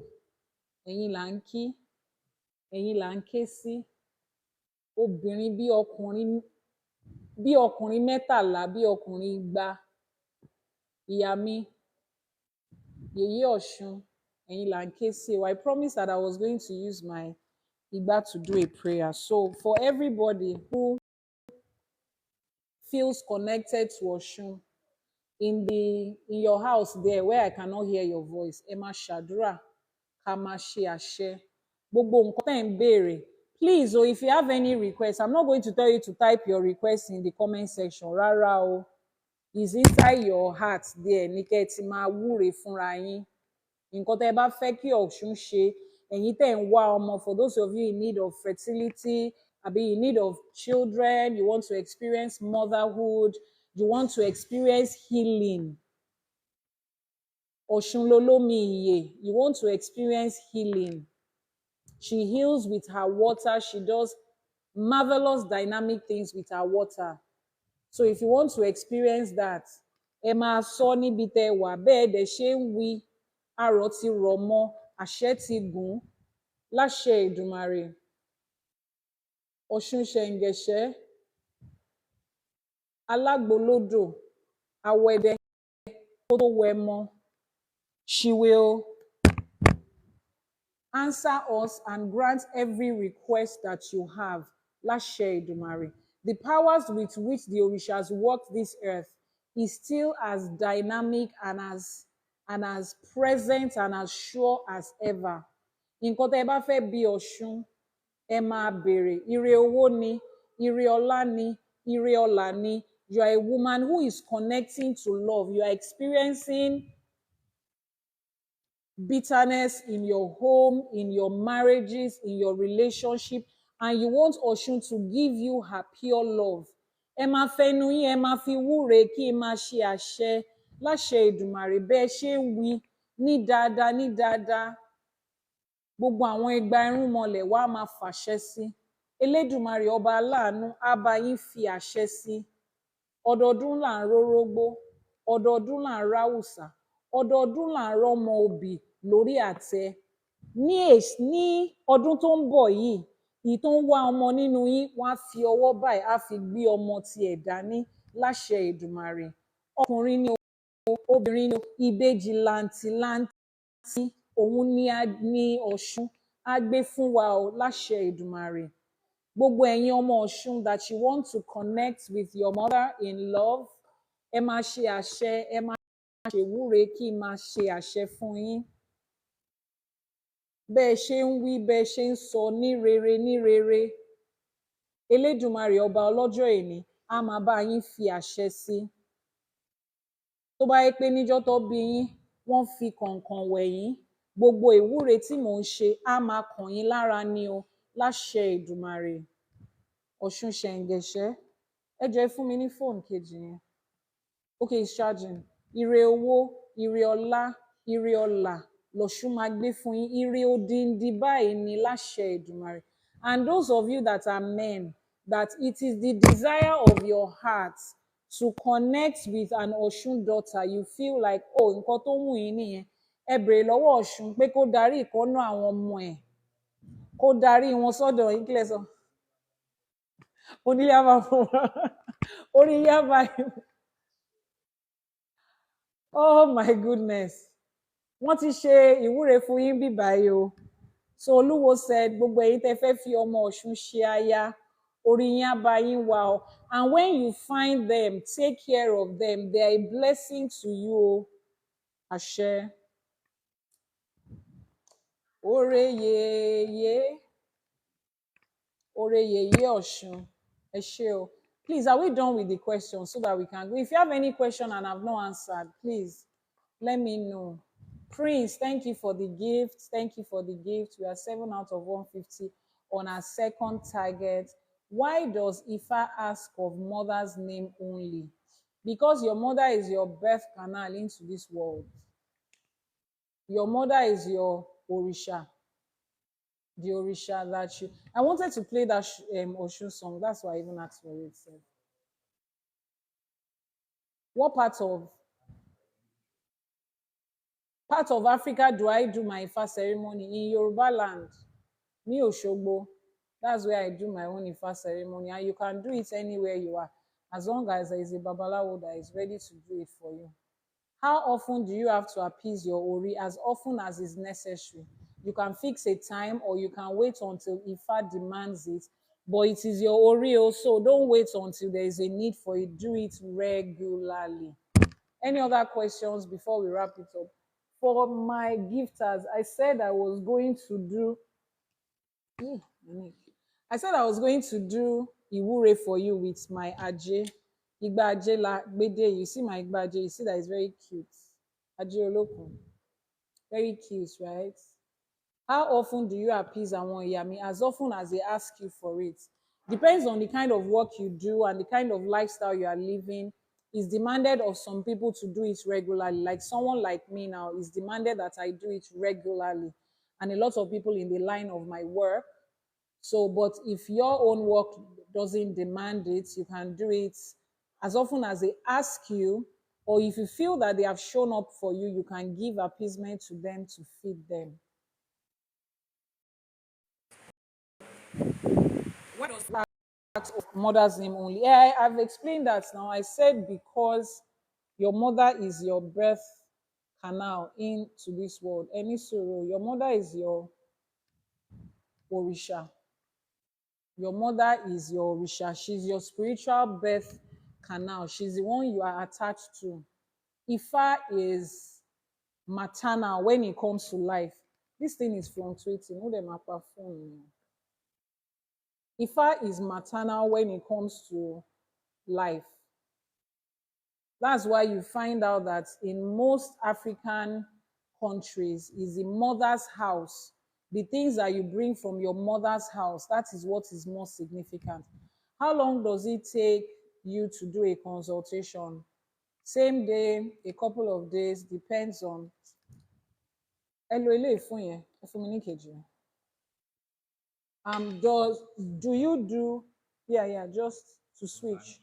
ẹ̀yin là ń kí, ẹ̀yin là ń ké sí, obìnrin bí ọkùnrin mẹ́tàlá bí ọkùnrin igba, ìyá mi, yèyé ọ̀ṣun, ẹ̀yin là ń ké sí o. I promised that I was going to use my igba to do a prayer. So for everybody who feels connected to Ọ̀ṣun in your house there where I cannot hear your voice, ẹ máa ṣàdúrà ká máa ṣe àṣẹ gbogbo nǹkan tẹ́ ń béèrè. Please, if you have any requests, I'm not going to tell you to type your requests in the comment section. Rárá o, is inside your heart there ní kẹ́ ẹ ti máa wúre fúnra yín. Nǹkan tẹ́ ẹ bá fẹ́ kí Ọ̀ṣun ṣe, ẹ̀yin tẹ́ ń wá ọmọ, for those of you in need of fertility, àbí in need of children, you want to experience motherhood, you want to experience healing. Ọ̀ṣun lolómi ìyè, you want to experience healing. She heals with her water. She does marvelous dynamic things with her water. So if you want to experience that, ẹ máa sọ níbi tẹ́ wà bẹ́ẹ̀ dẹ̀ ṣe ń wí, arọ̀ ti rọ̀ mọ́, àṣẹ ti gùn, láṣẹ Èdùmàrè. Ọ̀ṣun ṣẹ̀ǹgẹ̀ṣẹ́, alágbolódò, awẹdẹ kó tó wẹ mọ́. She will answer us and grant every request that you have. Láṣẹ Èdùmàrè. The powers with which the Orishas walk this earth is still as dynamic and as present and as sure as ever. Nǹkan tẹ́ ẹ bá fẹ́ bí Ọ̀ṣun, ẹ máa béèrè. Ire owó ni, ire ọlá ni, ire ọlà ni. You are a woman who is connecting to love. You are experiencing bitterness in your home, in your marriages, in your relationship, and you want Ọ̀ṣun to give you her pure love. Ẹ máa fẹnu yín, ẹ máa fi wúre kí ẹ máa ṣe àṣẹ láṣẹ Èdùmàrè bẹ́ẹ̀ ṣe ń wí ní dáadáa ní dáadáa. Gbogbo àwọn igba irúnmọlẹ̀ wá máa fàṣẹ sí. Elédùmarè ọba aláàánú á bá yín fi àṣẹ sí. Ọdọọdún là ń rórógbó, ọdọọdún là ń ráwùsà, ọdọọdún là ń rọ́mọ obì lórí àtẹ. Ní ọdún tó ń bọ̀ yìí, Èyí tó ń wá ọmọ nínú yín, wọ́n á fi ọwọ́ báyìí, á fi gbé ọmọ tiẹ̀ dání láṣẹ Èdùmàrè. Ọkùnrin ni o, obìnrin ni o, ìbejì làǹtìlanti, òun ni Ọ̀ṣun á gbé fún wa o láṣẹ Èdùmàrè. Gbogbo ẹ̀yin ọmọ Ọ̀ṣun that you want to connect with your mother in love, ẹ máa ṣe àṣẹ, ẹ máa ṣe ìwúre kí n máa ṣe àṣẹ fún yín. Bẹ́ẹ̀ ṣe ń wí, bẹ́ẹ̀ ṣe ń sọ ní rere ní rere. Elédùmarè ọba ọlọ́jọ́ èní á máa bá yín fi àṣẹ sí. Tó bá yẹ pé níjọ́ tó bí yín, wọ́n fi kànkàn wẹ̀ yín, gbogbo ìwúre tí mò ń ṣe á máa kàn yín lára ni o láṣẹ Èdùmàrè. Ọ̀ṣun ṣẹ̀ǹgẹ̀ṣẹ́, ẹ jọ̀ọ́ ẹ fún mi ní fóònù kejì yẹn. Okay, it's charging. Ire owó, ire ọlá, ire ọlà lọ̀ṣun máa gbé fún yín. Ire odindi báyìí ni láṣẹ Èdùmàrè. And those of you that are men, that it is the desire of your heart to connect with an Ọ̀ṣun daughter, you feel like, oh, nǹkan tó wù yín nìyẹn. Ẹ bèrè lọ́wọ́ Ọ̀ṣun pé kó darí ìkọ́nú àwọn ọmọ ẹ̀, kó darí wọn sọ́dọ̀ yín, kílẹ̀ sọ. Onílé á máa fún wa. Orí yá báyìí. Oh my goodness. Wọ́n ti ṣe ìwúre fún yín bí báyìí o. So Olúwo said, gbogbo èyí tẹ́ fẹ́ fi ọmọ Ọ̀ṣun ṣe aya, orí yín á bá yín wá o. And when you find them, take care of them. They are a blessing to you o. Àṣẹ. Ore yeye. Ore yeye Ọ̀ṣun. Ẹ ṣé o. Please, are we done with the questions so that we can go? If you have any question and I've not answered, please let me know. Prince, thank you for the gift. Thank you for the gift. We are 7 out of 150 on our second target. Why does Ifa ask of mother's name only? Because your mother is your birth canal into this world. Your mother is your Orisha. The Orisha that you... I wanted to play that Oshun song. That's why I even asked for it. So. What part of Africa do I do my Ifa ceremony? In Yoruba land, ní Òṣogbo. That's where I do my own Ifa ceremony. And you can do it anywhere you are, as long as there is a Babalawo that is ready to do it for you. How often do you have to appease your Ori? As often as is necessary. You can fix a time or you can wait until Ifa demands it. But it is your Ori also. Don't wait until there is a need for it. Do it regularly. Any other questions before we wrap it up? For my gifters, I said I was going to do Iwure for you with my Aje. Igba Aje la Gbede. You see my Igba Aje, you see that it's very cute. Aje Olokun. Very cute, right? How often do you appease àwọn ìyá mi? As often as they ask you for it. Depends on the kind of work you do and the kind of lifestyle you are living. It's demanded of some people to do it regularly. Like someone like me now, it's demanded that I do it regularly. And a lot of people in the line of my work. So, but if your own work doesn't demand it, you can do it as often as they ask you, or if you feel that they have shown up for you, you can give appeasement to them to feed them. What does that of mother's name only? Yeah, I've explained that now. I said because your mother is your birth canal into this world. Any sorrow, your mother is your Orisha. Your mother is your Orisha. She's your spiritual birth canal. She's the one you are attached to. Ifa is maternal when it comes to life. This thing is fluctuating. Who them are performing? Ifa is maternal when it comes to life. That's why you find out that in most African countries is the mother's house. The things that you bring from your mother's house, that is what is more significant. How long does it take you to do a consultation? Same day, a couple of days, depends on. Do you do, yeah, just to switch.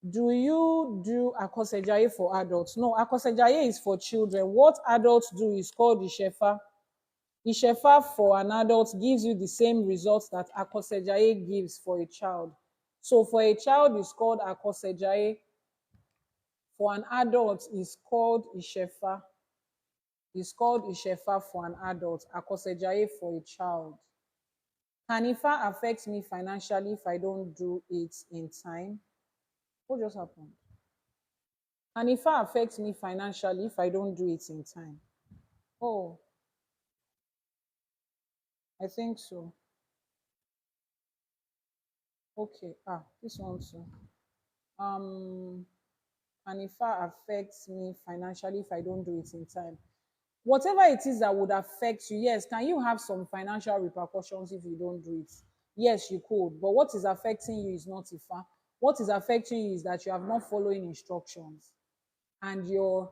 Do you do Akosejaye for adults? No, Akosejaye is for children. What adults do is called the Shefa. Ishefa for an adult gives you the same results that Akosejaye gives for a child. So for a child, it's called Akosejaye. For an adult, it's called Ishefa. It's called Ishefa for an adult, Akosejaye for a child. Can IFA affect me financially if I don't do it in time? What just happened? Can IFA affect me financially if I don't do it in time? Oh, I think so. Okay. This one too. Um, and if it affects me financially if I don't do it in time. Whatever it is that would affect you, yes, can you have some financial repercussions if you don't do it? Yes, you could. But what is affecting you is not IFA. What is affecting you is that you have not following instructions. And your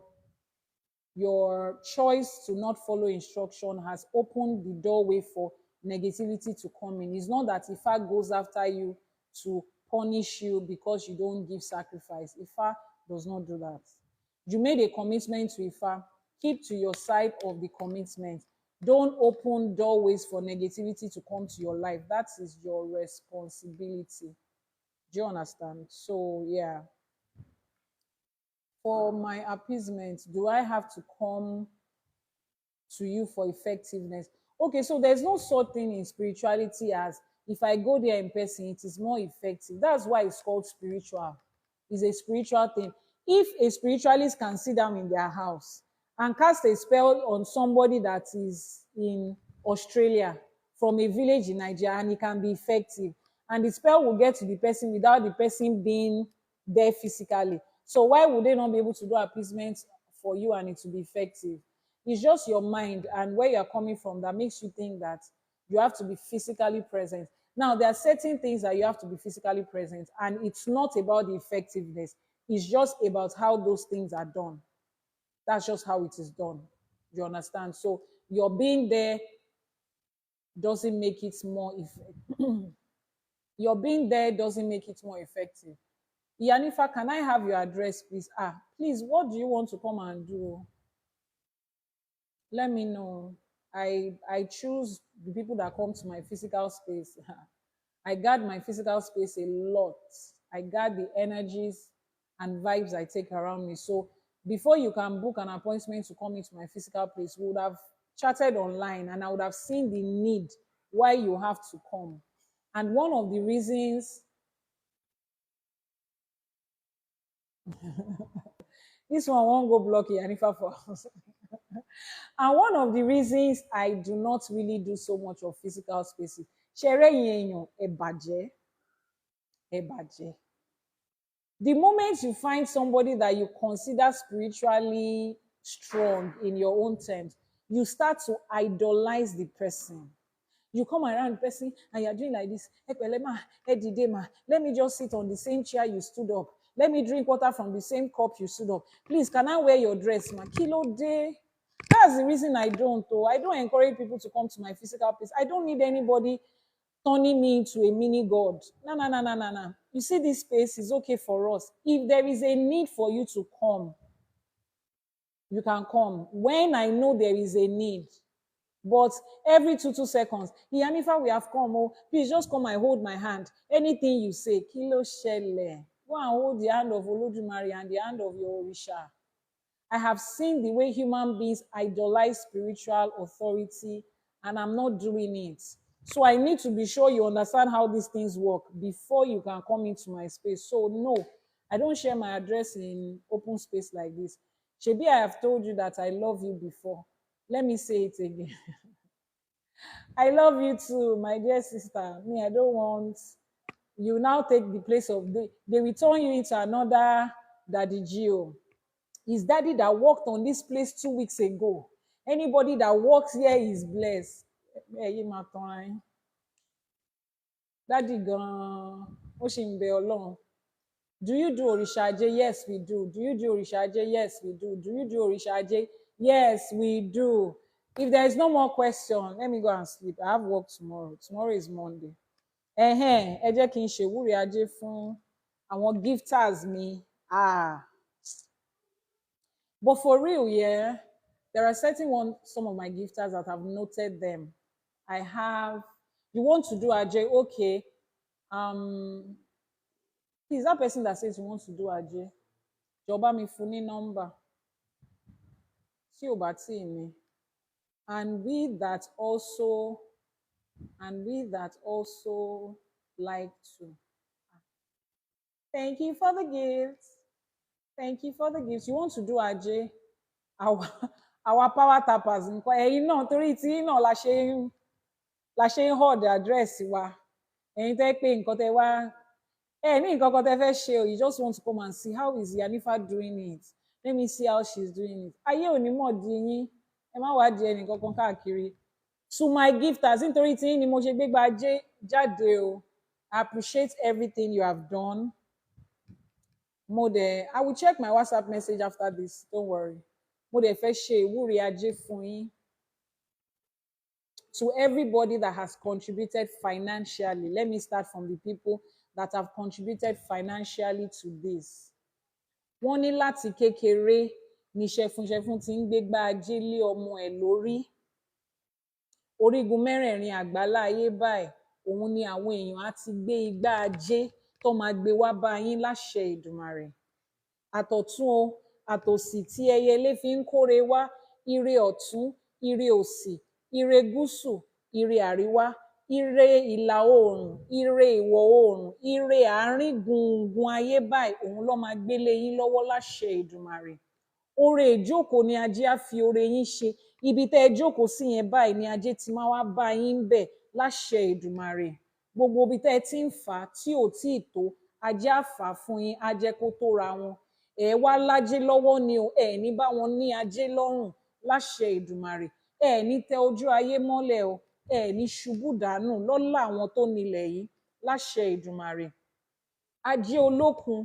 choice to not follow instruction has opened the doorway for negativity to come in. It's not that Ifa goes after you to punish you because you don't give sacrifice. Ifa does not do that. You made a commitment to Ifa. Keep to your side of the commitment. Don't open doorways for negativity to come to your life. That is your responsibility. Do you understand? So, yeah. For my appeasement, do I have to come to you for effectiveness? Okay, so there's no such thing in spirituality as if I go there in person, it is more effective. That's why it's called spiritual. It's a spiritual thing. If a spiritualist can sit down in their house and cast a spell on somebody that is in Australia from a village in Nigeria and it can be effective, and the spell will get to the person without the person being there physically. So why would they not be able to do appeasement for you and it to be effective? It's just your mind and where you're coming from that makes you think that you have to be physically present. Now, there are certain things that you have to be physically present, and it's not about the effectiveness, it's just about how those things are done. That's just how it is done. You understand? So, your being there doesn't make it more effective. Your being there doesn't make it more effective. Yanifa, can I have your address, please? Please, what do you want to come and do? Let me know. I choose the people that come to my physical space. I guard my physical space a lot. I guard the energies and vibes I take around me. So before you can book an appointment to come into my physical place, we would have chatted online and I would have seen the need why you have to come. And one of the reasons, this one won't go block Yanifa for us. And one of the reasons I do not really do so much of physical spaces, ṣẹrẹ yẹn èèyàn ẹ bàjẹ́. The moment you find somebody that you consider spiritually strong in your own terms, you start to idolize the person. You come around the person and you're doing like this. Let me just sit on the same chair you stood up. Let me drink water from the same cup you stood up. Please, can I wear your dress, ma? Kilo day. That's the reason I don't, though. I don't encourage people to come to my physical place. I don't need anybody turning me into a mini god. No, no, no, no, no, no. You see, this space is okay for us. If there is a need for you to come, you can come. When I know there is a need, but every 2 seconds, Iyanifa, we have come. Oh, please just come and hold my hand. Anything you say, kilo shele. Go and hold the hand of Olodumare and the hand of your Orisha. I have seen the way human beings idolize spiritual authority, and I'm not doing it. So I need to be sure you understand how these things work before you can come into my space. So no, I don't share my address in open space like this. Shebi, I have told you that I love you before. Let me say it again. I love you too, my dear sister. Me, I don't want you now take the place of they will turn you into another Daddy Gio. His daddy that walked on this place 2 weeks ago. Anybody that walks here is blessed. Daddy gan, ó ṣì ń bẹ Ọlọ́run. Do you do Òrìṣà Ajé? Yes, we do. Do you do Òrìṣà Ajé? Yes, we do. Do you do Òrìṣà Ajé? Yes, we do. If there is no more question, let me go and sleep. I have work tomorrow. Tomorrow is Monday. Ẹ jẹ́ kí n ṣèwúre ajé fún àwọn gifters mi. But for real, yeah, There are some of my gifters that have noted them. I have, you want to do Ajay, okay. Um, He's that person that says he wants to do Ajay. Jọba mi fún ní nọ́mbà tí ò bá tíì ní. And we that also like to. Thank you for the gifts. Thank you for the gifts. You want to do Ajay? Our, our power tappers nǹkan ẹ̀yin náà torí tí náà la ṣe ń hold address wa. Ẹ̀yin tẹ́ pé nǹkan tẹ́ wá ní nǹkan kan tẹ́ fẹ́ ṣe o, you just want to come and see how is IYANIFA doing it. Let me see how she's doing it. Ayé ò ní mọ̀ di yín, ẹ má wá di ẹnì kankan káàkiri. To my gifters, nítorí tí yín ni mo ṣe gbégbá jáde o. I appreciate everything you have done. I will check my WhatsApp message after this, don't worry. Mo dẹ̀ fẹ́ ṣe ìwúre Ajé fún yín. To everybody that has contributed financially, let me start from the people that have contributed financially to this. Wọ́n ní láti kékeré ní ṣẹfunṣẹfun tí ń gbégbá Ajé lé ọmọ ẹ̀ lórí. Orígun mẹ́rẹ̀ẹ̀rin àgbálá ayé báyìí, òun ni àwọn èèyàn á ti gbé igbá Ajé tó máa gbé wá bá yín láṣẹ Èdùmàrè. Àtọ̀tún o, àtòsì tí ẹyẹlé fi ń kóre wá, ire ọ̀tún, ire òsì, ire gúúsù, ire àríwá, ire ìlà oòrùn, ire ìwọ̀ oòrùn, ire àárín gbùngbùn ayé báyìí, òun ló máa gbélé yín lọ́wọ́ láṣẹ Èdùmàrè. Oore ìjókòó ni Ajé á fi oore yín ṣe. Ibi tẹ́ ẹ jókòó sí yẹn báyìí ni Ajé ti máa wá bá yín bẹ̀ láṣẹ Èdùmàrè. Gbogbo ibi tẹ́ ẹ ti ń fà á tí ò tí ì tó, Ajé á fà á fún yín, á jẹ́ kó tóra wọn. Ẹ wá lájé lọ́wọ́ ni o, ẹ ní bá wọn ní Ajé lọ́rùn láṣẹ Èdùmàrè. Ẹ ní tẹ ojú ayé mọ́lẹ̀ o, ẹ ní ṣubú dànù lọ́lá àwọn tó nílẹ̀ yìí láṣẹ Èdùmàrè. Ajé olókun,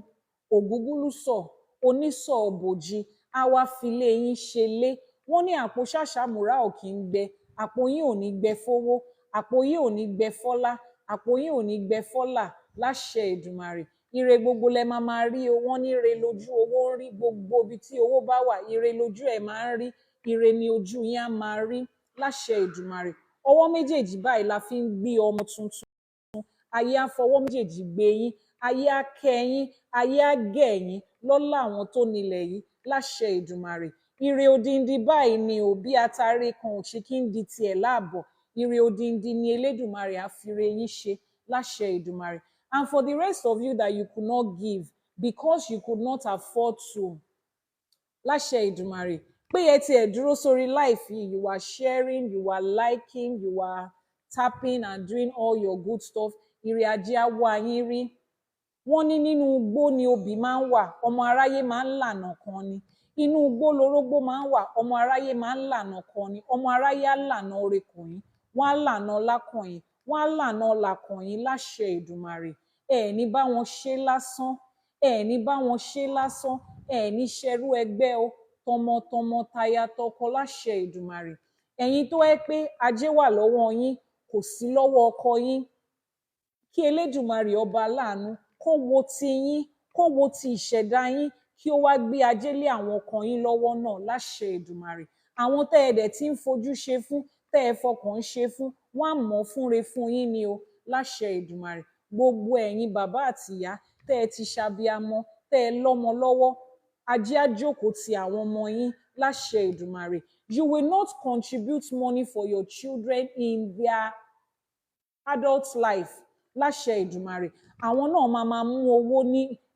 ògúngúlùsọ̀, onísọ̀ òbòjì, á wá filé yín ṣe lé. Wọ́n ní àpò ṣàṣàmùrà ò kì í gbẹ, àpò yín ò ní gbẹ fówó, àpò yín ò ní gbẹ fọ́lá, àpò yín ò ní gbẹ fọ́là láṣẹ Èdùmàrè. Ire gbogbo lẹ máa rí o. Wọ́n ní ire lójú owó ń rí, gbogbo ibi tí owó bá wà, ire lójú ẹ̀ máa ń rí, ire ni ojú yín á máa rí láṣẹ Èdùmàrè. Ọwọ́ méjèèjì báyìí la fi ń gbé ọmọ tuntun. Ayé á fọwọ́ méjèèjì gbé yín, ayé á kẹ́ yín, ayé á gẹ̀ yín lọ́lá àwọn tó nílẹ̀ yìí láṣẹ Èdùmàrè. Ire odindi báyìí ni ò, bí atare kan ò ṣe kí ń di tiẹ̀ láàbọ̀. Ire odindi ni Elédùmarè á fi re yín ṣe láṣẹ Èdùmàrè. And for the rest of you that you could not give because you could not afford to, láṣẹ Èdùmàrè, pé ẹ tiẹ̀ dúró sórí life yìí, you are sharing, you are liking, you are tapping and doing all your good stuff. Ire Ajé á wá yín rí. Wọ́n ní nínú igbó ni obì máa ń wà, ọmọ aráyé máa ń lànà kan ni. Inú igbó lorógbó máa ń wà, ọmọ aráyé máa ń lànà kan ni. Ọmọ aráyé á lànà oore kàn yín, wọ́n á lànà ọlá kàn yín, wọ́n á lànà ọlà kàn yín láṣẹ Èdùmàrè. Ẹ ní bá wọn ṣe lásán, ẹ ní bá wọn ṣe lásán, ẹ ní ṣerú ẹgbẹ́ o, tọmọtọmọ taya tọkọ láṣẹ Èdùmàrè. Ẹ̀yin tó ẹ pé Ajé wà lọ́wọ́ yín, kò sí lọ́wọ́ ọkọ yín, kí Elédùmarè ọba aláàánú kó wo ti yín, kó wo ti ìṣẹ̀dá yín, kí ó wá gbé Ajé lé àwọn ọkọ yín lọ́wọ́ náà láṣẹ Èdùmàrè. Àwọn tẹ́ ẹ dẹ̀ tí ń fojú ṣe fún, tẹ́ ẹ fọkàn ṣe fún, wọ́n á mọ̀ fúnre fún yín ni o láṣẹ Èdùmàrè. Gbogbo ẹ̀yin bàbá àtìyá tẹ́ ẹ ti ṣabiamọ, tẹ́ ẹ lọ́mọ lọ́wọ́, Ajé á jókòó ti àwọn ọmọ yín láṣẹ Èdùmàrè. You will not contribute money for your children in their adult life láṣẹ Èdùmàrè. Àwọn náà máa mú owó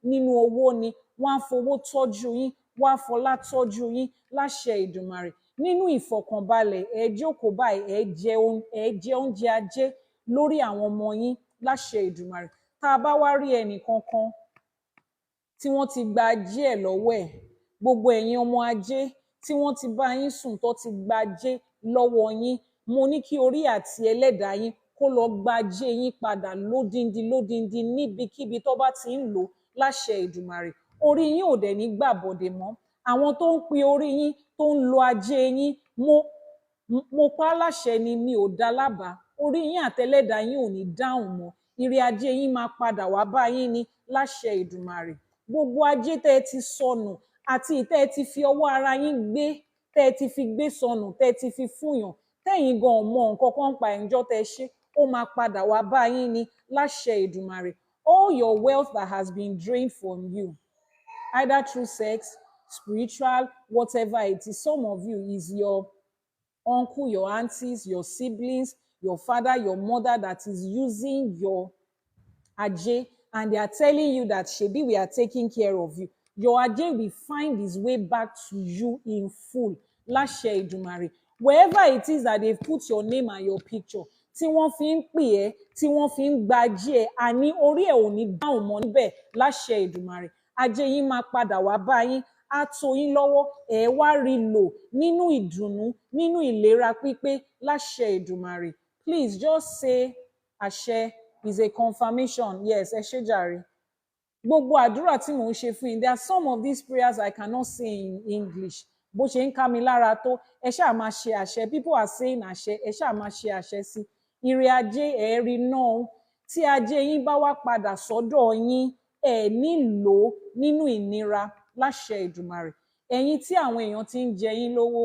nínú owó ni, wọ́n á fowó tọ́jú yín, wọ́n á fọlá tọ́jú yín láṣẹ Èdùmàrè. Nínú ìfọ̀kànbalẹ̀, ẹ jókòó báyìí, ẹ jẹ oúnjẹ Ajé lórí àwọn ọmọ yín láṣẹ Èdùmàrè. Tá a bá wá rí ẹnìkankan tí wọ́n ti gba Ajé ẹ̀ lọ́wọ́ ẹ̀, gbogbo ẹ̀yin ọmọ Ajé tí wọ́n ti bá yín sùn tó ti gba Ajé lọ́wọ́ yín, mo ní kí orí àti ẹlẹ́dàá yín kó lọ gba Ajé yín padà lódindi níbikíbi tó bá ti ń lò láṣẹ Èdùmàrè. Orí yín ò dẹ̀ ní gbàbọ̀dè mọ́. Àwọn tó ń pe orí yín, tó ń lo Ajé yín, mo pa á láṣẹ ni, mi ò dá lábàá. Orí yín àtẹlẹ́dàá yín ò ní dáhùn mọ́. Ire Ajé yín máa padà wá bá yín ní láṣẹ Èdùmàrè. Gbogbo Ajé tẹ́ ẹ ti sọnù àti ìtẹ́ ẹ ti fi ọwọ́ ara yín gbé, tẹ́ ẹ ti fi gbé sọnù, tẹ́ ẹ ti fi fúnyàn, tẹ́yìn gan mọ nǹkan kan pa ẹ̀ńjọ́ tẹ́ ṣe, ó máa padà wá bá yín ní láṣẹ Èdùmàrè. All your wealth that has been drained from you, either through sex, spiritual, whatever it is, some of you is your uncle, your aunties, your siblings, your father, your mother that is using your Ajay, and they are telling you that Shebi, we are taking care of you. Your Ajay will find his way back to you in full. Láṣẹ Èdùmàrè. Wherever it is that they've put your name and your picture, tí wọ́n fi ń pè ẹ́, tí wọ́n fi ń gba Ajé ẹ, àní orí ẹ̀ ò ní dáhùn mọ́ níbẹ̀ láṣẹ Èdùmàrè. Ajé yín máa padà wá bá yín, á tó yín lọ́wọ́, ẹ̀ wá rí lò nínú ìdùnnú, nínú ìlera pípé láṣẹ Èdùmàrè. Please just say àṣẹ is a confirmation. Yes, ẹ ṣé jàre. Gbogbo àdúrà tí mò ń ṣe fún yín, there are some of these prayers I cannot say in English. Bó ṣe ń ká mi lára tó, ẹ ṣáà máa ṣe àṣẹ. People are saying àṣẹ, ẹ ṣáà máa ṣe àṣẹ sí. Ire ajé ẹ̀ẹ́rì náà, tí ajé yín bá wá padà sọ́dọ̀ yín, ẹ̀ nílò nínú ìnira láṣẹ Èdùmàrè. Ẹ̀yin tí àwọn èèyàn ti ń jẹ yín lówó,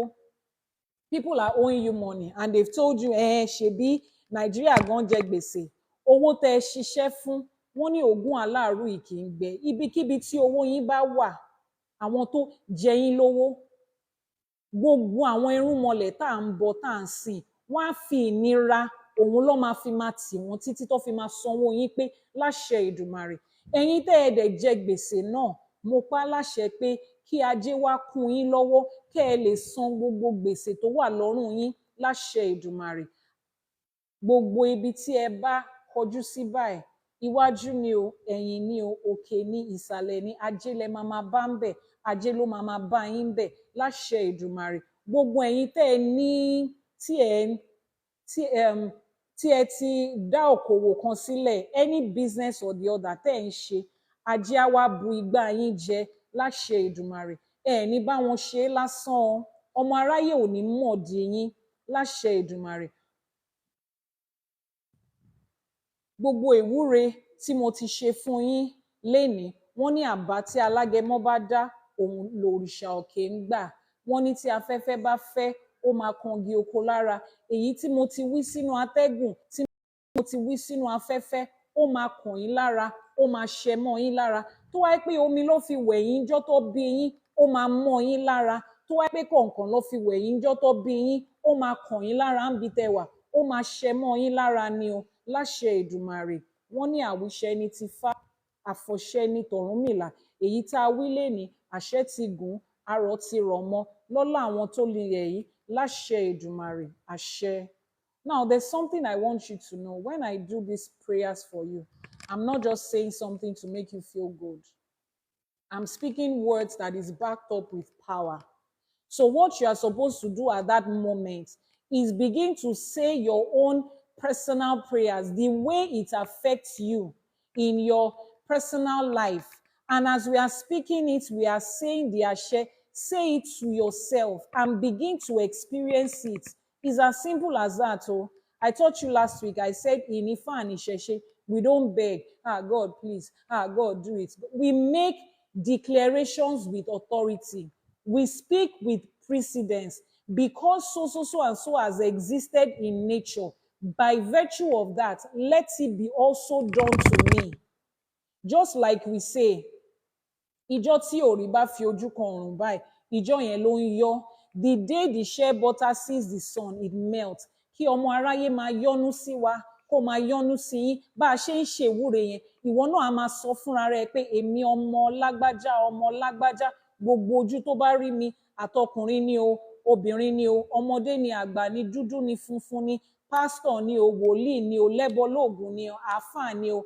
people are owing you money and they've told you, ṣebí Nàìjíríà gan jẹ gbèsè. Owó tẹ́ ẹ ṣiṣẹ́ fún, wọ́n ní ògùn aláàrú yìí kì í gbẹ. Ibikíbi tí owó yín bá wà, àwọn tó jẹ yín lówó, gbogbo àwọn irúnmọlẹ̀ tá à ń bọ tá à ń sìn, wọ́n á fi ìnira, òun ló máa fi máa tì wọ́n títí tó fi máa sanwó yín pé láṣẹ Èdùmàrè. Ẹ̀yin tẹ́ ẹ dẹ̀ jẹ gbèsè náà, mo pa láṣẹ pé kí ajé wá kún yín lọ́wọ́, kẹ́ ẹ lè san gbogbo gbèsè tó wà lọ́rùn yín láṣẹ Èdùmàrè. Gbogbo ibi tí ẹ bá kọjú sí báyìí, iwájú ni o, ẹ̀yìn ni o, òkè ni, ìsàlẹ̀ ni, ajé lẹ máa bá ń bẹ̀, ajé ló máa bá yín bẹ̀ láṣẹ Èdùmàrè. Gbogbo ẹ̀yin tẹ́ ẹ ní tí ẹ ti dá òkòwò kan sílẹ̀, any business or the other tẹ́ ẹ ń ṣe, ajé á wá bu igbá yín jẹ láṣẹ Èdùmàrè. Ẹ ní bá wọn ṣe lásán, ọmọ aráyé ò ní mọ̀ di yín láṣẹ Èdùmàrè. Gbogbo ìwúre tí mo ti ṣe fún yín lénìí, wọ́n ní àbá tí alágẹmọ bá dá, òun lòrìṣà òkè ń gbà. Wọ́n ní tí afẹ́fẹ́ bá fẹ́, ó máa kangi oko lára. Èyí tí mo ti wí sínú atẹ́gùn, tí mo ti wí sínú afẹ́fẹ́, ó máa kàn yín lára, ó máa ṣẹ mọ́ yín lára. Tó wáyé pé omi ló fi wẹ̀ yín jọ́ tó bí yín, ó máa mọ́ yín lára. Tó wáyé pé kọ̀ọ̀kan ló fi wẹ̀ yín jọ́ tó bí yín, ó máa kàn yín lára ń bi tẹwà, ó máa ṣẹ mọ́ yín lára ni o láṣẹ Èdùmàrè. Wọ́n ní àwíṣẹ ni ti Ifá, àfọ̀ṣẹ ni tọ̀rúnmìlà. Èyí tá a wí lénìí, àṣẹ ti gùn, arọ̀ ti rọ̀ mọ́ lọ́lá àwọn tó lilẹ̀ yìí láṣẹ Èdùmàrè. Àṣẹ. Now, there's something I want you to know. When I do these prayers for you, I'm not just saying something to make you feel good. I'm speaking words that is backed up with power. So what you are supposed to do at that moment is begin to say your own personal prayers, the way it affects you in your personal life. And as we are speaking it, we are saying the Ashe, say it to yourself and begin to experience it. It's as simple as that. Oh, I taught you last week, I said IYANIFA and Isheshe, we don't beg, God, please, God, do it. We make declarations with authority. We speak with precedence because so and so has existed in nature. By virtue of that, let it be also done to me. Just like we say, ìjọ tí òrì bá fi ojú kan ọ̀run báyìí, ìjọ yẹn ló ń yọ. The day the shea butter sees the sun, it melts. Kí ọmọ aráyé máa yọ́nú sí wa, kó máa yọ́nú sí yín. Bá a ṣe ń ṣe ìwúre yẹn, ìwọ náà a máa sọ fúnra rẹ pé èmi ọmọ lágbájá, gbogbo ojú tó bá rí mi, àtọkùnrin ni o, obìnrin ni o, ọmọdé ni, àgbà ni, dúdú ni, funfun ni, pásítọ̀ ni o, wòlíì ni o, lẹ́bọlóògùn ni o, àáfàá ni o,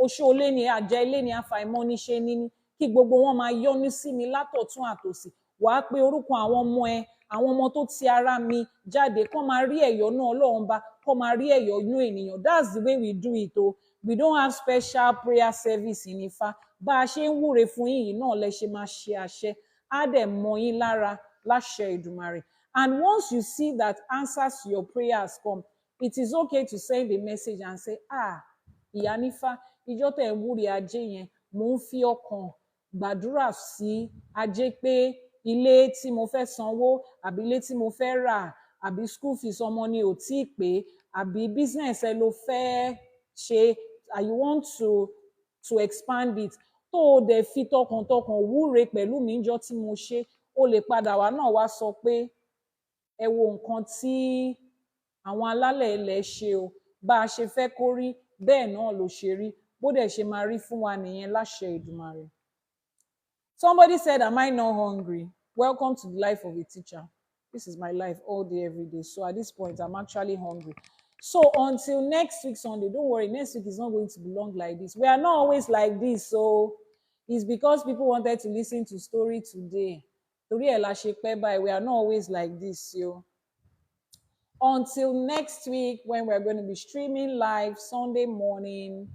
oṣoolé ni, àjẹ́ ilé ni, afàìmọ́níṣe ni, kí gbogbo wọn máa yọ́nú sí mi látọ̀tún àtòsì. Wàá pe orúkọ àwọn ọmọ ẹ, àwọn ọmọ tó ti ara mi jáde, kó máa rí ẹ̀yọ́nú Ọlọ́run bá, kó máa rí ẹ̀yọ́nú ènìyàn. That's the way we do it o. We don't have special prayer service in Ifá. Bá a ṣe ń wúre fún yín náà lẹ ṣe máa ṣe àṣẹ. Á dẹ̀ mọ́ yín lára láṣẹ Èdùmàrè. And once you see that answers to your prayers come, it is okay to send a message and say, IYANIFA, ìjọ tẹ̀ ń wúre ajé yẹn, mò ń fi ọkàn gbàdúrà sí ajé pé ilé tí mo fẹ́ sanwó àbí ilé tí mo fẹ́ rà àbí school fees ọmọ ni ò tí ì pé àbí business ẹ ló fẹ́ ṣe and you want to expand it tó o dẹ̀ fi tọkàntọkàn wúre pẹ̀lú mi níjọ́ tí mo ṣe o lè padà wá náà wá sọ pé ẹ wo nǹkan tí àwọn alálẹ̀ ilẹ̀ ṣe o bá a ṣe fẹ́ kó rí bẹ́ẹ̀ náà ló ṣe rí bó dẹ̀ ṣe máa rí fún wa nìyẹn láṣẹ Èdùmàrè. Somebody said, am I not hungry? Welcome to the life of a teacher. This is my life all day, every day. So at this point, I'm actually hungry. So until next week, Sunday, don't worry, next week is not going to be long like this. We are not always like this. So it's because people wanted to listen to story today. We are not always like this. Yo. Until next week, when we're going to be streaming live Sunday morning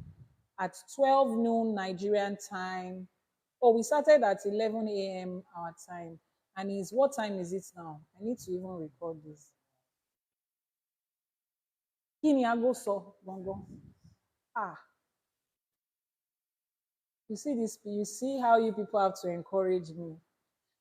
at 12 noon Nigerian time. Oh, we started at 11 a.m. our time. And what time is it now? I need to even record this. Kini ago so bongo. Ah. You see this? You see how you people have to encourage me.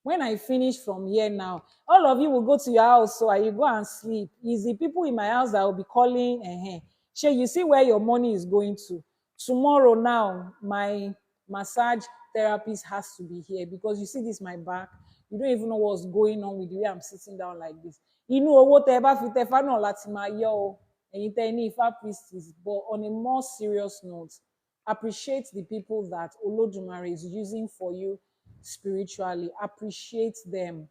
When I finish from here now, all of you will go to your house so you go and sleep. It's the people in my house that will be calling. Shay, you see where your money is going to. Tomorrow now, my massage therapist has to be here because you see this my back. You don't even know what's going on with the way I'm sitting down like this. You know what IYANIFA Priestess, but on a more serious note, appreciate the people that Olodumare is using for you spiritually. Appreciate them.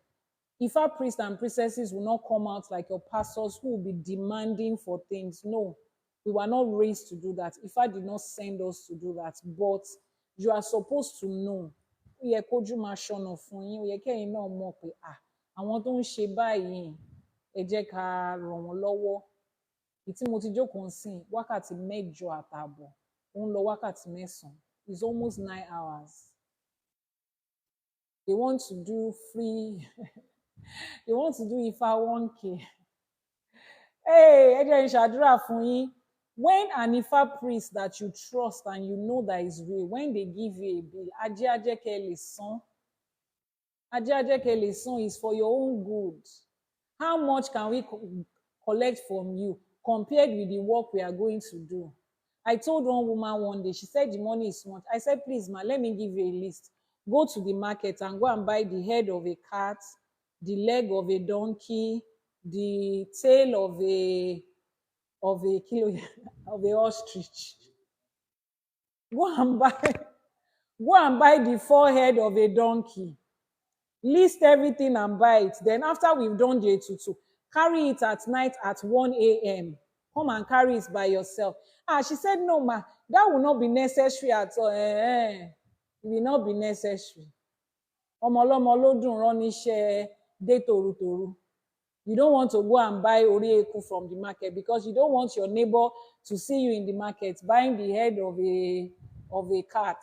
Ifa priests and priestesses will not come out like your pastors who will be demanding for things. No, we were not raised to do that. Ifa did not send us to do that. But you are supposed to know. Ó yẹ kójú máa ṣọnà fún yín, ó yẹ kẹ́yin náà mọ̀ pé àwọn tó ń ṣe báyìí ẹ jẹ́ ká ràn wọ́n lọ́wọ́. Ìtí mo ti jókòó sìn wákàtí 8 àtààbọ̀, ó ń lọ wákàtí 9. It's almost 9 hours. They want to do free. They want to do Ifa 1K. Hey, ẹ jẹ́ n ṣàdúrà fún yín. When an Ifa priest that you trust and you know that is real, when they give you a bill, ajé lè san. Ajé lè san is for your own good. How much can we collect from you compared with the work we are going to do? I told one woman one day, she said the money is much. I said, please, ma, let me give you a list. Go to the market and go and buy the head of a cat, the leg of a donkey, the tail of a ostrich. Go and buy the forehead of a donkey. List everything and buy it. Then after we've done the etutu, carry it at night at 1 a.m. Come and carry it by yourself. She said, no, ma, that will not be necessary at all. It will not be necessary. Ọmọ ọlọ́mọ ló dùn rán níṣẹ́ dé tòrutòru. You don't want to go and buy ori eku from the market because you don't want your neighbor to see you in the market buying the head of a cat.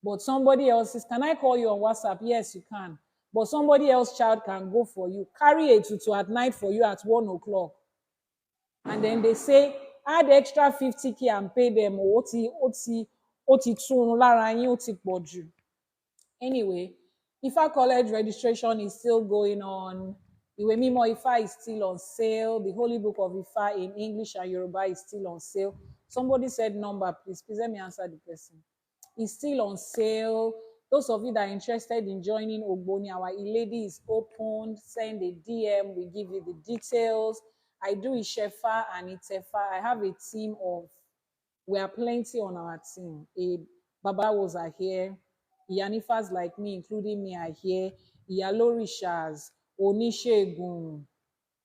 But somebody else's, can I call you on WhatsApp? Yes, you can. But somebody else's child can go for you. Carry a tutu at night for you at 1 o'clock. And then they say, add extra 50K and pay them. Anyway, Ifa College registration is still going on. Ìwé Mímọ́ Ifa is still on sale. The Holy Book of Ifa in English and Yoruba is still on sale. Somebody said number, please. Please let me answer the person. It's still on sale. Those of you that are interested in joining Ogboni, our e-lady is opened. Send a DM. We give you the details. I do Ishefa and Itefa. I have a team of, we are plenty on our team. Babawos are here. IYANIFAs like me, including me, are here. Iyalorishas, Oníṣègùn,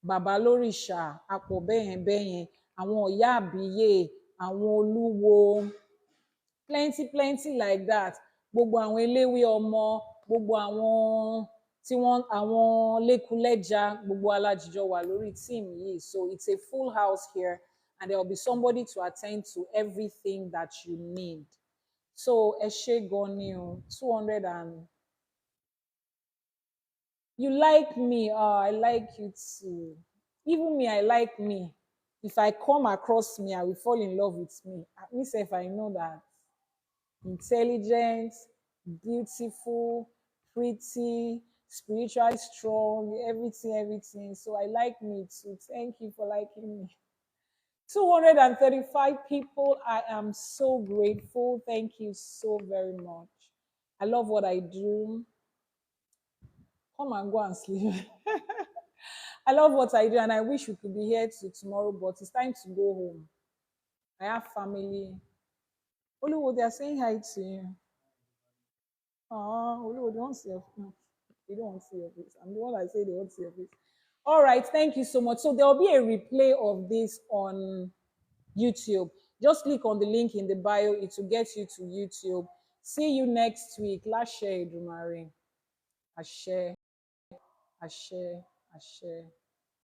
Babalóríṣà, àpọ̀ bẹ́yẹn bẹ́yẹn, àwọn ìyá àbíyè, àwọn olúwo, plenty like that. Gbogbo àwọn eléwé ọmọ, gbogbo àwọn tí àwọn lékulẹ́ja, gbogbo alájíjọ wà lórí team yìí. So it's a full house here and there will be somebody to attend to everything that you need. So ẹ ṣé gan ni o, 200 and you like me. I like you too. Even me, I like me. If I come across me, I will fall in love with me. At least if I know that intelligent, beautiful, pretty, spiritually strong, everything, everything. So I like me too. Thank you for liking me. 235 people. I am so grateful. Thank you so very much. I love what I do. Come and go and sleep. I love what I do, and I wish we could be here till tomorrow, but it's time to go home. I have family. Oluwo, they are saying hi to you. Oh, Oluwo, they don't see your face. They don't want to see your face. I'm the one that say they want to see your face. All right, thank you so much. So there will be a replay of this on YouTube. Just click on the link in the bio. It will get you to YouTube. See you next week. Lashe Edumare. Ashe, Ashe, Ashe.